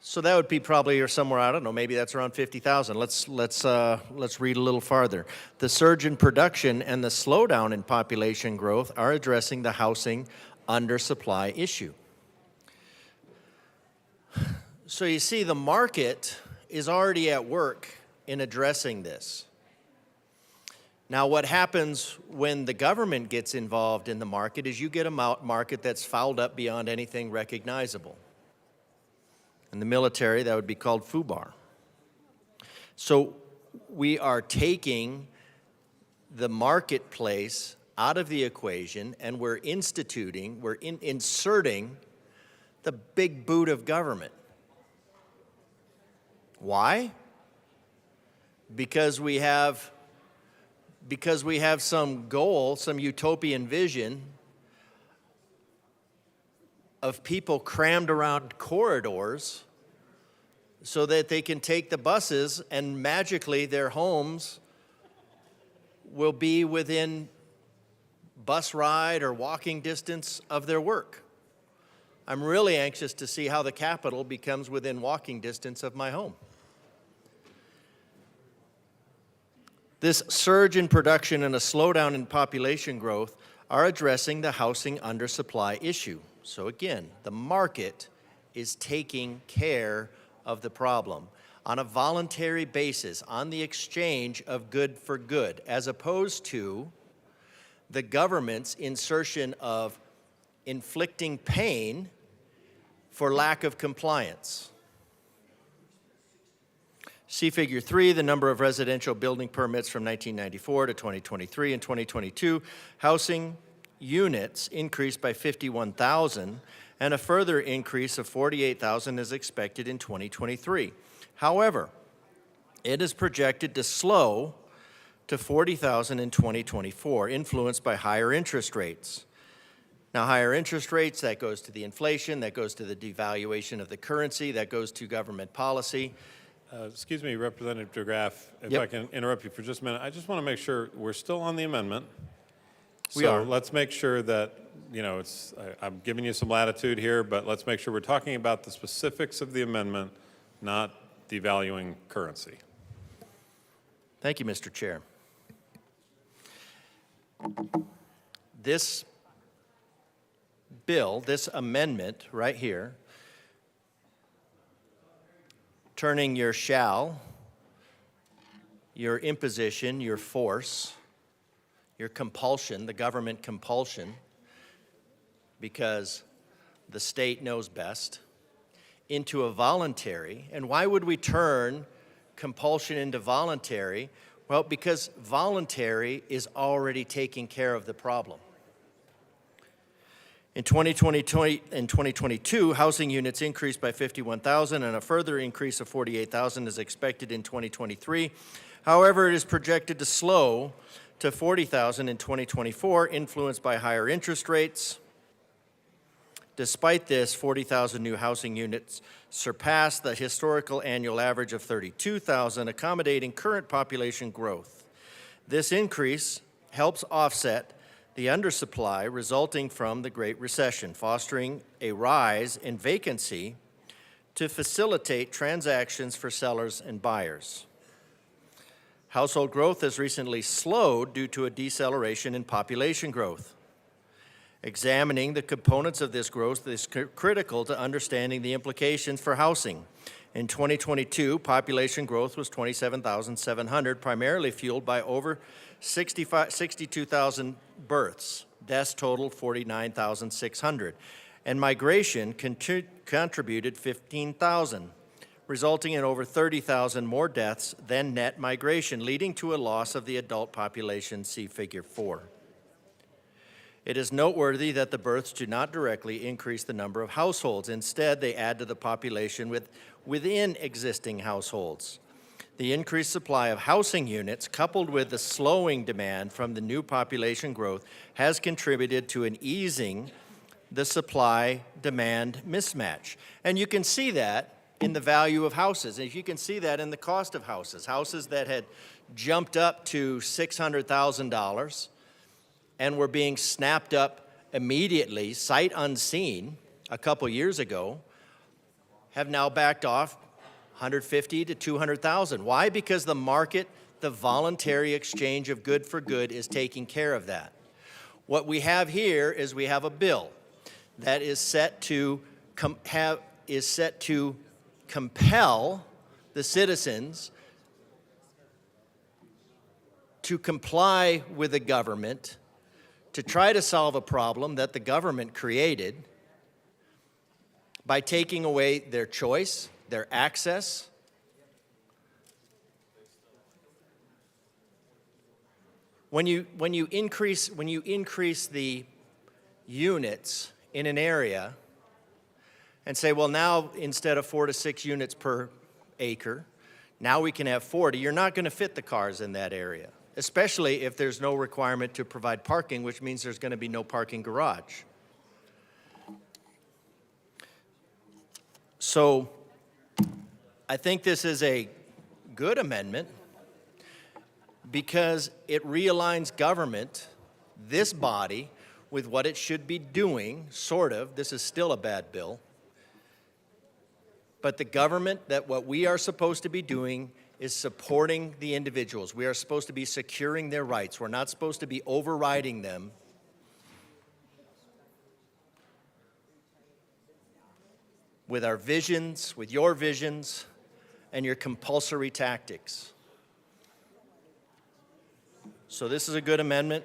So that would be probably or somewhere, I don't know, maybe that's around 50,000. Let's read a little farther. The surge in production and the slowdown in population growth are addressing the housing undersupply issue. So you see, the market is already at work in addressing this. Now, what happens when the government gets involved in the market is you get a market that's fouled up beyond anything recognizable. In the military, that would be called FUBAR. So we are taking the marketplace out of the equation, and we're inserting the big boot of government. Why? Because we have some goal, some utopian vision of people crammed around corridors so that they can take the buses and magically their homes will be within bus ride or walking distance of their work. I'm really anxious to see how the Capitol becomes within walking distance of my home. This surge in production and a slowdown in population growth are addressing the housing undersupply issue. So again, the market is taking care of the problem on a voluntary basis, on the exchange of good for good, as opposed to the government's insertion of inflicting pain for lack of compliance. See Figure 3, the number of residential building permits from 1994 to 2023 and 2022. Housing units increased by 51,000, and a further increase of 48,000 is expected in 2023. However, it is projected to slow to 40,000 in 2024, influenced by higher interest rates. Now, higher interest rates, that goes to the inflation, that goes to the devaluation of the currency, that goes to government policy. Excuse me, Representative DeGraff, if Yep. I can interrupt you for just a minute. I just want to make sure we're still on the amendment. We So are. let's make sure that, I'm giving you some latitude here, but let's make sure we're talking about the specifics of the amendment, not devaluing currency. Thank you, Mr. Chair. This bill, this amendment right here, turning your shall, your imposition, your force, your compulsion, the government compulsion, because the state knows best, into a voluntary. And why would we turn compulsion into voluntary? Well, because voluntary is already taking care of the problem. In 2022, housing units increased by 51,000, and a further increase of 48,000 is expected in 2023. However, it is projected to slow to 40,000 in 2024, influenced by higher interest rates, Despite this, 40,000 new housing units surpassed the historical annual average of 32,000, accommodating current population growth. This increase helps offset the undersupply resulting from the Great Recession, fostering a rise in vacancy to facilitate transactions for sellers and buyers. Household growth has recently slowed due to a deceleration in population growth. Examining the components of this growth is critical to understanding the implications for housing. In 2022, population growth was 27,700, primarily fueled by over 62,000 births. Deaths totaled 49,600. And migration contributed 15,000, resulting in over 30,000 more deaths than net migration, leading to a loss of the adult population, see Figure 4. It is noteworthy that the births do not directly increase the number of households. Instead, they add to the population within existing households. The increased supply of housing units, coupled with the slowing demand from the new population growth, has contributed to an easing the supply-demand mismatch. And you can see that in the value of houses. And you can see that in the cost of houses. Houses that had jumped up to $600,000 and were being snapped up immediately, sight unseen, a couple years ago, have now backed off 150 to 200,000. Why? Because the market, the voluntary exchange of good for good, is taking care of that. What we have here is we have a bill that is set to compel the citizens to comply with the government to try to solve a problem that the government created by taking away their choice, their access. When you increase the units in an area and say, well, now instead of 4 to 6 units per acre, now we can have 40, you're not going to fit the cars in that area, especially if there's no requirement to provide parking, which means there's going to be no parking garage. So I think this is a good amendment because it realigns government, this body, with what it should be doing, sort of. This is still a bad bill. But the government, that what we are supposed to be doing is supporting the individuals. We are supposed to be securing their rights. We're not supposed to be overriding them. With our visions, with your visions, and your compulsory tactics. So this is a good amendment,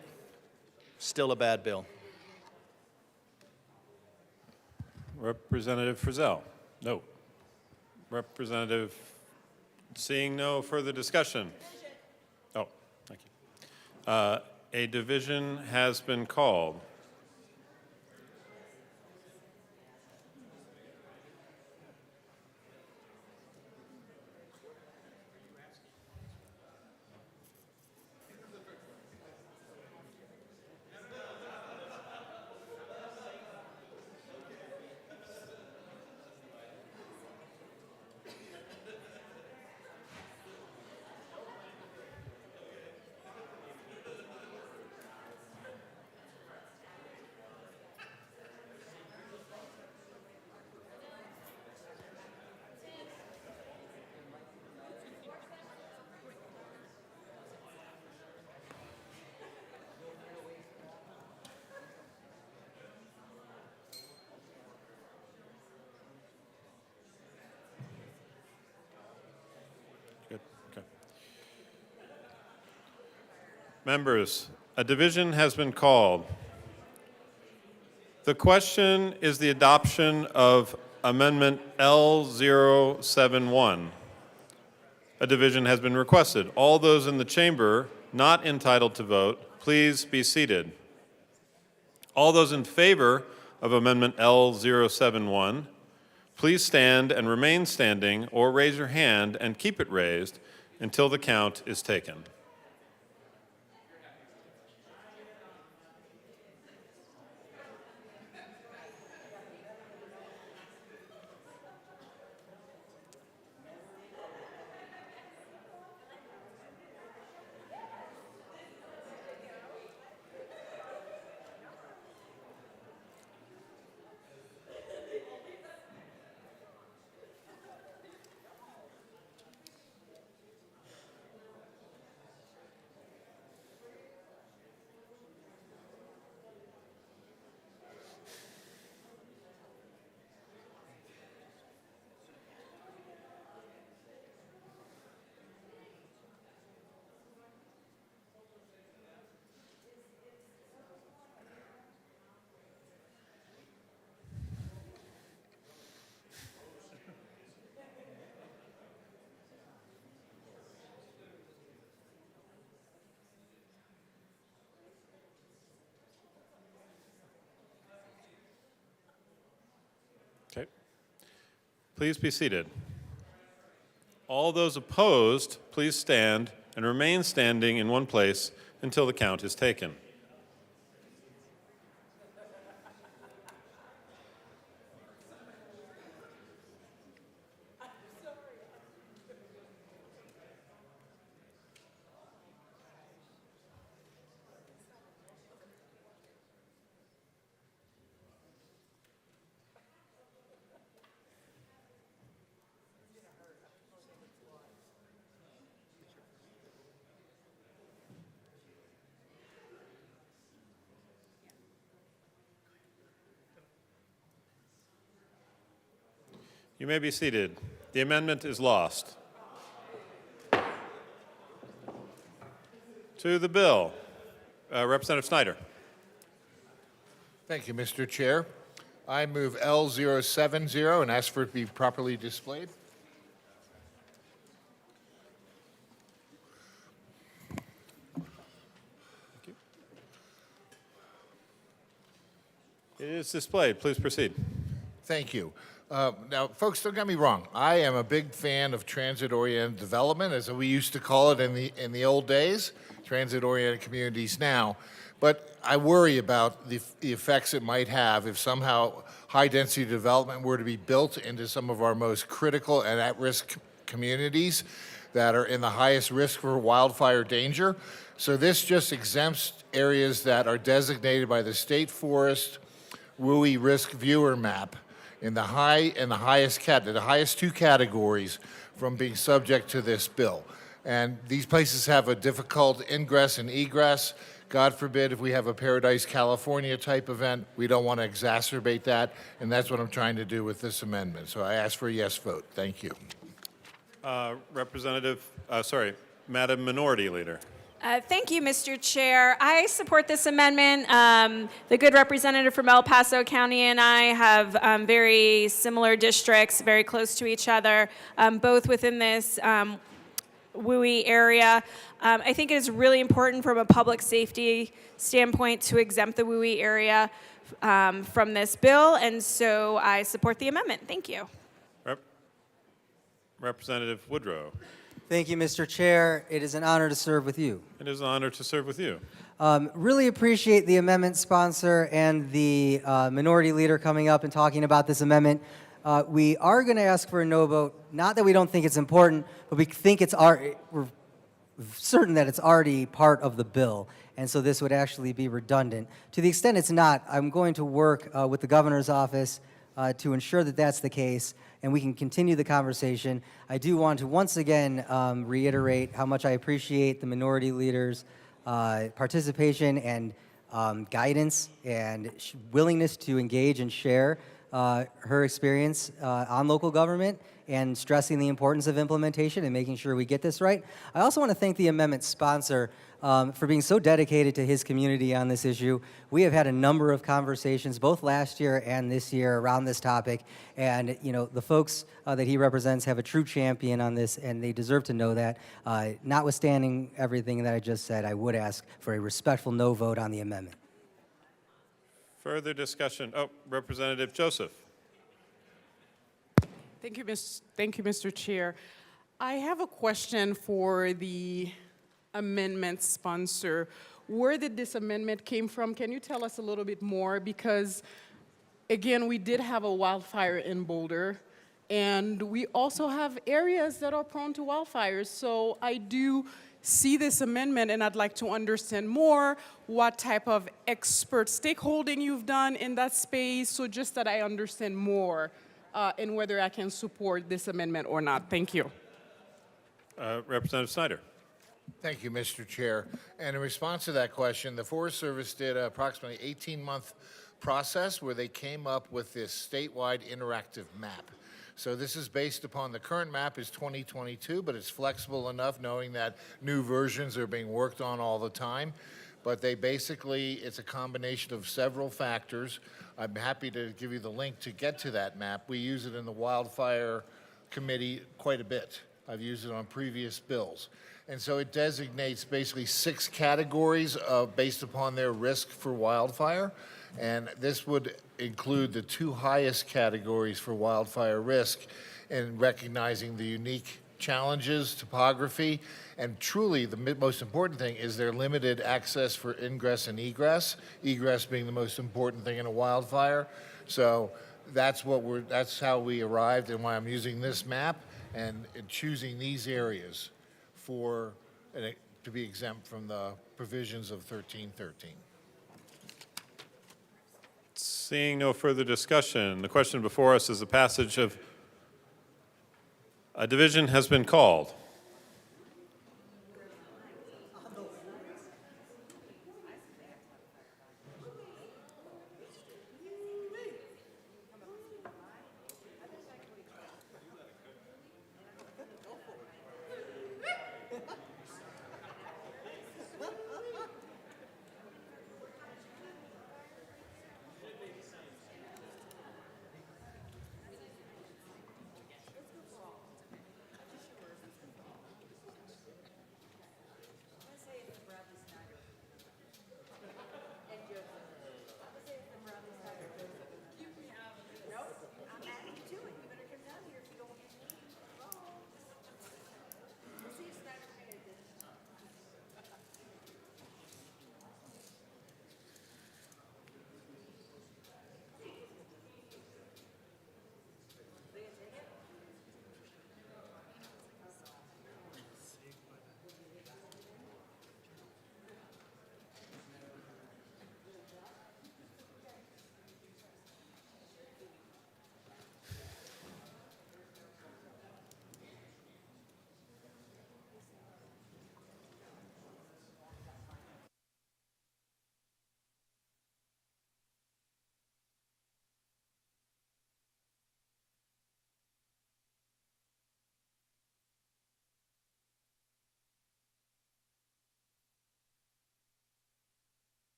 still a bad bill. Representative Frizzell? No. Representative, seeing no further discussion. Oh, thank you. A division has been called. Members, a division has been called. The question is the adoption of Amendment L071. A division has been requested. All those in the chamber not entitled to vote, please be seated. All those in favor of Amendment L071, please stand and remain standing or raise your hand and keep it raised until the count is taken. Please be seated. All those opposed, please stand and remain standing in one place until the count is taken. You may be seated. The amendment is lost. To the bill, Representative Snyder. Thank you, Mr. Chair. I move L070 and ask for it to be properly displayed. It is displayed. Please proceed. Thank you. Now, folks, don't get me wrong. I am a big fan of transit-oriented development, as we used to call it in the old days, transit-oriented communities now. But I worry about the effects it might have if somehow high-density development were to be built into some of our most critical and at-risk communities that are in the highest risk for wildfire danger. So this just exempts areas that are designated by the State Forest WUI Risk Viewer Map in the highest two categories from being subject to this bill. And these places have a difficult ingress and egress. God forbid if we have a Paradise, California type event, we don't want to exacerbate that, and that's what I'm trying to do with this amendment. So I ask for a yes vote. Thank you. Madam Minority Leader. Thank you, Mr. Chair. I support this amendment. The good representative from El Paso County and I have very similar districts, very close to each other, both within this WUI area. I think it is really important from a public safety standpoint to exempt the WUI area from this bill, and so I support the amendment. Thank you. Representative Woodrow. Thank you, Mr. Chair. It is an honor to serve with you. It is an honor to serve with you. Really appreciate the amendment sponsor and the minority leader coming up and talking about this amendment. We are going to ask for a no vote, not that we don't think it's important, but we think we're certain that it's already part of the bill, and so this would actually be redundant. To the extent it's not, I'm going to work with the governor's office to ensure that that's the case, and we can continue the conversation. I do want to once again reiterate how much I appreciate the minority leader's participation and guidance and willingness to engage and share her experience on local government and stressing the importance of implementation and making sure we get this right. I also want to thank the amendment sponsor for being so dedicated to his community on this issue. We have had a number of conversations, both last year and this year, around this topic, and the folks that he represents have a true champion on this, and they deserve to know that. Notwithstanding everything that I just said, I would ask for a respectful no vote on the amendment. Further discussion. Representative Joseph. Thank you, Mr. Chair. I have a question for the amendment sponsor. Where did this amendment came from? Can you tell us a little bit more? Because, again, we did have a wildfire in Boulder, and we also have areas that are prone to wildfires. So I do see this amendment, and I'd like to understand more what type of expert stakeholding you've done in that space, so just that I understand more and whether I can support this amendment or not. Thank you. Representative Snyder. Thank you, Mr. Chair. And in response to that question, the Forest Service did an approximately 18-month process where they came up with this statewide interactive map. So this is based upon the current map is 2022, but it's flexible enough knowing that new versions are being worked on all the time. But it's a combination of several factors. I'm happy to give you the link to get to that map. We use it in the Wildfire Committee quite a bit. I've used it on previous bills. And so it designates basically 6 categories based upon their risk for wildfire. And this would include the 2 highest categories for wildfire risk. in recognizing the unique challenges, topography, and truly the most important thing is their limited access for ingress and egress, egress being the most important thing in a wildfire. So that's how we arrived and why I'm using this map and choosing these areas to be exempt from the provisions of 1313. Seeing no further discussion, the question before us is the passage of a division has been called.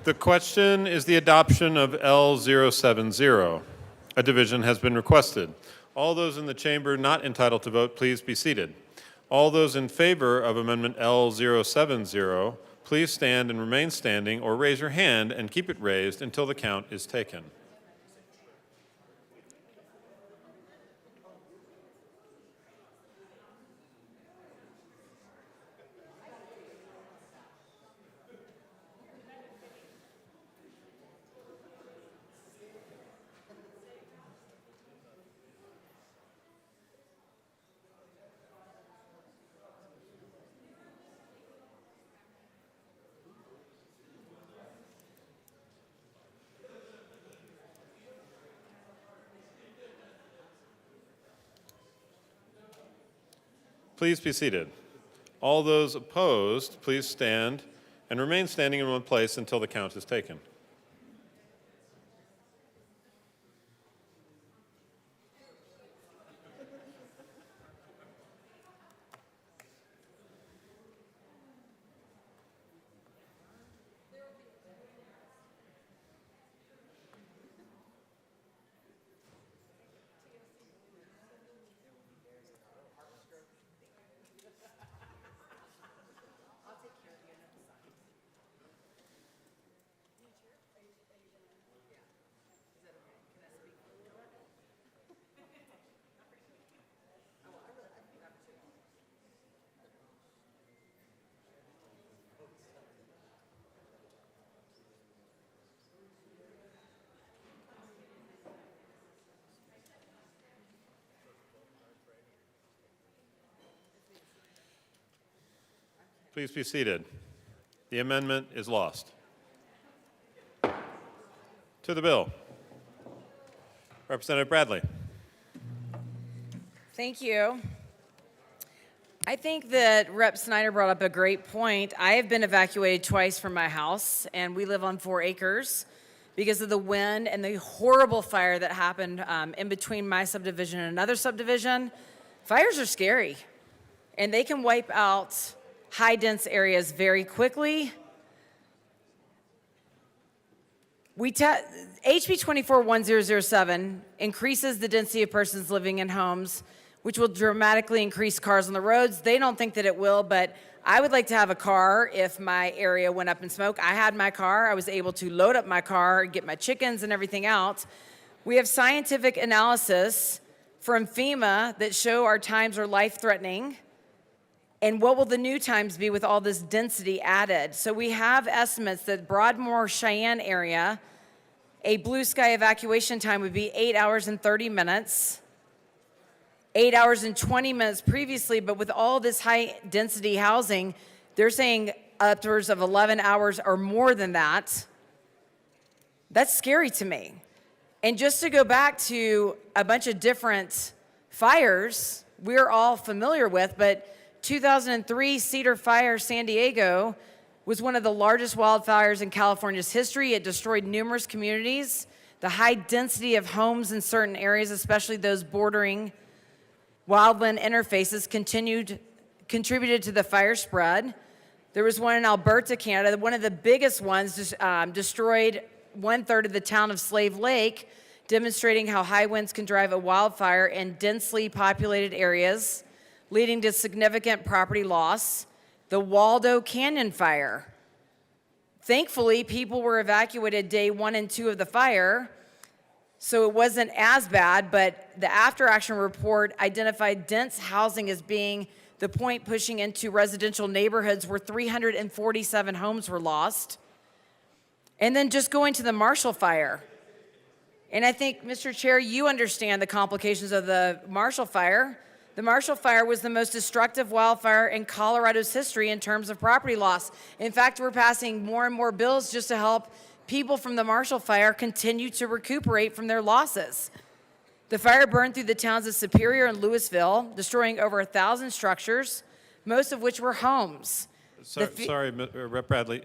The question is the adoption of L070. A division has been requested. All those in the chamber not entitled to vote, please be seated. All those in favor of Amendment L070, please stand and remain standing or raise your hand and keep it raised until the count is taken. Please be seated. All those opposed, please stand and remain standing in one place until the count is taken. Please be seated. The amendment is lost. To the bill. Representative Bradley. Thank you. I think that Rep. Snyder brought up a great point. I have been evacuated twice from my house, and we live on 4 acres because of the wind and the horrible fire that happened in between my subdivision and another subdivision. Fires are scary, and they can wipe out high-dense areas very quickly. HB 241007 increases the density of persons living in homes, which will dramatically increase cars on the roads. They don't think that it will, but I would like to have a car if my area went up in smoke. I had my car. I was able to load up my car, get my chickens and everything out. We have scientific analysis from FEMA that show our times are life-threatening. And what will the new times be with all this density added? So we have estimates that Broadmoor, Cheyenne area, a blue sky evacuation time would be 8 hours and 30 minutes, 8 hours and 20 minutes previously, but with all this high density housing, they're saying upwards of 11 hours or more than that. That's scary to me. And just to go back to a bunch of different fires we're all familiar with, but 2003 Cedar Fire, San Diego, was one of the largest wildfires in California's history. It destroyed numerous communities. The high density of homes in certain areas, especially those bordering wildland interfaces, contributed to the fire spread. There was one in Alberta, Canada. One of the biggest ones destroyed 1/3 of the town of Slave Lake, demonstrating how high winds can drive a wildfire in densely populated areas, leading to significant property loss. The Waldo Canyon fire. Thankfully, people were evacuated day 1 and 2 of the fire, so it wasn't as bad, but the after-action report identified dense housing as being the point pushing into residential neighborhoods where 347 homes were lost. And then just going to the Marshall fire. And I think, Mr. Chair, you understand the complications of the Marshall fire. The Marshall Fire was the most destructive wildfire in Colorado's history in terms of property loss. In fact, we're passing more and more bills just to help people from the Marshall Fire continue to recuperate from their losses. The fire burned through the towns of Superior and Louisville, destroying over 1,000 structures, most of which were homes. Sorry, Rep. Bradley.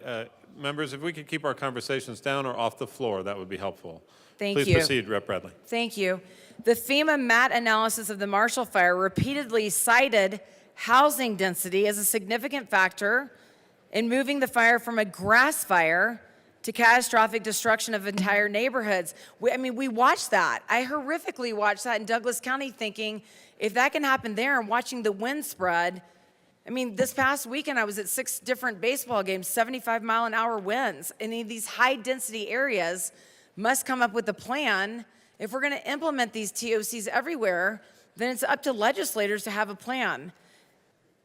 Members, if we could keep our conversations down or off the floor, that would be helpful. Thank you. Please proceed, Rep. Bradley. Thank you. The FEMA MAT analysis of the Marshall Fire repeatedly cited housing density as a significant factor in moving the fire from a grass fire to catastrophic destruction of entire neighborhoods. We watched that. I horrifically watched that in Douglas County thinking, if that can happen there, and watching the wind spread. This past weekend I was at 6 different baseball games, 75-mile-an-hour winds. And in these high-density areas must come up with a plan. If we're going to implement these TOCs everywhere, then it's up to legislators to have a plan.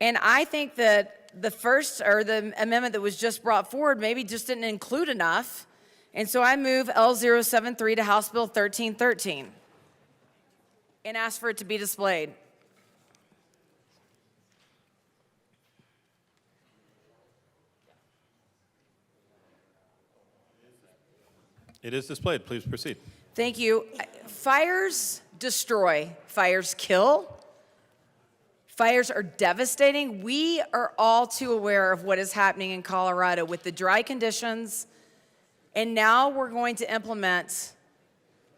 And I think that the amendment that was just brought forward maybe just didn't include enough. And so I move L073 to House Bill 1313 and ask for it to be displayed. It is displayed. Please proceed. Thank you. Fires destroy, fires kill, fires are devastating. We are all too aware of what is happening in Colorado with the dry conditions, and now we're going to implement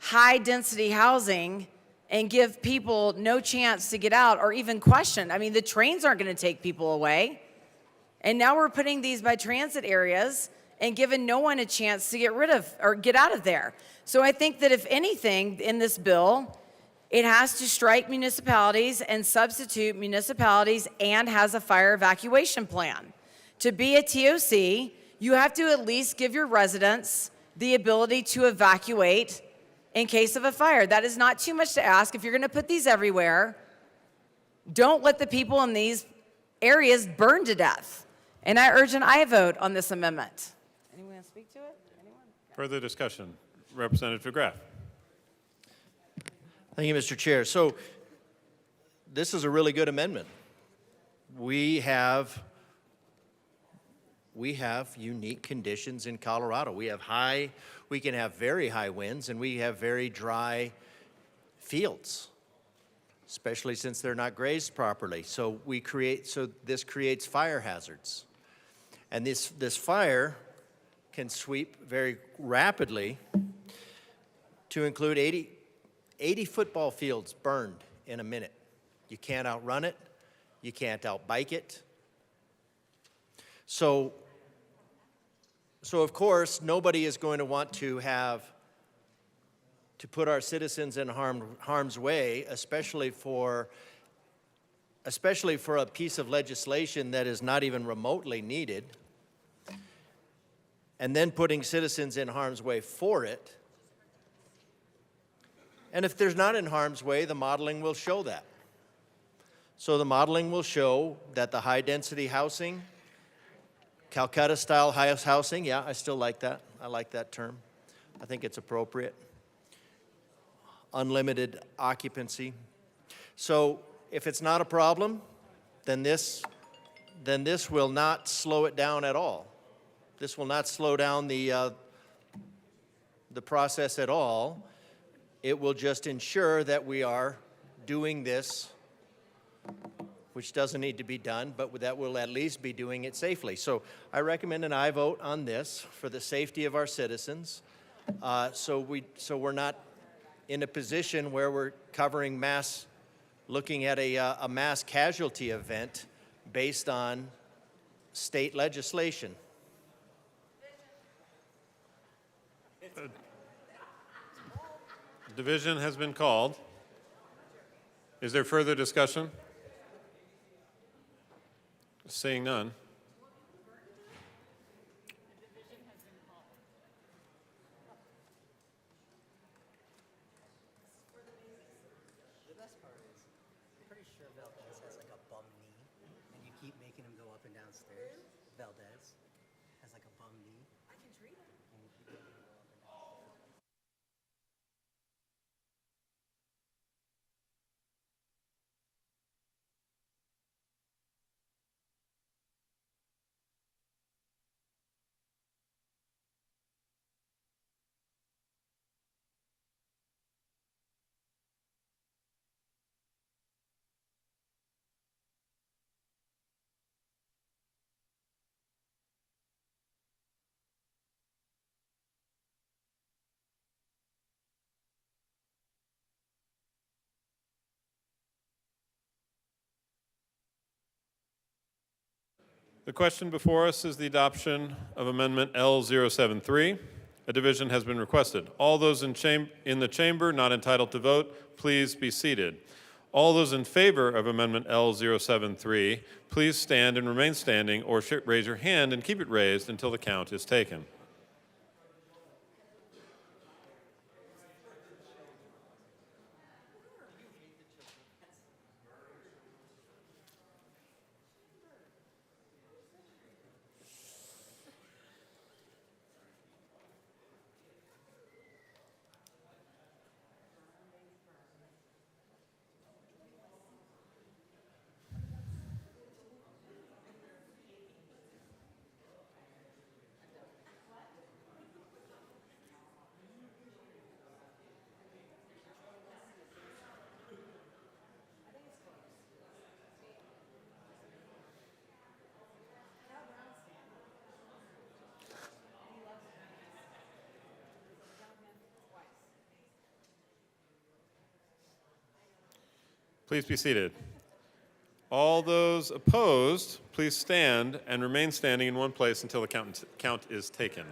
high-density housing and give people no chance to get out or even question. The trains aren't going to take people away, and now we're putting these by transit areas and giving no one a chance to get rid of or get out of there. So I think that if anything in this bill, it has to strike municipalities and substitute municipalities and has a fire evacuation plan. To be a TOC, you have to at least give your residents the ability to evacuate in case of a fire. That is not too much to ask. If you're going to put these everywhere, don't let the people in these areas burn to death. And I urge an aye vote on this amendment. Anyone want to speak to it? Anyone? Further discussion. Representative DeGraff. Thank you, Mr. Chair. So this is a really good amendment. We have we have unique conditions in Colorado. We can have very high winds, and we have very dry fields, especially since they're not grazed properly. So this creates fire hazards. And this fire can sweep very rapidly to include 80 football fields burned in a minute. You can't outrun it. You can't outbike it. So of course, nobody is going to want to put our citizens in harm's way, especially for a piece of legislation that is not even remotely needed, and then putting citizens in harm's way for it. And if there's not in harm's way, the modeling will show that. So the modeling will show that the high-density housing, Calcutta-style housing, yeah, I still like that. I like that term. I think it's appropriate. Unlimited occupancy. So if it's not a problem, then this will not slow it down at all. This will not slow down the process at all. It will just ensure that we are doing this, which doesn't need to be done, but that will at least be doing it safely. So I recommend an aye vote on this for the safety of our citizens. So we're not in a position where we're looking at a mass casualty event based on state legislation. Division has been called. Is there further discussion? Seeing none. The best part is, I'm pretty sure Valdez has like a bum knee, and you keep making him go up and down stairs. Valdez has like a bum knee. I can treat him. And you keep making him go up and down. The question before us is the adoption of Amendment L073. A division has been requested. All those in the chamber not entitled to vote, please be seated. All those in favor of Amendment L073, please stand and remain standing or raise your hand and keep it raised until the count is taken. Please be seated. All those opposed, please stand and remain standing in one place until the count is taken.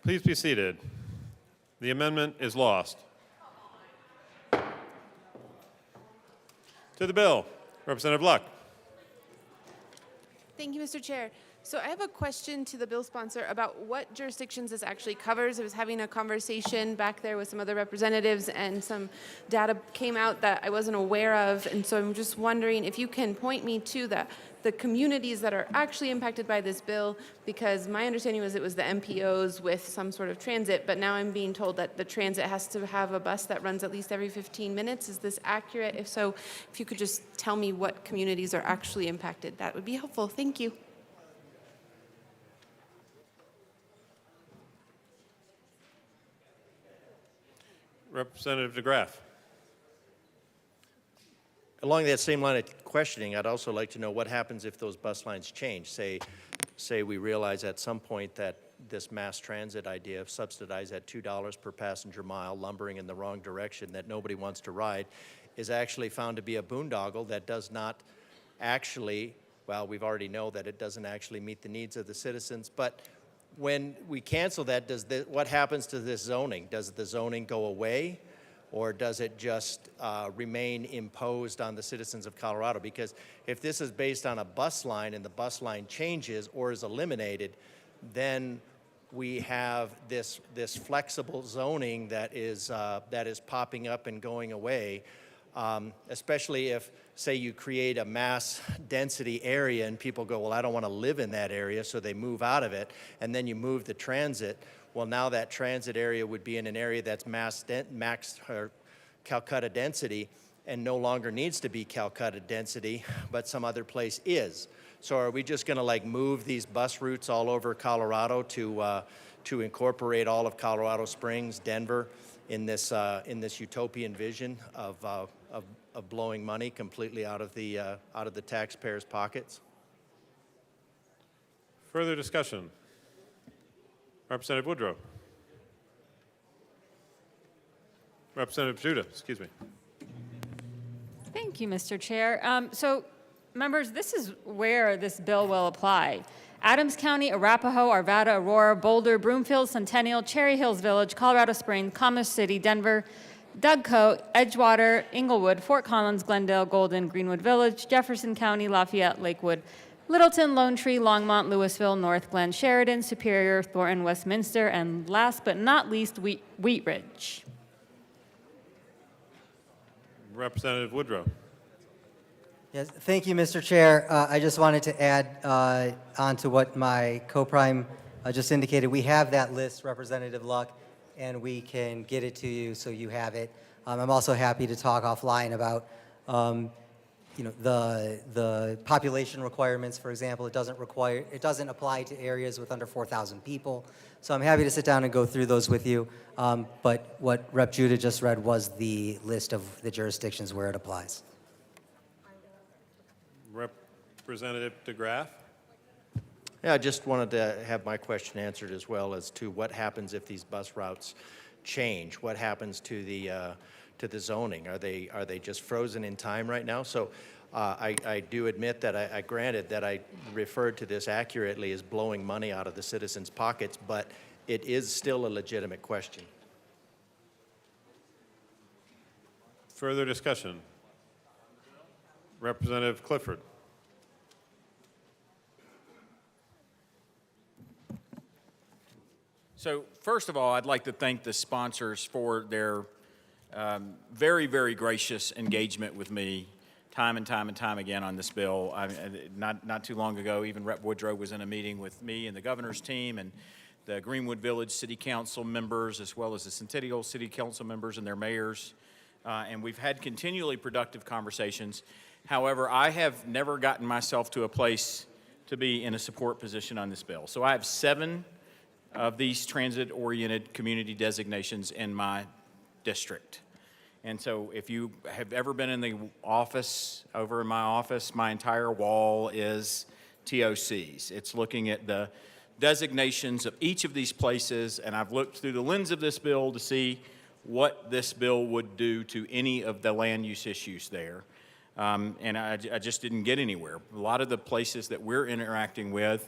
Please be seated. The amendment is lost. To the bill, Representative Luck. Thank you, Mr. Chair. So I have a question to the bill sponsor about what jurisdictions this actually covers. I was having a conversation back there with some other representatives, and some data came out that I wasn't aware of. And so I'm just wondering if you can point me to the communities that are actually impacted by this bill, because my understanding was it was the MPOs with some sort of transit, but now I'm being told that the transit has to have a bus that runs at least every 15 minutes. Is this accurate? If so, if you could just tell me what communities are actually impacted, that would be helpful. Thank you. Representative DeGraff. Along that same line of questioning, I'd also like to know what happens if those bus lines change. Say we realize at some point that this mass transit idea of subsidized at $2 per passenger mile, lumbering in the wrong direction that nobody wants to ride, is actually found to be a boondoggle that does not actually, well, we've already know that it doesn't actually meet the needs of the citizens, but when we cancel that, what happens to this zoning? Does the zoning go away, or does it just remain imposed on the citizens of Colorado? Because if this is based on a bus line and the bus line changes or is eliminated, then we have this flexible zoning that is popping up and going away, especially if, say, you create a mass density area and people go, well, I don't want to live in that area, so they move out of it, and then you move the transit. Well, now that transit area would be in an area that's max or Calcutta density and no longer needs to be Calcutta density, but some other place is. So are we just going to like move these bus routes all over Colorado to incorporate all of Colorado Springs, Denver, in this utopian vision of blowing money completely out of the taxpayers' pockets? Further discussion. Representative Woodrow. Representative Judah, excuse me. Thank you, Mr. Chair. So, members, this is where this bill will apply. Adams County, Arapahoe, Arvada, Aurora, Boulder, Broomfield, Centennial, Cherry Hills Village, Colorado Springs, Commerce City, Denver, Dougco, Edgewater, Inglewood, Fort Collins, Glendale, Golden, Greenwood Village, Jefferson County, Lafayette, Lakewood, Littleton, Lone Tree, Longmont, Louisville, North Glen, Sheridan, Superior, Thornton, Westminster, and last but not least, Wheat Ridge. Representative Woodrow. Yes, thank you, Mr. Chair. I just wanted to add on to what my co-prime just indicated. We have that list, Representative Luck, and we can get it to you so you have it. I'm also happy to talk offline about the population requirements, for example. It doesn't apply to areas with under 4,000 people. So I'm happy to sit down and go through those with you. But what Rep. Judah just read was the list of the jurisdictions where it applies. Representative DeGraff. Yeah, I just wanted to have my question answered as well as to what happens if these bus routes change. What happens to the zoning? Are they just frozen in time right now? So I do admit that I granted that I referred to this accurately as blowing money out of the citizens' pockets, but it is still a legitimate question. Further discussion. Representative Clifford. So first of all, I'd like to thank the sponsors for their very, very gracious engagement with me time and time again on this bill. Not too long ago, even Rep. Woodrow was in a meeting with me and the governor's team and the Greenwood Village City Council members, as well as the Centennial City Council members and their mayors. And we've had continually productive conversations. However, I have never gotten myself to a place to be in a support position on this bill. So I have 7 of these transit-oriented community designations in my district. And so if you have ever been in the office, over in my office, my entire wall is TOCs. It's looking at the designations of each of these places, and I've looked through the lens of this bill to see what this bill would do to any of the land use issues there. And I just didn't get anywhere. A lot of the places that we're interacting with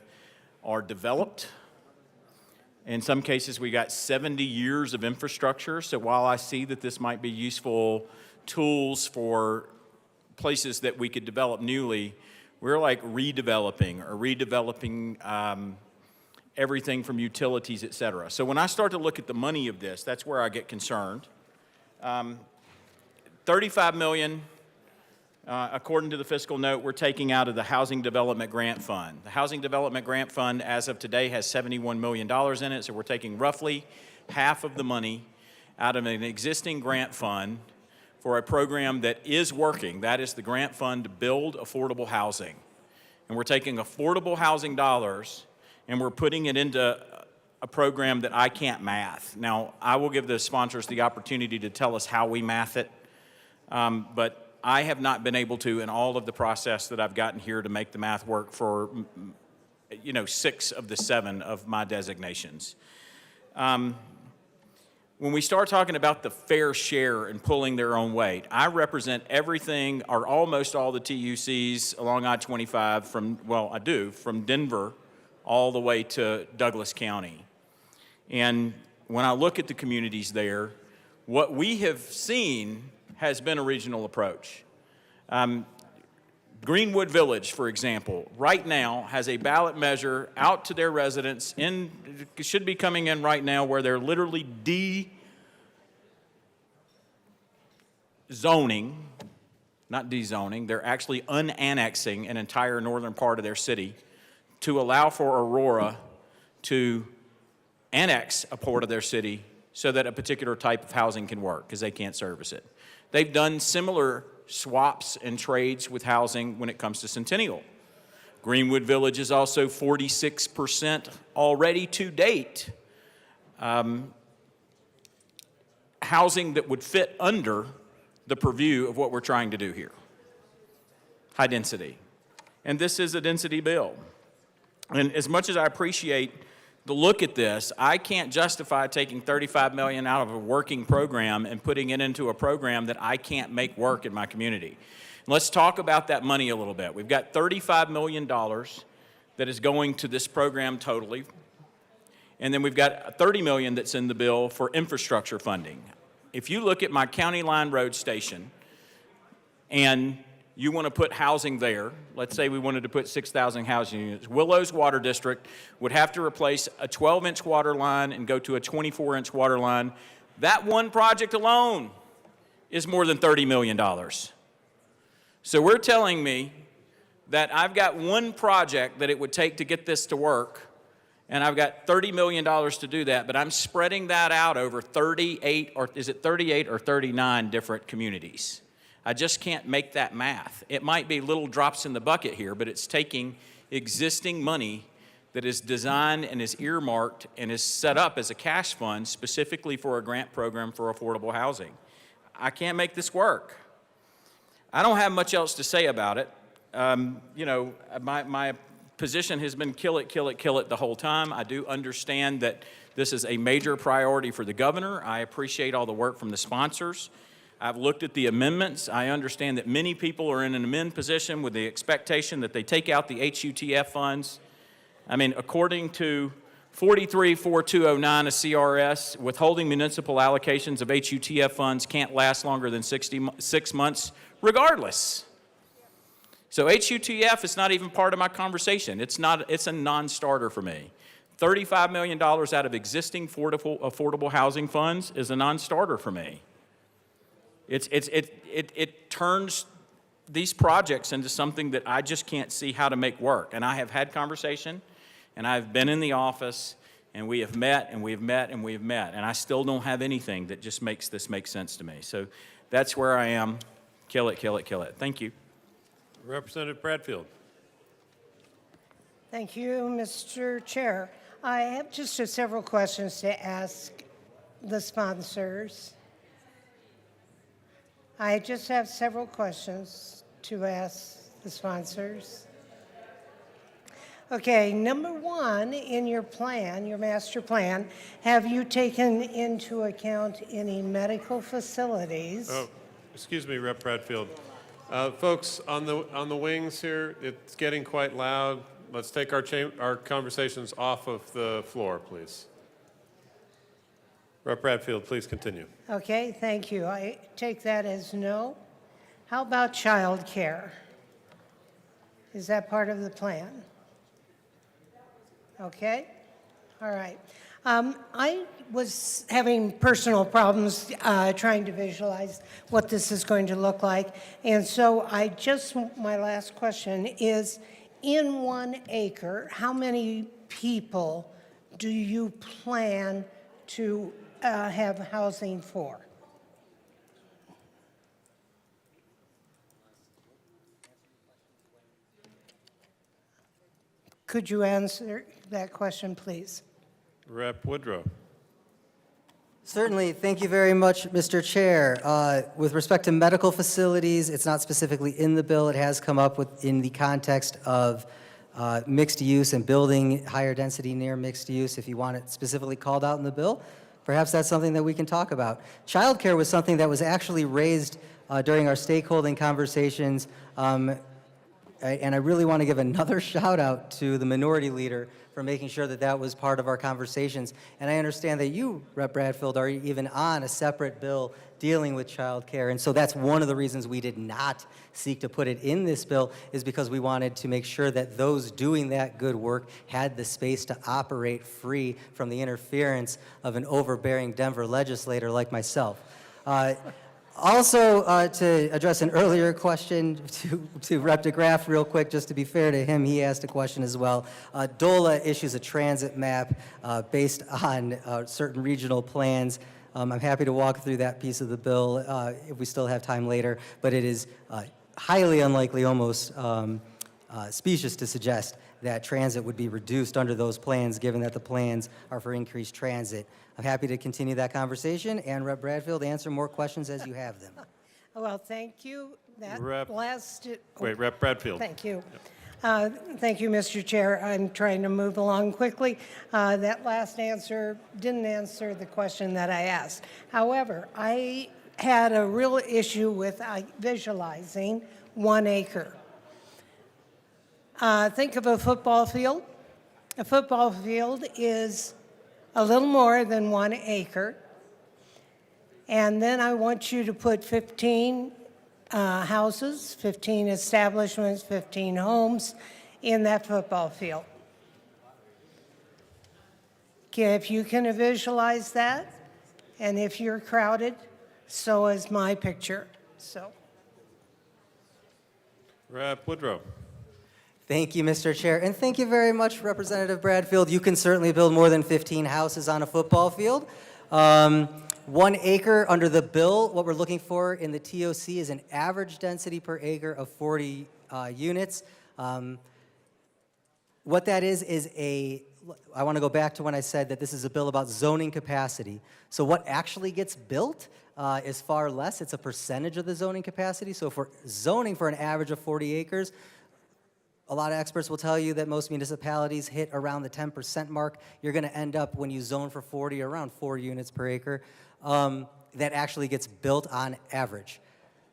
are developed. In some cases, we got 70 years of infrastructure. So while I see that this might be useful tools for places that we could develop newly, we're like redeveloping everything from utilities, et cetera. So when I start to look at the money of this, that's where I get concerned. 35 million, according to the fiscal note, we're taking out of the Housing Development Grant Fund. The Housing Development Grant Fund, as of today, has $71 million in it, so we're taking roughly half of the money out of an existing grant fund for a program that is working. That is the grant fund to build affordable housing. And we're taking affordable housing dollars and we're putting it into a program that I can't math. Now, I will give the sponsors the opportunity to tell us how we math it, but I have not been able to in all of the process that I've gotten here to make the math work for, 6 of the 7 of my designations. When we start talking about the fair share and pulling their own weight, I represent everything or almost all the TUCs along I-25 from Denver all the way to Douglas County. And when I look at the communities there, what we have seen has been a regional approach. Greenwood Village, for example, right now has a ballot measure out to their residents, should be coming in right now, where they're literally zoning, not dezoning, they're actually unannexing an entire northern part of their city to allow for Aurora to annex a part of their city so that a particular type of housing can work, because they can't service it. They've done similar swaps and trades with housing when it comes to Centennial. Greenwood Village is also 46% already to date housing that would fit under the purview of what we're trying to do here. High density. And this is a density bill. And as much as I appreciate the look at this, I can't justify taking $35 million out of a working program and putting it into a program that I can't make work in my community. Let's talk about that money a little bit. We've got $35 million that is going to this program totally. And then we've got $30 million that's in the bill for infrastructure funding. If you look at my County Line Road station and you want to put housing there, let's say we wanted to put 6,000 housing units, Willow's Water District would have to replace a 12-inch water line and go to a 24-inch water line. That one project alone is more than $30 million. So we're telling me that I've got one project that it would take to get this to work, and I've got $30 million to do that, but I'm spreading that out over 38 or 39 different communities. I just can't make that math. It might be little drops in the bucket here, but it's taking existing money that is designed and is earmarked and is set up as a cash fund specifically for a grant program for affordable housing. I can't make this work. I don't have much else to say about it. My position has been kill it, kill it, kill it the whole time. I do understand that this is a major priority for the governor. I appreciate all the work from the sponsors. I've looked at the amendments. I understand that many people are in an amend position with the expectation that they take out the HUTF funds. I mean, according to 434209 of CRS, withholding municipal allocations of HUTF funds can't last longer than 6 months regardless. So HUTF is not even part of my conversation. It's a non-starter for me. $35 million out of existing affordable housing funds is a non-starter for me. It turns these projects into something that I just can't see how to make work. And I have had conversation, and I've been in the office, and we have met, and we have met, and we have met, and I still don't have anything that just makes this make sense to me. So that's where I am. Kill it, kill it, kill it. Thank you. Representative Bradfield. Thank you, Mr. Chair. I have just several questions to ask the sponsors. I just have several questions to ask the sponsors. Okay, number one, in your plan, your master plan, have you taken into account any medical facilities? Oh, excuse me, Rep. Bradfield. Folks on the wings here, it's getting quite loud. Let's take our conversations off of the floor, please. Rep. Bradfield, please continue. Okay, thank you. I take that as no. How about child care? Is that part of the plan? Okay, all right. I was having personal problems trying to visualize what this is going to look like. And so my last question is, in 1 acre, how many people do you plan to have housing for? Could you answer that question, please? Rep. Woodrow. Certainly. Thank you very much, Mr. Chair. With respect to medical facilities, it's not specifically in the bill. It has come up in the context of mixed use and building higher density near mixed use. If you want it specifically called out in the bill, perhaps that's something that we can talk about. Childcare was something that was actually raised during our stakeholding conversations. And I really want to give another shout out to the minority leader for making sure that that was part of our conversations. And I understand that you, Rep. Bradfield, are even on a separate bill dealing with child care. And so that's one of the reasons we did not seek to put it in this bill, is because we wanted to make sure that those doing that good work had the space to operate free from the interference of an overbearing Denver legislator like myself. Also, to address an earlier question to Rep. DeGraff real quick, just to be fair to him, he asked a question as well. DOLA issues a transit map based on certain regional plans. I'm happy to walk through that piece of the bill if we still have time later, but it is highly unlikely, almost specious to suggest that transit would be reduced under those plans, given that the plans are for increased transit. I'm happy to continue that conversation, and Rep. Bradfield, answer more questions as you have them. Well, thank you. That Rep. lasted. Wait, Rep. Bradfield. Thank you. Thank you, Mr. Chair. I'm trying to move along quickly. That last answer didn't answer the question that I asked. However, I had a real issue with visualizing 1 acre. Think of a football field. A football field is a little more than 1 acre. And then I want you to put 15 houses, 15 establishments, 15 homes in that football field. Okay, if you can visualize that, and if you're crowded, so is my picture. So. Rep. Woodrow. Thank you, Mr. Chair, and thank you very much, Representative Bradfield. You can certainly build more than 15 houses on a football field. 1 acre under the bill, what we're looking for in the TOC is an average density per acre of 40 units. What that is I want to go back to when I said that this is a bill about zoning capacity. So what actually gets built is far less. It's a percentage of the zoning capacity. So for zoning for an average of 40 acres, a lot of experts will tell you that most municipalities hit around the 10% mark. You're going to end up, when you zone for 40, around 4 units per acre. That actually gets built on average.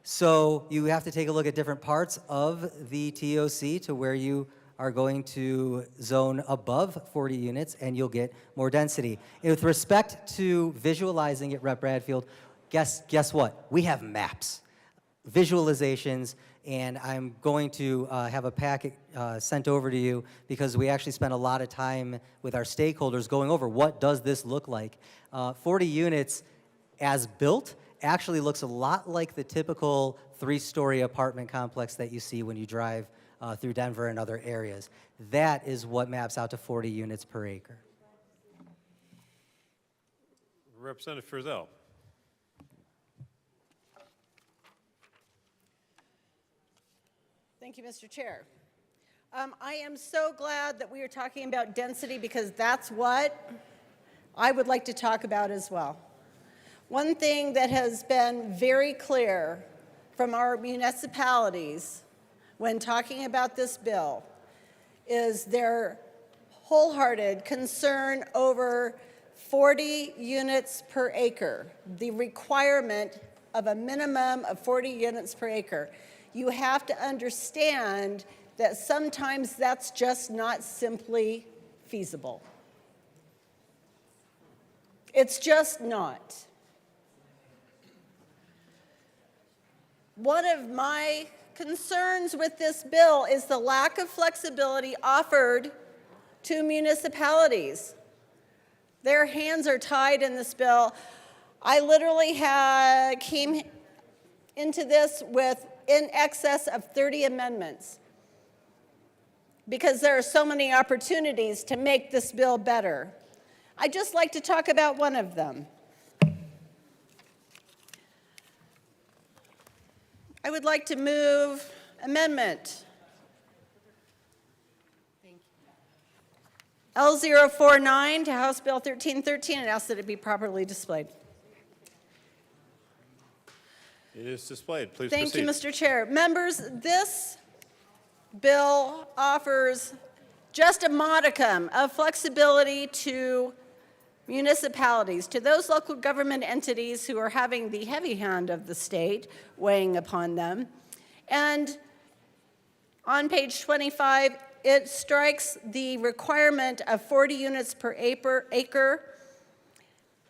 So you have to take a look at different parts of the TOC to where you are going to zone above 40 units, and you'll get more density. And with respect to visualizing it, Rep. Bradfield, guess what? We have maps, visualizations, and I'm going to have a packet sent over to you because we actually spent a lot of time with our stakeholders going over what does this look like. 40 units as built actually looks a lot like the typical 3-story apartment complex that you see when you drive through Denver and other areas. That is what maps out to 40 units per acre. Representative Frizzell. Thank you, Mr. Chair. I am so glad that we are talking about density because that's what I would like to talk about as well. One thing that has been very clear from our municipalities when talking about this bill is their wholehearted concern over 40 units per acre, the requirement of a minimum of 40 units per acre. You have to understand that sometimes that's just not simply feasible. It's just not. One of my concerns with this bill is the lack of flexibility offered to municipalities. Their hands are tied in this bill. I literally came into this with in excess of 30 amendments because there are so many opportunities to make this bill better. I'd just like to talk about one of them. I would like to move amendment L049 to House Bill 1313 and ask that it be properly displayed. It is displayed. Please Thank proceed. you, Mr. Chair. Members, this bill offers just a modicum of flexibility to municipalities, to those local government entities who are having the heavy hand of the state weighing upon them. And on page 25, it strikes the requirement of 40 units per acre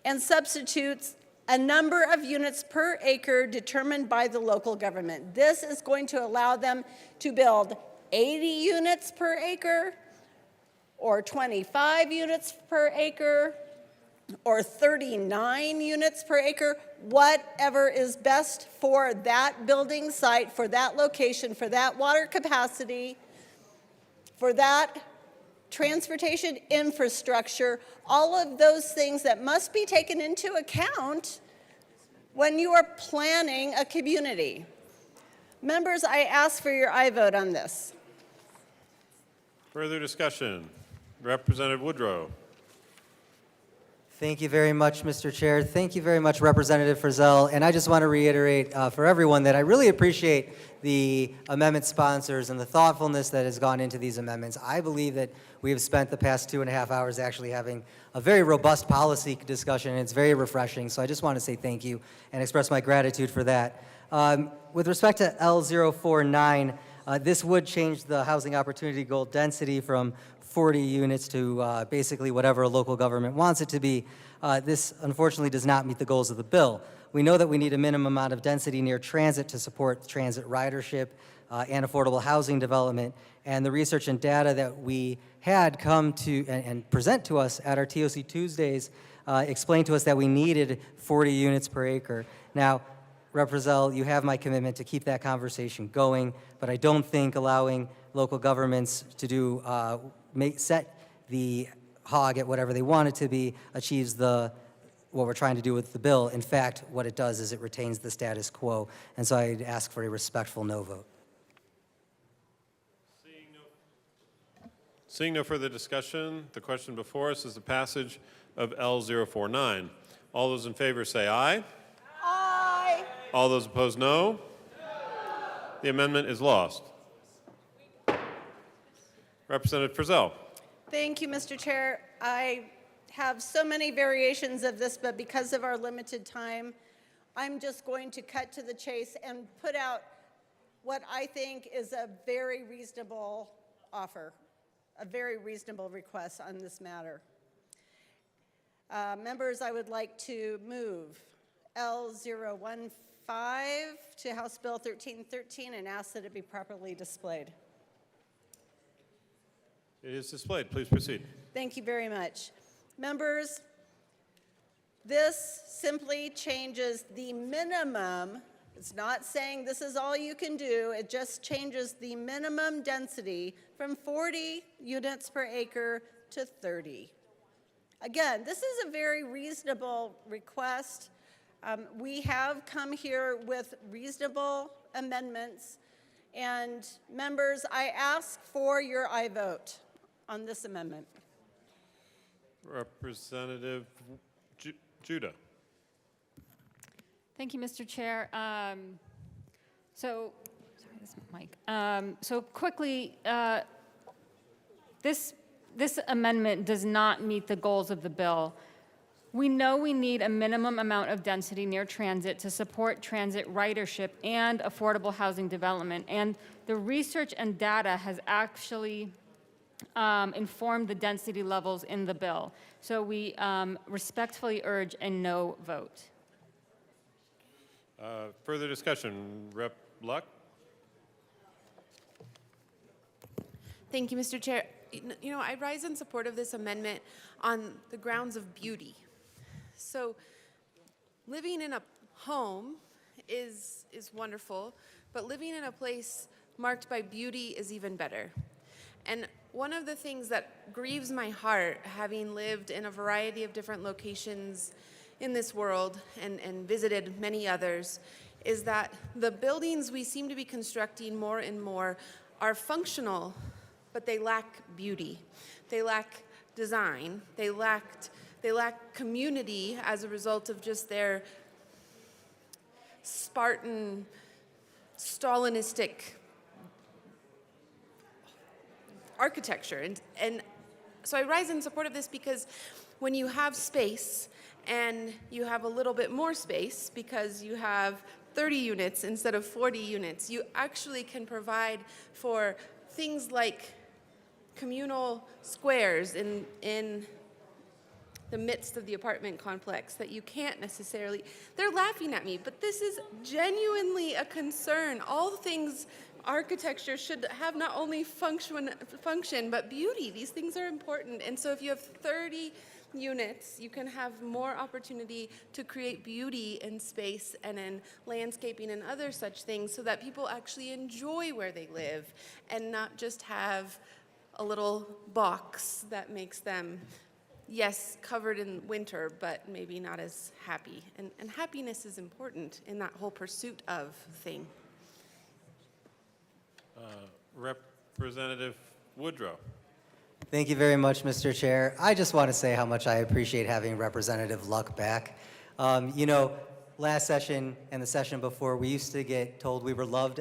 and substitutes a number of units per acre determined by the local government. This is going to allow them to build 80 units per acre, or 25 units per acre, or 39 units per acre, whatever is best for that building site, for that location, for that water capacity, for that transportation infrastructure, all of those things that must be taken into account when you are planning a community. Members, I ask for your aye vote on this. Further discussion. Representative Woodrow. Thank you very much, Mr. Chair. Thank you very much, Representative Frizzell. And I just want to reiterate for everyone that I really appreciate the amendment sponsors and the thoughtfulness that has gone into these amendments. I believe that we have spent the past 2.5 hours actually having a very robust policy discussion, and it's very refreshing. So I just want to say thank you and express my gratitude for that. With respect to L049, this would change the housing opportunity goal density from 40 units to basically whatever a local government wants it to be. This unfortunately does not meet the goals of the bill. We know that we need a minimum amount of density near transit to support transit ridership and affordable housing development. And the research and data that we had come to and present to us at our TOC Tuesdays explained to us that we needed 40 units per acre. Now, Rep. Frizzell, you have my commitment to keep that conversation going, but I don't think allowing local governments to do set the hog at whatever they want it to be achieves what we're trying to do with the bill. In fact, what it does is it retains the status quo, and so I'd ask for a respectful no vote. Seeing no further discussion, the question before us is the passage of L049. All those in favor say aye. Aye. All those opposed, no. No. The amendment is lost. Representative Frizzell. Thank you, Mr. Chair. I have so many variations of this, but because of our limited time, I'm just going to cut to the chase and put out what I think is a very reasonable offer, a very reasonable request on this matter. Members, I would like to move L015 to House Bill 1313 and ask that it be properly displayed. It is displayed. Please proceed. Thank you very much. Members, this simply changes the minimum. It's not saying this is all you can do. It just changes the minimum density from 40 units per acre to 30. Again, this is a very reasonable request. We have come here with reasonable amendments. And members, I ask for your aye vote on this amendment. Representative Judah. Thank you, Mr. Chair. Sorry, this mic. So quickly, this amendment does not meet the goals of the bill. We know we need a minimum amount of density near transit to support transit ridership and affordable housing development. And the research and data has actually inform the density levels in the bill. So we respectfully urge a no vote. Further discussion, Rep. Luck? Thank you, Mr. Chair. You know, I rise in support of this amendment on the grounds of beauty. So living in a home is wonderful, but living in a place marked by beauty is even better. And one of the things that grieves my heart, having lived in a variety of different locations in this world and visited many others, is that the buildings we seem to be constructing more and more are functional, but they lack beauty. They lack design. They lack community as a result of just their Spartan, Stalinistic architecture. And so I rise in support of this because when you have space and you have a little bit more space because you have 30 units instead of 40 units, you actually can provide for things like communal squares in the midst of the apartment complex that you can't necessarily. They're laughing at me, but this is genuinely a concern. All things architecture should have not only function but beauty. These things are important. And so if you have 30 units, you can have more opportunity to create beauty in space and in landscaping and other such things so that people actually enjoy where they live and not just have a little box that makes them, yes, covered in winter, but maybe not as happy. And happiness is important in that whole pursuit of thing. Representative Woodrow. Thank you very much, Mr. Chair. I just want to say how much I appreciate having Representative Luck back. You know, last session and the session before, we used to get told we were loved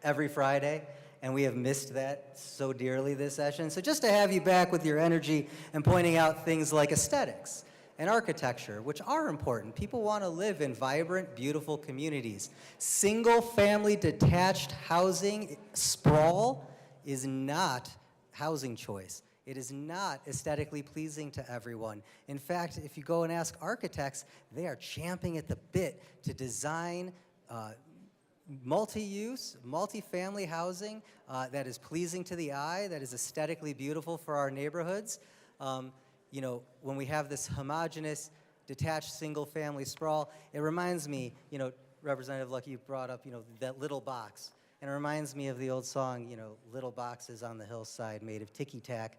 every Friday, and we have missed that so dearly this session. So just to have you back with your energy and pointing out things like aesthetics and architecture, which are important. People want to live in vibrant, beautiful communities. Single-family detached housing sprawl is not housing choice. It is not aesthetically pleasing to everyone. In fact, if you go and ask architects, they are champing at the bit to design multi-use, multi-family housing that is pleasing to the eye, that is aesthetically beautiful for our neighborhoods. You know, when we have this homogeneous, detached single-family sprawl, it reminds me, you know, Representative Luck, you brought up, you know, that little box. And it reminds me of the old song, you know, little boxes on the hillside made of ticky-tack.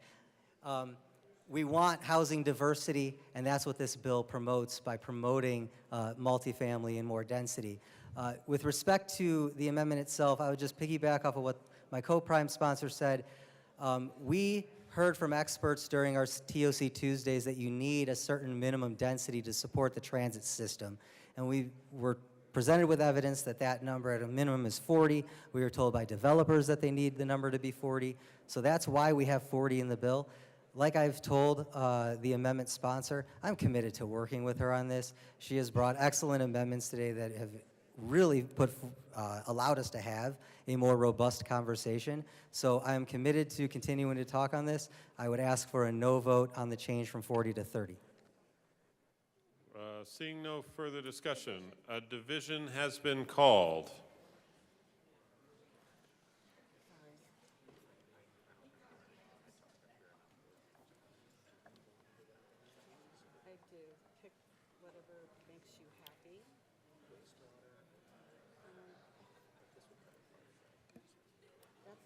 We want housing diversity, and that's what this bill promotes by promoting multifamily and more density. With respect to the amendment itself, I would just piggyback off of what my co-prime sponsor said. We heard from experts during our TOC Tuesdays that you need a certain minimum density to support the transit system. And we were presented with evidence that that number at a minimum is 40. We were told by developers that they need the number to be 40. So that's why we have 40 in the bill. Like I've told the amendment sponsor, I'm committed to working with her on this. She has brought excellent amendments today that have really allowed us to have a more robust conversation. So I'm committed to continuing to talk on this. I would ask for a no vote on the change from 40 to 30. Seeing no further discussion, a division has been called.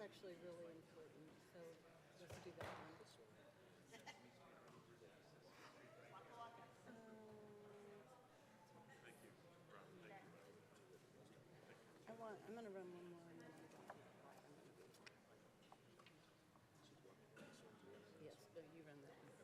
Actually really important, so let's do that one. I'm going to run one more and then I'm done. Yes, but you run that one.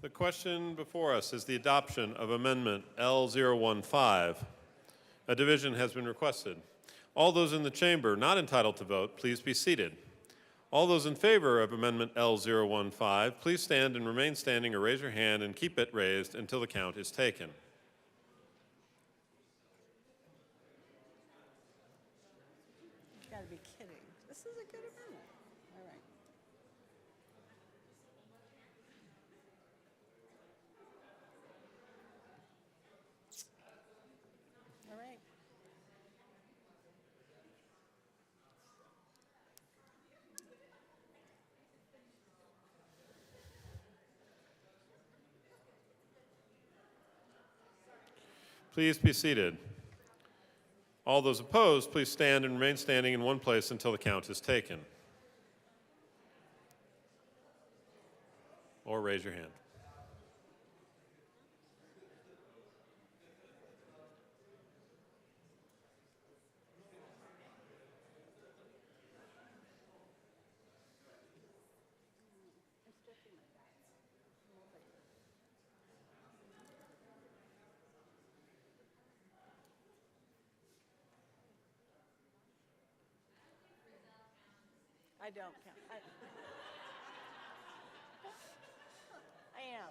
The question before us is the adoption of Amendment L015. A division has been requested. All those in the chamber not entitled to vote, please be seated. All those in favor of Amendment L015, please stand and remain standing or raise your hand and keep it raised until the count is taken. You gotta be kidding. This is a good amendment. All right. All right. Please be seated. All those opposed, please stand and remain standing in one place until the count is taken. Or raise your hand. I don't count. I am.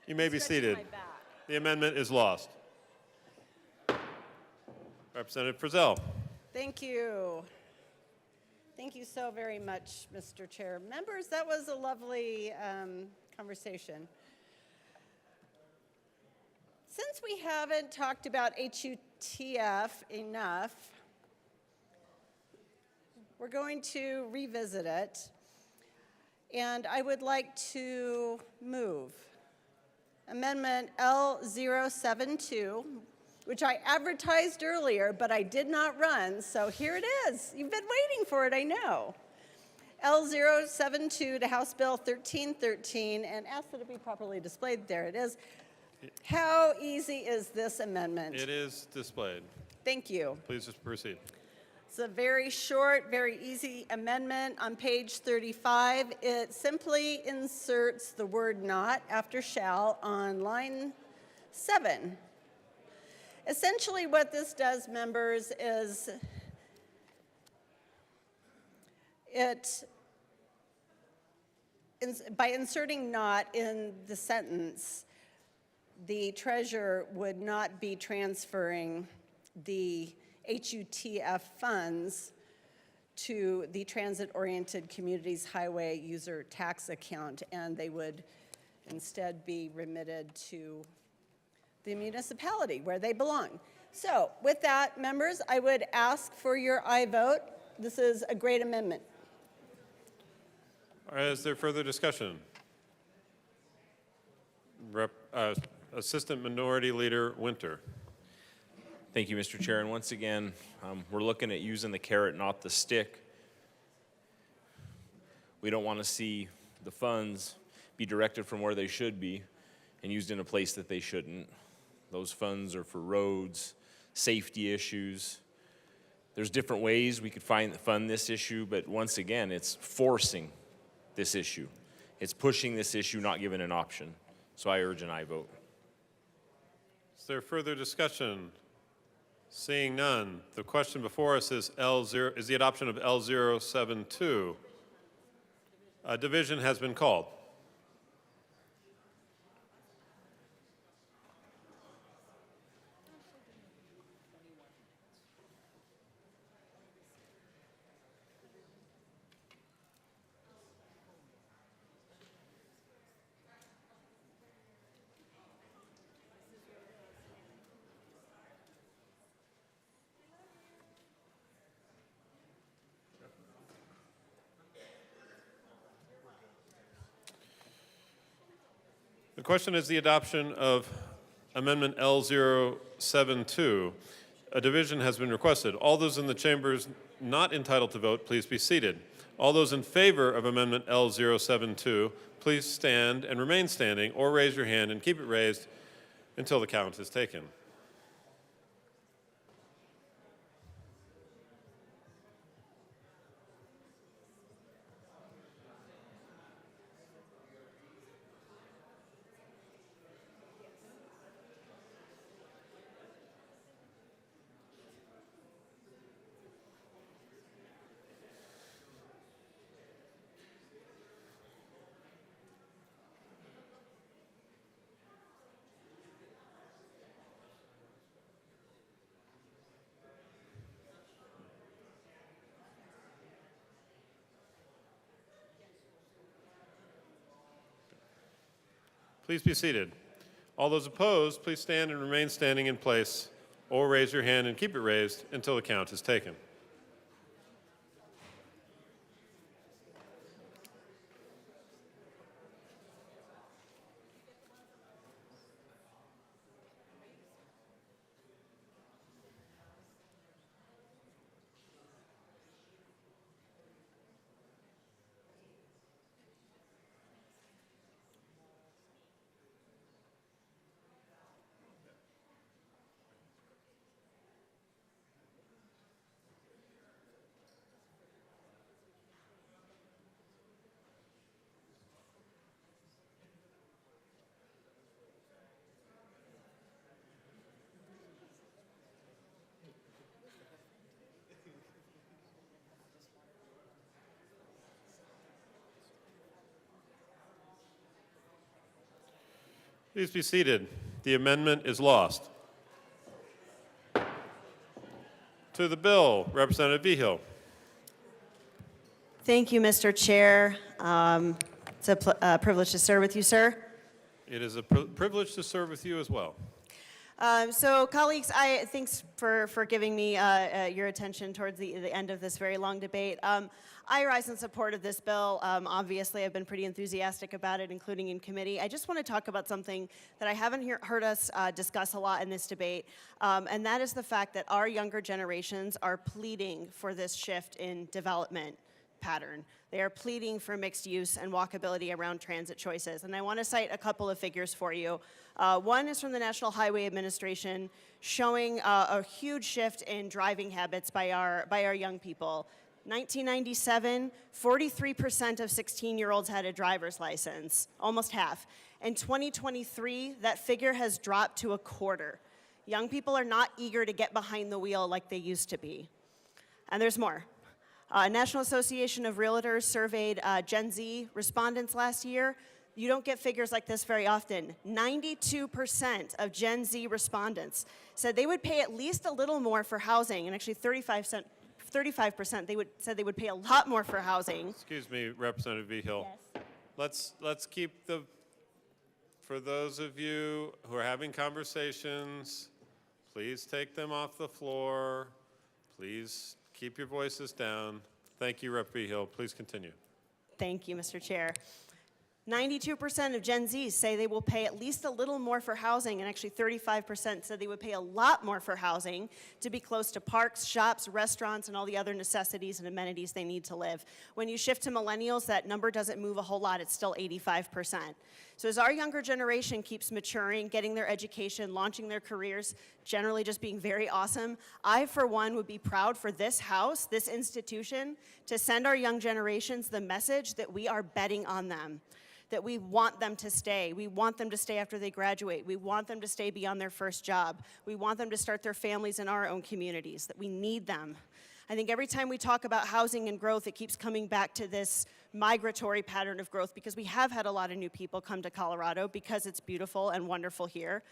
You may be Stretching seated. my back. The amendment is lost. Representative Frizzell. Thank you. Thank you so very much, Mr. Chair. Members, that was a lovely conversation. Since we haven't talked about HUTF enough, we're going to revisit it. And I would like to move Amendment L072, which I advertised earlier, but I did not run, so here it is. You've been waiting for it, I know. L072 to House Bill 1313 and ask that it be properly displayed. There it is. How easy is this amendment? It is displayed. Thank you. Please just proceed. It's a very short, very easy amendment. On page 35, it simply inserts the word not after shall on line 7. Essentially what this does, members, is by inserting not in the sentence, the treasurer would not be transferring the HUTF funds to the Transit-Oriented Communities Highway User Tax Account, and they would instead be remitted to the municipality where they belong. So with that, members, I would ask for your aye vote. This is a great amendment. Is there further discussion? Assistant Minority Leader Winter. Thank you, Mr. Chair. And once again, we're looking at using the carrot, not the stick. We don't want to see the funds be directed from where they should be and used in a place that they shouldn't. Those funds are for roads, safety issues. There's different ways we could fund this issue, but once again, it's forcing this issue. It's pushing this issue, not giving an option. So I urge an aye vote. Is there further discussion? Seeing none, the question before us is the adoption of L072. A division has been called. The question is the adoption of Amendment L072. A division has been requested. All those in the chambers not entitled to vote, please be seated. All those in favor of Amendment L072, please stand and remain standing or raise your hand and keep it raised until the count is taken. Please be seated. All those opposed, please stand and remain standing in place, or raise your hand and keep it raised until the count is taken. Please be seated. The amendment is lost. To the bill, Representative Vigil. Thank you, Mr. Chair. It's a privilege to serve with you, sir. It is a privilege to serve with you as well. So, colleagues, thanks for giving me your attention towards the end of this very long debate. I rise in support of this bill. Obviously, I've been pretty enthusiastic about it, including in committee. I just want to talk about something that I haven't heard us discuss a lot in this debate, and that is the fact that our younger generations are pleading for this shift in development pattern. They are pleading for mixed use and walkability around transit choices. And I want to cite a couple of figures for you. One is from the National Highway Administration showing a huge shift in driving habits by our young people. 1997, 43% of 16-year-olds had a driver's license, almost half. In 2023, that figure has dropped to a quarter. Young people are not eager to get behind the wheel like they used to be. And there's more. National Association of Realtors surveyed Gen Z respondents last year. You don't get figures like this very often. 92% of Gen Z respondents said they would pay at least a little more for housing, and actually 35% said they would pay a lot more for housing. Excuse me, Representative Vigil. Yes. Let's keep for those of you who are having conversations, please take them off the floor. Please keep your voices down. Thank you, Rep. Vigil. Please continue. Thank you, Mr. Chair. 92% of Gen Zs say they will pay at least a little more for housing, and actually 35% said they would pay a lot more for housing to be close to parks, shops, restaurants, and all the other necessities and amenities they need to live. When you shift to millennials, that number doesn't move a whole lot. It's still 85%. So as our younger generation keeps maturing, getting their education, launching their careers, generally just being very awesome, I, for one, would be proud for this House, this institution, to send our young generations the message that we are betting on them, that we want them to stay. We want them to stay after they graduate. We want them to stay beyond their first job. We want them to start their families in our own communities, that we need them. I think every time we talk about housing and growth, it keeps coming back to this migratory pattern of growth, because we have had a lot of new people come to Colorado because it's beautiful and wonderful here.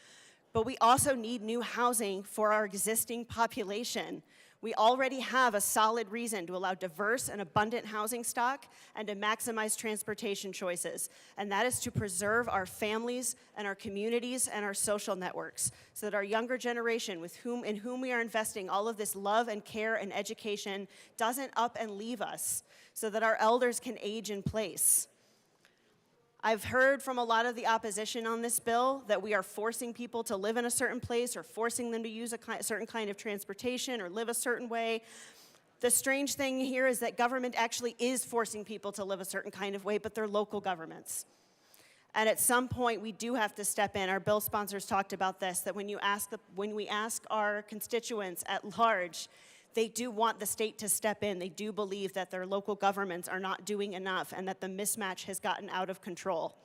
But we also need new housing for our existing population. We already have a solid reason to allow diverse and abundant housing stock and to maximize transportation choices, and that is to preserve our families and our communities and our social networks, so that our younger generation, in whom we are investing all of this love and care and education, doesn't up and leave us, so that our elders can age in place. I've heard from a lot of the opposition on this bill that we are forcing people to live in a certain place or forcing them to use a certain kind of transportation or live a certain way. The strange thing here is that government actually is forcing people to live a certain kind of way, but they're local governments. And at some point, we do have to step in. Our bill sponsors talked about this, that when we ask our constituents at large, they do want the state to step in. They do believe that their local governments are not doing enough and that the mismatch has gotten out of control.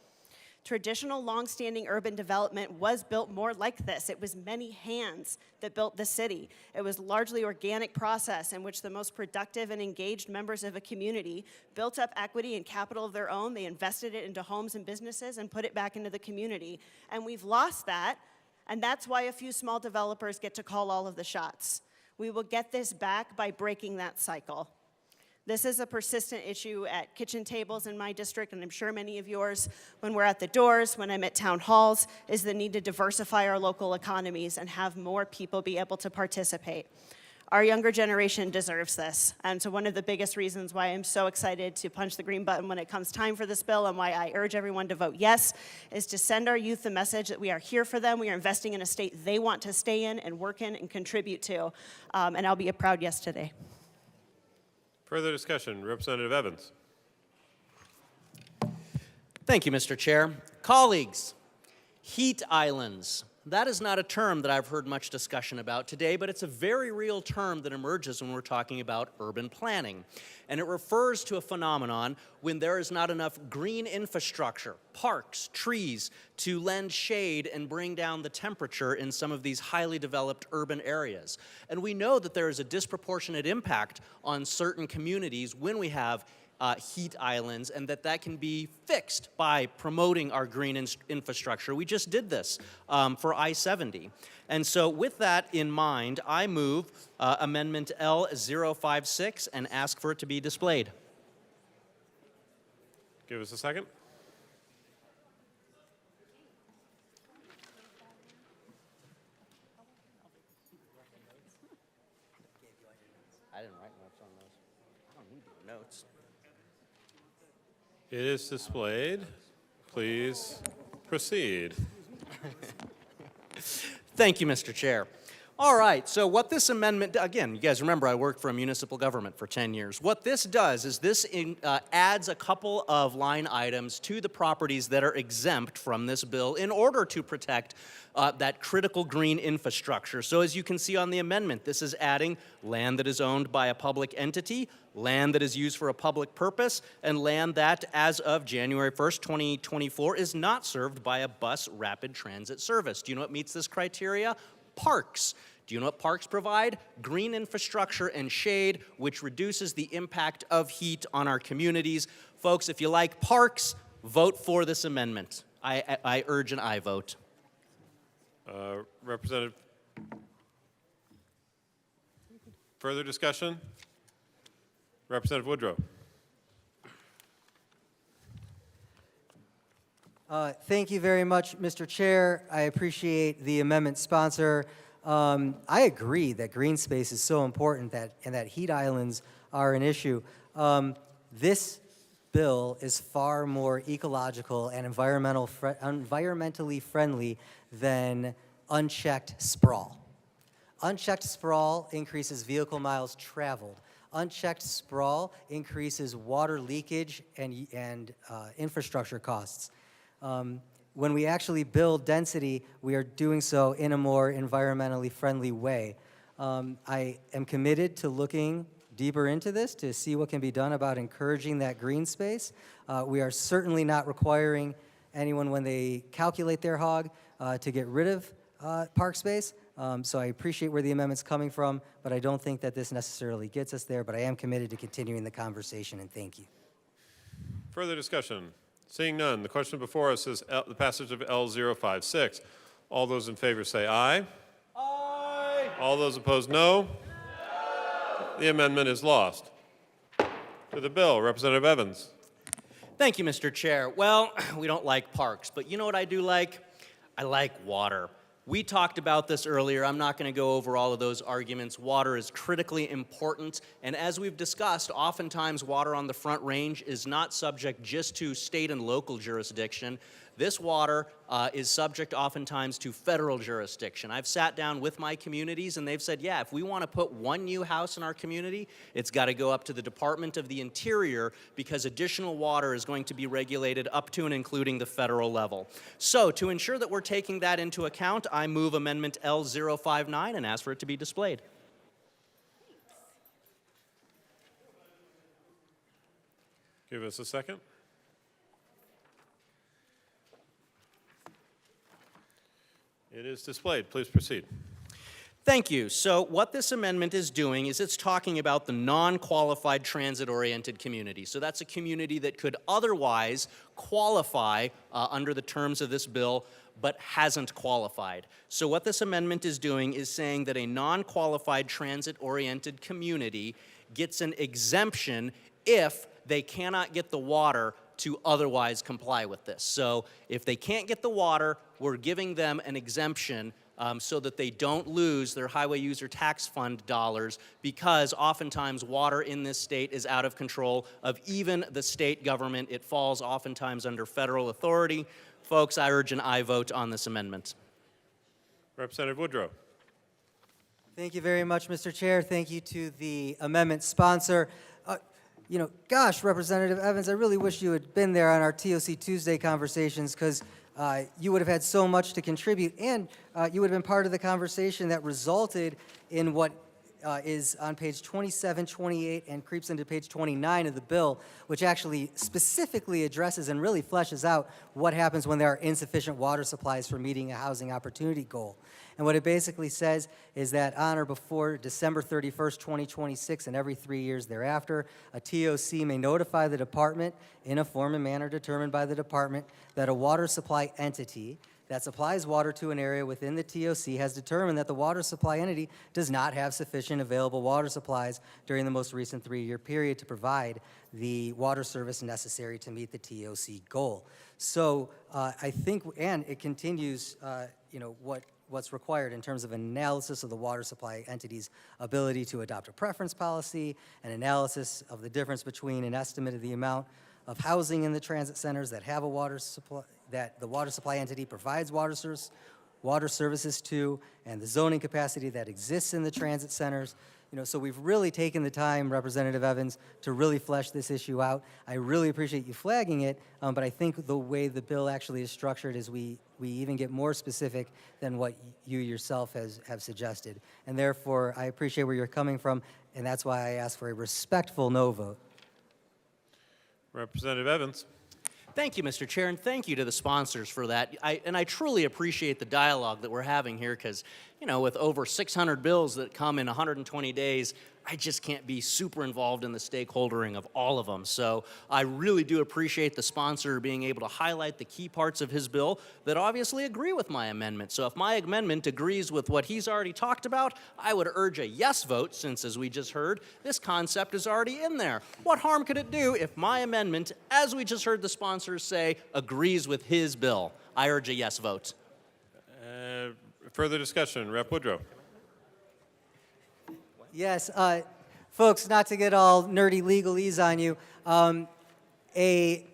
Traditional, long-standing urban development was built more like this. It was many hands that built the city. It was largely organic process in which the most productive and engaged members of a community built up equity and capital of their own. They invested it into homes and businesses and put it back into the community. And we've lost that, and that's why a few small developers get to call all of the shots. We will get this back by breaking that cycle. This is a persistent issue at kitchen tables in my district, and I'm sure many of yours, when we're at the doors, when I'm at town halls, is the need to diversify our local economies and have more people be able to participate. Our younger generation deserves this. And so one of the biggest reasons why I'm so excited to punch the green button when it comes time for this bill, and why I urge everyone to vote yes, is to send our youth the message that we are here for them. We are investing in a state they want to stay in and work in and contribute to. And I'll be a proud yes today. Further discussion, Representative Evans. Thank you, Mr. Chair. Colleagues, heat islands. That is not a term that I've heard much discussion about today, but it's a very real term that emerges when we're talking about urban planning. And it refers to a phenomenon when there is not enough green infrastructure, parks, trees, to lend shade and bring down the temperature in some of these highly developed urban areas. And we know that there is a disproportionate impact on certain communities when we have heat islands, and that can be fixed by promoting our green infrastructure. We just did this for I-70. And so with that in mind, I move Amendment L056 and ask for it to be displayed. Give us a second. I didn't write notes on those. I don't need your notes. It is displayed. Please proceed. Thank you, Mr. Chair. All right, so what this amendment, again, you guys remember I worked for a municipal government for 10 years. What this does is this adds a couple of line items to the properties that are exempt from this bill in order to protect that critical green infrastructure. So as you can see on the amendment, this is adding land that is owned by a public entity, land that is used for a public purpose, and land that, as of January 1st, 2024, is not served by a bus rapid transit service. Do you know what meets this criteria? Parks. Do you know what parks provide? Green infrastructure and shade, which reduces the impact of heat on our communities. Folks, if you like parks, vote for this amendment. I urge an aye vote. Representative, further discussion? Representative Woodrow. Thank you very much, Mr. Chair. I appreciate the amendment sponsor. I agree that green space is so important and that heat islands are an issue. This bill is far more ecological and environmentally friendly than unchecked sprawl. Unchecked sprawl increases vehicle miles traveled. Unchecked sprawl increases water leakage and infrastructure costs. When we actually build density, we are doing so in a more environmentally friendly way. I am committed to looking deeper into this to see what can be done about encouraging that green space. We are certainly not requiring anyone when they calculate their HOG to get rid of park space. So I appreciate where the amendment's coming from, but I don't think that this necessarily gets us there, but I am committed to continuing the conversation, and thank you. Further discussion? Seeing none, the question before us is the passage of L056. All those in favor say aye. Aye. All those opposed, no. No. The amendment is lost. To the bill, Representative Evans. Thank you, Mr. Chair. Well, we don't like parks, but you know what I do like? I like water. We talked about this earlier. I'm not going to go over all of those arguments. Water is critically important, and as we've discussed, oftentimes water on the Front Range is not subject just to state and local jurisdiction. This water is subject oftentimes to federal jurisdiction. I've sat down with my communities and they've said, yeah, if we want to put one new house in our community, it's got to go up to the Department of the Interior because additional water is going to be regulated up to and including the federal level. So to ensure that we're taking that into account, I move Amendment L059 and ask for it to be displayed. Give us a second. It is displayed. Please proceed. Thank you. So what this amendment is doing is it's talking about the non-qualified transit-oriented community. So that's a community that could otherwise qualify under the terms of this bill, but hasn't qualified. So what this amendment is doing is saying that a non-qualified transit-oriented community gets an exemption if they cannot get the water to otherwise comply with this. So if they can't get the water, we're giving them an exemption so that they don't lose their highway user tax fund dollars, because oftentimes water in this state is out of control of even the state government. It falls oftentimes under federal authority. Folks, I urge an aye vote on this amendment. Representative Woodrow. Thank you very much, Mr. Chair. Thank you to the amendment sponsor. You know, gosh, Representative Evans, I really wish you had been there on our TOC Tuesday conversations, because you would have had so much to contribute, and you would have been part of the conversation that resulted in what is on page 27, 28, and creeps into page 29 of the bill, which actually specifically addresses and really fleshes out what happens when there are insufficient water supplies for meeting a housing opportunity goal. And what it basically says is that on or before December 31st, 2026, and every 3 years thereafter, a TOC may notify the department in a form and manner determined by the department that a water supply entity that supplies water to an area within the TOC has determined that the water supply entity does not have sufficient available water supplies during the most recent 3-year period to provide the water service necessary to meet the TOC goal. So I think, and it continues, you know, what's required in terms of analysis of the water supply entity's ability to adopt a preference policy, an analysis of the difference between an estimate of the amount of housing in the transit centers that have a water supply, that the water supply entity provides water services to, and the zoning capacity that exists in the transit centers. You know, so we've really taken the time, Representative Evans, to really flesh this issue out. I really appreciate you flagging it, but I think the way the bill actually is structured is we even get more specific than what you yourself have suggested. And therefore, I appreciate where you're coming from, and that's why I ask for a respectful no vote. Representative Evans. Thank you, Mr. Chair, and thank you to the sponsors for that. I truly appreciate the dialogue that we're having here, because, you know, with over 600 bills that come in 120 days, I just can't be super involved in the stakeholdering of all of them. So I really do appreciate the sponsor being able to highlight the key parts of his bill that obviously agree with my amendment. So if my amendment agrees with what he's already talked about, I would urge a yes vote, since, as we just heard, this concept is already in there. What harm could it do if my amendment, as we just heard the sponsors say, agrees with his bill? I urge a yes vote. Further discussion, Rep. Woodrow. Yes, folks, not to get all nerdy legalese on you, a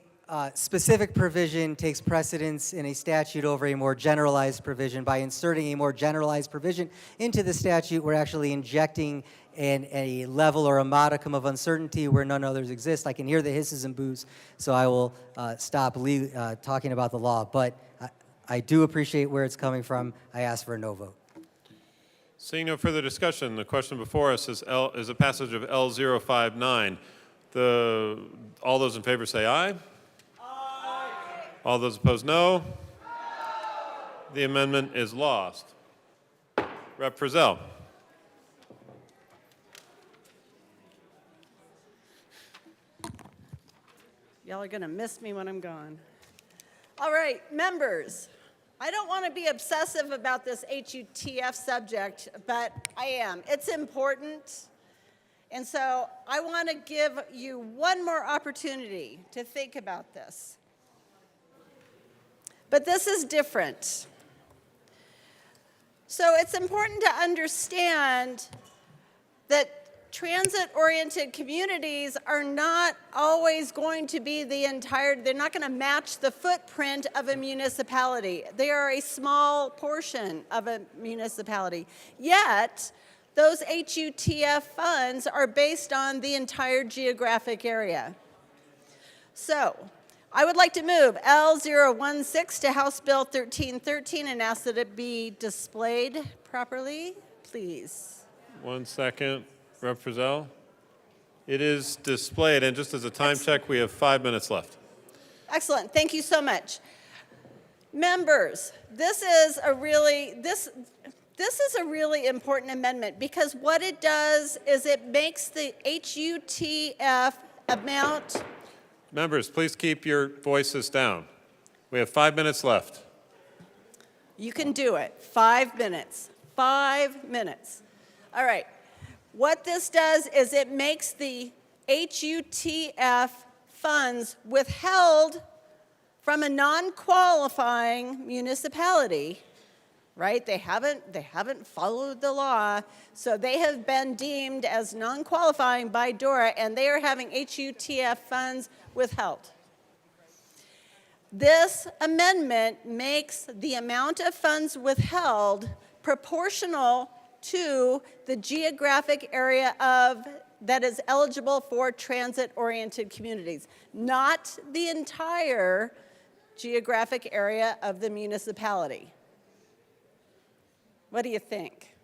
specific provision takes precedence in a statute over a more generalized provision. By inserting a more generalized provision into the statute, we're actually injecting a level or a modicum of uncertainty where none others exist. I can hear the hisses and boos, so I will stop talking about the law. But I do appreciate where it's coming from. I ask for a no vote. Seeing no further discussion, the question before us is a passage of L059. All those in favor say aye. Aye. All those opposed, no. The amendment is lost. Rep. Frizzell. Y'all are going to miss me when I'm gone. All right, members. I don't want to be obsessive about this HUTF subject, but I am. It's important. And so I want to give you one more opportunity to think about this. But this is different. So it's important to understand that transit-oriented communities are not always going to be they're not going to match the footprint of a municipality. They are a small portion of a municipality. Yet, those HUTF funds are based on the entire geographic area. So, I would like to move L016 to House Bill 1313 and ask that it be displayed properly, please. 1 second. Rep. Frizzell. It is displayed, and just as a time check, we have 5 minutes left. Excellent. Thank you so much. Members, this is a really important amendment, because what it does is it makes the HUTF amount. Members, please keep your voices down. We have 5 minutes left. You can do it. 5 minutes. 5 minutes. All right. What this does is it makes the HUTF funds withheld from a non-qualifying municipality, right? They haven't followed the law, so they have been deemed as non-qualifying by DORA, and they are having HUTF funds withheld. This amendment makes the amount of funds withheld proportional to the geographic area that is eligible for transit-oriented communities, not the entire geographic area of the municipality. What do you think?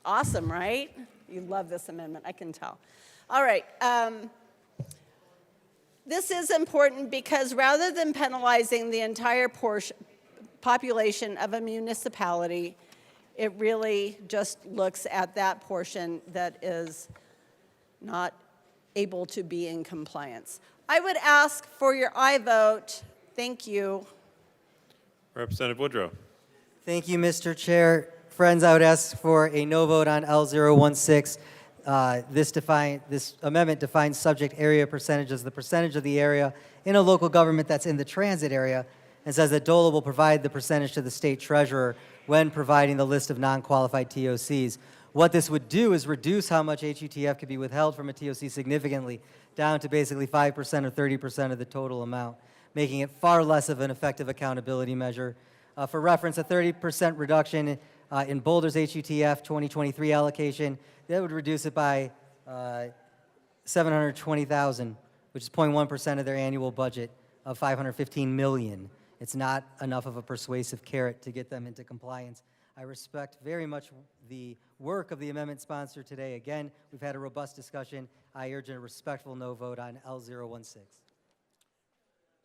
Awesome, right? You love this amendment, I can tell. All right. This is important because rather than penalizing the entire population of a municipality, it really just looks at that portion that is not able to be in compliance. I would ask for your aye vote. Thank you. Representative Woodrow. Thank you, Mr. Chair. Friends, I would ask for a no vote on L016. This amendment defines subject area percentage as the percentage of the area in a local government that's in the transit area, and says that DOLA will provide the percentage to the state treasurer when providing the list of non-qualified TOCs. What this would do is reduce how much HUTF could be withheld from a TOC significantly, down to basically 5% or 30% of the total amount, making it far less of an effective accountability measure. For reference, a 30% reduction in Boulder's HUTF 2023 allocation, that would reduce it by $720,000, which is 0.1% of their annual budget of $515 million. It's not enough of a persuasive carrot to get them into compliance. I respect very much the work of the amendment sponsor today. Again, we've had a robust discussion. I urge a respectful no vote on L016.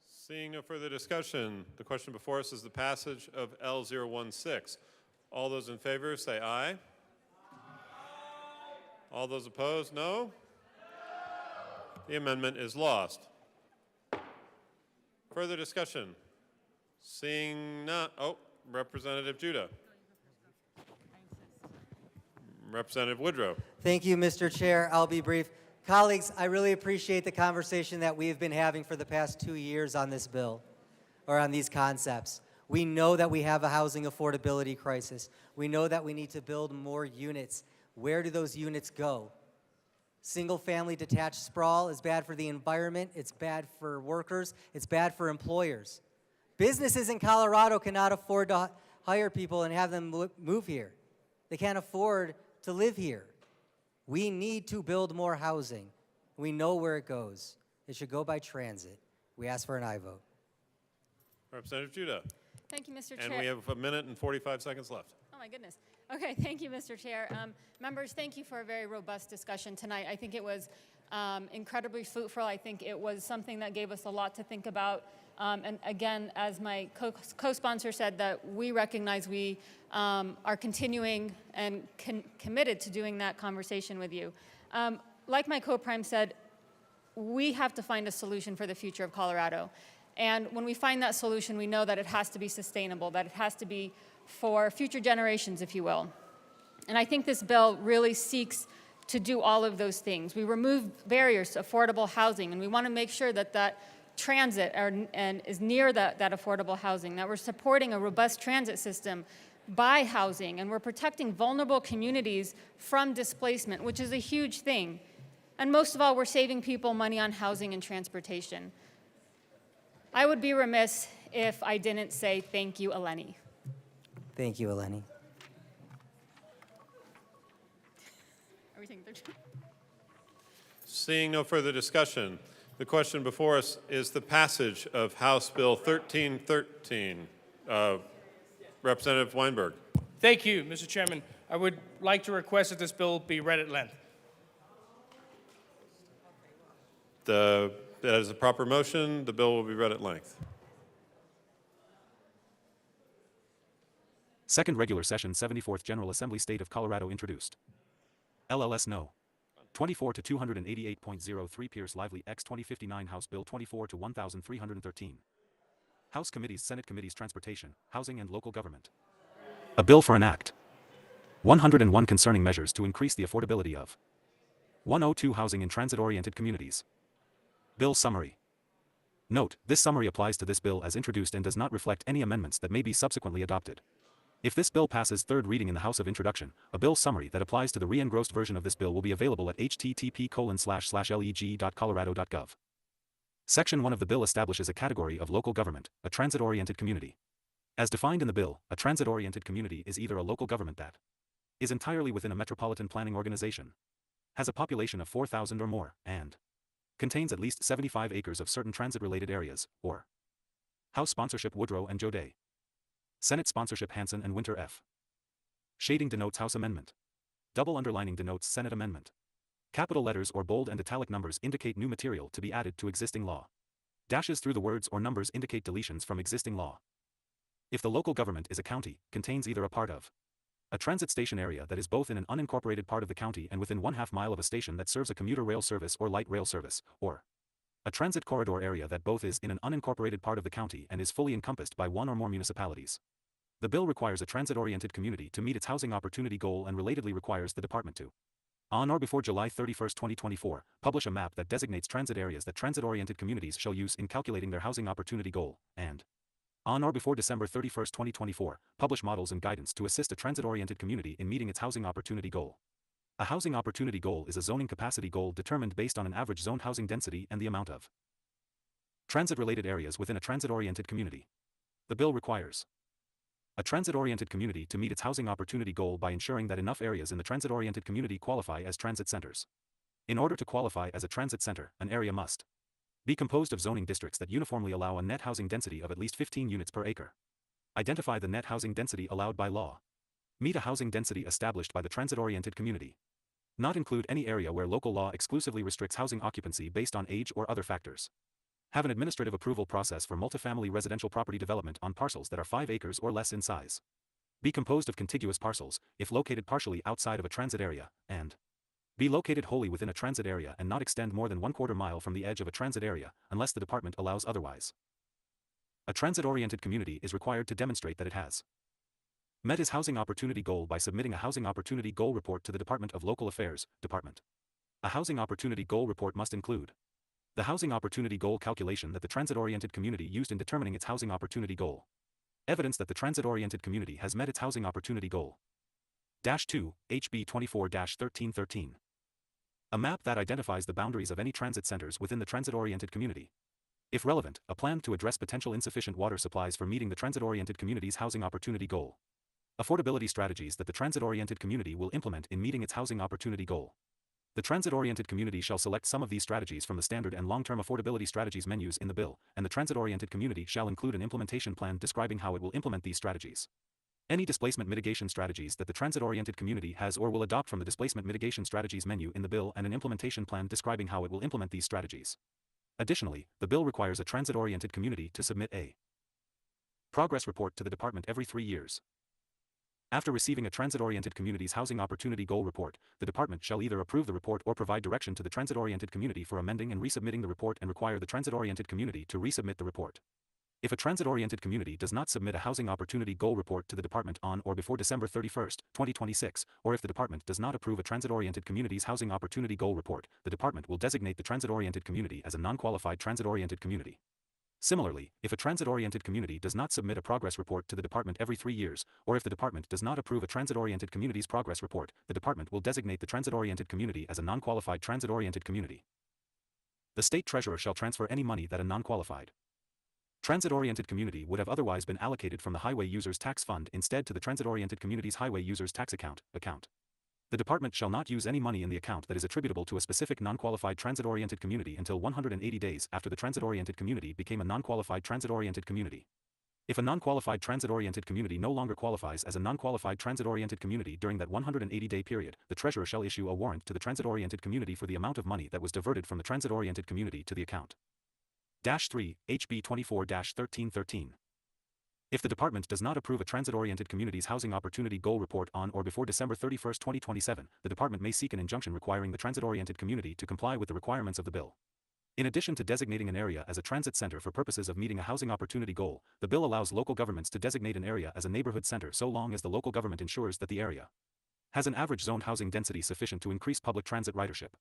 Seeing no further discussion, the question before us is the passage of L016. All those in favor say aye. All those opposed, no? The amendment is lost. Further discussion? Seeing none. Oh, Representative Judah. Representative Woodrow. Thank you, Mr. Chair. I'll be brief. Colleagues, I really appreciate the conversation that we've been having for the past 2 years on this bill, or on these concepts. We know that we have a housing affordability crisis. We know that we need to build more units. Where do those units go? Single-family detached sprawl is bad for the environment, it's bad for workers, it's bad for employers. Businesses in Colorado cannot afford to hire people and have them move here. They can't afford to live here. We need to build more housing. We know where it goes. It should go by transit. We ask for an aye vote. Representative Judah. Thank you, Mr. Chair. And we have 1 minute and 45 seconds left. Oh, my goodness. Okay, thank you, Mr. Chair. Members, thank you for a very robust discussion tonight. I think it was incredibly fruitful. I think it was something that gave us a lot to think about. And again, as my co-sponsor said, that we recognize we are continuing and committed to doing that conversation with you. Like my co-prime said, we have to find a solution for the future of Colorado. And when we find that solution, we know that it has to be sustainable, that it has to be for future generations, if you will. And I think this bill really seeks to do all of those things. We remove barriers to affordable housing, and we want to make sure that that transit is near that affordable housing, that we're supporting a robust transit system by housing, and we're protecting vulnerable communities from displacement, which is a huge thing. And most of all, we're saving people money on housing and transportation. I would be remiss if I didn't say thank you, Eleni. Thank you, Eleni. Seeing no further discussion, the question before us is the passage of House Bill 1313. Representative Weinberg. Thank you, Mr. Chairman. I would like to request that this bill be read at length. That is a proper motion. The bill will be read at length. Second regular session, 74th General Assembly, State of Colorado introduced. LLS No. 24 to 288.03 Pierce Lively X 2059 House Bill 24 to 1313. House Committees, Senate Committees, Transportation, Housing and Local Government. A bill for an act 101 concerning measures to increase the affordability of 102 housing in transit-oriented communities. Bill summary. Note, this summary applies to this bill as introduced and does not reflect any amendments that may be subsequently adopted. If this bill passes third reading in the House of Introduction, a bill summary that applies to the re-engrossed version of this bill will be available at http://leg.colorado.gov. Section 1 of the bill establishes a category of local government, a transit-oriented community. As defined in the bill, a transit-oriented community is either a local government that is entirely within a metropolitan planning organization, has a population of 4,000 or more, and contains at least 75 acres of certain transit-related areas, or House sponsorship Woodrow and Joday. Senate sponsorship Hansen and Winter F. Shading denotes House amendment. Double underlining denotes Senate amendment. Capital letters or bold and italic numbers indicate new material to be added to existing law. Dashes through the words or numbers indicate deletions from existing law. If the local government is a county, contains either a part of a transit station area that is both in an unincorporated part of the county and within 1/2 mile of a station that serves a commuter rail service or light rail service, or a transit corridor area that both is in an unincorporated part of the county and is fully encompassed by one or more municipalities. The bill requires a transit-oriented community to meet its housing opportunity goal and relatedly requires the department to, on or before July 31, 2024, publish a map that designates transit areas that transit-oriented communities shall use in calculating their housing opportunity goal, and on or before December 31, 2024, publish models and guidance to assist a transit-oriented community in meeting its housing opportunity goal. A housing opportunity goal is a zoning capacity goal determined based on an average zoned housing density and the amount of transit-related areas within a transit-oriented community. The bill requires a transit-oriented community to meet its housing opportunity goal by ensuring that enough areas in the transit-oriented community qualify as transit centers. In order to qualify as a transit center, an area must be composed of zoning districts that uniformly allow a net housing density of at least 15 units per acre. Identify the net housing density allowed by law. Meet a housing density established by the transit-oriented community. Not include any area where local law exclusively restricts housing occupancy based on age or other factors. Have an administrative approval process for multifamily residential property development on parcels that are 5 acres or less in size. Be composed of contiguous parcels, if located partially outside of a transit area, and be located wholly within a transit area and not extend more than 1/4 mile from the edge of a transit area, unless the department allows otherwise. A transit-oriented community is required to demonstrate that it has met its housing opportunity goal by submitting a housing opportunity goal report to the Department of Local Affairs, Department. A housing opportunity goal report must include the housing opportunity goal calculation that the transit-oriented community used in determining its housing opportunity goal. Evidence that the transit-oriented community has met its housing opportunity goal. -2, HB 24-1313. A map that identifies the boundaries of any transit centers within the transit-oriented community. If relevant, a plan to address potential insufficient water supplies for meeting the transit-oriented community's housing opportunity goal. Affordability strategies that the transit-oriented community will implement in meeting its housing opportunity goal. The transit-oriented community shall select some of these strategies from the standard and long-term affordability strategies menus in the bill, and the transit-oriented community shall include an implementation plan describing how it will implement these strategies. Any displacement mitigation strategies that the transit-oriented community has or will adopt from the displacement mitigation strategies menu in the bill and an implementation plan describing how it will implement these strategies. Additionally, the bill requires a transit-oriented community to submit a progress report to the department every 3 years. After receiving a transit-oriented community's housing opportunity goal report, the department shall either approve the report or provide direction to the transit-oriented community for amending and resubmitting the report and require the transit-oriented community to resubmit the report. If a transit-oriented community does not submit a housing opportunity goal report to the department on or before December 31, 2026, or if the department does not approve a transit-oriented community's housing opportunity goal report, the department will designate the transit-oriented community as a non-qualified transit-oriented community. Similarly, if a transit-oriented community does not submit a progress report to the department every 3 years, or if the department does not approve a transit-oriented community's progress report, the department will designate the transit-oriented community as a non-qualified transit-oriented community. The state treasurer shall transfer any money that a non-qualified transit-oriented community would have otherwise been allocated from the Highway Users Tax Fund instead to the transit-oriented community's Highway Users Tax account. The department shall not use any money in the account that is attributable to a specific non-qualified transit-oriented community until 180 days after the transit-oriented community became a non-qualified transit-oriented community. If a non-qualified transit-oriented community no longer qualifies as a non-qualified transit-oriented community during that 180-day period, the treasurer shall issue a warrant to the transit-oriented community for the amount of money that was diverted from the transit-oriented community to the account. -3, HB 24-1313. If the department does not approve a transit-oriented community's housing opportunity goal report on or before December 31, 2027, the department may seek an injunction requiring the transit-oriented community to comply with the requirements of the bill. In addition to designating an area as a transit center for purposes of meeting a housing opportunity goal, the bill allows local governments to designate an area as a neighborhood center so long as the local government ensures that the area Has an average zoned housing density sufficient to increase public transit ridership.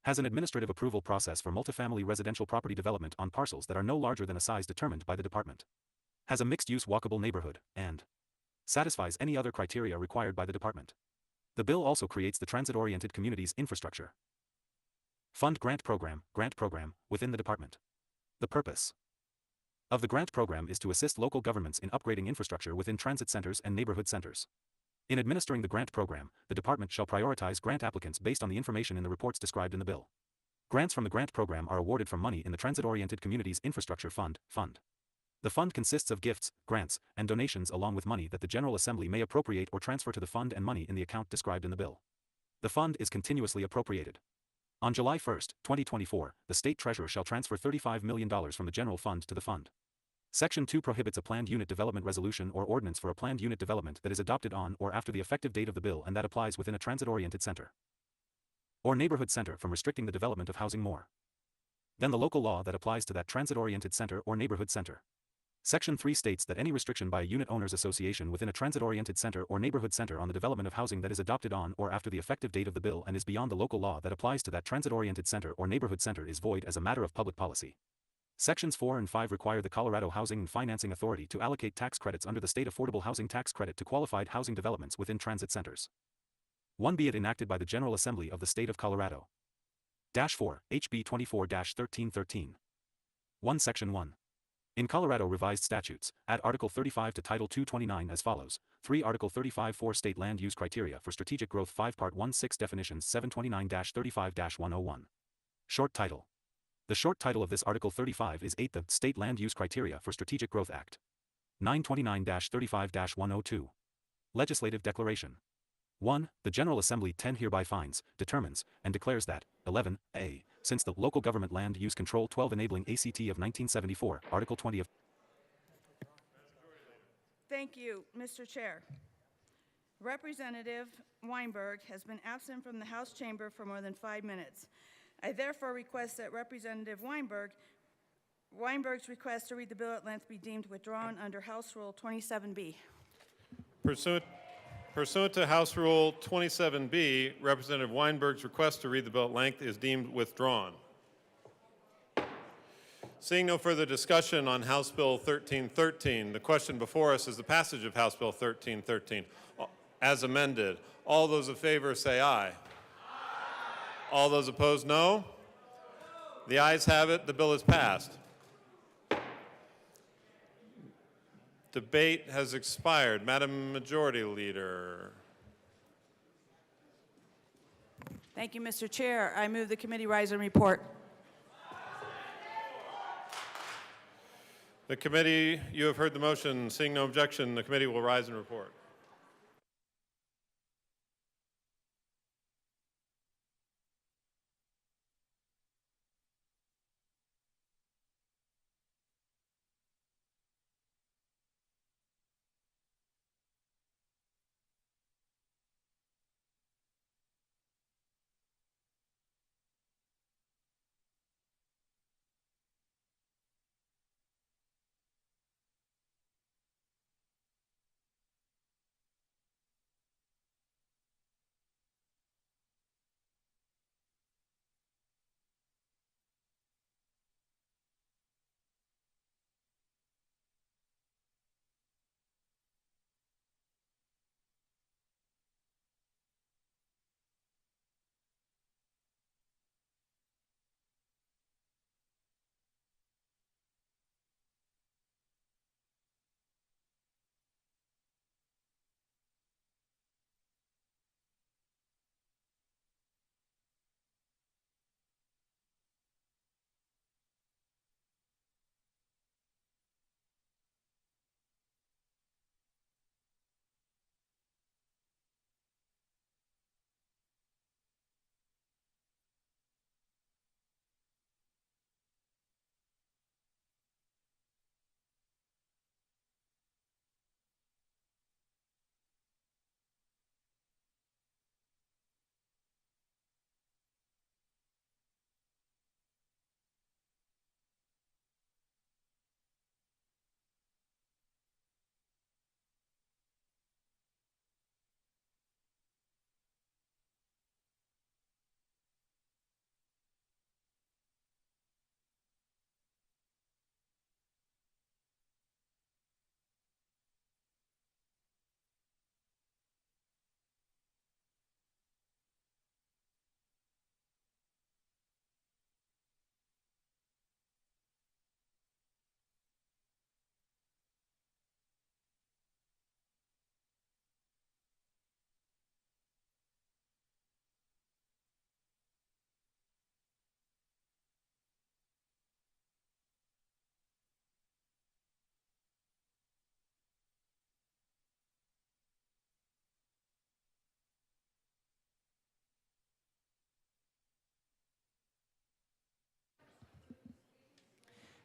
Has an administrative approval process for multifamily residential property development on parcels that are no larger than a size determined by the department. Has a mixed-use walkable neighborhood, and satisfies any other criteria required by the department. The bill also creates the Transit-Oriented Communities Infrastructure Fund grant program within the department. The purpose of the grant program is to assist local governments in upgrading infrastructure within transit centers and neighborhood centers. In administering the grant program, the department shall prioritize grant applicants based on the information in the reports described in the bill. Grants from the grant program are awarded from money in the Transit-Oriented Communities Infrastructure Fund. The fund consists of gifts, grants, and donations along with money that the General Assembly may appropriate or transfer to the fund and money in the account described in the bill. The fund is continuously appropriated. On July 1, 2024, the State Treasurer shall transfer $35 million from the general fund to the fund. Section 2 prohibits a planned unit development resolution or ordinance for a planned unit development that is adopted on or after the effective date of the bill and that applies within a transit-oriented center or neighborhood center from restricting the development of housing more than the local law that applies to that transit-oriented center or neighborhood center. Section 3 states that any restriction by a unit owners association within a transit-oriented center or neighborhood center on the development of housing that is adopted on or after the effective date of the bill and is beyond the local law that applies to that transit-oriented center or neighborhood center is void as a matter of public policy. Sections 4 and 5 require the Colorado Housing and Financing Authority to allocate tax credits under the State Affordable Housing Tax Credit to qualified housing developments within transit centers. 1. Be it enacted by the General Assembly of the State of Colorado. 4. HB 24-1313. 1. Section 1. In Colorado Revised Statutes, add Article 35 to Title 229 as follows. 3. Article 35 4 State Land Use Criteria for Strategic Growth 5 Part 1 6 Definitions 729-35-101. Short title. The short title of this Article 35 is 8. The State Land Use Criteria for Strategic Growth Act. 929-35-102. Legislative Declaration. 1. The General Assembly 10 hereby finds, determines, and declares that 11a. Since the Local Government Land Use Control 12 Enabling ACT of 1974, Article 20 of Thank you, Mr. Chair. Representative Weinberg has been absent from the House chamber for more than 5 minutes. I therefore request that Representative Weinberg's request to read the bill at length be deemed withdrawn under House Rule 27B. Pursuant to House Rule 27B, Representative Weinberg's request to read the bill at length is deemed withdrawn. Seeing no further discussion on House Bill 1313, the question before us is the passage of House Bill 1313 as amended. All those in favor say aye. All those opposed, no. The ayes have it. The bill is passed. Debate has expired. Madam Majority Leader. Thank you, Mr. Chair. I move the committee rise and report. The committee, you have heard the motion. Seeing no objection, the committee will rise and report.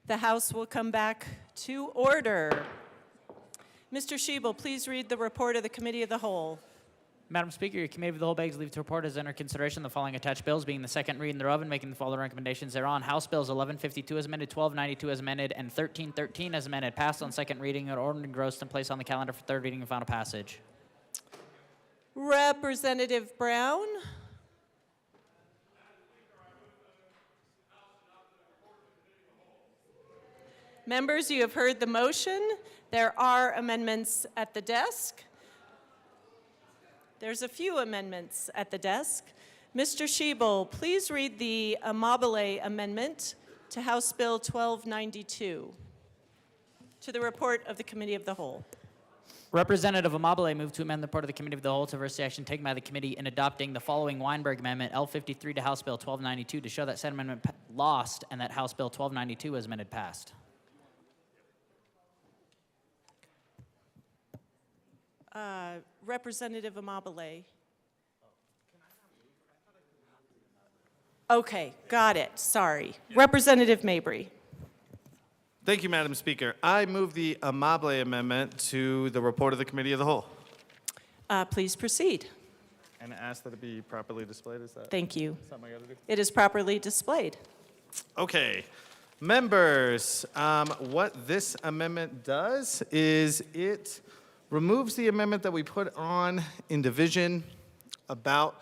The House will come back to order. Mr. Schiebel, please read the report of the Committee of the Whole. Madam Speaker, your Committee of the Whole begs leave to report as under consideration the following attached bills, being the second reading thereof and making the following recommendations thereon. House Bills 1152 as amended, 1292 as amended, and 1313 as amended, passed on second reading and ordered engrossed and placed on the calendar for third reading and final passage. Representative Brown. Members, you have heard the motion. There are amendments at the desk. There's a few amendments at the desk. Mr. Schiebel, please read the Amabile amendment to House Bill 1292 to the report of the Committee of the Whole. Representative Amabile moved to amend the report of the Committee of the Whole to reverse the action taken by the committee in adopting the following Weinberg Amendment L53 to House Bill 1292 to show that said amendment lost and that House Bill 1292 as amended passed. Representative Amabile. Okay, got it. Sorry. Representative Mabry. Thank you, Madam Speaker. I move the Amabile Amendment to the report of the Committee of the Whole. Please proceed. And ask that it be properly displayed. Is that Thank you. something I gotta do? It is properly displayed. Okay. Members, what this amendment does is it removes the amendment that we put on in division about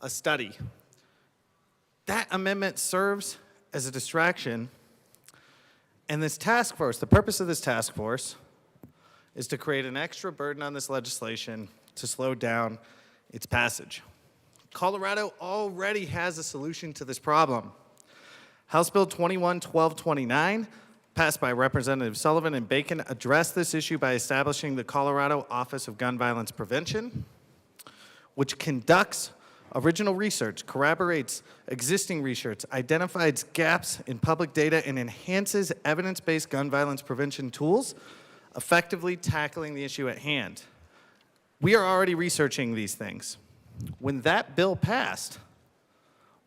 a study. That amendment serves as a distraction. And this task force, the purpose of this task force is to create an extra burden on this legislation to slow down its passage. Colorado already has a solution to this problem. House Bill 21-1229, passed by Representative Sullivan and Bacon, addressed this issue by establishing the Colorado Office of Gun Violence Prevention, which conducts original research, corroborates existing research, identifies gaps in public data, and enhances evidence-based gun violence prevention tools, effectively tackling the issue at hand. We are already researching these things. When that bill passed,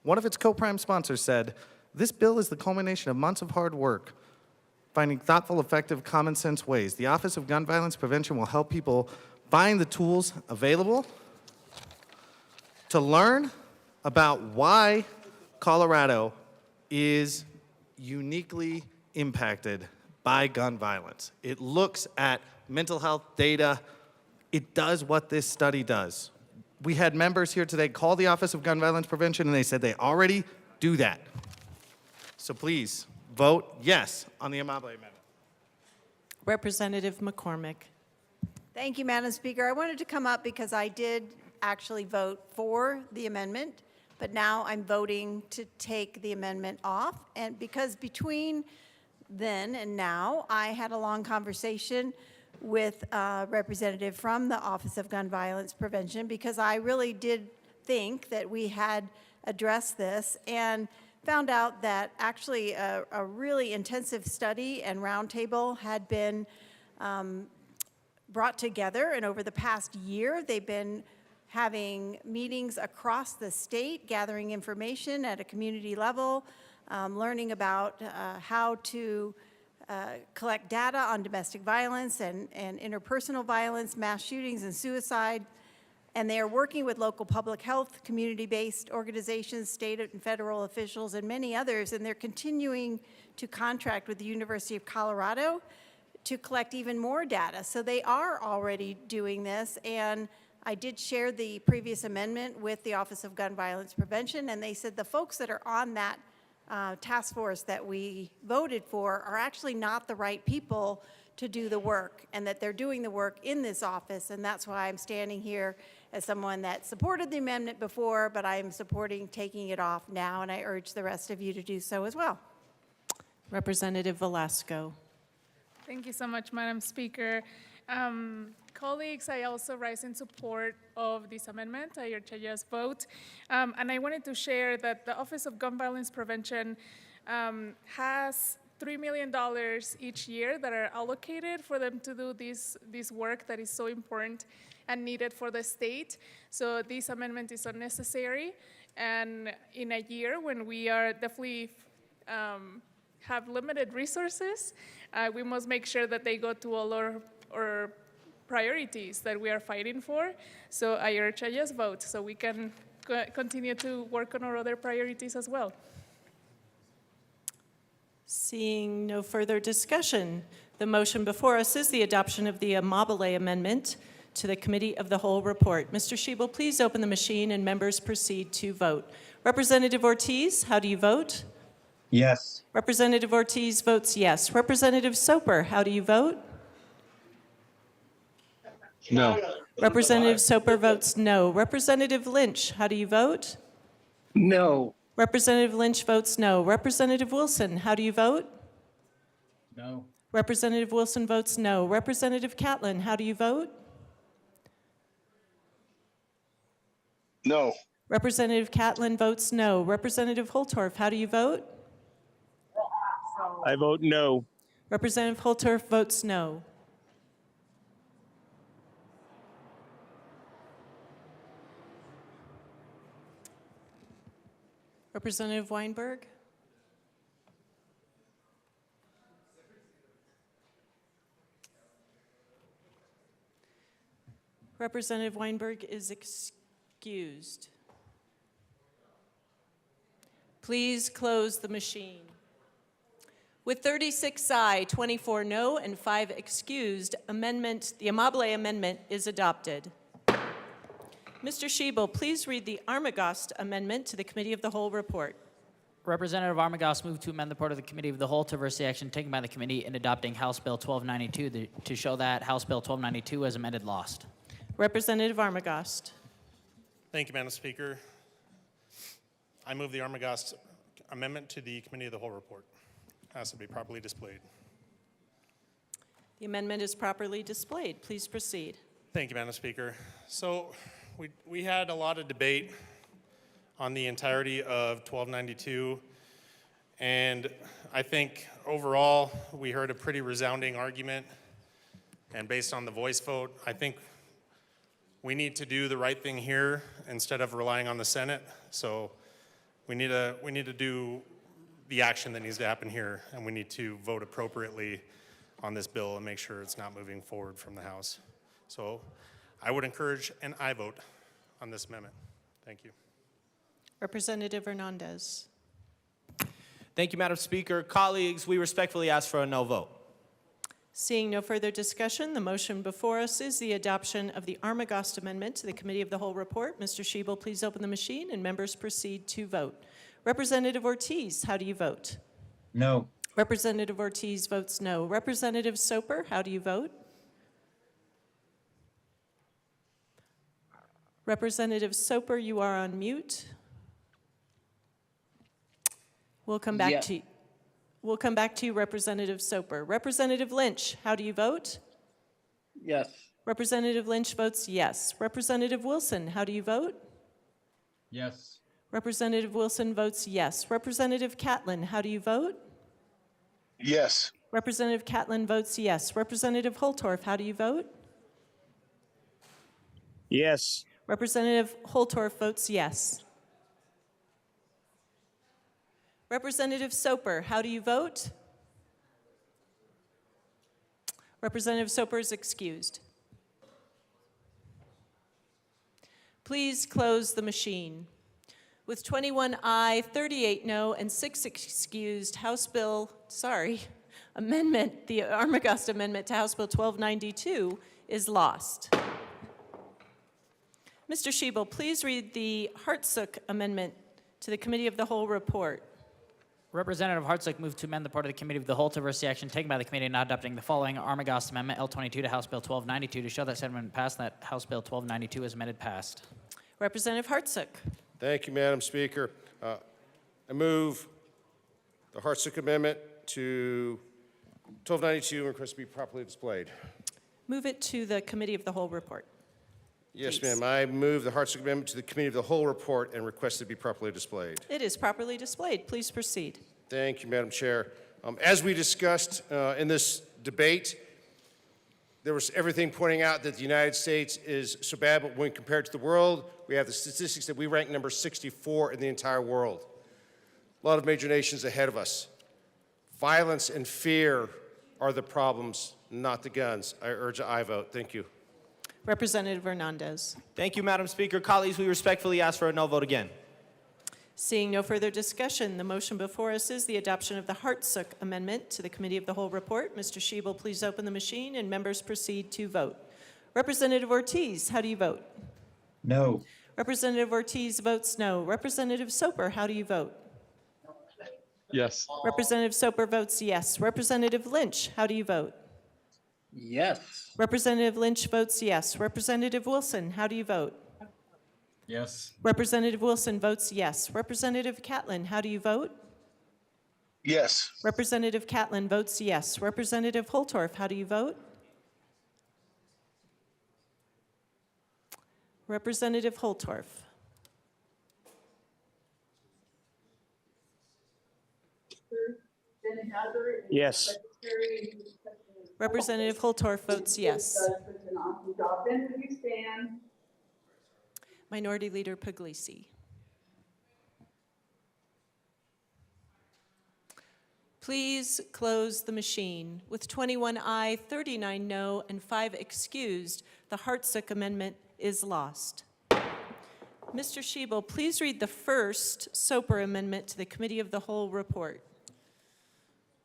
one of its co-prime sponsors said, "This bill is the culmination of months of hard work, finding thoughtful, effective, common sense ways. The Office of Gun Violence Prevention will help people find the tools available to learn about why Colorado is uniquely impacted by gun violence. It looks at mental health data. It does what this study does. We had members here today call the Office of Gun Violence Prevention, and they said they already do that. So please, vote yes on the Amabile Amendment. Representative McCormick. Thank you, Madam Speaker. I wanted to come up because I did actually vote for the amendment, but now I'm voting to take the amendment off. And because between then and now, I had a long conversation with a representative from the Office of Gun Violence Prevention because I really did think that we had addressed this and found out that actually a really intensive study and roundtable had been brought together, and over the past year, they've been having meetings across the state, gathering information at a community level, learning about how to collect data on domestic violence and interpersonal violence, mass shootings and suicide. And they are working with local public health, community-based organizations, state and federal officials, and many others, and they're continuing to contract with the University of Colorado to collect even more data. So they are already doing this, and I did share the previous amendment with the Office of Gun Violence Prevention, and they said the folks that are on that task force that we voted for are actually not the right people to do the work, and that they're doing the work in this office, and that's why I'm standing here as someone that supported the amendment before, but I'm supporting taking it off now, and I urge the rest of you to do so as well. Representative Velasco. Thank you so much, Madam Speaker. Colleagues, I also rise in support of this amendment. I urge a yes vote. And I wanted to share that the Office of Gun Violence Prevention has $3 million each year that are allocated for them to do this work that is so important and needed for the state. So this amendment is unnecessary. And in a year when we are definitely have limited resources, we must make sure that they go to all our priorities that we are fighting for. So I urge a yes vote so we can continue to work on our other priorities as well. Seeing no further discussion, the motion before us is the adoption of the Amabile Amendment to the Committee of the Whole report. Mr. Schiebel, please open the machine and members proceed to vote. Representative Ortiz, how do you vote? Yes. Representative Ortiz votes yes. Representative Soper, how do you vote? No. Representative Soper votes no. Representative Lynch, how do you vote? No. Representative Lynch votes no. Representative Wilson, how do you vote? No. Representative Wilson votes no. Representative Catlin, how do you vote? No. Representative Catlin votes no. Representative Holtorf, how do you vote? I vote no. Representative Holtorf votes no. Representative Weinberg? Representative Weinberg is excused. Please close the machine. With 36 aye, 24 no, and 5 excused, the Amabile Amendment is adopted. Mr. Schiebel, please read the Armagost Amendment to the Committee of the Whole report. Representative Armagost moved to amend the report of the Committee of the Whole to reverse the action taken by the committee in adopting House Bill 1292 to show that House Bill 1292 as amended lost. Representative Armagost. Thank you, Madam Speaker. I move the Armagost Amendment to the Committee of the Whole report. Has to be properly displayed. The amendment is properly displayed. Please proceed. Thank you, Madam Speaker. So we had a lot of debate on the entirety of 1292, and I think overall we heard a pretty resounding argument, and based on the voice vote, I think we need to do the right thing here instead of relying on the Senate. So we need to do the action that needs to happen here, and we need to vote appropriately on this bill and make sure it's not moving forward from the House. So I would encourage an aye vote on this amendment. Thank you. Representative Hernandez. Thank you, Madam Speaker. Colleagues, we respectfully ask for a no vote. Seeing no further discussion, the motion before us is the adoption of the Armagost Amendment to the Committee of the Whole report. Mr. Schiebel, please open the machine and members proceed to vote. Representative Ortiz, how do you vote? No. Representative Ortiz votes no. Representative Soper, how do you vote? Representative Soper, you are on mute. We'll come back to you. We'll come back to you, Representative Soper. Representative Lynch, how do you vote? Yes. Representative Lynch votes yes. Representative Wilson, how do you vote? Yes. Representative Wilson votes yes. Representative Catlin, how do you vote? Yes. Representative Catlin votes yes. Representative Holtorf, how do you vote? Yes. Representative Holtorf votes yes. Representative Soper, how do you vote? Representative Soper is excused. Please close the machine. With 21 aye, 38 no, and 6 excused, amendment, the Armagost Amendment to House Bill 1292 is lost. Mr. Schiebel, please read the Hartsook Amendment to the Committee of the Whole report. Representative Hartsook moved to amend the part of the Committee of the Whole to reverse the action taken by the committee in not adopting the following Armagost Amendment L22 to House Bill 1292 to show that said amendment passed and that House Bill 1292 is amended passed. Representative Hartsook. Thank you, Madam Speaker. I move the Hartsook Amendment to 1292 and request to be properly displayed. Move it to the Committee of the Whole report. Yes, Please. ma'am. I move the Hartsook Amendment to the Committee of the Whole report and request it to be properly displayed. It is properly displayed. Please proceed. Thank you, Madam Chair. As we discussed in this debate, there was everything pointing out that the United States is so bad, but when compared to the world, we have the statistics that we rank number 64 in the entire world. A lot of major nations ahead of us. Violence and fear are the problems, not the guns. I urge an aye vote. Thank you. Representative Hernandez. Thank you, Madam Speaker. Colleagues, we respectfully ask for a no vote again. Seeing no further discussion, the motion before us is the adoption of the Hartsook Amendment to the Committee of the Whole report. Mr. Schiebel, please open the machine and members proceed to vote. Representative Ortiz, how do you vote? No. Representative Ortiz votes no. Representative Soper, how do you vote? Yes. Representative Soper votes yes. Representative Lynch, how do you vote? Yes. Representative Lynch votes yes. Representative Wilson, how do you vote? Yes. Representative Wilson votes yes. Representative Catlin, how do you vote? Yes. Representative Catlin votes yes. Representative Holtorf, how do you vote? Representative Holtorf. Yes. Representative Holtorf votes yes. Minority Leader Puglisi. Please close the machine. With 21 aye, 39 no, and 5 excused, the Hartsook Amendment is lost. Mr. Schiebel, please read the first Soper Amendment to the Committee of the Whole report.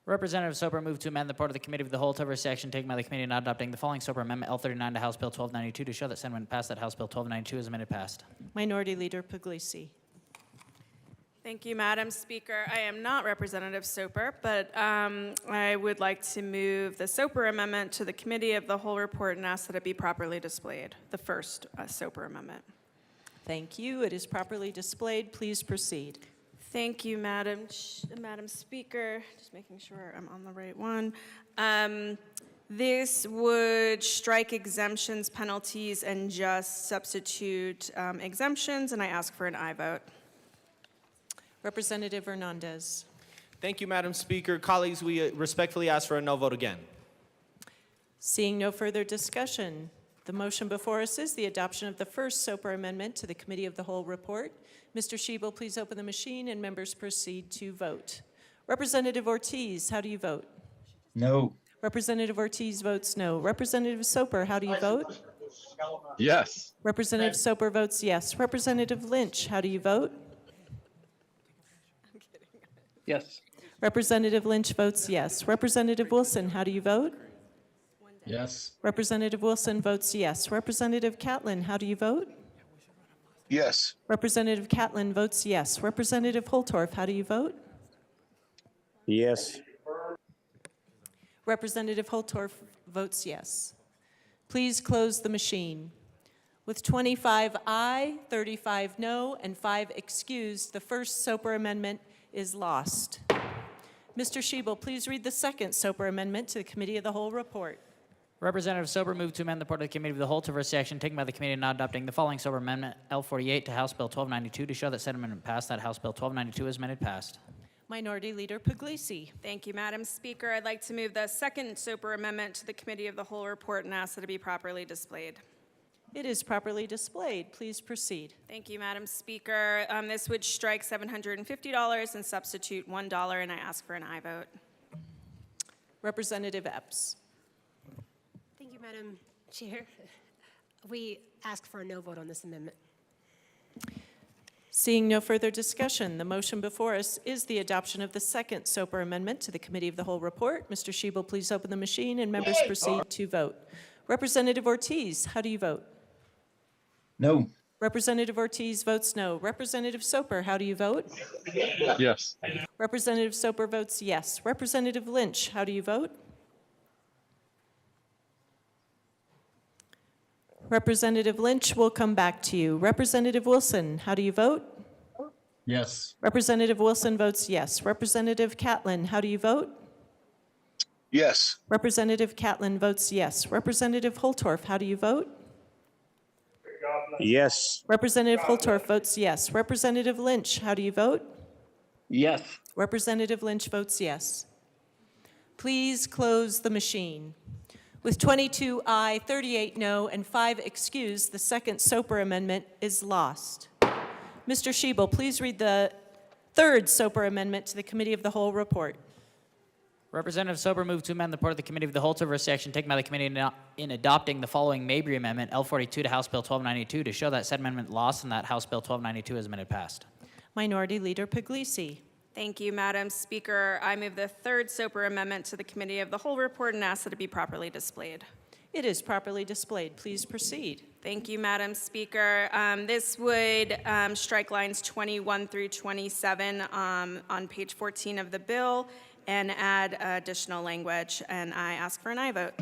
Representative Soper moved to amend the report of the Committee of the Whole to every action taken by the committee not adopting the following Soper Amendment L39 to House Bill 1292 to show that Senate when passed that House Bill 1292 is amended passed. Minority Leader Puglisi. Thank you, Madam Speaker. I am not Representative Soper, but I would like to move the Soper Amendment to the Committee of the Whole report and ask that it be properly displayed, the first Soper Amendment. Thank you. It is properly displayed. Please proceed. Thank you, Madam Speaker. Just making sure I'm on the right one. This would strike exemptions, penalties, and just substitute exemptions, and I ask for an aye vote. Representative Hernandez. Thank you, Madam Speaker. Colleagues, we respectfully ask for a no vote again. Seeing no further discussion, the motion before us is the adoption of the first Soper Amendment to the Committee of the Whole report. Mr. Schiebel, please open the machine and members proceed to vote. Representative Ortiz, how do you vote? No. Representative Ortiz votes no. Representative Soper, how do you vote? Yes. Representative Soper votes yes. Representative Lynch, how do you vote? Yes. Representative Lynch votes yes. Representative Wilson, how do you vote? Yes. Representative Wilson votes yes. Representative Catlin, how do you vote? Yes. Representative Catlin votes yes. Representative Holtorf, how do you vote? Yes. Representative Holtorf votes yes. Please close the machine. With 25 aye, 35 no, and 5 excused, the first Soper Amendment is lost. Mr. Schiebel, please read the second Soper Amendment to the Committee of the Whole report. Representative Soper moved to amend the report of the Committee of the Whole to reverse the action taken by the committee not adopting the following Soper Amendment L48 to House Bill 1292 to show that said amendment passed that House Bill 1292 is amended passed. Minority Leader Puglisi. Thank you, Madam Speaker. I'd like to move the second Soper Amendment to the Committee of the Whole report and ask that it be properly displayed. It is properly displayed. Please proceed. Thank you, Madam Speaker. This would strike $750 and substitute $1, and I ask for an aye vote. Representative Epps. Thank you, Madam Chair. We ask for a no vote on this amendment. Seeing no further discussion, the motion before us is the adoption of the second Soper Amendment to the Committee of the Whole report. Mr. Schiebel, please open the machine and members proceed to vote. Representative Ortiz, how do you vote? No. Representative Ortiz votes no. Representative Soper, how do you vote? Yes. Representative Soper votes yes. Representative Lynch, how do you vote? Representative Lynch, we'll come back to you. Representative Wilson, how do you vote? Yes. Representative Wilson votes yes. Representative Catlin, how do you vote? Yes. Representative Catlin votes yes. Representative Holtorf, how do you vote? Yes. Representative Holtorf votes yes. Representative Lynch, how do you vote? Yes. Representative Lynch votes yes. Please close the machine. With 22 aye, 38 no, and 5 excused, the second Soper Amendment is lost. Mr. Schiebel, please read the third Soper Amendment to the Committee of the Whole report. Representative Sober moved to amend the report of the Committee of the Whole to reverse the action taken by the committee in adopting the following Mabry Amendment, L42 to House Bill 1292, to show that said amendment lost and that House Bill 1292 as amended passed. Minority Leader Puglisi. Thank you, Madam Speaker. I move the third SOPR amendment to the Committee of the Whole report and ask that it be properly displayed. It is properly displayed. Please proceed. Thank you, Madam Speaker. This would strike lines 21 through 27 on page 14 of the bill and add additional language, and I ask for an aye vote.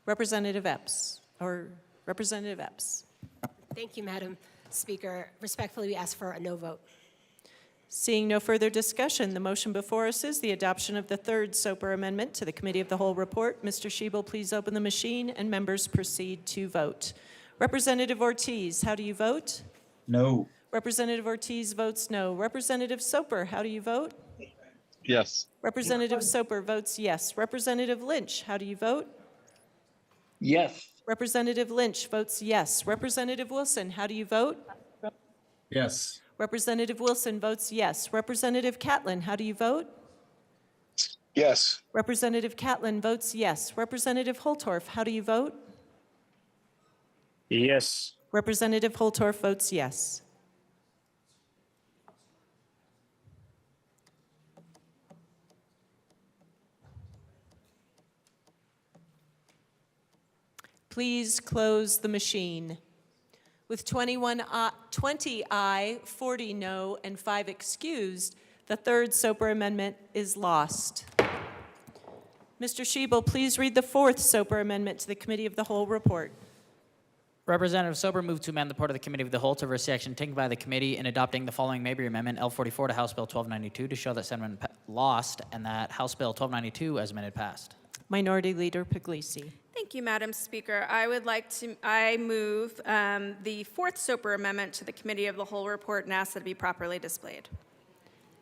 Representative Epps, or Representative Epps. Thank you, Madam Speaker. Respectfully, we ask for a no vote. Seeing no further discussion, the motion before us is the adoption of the third SOPR amendment to the Committee of the Whole report. Mr. Schiebel, please open the machine and members proceed to vote. Representative Ortiz, how do you vote? No. Representative Ortiz votes no. Representative Soper, how do you vote? Yes. Representative Soper votes yes. Representative Lynch, how do you vote? Yes. Representative Lynch votes yes. Representative Wilson, how do you vote? Yes. Representative Wilson votes yes. Representative Catlin, how do you vote? Yes. Representative Catlin votes yes. Representative Holtorf, how do you vote? Yes. Representative Holtorf votes yes. Please close the machine. With 20 aye, 40 no, and 5 excused, the third SOPR amendment is lost. Mr. Schiebel, please read the fourth SOPR amendment to the Committee of the Whole report. Representative Sober moved to amend the report of the Committee of the Whole to reverse the action taken by the committee in adopting the following Mabry Amendment, L44 to House Bill 1292, to show that said amendment lost and that House Bill 1292 as amended passed. Minority Leader Puglisi. Thank you, Madam Speaker. I move the fourth SOPR amendment to the Committee of the Whole report and ask that it be properly displayed.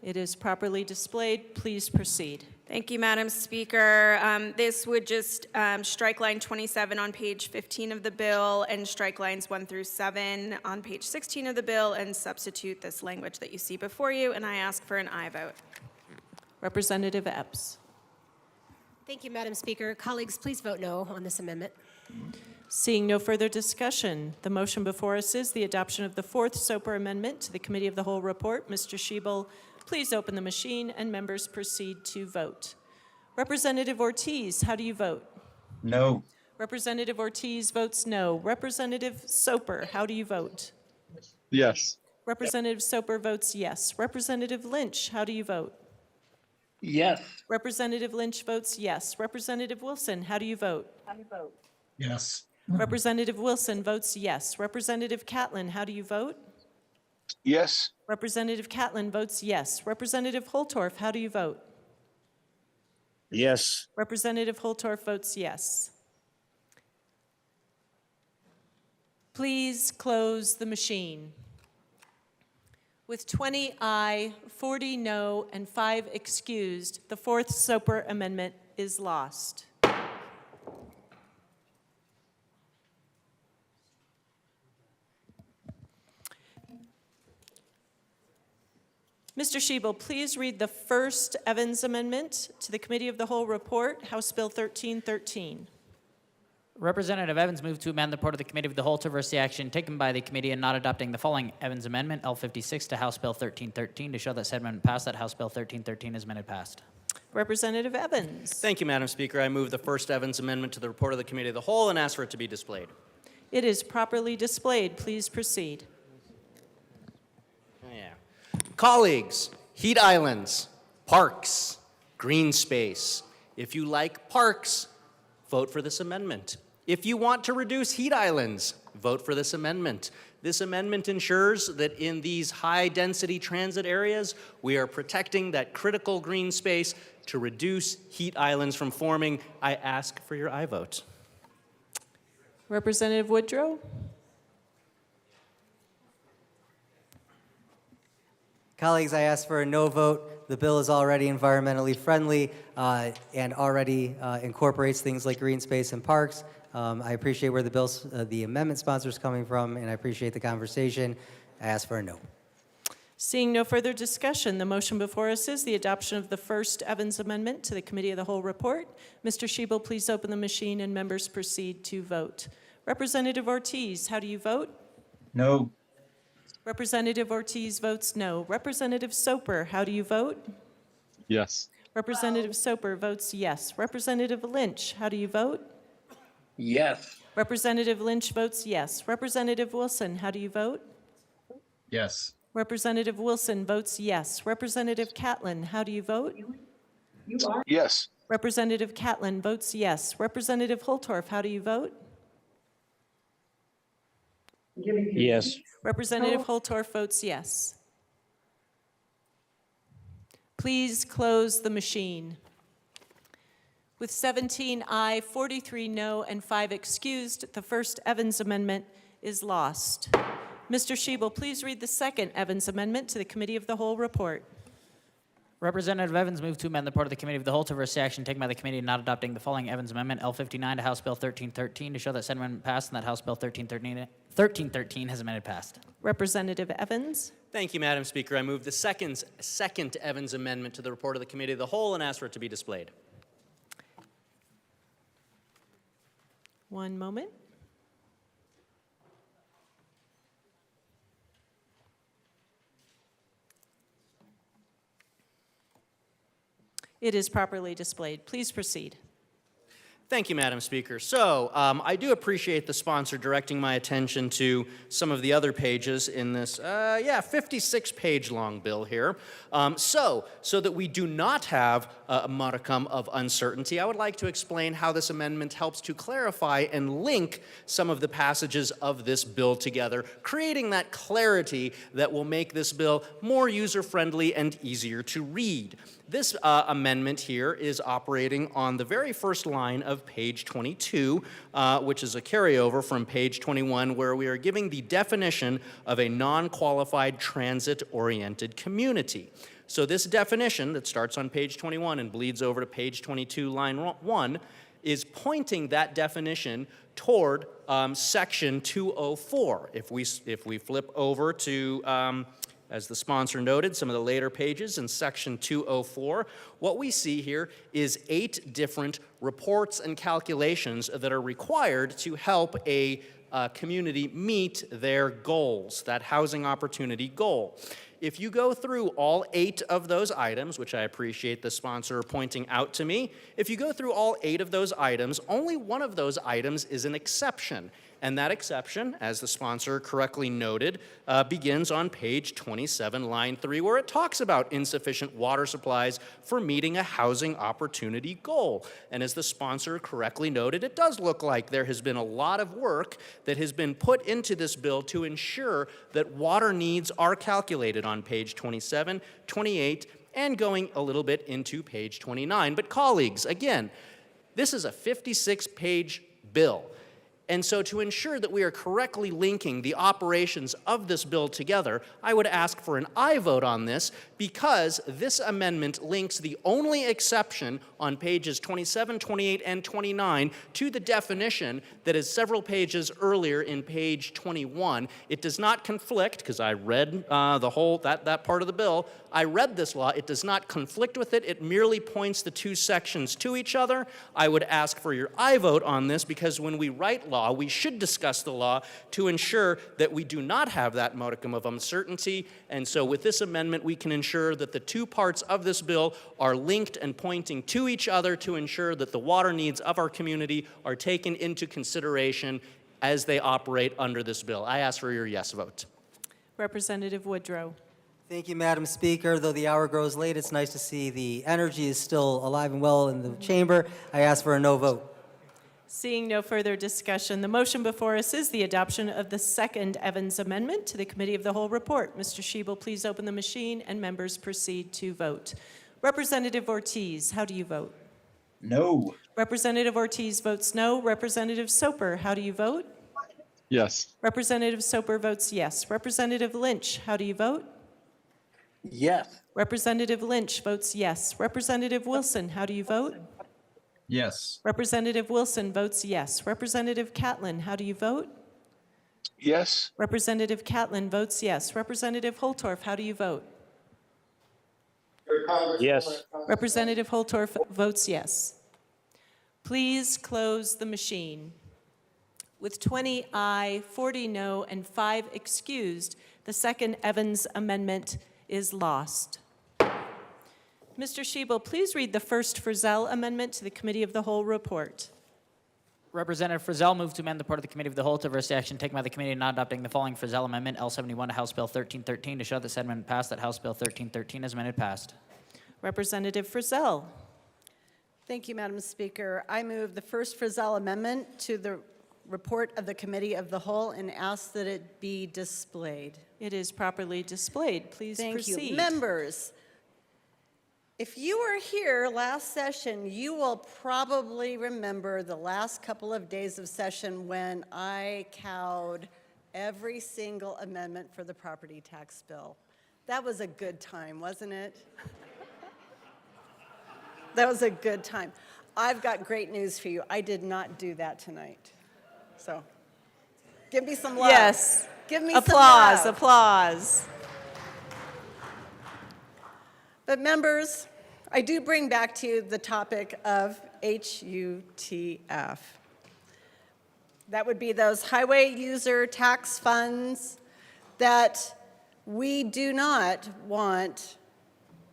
It is properly displayed. Please proceed. Thank you, Madam Speaker. This would just strike line 27 on page 15 of the bill and strike lines 1 through 7 on page 16 of the bill and substitute this language that you see before you, and I ask for an aye vote. Representative Epps. Thank you, Madam Speaker. Colleagues, please vote no on this amendment. Seeing no further discussion, the motion before us is the adoption of the fourth SOPR amendment to the Committee of the Whole report. Mr. Schiebel, please open the machine and members proceed to vote. Representative Ortiz, how do you vote? No. Representative Ortiz votes no. Representative Soper, how do you vote? Yes. Representative Soper votes yes. Representative Lynch, how do you vote? Yes. Representative Lynch votes yes. Representative Wilson, how do you vote? Yes. Representative Wilson votes yes. Representative Catlin, how do you vote? Yes. Representative Catlin votes yes. Representative Holtorf, how do you vote? Yes. Representative Holtorf votes yes. Please close the machine. With 20 aye, 40 no, and 5 excused, the fourth SOPR amendment is lost. Mr. Schiebel, please read the first Evans Amendment to the Committee of the Whole report, House Bill 1313. Representative Evans moved to amend the report of the Committee of the Whole to reverse the action taken by the committee in not adopting the following Evans Amendment, L56 to House Bill 1313, to show that said amendment passed, that House Bill 1313 is amended passed. Representative Evans. Thank you, Madam Speaker. I move the first Evans Amendment to the report of the Committee of the Whole and ask for it to be displayed. It is properly displayed. Please proceed. Colleagues, heat islands, parks, green space. If you like parks, vote for this amendment. If you want to reduce heat islands, vote for this amendment. This amendment ensures that in these high-density transit areas, we are protecting that critical green space to reduce heat islands from forming. I ask for your aye vote. Representative Woodrow. Colleagues, I ask for a no vote. The bill is already environmentally friendly and already incorporates things like green space and parks. I appreciate where the amendment sponsor is coming from, and I appreciate the conversation. I ask for a no. Seeing no further discussion, the motion before us is the adoption of the first Evans Amendment to the Committee of the Whole report. Mr. Schiebel, please open the machine and members proceed to vote. Representative Ortiz, how do you vote? No. Representative Ortiz votes no. Representative Soper, how do you vote? Yes. Representative Soper votes yes. Representative Lynch, how do you vote? Yes. Representative Lynch votes yes. Representative Wilson, how do you vote? Yes. Representative Wilson votes yes. Representative Catlin, how do you vote? Yes. Representative Catlin votes yes. Representative Holtorf, how do you vote? Yes. Representative Holtorf votes yes. Please close the machine. With 17 aye, 43 no, and 5 excused, the first Evans Amendment is lost. Mr. Schiebel, please read the second Evans Amendment to the Committee of the Whole report. Representative Evans moved to amend the report of the Committee of the Whole to reverse the action taken by the committee in not adopting the following Evans Amendment, L59 to House Bill 1313, to show that said amendment passed and that House Bill 1313 has amended passed. Representative Evans. Thank you, Madam Speaker. I move the second Evans Amendment to the report of the Committee of the Whole and ask for it to be displayed. One moment. It is properly displayed. Please proceed. Thank you, Madam Speaker. So I do appreciate the sponsor directing my attention to some of the other pages in this, 56-page long bill here. So that we do not have a modicum of uncertainty, I would like to explain how this amendment helps to clarify and link some of the passages of this bill together, creating that clarity that will make this bill more user-friendly and easier to read. This amendment here is operating on the very first line of page 22, which is a carryover from page 21, where we are giving the definition of a non-qualified transit-oriented community. So this definition that starts on page 21 and bleeds over to page 22, line 1, is pointing that definition toward section 204. If we flip over to as the sponsor noted, some of the later pages in section 204, what we see here is 8 different reports and calculations that are required to help a community meet their goals, that housing opportunity goal. If you go through all 8 of those items, which I appreciate the sponsor pointing out to me, if you go through all 8 of those items, only one of those items is an exception. And that exception, as the sponsor correctly noted, begins on page 27, line 3, where it talks about insufficient water supplies for meeting a housing opportunity goal. And as the sponsor correctly noted, it does look like there has been a lot of work that has been put into this bill to ensure that water needs are calculated on page 27, 28, and going a little bit into page 29. But colleagues, again, this is a 56-page bill. And so to ensure that we are correctly linking the operations of this bill together, I would ask for an aye vote on this because this amendment links the only exception on pages 27, 28, and 29 to the definition that is several pages earlier in page 21. It does not conflict, because I read the whole, that part of the bill. I read this law. It does not conflict with it. It merely points the 2 sections to each other. I would ask for your aye vote on this because when we write law, we should discuss the law to ensure that we do not have that modicum of uncertainty. And so with this amendment, we can ensure that the 2 parts of this bill are linked and pointing to each other to ensure that the water needs of our community are taken into consideration as they operate under this bill. I ask for your yes vote. Representative Woodrow. Thank you, Madam Speaker. Though the hour grows late, it's nice to see the energy is still alive and well in the chamber. I ask for a no vote. Seeing no further discussion, the motion before us is the adoption of the second Evans Amendment to the Committee of the Whole report. Mr. Schiebel, please open the machine and members proceed to vote. Representative Ortiz, how do you vote? No. Representative Ortiz votes no. Representative Soper, how do you vote? Yes. Representative Soper votes yes. Representative Lynch, how do you vote? Yes. Representative Lynch votes yes. Representative Wilson, how do you vote? Yes. Representative Wilson votes yes. Representative Catlin, how do you vote? Yes. Representative Catlin votes yes. Representative Holtorf, how do you vote? Yes. Representative Holtorf votes yes. Please close the machine. With 20 aye, 40 no, and 5 excused, the second Evans amendment is lost. Mr. Schiebel, please read the first Frizzell amendment to the Committee of the Whole report. Representative Frizzell moved to amend the report of the Committee of the Whole to reverse the action taken by the committee in not adopting the following Frizzell amendment, L71 to House Bill 1313, to show that said amendment passed, that House Bill 1313 as amended passed. Representative Frizzell. Thank you, Madam Speaker. I move the first Frizzell amendment to the report of the Committee of the Whole and ask that it be displayed. It is properly displayed. Please proceed. Thank you. Members, if you were here last session, you will probably remember the last couple of days of session when I cowed every single amendment for the property tax bill. That was a good time, wasn't it? That was a good time. I've got great news for you. I did not do that tonight. So give me some love. Yes. Give me applause, some love. applause. But members, I do bring back to you the topic of HUTF. That would be those highway user tax funds that we do not want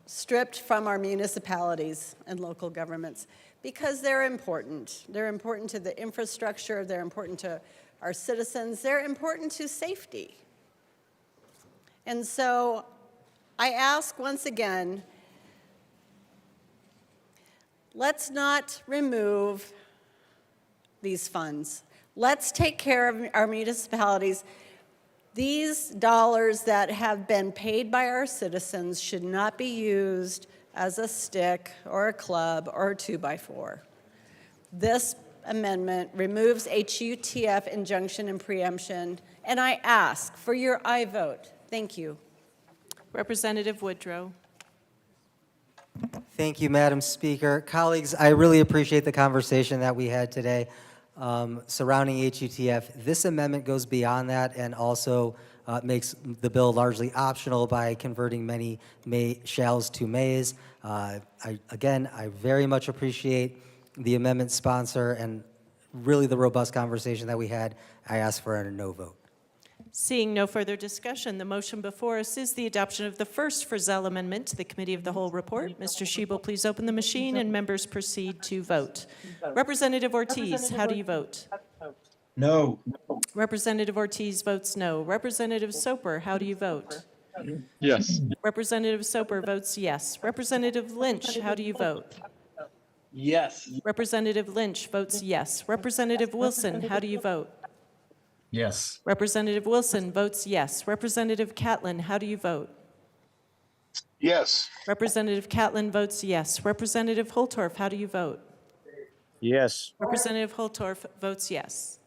stripped from our municipalities and local governments because they're important. They're important to the infrastructure, they're important to our citizens, they're important to safety. And so I ask once again, let's not remove these funds. Let's take care of our municipalities. These dollars that have been paid by our citizens should not be used as a stick or a club or a 2x4. This amendment removes HUTF injunction and preemption, and I ask for your aye vote. Thank you. Representative Woodrow. Thank you, Madam Speaker. Colleagues, I really appreciate the conversation that we had today surrounding HUTF. This amendment goes beyond that and also makes the bill largely optional by converting many shalls to mays. Again, I very much appreciate the amendment sponsor and really the robust conversation that we had. I ask for a no vote. Seeing no further discussion, the motion before us is the adoption of the first Frizzell amendment to the Committee of the Whole report. Mr. Schiebel, please open the machine and members proceed to vote. Representative Ortiz, how do you vote? No. Representative Ortiz votes no. Representative Soper, how do you vote? Yes. Representative Soper votes yes. Representative Lynch, how do you vote? Yes. Representative Lynch votes yes. Representative Wilson, how do you vote? Yes. Representative Wilson votes yes. Representative Catlin, how do you vote? Yes. Representative Catlin votes yes. Representative Holtorf, how do you vote? Yes. Representative Holtorf votes yes.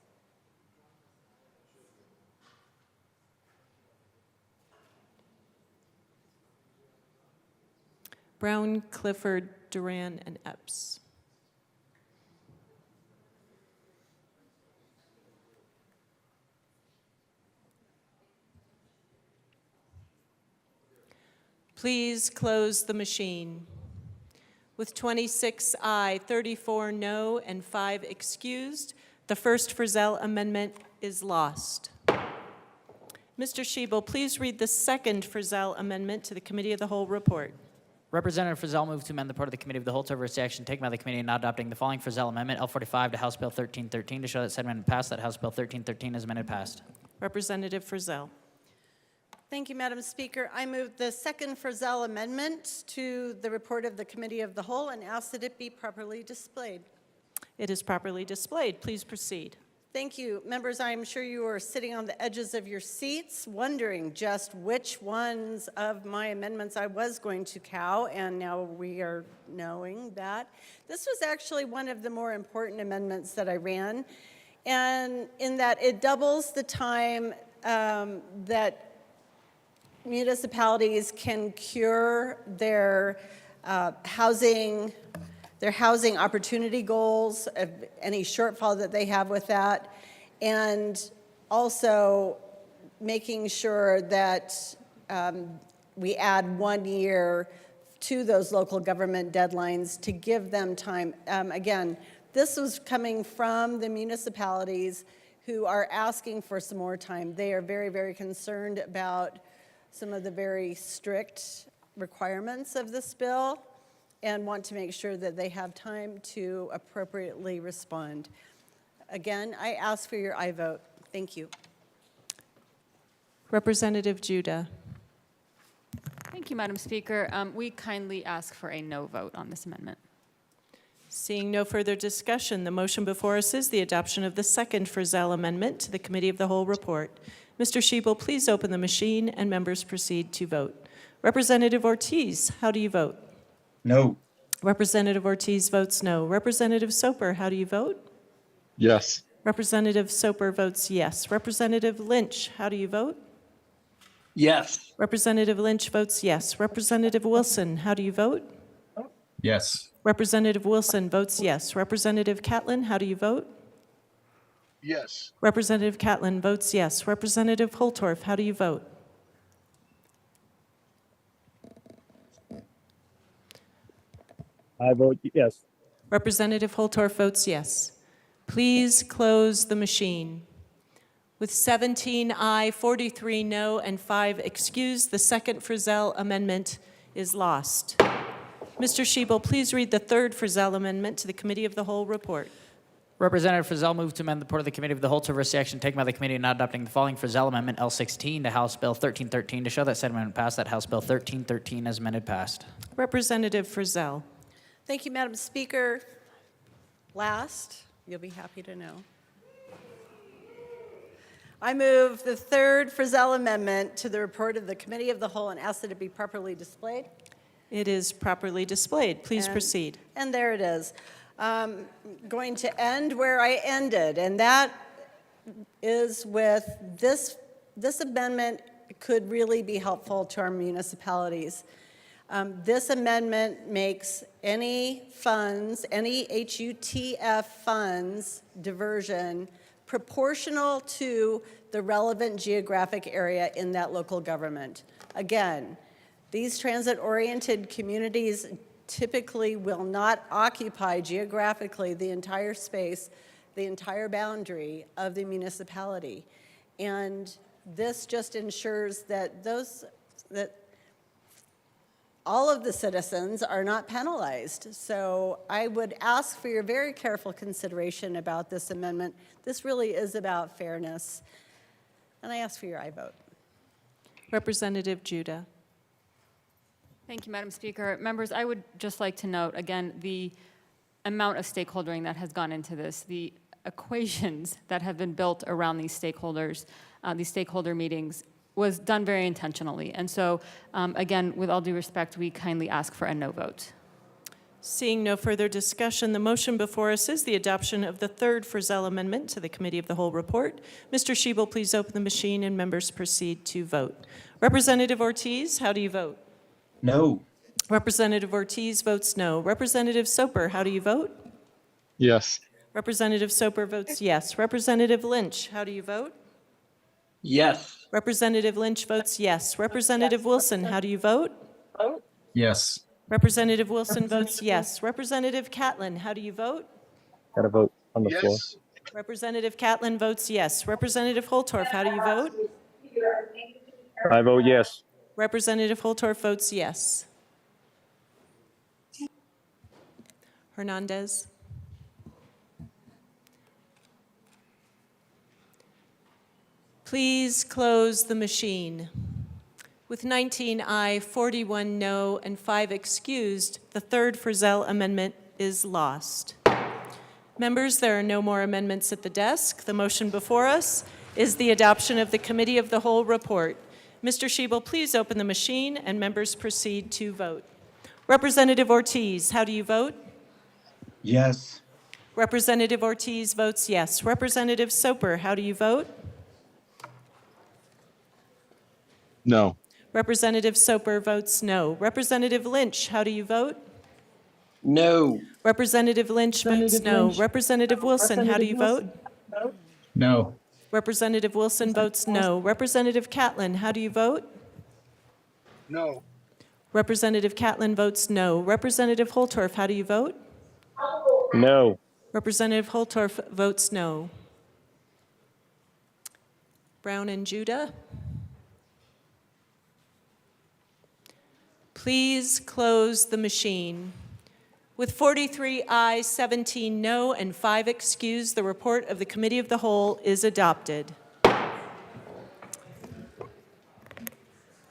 Brown, Clifford, Duran, and Epps. Please close the machine. With 26 aye, 34 no, and 5 excused, the first Frizzell amendment is lost. Mr. Schiebel, please read the second Frizzell amendment to the Committee of the Whole report. Representative Frizzell moved to amend the report of the Committee of the Whole to reverse the action taken by the committee in not adopting the following Frizzell amendment, L45 to House Bill 1313, to show that said amendment passed, that House Bill 1313 is amended passed. Representative Frizzell. Thank you, Madam Speaker. I move the second Frizzell amendment to the report of the Committee of the Whole and ask that it be properly displayed. It is properly displayed. Please proceed. Thank you. Members, I am sure you are sitting on the edges of your seats wondering just which ones of my amendments I was going to cow, and now we are knowing that. This was actually one of the more important amendments that I ran, and in that it doubles the time that municipalities can cure their housing opportunity goals, of any shortfall that they have with that, and also making sure that we add 1 year to those local government deadlines to give them time. Again, this was coming from the municipalities who are asking for some more time. They are very, very concerned about some of the very strict requirements of this bill and want to make sure that they have time to appropriately respond. Again, I ask for your aye vote. Thank you. Representative Judah. Thank you, Madam Speaker. We kindly ask for a no vote on this amendment. Seeing no further discussion, the motion before us is the adoption of the second Frizzell Amendment to the Committee of the Whole report. Mr. Schiebel, please open the machine and members proceed to vote. Representative Ortiz, how do you vote? No. Representative Ortiz votes no. Representative Soper, how do you vote? Yes. Representative Soper votes yes. Representative Lynch, how do you vote? Yes. Representative Lynch votes yes. Representative Wilson, how do you vote? Yes. Representative Wilson votes yes. Representative Catlin, how do you vote? Yes. Representative Catlin votes yes. Representative Holtorf, how do you vote? I vote yes. Representative Holtorf votes yes. Please close the machine. With 17 aye, 43 no, and 5 excused, the second Frizzell Amendment is lost. Mr. Schiebel, please read the third Frizzell Amendment to the Committee of the Whole report. Representative Frizzell moved to amend the report of the Committee of the Whole to reverse the action taken by the committee in not adopting the following Frizzell Amendment L16 to House Bill 1313 to show that said amendment passed, that House Bill 1313 as amended passed. Representative Frizzell. Thank you, Madam Speaker. Last, you'll be happy to know. I move the third Frizzell Amendment to the report of the Committee of the Whole and ask that it be properly displayed. It is properly displayed. Please proceed. And there it is. Going to end where I ended, and that is with this amendment could really be helpful to our municipalities. This amendment makes any funds, any HUTF funds diversion proportional to the relevant geographic area in that local government. Again, these transit-oriented communities typically will not occupy geographically the entire space, the entire boundary of the municipality. And this just ensures that all of the citizens are not penalized. So I would ask for your very careful consideration about this amendment. This really is about fairness. And I ask for your aye vote. Representative Judah. Thank you, Madam Speaker. Members, I would just like to note, again, the amount of stakeholdering that has gone into this, the equations that have been built around these stakeholders, these stakeholder meetings, was done very intentionally. And so, again, with all due respect, we kindly ask for a no vote. Seeing no further discussion, the motion before us is the adoption of the third Frizzell Amendment to the Committee of the Whole report. Mr. Schiebel, please open the machine and members proceed to vote. Representative Ortiz, how do you vote? No. Representative Ortiz votes no. Representative Soper, how do you vote? Yes. Representative Soper votes yes. Representative Lynch, how do you vote? Yes. Representative Lynch votes yes. Representative Wilson, how do you vote? Yes. Representative Wilson votes yes. Representative Catlin, how do you vote? Got to vote on the floor. Representative Catlin votes yes. Representative Holtorf, how do you vote? I vote yes. Representative Holtorf votes yes. Hernandez. Please close the machine. With 19 aye, 41 no, and 5 excused, the third Frizzell Amendment is lost. Members, there are no more amendments at the desk. The motion before us is the adoption of the Committee of the Whole report. Mr. Schiebel, please open the machine and members proceed to vote. Representative Ortiz, how do you vote? Yes. Representative Ortiz votes yes. Representative Soper, how do you vote? No. Representative Soper votes no. Representative Lynch, how do you vote? No. Representative Lynch votes no. Representative Wilson, how do you vote? No. Representative Wilson votes no. Representative Catlin, how do you vote? No. Representative Catlin votes no. Representative Holtorf, how do you vote? No. Representative Holtorf votes no. Brown and Judah? Please close the machine. With 43 ayes, 17 no, and 5 excused, the report of the Committee of the Whole is adopted.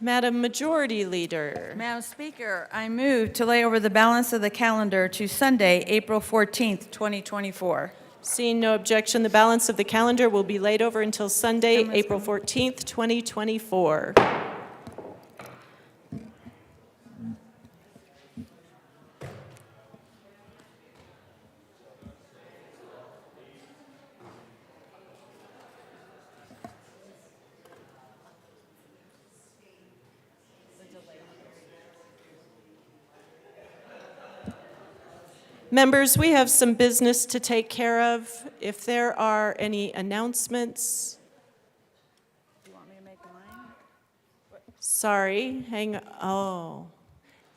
Madam Majority Leader. Madam Speaker, I move to lay over the balance of the calendar to Sunday, April 14th, 2024. Seeing no objection, the balance of the calendar will be laid over until Sunday, April 14th, 2024. Members, we have some business to take care of. If there are any announcements. Do you want me to make mine? Sorry,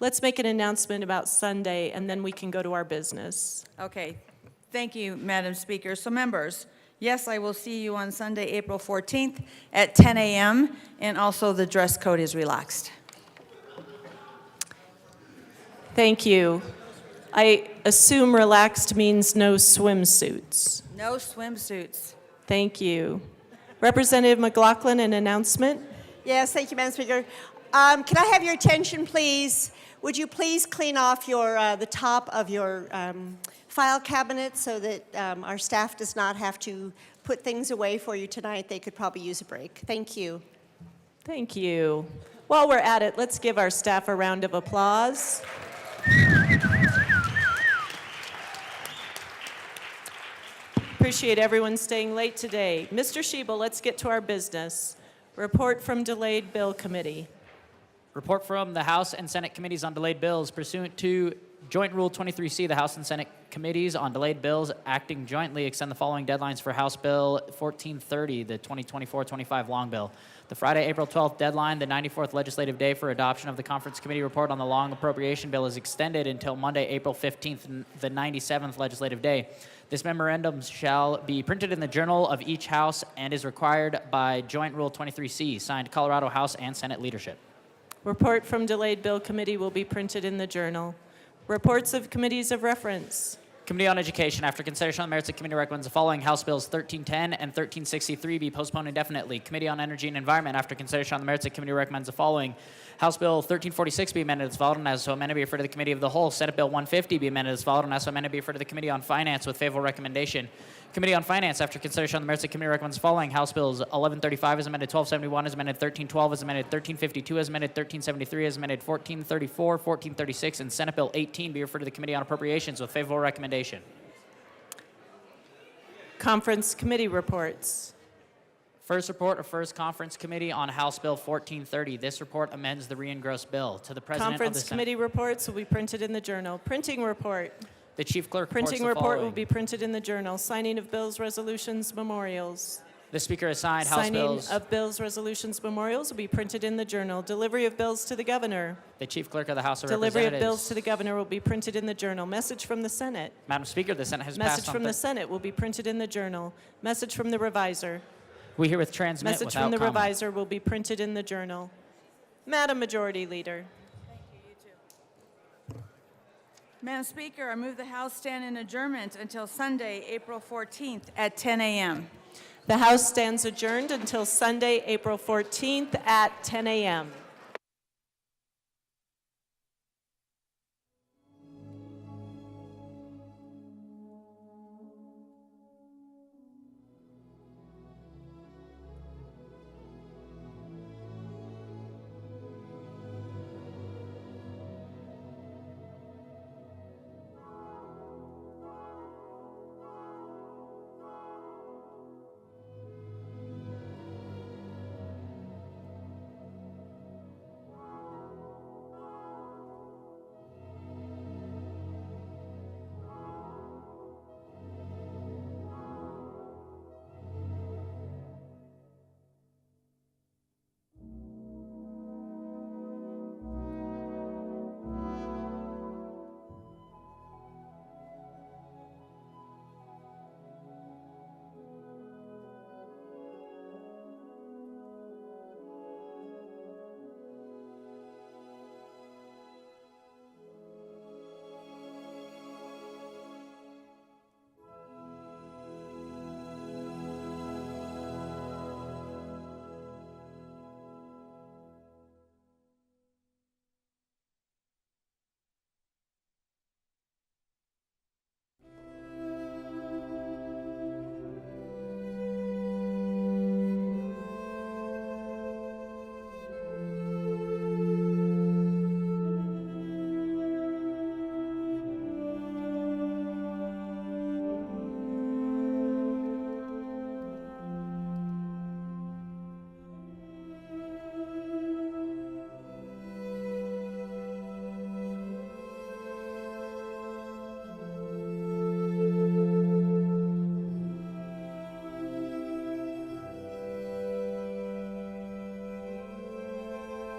let's make an announcement about Sunday and then we can go to our business. Okay. Thank you, Madam Speaker. So members, yes, I will see you on Sunday, April 14th at 10 a.m. and also the dress code is relaxed. Thank you. I assume relaxed means no swimsuits. No swimsuits. Thank you. Representative McLaughlin, an announcement? Yes, thank you, Madam Speaker. Can I have your attention, please? Would you please clean off the top of your file cabinet so that our staff does not have to put things away for you tonight? They could probably use a break. Thank you. Thank you. While we're at it, let's give our staff a round of applause. Appreciate everyone staying late today. Mr. Schiebel, let's get to our business. Report from Delayed Bill Committee. Report from the House and Senate Committees on Delayed Bills. Pursuant to Joint Rule 23C, the House and Senate Committees on Delayed Bills acting jointly extend the following deadlines for House Bill 1430, the 2024-25 long bill. The Friday, April 12th deadline, the 94th legislative day for adoption of the Conference Committee report on the long appropriation bill is extended until Monday, April 15th, the 97th legislative day. This memorandum shall be printed in the Journal of each House and is required by Joint Rule 23C, signed Colorado House and Senate leadership. Report from Delayed Bill Committee will be printed in the Journal. Reports of committees of reference. Committee on Education, after consideration on the merits, the committee recommends the following House Bills 1310 and 1363 be postponed indefinitely. Committee on Energy and Environment, after consideration on the merits, the committee recommends the following House Bill 1346 be amended as followed and as so amended be referred to the Committee of the Whole. Senate Bill 150 be amended as followed and as so amended be referred to the Committee on Finance with favorable recommendation. Committee on Finance, after consideration on the merits, the committee recommends the following House Bills 1135 as amended, 1271 as amended, 1312 as amended, 1352 as amended, 1373 as amended, 1434, 1436, and Senate Bill 18 be referred to the Committee on Appropriations with favorable recommendation. Conference Committee reports. First report of First Conference Committee on House Bill 1430. This report amends the re-engrossed bill. To the President of the Conference Senate. Committee reports will be printed in the Journal. Printing report. The Chief Clerk reports Printing the report following. will be printed in the Journal. Signing of bills, resolutions, memorials. The Speaker has signed House bills. Signing of bills, resolutions, memorials will be printed in the Journal. Delivery of bills to the Governor. The Chief Clerk of the House of Delivery Representatives. of bills to the Governor will be printed in the Journal. Message from the Senate. Madam Speaker, the Senate has Message passed on from the Senate will be printed in the Journal. Message from the Reviser. We herewith transmit Message without from the comment. Reviser will be printed in the Journal. Madam Majority Leader. Madam Speaker, I move the House stand in adjournment until Sunday, April 14th at 10 a.m. The House stands adjourned until Sunday, April 14th at 10 a.m.